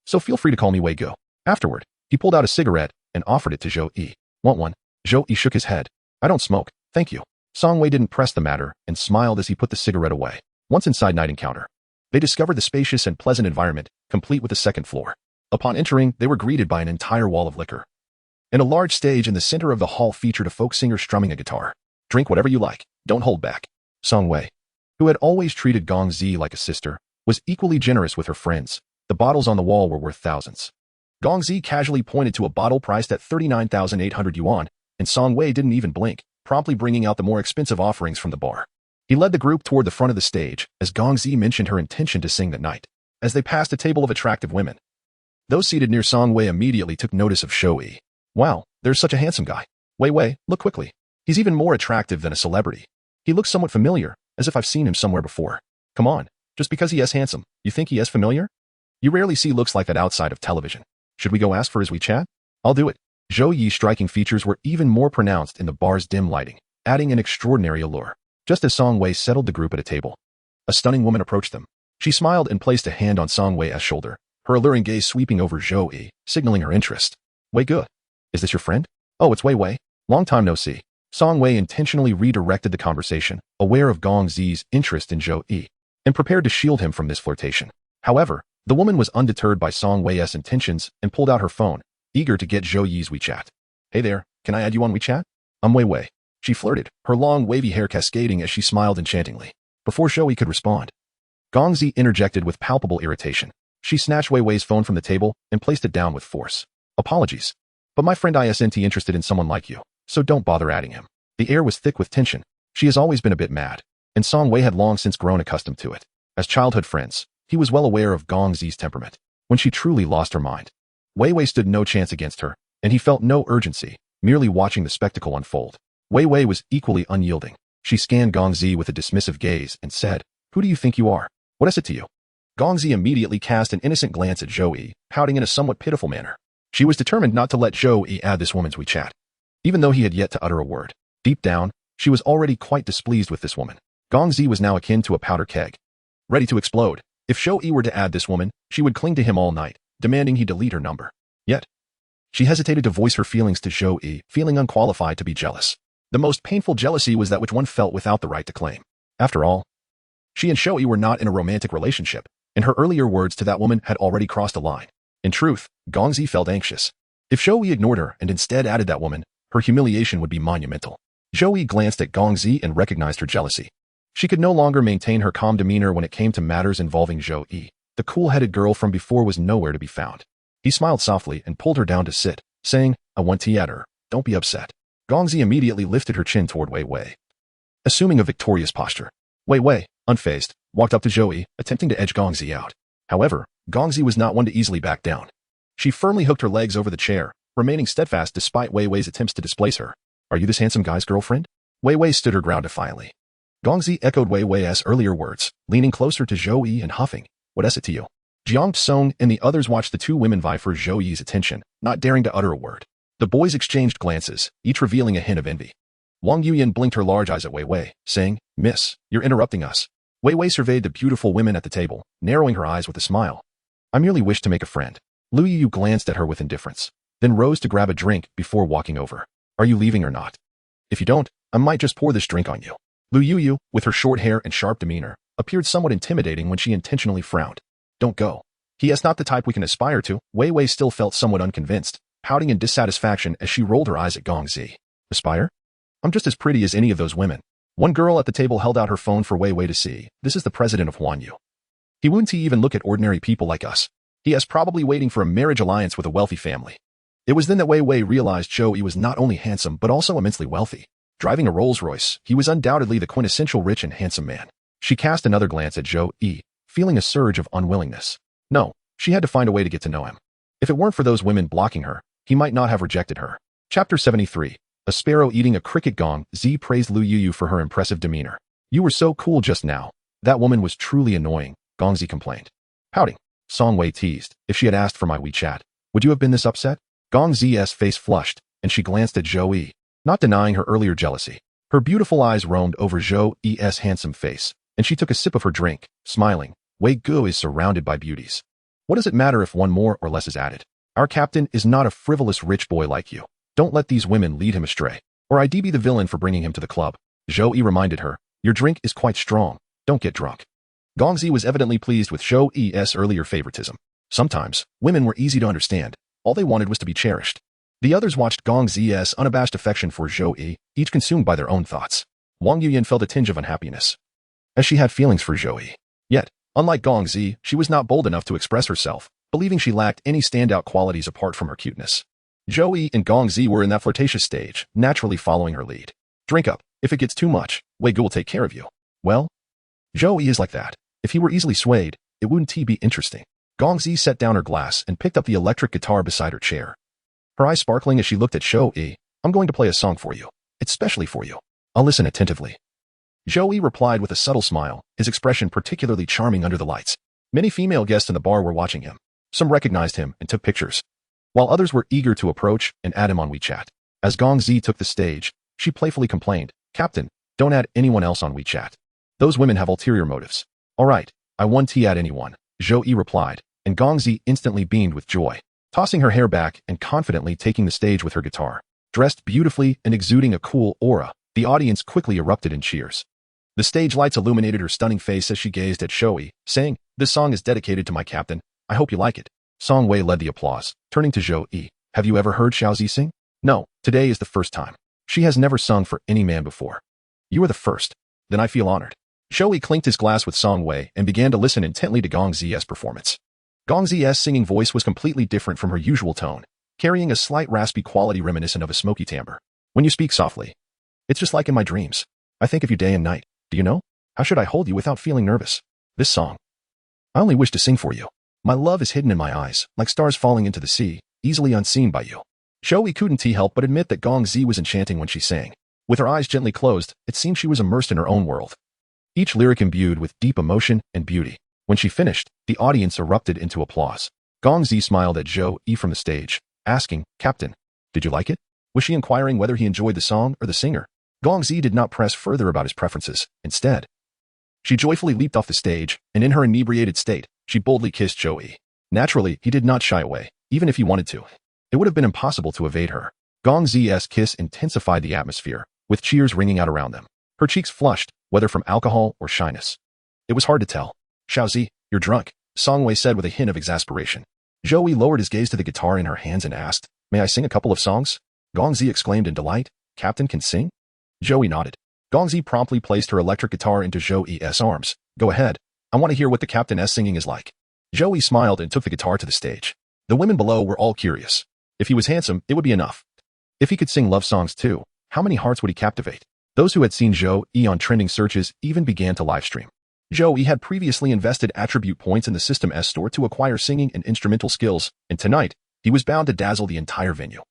so feel free to call me Wei Go. Afterward, he pulled out a cigarette and offered it to Zhou Yi. Want one? Zhou Yi shook his head. I don't smoke, thank you. Song Wei didn't press the matter and smiled as he put the cigarette away. Once inside Night Encounter, they discovered the spacious and pleasant environment, complete with a second floor. Upon entering, they were greeted by an entire wall of liquor. And a large stage in the center of the hall featured a folk singer strumming a guitar. Drink whatever you like, don't hold back. Song Wei, who had always treated Gongzi like a sister, was equally generous with her friends. The bottles on the wall were worth thousands. Gongzi casually pointed to a bottle priced at 39,800 yuan, and Song Wei didn't even blink, promptly bringing out the more expensive offerings from the bar. He led the group toward the front of the stage, as Gongzi mentioned her intention to sing that night. As they passed a table of attractive women, those seated near Song Wei immediately took notice of Zhou Yi. Wow, there's such a handsome guy. Wei, look quickly. He's even more attractive than a celebrity. He looks somewhat familiar, as if I've seen him somewhere before. Come on, just because he is handsome, you think he is familiar? You rarely see looks like that outside of television. Should we go ask for his WeChat? I'll do it. Zhou Yi's striking features were even more pronounced in the bar's dim lighting, adding an extraordinary allure. Just as Song Wei settled the group at a table, a stunning woman approached them. She smiled and placed a hand on Song Wei's shoulder, her alluring gaze sweeping over Zhou Yi, signaling her interest. Wei Ge, is this your friend? Oh, it's Wei. Long time no see. Song Wei intentionally redirected the conversation, aware of Gongzi's interest in Zhou Yi, and prepared to shield him from this flirtation. However, the woman was undeterred by Song Wei's intentions and pulled out her phone, eager to get Zhou Yi's WeChat. Hey there, can I add you on WeChat? I'm Wei. She flirted, her long wavy hair cascading as she smiled enchantingly. Before Zhou Yi could respond, Gong Zi interjected with palpable irritation. She snatched Wei Wei's phone from the table and placed it down with force. Apologies. But my friend isn't interested in someone like you, so don't bother adding him. The air was thick with tension. She has always been a bit mad, and Song Wei had long since grown accustomed to it. As childhood friends, he was well aware of Gong Zi's temperament. When she truly lost her mind, Wei Wei stood no chance against her, and he felt no urgency, merely watching the spectacle unfold. Wei Wei was equally unyielding. She scanned Gong Zi with a dismissive gaze and said, "Who do you think you are? What is it to you?" Gong Zi immediately cast an innocent glance at Zhou Yi, pouting in a somewhat pitiful manner. She was determined not to let Zhou Yi add this woman's WeChat. Even though he had yet to utter a word, deep down, she was already quite displeased with this woman. Gong Zi was now akin to a powder keg, ready to explode. If Zhou Yi were to add this woman, she would cling to him all night, demanding he delete her number. Yet, she hesitated to voice her feelings to Zhou Yi, feeling unqualified to be jealous. The most painful jealousy was that which one felt without the right to claim. After all, she and Zhou Yi were not in a romantic relationship, and her earlier words to that woman had already crossed a line. In truth, Gong Zi felt anxious. If Zhou Yi ignored her and instead added that woman, her humiliation would be monumental. Zhou Yi glanced at Gong Zi and recognized her jealousy. She could no longer maintain her calm demeanor when it came to matters involving Zhou Yi. The cool-headed girl from before was nowhere to be found. He smiled softly and pulled her down to sit, saying, "I want tea at her. Don't be upset." Gong Zi immediately lifted her chin toward Wei Wei, assuming a victorious posture. Wei Wei, unfazed, walked up to Zhou Yi, attempting to edge Gong Zi out. However, Gong Zi was not one to easily back down. She firmly hooked her legs over the chair, remaining steadfast despite Wei Wei's attempts to displace her. "Are you this handsome guy's girlfriend?" Wei Wei stood her ground defiantly. Gong Zi echoed Wei Wei's earlier words, leaning closer to Zhou Yi and huffing, "What is it to you?" Jiang Song and the others watched the two women vie for Zhou Yi's attention, not daring to utter a word. The boys exchanged glances, each revealing a hint of envy. Wang Yuyan blinked her large eyes at Wei Wei, saying, "Miss, you're interrupting us." Wei Wei surveyed the beautiful women at the table, narrowing her eyes with a smile. "I merely wish to make a friend." Lu Yu glanced at her with indifference, then rose to grab a drink before walking over. "Are you leaving or not? If you don't, I might just pour this drink on you." Lu Yu, with her short hair and sharp demeanor, appeared somewhat intimidating when she intentionally frowned. "Don't go. He is not the type we can aspire to." Wei Wei still felt somewhat unconvinced, pouting in dissatisfaction as she rolled her eyes at Gong Zi. "Aspire? I'm just as pretty as any of those women." One girl at the table held out her phone for Wei Wei to see. "This is the president of Huanyu. He wouldn't even look at ordinary people like us. He is probably waiting for a marriage alliance with a wealthy family." It was then that Wei Wei realized Zhou Yi was not only handsome but also immensely wealthy. Driving a Rolls-Royce, he was undoubtedly the quintessential rich and handsome man. She cast another glance at Zhou Yi, feeling a surge of unwillingness. No, she had to find a way to get to know him. If it weren't for those women blocking her, he might not have rejected her. Chapter 73. A sparrow eating a cricket. Gong Zi praised Lu Yu for her impressive demeanor. "You were so cool just now." "That woman was truly annoying," Gong Zi complained. Pouting, Song Wei teased, "If she had asked for my WeChat, would you have been this upset?" Gong Zi's face flushed, and she glanced at Zhou Yi, not denying her earlier jealousy. Her beautiful eyes roamed over Zhou Yi's handsome face, and she took a sip of her drink, smiling. Wei Gu is surrounded by beauties. What does it matter if one more or less is added? Our captain is not a frivolous rich boy like you. Don't let these women lead him astray, or I'd be the villain for bringing him to the club." Zhou Yi reminded her, "Your drink is quite strong. Don't get drunk." Gong Zi was evidently pleased with Zhou Yi's earlier favoritism. Sometimes, women were easy to understand. All they wanted was to be cherished. The others watched Gong Zi's unabashed affection for Zhou Yi, each consumed by their own thoughts. Wang Yuyan felt a tinge of unhappiness, as she had feelings for Zhou Yi. Yet, unlike Gong Zi, she was not bold enough to express herself, believing she lacked any standout qualities apart from her cuteness. Zhou Yi and Gong Zi were in that flirtatious stage, naturally following her lead. "Drink up. If it gets too much, Wei Gu will take care of you." "Well, Zhou Yi is like that. If he were easily swayed, it wouldn't be interesting." Gong Zi set down her glass and picked up the electric guitar beside her chair, her eyes sparkling as she looked at Zhou Yi. "I'm going to play a song for you. It's specially for you. I'll listen attentively." Zhou Yi replied with a subtle smile, his expression particularly charming under the lights. Many female guests in the bar were watching him. Some recognized him and took pictures, while others were eager to approach and add him on WeChat. As Gong Zi took the stage, she playfully complained, "Captain, don't add anyone else on WeChat. Those women have ulterior motives." "All right, I won't add anyone," Zhou Yi replied, and Gong Zi instantly beamed with joy, tossing her hair back and confidently taking the stage with her guitar. Dressed beautifully and exuding a cool aura, the audience quickly erupted in cheers. The stage lights illuminated her stunning face as she gazed at Zhou Yi, saying, "This song is dedicated to my captain. I hope you like it." Song Wei led the applause, turning to Zhou Yi. "Have you ever heard Xiao Zi sing?" "No, today is the first time. She has never sung for any man before." "You are the first. Then I feel honored." Zhou Yi clinked his glass with Song Wei and began to listen intently to Gong Zi's performance. Gong Zi's singing voice was completely different from her usual tone, carrying a slight raspy quality reminiscent of a smoky timbre. When you speak softly, it's just like in my dreams. I think of you day and night. Do you know? How should I hold you without feeling nervous? This song. I only wish to sing for you. My love is hidden in my eyes, like stars falling into the sea, easily unseen by you. Zhou Yi couldn't help but admit that Gong Zi was enchanting when she sang. With her eyes gently closed, it seemed she was immersed in her own world. Each lyric imbued with deep emotion and beauty. When she finished, the audience erupted into applause. Gong Zi smiled at Zhou Yi from the stage, asking, "Captain, did you like it?" Was she inquiring whether he enjoyed the song or the singer? Gong Zi did not press further about his preferences. Instead, she joyfully leaped off the stage, and in her inebriated state, she boldly kissed Zhou Yi. Naturally, he did not shy away, even if he wanted to. It would have been impossible to evade her. Gong Zi's kiss intensified the atmosphere, with cheers ringing out around them. Her cheeks flushed, whether from alcohol or shyness. It was hard to tell. "Xiaozi, you're drunk," Song Wei said with a hint of exasperation. Zhou Yi lowered his gaze to the guitar in her hands and asked, "May I sing a couple of songs?" Gong Zi exclaimed in delight, "Captain can sing?" Zhou Yi nodded. Gong Zi promptly placed her electric guitar into Zhou Yi's arms. "Go ahead. I want to hear what the captain's singing is like." Zhou Yi smiled and took the guitar to the stage. The women below were all curious. If he was handsome, it would be enough. If he could sing love songs too, how many hearts would he captivate? Those who had seen Zhou Yi on trending searches even began to livestream. Zhou Yi had previously invested attribute points in the System S store to acquire singing and instrumental skills, and tonight, he was bound to dazzle the entire venue.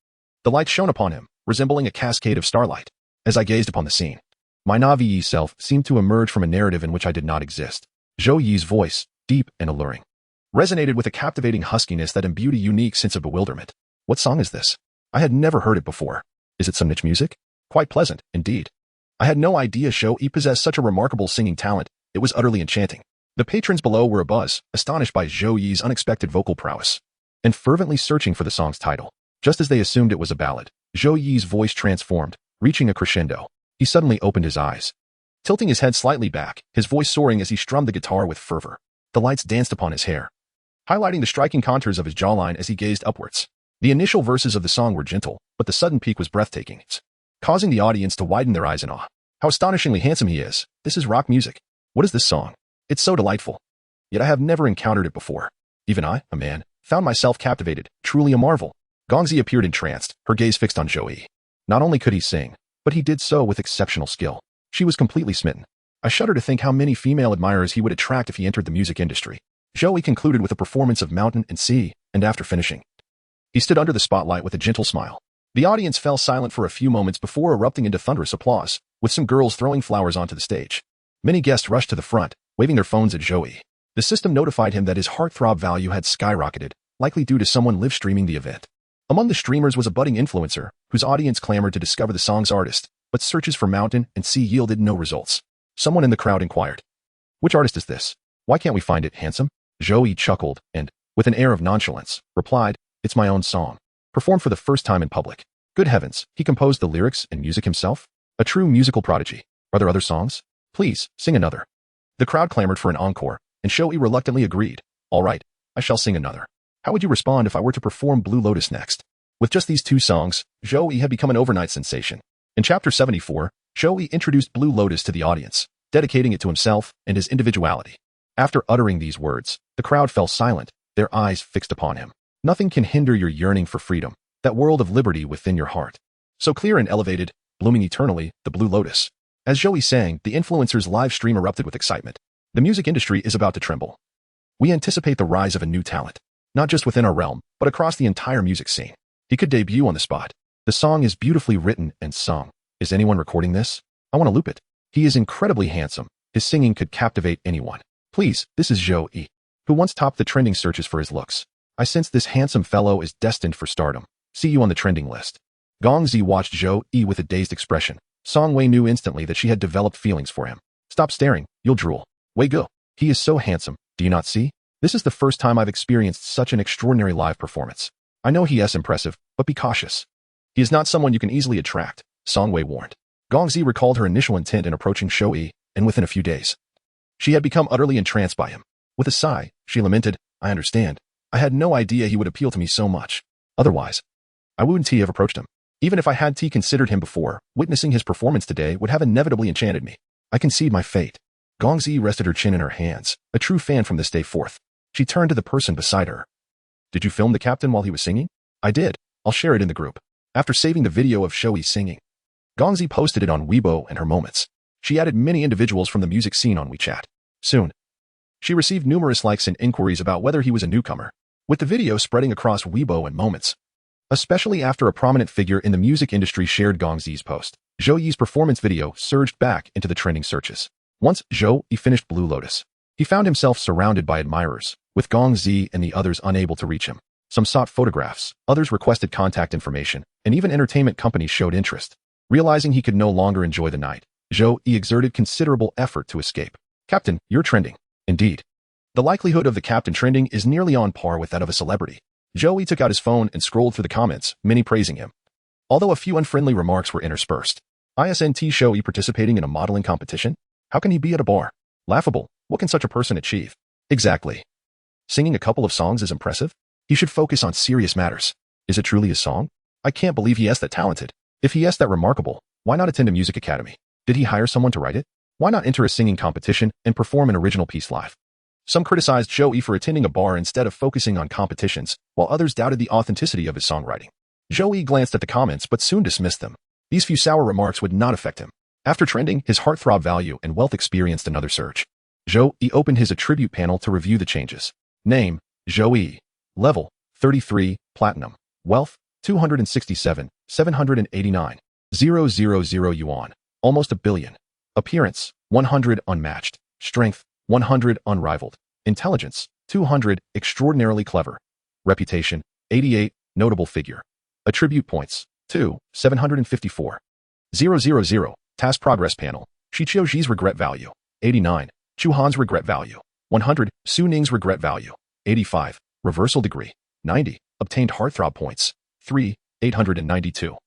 The light shone upon him, resembling a cascade of starlight. As I gazed upon the scene, my Navi self seemed to emerge from a narrative in which I did not exist. Zhou Yi's voice, deep and alluring, resonated with a captivating huskiness that imbued a unique sense of bewilderment. What song is this? I had never heard it before. Is it some niche music? Quite pleasant, indeed. I had no idea Zhou Yi possessed such a remarkable singing talent. It was utterly enchanting. The patrons below were abuzz, astonished by Zhou Yi's unexpected vocal prowess, and fervently searching for the song's title. Just as they assumed it was a ballad, Zhou Yi's voice transformed, reaching a crescendo. He suddenly opened his eyes, tilting his head slightly back, his voice soaring as he strummed the guitar with fervor. The lights danced upon his hair, highlighting the striking contours of his jawline as he gazed upwards. The initial verses of the song were gentle, but the sudden peak was breathtaking, causing the audience to widen their eyes in awe. How astonishingly handsome he is. This is rock music. What is this song? It's so delightful. Yet I have never encountered it before. Even I, a man, found myself captivated, truly a marvel. Gong Zi appeared entranced, her gaze fixed on Zhou Yi. Not only could he sing, but he did so with exceptional skill. She was completely smitten. I shudder to think how many female admirers he would attract if he entered the music industry. Zhou Yi concluded with a performance of Mountain and Sea, and after finishing, he stood under the spotlight with a gentle smile. The audience fell silent for a few moments before erupting into thunderous applause, with some girls throwing flowers onto the stage. Many guests rushed to the front, waving their phones at Zhou Yi. The system notified him that his Heartthrob value had skyrocketed, likely due to someone live streaming the event. Among the streamers was a budding influencer, whose audience clamored to discover the song's artist, but searches for Mountain and Sea yielded no results. Someone in the crowd inquired, "Which artist is this? Why can't we find it, handsome?" Zhou Yi chuckled and, with an air of nonchalance, replied, "It's my own song, performed for the first time in public." Good heavens, he composed the lyrics and music himself? A true musical prodigy. Are there other songs? Please, sing another. The crowd clamored for an encore, and Zhou Yi reluctantly agreed. "All right, I shall sing another. How would you respond if I were to perform Blue Lotus next?" With just these two songs, Zhou Yi had become an overnight sensation. In Chapter 74, Zhou Yi introduced Blue Lotus to the audience, dedicating it to himself and his individuality. After uttering these words, the crowd fell silent, their eyes fixed upon him. Nothing can hinder your yearning for freedom, that world of liberty within your heart. So clear and elevated, blooming eternally, the Blue Lotus. As Zhou Yi sang, the influencer's live stream erupted with excitement. The music industry is about to tremble. We anticipate the rise of a new talent, not just within our realm, but across the entire music scene. He could debut on the spot. The song is beautifully written and sung. Is anyone recording this? I want to loop it. He is incredibly handsome. His singing could captivate anyone. Please, this is Zhou Yi, who once topped the trending searches for his looks. I sense this handsome fellow is destined for stardom. See you on the trending list. Gong Zi watched Zhou Yi with a dazed expression. Song Wei knew instantly that she had developed feelings for him. Stop staring, you'll drool. Wei go. He is so handsome, do you not see? This is the first time I've experienced such an extraordinary live performance. I know he is impressive, but be cautious. He is not someone you can easily attract, Song Wei warned. Gong Zi recalled her initial intent in approaching Zhou Yi, and within a few days, she had become utterly entranced by him. With a sigh, she lamented, I understand. I had no idea he would appeal to me so much. Otherwise, I wouldn't have approached him. Even if I had considered him before, witnessing his performance today would have inevitably enchanted me. I concede my fate. Gongzi rested her chin in her hands, a true fan from this day forth. She turned to the person beside her. Did you film the captain while he was singing? I did. I'll share it in the group. After saving the video of Zhou Yi singing, Gongzi posted it on Weibo and her moments. She added many individuals from the music scene on WeChat. Soon, she received numerous likes and inquiries about whether he was a newcomer, with the video spreading across Weibo and moments. Especially after a prominent figure in the music industry shared Gongzi's post, Zhou Yi's performance video surged back into the trending searches. Once Zhou Yi finished Blue Lotus, he found himself surrounded by admirers, with Gongzi and the others unable to reach him. Some sought photographs, others requested contact information, and even entertainment companies showed interest. Realizing he could no longer enjoy the night, Zhou Yi exerted considerable effort to escape. Captain, you're trending. Indeed. The likelihood of the captain trending is nearly on par with that of a celebrity. Zhou Yi took out his phone and scrolled through the comments, many praising him. Although a few unfriendly remarks were interspersed. Isn't Zhou Yi participating in a modeling competition? How can he be at a bar? Laughable. What can such a person achieve? Exactly. Singing a couple of songs is impressive? He should focus on serious matters. Is it truly his song? I can't believe he is that talented. If he is that remarkable, why not attend a music academy? Did he hire someone to write it? Why not enter a singing competition and perform an original piece live? Some criticized Zhou Yi for attending a bar instead of focusing on competitions, while others doubted the authenticity of his songwriting. Zhou Yi glanced at the comments but soon dismissed them. These few sour remarks would not affect him. After trending, his heartthrob value and wealth experienced another surge. Zhou Yi opened his attribute panel to review the changes. Name, Zhou Yi. Level, 33, Platinum. Wealth, 267, 789. 000 yuan. Almost a billion. Appearance, 100 unmatched. Strength, 100 unrivaled. Intelligence, 200 extraordinarily clever. Reputation, 88 notable figure. Attribute points, 2, 754. 000 Task progress panel. Shi Qiuji's regret value, 89. Chu Han's regret value, 100. Su Ning's regret value, 85. Reversal degree, 90. Obtained heartthrob points, 3, 892.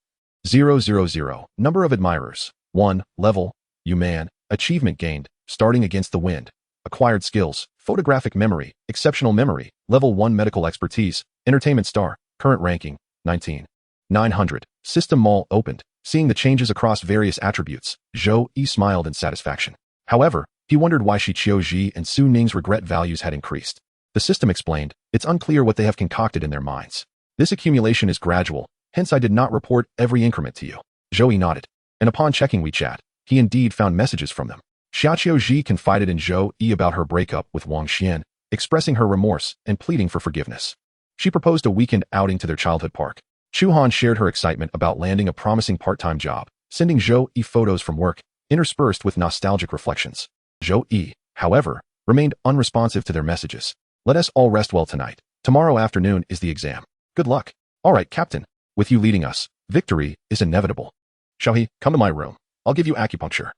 000 Number of admirers, 1. Level, Yuman. Achievement gained, starting against the wind. Acquired skills, photographic memory, exceptional memory, level 1 medical expertise, entertainment star, current ranking, 19. 900. System mall opened. Seeing the changes across various attributes, Zhou Yi smiled in satisfaction. However, he wondered why Shi Qiuji and Su Ning's regret values had increased. The system explained, it's unclear what they have concocted in their minds. This accumulation is gradual, hence I did not report every increment to you. Zhou Yi nodded, and upon checking WeChat, he indeed found messages from them. Xia Qiuji confided in Zhou Yi about her breakup with Wang Xian, expressing her remorse and pleading for forgiveness. She proposed a weekend outing to their childhood park. Chu Han shared her excitement about landing a promising part-time job, sending Zhou Yi photos from work, interspersed with nostalgic reflections. Zhou Yi, however, remained unresponsive to their messages. Let us all rest well tonight. Tomorrow afternoon is the exam. Good luck. All right, Captain. With you leading us, victory is inevitable. Zhou Yi, come to my room. I'll give you acupuncture.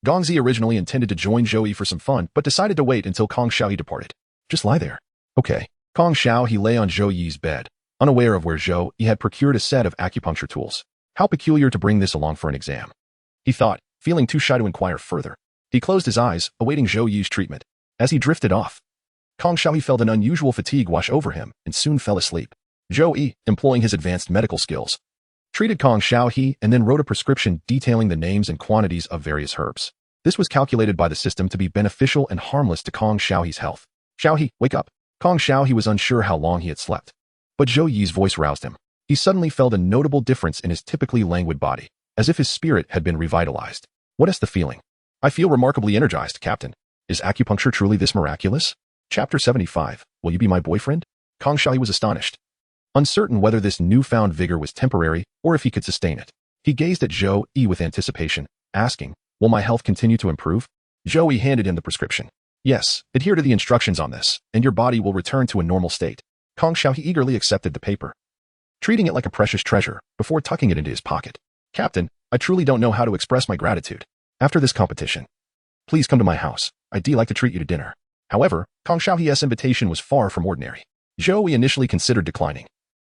Gongzi originally intended to join Zhou Yi for some fun, but decided to wait until Kong Xiaohe departed. Just lie there. Okay. Kong Xiaohe lay on Zhou Yi's bed, unaware of where Zhou Yi had procured a set of acupuncture tools. How peculiar to bring this along for an exam. He thought, feeling too shy to inquire further. He closed his eyes, awaiting Zhou Yi's treatment. As he drifted off, Kong Xiaohe felt an unusual fatigue wash over him and soon fell asleep. Zhou Yi, employing his advanced medical skills, treated Kong Xiaohe and then wrote a prescription detailing the names and quantities of various herbs. This was calculated by the system to be beneficial and harmless to Kong Xiaohe's health. Xiaohe, wake up. Kong Xiaohe was unsure how long he had slept. But Zhou Yi's voice roused him. He suddenly felt a notable difference in his typically languid body, as if his spirit had been revitalized. What is the feeling? I feel remarkably energized, Captain. Is acupuncture truly this miraculous? Chapter 75. Will you be my boyfriend? Kong Xiaohe was astonished. Uncertain whether this newfound vigor was temporary or if he could sustain it. He gazed at Zhou Yi with anticipation, asking, will my health continue to improve? Zhou Yi handed him the prescription. Yes, adhere to the instructions on this, and your body will return to a normal state. Kong Xiaohe eagerly accepted the paper, treating it like a precious treasure before tucking it into his pocket. Captain, I truly don't know how to express my gratitude. After this competition, please come to my house. I'd like to treat you to dinner. However, Kong Xiaohe's invitation was far from ordinary. Zhou Yi initially considered declining,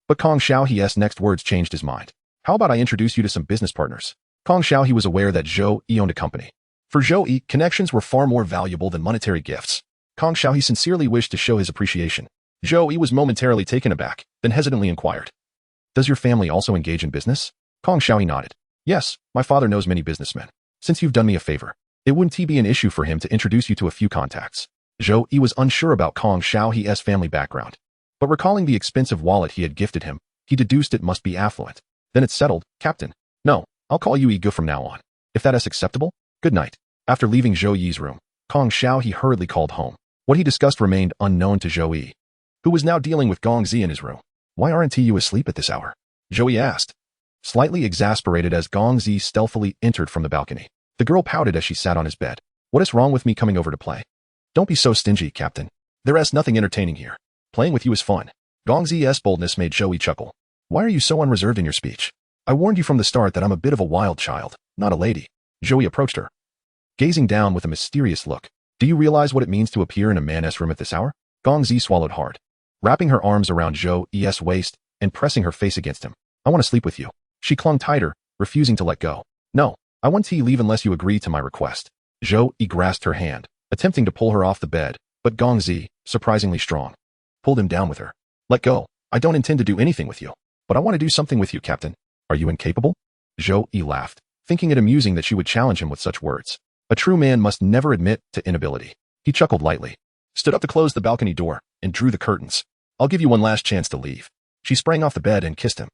but Kong Xiaohe's next words changed his mind. How about I introduce you to some business partners? Kong Xiaohe was aware that Zhou Yi owned a company. For Zhou Yi, connections were far more valuable than monetary gifts. Kong Xiaohe sincerely wished to show his appreciation. Zhou Yi was momentarily taken aback, then hesitantly inquired, does your family also engage in business? Kong Xiaohe nodded. Yes, my father knows many businessmen. Since you've done me a favor, It wouldn't be an issue for him to introduce you to a few contacts. Zhou Yi was unsure about Kong Xiaohe's family background, but recalling the expensive wallet he had gifted him, he deduced it must be affluent. Then it's settled, Captain. No, I'll call you Yi from now on. If that is acceptable, good night. After leaving Zhou Yi's room, Kong Xiaohe hurriedly called home. What he discussed remained unknown to Zhou Yi, who was now dealing with Gong Zi in his room. Why aren't you asleep at this hour? Zhou Yi asked, slightly exasperated as Gong Zi stealthily entered from the balcony. The girl pouted as she sat on his bed. What is wrong with me coming over to play? Don't be so stingy, Captain. There is nothing entertaining here. Playing with you is fun. Gong Zi's boldness made Zhou Yi chuckle. Why are you so unreserved in your speech? I warned you from the start that I'm a bit of a wild child, not a lady. Zhou Yi approached her, gazing down with a mysterious look. Do you realize what it means to appear in a man's room at this hour? Gong Zi swallowed hard, wrapping her arms around Zhou Yi's waist and pressing her face against him. I want to sleep with you. She clung tighter, refusing to let go. No, I want to leave unless you agree to my request. Zhou Yi grasped her hand, attempting to pull her off the bed, but Gong Zi, surprisingly strong, pulled him down with her. Let go. I don't intend to do anything with you, but I want to do something with you, Captain. Are you incapable? Zhou Yi laughed, thinking it amusing that she would challenge him with such words. A true man must never admit to inability. He chuckled lightly, stood up to close the balcony door, and drew the curtains. I'll give you one last chance to leave. She sprang off the bed and kissed him.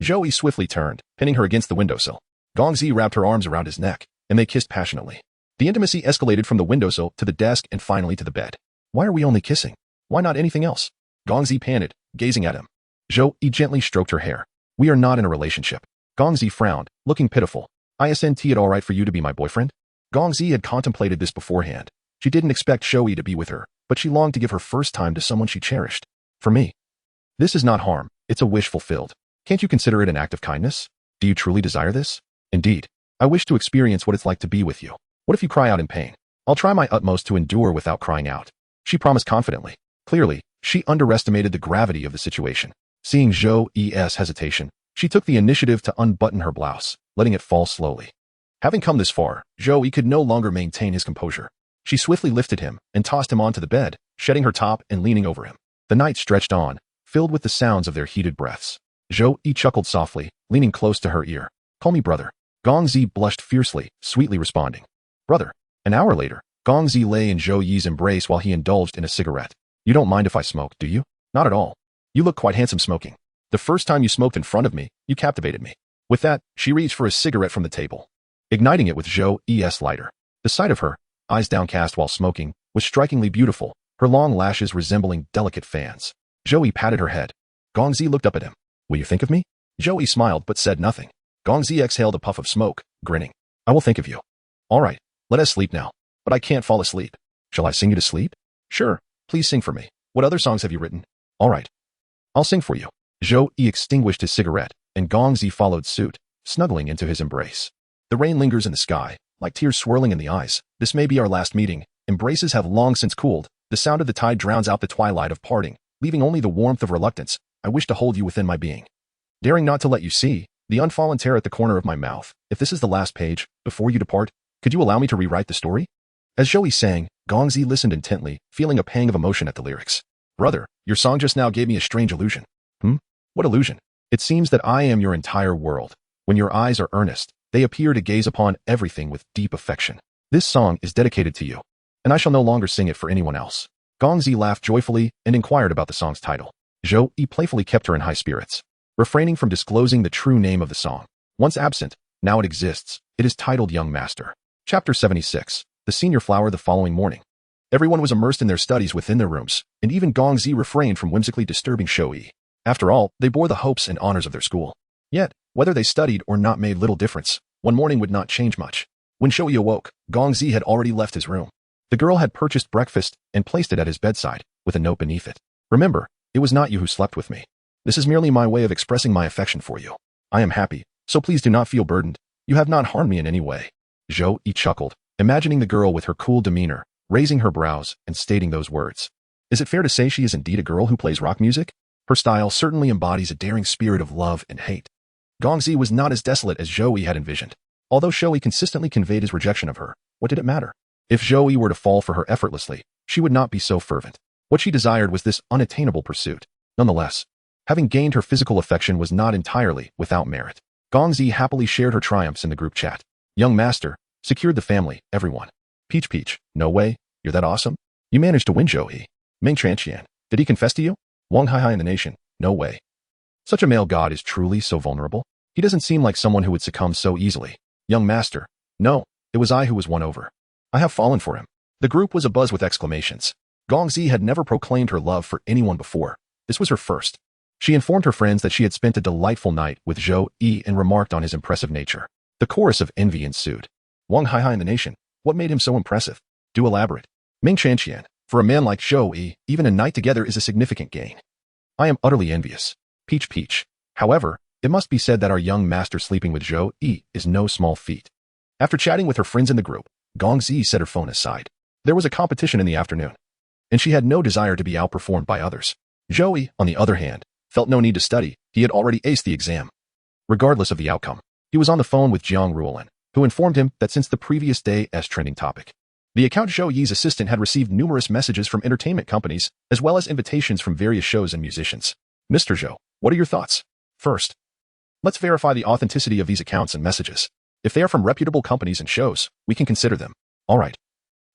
Zhou Yi swiftly turned, pinning her against the windowsill. Gong Zi wrapped her arms around his neck, and they kissed passionately. The intimacy escalated from the windowsill to the desk and finally to the bed. Why are we only kissing? Why not anything else? Gong Zi panted, gazing at him. Zhou Yi gently stroked her hair. We are not in a relationship. Gong Zi frowned, looking pitiful. Isn't it all right for you to be my boyfriend? Gong Zi had contemplated this beforehand. She didn't expect Zhou Yi to be with her, but she longed to give her first time to someone she cherished. For me, this is not harm, it's a wish fulfilled. Can't you consider it an act of kindness? Do you truly desire this? Indeed, I wish to experience what it's like to be with you. What if you cry out in pain? I'll try my utmost to endure without crying out. She promised confidently. Clearly, she underestimated the gravity of the situation. Seeing Zhou Yi's hesitation, she took the initiative to unbutton her blouse, letting it fall slowly. Having come this far, Zhou Yi could no longer maintain his composure. She swiftly lifted him and tossed him onto the bed, shedding her top and leaning over him. The night stretched on, filled with the sounds of their heated breaths. Zhou Yi chuckled softly, leaning close to her ear. Call me brother. Gong Zi blushed fiercely, sweetly responding. Brother. An hour later, Gong Zi lay in Zhou Yi's embrace while he indulged in a cigarette. You don't mind if I smoke, do you? Not at all. You look quite handsome smoking. The first time you smoked in front of me, you captivated me. With that, she reached for a cigarette from the table, igniting it with Zhou Yi's lighter. The sight of her, eyes downcast while smoking, was strikingly beautiful, her long lashes resembling delicate fans. Zhou Yi patted her head. Gong Zi looked up at him. Will you think of me? Zhou Yi smiled but said nothing. Gong Zi exhaled a puff of smoke, grinning. I will think of you. All right, let us sleep now. But I can't fall asleep. Shall I sing you to sleep? Sure, please sing for me. What other songs have you written? All right. I'll sing for you. Zhou Yi extinguished his cigarette, and Gong Zi followed suit, snuggling into his embrace. The rain lingers in the sky, like tears swirling in the eyes. This may be our last meeting. Embraces have long since cooled. The sound of the tide drowns out the twilight of parting, leaving only the warmth of reluctance. I wish to hold you within my being, daring not to let you see the unfallen tear at the corner of my mouth. If this is the last page, before you depart, could you allow me to rewrite the story? As Zhou Yi sang, Gong Zi listened intently, feeling a pang of emotion at the lyrics. Brother, your song just now gave me a strange illusion. What illusion? It seems that I am your entire world. When your eyes are earnest, they appear to gaze upon everything with deep affection. This song is dedicated to you, and I shall no longer sing it for anyone else. Gong Zi laughed joyfully and inquired about the song's title. Zhou Yi playfully kept her in high spirits, refraining from disclosing the true name of the song. Once absent, now it exists. It is titled Young Master. Chapter 76. The Senior Flower. The following morning, everyone was immersed in their studies within their rooms, and even Gong Zi refrained from whimsically disturbing Zhou Yi. After all, they bore the hopes and honors of their school. Yet, whether they studied or not made little difference. One morning would not change much. When Zhou Yi awoke, Gong Zi had already left his room. The girl had purchased breakfast and placed it at his bedside, with a note beneath it. Remember, it was not you who slept with me. This is merely my way of expressing my affection for you. I am happy, so please do not feel burdened. You have not harmed me in any way. Zhou Yi chuckled, imagining the girl with her cool demeanor, raising her brows and stating those words. Is it fair to say she is indeed a girl who plays rock music? Her style certainly embodies a daring spirit of love and hate. Gong Zi was not as desolate as Zhou Yi had envisioned. Although Zhou Yi consistently conveyed his rejection of her, what did it matter? If Zhou Yi were to fall for her effortlessly, she would not be so fervent. What she desired was this unattainable pursuit. Nonetheless, having gained her physical affection was not entirely without merit. Gong Zi happily shared her triumphs in the group chat. Young Master, Secured the family, everyone. Peach Peach, no way, you're that awesome? You managed to win Zhou Yi. Ming Tranqian, did he confess to you? Wang Haihai in the nation, no way. Such a male god is truly so vulnerable. He doesn't seem like someone who would succumb so easily. Young master, no, it was I who was won over. I have fallen for him. The group was abuzz with exclamations. Gongzi had never proclaimed her love for anyone before. This was her first. She informed her friends that she had spent a delightful night with Zhou Yi and remarked on his impressive nature. The chorus of envy ensued. Wang Haihai in the nation, what made him so impressive? Do elaborate. Ming Tranqian, for a man like Zhou Yi, even a night together is a significant gain. I am utterly envious. Peach Peach. However, it must be said that our young master sleeping with Zhou Yi is no small feat. After chatting with her friends in the group, Gongzi set her phone aside. There was a competition in the afternoon, and she had no desire to be outperformed by others. Zhou Yi, on the other hand, felt no need to study. He had already aced the exam. Regardless of the outcome, he was on the phone with Jiang Ruolin, who informed him that since the previous day's trending topic, the account Zhou Yi's assistant had received numerous messages from entertainment companies, as well as invitations from various shows and musicians. Mr. Zhou, what are your thoughts? First, let's verify the authenticity of these accounts and messages. If they are from reputable companies and shows, we can consider them. All right.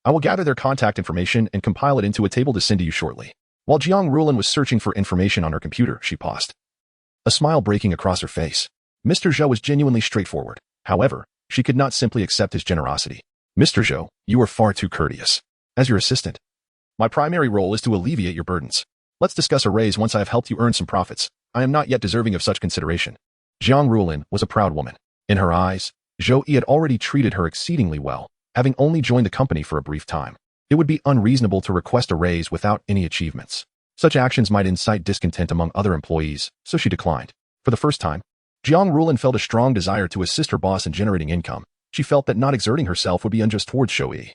I will gather their contact information and compile it into a table to send to you shortly. While Jiang Ruolin was searching for information on her computer, she paused. A smile breaking across her face. Mr. Zhou was genuinely straightforward. However, she could not simply accept his generosity. Mr. Zhou, you are far too courteous. As your assistant, my primary role is to alleviate your burdens. Let's discuss a raise once I have helped you earn some profits. I am not yet deserving of such consideration. Jiang Ruolin was a proud woman. In her eyes, Zhou Yi had already treated her exceedingly well, having only joined the company for a brief time. It would be unreasonable to request a raise without any achievements. Such actions might incite discontent among other employees, so she declined. For the first time, Jiang Ruolin felt a strong desire to assist her boss in generating income. She felt that not exerting herself would be unjust towards Zhou Yi,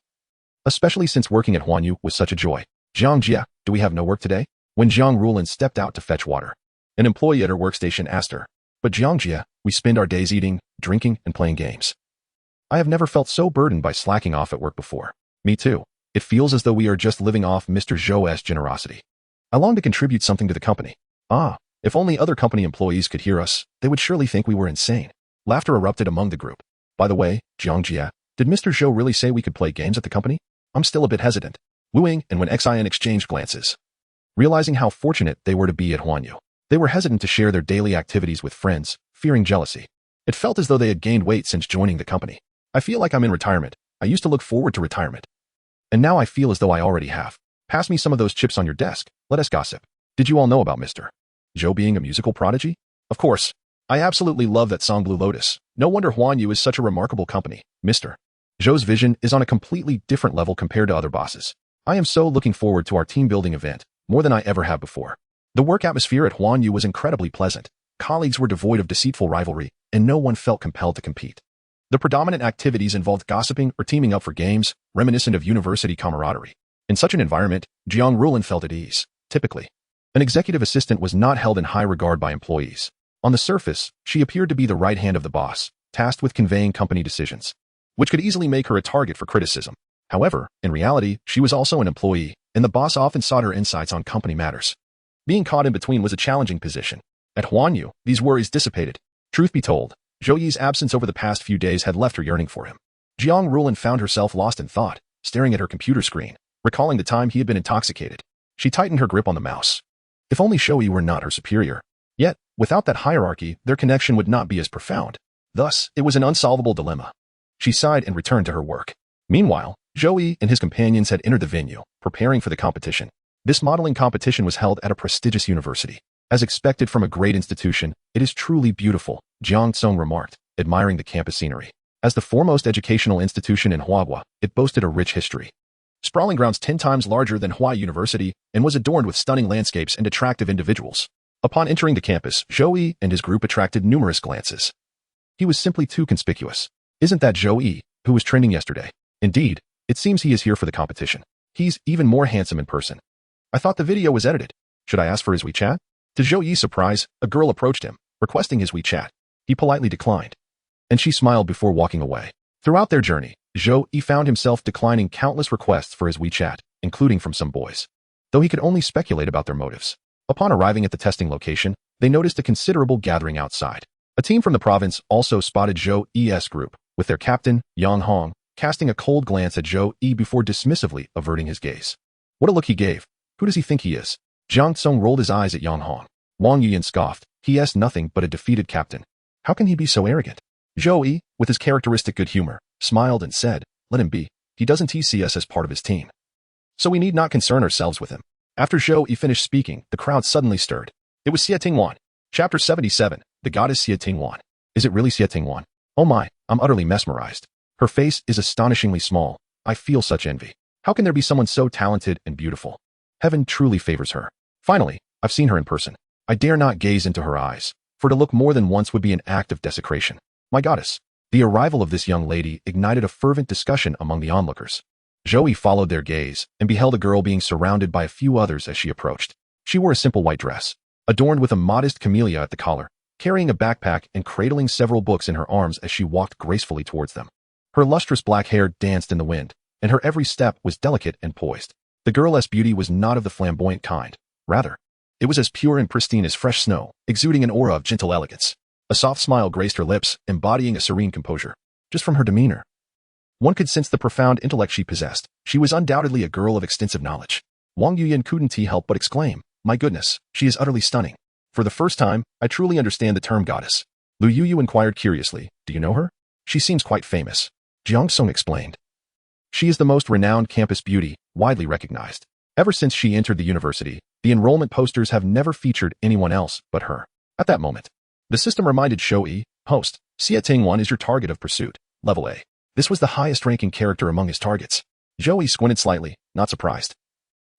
especially since working at Huanyu was such a joy. Jiang Jia, do we have no work today? When Jiang Ruolin stepped out to fetch water, an employee at her workstation asked her. But Jiang Jia, we spend our days eating, drinking, and playing games. I have never felt so burdened by slacking off at work before. Me too. It feels as though we are just living off Mr. Zhou's generosity. I long to contribute something to the company. Ah, if only other company employees could hear us, they would surely think we were insane. Laughter erupted among the group. By the way, Jiang Jia, did Mr. Zhou really say we could play games at the company? I'm still a bit hesitant. Wu Ying and when Xin exchanged glances. Realizing how fortunate they were to be at Huanyu, they were hesitant to share their daily activities with friends, fearing jealousy. It felt as though they had gained weight since joining the company. I feel like I'm in retirement. I used to look forward to retirement. And now I feel as though I already have. Pass me some of those chips on your desk. Let us gossip. Did you all know about Mr. Zhou being a musical prodigy? Of course. I absolutely love that song Blue Lotus. No wonder Huanyu is such a remarkable company. Mr. Zhou's vision is on a completely different level compared to other bosses. I am so looking forward to our team building event, more than I ever have before. The work atmosphere at Huanyu was incredibly pleasant. Colleagues were devoid of deceitful rivalry, and no one felt compelled to compete. The predominant activities involved gossiping or teaming up for games, reminiscent of university camaraderie. In such an environment, Jiang Ruolin felt at ease. Typically, an executive assistant was not held in high regard by employees. On the surface, she appeared to be the right hand of the boss, tasked with conveying company decisions, which could easily make her a target for criticism. However, in reality, she was also an employee, and the boss often sought her insights on company matters. Being caught in between was a challenging position. At Huanyu, these worries dissipated. Truth be told, Zhou Yi's absence over the past few days had left her yearning for him. Jiang Ruolin found herself lost in thought, staring at her computer screen, recalling the time he had been intoxicated. She tightened her grip on the mouse. If only Zhou Yi were not her superior. Yet, without that hierarchy, their connection would not be as profound. Thus, it was an unsolvable dilemma. She sighed and returned to her work. Meanwhile, Zhou Yi and his companions had entered the venue, preparing for the competition. This modeling competition was held at a prestigious university. As expected from a great institution, it is truly beautiful, Jiang Tsong remarked, admiring the campus scenery. As the foremost educational institution in Huahua, it boasted a rich history. Sprawling grounds 10 times larger than Hua University and was adorned with stunning landscapes and attractive individuals. Upon entering the campus, Zhou Yi and his group attracted numerous glances. He was simply too conspicuous. Isn't that Zhou Yi, who was trending yesterday? Indeed, it seems he is here for the competition. He's even more handsome in person. I thought the video was edited. Should I ask for his WeChat? To Zhou Yi's surprise, a girl approached him, requesting his WeChat. He politely declined, and she smiled before walking away. Throughout their journey, Zhou Yi found himself declining countless requests for his WeChat, including from some boys, though he could only speculate about their motives. Upon arriving at the testing location, they noticed a considerable gathering outside. A team from the province also spotted Zhou Yi's group, with their captain, Yang Hong, casting a cold glance at Zhou Yi before dismissively averting his gaze. What a look he gave. Who does he think he is? Jiang Tsung rolled his eyes at Yang Hong. Wang Yuan scoffed. He is nothing but a defeated captain. How can he be so arrogant? Zhou Yi, with his characteristic good humor, smiled and said, let him be. He doesn't see us as part of his team. So we need not concern ourselves with him. After Zhou Yi finished speaking, the crowd suddenly stirred. It was Xie Tingwan. Chapter 77, The Goddess Xie Tingwan. Is it really Xie Tingwan? Oh my, I'm utterly mesmerized. Her face is astonishingly small. I feel such envy. How can there be someone so talented and beautiful? Heaven truly favors her. Finally, I've seen her in person. I dare not gaze into her eyes, for to look more than once would be an act of desecration. My goddess. The arrival of this young lady ignited a fervent discussion among the onlookers. Zhou Yi followed their gaze and beheld a girl being surrounded by a few others as she approached. She wore a simple white dress, adorned with a modest camellia at the collar, carrying a backpack and cradling several books in her arms as she walked gracefully towards them. Her lustrous black hair danced in the wind, and her every step was delicate and poised. The girl's beauty was not of the flamboyant kind. Rather, it was as pure and pristine as fresh snow, exuding an aura of gentle elegance. A soft smile graced her lips, embodying a serene composure. Just from her demeanor, one could sense the profound intellect she possessed. She was undoubtedly a girl of extensive knowledge. Wang Yuyan couldn't help but exclaim, my goodness, she is utterly stunning. For the first time, I truly understand the term goddess. Lu Yuyu inquired curiously, do you know her? She seems quite famous. Jiang Song explained. She is the most renowned campus beauty, widely recognized. Ever since she entered the university, the enrollment posters have never featured anyone else but her. At that moment, the system reminded Zhou Yi, host, Xie Tingwan is your target of pursuit, level A. This was the highest-ranking character among his targets. Zhou Yi squinted slightly, not surprised.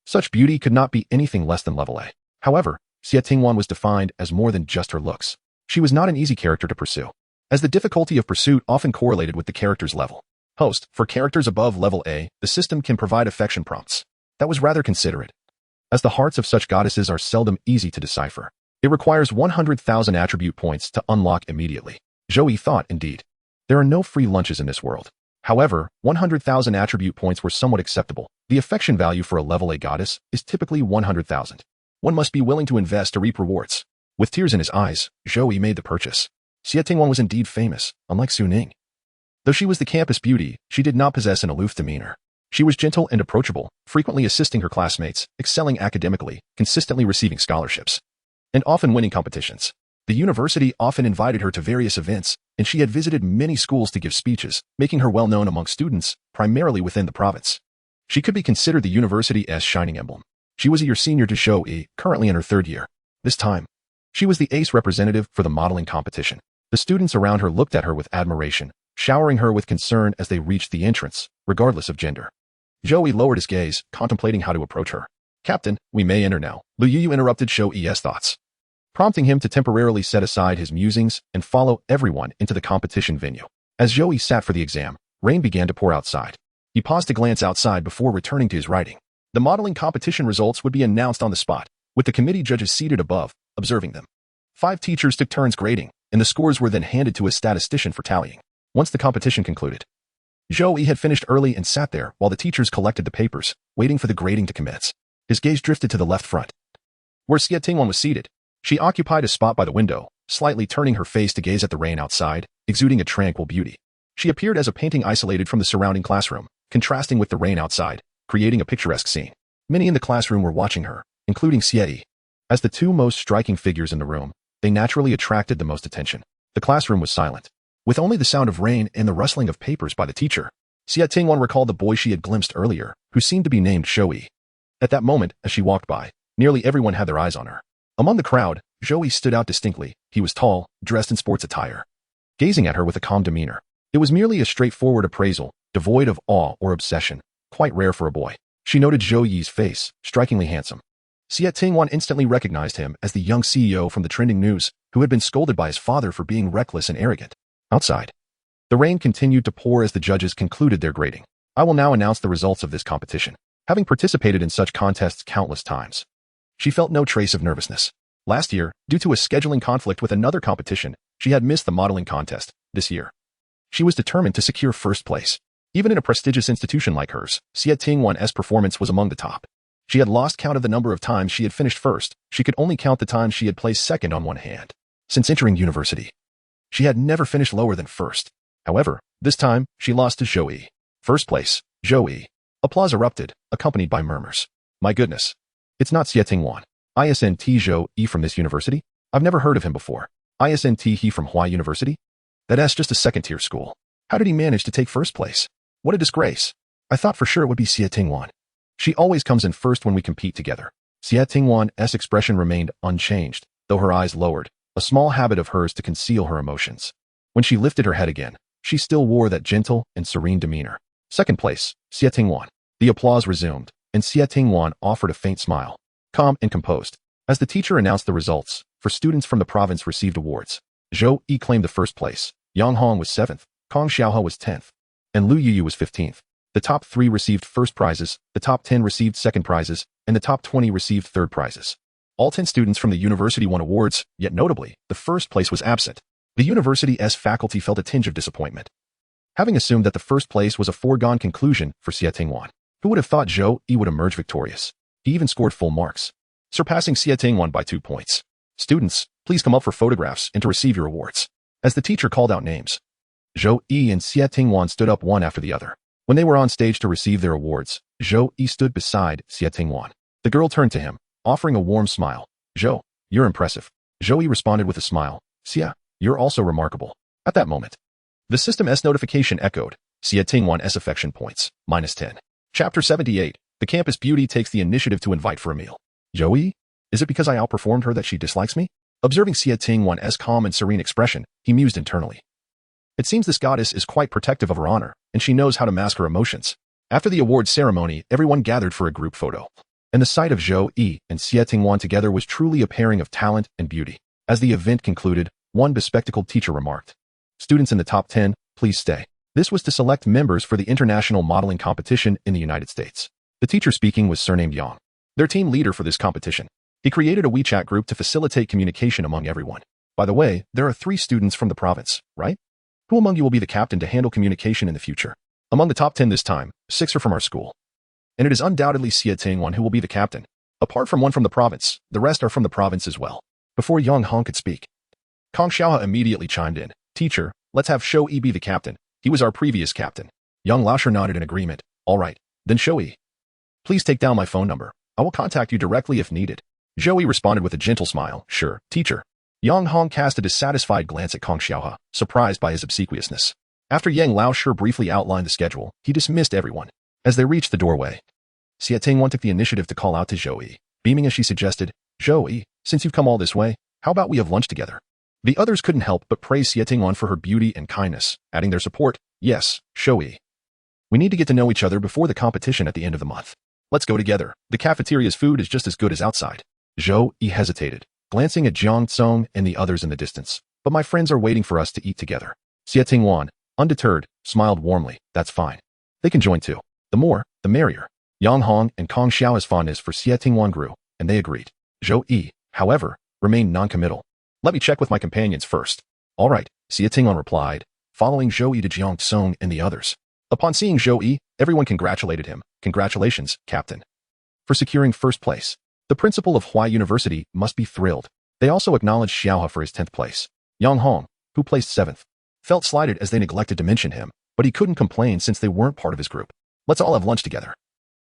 Such beauty could not be anything less than level A. However, Xie Tingwan was defined as more than just her looks. She was not an easy character to pursue, as the difficulty of pursuit often correlated with the character's level. Host, for characters above level A, the system can provide affection prompts. That was rather considerate, as the hearts of such goddesses are seldom easy to decipher. It requires 100,000 attribute points to unlock immediately. Zhou Yi thought, indeed. There are no free lunches in this world. However, 100,000 attribute points were somewhat acceptable. The affection value for a level A goddess is typically 100,000. One must be willing to invest to reap rewards. With tears in his eyes, Zhou Yi made the purchase. Xie Tingwan was indeed famous, unlike Su Ning. Though she was the campus beauty, she did not possess an aloof demeanor. She was gentle and approachable, frequently assisting her classmates, excelling academically, consistently receiving scholarships, and often winning competitions. The university often invited her to various events, and she had visited many schools to give speeches, making her well known among students, primarily within the province. She could be considered the university's shining emblem. She was a year senior to Zhou Yi, currently in her third year. This time, she was the ace representative for the modeling competition. The students around her looked at her with admiration, showering her with concern as they reached the entrance, regardless of gender. Zhou Yi lowered his gaze, contemplating how to approach her. Captain, we may enter now. Lu Yuyu interrupted Zhou Yi's thoughts, prompting him to temporarily set aside his musings and follow everyone into the competition venue. As Zhou Yi sat for the exam, rain began to pour outside. He paused to glance outside before returning to his writing. The modeling competition results would be announced on the spot, with the committee judges seated above, observing them. 5 teachers took turns grading, and the scores were then handed to a statistician for tallying. Once the competition concluded, Zhou Yi had finished early and sat there while the teachers collected the papers, waiting for the grading to commence. His gaze drifted to the left front, where Xie Tingwan was seated. She occupied a spot by the window, slightly turning her face to gaze at the rain outside, exuding a tranquil beauty. She appeared as a painting isolated from the surrounding classroom, contrasting with the rain outside, creating a picturesque scene. Many in the classroom were watching her, including Xie Yi. As the two most striking figures in the room, they naturally attracted the most attention. The classroom was silent, with only the sound of rain and the rustling of papers by the teacher. Xie Tingwan recalled the boy she had glimpsed earlier, who seemed to be named Zhou Yi. At that moment, as she walked by, nearly everyone had their eyes on her. Among the crowd, Zhou Yi stood out distinctly. He was tall, dressed in sports attire, gazing at her with a calm demeanor. It was merely a straightforward appraisal, devoid of awe or obsession, quite rare for a boy. She noted Zhou Yi's face, strikingly handsome. Xie Tingwan instantly recognized him as the young CEO from the trending news, who had been scolded by his father for being reckless and arrogant. Outside, the rain continued to pour as the judges concluded their grading. I will now announce the results of this competition. Having participated in such contests countless times, she felt no trace of nervousness. Last year, due to a scheduling conflict with another competition, she had missed the modeling contest. This year, she was determined to secure first place. Even in a prestigious institution like hers, Xie Tingwan's performance was among the top. She had lost count of the number of times she had finished first. She could only count the times she had placed second on one hand. Since entering university, she had never finished lower than first. However, this time, she lost to Zhou Yi. First place, Zhou Yi. Applause erupted, accompanied by murmurs. My goodness. It's not Xie ISNT Zhou Yi from this university? I've never heard of him before. ISNT he from Huai University? That's just a second-tier school. How did he manage to take first place? What a disgrace. I thought for sure it would be Xie Tingwan. She always comes in first when we compete together. Xie Tingwan's expression remained unchanged, though her eyes lowered, a small habit of hers to conceal her emotions. When she lifted her head again, she still wore that gentle and serene demeanor. Second place, Xie Tingwan. The applause resumed, and Xie Tingwan offered a faint smile, calm and composed. As the teacher announced the results, for students from the province received awards. Zhou Yi claimed the first place, Yang Hong was 7th, Kong Xiaohe was 10th, and Lu Yuyu was 15th. The top 3 received first prizes, the top 10 received second prizes, and the top 20 received third prizes. All 10 students from the university won awards, yet notably, the first place was absent. The university's faculty felt a tinge of disappointment, having assumed that the first place was a foregone conclusion for Xie Tingwan. Who would have thought Zhou Yi would emerge victorious? He even scored full marks, surpassing Xie Tingwan by 2 points. Students, please come up for photographs and to receive your awards. As the teacher called out names, Zhou Yi and Xie Tingwan stood up one after the other. When they were on stage to receive their awards, Zhou Yi stood beside Xie Tingwan. The girl turned to him, offering a warm smile. Zhou, you're impressive. Zhou Yi responded with a smile. Xie, you're also remarkable. At that moment, the system's notification echoed. Xie Tingwan's affection points, -10. Chapter 78, the campus beauty takes the initiative to invite for a meal. Zhou Yi? Is it because I outperformed her that she dislikes me? Observing Xie Tingwan's calm and serene expression, he mused internally. It seems this goddess is quite protective of her honor, and she knows how to mask her emotions. After the awards ceremony, everyone gathered for a group photo. And the sight of Zhou Yi and Xie Tingwan together was truly a pairing of talent and beauty. As the event concluded, one bespectacled teacher remarked, "Students in the top 10, please stay." This was to select members for the international modeling competition in the United States. The teacher speaking was surnamed Yang, their team leader for this competition. He created a WeChat group to facilitate communication among everyone. By the way, there are 3 students from the province, right? Who among you will be the captain to handle communication in the future? Among the top 10 this time, 6 are from our school. And it is undoubtedly Xie Tingwan who will be the captain. Apart from one from the province, the rest are from the province as well. Before Yang Hong could speak, Kong Xiaohe immediately chimed in. Teacher, let's have Zhou Yi be the captain. He was our previous captain. Yang Laosher nodded in agreement. All right, then Zhou Yi. Please take down my phone number. I will contact you directly if needed. Zhou Yi responded with a gentle smile. Sure, teacher. Yang Hong cast a dissatisfied glance at Kong Xiaohe, surprised by his obsequiousness. After Yang Laosher briefly outlined the schedule, he dismissed everyone. As they reached the doorway, Xie Tingwan took the initiative to call out to Zhou Yi, beaming as she suggested, Zhou Yi, since you've come all this way, how about we have lunch together? The others couldn't help but praise Xie Tingwan for her beauty and kindness, adding their support. Yes, Zhou Yi. We need to get to know each other before the competition at the end of the month. Let's go together. The cafeteria's food is just as good as outside. Zhou Yi hesitated, glancing at Jiang Tsong and the others in the distance. But my friends are waiting for us to eat together. Xie Tingwan, undeterred, smiled warmly. That's fine. They can join too. The more, the merrier. Yang Hong and Kong Xiao's fondness for Xie Tingwan grew, and they agreed. Zhou Yi, however, remained non-committal. Let me check with my companions first. All right, Xie Tingwan replied, following Zhou Yi to Jiang Tsong and the others. Upon seeing Zhou Yi, everyone congratulated him. Congratulations, Captain, for securing first place. The principal of Huai University must be thrilled. They also acknowledged Xiaohe for his 10th place. Yang Hong, who placed 7th, felt slighted as they neglected to mention him, but he couldn't complain since they weren't part of his group. Let's all have lunch together.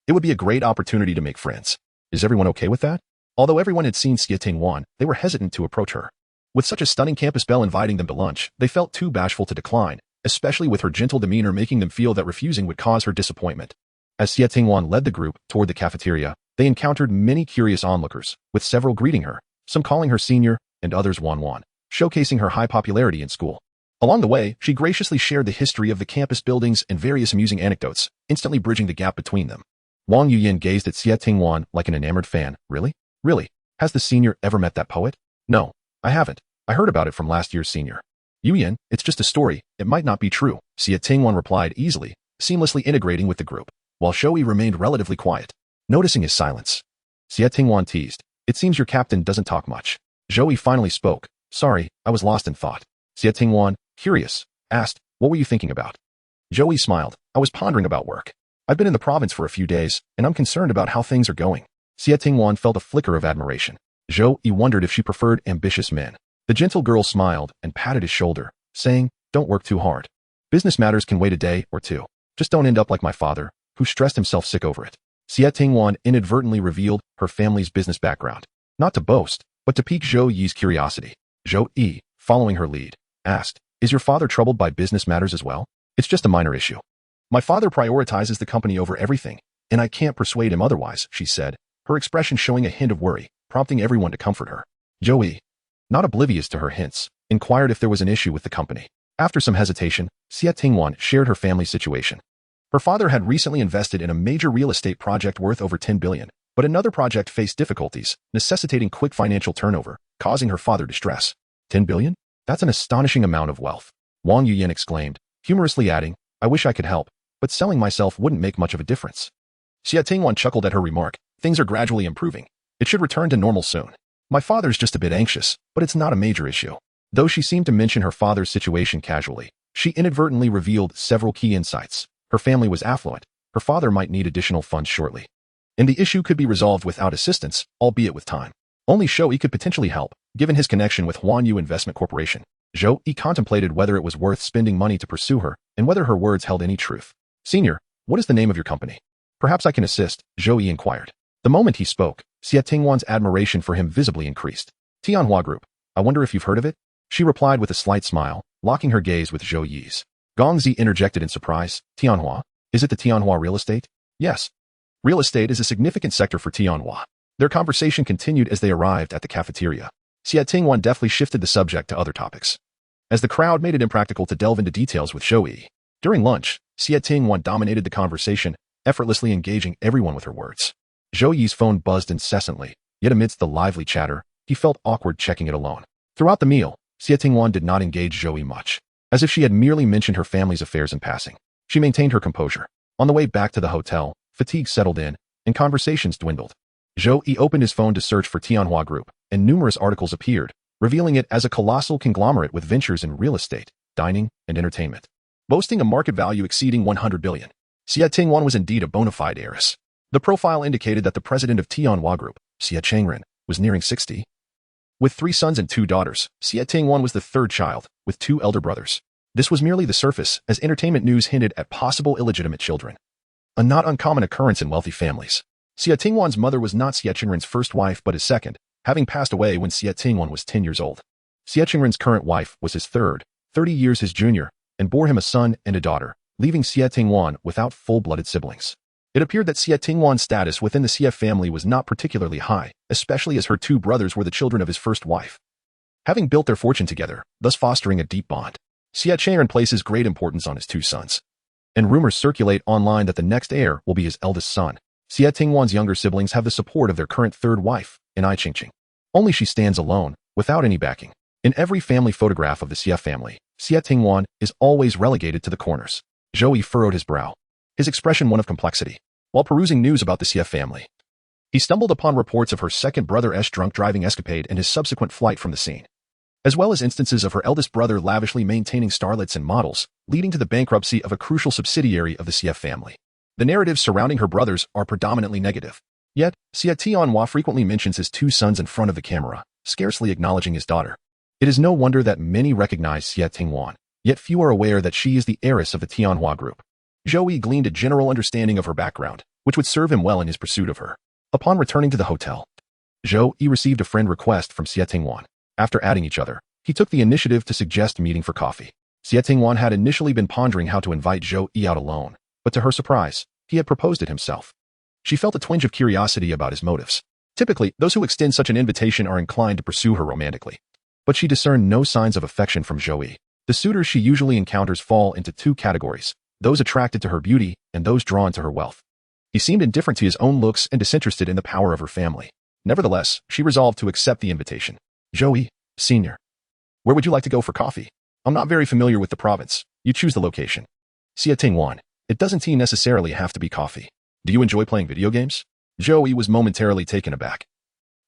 It would be a great opportunity to make friends. Is everyone okay with that? Although everyone had seen Xie Tingwan, they were hesitant to approach her. With such a stunning campus belle inviting them to lunch, they felt too bashful to decline, especially with her gentle demeanor making them feel that refusing would cause her disappointment. As Xie Tingwan led the group toward the cafeteria, they encountered many curious onlookers, with several greeting her, some calling her senior, and others Wan, showcasing her high popularity in school. Along the way, she graciously shared the history of the campus buildings and various amusing anecdotes, instantly bridging the gap between them. Wang Yuyin gazed at Xie Tingwan like an enamored fan. Really? Really? Has the senior ever met that poet? No, I haven't. I heard about it from last year's senior. Yuyin, it's just a story. It might not be true. Xie Tingwan replied easily, seamlessly integrating with the group, while Zhou Yi remained relatively quiet. Noticing his silence, Xie Tingwan teased, it seems your captain doesn't talk much. Zhou Yi finally spoke. Sorry, I was lost in thought. Xie Tingwan, curious, asked, what were you thinking about? Zhou Yi smiled. I was pondering about work. I've been in the province for a few days, and I'm concerned about how things are going. Xie Tingwan felt a flicker of admiration. Zhou Yi wondered if she preferred ambitious men. The gentle girl smiled and patted his shoulder, saying, don't work too hard. Business matters can wait a day or two. Just don't end up like my father, who stressed himself sick over it. Xie Tingwan inadvertently revealed her family's business background. Not to boast, but to pique Zhou Yi's curiosity. Zhou Yi, following her lead, asked, "Is your father troubled by business matters as well?" "It's just a minor issue. My father prioritizes the company over everything, and I can't persuade him otherwise," she said, her expression showing a hint of worry, prompting everyone to comfort her. Zhou Yi, not oblivious to her hints, inquired if there was an issue with the company. After some hesitation, Xie Tingwan shared her family's situation. Her father had recently invested in a major real estate project worth over 10 billion, but another project faced difficulties, necessitating quick financial turnover, causing her father distress. 10 billion? That's an astonishing amount of wealth. Wang Yuyan exclaimed, humorously adding, "I wish I could help, but selling myself wouldn't make much of a difference." Xie Tingwan chuckled at her remark. "Things are gradually improving. It should return to normal soon. My father's just a bit anxious, but it's not a major issue." Though she seemed to mention her father's situation casually, she inadvertently revealed several key insights. Her family was affluent. Her father might need additional funds shortly, and the issue could be resolved without assistance, albeit with time. Only Zhou Yi could potentially help, given his connection with Huanyu Investment Corporation. Zhou Yi contemplated whether it was worth spending money to pursue her, and whether her words held any truth. "Senior, what is the name of your company?" "Perhaps I can assist," Zhou Yi inquired. The moment he spoke, Xie Tingwan's admiration for him visibly increased. "Tianhua Group. I wonder if you've heard of it?" She replied with a slight smile, locking her gaze with Zhou Yi's. Gongzi interjected in surprise. "Tianhua? Is it the Tianhua real estate?" "Yes. Real estate is a significant sector for Tianhua." Their conversation continued as they arrived at the cafeteria. Xie Tingwan deftly shifted the subject to other topics, as the crowd made it impractical to delve into details with Zhou Yi. During lunch, Xie Tingwan dominated the conversation, effortlessly engaging everyone with her words. Zhou Yi's phone buzzed incessantly, yet amidst the lively chatter, he felt awkward checking it alone. Throughout the meal, Xie Tingwan did not engage Zhou Yi much, as if she had merely mentioned her family's affairs in passing. She maintained her composure. On the way back to the hotel, fatigue settled in, and conversations dwindled. Zhou Yi opened his phone to search for Tianhua Group, and numerous articles appeared, revealing it as a colossal conglomerate with ventures in real estate, dining, and entertainment, boasting a market value exceeding 100 billion. Xie Tingwan was indeed a bona fide heiress. The profile indicated that the president of Tianhua Group, Xie Changren, was nearing 60. With 3 sons and 2 daughters, Xie Tingwan was the third child, with 2 elder brothers. This was merely the surface, as entertainment news hinted at possible illegitimate children, a not uncommon occurrence in wealthy families. Xie Tingwan's mother was not Xie Changren's first wife but his second, having passed away when Xie Tingwan was 10 years old. Xie Changren's current wife was his third, 30 years his junior, and bore him a son and a daughter, leaving Xie Tingwan without full-blooded siblings. It appeared that Xie Tingwan's status within the Xie family was not particularly high, especially as her 2 brothers were the children of his first wife, having built their fortune together, thus fostering a deep bond. Xie Changren places great importance on his 2 sons, and rumors circulate online that the next heir will be his eldest son. Xie Tingwan's younger siblings have the support of their current third wife, Ai Qingqing. Only she stands alone, without any backing. In every family photograph of the Xie family, Xie Tingwan is always relegated to the corners. Zhou Yi furrowed his brow, his expression one of complexity. While perusing news about the Xie family, he stumbled upon reports of her second brother's drunk driving escapade and his subsequent flight from the scene, as well as instances of her eldest brother lavishly maintaining starlets and models, leading to the bankruptcy of a crucial subsidiary of the Xie family. The narratives surrounding her brothers are predominantly negative. Yet, Xie Tianhua frequently mentions his 2 sons in front of the camera, scarcely acknowledging his daughter. It is no wonder that many recognize Xie Tingwan, yet few are aware that she is the heiress of the Tianhua Group. Zhou Yi gleaned a general understanding of her background, which would serve him well in his pursuit of her. Upon returning to the hotel, Zhou Yi received a friend request from Xie Tingwan. After adding each other, he took the initiative to suggest meeting for coffee. Xie Tingwan had initially been pondering how to invite Zhou Yi out alone, but to her surprise, he had proposed it himself. She felt a twinge of curiosity about his motives. Typically, those who extend such an invitation are inclined to pursue her romantically. But she discerned no signs of affection from Zhou Yi. The suitors she usually encounters fall into 2 categories, those attracted to her beauty and those drawn to her wealth. He seemed indifferent to his own looks and disinterested in the power of her family. Nevertheless, she resolved to accept the invitation. "Zhou Yi, Senior, where would you like to go for coffee? I'm not very familiar with the province. You choose the location." Xie Tingwan, it doesn't necessarily have to be coffee. Do you enjoy playing video games? Zhou Yi was momentarily taken aback.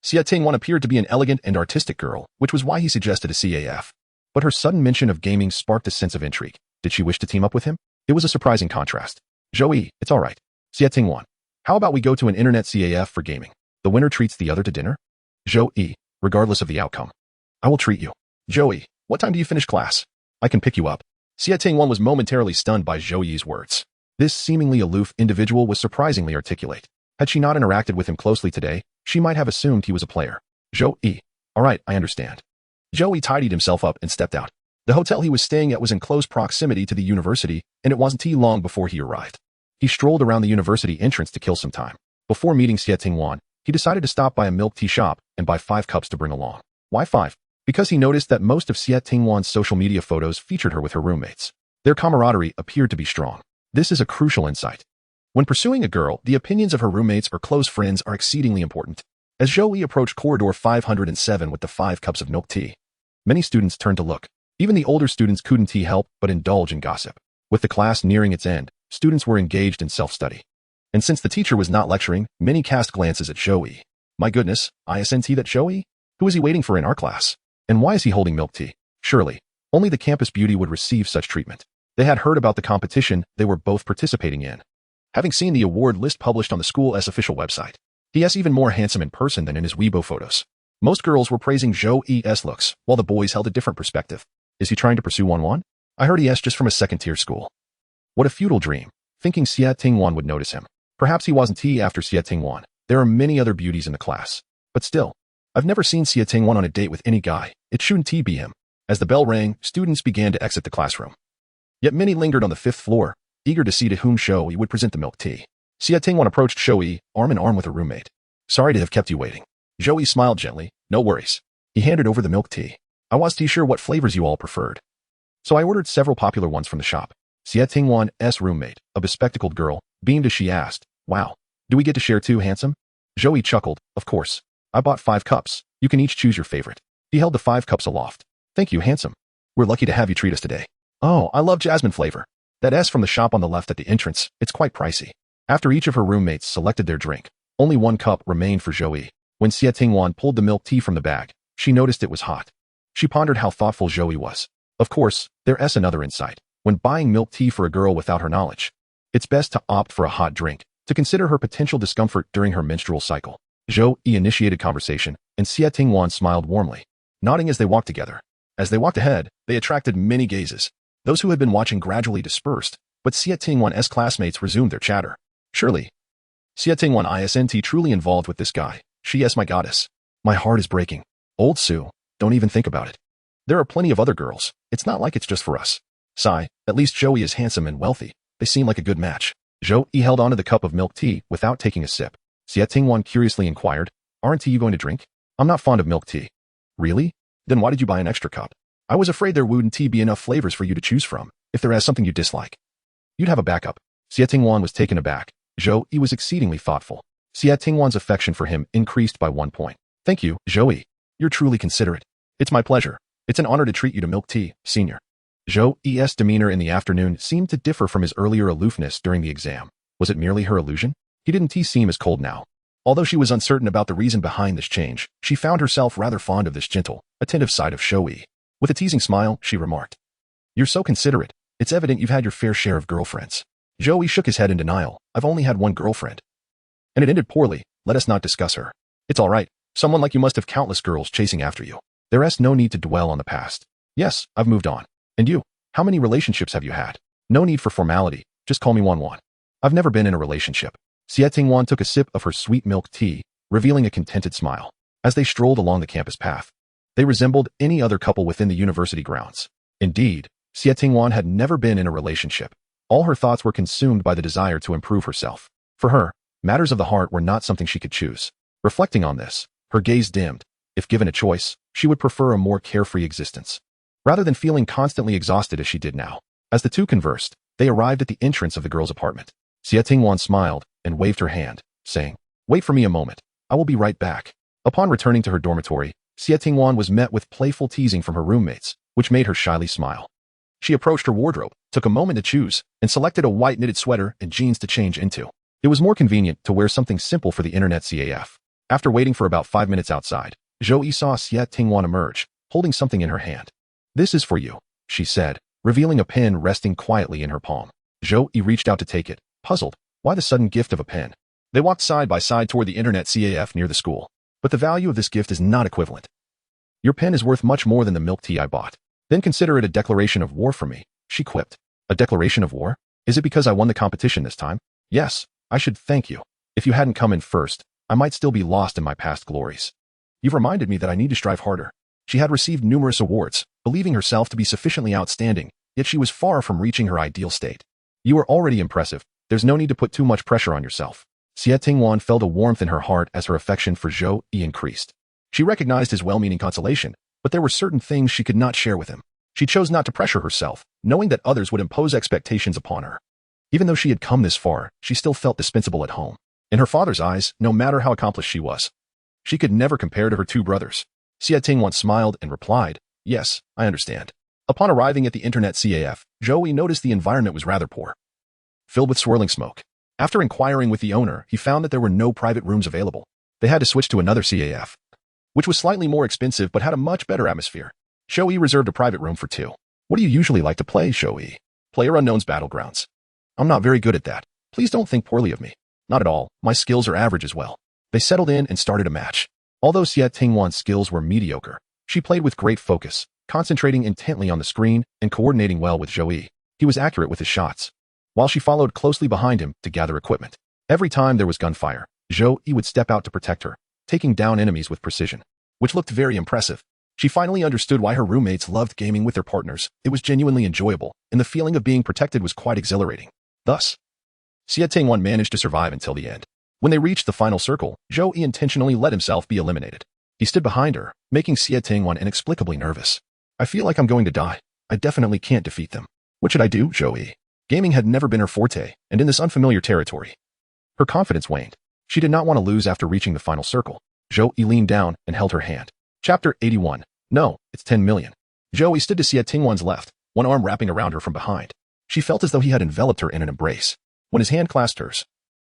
Xie Tingwan appeared to be an elegant and artistic girl, which was why he suggested a CAF. But her sudden mention of gaming sparked a sense of intrigue. Did she wish to team up with him? It was a surprising contrast. "Zhou Yi, it's all right. Xie Tingwan, how about we go to an internet CAF for gaming? The winner treats the other to dinner?" "Zhou Yi, regardless of the outcome, I will treat you." "Zhou Yi, what time do you finish class? I can pick you up." Xie Tingwan was momentarily stunned by Zhou Yi's words. This seemingly aloof individual was surprisingly articulate. Had she not interacted with him closely today, she might have assumed he was a player. Zhou Yi. All right, I understand. Zhou Yi tidied himself up and stepped out. The hotel he was staying at was in close proximity to the university, and it wasn't long before he arrived. He strolled around the university entrance to kill some time. Before meeting Xie Tingwan, he decided to stop by a milk tea shop and buy 5 cups to bring along. Why 5? Because he noticed that most of Xie Tingwan's social media photos featured her with her roommates. Their camaraderie appeared to be strong. This is a crucial insight. When pursuing a girl, the opinions of her roommates or close friends are exceedingly important. As Zhou Yi approached corridor 507 with the 5 cups of milk tea, many students turned to look. Even the older students couldn't help but indulge in gossip. With the class nearing its end, students were engaged in self-study. And since the teacher was not lecturing, many cast glances at Zhou Yi. My goodness, isn't that Zhou Yi? Who is he waiting for in our class? And why is he holding milk tea? Surely, only the campus beauty would receive such treatment. They had heard about the competition they were both participating in. Having seen the award list published on the school's official website, he is even more handsome in person than in his Weibo photos. Most girls were praising Zhou Yi's looks, while the boys held a different perspective. Is he trying to pursue Wanwan? I heard he is just from a second-tier school. What a futile dream, thinking Xie Tingwan would notice him. Perhaps he wasn't after Xie Tingwan. There are many other beauties in the class. But still, I've never seen Xie Tingwan on a date with any guy. It shouldn't be him. As the bell rang, students began to exit the classroom. Yet many lingered on the 5th floor, eager to see to whom Zhou Yi would present the milk tea. Xie Tingwan approached Zhou Yi, arm in arm with her roommate. Sorry to have kept you waiting. Zhou Yi smiled gently. No worries. He handed over the milk tea. I wasn't sure what flavors you all preferred, so I ordered several popular ones from the shop. Xie Tingwan's roommate, a bespectacled girl, beamed as she asked, Wow, do we get to share too, handsome? Zhou Yi chuckled. Of course. I bought 5 cups. You can each choose your favorite. He held the 5 cups aloft. Thank you, handsome. We're lucky to have you treat us today. Oh, I love jasmine flavor. That S from the shop on the left at the entrance. It's quite pricey. After each of her roommates selected their drink, only 1 cup remained for Zhou Yi. When Xie Tingwan pulled the milk tea from the bag, she noticed it was hot. She pondered how thoughtful Zhou Yi was. Of course, there's another insight. When buying milk tea for a girl without her knowledge, it's best to opt for a hot drink, to consider her potential discomfort during her menstrual cycle. Zhou Yi initiated conversation, and Xie Tingwan smiled warmly, nodding as they walked together. As they walked ahead, they attracted many gazes. Those who had been watching gradually dispersed, but Xie Tingwan's classmates resumed their chatter. Surely, Xie Tingwan isn't truly involved with this guy. She is my goddess. My heart is breaking. Old Sue, don't even think about it. There are plenty of other girls. It's not like it's just for us. Sigh, at least Zhou Yi is handsome and wealthy. They seem like a good match. Zhou Yi held onto the cup of milk tea without taking a sip. Xie Tingwan curiously inquired, Aren't you going to drink? I'm not fond of milk tea. Really? Then why did you buy an extra cup? I was afraid there wouldn't be enough flavors for you to choose from, if there is something you dislike. You'd have a backup. Xie Tingwan was taken aback. Zhou Yi was exceedingly thoughtful. Xie Tingwan's affection for him increased by 1 point. Thank you, Zhou Yi. You're truly considerate. It's my pleasure. It's an honor to treat you to milk tea, senior. Zhou Yi's demeanor in the afternoon seemed to differ from his earlier aloofness during the exam. Was it merely her illusion? He didn't seem as cold now. Although she was uncertain about the reason behind this change, she found herself rather fond of this gentle, attentive side of Zhou Yi. With a teasing smile, she remarked, You're so considerate. It's evident you've had your fair share of girlfriends. Zhou Yi shook his head in denial. I've only had 1 girlfriend. And it ended poorly. Let us not discuss her. It's all right. Someone like you must have countless girls chasing after you. There is no need to dwell on the past. Yes, I've moved on. And you? How many relationships have you had? No need for formality. Just call me Wanwan. I've never been in a relationship. Xie Tingwan took a sip of her sweet milk tea, revealing a contented smile. As they strolled along the campus path, they resembled any other couple within the university grounds. Indeed, Xie Tingwan had never been in a relationship. All her thoughts were consumed by the desire to improve herself. For her, matters of the heart were not something she could choose. Reflecting on this, her gaze dimmed. If given a choice, she would prefer a more carefree existence, rather than feeling constantly exhausted as she did now. As the two conversed, they arrived at the entrance of the girl's apartment. Xie Tingwan smiled and waved her hand, saying, Wait for me a moment. I will be right back. Upon returning to her dormitory, Xie Tingwan was met with playful teasing from her roommates, which made her shyly smile. She approached her wardrobe, took a moment to choose, and selected a white knitted sweater and jeans to change into. It was more convenient to wear something simple for the internet CAF. After waiting for about 5 minutes outside, Zhou Yi saw Xie Tingwan emerge, holding something in her hand. This is for you, she said, revealing a pen resting quietly in her palm. Zhou Yi reached out to take it, puzzled. Why the sudden gift of a pen? They walked side by side toward the internet CAF near the school. But the value of this gift is not equivalent. Your pen is worth much more than the milk tea I bought. Then consider it a declaration of war for me, she quipped. A declaration of war? Is it because I won the competition this time? Yes, I should thank you. If you hadn't come in first, I might still be lost in my past glories. You've reminded me that I need to strive harder. She had received numerous awards, believing herself to be sufficiently outstanding, yet she was far from reaching her ideal state. You are already impressive. There's no need to put too much pressure on yourself. Xie Tingwan felt a warmth in her heart as her affection for Zhou Yi increased. She recognized his well-meaning consolation, but there were certain things she could not share with him. She chose not to pressure herself, knowing that others would impose expectations upon her. Even though she had come this far, she still felt dispensable at home. In her father's eyes, no matter how accomplished she was, she could never compare to her two brothers. Xie Tingwan smiled and replied, "Yes, I understand." Upon arriving at the internet CAF, Zhou Yi noticed the environment was rather poor, filled with swirling smoke. After inquiring with the owner, he found that there were no private rooms available. They had to switch to another CAF, which was slightly more expensive but had a much better atmosphere. Zhou Yi reserved a private room for two. What do you usually like to play, Zhou Yi? PlayerUnknown's Battlegrounds. I'm not very good at that. Please don't think poorly of me. Not at all. My skills are average as well. They settled in and started a match. Although Xie Tingwan's skills were mediocre, she played with great focus, concentrating intently on the screen and coordinating well with Zhou Yi. He was accurate with his shots, while she followed closely behind him to gather equipment. Every time there was gunfire, Zhou Yi would step out to protect her, taking down enemies with precision, which looked very impressive. She finally understood why her roommates loved gaming with their partners. It was genuinely enjoyable, and the feeling of being protected was quite exhilarating. Thus, Xie Tingwan managed to survive until the end. When they reached the final circle, Zhou Yi intentionally let himself be eliminated. He stood behind her, making Xie Tingwan inexplicably nervous. I feel like I'm going to die. I definitely can't defeat them. What should I do, Zhou Yi? Gaming had never been her forte, and in this unfamiliar territory, her confidence waned. She did not want to lose after reaching the final circle. Zhou Yi leaned down and held her hand. Chapter 81. No, it's 10 million. Zhou Yi stood to Xie Tingwan's left, one arm wrapping around her from behind. She felt as though he had enveloped her in an embrace. When his hand clasped hers,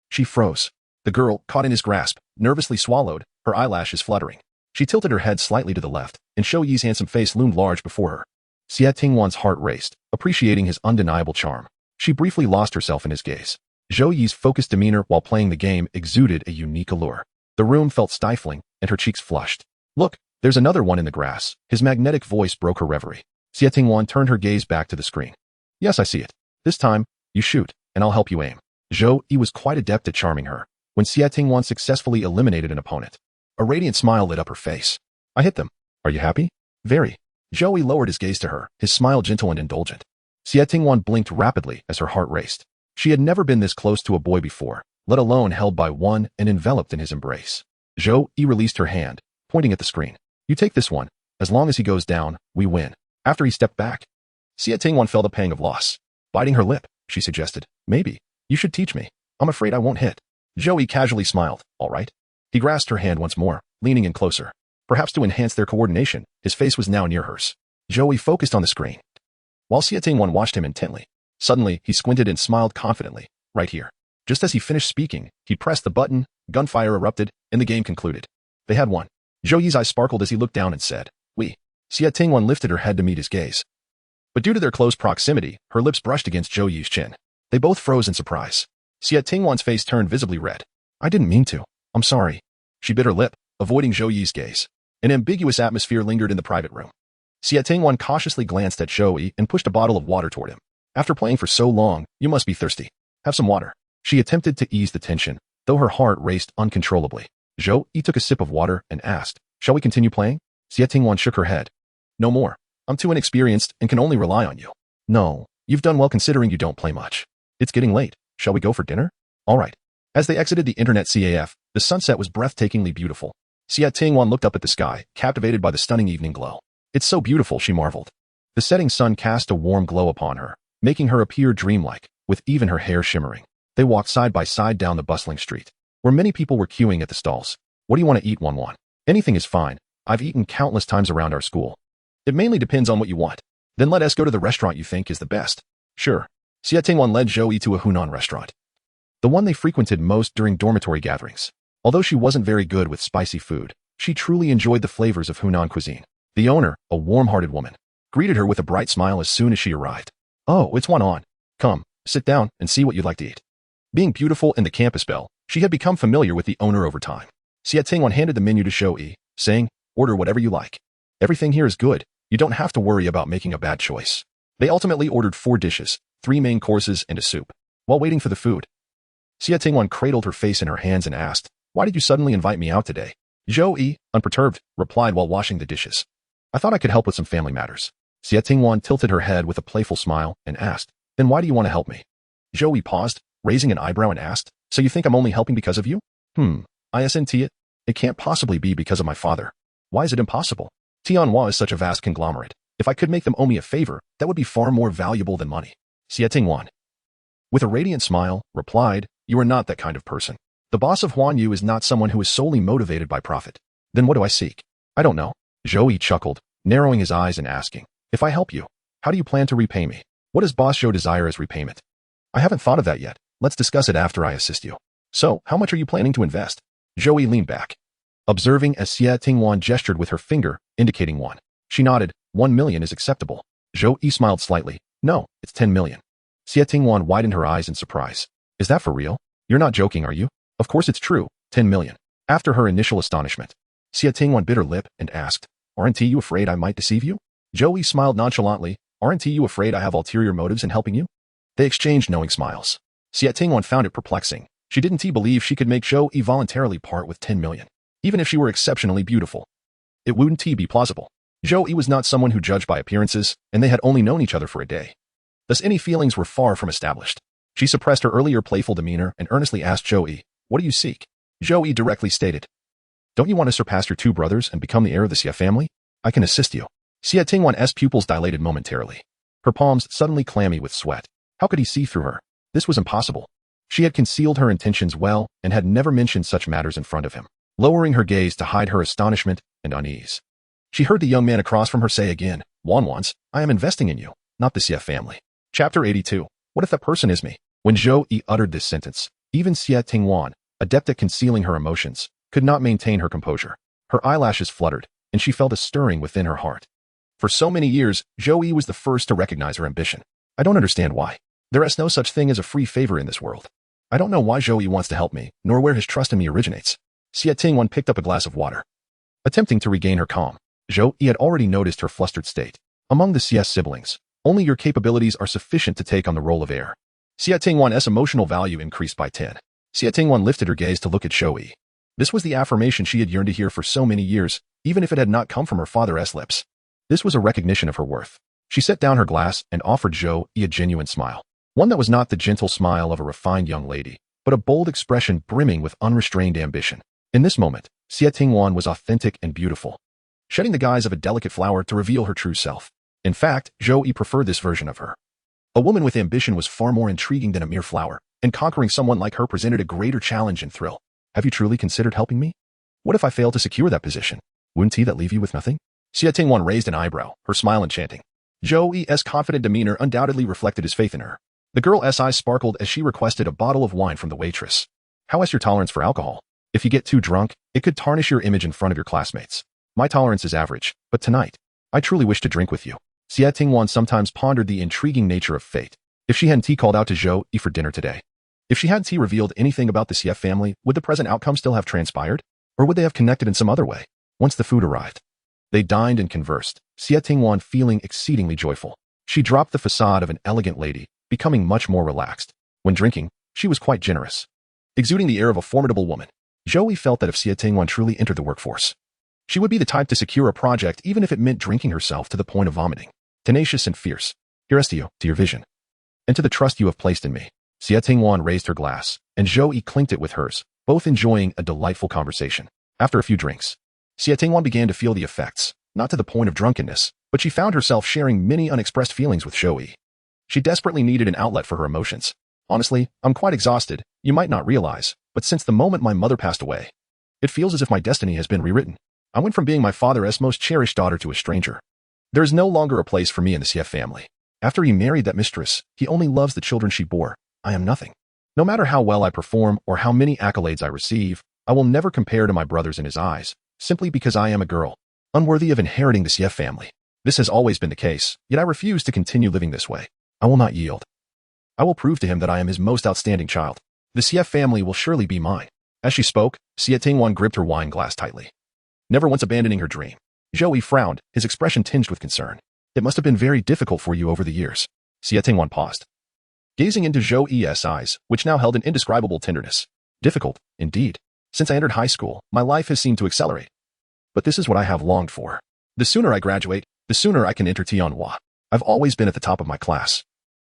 she froze. The girl, caught in his grasp, nervously swallowed, her eyelashes fluttering. She tilted her head slightly to the left, and Zhou Yi's handsome face loomed large before her. Xie Tingwan's heart raced, appreciating his undeniable charm. She briefly lost herself in his gaze. Zhou Yi's focused demeanor while playing the game exuded a unique allure. The room felt stifling, and her cheeks flushed. Look, there's another one in the grass. His magnetic voice broke her reverie. Xie Tingwan turned her gaze back to the screen. Yes, I see it. This time, you shoot, and I'll help you aim. Zhou Yi was quite adept at charming her. When Xie Tingwan successfully eliminated an opponent, a radiant smile lit up her face. I hit them. Are you happy? Very. Zhou Yi lowered his gaze to her, his smile gentle and indulgent. Xie Tingwan blinked rapidly as her heart raced. She had never been this close to a boy before, let alone held by one and enveloped in his embrace. Zhou Yi released her hand, pointing at the screen. You take this one. As long as he goes down, we win. After he stepped back, Xie Tingwan felt a pang of loss. Biting her lip, she suggested, maybe. You should teach me. I'm afraid I won't hit. Zhou Yi casually smiled. All right. He grasped her hand once more, leaning in closer. Perhaps to enhance their coordination, his face was now near hers. Zhou Yi focused on the screen, while Xie Tingwan watched him intently. Suddenly, he squinted and smiled confidently. Right here. Just as he finished speaking, he pressed the button, gunfire erupted, and the game concluded. They had won. Zhou Yi's eyes sparkled as he looked down and said, We. Xie Tingwan lifted her head to meet his gaze. But due to their close proximity, her lips brushed against Zhou Yi's chin. They both froze in surprise. Xie Tingwan's face turned visibly red. I didn't mean to. I'm sorry. She bit her lip, avoiding Zhou Yi's gaze. An ambiguous atmosphere lingered in the private room. Xie Tingwan cautiously glanced at Zhou Yi and pushed a bottle of water toward him. After playing for so long, you must be thirsty. Have some water. She attempted to ease the tension, though her heart raced uncontrollably. Zhou Yi took a sip of water and asked, Shall we continue playing? Xie Tingwan shook her head. No more. I'm too inexperienced and can only rely on you. No, you've done well considering you don't play much. It's getting late. Shall we go for dinner? All right. As they exited the internet CAF, the sunset was breathtakingly beautiful. Xie Tingwan looked up at the sky, captivated by the stunning evening glow. It's so beautiful, she marveled. The setting sun cast a warm glow upon her, making her appear dreamlike, with even her hair shimmering. They walked side by side down the bustling street, where many people were queuing at the stalls. What do you want to eat, Wan? Anything is fine. I've eaten countless times around our school. It mainly depends on what you want. Then let us go to the restaurant you think is the best. Sure. Xie Tingwan led Zhou Yi to a Hunan restaurant, the one they frequented most during dormitory gatherings. Although she wasn't very good with spicy food, she truly enjoyed the flavors of Hunan cuisine. The owner, a warm-hearted woman, greeted her with a bright smile as soon as she arrived. Oh, it's Wan. Come, sit down and see what you'd like to eat. Being beautiful in the campus belle, she had become familiar with the owner over time. Xie Tingwan handed the menu to Zhou Yi, saying, Order whatever you like. Everything here is good. You don't have to worry about making a bad choice. They ultimately ordered 4 dishes, 3 main courses and a soup. While waiting for the food, Xie Tingwan cradled her face in her hands and asked, "Why did you suddenly invite me out today?" Zhou Yi, unperturbed, replied while washing the dishes. "I thought I could help with some family matters." Xie Tingwan tilted her head with a playful smile and asked, "Then why do you want to help me?" Zhou Yi paused, raising an eyebrow and asked, "So you think I'm only helping because of you?" Isn't it? It can't possibly be because of my father. Why is it impossible? Tianhua is such a vast conglomerate. If I could make them owe me a favor, that would be far more valuable than money. Xie Tingwan, with a radiant smile, replied, "You are not that kind of person. The boss of Huan Yu is not someone who is solely motivated by profit. Then what do I seek?" "I don't know." Zhou Yi chuckled, narrowing his eyes and asking, "If I help you, how do you plan to repay me? What does Boss Zhou desire as repayment?" "I haven't thought of that yet. Let's discuss it after I assist you." "So, how much are you planning to invest?" Zhou Yi leaned back, observing as Xie Tingwan gestured with her finger, indicating 1. She nodded. 1 million is acceptable. Zhou Yi smiled slightly. "No, it's 10 million. Xie Tingwan widened her eyes in surprise. "Is that for real? You're not joking, are you?" "Of course it's true, 10 million. After her initial astonishment, Xie Tingwan bit her lip and asked, "Aren't you afraid I might deceive you?" Zhou Yi smiled nonchalantly. "Aren't you afraid I have ulterior motives in helping you?" They exchanged knowing smiles. Xie Tingwan found it perplexing. She didn't believe she could make Zhou Yi voluntarily part with 10 million. Even if she were exceptionally beautiful, it wouldn't be plausible. Zhou Yi was not someone who judged by appearances, and they had only known each other for a day. Thus any feelings were far from established. She suppressed her earlier playful demeanor and earnestly asked Zhou Yi, "What do you seek?" Zhou Yi directly stated, "Don't you want to surpass your 2 brothers and become the heir of the Xie family? I can assist you." Xie Tingwan's pupils dilated momentarily. Her palms suddenly clammy with sweat. How could he see through her? This was impossible. She had concealed her intentions well and had never mentioned such matters in front of him, lowering her gaze to hide her astonishment and unease. She heard the young man across from her say again, "Wanwans, I am investing in you, not the Xie family." Chapter 82. What if that person is me? When Zhou Yi uttered this sentence, even Xie Tingwan, adept at concealing her emotions, could not maintain her composure. Her eyelashes fluttered, and she felt a stirring within her heart. For so many years, Zhou Yi was the first to recognize her ambition. I don't understand why. There is no such thing as a free favor in this world. I don't know why Zhou Yi wants to help me, nor where his trust in me originates. Xie Tingwan picked up a glass of water, attempting to regain her calm. Zhou Yi had already noticed her flustered state. Among the Xie siblings, only your capabilities are sufficient to take on the role of heir. Xie Tingwan's emotional value increased by 10. Xie Tingwan lifted her gaze to look at Zhou Yi. This was the affirmation she had yearned to hear for so many years, even if it had not come from her father's lips. This was a recognition of her worth. She set down her glass and offered Zhou Yi a genuine smile. One that was not the gentle smile of a refined young lady, but a bold expression brimming with unrestrained ambition. In this moment, Xie Tingwan was authentic and beautiful, shedding the guise of a delicate flower to reveal her true self. In fact, Zhou Yi preferred this version of her. A woman with ambition was far more intriguing than a mere flower, and conquering someone like her presented a greater challenge and thrill. Have you truly considered helping me? What if I fail to secure that position? Wouldn't that leave you with nothing? Xie Tingwan raised an eyebrow, her smile enchanting. Zhou Yi's confident demeanor undoubtedly reflected his faith in her. The girl's eyes sparkled as she requested a bottle of wine from the waitress. How is your tolerance for alcohol? If you get too drunk, it could tarnish your image in front of your classmates. My tolerance is average, but tonight, I truly wish to drink with you. Xie Tingwan sometimes pondered the intriguing nature of fate. If she hadn't called out to Zhou Yi for dinner today, if she hadn't revealed anything about the Xie family, would the present outcome still have transpired? Or would they have connected in some other way? Once the food arrived, they dined and conversed, Xie Tingwan feeling exceedingly joyful. She dropped the facade of an elegant lady, becoming much more relaxed. When drinking, she was quite generous, exuding the air of a formidable woman. Zhou Yi felt that if Xie Tingwan truly entered the workforce, she would be the type to secure a project even if it meant drinking herself to the point of vomiting. Tenacious and fierce. Here's to you, to your vision, and to the trust you have placed in me. Xie Tingwan raised her glass, and Zhou Yi clinked it with hers, both enjoying a delightful conversation. After a few drinks, Xie Tingwan began to feel the effects, not to the point of drunkenness, but she found herself sharing many unexpressed feelings with Zhou Yi. She desperately needed an outlet for her emotions. Honestly, I'm quite exhausted, you might not realize, but since the moment my mother passed away, it feels as if my destiny has been rewritten. I went from being my father's most cherished daughter to a stranger. There is no longer a place for me in the Xie family. After he married that mistress, he only loves the children she bore. I am nothing. No matter how well I perform or how many accolades I receive, I will never compare to my brothers in his eyes, simply because I am a girl, unworthy of inheriting the Xie family. This has always been the case, yet I refuse to continue living this way. I will not yield. I will prove to him that I am his most outstanding child. The Xie family will surely be mine. As she spoke, Xie Tingwan gripped her wine glass tightly, never once abandoning her dream. Zhou Yi frowned, his expression tinged with concern. It must have been very difficult for you over the years. Xie Tingwan paused, gazing into Zhou Yi's eyes, which now held an indescribable tenderness. Difficult, indeed. Since I entered high school, my life has seemed to accelerate. But this is what I have longed for. The sooner I graduate, the sooner I can enter Tianhua. I've always been at the top of my class,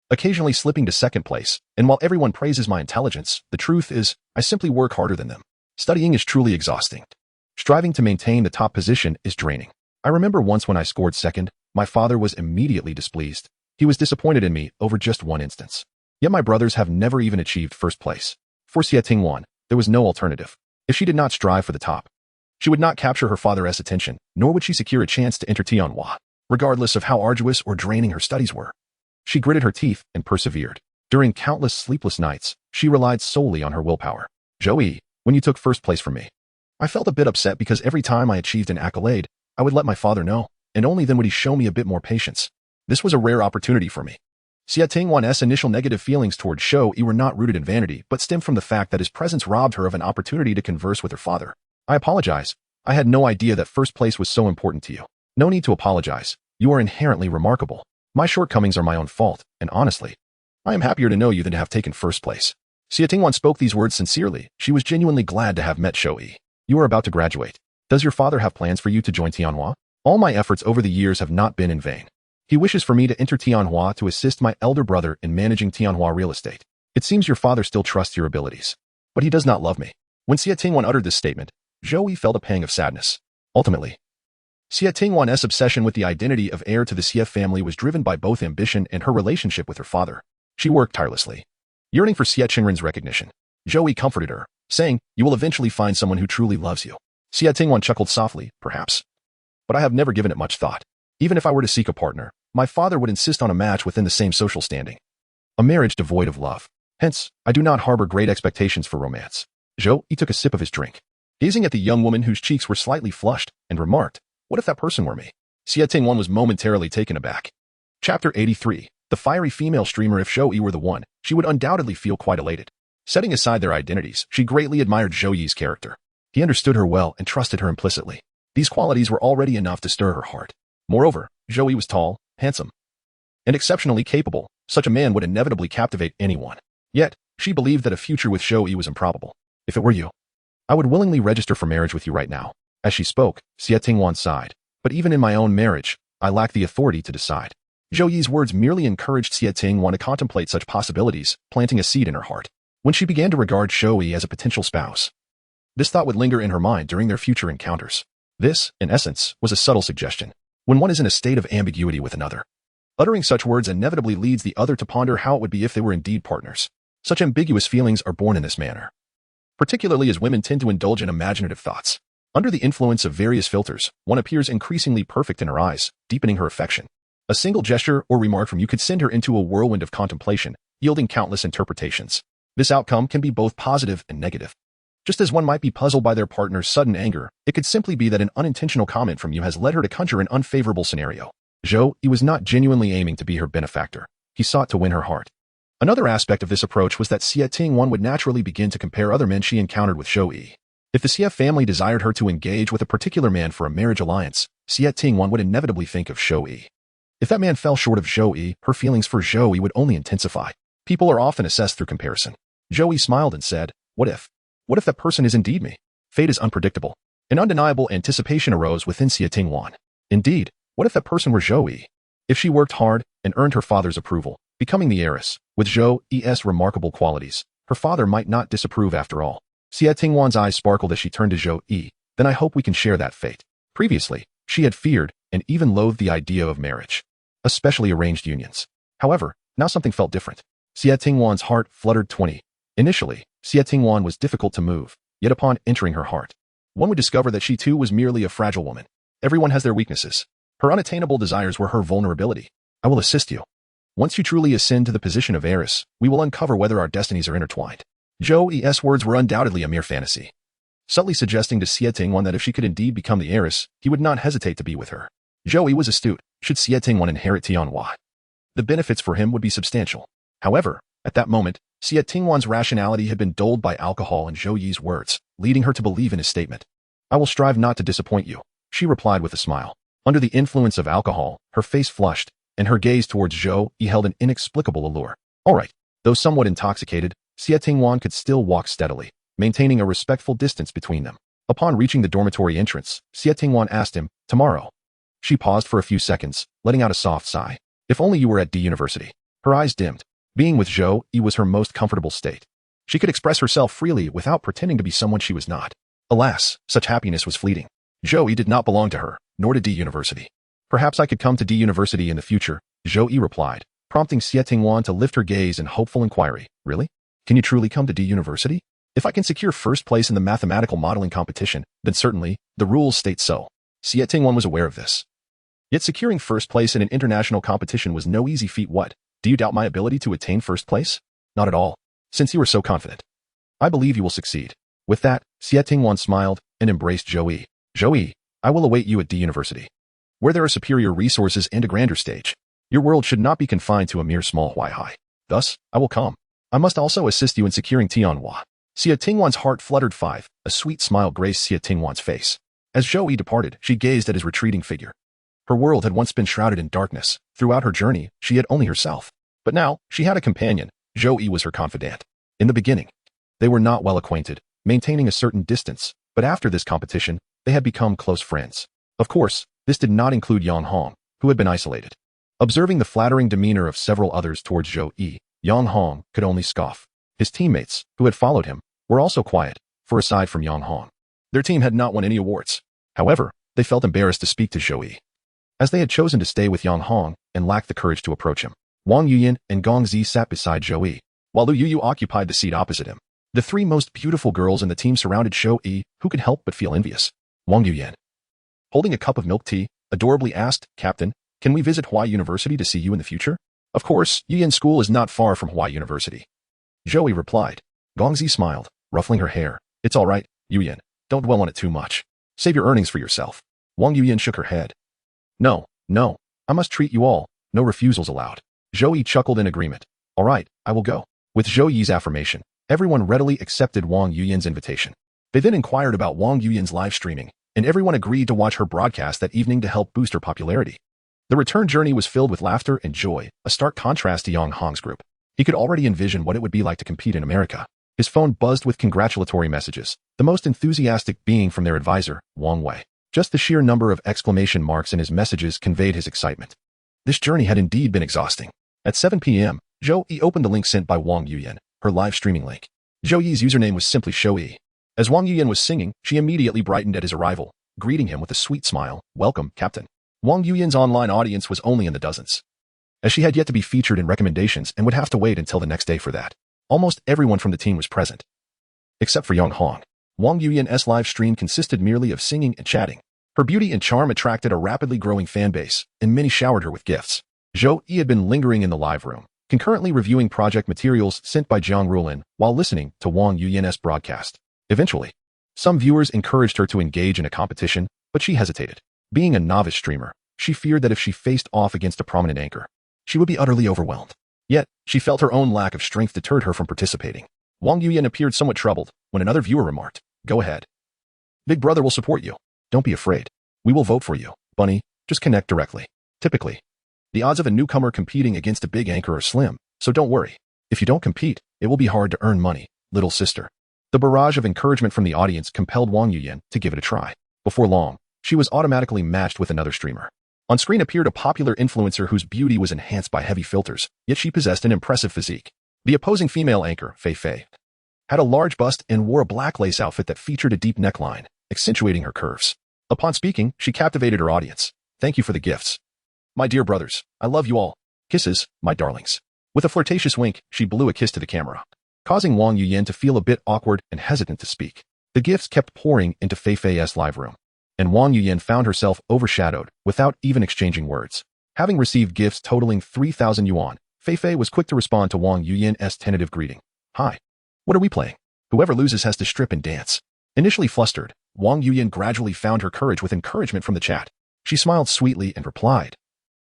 occasionally slipping to second place, and while everyone praises my intelligence, the truth is, I simply work harder than them. Studying is truly exhausting. Striving to maintain the top position is draining. I remember once when I scored second, my father was immediately displeased. He was disappointed in me over just one instance. Yet my brothers have never even achieved first place. For Xie Tingwan, there was no alternative. If she did not strive for the top, she would not capture her father's attention, nor would she secure a chance to enter Tianhua, regardless of how arduous or draining her studies were. She gritted her teeth and persevered. During countless sleepless nights, she relied solely on her willpower. Zhou Yi, when you took first place from me, I felt a bit upset because every time I achieved an accolade, I would let my father know, and only then would he show me a bit more patience. This was a rare opportunity for me. Xie Tingwan's initial negative feelings toward Zhou Yi were not rooted in vanity, but stemmed from the fact that his presence robbed her of an opportunity to converse with her father. I apologize. I had no idea that first place was so important to you. No need to apologize. You are inherently remarkable. My shortcomings are my own fault, and honestly, I am happier to know you than to have taken first place. Xie Tingwan spoke these words sincerely. She was genuinely glad to have met Zhou Yi. You are about to graduate. Does your father have plans for you to join Tianhua? All my efforts over the years have not been in vain. He wishes for me to enter Tianhua to assist my elder brother in managing Tianhua real estate. It seems your father still trusts your abilities, but he does not love me. When Xie Tingwan uttered this statement, Zhou Yi felt a pang of sadness. Ultimately, Xie Tingwan's obsession with the identity of heir to the Xie family was driven by both ambition and her relationship with her father. She worked tirelessly, yearning for Xie Qingren's recognition. Zhou Yi comforted her, saying, you will eventually find someone who truly loves you. Xie Tingwan chuckled softly, perhaps. But I have never given it much thought. Even if I were to seek a partner, my father would insist on a match within the same social standing. A marriage devoid of love. Hence, I do not harbor great expectations for romance. Zhou Yi took a sip of his drink, gazing at the young woman whose cheeks were slightly flushed, and remarked, what if that person were me? Xie Tingwan was momentarily taken aback. Chapter 83. The fiery female streamer. If Zhou Yi were the one, she would undoubtedly feel quite elated. Setting aside their identities, she greatly admired Zhou Yi's character. He understood her well and trusted her implicitly. These qualities were already enough to stir her heart. Moreover, Zhou Yi was tall, handsome, and exceptionally capable. Such a man would inevitably captivate anyone. Yet, she believed that a future with Zhou Yi was improbable. If it were you, I would willingly register for marriage with you right now. As she spoke, Xie Tingwan sighed. But even in my own marriage, I lack the authority to decide. Zhou Yi's words merely encouraged Xie Tingwan to contemplate such possibilities, planting a seed in her heart. When she began to regard Zhou Yi as a potential spouse, this thought would linger in her mind during their future encounters. This, in essence, was a subtle suggestion. When one is in a state of ambiguity with another, uttering such words inevitably leads the other to ponder how it would be if they were indeed partners. Such ambiguous feelings are born in this manner, particularly as women tend to indulge in imaginative thoughts. Under the influence of various filters, one appears increasingly perfect in her eyes, deepening her affection. A single gesture or remark from you could send her into a whirlwind of contemplation, yielding countless interpretations. This outcome can be both positive and negative. Just as one might be puzzled by their partner's sudden anger, it could simply be that an unintentional comment from you has led her to conjure an unfavorable scenario. Zhou Yi was not genuinely aiming to be her benefactor. He sought to win her heart. Another aspect of this approach was that Xie Tingwan would naturally begin to compare other men she encountered with Zhou Yi. If the Xie family desired her to engage with a particular man for a marriage alliance, Xie Tingwan would inevitably think of Zhou Yi. If that man fell short of Zhou Yi, her feelings for Zhou Yi would only intensify. People are often assessed through comparison. Zhou Yi smiled and said, what if? What if that person is indeed me? Fate is unpredictable. An undeniable anticipation arose within Xie Tingwan. Indeed, what if that person were Zhou Yi? If she worked hard and earned her father's approval, becoming the heiress, with Zhou Yi's remarkable qualities, her father might not disapprove after all. Xie Tingwan's eyes sparkled as she turned to Zhou Yi. Then I hope we can share that fate. Previously, she had feared and even loathed the idea of marriage, especially arranged unions. However, now something felt different. Xie Tingwan's heart fluttered 20. Initially, Xie Tingwan was difficult to move, yet upon entering her heart, one would discover that she too was merely a fragile woman. Everyone has their weaknesses. Her unattainable desires were her vulnerability. I will assist you. Once you truly ascend to the position of heiress, we will uncover whether our destinies are intertwined. Zhou Yi's words were undoubtedly a mere fantasy, subtly suggesting to Xie Tingwan that if she could indeed become the heiress, he would not hesitate to be with her. Zhou Yi was astute. Should Xie Tingwan inherit Tianhua, the benefits for him would be substantial. However, at that moment, Xie Tingwan's rationality had been dulled by alcohol and Zhou Yi's words, leading her to believe in his statement. I will strive not to disappoint you, she replied with a smile. Under the influence of alcohol, her face flushed, and her gaze towards Zhou Yi held an inexplicable allure. All right, Though somewhat intoxicated, Xie Tingwan could still walk steadily, maintaining a respectful distance between them. Upon reaching the dormitory entrance, Xie Tingwan asked him, "Tomorrow?" She paused for a few seconds, letting out a soft sigh. If only you were at D University. Her eyes dimmed. Being with Zhou Yi was her most comfortable state. She could express herself freely without pretending to be someone she was not. Alas, such happiness was fleeting. Zhou Yi did not belong to her, nor to D University. Perhaps I could come to D University in the future, Zhou Yi replied, prompting Xie Tingwan to lift her gaze in hopeful inquiry. Really? Can you truly come to D University? If I can secure first place in the mathematical modeling competition, then certainly, the rules state so. Xie Tingwan was aware of this. Yet securing first place in an international competition was no easy feat. What? Do you doubt my ability to attain first place? Not at all. Since you are so confident. I believe you will succeed. With that, Xie Tingwan smiled and embraced Zhou Yi. Zhou Yi, I will await you at D University, where there are superior resources and a grander stage. Your world should not be confined to a mere small Huai. Thus, I will come. I must also assist you in securing Tianhua. Xie Tingwan's heart fluttered. A sweet smile graced Xie Tingwan's face. As Zhou Yi departed, she gazed at his retreating figure. Her world had once been shrouded in darkness. Throughout her journey, she had only herself. But now, she had a companion. Zhou Yi was her confidant. In the beginning, they were not well acquainted, maintaining a certain distance, but after this competition, they had become close friends. Of course, this did not include Yang Hong, who had been isolated. Observing the flattering demeanor of several others towards Zhou Yi, Yang Hong could only scoff. His teammates, who had followed him, were also quiet, for aside from Yang Hong, their team had not won any awards. However, they felt embarrassed to speak to Zhou Yi, as they had chosen to stay with Yang Hong and lacked the courage to approach him. Wang Yuyan and Gong Zi sat beside Zhou Yi, while Lu Yuyu occupied the seat opposite him. The three most beautiful girls in the team surrounded Zhou Yi, who could help but feel envious. Wang Yuyan, holding a cup of milk tea, adorably asked, "Captain, can we visit Huai University to see you in the future?" Of course, Yuyan's school is not far from Huai University. Zhou Yi replied. Gong Zi smiled, ruffling her hair. "It's all right, Yuyan. Don't dwell on it too much. Save your earnings for yourself." Wang Yuyan shook her head. No, I must treat you all. No refusals allowed." Zhou Yi chuckled in agreement. "All right, I will go." With Zhou Yi's affirmation, everyone readily accepted Wang Yuyan's invitation. They then inquired about Wang Yuyan's live streaming, and everyone agreed to watch her broadcast that evening to help boost her popularity. The return journey was filled with laughter and joy, a stark contrast to Yang Hong's group. He could already envision what it would be like to compete in America. His phone buzzed with congratulatory messages, the most enthusiastic being from their advisor, Wang Wei. Just the sheer number of exclamation marks in his messages conveyed his excitement. This journey had indeed been exhausting. At 7 p.m., Zhou Yi opened the link sent by Wang Yuyan, her live streaming link. Zhou Yi's username was simply Zhou Yi. As Wang Yuyan was singing, she immediately brightened at his arrival, greeting him with a sweet smile. "Welcome, Captain." Wang Yuyan's online audience was only in the dozens, as she had yet to be featured in recommendations and would have to wait until the next day for that. Almost everyone from the team was present, except for Yang Hong. Wang Yuyan's live stream consisted merely of singing and chatting. Her beauty and charm attracted a rapidly growing fan base, and many showered her with gifts. Zhou Yi had been lingering in the live room, concurrently reviewing project materials sent by Jiang Rulin while listening to Wang Yuyan's broadcast. Eventually, some viewers encouraged her to engage in a competition, but she hesitated. Being a novice streamer, she feared that if she faced off against a prominent anchor, she would be utterly overwhelmed. Yet, she felt her own lack of strength deterred her from participating. Wang Yuyan appeared somewhat troubled when another viewer remarked, "Go ahead. Big Brother will support you. Don't be afraid. We will vote for you, Bunny. Just connect directly." Typically, the odds of a newcomer competing against a big anchor are slim, so don't worry. If you don't compete, it will be hard to earn money, little sister. The barrage of encouragement from the audience compelled Wang Yuyan to give it a try. Before long, she was automatically matched with another streamer. On screen appeared a popular influencer whose beauty was enhanced by heavy filters, yet she possessed an impressive physique. The opposing female anchor, Fei Fei, had a large bust and wore a black lace outfit that featured a deep neckline, accentuating her curves. Upon speaking, she captivated her audience. "Thank you for the gifts. My dear brothers, I love you all. Kisses, my darlings." With a flirtatious wink, she blew a kiss to the camera, causing Wang Yuyan to feel a bit awkward and hesitant to speak. The gifts kept pouring into Fei Fei's live room, and Wang Yuyan found herself overshadowed without even exchanging words. Having received gifts totaling 3,000 yuan, Fei Fei was quick to respond to Wang Yuyan's tentative greeting. "Hi. What are we playing? Whoever loses has to strip and dance." Initially flustered, Wang Yuyan gradually found her courage with encouragement from the chat. She smiled sweetly and replied,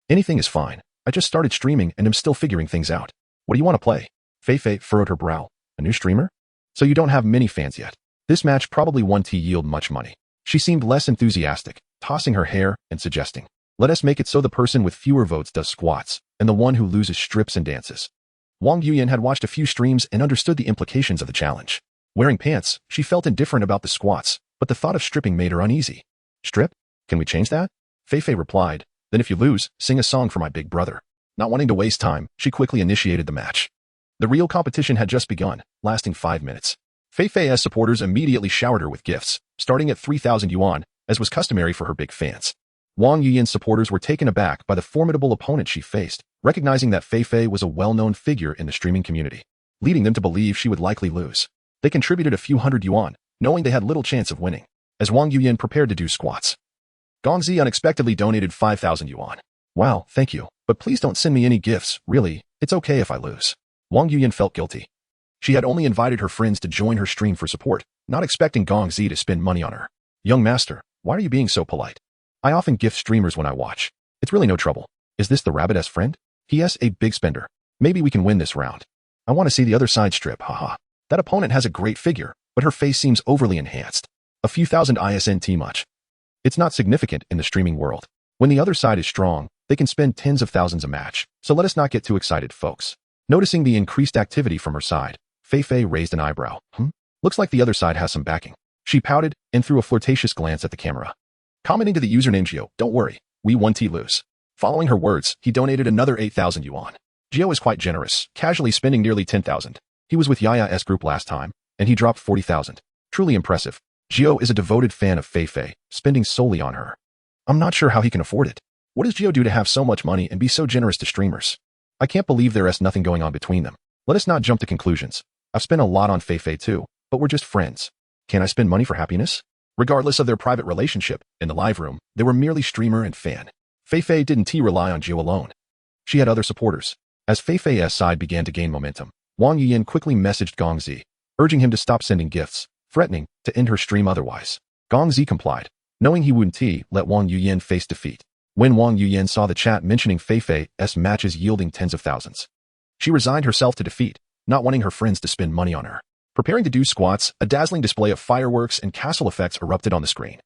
"Anything is fine. I just started streaming and am still figuring things out. What do you want to play?" Fei Fei furrowed her brow. "A new streamer? So you don't have many fans yet. This match probably won't yield much money." She seemed less enthusiastic, tossing her hair and suggesting, "Let us make it so the person with fewer votes does squats, and the one who loses strips and dances." Wang Yuyan had watched a few streams and understood the implications of the challenge. Wearing pants, she felt indifferent about the squats, but the thought of stripping made her uneasy. Strip? Can we change that? Feifei replied, then if you lose, sing a song for my big brother. Not wanting to waste time, she quickly initiated the match. The real competition had just begun, lasting 5 minutes. Feifei's supporters immediately showered her with gifts, starting at 3,000 yuan, as was customary for her big fans. Wang Yuyan's supporters were taken aback by the formidable opponent she faced, recognizing that Feifei was a well-known figure in the streaming community, leading them to believe she would likely lose. They contributed a few hundred yuan, knowing they had little chance of winning, as Wang Yuyan prepared to do squats. Gongzi unexpectedly donated 5,000 yuan. Wow, thank you, but please don't send me any gifts, really, it's okay if I lose. Wang Yuyan felt guilty. She had only invited her friends to join her stream for support, not expecting Gongzi to spend money on her. Young master, why are you being so polite? I often gift streamers when I watch. It's really no trouble. Is this the rabbit-esque friend? He.S. a big spender. Maybe we can win this round. I want to see the other side strip, haha. That opponent has a great figure, but her face seems overly enhanced. A few thousand ISNT much. It's not significant in the streaming world. When the other side is strong, they can spend tens of thousands a match, so let us not get too excited, folks. Noticing the increased activity from her side, Feifei raised an eyebrow. Looks like the other side has some backing. She pouted and threw a flirtatious glance at the camera. Commenting to the username Gio, don't worry, we 1T lose. Following her words, he donated another 8,000 yuan. Gio is quite generous, casually spending nearly 10,000. He was with Yaya's group last time, and he dropped 40,000. Truly impressive. Gio is a devoted fan of Feifei, spending solely on her. I'm not sure how he can afford it. What does Gio do to have so much money and be so generous to streamers? I can't believe there is nothing going on between them. Let us not jump to conclusions. I've spent a lot on Feifei too, but we're just friends. Can I spend money for happiness? Regardless of their private relationship, in the live room, they were merely streamer and fan. Feifei didn't rely on Gio alone. She had other supporters. As Feifei's side began to gain momentum, Wang Yuyan quickly messaged Gongzi, urging him to stop sending gifts, threatening to end her stream otherwise. Gongzi complied, knowing he wouldn't let Wang Yuyan face defeat. When Wang Yuyan saw the chat mentioning Feifei's matches yielding tens of thousands, she resigned herself to defeat, not wanting her friends to spend money on her. Preparing to do squats, a dazzling display of fireworks and castle effects erupted on the screen.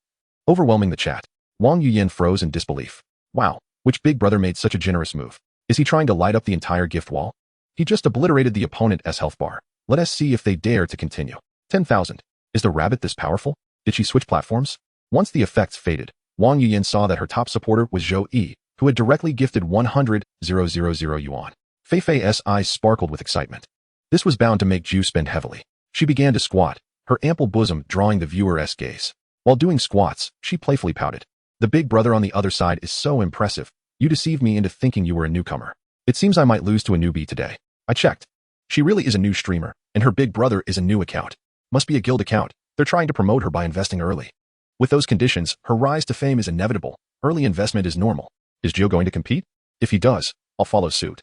Overwhelming the chat, Wang Yuyan froze in disbelief. Wow, which big brother made such a generous move? Is he trying to light up the entire gift wall? He just obliterated the opponent's health bar. Let us see if they dare to continue. 10,000. Is the rabbit this powerful? Did she switch platforms? Once the effects faded, Wang Yuyan saw that her top supporter was Zhou Yi, who had directly gifted 100,000 yuan. Feifei's eyes sparkled with excitement. This was bound to make Zhu spend heavily. She began to squat, her ample bosom drawing the viewer's gaze. While doing squats, she playfully pouted. The big brother on the other side is so impressive. You deceived me into thinking you were a newcomer. It seems I might lose to a newbie today. I checked. She really is a new streamer, and her big brother is a new account. Must be a guild account. They're trying to promote her by investing early. With those conditions, her rise to fame is inevitable. Early investment is normal. Is Gio going to compete? If he does, I'll follow suit.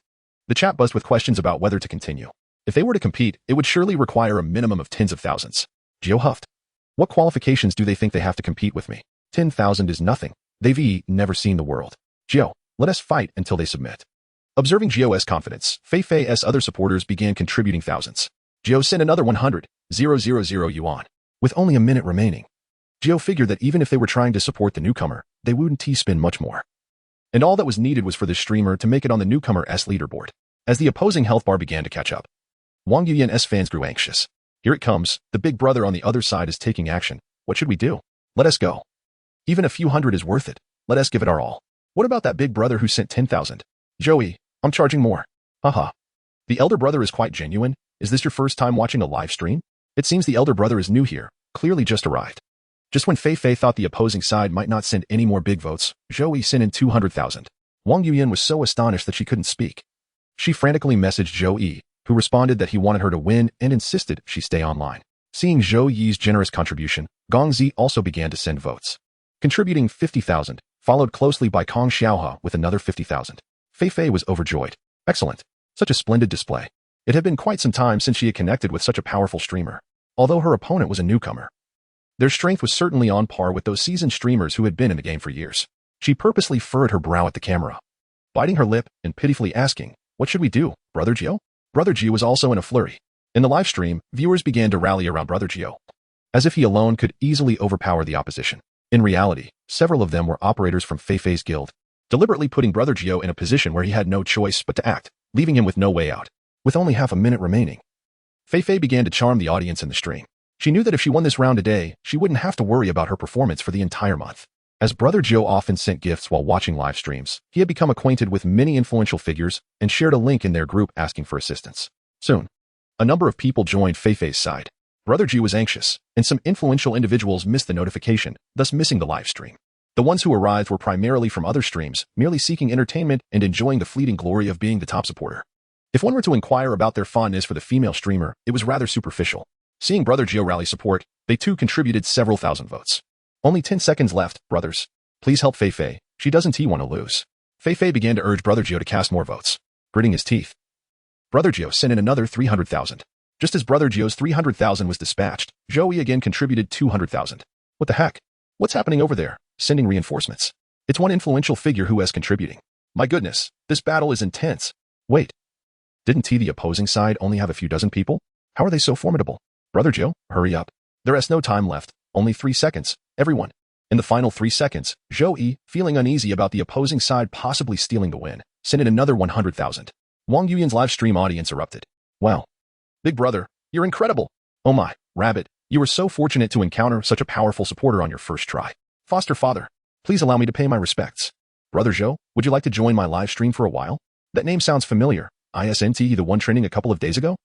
The chat buzzed with questions about whether to continue. If they were to compete, it would surely require a minimum of tens of thousands. Gio huffed. What qualifications do they think they have to compete with me? 10,000 is nothing. They've never seen the world. Gio, let us fight until they submit. Observing Gio's confidence, Feifei's other supporters began contributing thousands. Gio sent another 100,000 yuan. With only a minute remaining, Gio figured that even if they were trying to support the newcomer, they wouldn't spend much more. And all that was needed was for the streamer to make it on the newcomer's leaderboard. As the opposing health bar began to catch up, Wang Yuyan's fans grew anxious. Here it comes, the big brother on the other side is taking action. What should we do? Let us go. Even a few hundred is worth it. Let us give it our all. What about that big brother who sent 10,000? Zhou Yi, I'm charging more. Haha. The elder brother is quite genuine. Is this your first time watching a live stream? It seems the elder brother is new here, clearly just arrived. Just when Feifei thought the opposing side might not send any more big votes, Zhou Yi sent in 200,000. Wang Yuyan was so astonished that she couldn't speak. She frantically messaged Zhou Yi, who responded that he wanted her to win and insisted she stay online. Seeing Zhou Yi's generous contribution, Gongzi also began to send votes, contributing 50,000, followed closely by Kong Xiaohe with another 50,000. Feifei was overjoyed. Excellent. Such a splendid display. It had been quite some time since she had connected with such a powerful streamer, although her opponent was a newcomer. Their strength was certainly on par with those seasoned streamers who had been in the game for years. She purposely furrowed her brow at the camera, biting her lip and pitifully asking, what should we do, Brother Gio? Brother Gio was also in a flurry. In the live stream, viewers began to rally around Brother Gio, as if he alone could easily overpower the opposition. In reality, several of them were operators from Feifei's guild, deliberately putting Brother Gio in a position where he had no choice but to act, leaving him with no way out. With only half a minute remaining, Fei began to charm the audience in the stream. She knew that if she won this round today, she wouldn't have to worry about her performance for the entire month. As Brother Zhou often sent gifts while watching live streams, he had become acquainted with many influential figures and shared a link in their group asking for assistance. Soon, a number of people joined Fei's side. Brother Zhou was anxious, and some influential individuals missed the notification, thus missing the live stream. The ones who arrived were primarily from other streams, merely seeking entertainment and enjoying the fleeting glory of being the top supporter. If one were to inquire about their fondness for the female streamer, it was rather superficial. Seeing Brother Zhou rally support, they too contributed several thousand votes. Only 10 seconds left, brothers. Please help Fei. She doesn't want to lose. Fei began to urge Brother Zhou to cast more votes. Gritting his teeth, Brother Zhou sent in another 300,000. Just as Brother Zhou's 300,000 was dispatched, Zhou Yi again contributed 200,000. What the heck? What's happening over there? Sending reinforcements. It's one influential figure who is contributing. My goodness, this battle is intense. Wait. Didn't the opposing side only have a few dozen people? How are they so formidable? Brother Zhou, hurry up. There is no time left. Only 3 seconds. Everyone. In the final 3 seconds, Zhou Yi, feeling uneasy about the opposing side possibly stealing the win, sent in another 100,000. Wang Yuyan's live stream audience erupted. Wow. Big brother, you're incredible. Oh my, Rabbit, you were so fortunate to encounter such a powerful supporter on your first try. Foster father, please allow me to pay my respects. Brother Zhou, would you like to join my live stream for a while? That name sounds familiar. Isn't he the one trending a couple of days ago?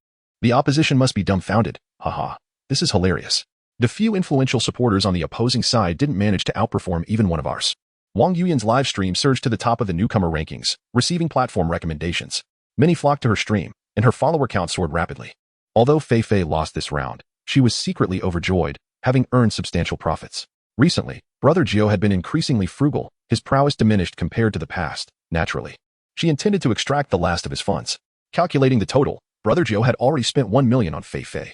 The opposition must be dumbfounded. Haha. This is hilarious. The few influential supporters on the opposing side didn't manage to outperform even one of ours. Wang Yuyan's live stream surged to the top of the newcomer rankings, receiving platform recommendations. Many flocked to her stream, and her follower count soared rapidly. Although Fei lost this round, she was secretly overjoyed, having earned substantial profits. Recently, Brother Zhou had been increasingly frugal, his prowess diminished compared to the past, naturally. She intended to extract the last of his funds. Calculating the total, Brother Zhou had already spent 1 million on Fei.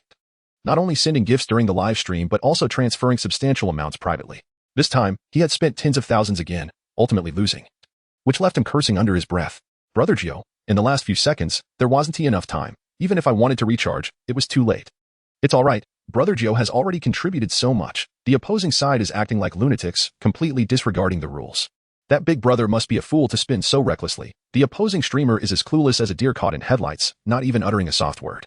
Not only sending gifts during the live stream but also transferring substantial amounts privately. This time, he had spent tens of thousands again, ultimately losing. Which left him cursing under his breath. Brother Zhou, in the last few seconds, there wasn't enough time. Even if I wanted to recharge, it was too late. It's alright, Brother Zhou has already contributed so much. The opposing side is acting like lunatics, completely disregarding the rules. That big brother must be a fool to spin so recklessly. The opposing streamer is as clueless as a deer caught in headlights, not even uttering a soft word.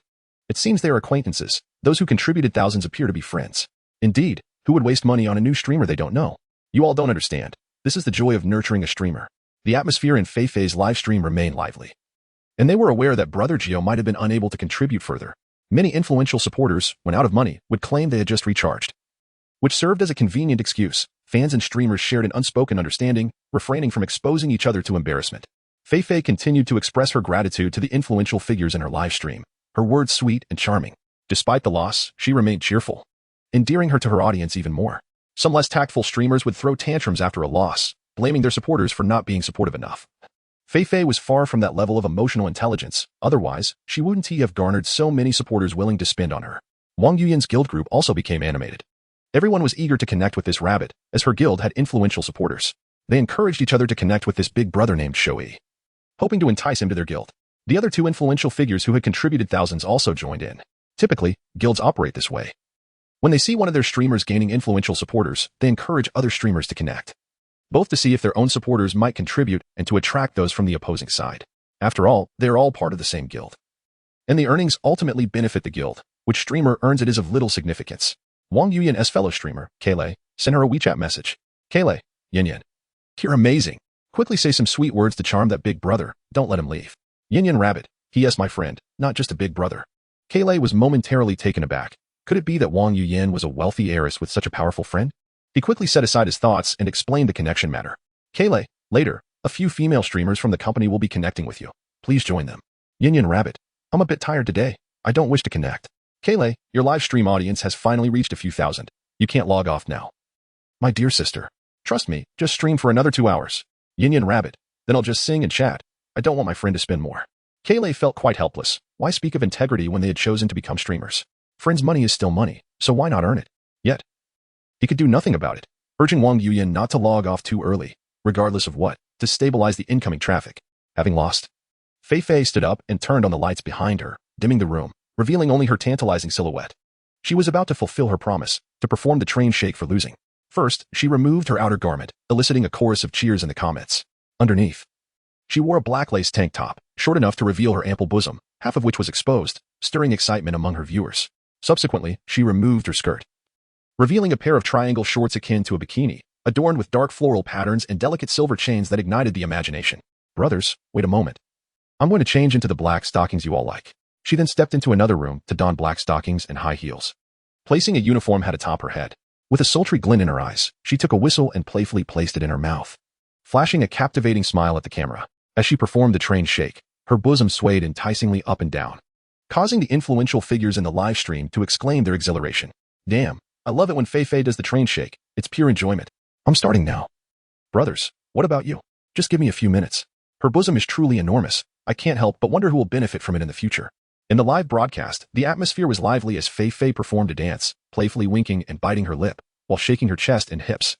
It seems they are acquaintances. Those who contributed thousands appear to be friends. Indeed, who would waste money on a new streamer they don't know? You all don't understand. This is the joy of nurturing a streamer. The atmosphere in Fei's live stream remained lively. And they were aware that Brother Zhou might have been unable to contribute further. Many influential supporters, when out of money, would claim they had just recharged, which served as a convenient excuse. Fans and streamers shared an unspoken understanding, refraining from exposing each other to embarrassment. Fei continued to express her gratitude to the influential figures in her live stream, her words sweet and charming. Despite the loss, she remained cheerful, endearing her to her audience even more. Some less tactful streamers would throw tantrums after a loss, blaming their supporters for not being supportive enough. Fei was far from that level of emotional intelligence, otherwise, she wouldn't have garnered so many supporters willing to spend on her. Wang Yuyan's guild group also became animated. Everyone was eager to connect with this rabbit, as her guild had influential supporters. They encouraged each other to connect with this big brother named Zhou Yi, hoping to entice him to their guild. The other 2 influential figures who had contributed thousands also joined in. Typically, guilds operate this way. When they see one of their streamers gaining influential supporters, they encourage other streamers to connect, both to see if their own supporters might contribute and to attract those from the opposing side. After all, they are all part of the same guild. And the earnings ultimately benefit the guild. Which streamer earns it is of little significance. Wang Yuyan's fellow streamer, Kaylai, sent her a WeChat message. Kaylai, Yin. You're amazing. Quickly say some sweet words to charm that big brother. Don't let him leave. Yin Rabbit, he is my friend, not just a big brother. Kaylai was momentarily taken aback. Could it be that Wang Yuyan was a wealthy heiress with such a powerful friend? He quickly set aside his thoughts and explained the connection matter. Kaylai, later, a few female streamers from the company will be connecting with you. Please join them. Yin Rabbit, I'm a bit tired today. I don't wish to connect. Kaylai, your live stream audience has finally reached a few thousand. You can't log off now. My dear sister, trust me, just stream for another 2 hours. Yin Rabbit, then I'll just sing and chat. I don't want my friend to spend more. Kaylai felt quite helpless. Why speak of integrity when they had chosen to become streamers? Friends' money is still money, so why not earn it? Yet, he could do nothing about it, urging Wang Yuyan not to log off too early, regardless of what, to stabilize the incoming traffic. Having lost, Fei stood up and turned on the lights behind her, dimming the room, revealing only her tantalizing silhouette. She was about to fulfill her promise, to perform the train shake for losing. First, she removed her outer garment, eliciting a chorus of cheers in the comments. Underneath, she wore a black lace tank top, short enough to reveal her ample bosom, half of which was exposed, stirring excitement among her viewers. Subsequently, she removed her skirt, revealing a pair of triangle shorts akin to a bikini, adorned with dark floral patterns and delicate silver chains that ignited the imagination. Brothers, wait a moment. I'm going to change into the black stockings you all like. She then stepped into another room to don black stockings and high heels, placing a uniform hat atop her head. With a sultry glint in her eyes, she took a whistle and playfully placed it in her mouth, flashing a captivating smile at the camera. As she performed the train shake, her bosom swayed enticingly up and down, causing the influential figures in the live stream to exclaim their exhilaration. Damn, I love it when Fei does the train shake. It's pure enjoyment. I'm starting now. Brothers, what about you? Just give me a few minutes. Her bosom is truly enormous. I can't help but wonder who will benefit from it in the future. In the live broadcast, the atmosphere was lively as Fei performed a dance, playfully winking and biting her lip, while shaking her chest and hips,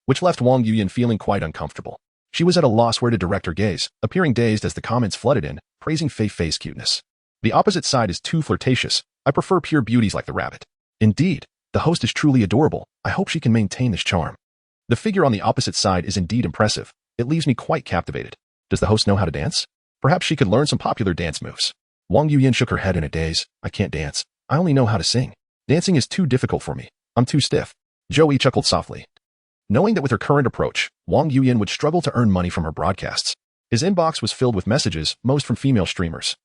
which left Wang Yuyan feeling quite uncomfortable. She was at a loss where to direct her gaze, appearing dazed as the comments flooded in, praising Fei's cuteness. The opposite side is too flirtatious. I prefer pure beauties like the rabbit. Indeed, the host is truly adorable. I hope she can maintain this charm. The figure on the opposite side is indeed impressive. It leaves me quite captivated. Does the host know how to dance? Perhaps she could learn some popular dance moves. Wang Yuyan shook her head in a daze. I can't dance. I only know how to sing. Dancing is too difficult for me. I'm too stiff. Zhou Yi chuckled softly, knowing that with her current approach, Wang Yuyan would struggle to earn money from her broadcasts. His inbox was filled with messages, most from female streamers,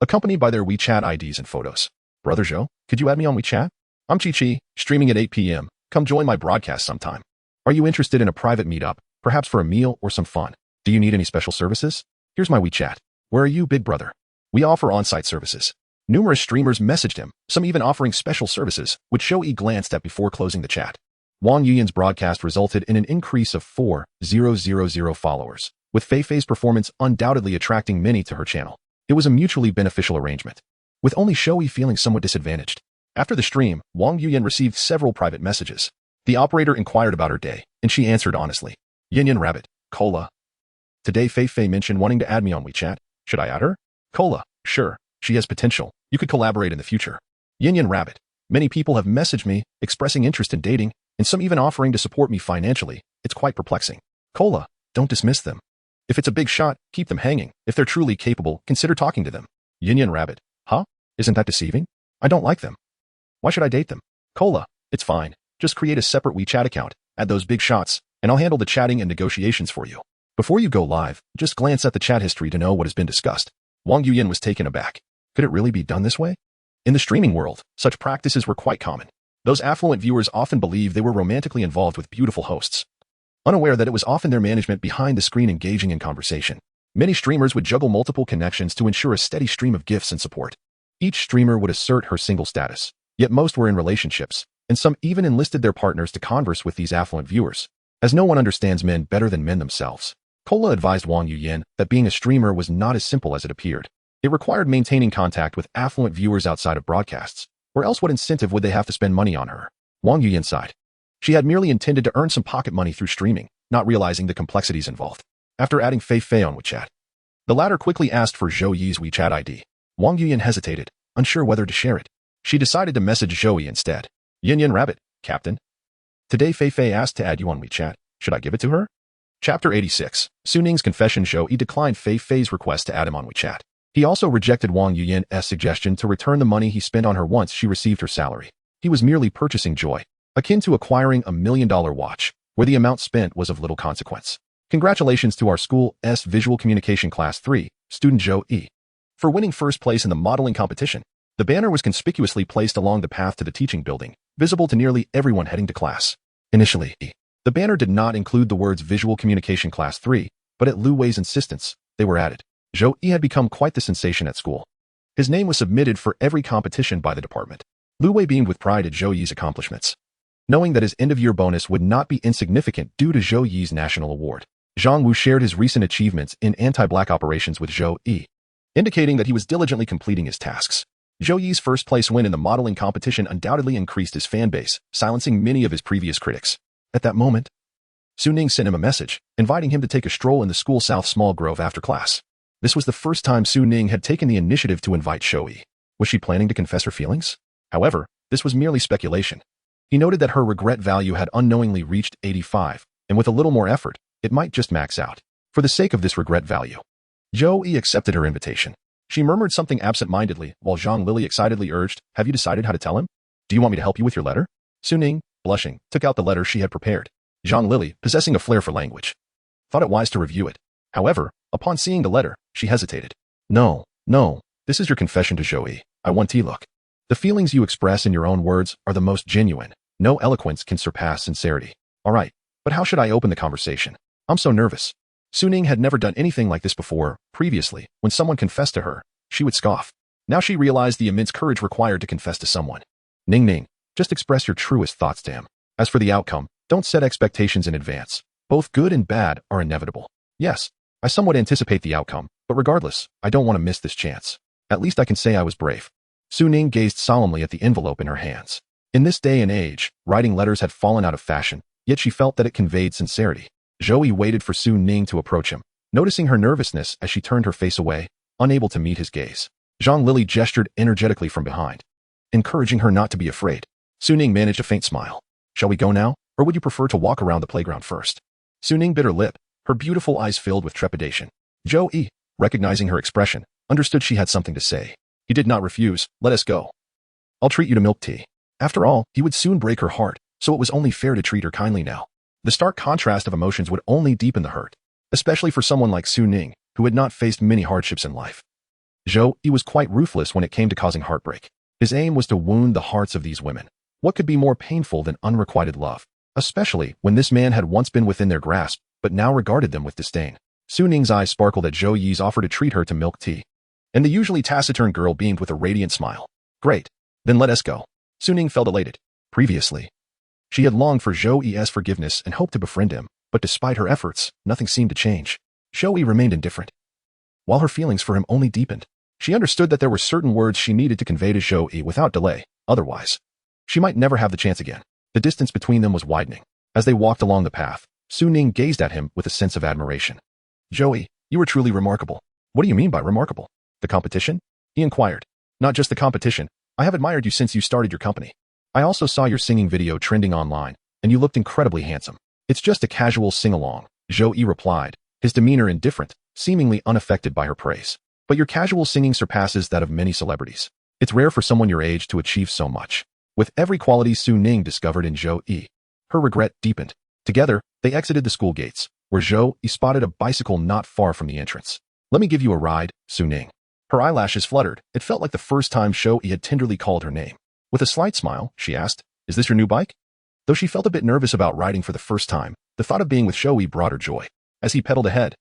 accompanied by their WeChat IDs and photos. Brother Zhou, could you add me on WeChat? I'm Chi, streaming at 8 p.m. Come join my broadcast sometime. Are you interested in a private meetup, perhaps for a meal or some fun? Do you need any special services? Here's my WeChat. Where are you, big brother? We offer on-site services. Numerous streamers messaged him, some even offering special services, which Zhou Yi glanced at before closing the chat. Wang Yuyan's broadcast resulted in an increase of 4,000 followers, with Fei's performance undoubtedly attracting many to her channel. It was a mutually beneficial arrangement, with only Zhou Yi feeling somewhat disadvantaged. After the stream, Wang Yuyan received several private messages. The operator inquired about her day, and she answered honestly. Yin Rabbit, Cola. Today Fei mentioned wanting to add me on WeChat. Should I add her? Cola, sure. She has potential. You could collaborate in the future. Yin Rabbit. Many people have messaged me, expressing interest in dating, and some even offering to support me financially. It's quite perplexing. Cola, don't dismiss them. If it's a big shot, keep them hanging. If they're truly capable, consider talking to them. Yin Rabbit. Huh? Isn't that deceiving? I don't like them. Why should I date them? Cola, it's fine. Just create a separate WeChat account, add those big shots, and I'll handle the chatting and negotiations for you. Before you go live, just glance at the chat history to know what has been discussed. Wang Yuyan was taken aback. Could it really be done this way? In the streaming world, such practices were quite common. Those affluent viewers often believed they were romantically involved with beautiful hosts, unaware that it was often their management behind the screen engaging in conversation. Many streamers would juggle multiple connections to ensure a steady stream of gifts and support. Each streamer would assert her single status, yet most were in relationships, and some even enlisted their partners to converse with these affluent viewers. As no one understands men better than men themselves, Cola advised Wang Yuyan that being a streamer was not as simple as it appeared. It required maintaining contact with affluent viewers outside of broadcasts, or else what incentive would they have to spend money on her? Wang Yuyan sighed. She had merely intended to earn some pocket money through streaming, not realizing the complexities involved. After adding Fei on WeChat, the latter quickly asked for Zhou Yi's WeChat ID. Wang Yuyan hesitated, unsure whether to share it. She decided to message Zhou Yi instead. Yin Rabbit, Captain. Today Fei asked to add you on WeChat. Should I give it to her? Chapter 86. Su Ning's confession. Zhou Yi declined Fei's request to add him on WeChat. He also rejected Wang Yuyan's suggestion to return the money he spent on her once she received her salary. He was merely purchasing joy, akin to acquiring a $1 million watch, where the amount spent was of little consequence. Congratulations to our school's Visual Communication Class 3, student Zhou Yi, for winning first place in the modeling competition. The banner was conspicuously placed along the path to the teaching building, visible to nearly everyone heading to class. Initially, the banner did not include the words Visual Communication Class 3, but at Lu Wei's insistence, they were added. Zhou Yi had become quite the sensation at school. His name was submitted for every competition by the department. Lu Wei beamed with pride at Zhou Yi's accomplishments, knowing that his end-of-year bonus would not be insignificant due to Zhou Yi's national award. Zhang Wu shared his recent achievements in anti-black operations with Zhou Yi, indicating that he was diligently completing his tasks. Zhou Yi's first-place win in the modeling competition undoubtedly increased his fan base, silencing many of his previous critics. At that moment, Su Ning sent him a message, inviting him to take a stroll in the school South Small Grove after class. This was the first time Su Ning had taken the initiative to invite Zhou Yi. Was she planning to confess her feelings? However, this was merely speculation. He noted that her regret value had unknowingly reached 85, and with a little more effort, it might just max out. For the sake of this regret value, Zhou Yi accepted her invitation. She murmured something absent-mindedly while Zhang Lily excitedly urged, "Have you decided how to tell him? Do you want me to help you with your letter?" Su Ning, blushing, took out the letter she had prepared. Zhang Lily, possessing a flair for language, thought it wise to review it. However, upon seeing the letter, she hesitated. No, this is your confession to Zhou Yi. I want tea. Look. The feelings you express in your own words are the most genuine. No eloquence can surpass sincerity. All right, but how should I open the conversation? I'm so nervous. Su Ning had never done anything like this before. Previously, when someone confessed to her, she would scoff. Now she realized the immense courage required to confess to someone. Ning, just express your truest thoughts to him. As for the outcome, don't set expectations in advance. Both good and bad are inevitable. Yes, I somewhat anticipate the outcome, but regardless, I don't want to miss this chance. At least I can say I was brave. Su Ning gazed solemnly at the envelope in her hands. In this day and age, writing letters had fallen out of fashion, yet she felt that it conveyed sincerity. Zhou Yi waited for Su Ning to approach him, noticing her nervousness as she turned her face away, unable to meet his gaze. Zhang Lily gestured energetically from behind, encouraging her not to be afraid. Su Ning managed a faint smile. Shall we go now, or would you prefer to walk around the playground first? Su Ning bit her lip, her beautiful eyes filled with trepidation. Zhou Yi, recognizing her expression, understood she had something to say. He did not refuse. Let us go. I'll treat you to milk tea. After all, he would soon break her heart, so it was only fair to treat her kindly now. The stark contrast of emotions would only deepen the hurt, especially for someone like Su Ning, who had not faced many hardships in life. Zhou Yi was quite ruthless when it came to causing heartbreak. His aim was to wound the hearts of these women. What could be more painful than unrequited love, especially when this man had once been within their grasp, but now regarded them with disdain? Su Ning's eyes sparkled at Zhou Yi's offer to treat her to milk tea, and the usually taciturn girl beamed with a radiant smile. Great. Then let us go. Su Ning felt elated. Previously, she had longed for Zhou Yi's forgiveness and hoped to befriend him, but despite her efforts, nothing seemed to change. Zhou Yi remained indifferent, while her feelings for him only deepened. She understood that there were certain words she needed to convey to Zhou Yi without delay, otherwise, she might never have the chance again. The distance between them was widening. As they walked along the path, Su Ning gazed at him with a sense of admiration. Zhou Yi, you are truly remarkable. What do you mean by remarkable? The competition? He inquired. Not just the competition. I have admired you since you started your company. I also saw your singing video trending online, and you looked incredibly handsome. It's just a casual sing-along, Zhou Yi replied, his demeanor indifferent, seemingly unaffected by her praise. But your casual singing surpasses that of many celebrities. It's rare for someone your age to achieve so much. With every quality Su Ning discovered in Zhou Yi, her regret deepened. Together, they exited the school gates, where Zhou Yi spotted a bicycle not far from the entrance. Let me give you a ride, Su Ning. Her eyelashes fluttered. It felt like the first time Zhou Yi had tenderly called her name. With a slight smile, she asked, "Is this your new bike?" Though she felt a bit nervous about riding for the first time, the thought of being with Zhou Yi brought her joy. As he pedaled ahead,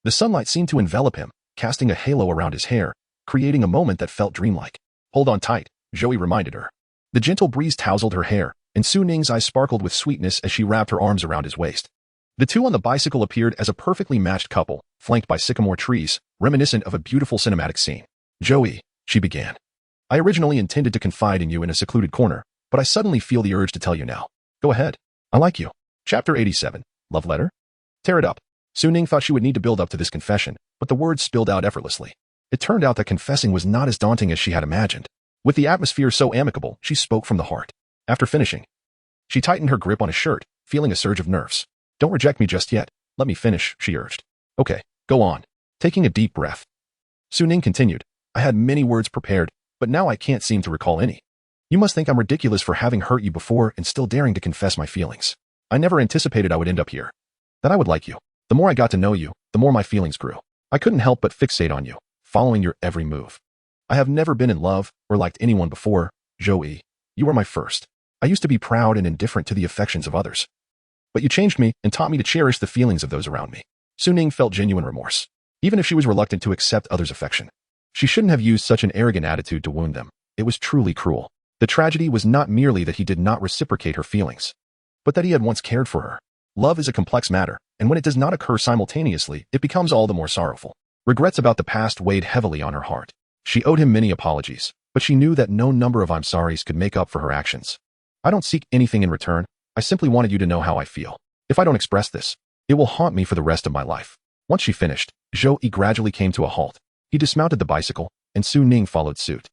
the sunlight seemed to envelop him, casting a halo around his hair, creating a moment that felt dreamlike. Hold on tight, Zhou Yi reminded her. The gentle breeze tousled her hair, and Su Ning's eyes sparkled with sweetness as she wrapped her arms around his waist. The two on the bicycle appeared as a perfectly matched couple, flanked by sycamore trees, reminiscent of a beautiful cinematic scene. Zhou Yi, she began. I originally intended to confide in you in a secluded corner, but I suddenly feel the urge to tell you now. Go ahead. I like you. Chapter 87. Love letter? Tear it up. Su Ning thought she would need to build up to this confession, but the words spilled out effortlessly. It turned out that confessing was not as daunting as she had imagined. With the atmosphere so amicable, she spoke from the heart. After finishing, she tightened her grip on his shirt, feeling a surge of nerves. Don't reject me just yet. Let me finish, she urged. Okay, go on. Taking a deep breath, Su Ning continued. I had many words prepared, but now I can't seem to recall any. You must think I'm ridiculous for having hurt you before and still daring to confess my feelings. I never anticipated I would end up here. That I would like you. The more I got to know you, the more my feelings grew. I couldn't help but fixate on you, following your every move. I have never been in love or liked anyone before, Zhou Yi. You were my first. I used to be proud and indifferent to the affections of others. But you changed me and taught me to cherish the feelings of those around me. Su Ning felt genuine remorse, even if she was reluctant to accept others' affection. She shouldn't have used such an arrogant attitude to wound them. It was truly cruel. The tragedy was not merely that he did not reciprocate her feelings, but that he had once cared for her. Love is a complex matter, and when it does not occur simultaneously, it becomes all the more sorrowful. Regrets about the past weighed heavily on her heart. She owed him many apologies, but she knew that no number of I'm sorries could make up for her actions. I don't seek anything in return. I simply wanted you to know how I feel. If I don't express this, it will haunt me for the rest of my life. Once she finished, Zhou Yi gradually came to a halt. He dismounted the bicycle, and Su Ning followed suit.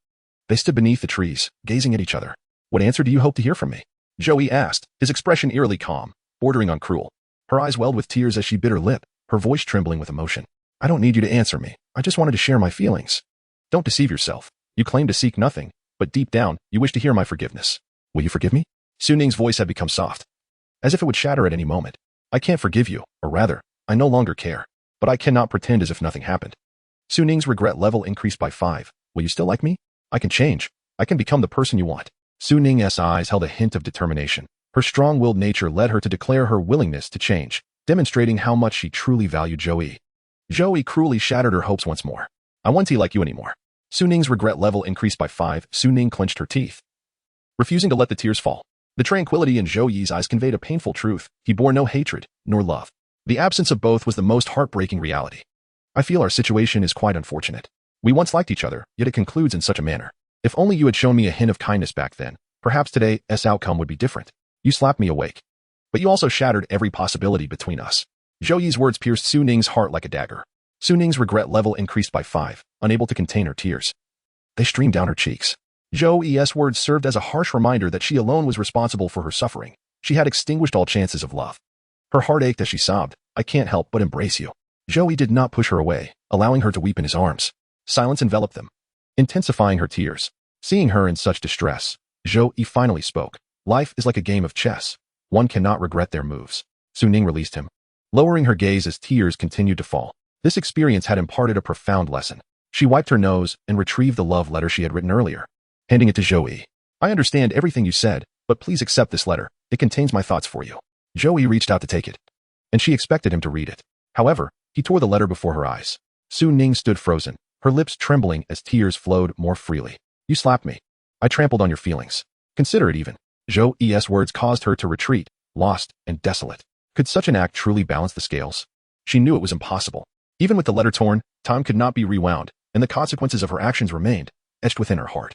They stood beneath the trees, gazing at each other. What answer do you hope to hear from me? Zhou Yi asked, his expression eerily calm, bordering on cruel. Her eyes welled with tears as she bit her lip, her voice trembling with emotion. I don't need you to answer me. I just wanted to share my feelings. Don't deceive yourself. You claim to seek nothing, but deep down, you wish to hear my forgiveness. Will you forgive me? Su Ning's voice had become soft, as if it would shatter at any moment. I can't forgive you, or rather, I no longer care, but I cannot pretend as if nothing happened. Su Ning's regret level increased by 5. Will you still like me? I can change. I can become the person you want. Su Ning's eyes held a hint of determination. Her strong-willed nature led her to declare her willingness to change, demonstrating how much she truly valued Zhou Yi. Zhou Yi cruelly shattered her hopes once more. I won't like you anymore. Su Ning's regret level increased by 5. Su Ning clenched her teeth, refusing to let the tears fall. The tranquility in Zhou Yi's eyes conveyed a painful truth. He bore no hatred, nor love. The absence of both was the most heartbreaking reality. I feel our situation is quite unfortunate. We once liked each other, yet it concludes in such a manner. If only you had shown me a hint of kindness back then, perhaps today's outcome would be different. You slapped me awake, but you also shattered every possibility between us. Zhou Yi's words pierced Su Ning's heart like a dagger. Su Ning's regret level increased by 5, unable to contain her tears. They streamed down her cheeks. Zhou Yi's words served as a harsh reminder that she alone was responsible for her suffering. She had extinguished all chances of love. Her heart ached as she sobbed. I can't help but embrace you. Zhou Yi did not push her away, allowing her to weep in his arms. Silence enveloped them, intensifying her tears. Seeing her in such distress, Zhou Yi finally spoke. Life is like a game of chess. One cannot regret their moves. Su Ning released him, lowering her gaze as tears continued to fall. This experience had imparted a profound lesson. She wiped her nose and retrieved the love letter she had written earlier, handing it to Zhou Yi. I understand everything you said, but please accept this letter. It contains my thoughts for you. Zhou Yi reached out to take it, and she expected him to read it. However, he tore the letter before her eyes. Su Ning stood frozen, her lips trembling as tears flowed more freely. You slapped me. I trampled on your feelings. Consider it even. Zhou Yi's words caused her to retreat, lost and desolate. Could such an act truly balance the scales? She knew it was impossible. Even with the letter torn, time could not be rewound, and the consequences of her actions remained, etched within her heart.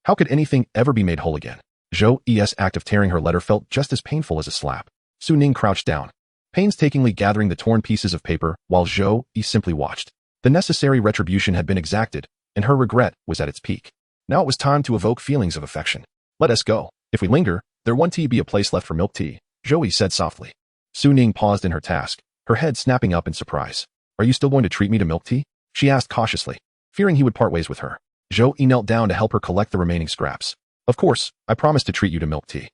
How could anything ever be made whole again? Zhou Yi's act of tearing her letter felt just as painful as a slap. Su Ning crouched down, painstakingly gathering the torn pieces of paper while Zhou Yi simply watched. The necessary retribution had been exacted, and her regret was at its peak. Now it was time to evoke feelings of affection. Let us go. If we linger, there won't be a place left for milk tea, Zhou Yi said softly. Su Ning paused in her task, her head snapping up in surprise. Are you still going to treat me to milk tea? She asked cautiously, fearing he would part ways with her. Zhou Yi knelt down to help her collect the remaining scraps. Of course, I promise to treat you to milk tea.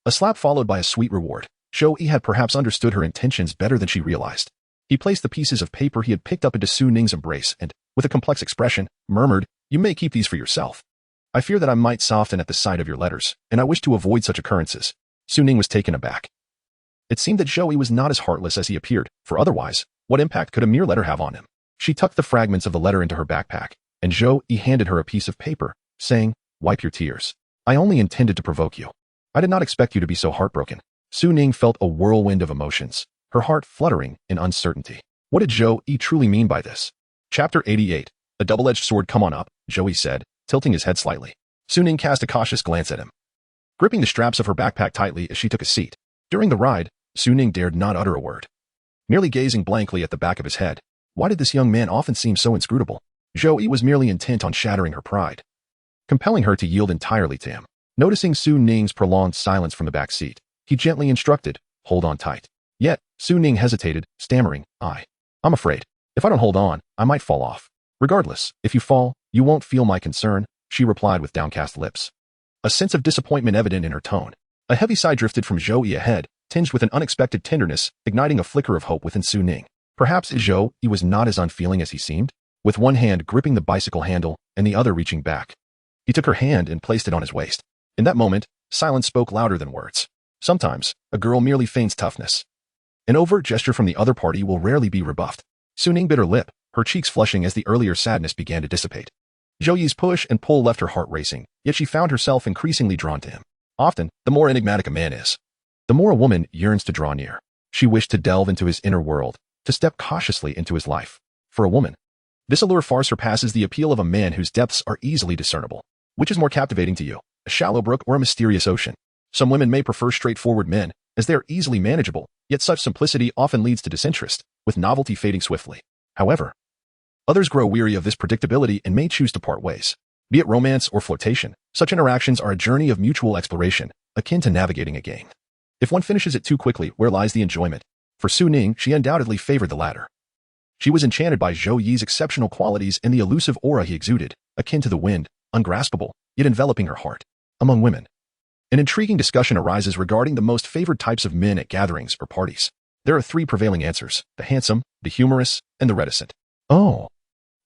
A slap followed by a sweet reward. Zhou Yi had perhaps understood her intentions better than she realized. He placed the pieces of paper he had picked up into Su Ning's embrace and, with a complex expression, murmured, You may keep these for yourself. I fear that I might soften at the sight of your letters, and I wish to avoid such occurrences. Su Ning was taken aback. It seemed that Zhou Yi was not as heartless as he appeared, for otherwise, what impact could a mere letter have on him? She tucked the fragments of the letter into her backpack, and Zhou Yi handed her a piece of paper, saying, Wipe your tears. I only intended to provoke you. I did not expect you to be so heartbroken. Su Ning felt a whirlwind of emotions, her heart fluttering in uncertainty. What did Zhou Yi truly mean by this? Chapter 88. A double-edged sword. Come on up, Zhou Yi said, tilting his head slightly. Su Ning cast a cautious glance at him, gripping the straps of her backpack tightly as she took a seat. During the ride, Su Ning dared not utter a word, merely gazing blankly at the back of his head. Why did this young man often seem so inscrutable? Zhou Yi was merely intent on shattering her pride, compelling her to yield entirely to him. Noticing Su Ning's prolonged silence from the back seat, he gently instructed, Hold on tight. Yet, Su Ning hesitated, stammering, I'm afraid. If I don't hold on, I might fall off. Regardless, if you fall, you won't feel my concern, she replied with downcast lips, a sense of disappointment evident in her tone. A heavy sigh drifted from Zhou Yi ahead, tinged with an unexpected tenderness, igniting a flicker of hope within Su Ning. Perhaps Zhou Yi was not as unfeeling as he seemed. With one hand gripping the bicycle handle and the other reaching back, he took her hand and placed it on his waist. In that moment, silence spoke louder than words. Sometimes, a girl merely feigns toughness. An overt gesture from the other party will rarely be rebuffed. Su Ning bit her lip, her cheeks flushing as the earlier sadness began to dissipate. Zhou Yi's push and pull left her heart racing, yet she found herself increasingly drawn to him. Often, the more enigmatic a man is, the more a woman yearns to draw near. She wished to delve into his inner world, to step cautiously into his life. For a woman, this allure far surpasses the appeal of a man whose depths are easily discernible. Which is more captivating to you, a shallow brook or a mysterious ocean? Some women may prefer straightforward men, as they are easily manageable, yet such simplicity often leads to disinterest, with novelty fading swiftly. However, others grow weary of this predictability and may choose to part ways. Be it romance or flirtation, such interactions are a journey of mutual exploration, akin to navigating a game. If one finishes it too quickly, where lies the enjoyment? For Su Ning, she undoubtedly favored the latter. She was enchanted by Zhou Yi's exceptional qualities and the elusive aura he exuded, akin to the wind, ungraspable, yet enveloping her heart. Among women, an intriguing discussion arises regarding the most favored types of men at gatherings or parties. There are three prevailing answers: the handsome, the humorous, and the reticent. Oh,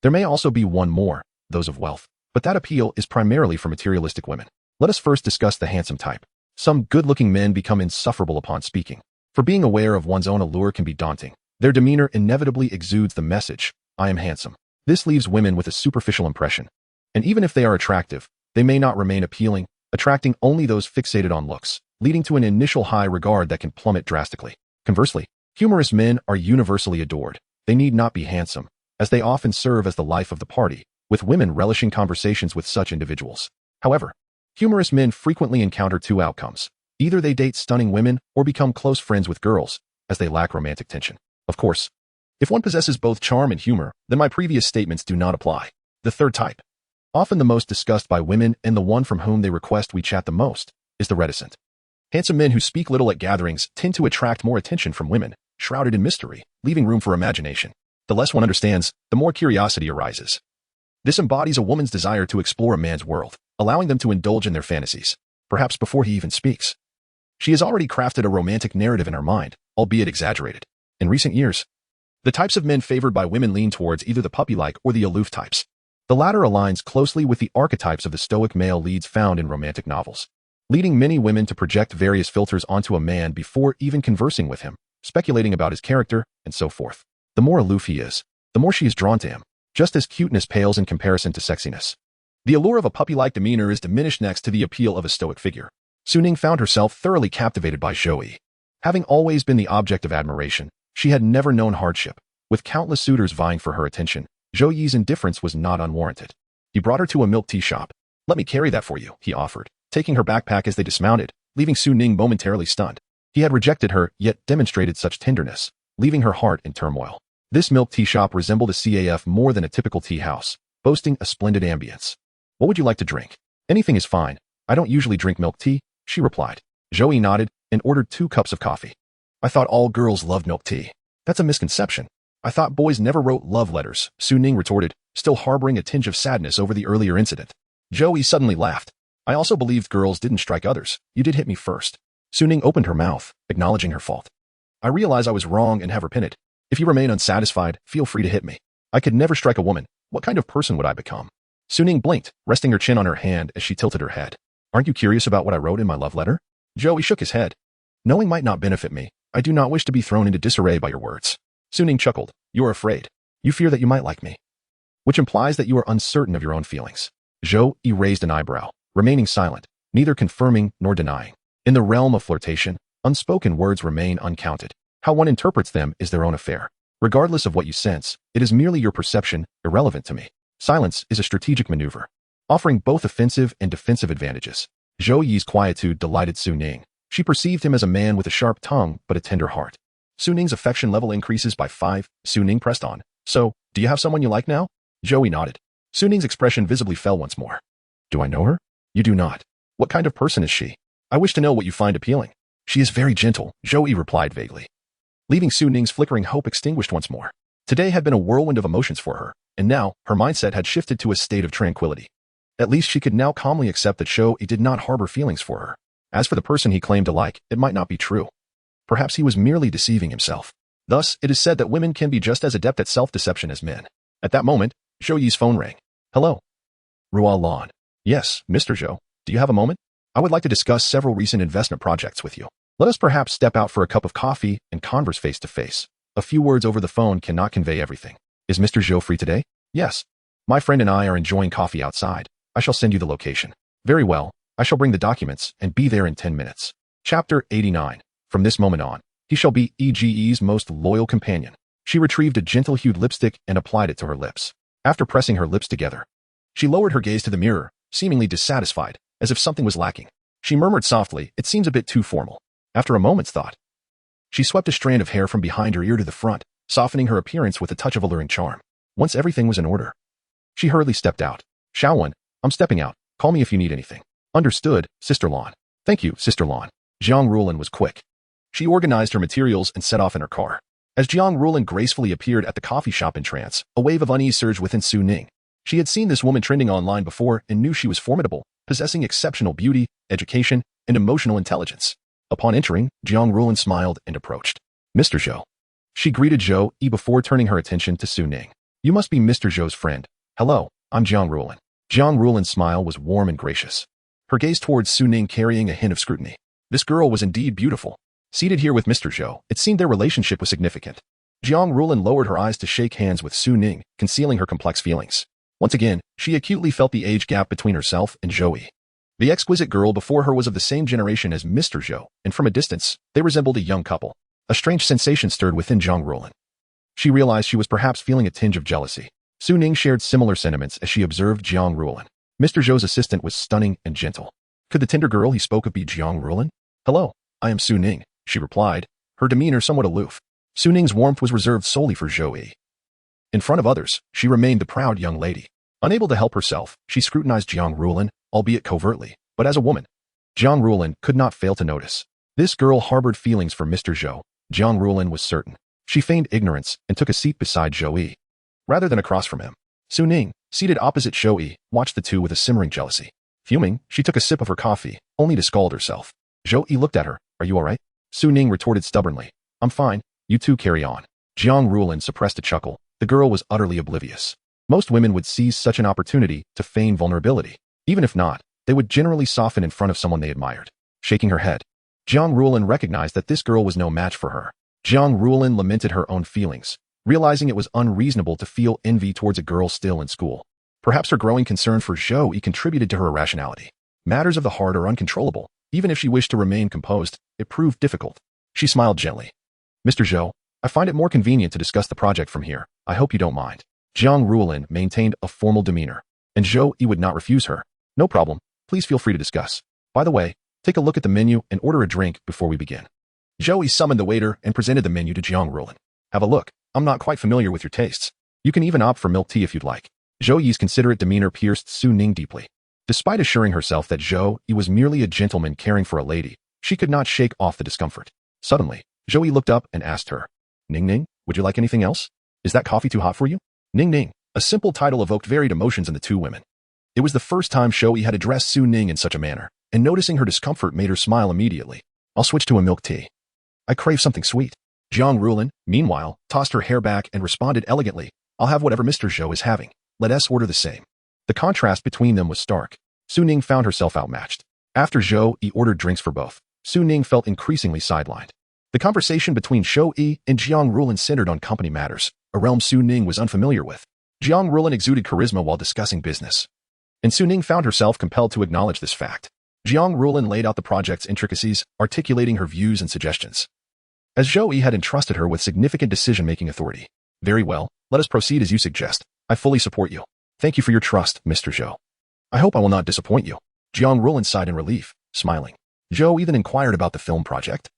there may also be one more, those of wealth, but that appeal is primarily for materialistic women. Let us first discuss the handsome type. Some good-looking men become insufferable upon speaking, for being aware of one's own allure can be daunting. Their demeanor inevitably exudes the message, "I am handsome." This leaves women with a superficial impression, and even if they are attractive, they may not remain appealing, attracting only those fixated on looks, leading to an initial high regard that can plummet drastically. Conversely, humorous men are universally adored. They need not be handsome, as they often serve as the life of the party, with women relishing conversations with such individuals. However, humorous men frequently encounter two outcomes. Either they date stunning women or become close friends with girls, as they lack romantic tension. Of course, if one possesses both charm and humor, then my previous statements do not apply. The third type, often the most discussed by women and the one from whom they request we chat the most, is the reticent. Handsome men who speak little at gatherings tend to attract more attention from women, shrouded in mystery, leaving room for imagination. The less one understands, the more curiosity arises. This embodies a woman's desire to explore a man's world, allowing them to indulge in their fantasies, perhaps before he even speaks. She has already crafted a romantic narrative in her mind, albeit exaggerated. In recent years, the types of men favored by women lean towards either the puppy-like or the aloof types. The latter aligns closely with the archetypes of the stoic male leads found in romantic novels, leading many women to project various filters onto a man before even conversing with him, speculating about his character, and so forth. The more aloof he is, the more she is drawn to him, just as cuteness pales in comparison to sexiness. The allure of a puppy-like demeanor is diminished next to the appeal of a stoic figure. Suning found herself thoroughly captivated by Zhou Yi. Having always been the object of admiration, she had never known hardship. With countless suitors vying for her attention, Zhou Yi's indifference was not unwarranted. He brought her to a milk tea shop. "Let me carry that for you," he offered, taking her backpack as they dismounted, leaving Su Ning momentarily stunned. He had rejected her, yet demonstrated such tenderness, leaving her heart in turmoil. This milk tea shop resembled a CAF more than a typical tea house, boasting a splendid ambience. "What would you like to drink?" "Anything is fine. I don't usually drink milk tea," she replied. Zhou Yi nodded and ordered 2 cups of coffee. "I thought all girls loved milk tea." "That's a misconception. I thought boys never wrote love letters," Su Ning retorted, still harboring a tinge of sadness over the earlier incident. Zhou Yi suddenly laughed. "I also believed girls didn't strike others. You did hit me first." Su Ning opened her mouth, acknowledging her fault. "I realize I was wrong and have repented. If you remain unsatisfied, feel free to hit me. I could never strike a woman. What kind of person would I become?" Su Ning blinked, resting her chin on her hand as she tilted her head. "Aren't you curious about what I wrote in my love letter?" Zhou Yi shook his head. "Knowing might not benefit me. I do not wish to be thrown into disarray by your words." Su Ning chuckled. "You are afraid. You fear that you might like me, which implies that you are uncertain of your own feelings." Zhou Yi raised an eyebrow, remaining silent, neither confirming nor denying. In the realm of flirtation, unspoken words remain uncounted. How one interprets them is their own affair. Regardless of what you sense, it is merely your perception, irrelevant to me. Silence is a strategic maneuver, offering both offensive and defensive advantages. Zhou Yi's quietude delighted Su Ning. She perceived him as a man with a sharp tongue but a tender heart. Su Ning's affection level increases by 5. Su Ning pressed on. "So, do you have someone you like now?" Zhou Yi nodded. Su Ning's expression visibly fell once more. "Do I know her?" "You do not. What kind of person is she?" "I wish to know what you find appealing." "She is very gentle," Zhou Yi replied vaguely, leaving Su Ning's flickering hope extinguished once more. Today had been a whirlwind of emotions for her, and now her mindset had shifted to a state of tranquility. At least she could now calmly accept that Zhou Yi did not harbor feelings for her. As for the person he claimed to like, it might not be true. Perhaps he was merely deceiving himself. Thus, it is said that women can be just as adept at self-deception as men. At that moment, Zhou Yi's phone rang. "Hello. Rual Lan." "Yes, Mr. Zhou. Do you have a moment? I would like to discuss several recent investment projects with you. Let us perhaps step out for a cup of coffee and converse face to face. A few words over the phone cannot convey everything." "Is Mr. Zhou free today?" "Yes. My friend and I are enjoying coffee outside. I shall send you the location." "Very well. I shall bring the documents and be there in 10 minutes. Chapter 89. From this moment on, he shall be EGE's most loyal companion. She retrieved a gentle-hued lipstick and applied it to her lips. After pressing her lips together, she lowered her gaze to the mirror, seemingly dissatisfied, as if something was lacking. She murmured softly, "It seems a bit too formal." After a moment's thought, she swept a strand of hair from behind her ear to the front, softening her appearance with a touch of alluring charm. Once everything was in order, she hurriedly stepped out. "Shaowen, I'm stepping out. Call me if you need anything." "Understood, Sister Lan." "Thank you, Sister Lan." Jiang Rulin was quick. She organized her materials and set off in her car. As Jiang Rulin gracefully appeared at the coffee shop in trance, a wave of unease surged within Su Ning. She had seen this woman trending online before and knew she was formidable, possessing exceptional beauty, education, and emotional intelligence. Upon entering, Jiang Rulan smiled and approached. Mr. Zhou. She greeted Zhou Yi before turning her attention to Su Ning. You must be Mr. Zhou's friend. Hello, I'm Jiang Rulan. Jiang Rulan's smile was warm and gracious. Her gaze towards Su Ning carrying a hint of scrutiny. This girl was indeed beautiful. Seated here with Mr. Zhou, it seemed their relationship was significant. Jiang Rulan lowered her eyes to shake hands with Su Ning, concealing her complex feelings. Once again, she acutely felt the age gap between herself and Zhou Yi. The exquisite girl before her was of the same generation as Mr. Zhou, and from a distance, they resembled a young couple. A strange sensation stirred within Jiang Rulan. She realized she was perhaps feeling a tinge of jealousy. Su Ning shared similar sentiments as she observed Jiang Rulan. Mr. Zhou's assistant was stunning and gentle. Could the tender girl he spoke of be Jiang Rulan? Hello, I am Su Ning, she replied, her demeanor somewhat aloof. Su Ning's warmth was reserved solely for Zhou Yi. In front of others, she remained the proud young lady. Unable to help herself, she scrutinized Jiang Rulan, albeit covertly, but as a woman. Jiang Rulan could not fail to notice. This girl harbored feelings for Mr. Zhou. Jiang Rulan was certain. She feigned ignorance and took a seat beside Zhou Yi, rather than across from him. Su Ning, seated opposite Zhou Yi, watched the two with a simmering jealousy. Fuming, she took a sip of her coffee, only to scald herself. Zhou Yi looked at her. Are you all right? Su Ning retorted stubbornly. I'm fine. You two carry on. Jiang Rulan suppressed a chuckle. The girl was utterly oblivious. Most women would seize such an opportunity to feign vulnerability. Even if not, they would generally soften in front of someone they admired. Shaking her head, Jiang Rulan recognized that this girl was no match for her. Jiang Rulan lamented her own feelings, realizing it was unreasonable to feel envy towards a girl still in school. Perhaps her growing concern for Zhou Yi contributed to her irrationality. Matters of the heart are uncontrollable. Even if she wished to remain composed, it proved difficult. She smiled gently. Mr. Zhou, I find it more convenient to discuss the project from here. I hope you don't mind. Jiang Rulan maintained a formal demeanor, and Zhou Yi would not refuse her. No problem. Please feel free to discuss. By the way, take a look at the menu and order a drink before we begin. Zhou Yi summoned the waiter and presented the menu to Jiang Rulan. Have a look. I'm not quite familiar with your tastes. You can even opt for milk tea if you'd like. Zhou Yi's considerate demeanor pierced Su Ning deeply. Despite assuring herself that Zhou Yi was merely a gentleman caring for a lady, she could not shake off the discomfort. Suddenly, Zhou Yi looked up and asked her, Ning Ning, would you like anything else? Is that coffee too hot for you? Ning Ning, a simple title evoked varied emotions in the two women. It was the first time Zhou Yi had addressed Su Ning in such a manner, and noticing her discomfort made her smile immediately. I'll switch to a milk tea. I crave something sweet. Jiang Rulan, meanwhile, tossed her hair back and responded elegantly, I'll have whatever Mr. Zhou is having. Let us order the same. The contrast between them was stark. Su Ning found herself outmatched. After Zhou Yi ordered drinks for both, Su Ning felt increasingly sidelined. The conversation between Zhou Yi and Jiang Rulan centered on company matters, a realm Su Ning was unfamiliar with. Jiang Rulan exuded charisma while discussing business, and Su Ning found herself compelled to acknowledge this fact. Jiang Rulan laid out the project's intricacies, articulating her views and suggestions, as Zhou Yi had entrusted her with significant decision-making authority. Very well, let us proceed as you suggest. I fully support you. Thank you for your trust, Mr. Zhou. I hope I will not disappoint you. Jiang Rulan sighed in relief, smiling. Zhou Yi then inquired about the film project.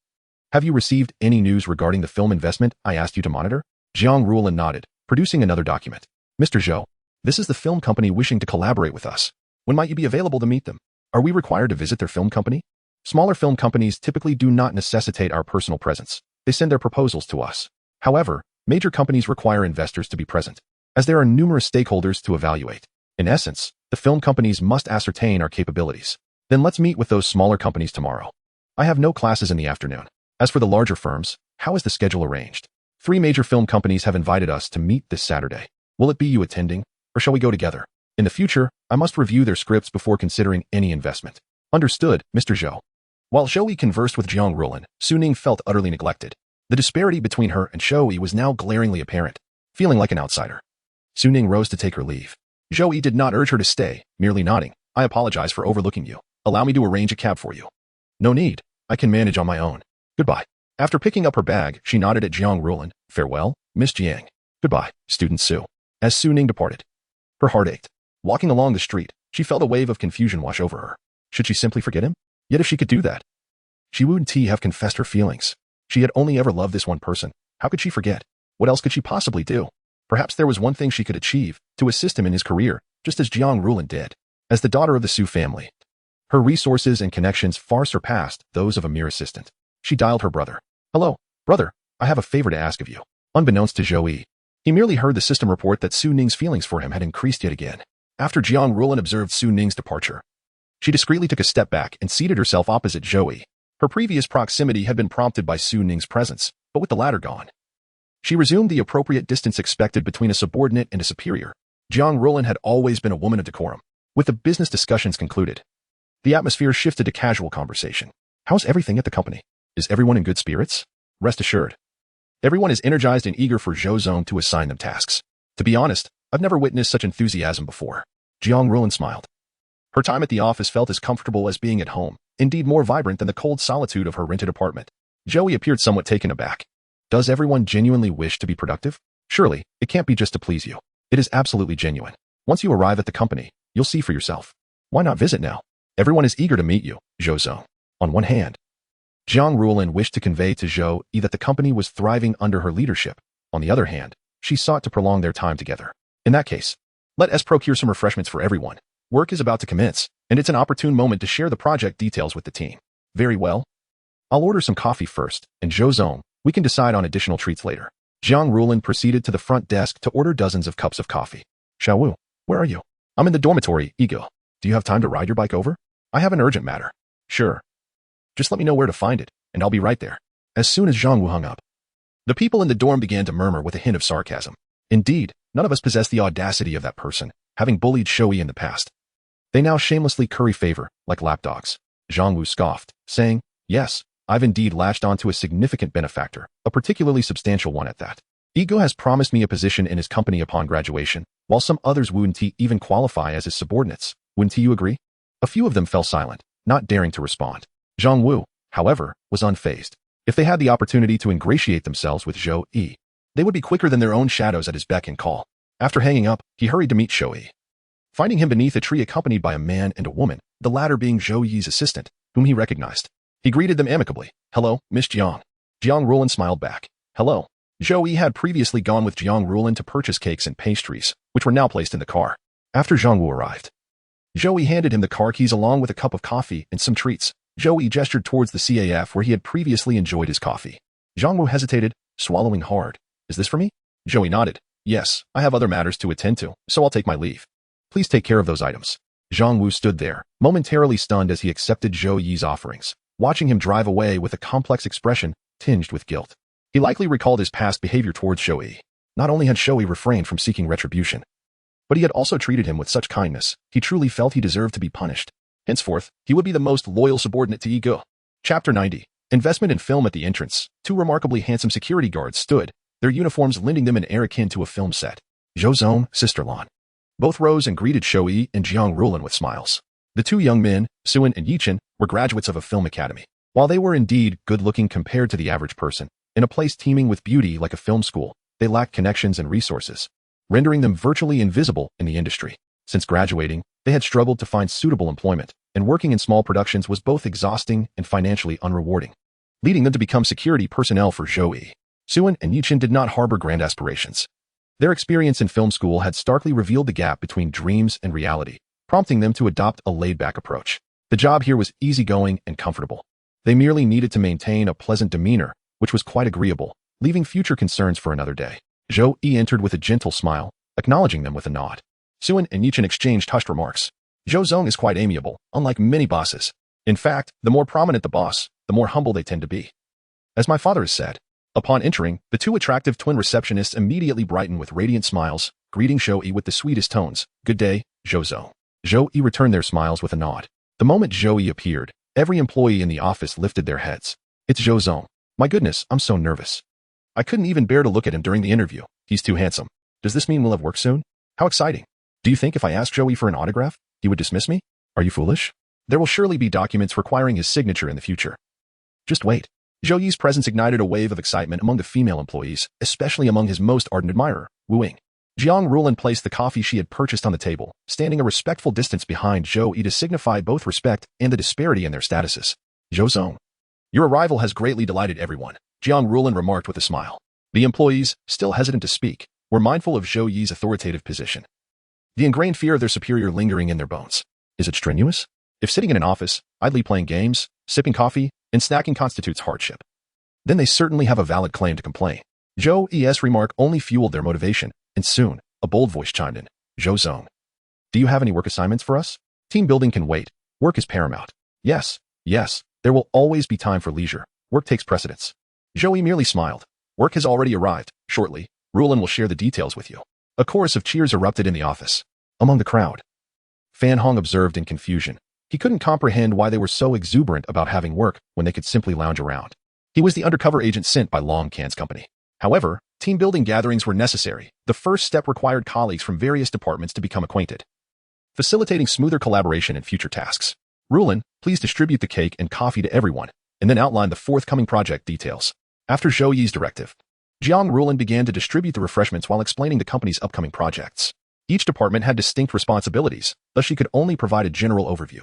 Have you received any news regarding the film investment I asked you to monitor? Jiang Rulan nodded, producing another document. Mr. Zhou, this is the film company wishing to collaborate with us. When might you be available to meet them? Are we required to visit their film company? Smaller film companies typically do not necessitate our personal presence. They send their proposals to us. However, major companies require investors to be present, as there are numerous stakeholders to evaluate. In essence, the film companies must ascertain our capabilities. Then let's meet with those smaller companies tomorrow. I have no classes in the afternoon. As for the larger firms, how is the schedule arranged? 3 major film companies have invited us to meet this Saturday. Will it be you attending, or shall we go together? In the future, I must review their scripts before considering any investment. Understood, Mr. Zhou. While Zhou Yi conversed with Jiang Rulan, Su Ning felt utterly neglected. The disparity between her and Zhou Yi was now glaringly apparent, feeling like an outsider. Su Ning rose to take her leave. Zhou Yi did not urge her to stay, merely nodding. I apologize for overlooking you. Allow me to arrange a cab for you. No need. I can manage on my own. Goodbye. After picking up her bag, she nodded at Jiang Rulan. Farewell, Miss Jiang. Goodbye, Student Su. As Su Ning departed, her heart ached. Walking along the street, she felt a wave of confusion wash over her. Should she simply forget him? Yet if she could do that, she wouldn't have confessed her feelings. She had only ever loved this one person. How could she forget? What else could she possibly do? Perhaps there was one thing she could achieve, to assist him in his career, just as Jiang Rulan did. As the daughter of the Su family, her resources and connections far surpassed those of a mere assistant. She dialed her brother. Hello, brother, I have a favor to ask of you. Unbeknownst to Zhou Yi, He merely heard the system report that Su Ning's feelings for him had increased yet again. After Jiang Rulan observed Su Ning's departure, she discreetly took a step back and seated herself opposite Zhou Yi. Her previous proximity had been prompted by Su Ning's presence, but with the latter gone, she resumed the appropriate distance expected between a subordinate and a superior. Jiang Rulan had always been a woman of decorum. With the business discussions concluded, the atmosphere shifted to casual conversation. How's everything at the company? Is everyone in good spirits? Rest assured, everyone is energized and eager for Zhou Zong to assign them tasks. To be honest, I've never witnessed such enthusiasm before. Jiang Rulan smiled. Her time at the office felt as comfortable as being at home, indeed more vibrant than the cold solitude of her rented apartment. Zhou Yi appeared somewhat taken aback. Does everyone genuinely wish to be productive? Surely, it can't be just to please you. It is absolutely genuine. Once you arrive at the company, you'll see for yourself. Why not visit now? Everyone is eager to meet you, Zhou Zong. On one hand, Jiang Rulan wished to convey to Zhou Yi that the company was thriving under her leadership. On the other hand, she sought to prolong their time together. In that case, let us procure some refreshments for everyone. Work is about to commence, and it's an opportune moment to share the project details with the team. Very well. I'll order some coffee first, and Zhou Zong, we can decide on additional treats later. Jiang Rulan proceeded to the front desk to order dozens of cups of coffee. Xiaowu, where are you? I'm in the dormitory, Ego. Do you have time to ride your bike over? I have an urgent matter. Sure. Just let me know where to find it, and I'll be right there. As soon as Zhang Wu hung up, the people in the dorm began to murmur with a hint of sarcasm. Indeed, none of us possess the audacity of that person, having bullied Zhou Yi in the past. They now shamelessly curry favor, like lapdogs. Zhang Wu scoffed, saying, yes, I've indeed latched onto a significant benefactor, a particularly substantial one at that. Ego has promised me a position in his company upon graduation, while some others wouldn't even qualify as his subordinates. Wouldn't you agree? A few of them fell silent, not daring to respond. Zhang Wu, however, was unfazed. If they had the opportunity to ingratiate themselves with Zhou Yi, they would be quicker than their own shadows at his beck and call. After hanging up, he hurried to meet Zhou Yi. Finding him beneath a tree accompanied by a man and a woman, the latter being Zhou Yi's assistant, whom he recognized. He greeted them amicably. Hello, Miss Jiang. Jiang Rulan smiled back. Hello. Zhou Yi had previously gone with Jiang Rulan to purchase cakes and pastries, which were now placed in the car. After Zhang Wu arrived, Zhou Yi handed him the car keys along with a cup of coffee and some treats. Zhou Yi gestured towards the CAF where he had previously enjoyed his coffee. Zhang Wu hesitated, swallowing hard. Is this for me? Zhou Yi nodded. Yes, I have other matters to attend to, so I'll take my leave. Please take care of those items. Zhang Wu stood there, momentarily stunned as he accepted Zhou Yi's offerings, watching him drive away with a complex expression tinged with guilt. He likely recalled his past behavior towards Zhou Yi. Not only had Zhou Yi refrained from seeking retribution, but he had also treated him with such kindness, he truly felt he deserved to be punished. Henceforth, he would be the most loyal subordinate to Ego. Chapter 90. Investment in film. At the entrance, two remarkably handsome security guards stood, their uniforms lending them an air akin to a film set. Zhou Zong, Sister Lan. Both rose and greeted Zhou Yi and Jiang Rulan with smiles. The two young men, Suan and Yichin, were graduates of a film academy. While they were indeed good-looking compared to the average person, in a place teeming with beauty like a film school, they lacked connections and resources, rendering them virtually invisible in the industry. Since graduating, they had struggled to find suitable employment, and working in small productions was both exhausting and financially unrewarding, leading them to become security personnel for Zhou Yi. Suan and Yichin did not harbor grand aspirations. Their experience in film school had starkly revealed the gap between dreams and reality, prompting them to adopt a laid-back approach. The job here was easygoing and comfortable. They merely needed to maintain a pleasant demeanor, which was quite agreeable, leaving future concerns for another day. Zhou Yi entered with a gentle smile, acknowledging them with a nod. Suan and Yichin exchanged hushed remarks. Zhou Zong is quite amiable, unlike many bosses. In fact, the more prominent the boss, the more humble they tend to be. As my father has said, upon entering, the two attractive twin receptionists immediately brightened with radiant smiles, greeting Zhou Yi with the sweetest tones. Good day, Zhou Zong. Zhou Yi returned their smiles with a nod. The moment Zhou Yi appeared, every employee in the office lifted their heads. It's Zhou Zong. My goodness, I'm so nervous. I couldn't even bear to look at him during the interview. He's too handsome. Does this mean we'll have work soon? How exciting. Do you think if I asked Zhou Yi for an autograph, he would dismiss me? Are you foolish? There will surely be documents requiring his signature in the future. Just wait. Zhou Yi's presence ignited a wave of excitement among the female employees, especially among his most ardent admirer, Wu Ying. Jiang Rulan placed the coffee she had purchased on the table, standing a respectful distance behind Zhou Yi to signify both respect and the disparity in their statuses. Zhou Zong. Your arrival has greatly delighted everyone, Jiang Rulan remarked with a smile. The employees, still hesitant to speak, were mindful of Zhou Yi's authoritative position, the ingrained fear of their superior lingering in their bones. Is it strenuous? If sitting in an office, idly playing games, sipping coffee, and snacking constitutes hardship, then they certainly have a valid claim to complain. Zhou Yi's remark only fueled their motivation, and soon, a bold voice chimed in. Zhou Zong. Do you have any work assignments for us? Team building can wait. Work is paramount. Yes, yes, there will always be time for leisure. Work takes precedence. Zhou Yi merely smiled. Work has already arrived. Shortly, Rulin will share the details with you. A chorus of cheers erupted in the office. Among the crowd, Fan Hong observed in confusion. He couldn't comprehend why they were so exuberant about having work when they could simply lounge around. He was the undercover agent sent by Long Can's company. However, team building gatherings were necessary. The first step required colleagues from various departments to become acquainted, facilitating smoother collaboration in future tasks. Rulin, please distribute the cake and coffee to everyone, and then outline the forthcoming project details. After Zhou Yi's directive, Jiang Rulin began to distribute the refreshments while explaining the company's upcoming projects. Each department had distinct responsibilities, thus she could only provide a general overview,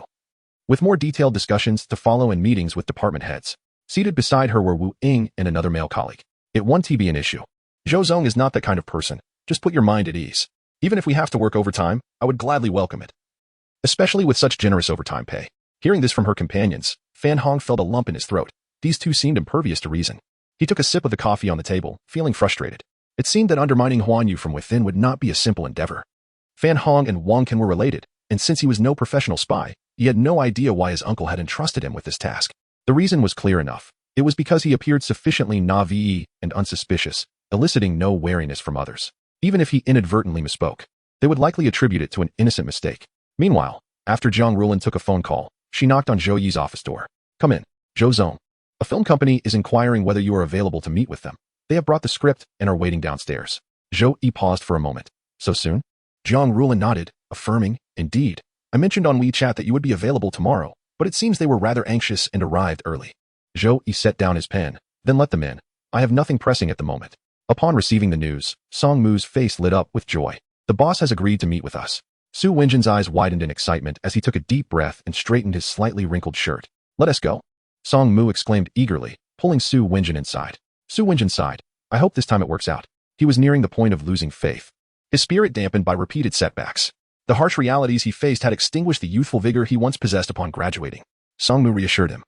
with more detailed discussions to follow in meetings with department heads. Seated beside her were Wu Ying and another male colleague. It won't be an issue. Zhou Zong is not that kind of person. Just put your mind at ease. Even if we have to work overtime, I would gladly welcome it, especially with such generous overtime pay. Hearing this from her companions, Fan Hong felt a lump in his throat. These two seemed impervious to reason. He took a sip of the coffee on the table, feeling frustrated. It seemed that undermining Huan Yu from within would not be a simple endeavor. Fan Hong and Wang Can were related, and since he was no professional spy, he had no idea why his uncle had entrusted him with this task. The reason was clear enough. It was because he appeared sufficiently naive and unsuspicious, eliciting no wariness from others. Even if he inadvertently misspoke, they would likely attribute it to an innocent mistake. Meanwhile, after Jiang Rulin took a phone call, she knocked on Zhou Yi's office door. Come in, Zhou Zong. A film company is inquiring whether you are available to meet with them. They have brought the script and are waiting downstairs. Zhou Yi paused for a moment. So soon? Jiang Rulin nodded, affirming, indeed. I mentioned on WeChat that you would be available tomorrow, but it seems they were rather anxious and arrived early. Zhou Yi set down his pen, then let them in. I have nothing pressing at the moment. Upon receiving the news, Song Mu's face lit up with joy. The boss has agreed to meet with us. Su Wenjin's eyes widened in excitement as he took a deep breath and straightened his slightly wrinkled shirt. Let us go. Song Mu exclaimed eagerly, pulling Su Wenjin inside. Su Wenjin sighed. I hope this time it works out. He was nearing the point of losing faith, his spirit dampened by repeated setbacks. The harsh realities he faced had extinguished the youthful vigor he once possessed upon graduating. Song Mu reassured him.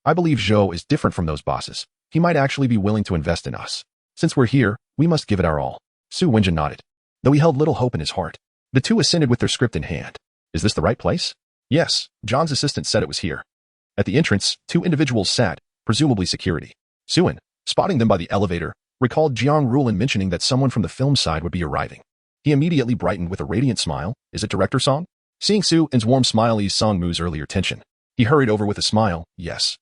I believe Zhou is different from those bosses. He might actually be willing to invest in us. Since we're here, we must give it our all. Su Wenjin nodded, though he held little hope in his heart. The two ascended with their script in hand. Is this the right place? Yes, John's assistant said it was here. At the entrance, two individuals sat, presumably security. Suin, spotting them by the elevator, recalled Jiang Rulin mentioning that someone from the film side would be arriving. He immediately brightened with a radiant smile. Is it Director Song? Seeing Su-in's warm smile eased Song Mu's earlier tension, he hurried over with a smile. Yes.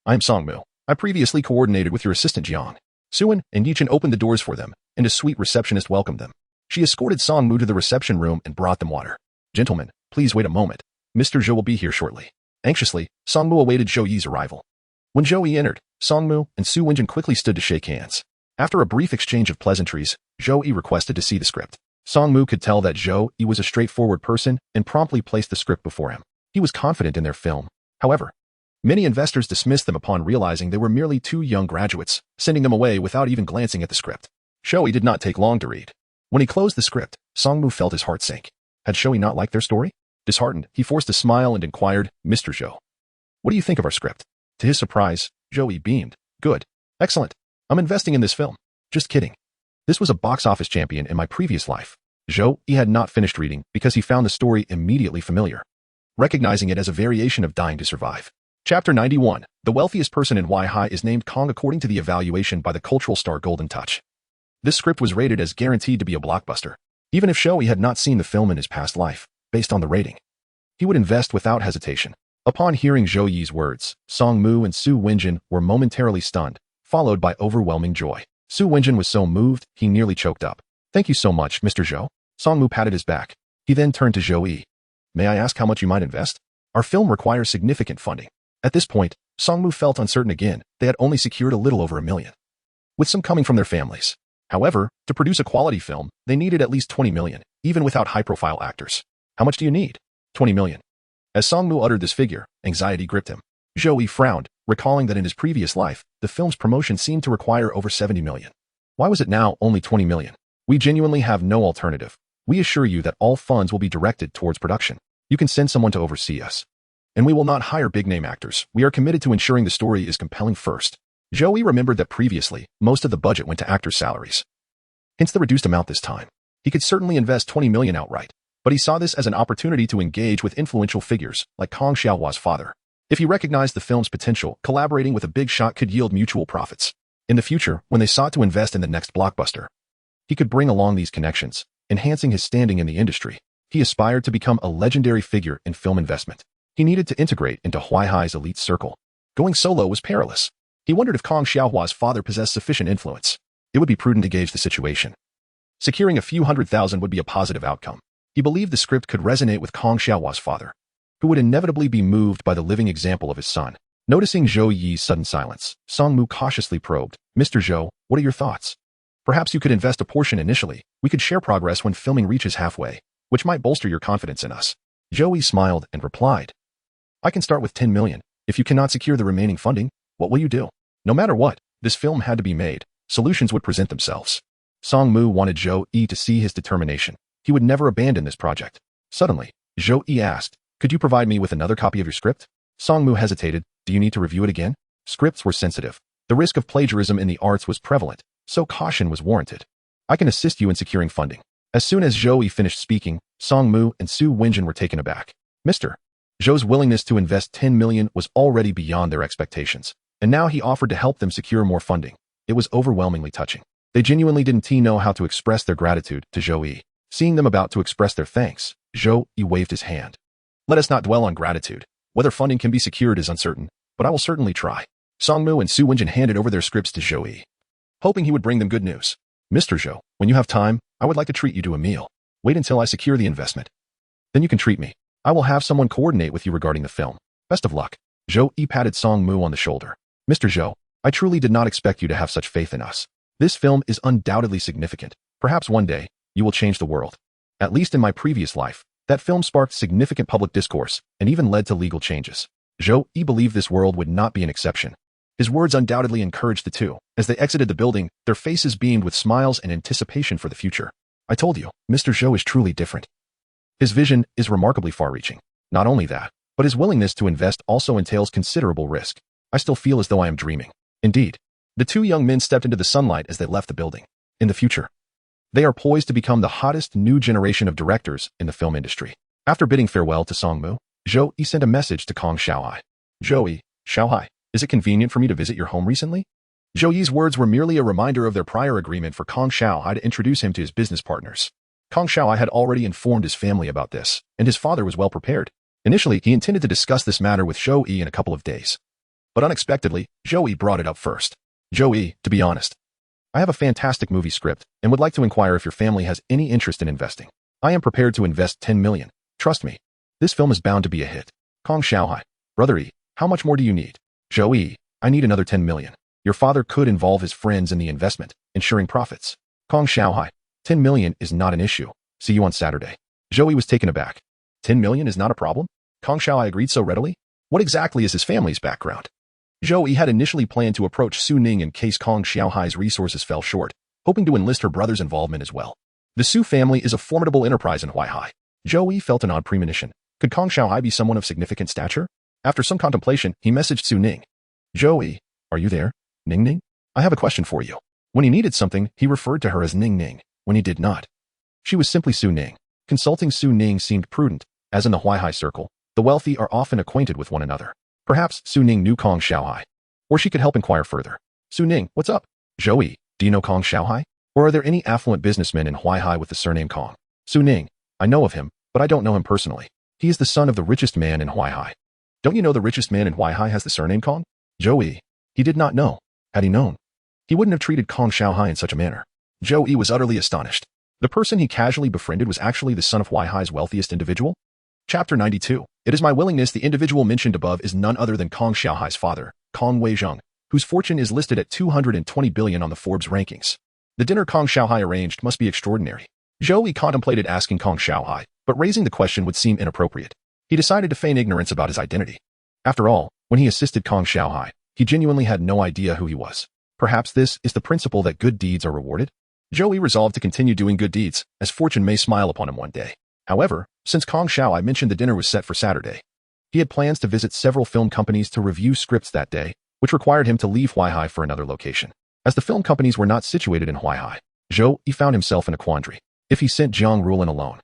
I am Song Mu. I previously coordinated with your assistant Jiang. Su-in and Yichin opened the doors for them, and a sweet receptionist welcomed them. She escorted Song Mu to the reception room and brought them water. Gentlemen, please wait a moment. Mr. Zhou will be here shortly. Anxiously, Song Mu awaited Zhou Yi's arrival. When Zhou Yi entered, Song Mu and Su Wenjin quickly stood to shake hands. After a brief exchange of pleasantries, Zhou Yi requested to see the script. Song Mu could tell that Zhou Yi was a straightforward person and promptly placed the script before him. He was confident in their film. However, many investors dismissed them upon realizing they were merely two young graduates, sending them away without even glancing at the script. Zhou Yi did not take long to read. When he closed the script, Song Mu felt his heart sink. Had Zhou Yi not liked their story? Disheartened, he forced a smile and inquired, Mr. Zhou, what do you think of our script? To his surprise, Zhou Yi beamed. Good. Excellent. I'm investing in this film. Just kidding. This was a box office champion in my previous life. Zhou Yi had not finished reading because he found the story immediately familiar, recognizing it as a variation of Dying to Survive. Chapter 91. The wealthiest person in Weihai is named Kong according to the evaluation by the cultural star Golden Touch. This script was rated as guaranteed to be a blockbuster. Even if Zhou Yi had not seen the film in his past life, based on the rating, he would invest without hesitation. Upon hearing Zhou Yi's words, Song Mu and Su Wenjin were momentarily stunned, followed by overwhelming joy. Su Wenjin was so moved, he nearly choked up. Thank you so much, Mr. Zhou. Song Mu patted his back. He then turned to Zhou Yi. May I ask how much you might invest? Our film requires significant funding. At this point, Song Mu felt uncertain again. They had only secured a little over $1 million, with some coming from their families. However, to produce a quality film, they needed at least $20 million, even without high-profile actors. How much do you need? $20 million. As Song Mu uttered this figure, anxiety gripped him. Zhou Yi frowned, recalling that in his previous life, the film's promotion seemed to require over $70 million. Why was it now only $20 million? We genuinely have no alternative. We assure you that all funds will be directed towards production. You can send someone to oversee us. And we will not hire big-name actors. We are committed to ensuring the story is compelling first. Zhou Yi remembered that previously, most of the budget went to actors' salaries. Hence the reduced amount this time. He could certainly invest 20 million outright, but he saw this as an opportunity to engage with influential figures like Kang Xiaohua's father. If he recognized the film's potential, collaborating with a big shot could yield mutual profits. In the future, when they sought to invest in the next blockbuster, he could bring along these connections, enhancing his standing in the industry. He aspired to become a legendary figure in film investment. He needed to integrate into Huaihai's elite circle. Going solo was perilous. He wondered if Kang Xiaohua's father possessed sufficient influence. It would be prudent to gauge the situation. Securing a few 100,000 would be a positive outcome. He believed the script could resonate with Kang Xiaohua's father, who would inevitably be moved by the living example of his son. Noticing Zhou Yi's sudden silence, Songmu cautiously probed, "Mr. Zhou, what are your thoughts? Perhaps you could invest a portion initially. We could share progress when filming reaches halfway, which might bolster your confidence in us." Zhou Yi smiled and replied, "I can start with 10 million. If you cannot secure the remaining funding, what will you do?" No matter what, this film had to be made. Solutions would present themselves. Songmu wanted Zhou Yi to see his determination. He would never abandon this project. Suddenly, Zhou Yi asked, "Could you provide me with another copy of your script?" Songmu hesitated. "Do you need to review it again?" Scripts were sensitive. The risk of plagiarism in the arts was prevalent, so caution was warranted. "I can assist you in securing funding." As soon as Zhou Yi finished speaking, Songmu and Su Wenjin were taken aback. Mr. Zhou's willingness to invest 10 million was already beyond their expectations, and now he offered to help them secure more funding. It was overwhelmingly touching. They genuinely didn't know how to express their gratitude to Zhou Yi. Seeing them about to express their thanks, Zhou Yi waved his hand. "Let us not dwell on gratitude. Whether funding can be secured is uncertain, but I will certainly try." Songmu and Su Wenjin handed over their scripts to Zhou Yi, hoping he would bring them good news. "Mr. Zhou, when you have time, I would like to treat you to a meal. Wait until I secure the investment. Then you can treat me. I will have someone coordinate with you regarding the film. Best of luck." Zhou Yi patted Songmu on the shoulder. "Mr. Zhou, I truly did not expect you to have such faith in us. This film is undoubtedly significant. Perhaps one day, you will change the world. At least in my previous life, that film sparked significant public discourse and even led to legal changes. Zhou Yi believed this world would not be an exception." His words undoubtedly encouraged the two. As they exited the building, their faces beamed with smiles and anticipation for the future. "I told you, Mr. Zhou is truly different. His vision is remarkably far-reaching. Not only that, but his willingness to invest also entails considerable risk. I still feel as though I am dreaming." Indeed, the two young men stepped into the sunlight as they left the building. In the future, they are poised to become the hottest new generation of directors in the film industry. After bidding farewell to Songmu, Zhou Yi sent a message to Kang Xiaohai. "Zhou Yi, Xiaohai, is it convenient for me to visit your home recently?" Zhou Yi's words were merely a reminder of their prior agreement for Kang Xiaohai to introduce him to his business partners. Kang Xiaohai had already informed his family about this, and his father was well prepared. Initially, he intended to discuss this matter with Zhou Yi in a couple of days. But unexpectedly, Zhou Yi brought it up first. "Zhou Yi, to be honest, I have a fantastic movie script and would like to inquire if your family has any interest in investing. I am prepared to invest 10 million. Trust me, this film is bound to be a hit." Kang Xiaohai, "Brother Yi, how much more do you need?" "Zhou Yi, I need another 10 million. Your father could involve his friends in the investment, ensuring profits." Kang Xiaohai, 10 million is not an issue. See you on Saturday." Zhou Yi was taken aback. 10 million is not a problem? Kang Xiaohai agreed so readily? What exactly is his family's background? Zhou Yi had initially planned to approach Su Ning in case Kang Xiaohai's resources fell short, hoping to enlist her brother's involvement as well. The Su family is a formidable enterprise in Huaihai. Zhou Yi felt an odd premonition. Could Kang Xiaohai be someone of significant stature? After some contemplation, he messaged Su Ning. "Zhou Yi, are you there? Ning Ning? I have a question for you." When he needed something, he referred to her as Ning Ning. When he did not, she was simply Su Ning. Consulting Su Ning seemed prudent, as in the Huaihai circle, the wealthy are often acquainted with one another. Perhaps Su Ning knew Kang Xiaohai, or she could help inquire further. "Su Ning, what's up?" "Zhou Yi, do you know Kang Xiaohai? Or are there any affluent businessmen in Huaihai with the surname Kang?" "Su Ning, I know of him, but I don't know him personally. He is the son of the richest man in Huaihai." "Don't you know the richest man in Huaihai has the surname Kang?" Zhou Yi, he did not know. Had he known, he wouldn't have treated Kang Xiaohai in such a manner. Zhou Yi was utterly astonished. The person he casually befriended was actually the son of Huaihai's wealthiest individual? Chapter 92. It is my willingness. The individual mentioned above is none other than Kang Xiaohai's father, Kang Weizheng, whose fortune is listed at 220 billion on the Forbes rankings. The dinner Kang Xiaohai arranged must be extraordinary. Zhou Yi contemplated asking Kang Xiaohai, but raising the question would seem inappropriate. He decided to feign ignorance about his identity. After all, when he assisted Kang Xiaohai, he genuinely had no idea who he was. Perhaps this is the principle that good deeds are rewarded? Zhou Yi resolved to continue doing good deeds, as fortune may smile upon him one day. However, since Kang Xiaohai mentioned the dinner was set for Saturday, he had plans to visit several film companies to review scripts that day, which required him to leave Huaihai for another location. As the film companies were not situated in Huaihai, Zhou Yi found himself in a quandary. If he sent Jiang Rulin alone,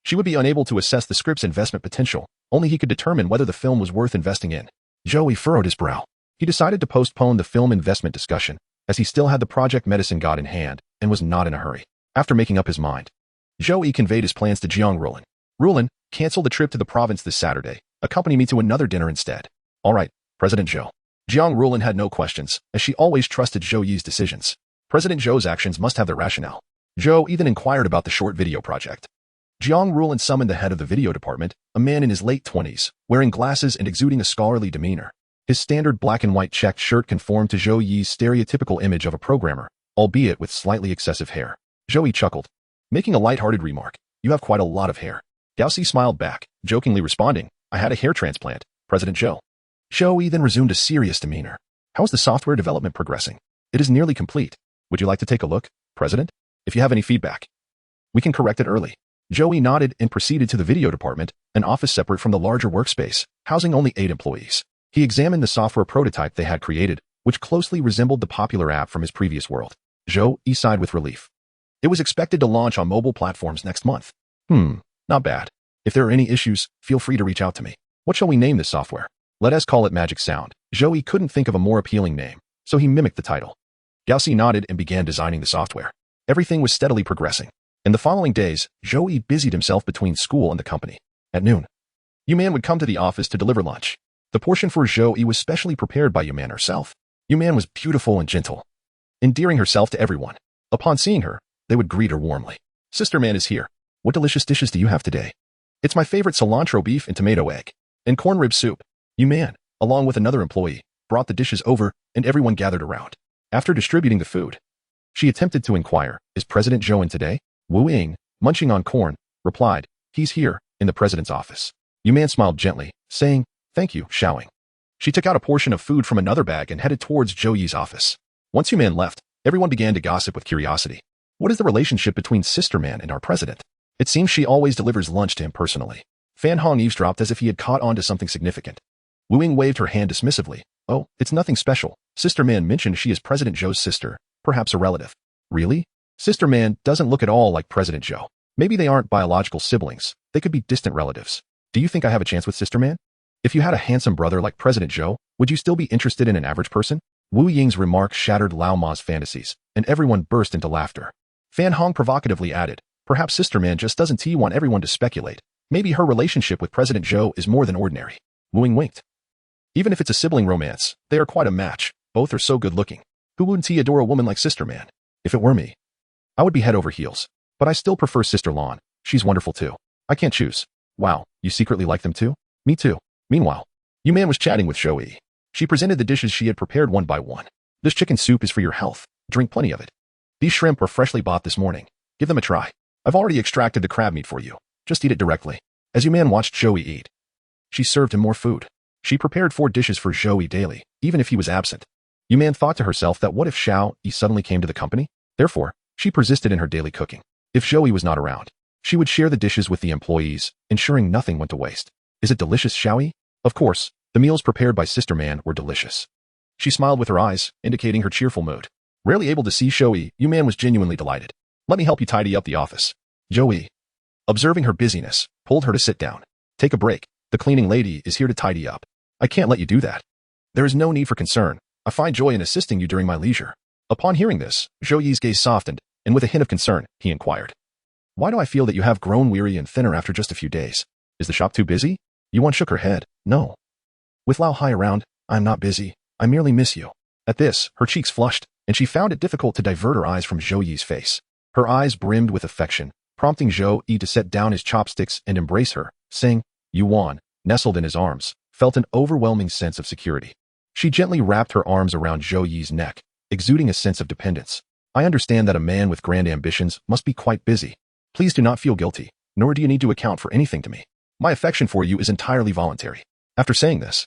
she would be unable to assess the script's investment potential. Only he could determine whether the film was worth investing in. Zhou Yi furrowed his brow. He decided to postpone the film investment discussion, as he still had the project Medicine God in hand and was not in a hurry. After making up his mind, Zhou Yi conveyed his plans to Jiang Rulin. Rulin, cancel the trip to the province this Saturday. Accompany me to another dinner instead. All right, President Zhou. Jiang Rulin had no questions, as she always trusted Zhou Yi's decisions. President Zhou's actions must have their rationale. Zhou Yi then inquired about the short video project. Jiang Rulin summoned the head of the video department, a man in his late 20s, wearing glasses and exuding a scholarly demeanor. His standard black and white checked shirt conformed to Zhou Yi's stereotypical image of a programmer, albeit with slightly excessive hair. Zhou Yi chuckled, making a light-hearted remark. You have quite a lot of hair. Gao Si smiled back, jokingly responding, I had a hair transplant, President Zhou. Zhou Yi then resumed a serious demeanor. How is the software development progressing? It is nearly complete. Would you like to take a look, President? If you have any feedback, we can correct it early. Zhou Yi nodded and proceeded to the video department, an office separate from the larger workspace, housing only 8 employees. He examined the software prototype they had created, which closely resembled the popular app from his previous world. Zhou Yi sighed with relief. It was expected to launch on mobile platforms next month. Not bad. If there are any issues, feel free to reach out to me. What shall we name this software? Let us call it Magic Sound. Zhou Yi couldn't think of a more appealing name, so he mimicked the title. Gao Si nodded and began designing the software. Everything was steadily progressing. In the following days, Zhou Yi busied himself between school and the company. At noon, Yuman would come to the office to deliver lunch. The portion for Zhou Yi was specially prepared by Yuman herself. Yuman was beautiful and gentle, endearing herself to everyone. Upon seeing her, they would greet her warmly. Sister Man is here. What delicious dishes do you have today? It's my favorite cilantro beef and tomato egg, and corn rib soup. Yuman, along with another employee, brought the dishes over, and everyone gathered around. After distributing the food, she attempted to inquire, is President Zhou in today? Wu Ying, munching on corn, replied, he's here, in the president's office. Yuman smiled gently, saying, thank you, Xiaoing. She took out a portion of food from another bag and headed towards Zhou Yi's office. Once Yuman left, everyone began to gossip with curiosity. What is the relationship between Sister Man and our president? It seems she always delivers lunch to him personally. Fan Hong eavesdropped as if he had caught on to something significant. Wu Ying waved her hand dismissively. Oh, it's nothing special. Sister Man mentioned she is President Zhou's sister, perhaps a relative. Really? Sister Man doesn't look at all like President Zhou. Maybe they aren't biological siblings. They could be distant relatives. Do you think I have a chance with Sister Man? If you had a handsome brother like President Zhou, would you still be interested in an average person? Wu Ying's remark shattered Lao Ma's fantasies, and everyone burst into laughter. Fan Hong provocatively added, perhaps Sister Man just doesn't want everyone to speculate. Maybe her relationship with President Zhou is more than ordinary. Wu Ying winked. Even if it's a sibling romance, they are quite a match. Both are so good-looking. Who wouldn't adore a woman like Sister Man? If it were me, I would be head over heels. But I still prefer Sister Lan. She's wonderful too. I can't choose. Wow, you secretly like them too? Me too. Meanwhile, Yuman was chatting with Zhou Yi. She presented the dishes she had prepared one by one. This chicken soup is for your health. Drink plenty of it. These shrimp were freshly bought this morning. Give them a try. I've already extracted the crab meat for you. Just eat it directly. As Yuman watched Zhou Yi eat, she served him more food. She prepared 4 dishes for Zhou Yi daily, even if he was absent. Yuman thought to herself that what if Zhou Yi suddenly came to the company? Therefore, she persisted in her daily cooking. If Zhou Yi was not around, she would share the dishes with the employees, ensuring nothing went to waste. Is it delicious, Zhou Yi? Of course, the meals prepared by Sister Man were delicious. She smiled with her eyes, indicating her cheerful mood. Rarely able to see Zhou Yi, Yuman was genuinely delighted. Let me help you tidy up the office. Zhou Yi, observing her busyness, pulled her to sit down. Take a break. The cleaning lady is here to tidy up. I can't let you do that. There is no need for concern. I find joy in assisting you during my leisure. Upon hearing this, Zhou Yi's gaze softened, and with a hint of concern, he inquired. Why do I feel that you have grown weary and thinner after just a few days? Is the shop too busy? Yuan shook her head. No. With Lao Hai around, I'm not busy. I merely miss you. At this, her cheeks flushed, and she found it difficult to divert her eyes from Zhou Yi's face. Her eyes brimmed with affection, prompting Zhou Yi to set down his chopsticks and embrace her, saying, Yuan, nestled in his arms, felt an overwhelming sense of security. She gently wrapped her arms around Zhou Yi's neck, exuding a sense of dependence. I understand that a man with grand ambitions must be quite busy. Please do not feel guilty, nor do you need to account for anything to me. My affection for you is entirely voluntary. After saying this,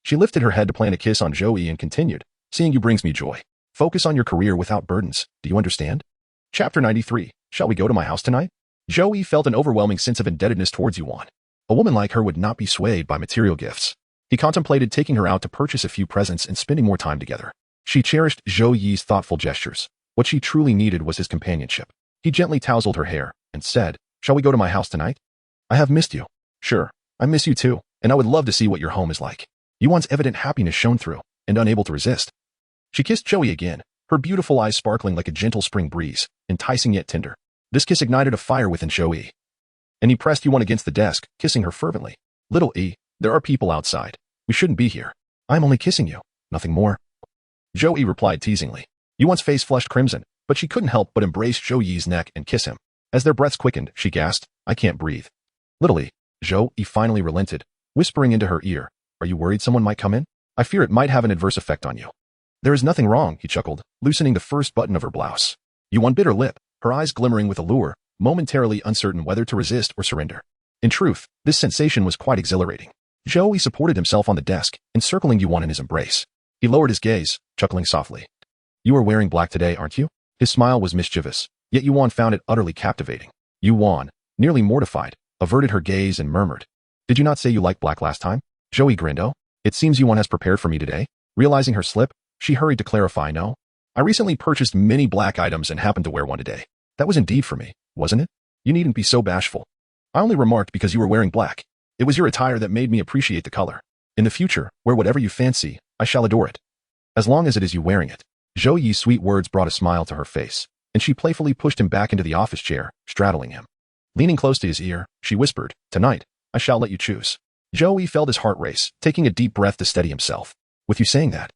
she lifted her head to plant a kiss on Zhou Yi and continued, seeing you brings me joy. Focus on your career without burdens. Do you understand? Chapter 93. Shall we go to my house tonight? Zhou Yi felt an overwhelming sense of indebtedness towards Yuan. A woman like her would not be swayed by material gifts. He He contemplated taking her out to purchase a few presents and spending more time together. She cherished Zhou Yi's thoughtful gestures. What she truly needed was his companionship. He gently tousled her hair and said, "Shall we go to my house tonight? I have missed you." "Sure, I miss you too, and I would love to see what your home is like." Yuan's evident happiness shone through, and unable to resist. She kissed Zhou Yi again, her beautiful eyes sparkling like a gentle spring breeze, enticing yet tender. This kiss ignited a fire within Zhou Yi, and he pressed Yuan against the desk, kissing her fervently. "Little E, there are people outside. We shouldn't be here. I'm only kissing you, nothing more." Zhou Yi replied teasingly. Yuan's face flushed crimson, but she couldn't help but embrace Zhou Yi's neck and kiss him. As their breaths quickened, she gasped, "I can't breathe." "Little E," Zhou Yi finally relented, whispering into her ear, "Are you worried someone might come in? I fear it might have an adverse effect on you." "There is nothing wrong," he chuckled, loosening the first button of her blouse. Yuan bit her lip, her eyes glimmering with allure, momentarily uncertain whether to resist or surrender. In truth, this sensation was quite exhilarating. Zhou Yi supported himself on the desk, encircling Yuan in his embrace. He lowered his gaze, chuckling softly. "You are wearing black today, aren't you?" His smile was mischievous, yet Yuan found it utterly captivating. Yuan, nearly mortified, averted her gaze and murmured, "Did you not say you liked black last time?" Zhou Yi grinned. "Oh, it seems Yuan has prepared for me today." Realizing her slip, she hurried to clarify, "No. I recently purchased many black items and happened to wear one today. That was indeed for me, wasn't it? You needn't be so bashful. I only remarked because you were wearing black. It was your attire that made me appreciate the color. In the future, wear whatever you fancy, I shall adore it. As long as it is you wearing it." Zhou Yi's sweet words brought a smile to her face, and she playfully pushed him back into the office chair, straddling him. Leaning close to his ear, she whispered, "Tonight, I shall let you choose." Zhou Yi felt his heart race, taking a deep breath to steady himself. "With you saying that,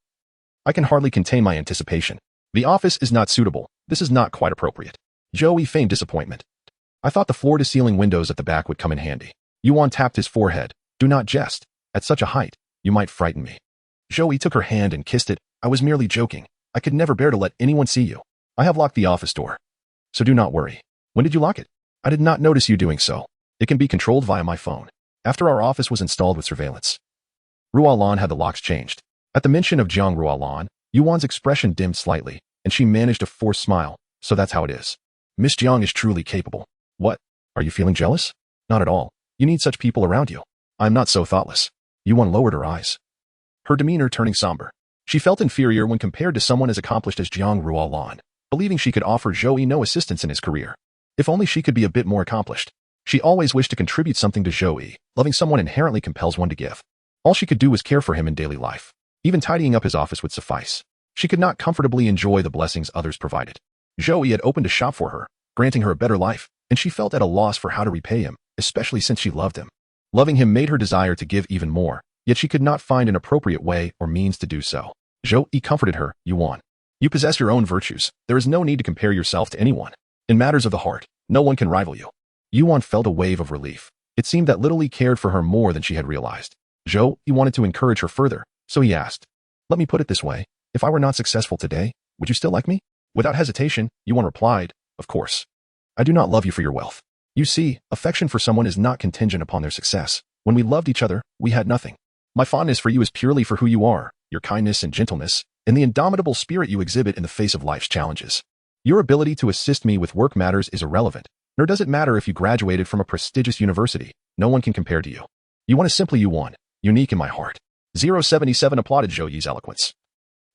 I can hardly contain my anticipation. The office is not suitable. This is not quite appropriate." Zhou Yi feigned disappointment. "I thought the floor-to-ceiling windows at the back would come in handy." Yuan tapped his forehead. "Do not jest. At such a height, you might frighten me." Zhou Yi took her hand and kissed it. "I was merely joking. I could never bear to let anyone see you. I have locked the office door, so do not worry." "When did you lock it?" "I did not notice you doing so. It can be controlled via my phone. After our office was installed with surveillance." Ruolan had the locks changed. At the mention of Jiang Ruolan, Yuan's expression dimmed slightly, and she managed a forced smile. "So that's how it is. Miss Jiang is truly capable." "What? Are you feeling jealous?" "Not at all. You need such people around you." "I'm not so thoughtless." Yuan lowered her eyes, her demeanor turning somber. She felt inferior when compared to someone as accomplished as Jiang Ruolan, believing she could offer Zhou Yi no assistance in his career. If only she could be a bit more accomplished. She always wished to contribute something to Zhou Yi. Loving someone inherently compels one to give. All she could do was care for him in daily life. Even tidying up his office would suffice. She could not comfortably enjoy the blessings others provided. Zhou Yi had opened a shop for her, granting her a better life, and she felt at a loss for how to repay him, especially since she loved him. Loving him made her desire to give even more, yet she could not find an appropriate way or means to do so. Zhou Yi comforted her. "Yuan, you possess your own virtues. There is no need to compare yourself to anyone. In matters of the heart, no one can rival you." Yuan felt a wave of relief. It seemed that little Yi cared for her more than she had realized. Zhou Yi wanted to encourage her further, so he asked, "Let me put it this way. If I were not successful today, would you still like me?" Without hesitation, Yuan replied, "Of course. I do not love you for your wealth. You see, affection for someone is not contingent upon their success. When we loved each other, we had nothing. My fondness for you is purely for who you are, your kindness and gentleness, and the indomitable spirit you exhibit in the face of life's challenges. Your ability to assist me with work matters is irrelevant, nor does it matter if you graduated from a prestigious university. No one can compare to you. Yuan is simply Yuan, unique in my heart." 077 applauded Zhou Yi's eloquence,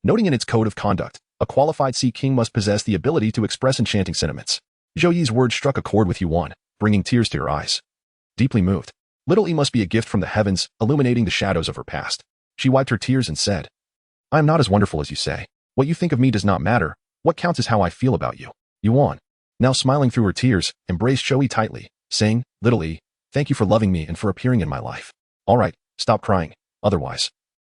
noting in its code of conduct, a qualified sea king must possess the ability to express enchanting sentiments. Zhou Yi's words struck a chord with Yuan, bringing tears to her eyes. Deeply moved, little E must be a gift from the heavens, illuminating the shadows of her past. She wiped her tears and said, "I am not as wonderful as you say. What you think of me does not matter. What counts is how I feel about you." Yuan, now smiling through her tears, embraced Zhou Yi tightly, saying, "Little E, thank you for loving me and for appearing in my life. All right, stop crying. Otherwise,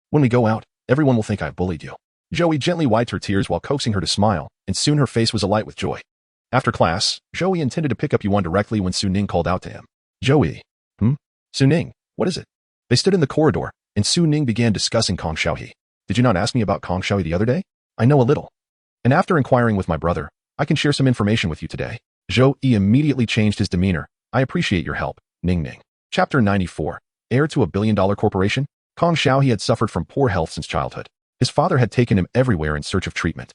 when we go out, everyone will think I bullied you." Zhou Yi gently wiped her tears while coaxing her to smile, and soon her face was alight with joy. After class, Zhou Yi intended to pick up Yuan directly when Su Ning called out to him. "Zhou Yi." "Su Ning, what is it?" They stood in the corridor, and Su Ning began discussing Kong Xiaohe. "Did you not ask me about Kong Xiaohe the other day? I know a little. And after inquiring with my brother, I can share some information with you today." Zhou Yi immediately changed his demeanor. "I appreciate your help, Ning Ning." Chapter 94. Heir to a billion-dollar corporation? Kong Xiaohe had suffered from poor health since childhood. His father had taken him everywhere in search of treatment.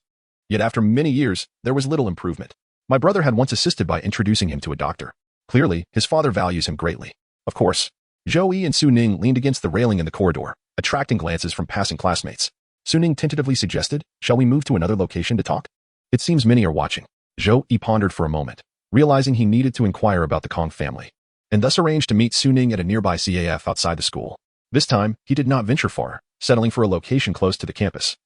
Yet after many years, there was little improvement. My brother had once assisted by introducing him to a doctor. Clearly, his father values him greatly. Of course. Zhou Yi and Su Ning leaned against the railing in the corridor, attracting glances from passing classmates. Suning tentatively suggested, "Shall we move to another location to talk? It seems many are watching." Zhou Yi pondered for a moment, realizing he needed to inquire about the Kong family, and thus arranged to meet Suning at a nearby CAF outside the school. This time, he did not venture far, settling for a location close to the campus,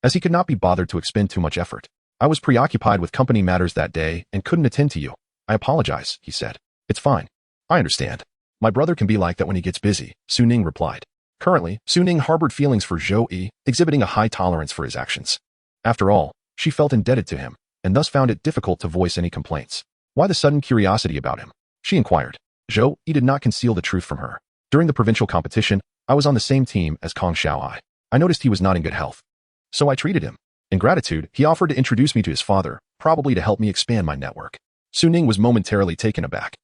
as he could not be bothered to expend too much effort. "I was preoccupied with company matters that day and couldn't attend to you. I apologize," he said. "It's fine. I understand. My brother can be like that when he gets busy," Suning replied. Currently, Suning harbored feelings for Zhou Yi, exhibiting a high tolerance for his actions. After all, she felt indebted to him, and thus found it difficult to voice any complaints. "Why the sudden curiosity about him?" she inquired. Zhou Yi did not conceal the truth from her. "During the provincial competition, I was on the same team as Kong Xiaohai. I noticed he was not in good health, so I treated him. In gratitude, he offered to introduce me to his father, probably to help me expand my network." Suning was momentarily taken aback,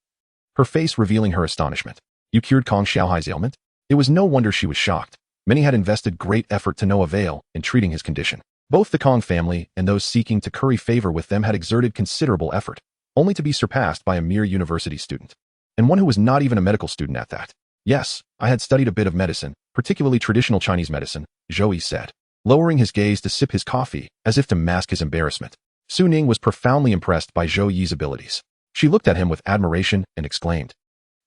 her face revealing her astonishment. "You cured Kong Xiaohai's ailment?" It was no wonder she was shocked. Many had invested great effort to no avail in treating his condition. Both the Kong family and those seeking to curry favor with them had exerted considerable effort, only to be surpassed by a mere university student, and one who was not even a medical student at that. "Yes, I had studied a bit of medicine, particularly traditional Chinese medicine," Zhou Yi said, lowering his gaze to sip his coffee as if to mask his embarrassment. Suning was profoundly impressed by Zhou Yi's abilities. She looked at him with admiration and exclaimed,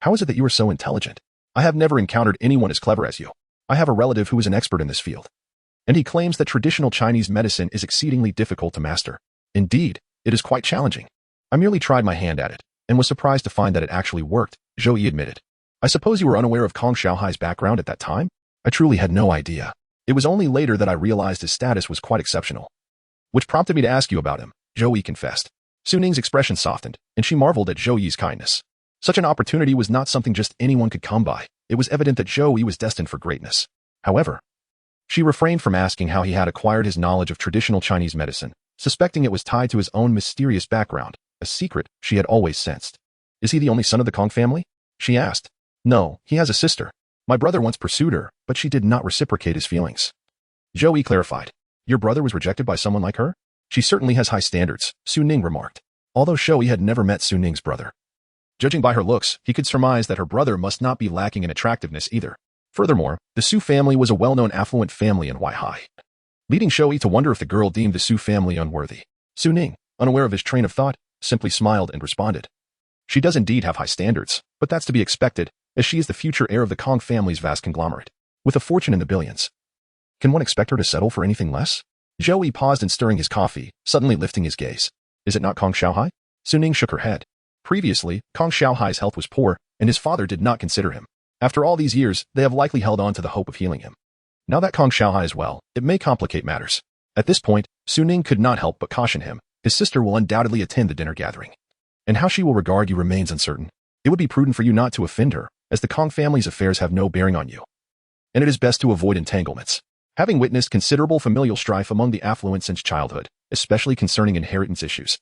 "How is it that you are so intelligent? I have never encountered anyone as clever as you. I have a relative who is an expert in this field, and he claims that traditional Chinese medicine is exceedingly difficult to master. Indeed, it is quite challenging. I merely tried my hand at it, and was surprised to find that it actually worked," Zhou Yi admitted. "I suppose you were unaware of Kong Xiaohai's background at that time?" "I truly had no idea. It was only later that I realized his status was quite exceptional, which prompted me to ask you about him," Zhou Yi confessed. Suning's expression softened, and she marveled at Zhou Yi's kindness. Such an opportunity was not something just anyone could come by. It was evident that Zhou Yi was destined for greatness. However, she refrained from asking how he had acquired his knowledge of traditional Chinese medicine, suspecting it was tied to his own mysterious background, a secret she had always sensed. "Is he the only son of the Kong family?" she asked. "No, he has a sister. My brother once pursued her, but she did not reciprocate his feelings," Zhou Yi clarified. "Your brother was rejected by someone like her?" "She certainly has high standards," Suning remarked. Although Zhou Yi had never met Suning's brother, judging by her looks, he could surmise that her brother must not be lacking in attractiveness either. Furthermore, the Su family was a well-known affluent family in Weihai, leading Zhou Yi to wonder if the girl deemed the Su family unworthy. Suning, unaware of his train of thought, simply smiled and responded, "She does indeed have high standards, but that's to be expected, as she is the future heir of the Kong family's vast conglomerate, with a fortune in the billions. Can one expect her to settle for anything less?" Zhou Yi paused in stirring his coffee, suddenly lifting his gaze. "Is it not Kong Xiaohai?" Suning shook her head. Previously, Kong Xiaohai's health was poor, and his father did not consider him. After all these years, they have likely held on to the hope of healing him. Now that Kong Xiaohai is well, it may complicate matters. At this point, Suning could not help but caution him. His sister will undoubtedly attend the dinner gathering, and how she will regard you remains uncertain. It would be prudent for you not to offend her, as the Kong family's affairs have no bearing on you, and it is best to avoid entanglements. Having witnessed considerable familial strife among the affluent since childhood, especially concerning inheritance issues,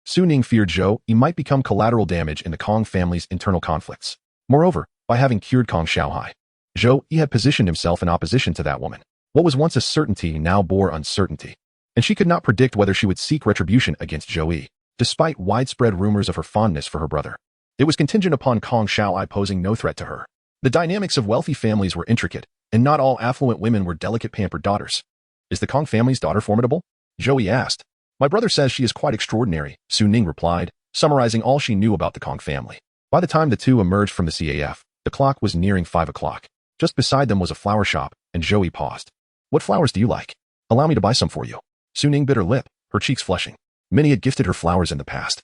Suning feared Zhou Yi might become collateral damage in the Kong family's internal conflicts. Moreover, by having cured Kong Xiaohai, Zhou Yi had positioned himself in opposition to that woman. What was once a certainty now bore uncertainty, and she could not predict whether she would seek retribution against Zhou Yi, despite widespread rumors of her fondness for her brother. It was contingent upon Kong Xiaohai posing no threat to her. The dynamics of wealthy families were intricate, and not all affluent women were delicate pampered daughters. "Is the Kong family's daughter formidable?" Zhou Yi asked. "My brother says she is quite extraordinary," Suning replied, summarizing all she knew about the Kong family. By the time the two emerged from the CAF, the clock was nearing 5 o'clock. Just beside them was a flower shop, and Zhou Yi paused. "What flowers do you like? Allow me to buy some for you." Suning bit her lip, her cheeks flushing. Many had gifted her flowers in the past,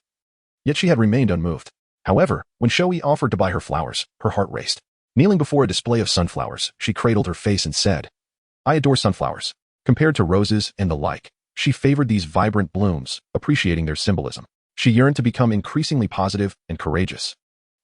yet she had remained unmoved. However, when Zhou Yi offered to buy her flowers, her heart raced. Kneeling before a display of sunflowers, she cradled her face and said, "I adore sunflowers. Compared to roses and the like, she favored these vibrant blooms, appreciating their symbolism. She yearned to become increasingly positive and courageous.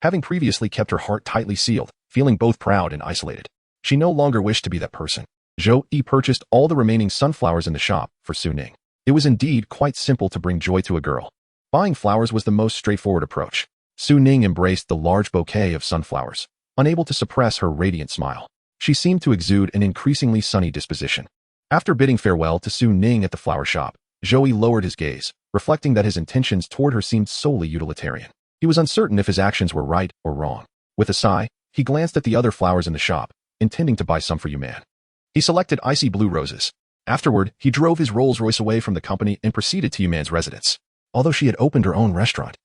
Having previously kept her heart tightly sealed, feeling both proud and isolated, she no longer wished to be that person." Zhou Yi purchased all the remaining sunflowers in the shop for Suning. It was indeed quite simple to bring joy to a girl. Buying flowers was the most straightforward approach. Suning embraced the large bouquet of sunflowers, unable to suppress her radiant smile. She seemed to exude an increasingly sunny disposition. After bidding farewell to Suning at the flower shop, Zhou Yi lowered his gaze, reflecting that his intentions toward her seemed solely utilitarian. He was uncertain if his actions were right or wrong. With a sigh, he glanced at the other flowers in the shop, intending to buy some for Yuman. He selected icy blue roses. Afterward, he drove his Rolls-Royce away from the company and proceeded to Yuman's residence. Although she had opened her own restaurant,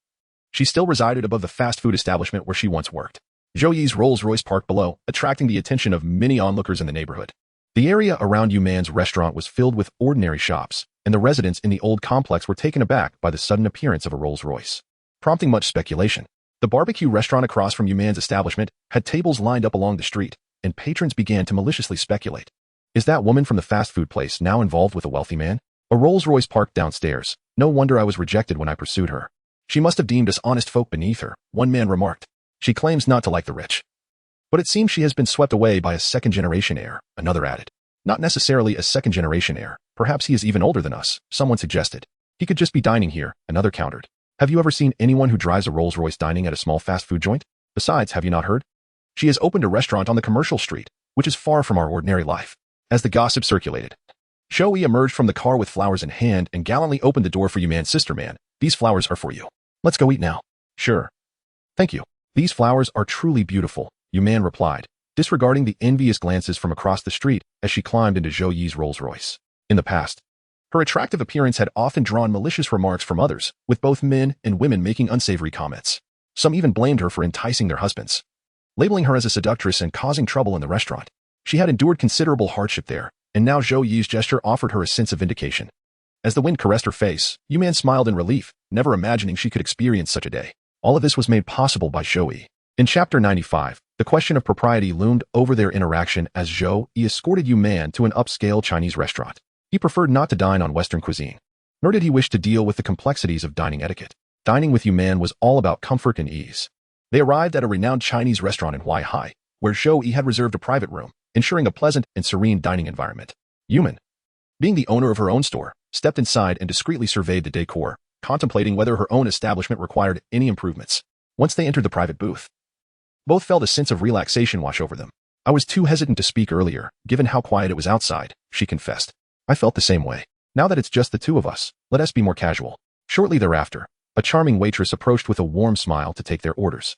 she still resided above the fast food establishment where she once worked. Zhou Yi's Rolls-Royce parked below, attracting the attention of many onlookers in the neighborhood. The area around Yuman's restaurant was filled with ordinary shops, and the residents in the old complex were taken aback by the sudden appearance of a Rolls-Royce, prompting much speculation. The barbecue restaurant across from Yuman's establishment had tables lined up along the street, and patrons began to maliciously speculate. Is that woman from the fast food place now involved with a wealthy man? A Rolls-Royce parked downstairs. No wonder I was rejected when I pursued her. She must have deemed us honest folk beneath her, one man remarked. She claims not to like the rich. But it seems she has been swept away by a second-generation heir, another added. Not necessarily a second-generation heir. Perhaps he is even older than us, someone suggested. He could just be dining here, another countered. Have you ever seen anyone who drives a Rolls-Royce dining at a small fast food joint? Besides, have you not heard? She has opened a restaurant on the commercial street, which is far from our ordinary life. As the gossip circulated, Zhou Yi emerged from the car with flowers in hand and gallantly opened the door for Yuman's sister man. These flowers are for you. Let's go eat now. Sure. Thank you. These flowers are truly beautiful, Yuman replied, disregarding the envious glances from across the street as she climbed into Zhou Yi's Rolls-Royce. In the past, her attractive appearance had often drawn malicious remarks from others, with both men and women making unsavory comments. Some even blamed her for enticing their husbands, labeling her as a seductress and causing trouble in the restaurant. She had endured considerable hardship there, and now Zhou Yi's gesture offered her a sense of vindication. As the wind caressed her face, Yuman smiled in relief, never imagining she could experience such a day. All of this was made possible by Zhou Yi. In Chapter 95, the question of propriety loomed over their interaction as Zhou Yi escorted Yuman to an upscale Chinese restaurant. He preferred not to dine on Western cuisine, nor did he wish to deal with the complexities of dining etiquette. Dining with Yuman was all about comfort and ease. They arrived at a renowned Chinese restaurant in Huaihai, where Zhou Yi had reserved a private room, ensuring a pleasant and serene dining environment. Yuman, being the owner of her own store, stepped inside and discreetly surveyed the decor, contemplating whether her own establishment required any improvements. Once they entered the private booth, both felt a sense of relaxation wash over them. I was too hesitant to speak earlier, given how quiet it was outside, she confessed. I felt the same way. Now that it's just the two of us, let us be more casual. Shortly thereafter, a charming waitress approached with a warm smile to take their orders.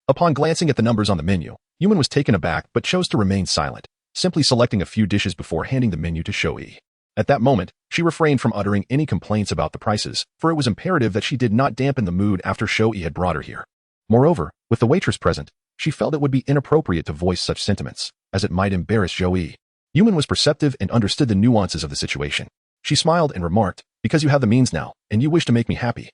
Upon glancing at the numbers on the menu, Yuman was taken aback but chose to remain silent, simply selecting a few dishes before handing the menu to Zhou Yi. At that moment, she refrained from uttering any complaints about the prices, for it was imperative that she did not dampen the mood after Zhou Yi had brought her here. Moreover, with the waitress present, she felt it would be inappropriate to voice such sentiments, as it might embarrass Zhou Yi. Yuman was perceptive and understood the nuances of the situation. She smiled and remarked, because you have the means now, and you wish to make me happy,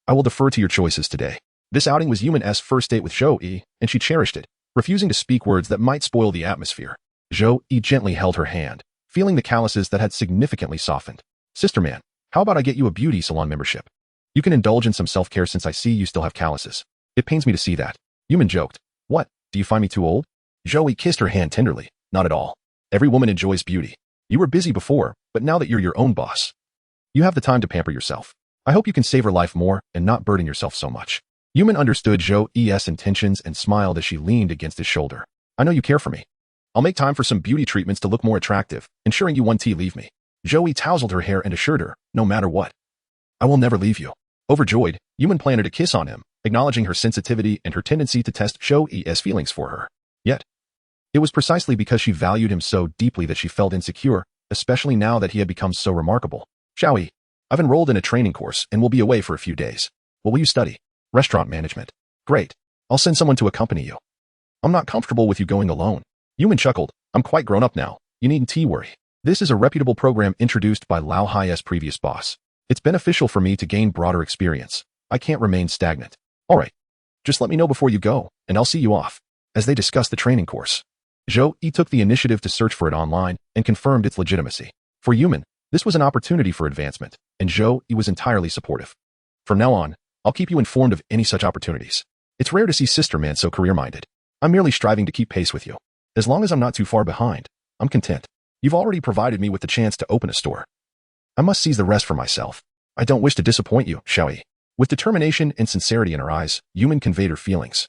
I will defer to your choices today. This outing was Yuman's first date with Zhou Yi, and she cherished it, refusing to speak words that might spoil the atmosphere. Zhou Yi gently held her hand, feeling the calluses that had significantly softened. Sister man, how about I get you a beauty salon membership? You can indulge in some self-care since I see you still have calluses. It pains me to see that. Yuman joked. What, do you find me too old? Zhou Yi kissed her hand tenderly. Not at all. Every woman enjoys beauty. You were busy before, but now that you're your own boss, you have the time to pamper yourself. I hope you can savor life more and not burden yourself so much. Yuman understood Zhou Yi's intentions and smiled as she leaned against his shoulder. I know you care for me. I'll make time for some beauty treatments to look more attractive, ensuring you won't leave me. Zhou Yi tousled her hair and assured her, no matter what, I will never leave you. Overjoyed, Yuman planted a kiss on him, acknowledging her sensitivity and her tendency to test Zhou Yi's feelings for her. Yet, it was precisely because she valued him so deeply that she felt insecure, especially now that he had become so remarkable. Zhou Yi, I've enrolled in a training course and will be away for a few days. What will you study? Restaurant management. Great. I'll send someone to accompany you. I'm not comfortable with you going alone. Yuman chuckled. I'm quite grown up now. You needn't worry. This is a reputable program introduced by Lao Hai's previous boss. It's beneficial for me to gain broader experience. I can't remain stagnant. All right. Just let me know before you go, and I'll see you off. As they discussed the training course, Zhou Yi took the initiative to search for it online and confirmed its legitimacy. For Yuman, this was an opportunity for advancement, and Zhou Yi was entirely supportive. From now on, I'll keep you informed of any such opportunities. It's rare to see sister man so career-minded. I'm merely striving to keep pace with you. As long as I'm not too far behind, I'm content. You've already provided me with the chance to open a store. I must seize the rest for myself. I don't wish to disappoint you, Zhou Yi. With determination and sincerity in her eyes, Yuman conveyed her feelings,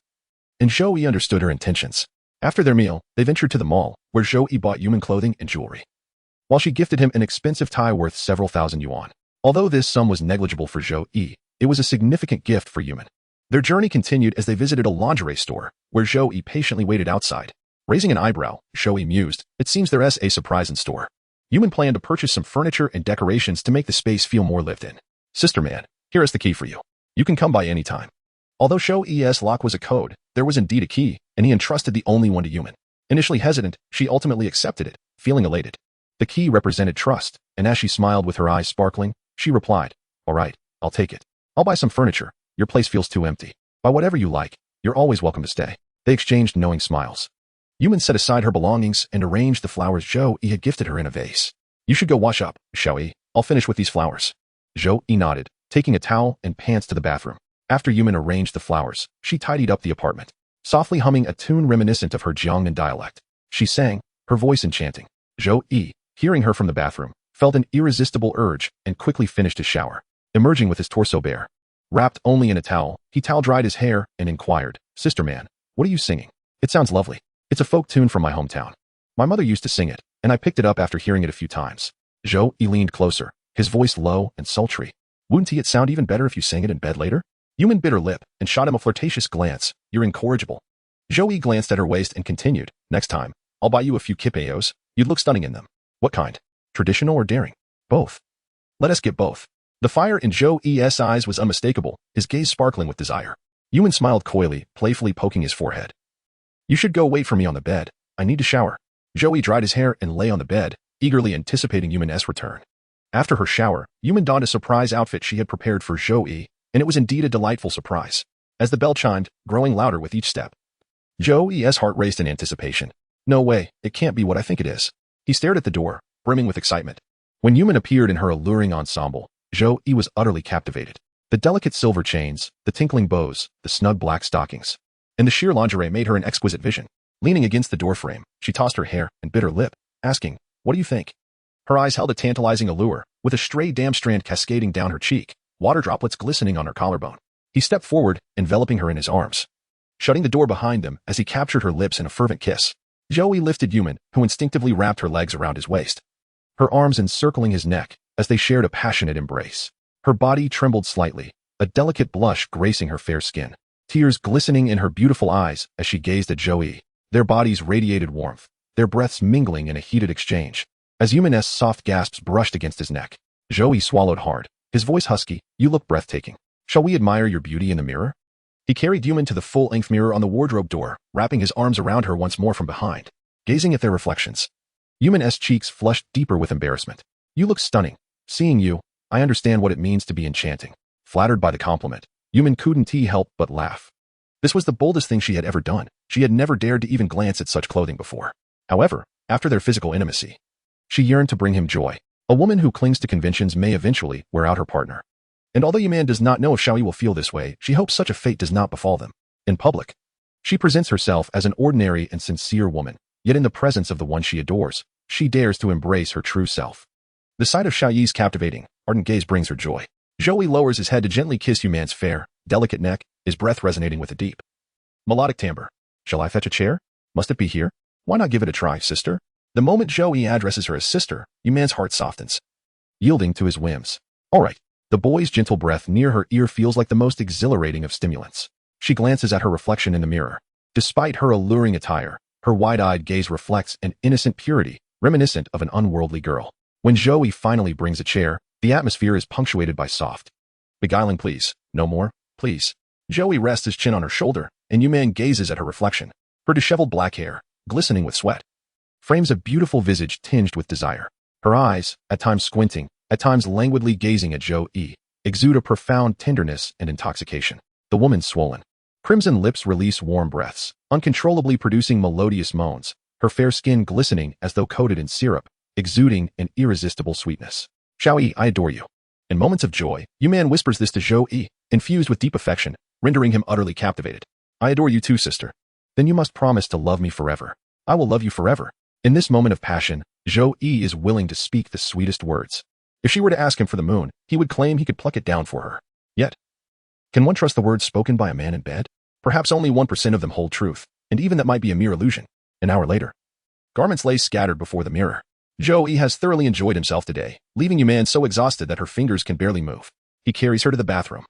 and Zhou Yi understood her intentions. After their meal, they ventured to the mall, where Zhou Yi bought Yuman clothing and jewelry, while she gifted him an expensive tie worth several thousand yuan. Although this sum was negligible for Zhou Yi, it was a significant gift for Yuman. Their journey continued as they visited a lingerie store, where Zhou Yi patiently waited outside, Raising an eyebrow, Zhou Yi mused, it seems there's a surprise in store. Yuman planned to purchase some furniture and decorations to make the space feel more lived in. Sister man, here is the key for you. You can come by any time. Although Zhou Yi's lock was a code, there was indeed a key, and he entrusted the only one to Yuman. Initially hesitant, she ultimately accepted it, feeling elated. The key represented trust, and as she smiled with her eyes sparkling, she replied, all right, I'll take it. I'll buy some furniture. Your place feels too empty. Buy whatever you like. You're always welcome to stay. They exchanged knowing smiles. Yuman set aside her belongings and arranged the flowers Zhou Yi had gifted her in a vase. You should go wash up, Zhou Yi. I'll finish with these flowers. Zhou Yi nodded, taking a towel and pants to the bathroom. After Yuman arranged the flowers, she tidied up the apartment, softly humming a tune reminiscent of her Jiangnan dialect. She sang, her voice enchanting. Zhou Yi, hearing her from the bathroom, felt an irresistible urge and quickly finished his shower. Emerging with his torso bare, wrapped only in a towel, he towel-dried his hair and inquired, Sister man, what are you singing? It sounds lovely. It's a folk tune from my hometown. My mother used to sing it, and I picked it up after hearing it a few times. Zhou Yi leaned closer, his voice low and sultry. Wouldn't it sound even better if you sang it in bed later? Yuman bit her lip and shot him a flirtatious glance. You're incorrigible. Zhou Yi glanced at her waist and continued, next time, I'll buy you a few kipayos. You'd look stunning in them. What kind? Traditional or daring? Both. Let us get both. The fire in Zhou Yi's eyes was unmistakable, his gaze sparkling with desire. Yuman smiled coyly, playfully poking his forehead. You should go wait for me on the bed. I need to shower. Zhou Yi dried his hair and lay on the bed, eagerly anticipating Yuman's return. After her shower, Yuman donned a surprise outfit she had prepared for Zhou Yi, and it was indeed a delightful surprise. As the bell chimed, growing louder with each step, Zhou Yi's heart raced in anticipation. No way, it can't be what I think it is. He stared at the door, brimming with excitement. When Yuman appeared in her alluring ensemble, Zhou Yi was utterly captivated. The delicate silver chains, the tinkling bows, the snug black stockings, and the sheer lingerie made her an exquisite vision. Leaning against the doorframe, she tossed her hair and bit her lip, asking, what do you think? Her eyes held a tantalizing allure, with a stray damp strand cascading down her cheek, water droplets glistening on her collarbone. He stepped forward, enveloping her in his arms, shutting the door behind them as he captured her lips in a fervent kiss. Zhou Yi lifted Yuman, who instinctively wrapped her legs around his waist, her arms encircling his neck as they shared a passionate embrace. Her body trembled slightly, a delicate blush gracing her fair skin, tears glistening in her beautiful eyes as she gazed at Zhou Yi. Their bodies radiated warmth, their breaths mingling in a heated exchange. As Yuman's soft gasps brushed against his neck, Zhou Yi swallowed hard, his voice husky, you look breathtaking. Shall we admire your beauty in the mirror? He carried Yuman to the full-length mirror on the wardrobe door, wrapping his arms around her once more from behind, gazing at their reflections. Yuman's cheeks flushed deeper with embarrassment. You look stunning. Seeing you, I understand what it means to be enchanting. Flattered by the compliment, Yuman couldn't help but laugh. This was the boldest thing she had ever done. She had never dared to even glance at such clothing before. However, after their physical intimacy, she yearned to bring him joy. A woman who clings to conventions may eventually wear out her partner. And although Yuman does not know if Zhou Yi will feel this way, she hopes such a fate does not befall them. In public, she presents herself as an ordinary and sincere woman, yet in the presence of the one she adores, she dares to embrace her true self. The sight of Zhou Yi's captivating, ardent gaze brings her joy. Zhou Yi lowers his head to gently kiss Yuman's fair, delicate neck, his breath resonating with a deep, melodic timbre. Shall I fetch a chair? Must it be here? Why not give it a try, sister? The moment Zhou Yi addresses her as sister, Yuman's heart softens, yielding to his whims. All right. The boy's gentle breath near her ear feels like the most exhilarating of stimulants. She glances at her reflection in the mirror. Despite her alluring attire, her wide-eyed gaze reflects an innocent purity, reminiscent of an unworldly girl. When Zhou Yi finally brings a chair, the atmosphere is punctuated by soft, beguiling please, no more, please. Zhou Yi rests his chin on her shoulder, and Yuman gazes at her reflection. Her disheveled black hair, glistening with sweat, frames a beautiful visage tinged with desire. Her eyes, at times squinting, at times languidly gazing at Zhou Yi, exude a profound tenderness and intoxication. The woman's swollen, crimson lips release warm breaths, uncontrollably producing melodious moans, her fair skin glistening as though coated in syrup, exuding an irresistible sweetness. Zhou Yi, I adore you. In moments of joy, Yuman whispers this to Zhou Yi, infused with deep affection, rendering him utterly captivated. I adore you too, sister. Then you must promise to love me forever. I will love you forever. In this moment of passion, Zhou Yi is willing to speak the sweetest words. If she were to ask him for the moon, he would claim he could pluck it down for her. Yet, can one trust the words spoken by a man in bed? Perhaps only 1% of them hold truth, and even that might be a mere illusion. An hour later, garments lay scattered before the mirror. Zhou Yi has thoroughly enjoyed himself today, leaving Yuman so exhausted that her fingers can barely move. He carries her to the bathroom,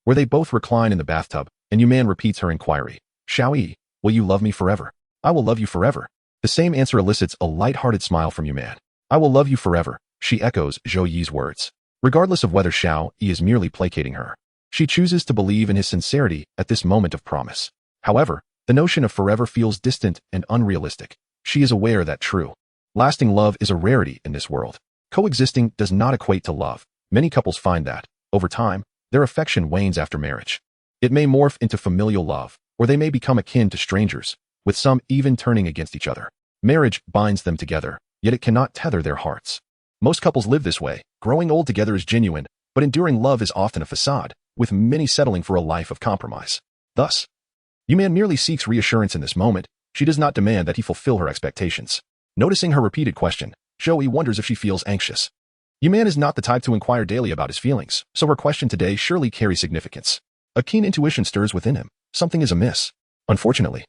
where they both recline in the bathtub, and Yuman repeats her inquiry. Zhou Yi, will you love me forever? I will love you forever. The same answer elicits a light-hearted smile from Yuman. I will love you forever, she echoes Zhou Yi's words. Regardless of whether Zhou Yi is merely placating her, she chooses to believe in his sincerity at this moment of promise. However, the notion of forever feels distant and unrealistic. She is aware that true, lasting love is a rarity in this world. Coexisting does not equate to love. Many couples find that, over time, their affection wanes after marriage. It may morph into familial love, or they may become akin to strangers, with some even turning against each other. Marriage binds them together, yet it cannot tether their hearts. Most couples live this way. Growing old together is genuine, but enduring love is often a facade, with many settling for a life of compromise. Thus, Yuman merely seeks reassurance in this moment. She does not demand that he fulfill her expectations. Noticing her repeated question, Zhou Yi wonders if she feels anxious. Yuman is not the type to inquire daily about his feelings, so her question today surely carries significance. A keen intuition stirs within him. Something is amiss. Unfortunately,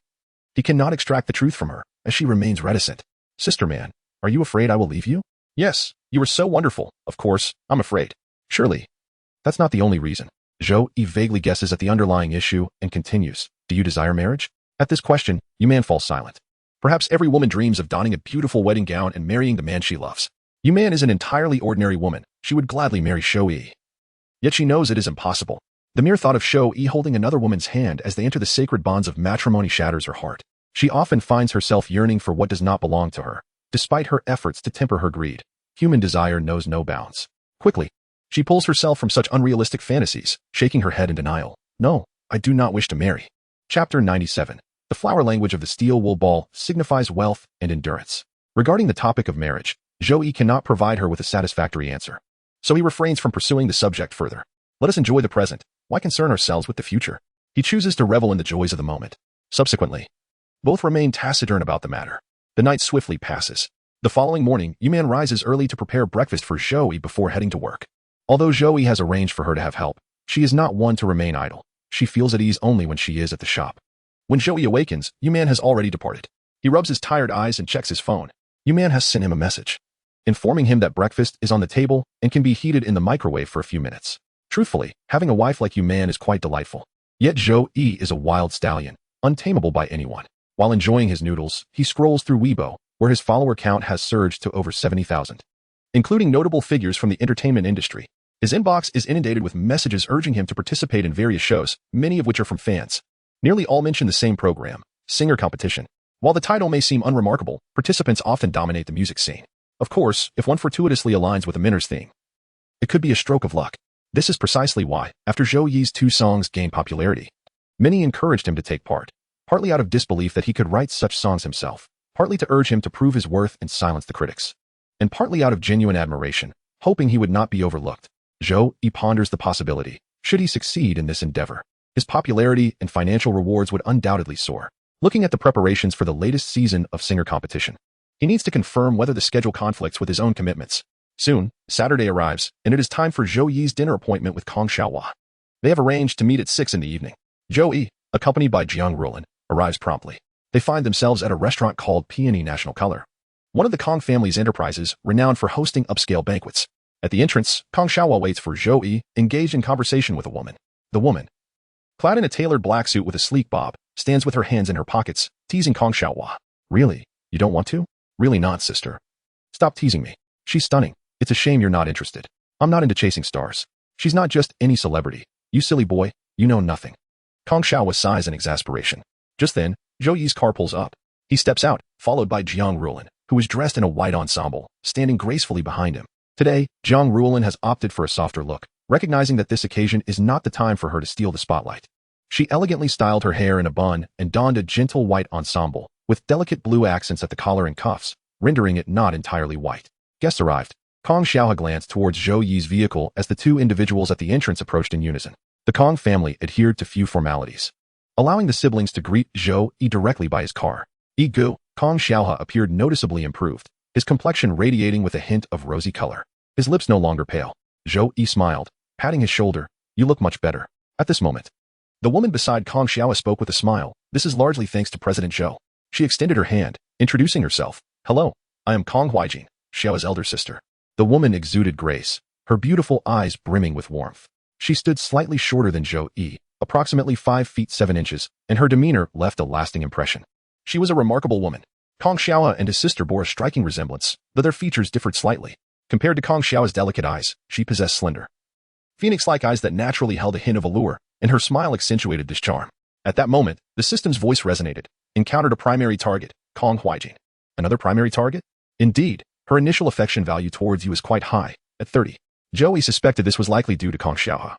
he cannot extract the truth from her, as she remains reticent. Sister man, are you afraid I will leave you? Yes, you are so wonderful. Of course, I'm afraid. Surely, that's not the only reason. Zhou Yi vaguely guesses at the underlying issue and continues. Do you desire marriage? At this question, Yuman falls silent. Perhaps every woman dreams of donning a beautiful wedding gown and marrying the man she loves. Yuman is an entirely ordinary woman. She would gladly marry Zhou Yi. Yet she knows it is impossible. The mere thought of Zhou Yi holding another woman's hand as they enter the sacred bonds of matrimony shatters her heart. She often finds herself yearning for what does not belong to her, despite her efforts to temper her greed. Human desire knows no bounds. Quickly, she pulls herself from such unrealistic fantasies, shaking her head in denial. No, I do not wish to marry. Chapter 97. The flower language of the steel wool ball signifies wealth and endurance. Regarding the topic of marriage, Zhou Yi cannot provide her with a satisfactory answer, so he refrains from pursuing the subject further. Let us enjoy the present. Why concern ourselves with the future? He chooses to revel in the joys of the moment. Subsequently, both remain taciturn about the matter. The night swiftly passes. The following morning, Yuman rises early to prepare breakfast for Zhou Yi before heading to work. Although Zhou Yi has arranged for her to have help, she is not one to remain idle. She feels at ease only when she is at the shop. When Zhou Yi awakens, Yuman has already departed. He rubs his tired eyes and checks his phone. Yuman has sent him a message, informing him that breakfast is on the table and can be heated in the microwave for a few minutes. Truthfully, having a wife like Yuman is quite delightful. Yet Zhou Yi is a wild stallion, untamable by anyone. While enjoying his noodles, he scrolls through Weibo, where his follower count has surged to over 70,000, including notable figures from the entertainment industry. His inbox is inundated with messages urging him to participate in various shows, many of which are from fans. Nearly all mention the same program, singer competition. While the title may seem unremarkable, participants often dominate the music scene. Of course, if one fortuitously aligns with a Minner's theme, it could be a stroke of luck. This is precisely why, after Zhou Yi's 2 songs gained popularity, many encouraged him to take part, partly out of disbelief that he could write such songs himself, partly to urge him to prove his worth and silence the critics, and partly out of genuine admiration, hoping he would not be overlooked. Zhou Yi ponders the possibility, should he succeed in this endeavor, his popularity and financial rewards would undoubtedly soar. Looking at the preparations for the latest season of singer competition, he needs to confirm whether the schedule conflicts with his own commitments. Soon, Saturday arrives, and it is time for Zhou Yi's dinner appointment with Kong Xiaohua. They have arranged to meet at 6 in the evening. Zhou Yi, accompanied by Jiang Ruolin, arrives promptly. They find themselves at a restaurant called Peony National Color, one of the Kong family's enterprises renowned for hosting upscale banquets. At the entrance, Kong Xiaohua waits for Zhou Yi, engaged in conversation with a woman. The woman, clad in a tailored black suit with a sleek bob, stands with her hands in her pockets, teasing Kong Xiaohua. Really? You don't want to? Really not, sister. Stop teasing me. She's stunning. It's a shame you're not interested. I'm not into chasing stars. She's not just any celebrity. You silly boy, you know nothing. Kong Xiaohua sighs in exasperation. Just then, Zhou Yi's car pulls up. He steps out, followed by Jiang Ruolin, who is dressed in a white ensemble, standing gracefully behind him. Today, Jiang Ruolin has opted for a softer look, recognizing that this occasion is not the time for her to steal the spotlight. She elegantly styled her hair in a bun and donned a gentle white ensemble, with delicate blue accents at the collar and cuffs, rendering it not entirely white. Guests arrived. Kong Xiaohua glanced towards Zhou Yi's vehicle as the 2 individuals at the entrance approached in unison. The Kong family adhered to few formalities, allowing the siblings to greet Zhou Yi directly by his car. Gu, Kong Xiaohua appeared noticeably improved, his complexion radiating with a hint of rosy color. His lips no longer pale. Zhou Yi smiled, patting his shoulder. You look much better. At this moment, the woman beside Kong Xiaohua spoke with a smile. This is largely thanks to President Zhou. She extended her hand, introducing herself. Hello, I am Kong Huijin, Xiao's elder sister. The woman exuded grace, her beautiful eyes brimming with warmth. She stood slightly shorter than Zhou Yi, approximately 5 feet 7 inches, and her demeanor left a lasting impression. She was a remarkable woman. Kong Xiaohe and his sister bore a striking resemblance, though their features differed slightly. Compared to Kong Xiaohe's delicate eyes, she possessed slender, phoenix-like eyes that naturally held a hint of allure, and her smile accentuated this charm. At that moment, the system's voice resonated. Encountered a primary target, Kong Huijin. Another primary target? Indeed, her initial affection value towards you is quite high, at 30. Zhou Yi suspected this was likely due to Kong Xiaohe.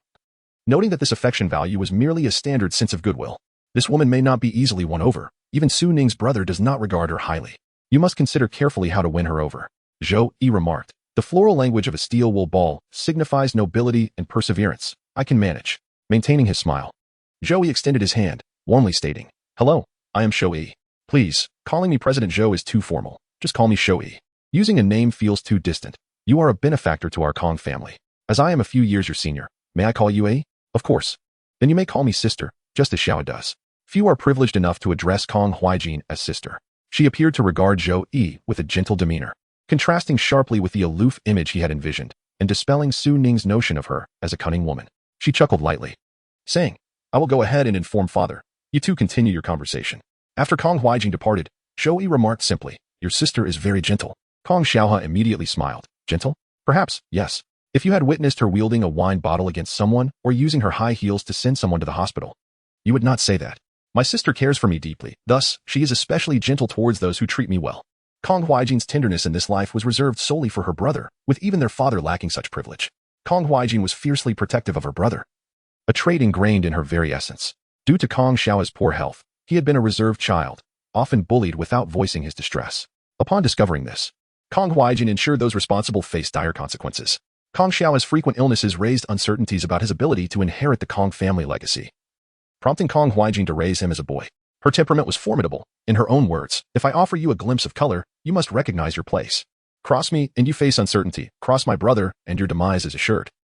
Noting that this affection value was merely a standard sense of goodwill. This woman may not be easily won over. Even Su Ning's brother does not regard her highly. You must consider carefully how to win her over. Zhou Yi remarked. The floral language of a steel wool ball signifies nobility and perseverance. I can manage. Maintaining his smile, Zhou Yi extended his hand, warmly stating, Hello, I am Zhou Yi. Please, calling me President Zhou is too formal. Just call me Zhou Yi. Using a name feels too distant. You are a benefactor to our Kong family. As I am a few years your senior, may I call you A? Of course. Then you may call me sister, just as Xiao does. Few are privileged enough to address Kong Huijin as sister. She appeared to regard Zhou Yi with a gentle demeanor, contrasting sharply with the aloof image he had envisioned, and dispelling Su Ning's notion of her as a cunning woman. She chuckled lightly, saying, I will go ahead and inform father. You two continue your conversation. After Kong Huijin departed, Zhou Yi remarked simply, Your sister is very gentle. Kong Xiaohe immediately smiled. Gentle? Perhaps, yes. If you had witnessed her wielding a wine bottle against someone or using her high heels to send someone to the hospital, you would not say that. My sister cares for me deeply, thus, she is especially gentle towards those who treat me well. Kong Huijin's tenderness in this life was reserved solely for her brother, with even their father lacking such privilege. Kong Huijin was fiercely protective of her brother, a trait ingrained in her very essence. Due to Kong Xiaohe's poor health, he had been a reserved child, often bullied without voicing his distress. Upon discovering this, Kong Huijin ensured those responsible faced dire consequences. Kong Xiaohe's frequent illnesses raised uncertainties about his ability to inherit the Kong family legacy, prompting Kong Huijin to raise him as a boy. Her temperament was formidable. In her own words, if I offer you a glimpse of color, you must recognize your place. Cross me, and you face uncertainty. Cross my brother, and your demise is assured.